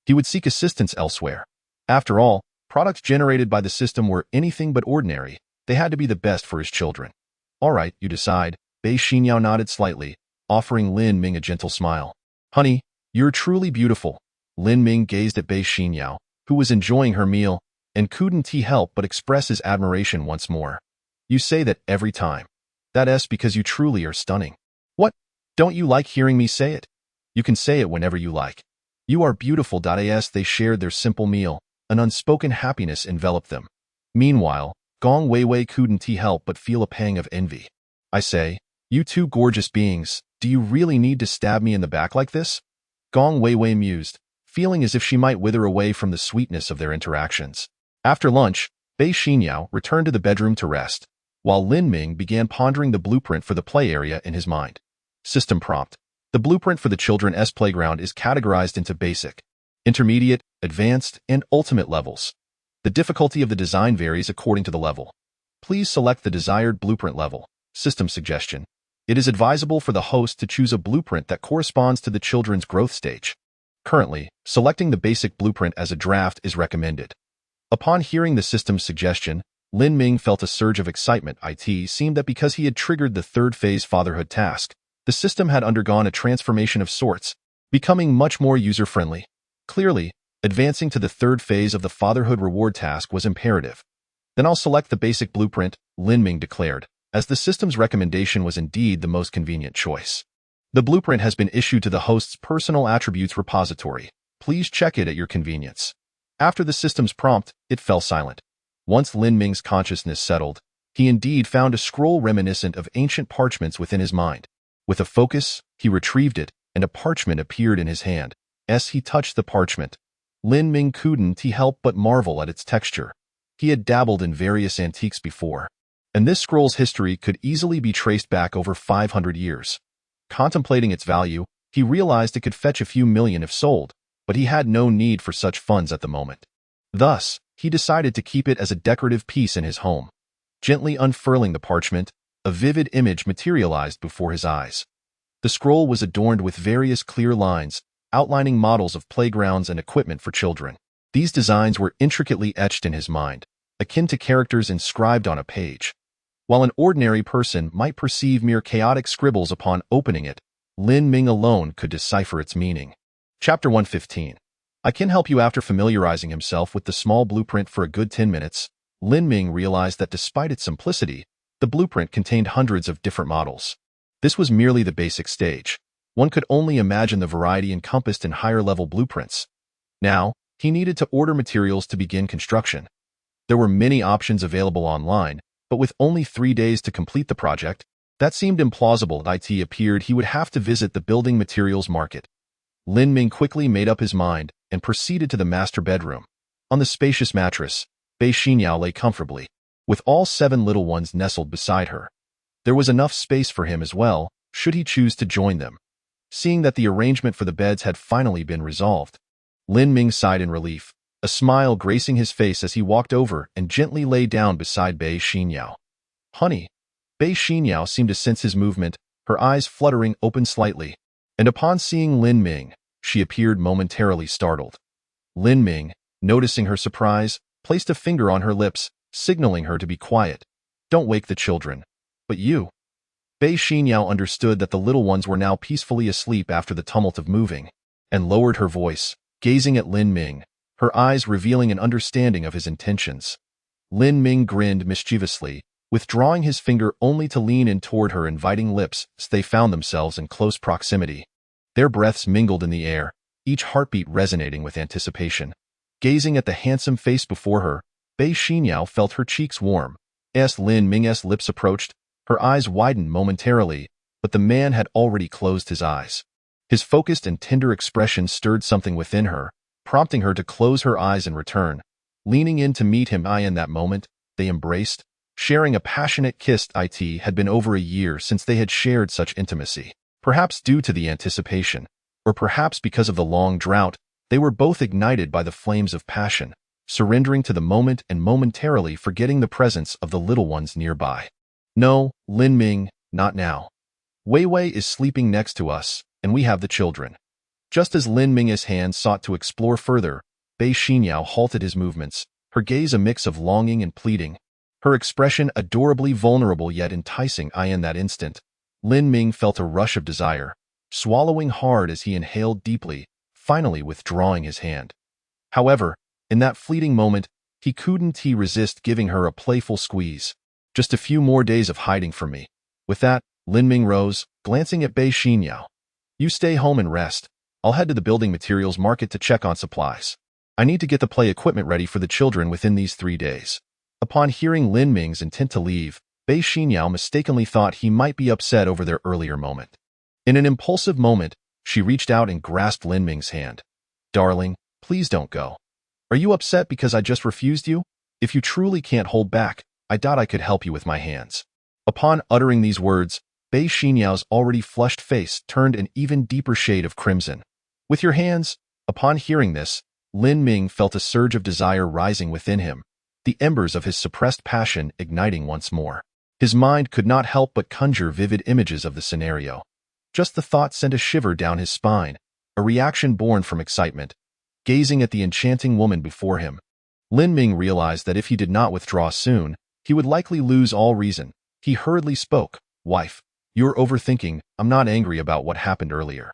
he would seek assistance elsewhere. After all, products generated by the system were anything but ordinary. They had to be the best for his children. All right, you decide. Bei Xinyao nodded slightly, offering Lin Ming a gentle smile. Honey, you're truly beautiful. Lin Ming gazed at Bei Xinyao, who was enjoying her meal, and couldn't help but express his admiration once more. You say that every time. That's because you truly are stunning. What? Don't you like hearing me say it? You can say it whenever you like. You are beautiful. As they shared their simple meal, an unspoken happiness enveloped them. Meanwhile, Gong Wei Wei couldn't help but feel a pang of envy. I say, you two gorgeous beings, do you really need to stab me in the back like this? Gong Wei Wei mused, feeling as if she might wither away from the sweetness of their interactions. After lunch, Bei Xinyao returned to the bedroom to rest, while Lin Ming began pondering the blueprint for the play area in his mind. System prompt. The blueprint for the children's playground is categorized into basic, intermediate, advanced, and ultimate levels. The difficulty of the design varies according to the level. Please select the desired blueprint level. System suggestion. It is advisable for the host to choose a blueprint that corresponds to the children's growth stage. Currently, selecting the basic blueprint as a draft is recommended. Upon hearing the system's suggestion, Lin Ming felt a surge of excitement. It seemed that because he had triggered the third phase fatherhood task, the system had undergone a transformation of sorts, becoming much more user-friendly. Clearly, advancing to the third phase of the fatherhood reward task was imperative. Then I'll select the basic blueprint, Lin Ming declared, as the system's recommendation was indeed the most convenient choice. The blueprint has been issued to the host's personal attributes repository. Please check it at your convenience. After the system's prompt, it fell silent. Once Lin Ming's consciousness settled, he indeed found a scroll reminiscent of ancient parchments within his mind. With a focus, he retrieved it, and a parchment appeared in his hand. As he touched the parchment, Lin Ming couldn't help but marvel at its texture. He had dabbled in various antiques before, and this scroll's history could easily be traced back over 500 years. Contemplating its value, he realized it could fetch a few million if sold, but he had no need for such funds at the moment. Thus, he decided to keep it as a decorative piece in his home. Gently unfurling the parchment, a vivid image materialized before his eyes. The scroll was adorned with various clear lines, outlining models of playgrounds and equipment for children. These designs were intricately etched in his mind, akin to characters inscribed on a page. While an ordinary person might perceive mere chaotic scribbles upon opening it, Lin Ming alone could decipher its meaning. Chapter 115. I can help you. After familiarizing himself with the small blueprint for a good 10 minutes, Lin Ming realized that despite its simplicity, the blueprint contained hundreds of different models. This was merely the basic stage. One could only imagine the variety encompassed in higher-level blueprints. Now, he needed to order materials to begin construction. There were many options available online, but with only 3 days to complete the project, that seemed implausible. It appeared he would have to visit the building materials market. Lin Ming quickly made up his mind and proceeded to the master bedroom. On the spacious mattress, Bei Xinyao lay comfortably, with all 7 little ones nestled beside her. There was enough space for him as well, should he choose to join them. Seeing that the arrangement for the beds had finally been resolved, Lin Ming sighed in relief, a smile gracing his face as he walked over and gently lay down beside Bei Xinyao. Honey. Bei Xinyao seemed to sense his movement, her eyes fluttering open slightly, and upon seeing Lin Ming, she appeared momentarily startled. Lin Ming, noticing her surprise, placed a finger on her lips, signaling her to be quiet. Don't wake the children. But you. Bei Xinyao understood that the little ones were now peacefully asleep after the tumult of moving, and lowered her voice, gazing at Lin Ming, her eyes revealing an understanding of his intentions. Lin Ming grinned mischievously, withdrawing his finger only to lean in toward her inviting lips as they found themselves in close proximity. Their breaths mingled in the air, each heartbeat resonating with anticipation. Gazing at the handsome face before her, Bei Xinyao felt her cheeks warm. As Lin Ming's lips approached, her eyes widened momentarily, but the man had already closed his eyes. His focused and tender expression stirred something within her, prompting her to close her eyes in return. Leaning in to meet him in that moment, they embraced, sharing a passionate kiss. It had been over a year since they had shared such intimacy. Perhaps due to the anticipation, or perhaps because of the long drought, they were both ignited by the flames of passion, surrendering to the moment and momentarily forgetting the presence of the little ones nearby. No, Lin Ming, not now. Wei Wei is sleeping next to us, and we have the children. Just as Lin Ming's hand sought to explore further, Bei Xinyao halted his movements, her gaze a mix of longing and pleading, her expression adorably vulnerable yet enticing. In that instant, Lin Ming felt a rush of desire, swallowing hard as he inhaled deeply, finally withdrawing his hand. However, in that fleeting moment, he couldn't resist giving her a playful squeeze. Just a few more days of hiding from me. With that, Lin Ming rose, glancing at Bei Xinyao. You stay home and rest. I'll head to the building materials market to check on supplies. I need to get the play equipment ready for the children within these 3 days. Upon hearing Lin Ming's intent to leave, Bei Xinyao mistakenly thought he might be upset over their earlier moment. In an impulsive moment, she reached out and grasped Lin Ming's hand. Darling, please don't go. Are you upset because I just refused you? If you truly can't hold back, I doubt I could help you with my hands. Upon uttering these words, Bei Xinyao's already flushed face turned an even deeper shade of crimson. With your hands? Upon hearing this, Lin Ming felt a surge of desire rising within him, the embers of his suppressed passion igniting once more. His mind could not help but conjure vivid images of the scenario. Just the thought sent a shiver down his spine, a reaction born from excitement. Gazing at the enchanting woman before him, Lin Ming realized that if he did not withdraw soon, he would likely lose all reason. He hurriedly spoke. Wife, you're overthinking. I'm not angry about what happened earlier.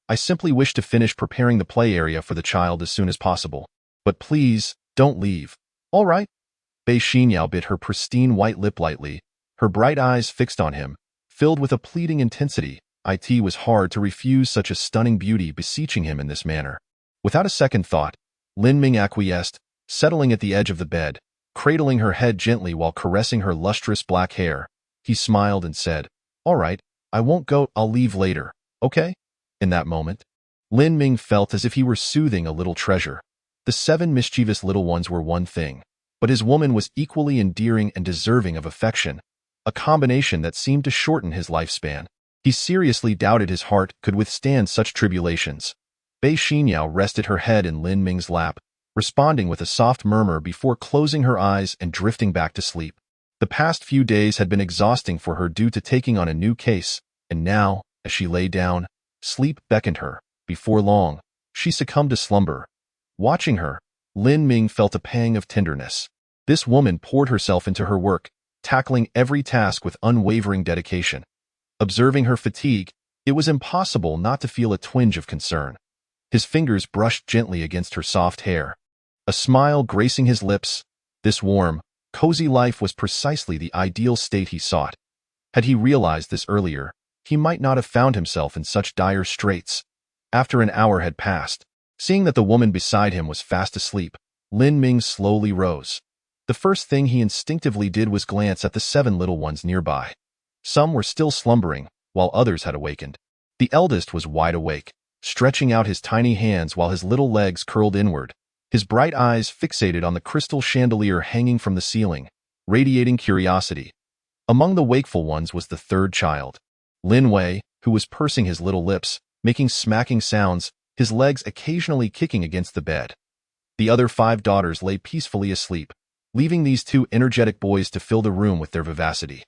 I simply wish to finish preparing the play area for the child as soon as possible. But please, don't leave. All right? Bei Xinyao bit her pristine white lip lightly, her bright eyes fixed on him, filled with a pleading intensity. It was hard to refuse such a stunning beauty beseeching him in this manner. Without a second thought, Lin Ming acquiesced, settling at the edge of the bed, cradling her head gently while caressing her lustrous black hair. He smiled and said, "All right, I won't go, I'll leave later, okay?" In that moment, Lin Ming felt as if he were soothing a little treasure. The 7 mischievous little ones were one thing, but his woman was equally endearing and deserving of affection, a combination that seemed to shorten his lifespan. He seriously doubted his heart could withstand such tribulations. Bei Xinyao rested her head in Lin Ming's lap, responding with a soft murmur before closing her eyes and drifting back to sleep. The past few days had been exhausting for her due to taking on a new case, and now, as she lay down, sleep beckoned her. Before long, she succumbed to slumber. Watching her, Lin Ming felt a pang of tenderness. This woman poured herself into her work, tackling every task with unwavering dedication. Observing her fatigue, it was impossible not to feel a twinge of concern. His fingers brushed gently against her soft hair, a smile gracing his lips. This warm, cozy life was precisely the ideal state he sought. Had he realized this earlier, he might not have found himself in such dire straits. After an hour had passed, seeing that the woman beside him was fast asleep, Lin Ming slowly rose. The first thing he instinctively did was glance at the 7 little ones nearby. Some were still slumbering, while others had awakened. The eldest was wide awake, stretching out his tiny hands while his little legs curled inward, his bright eyes fixated on the crystal chandelier hanging from the ceiling, radiating curiosity. Among the wakeful ones was the 3rd child, Lin Wei, who was pursing his little lips, making smacking sounds, his legs occasionally kicking against the bed. The other 5 daughters lay peacefully asleep, leaving these 2 energetic boys to fill the room with their vivacity.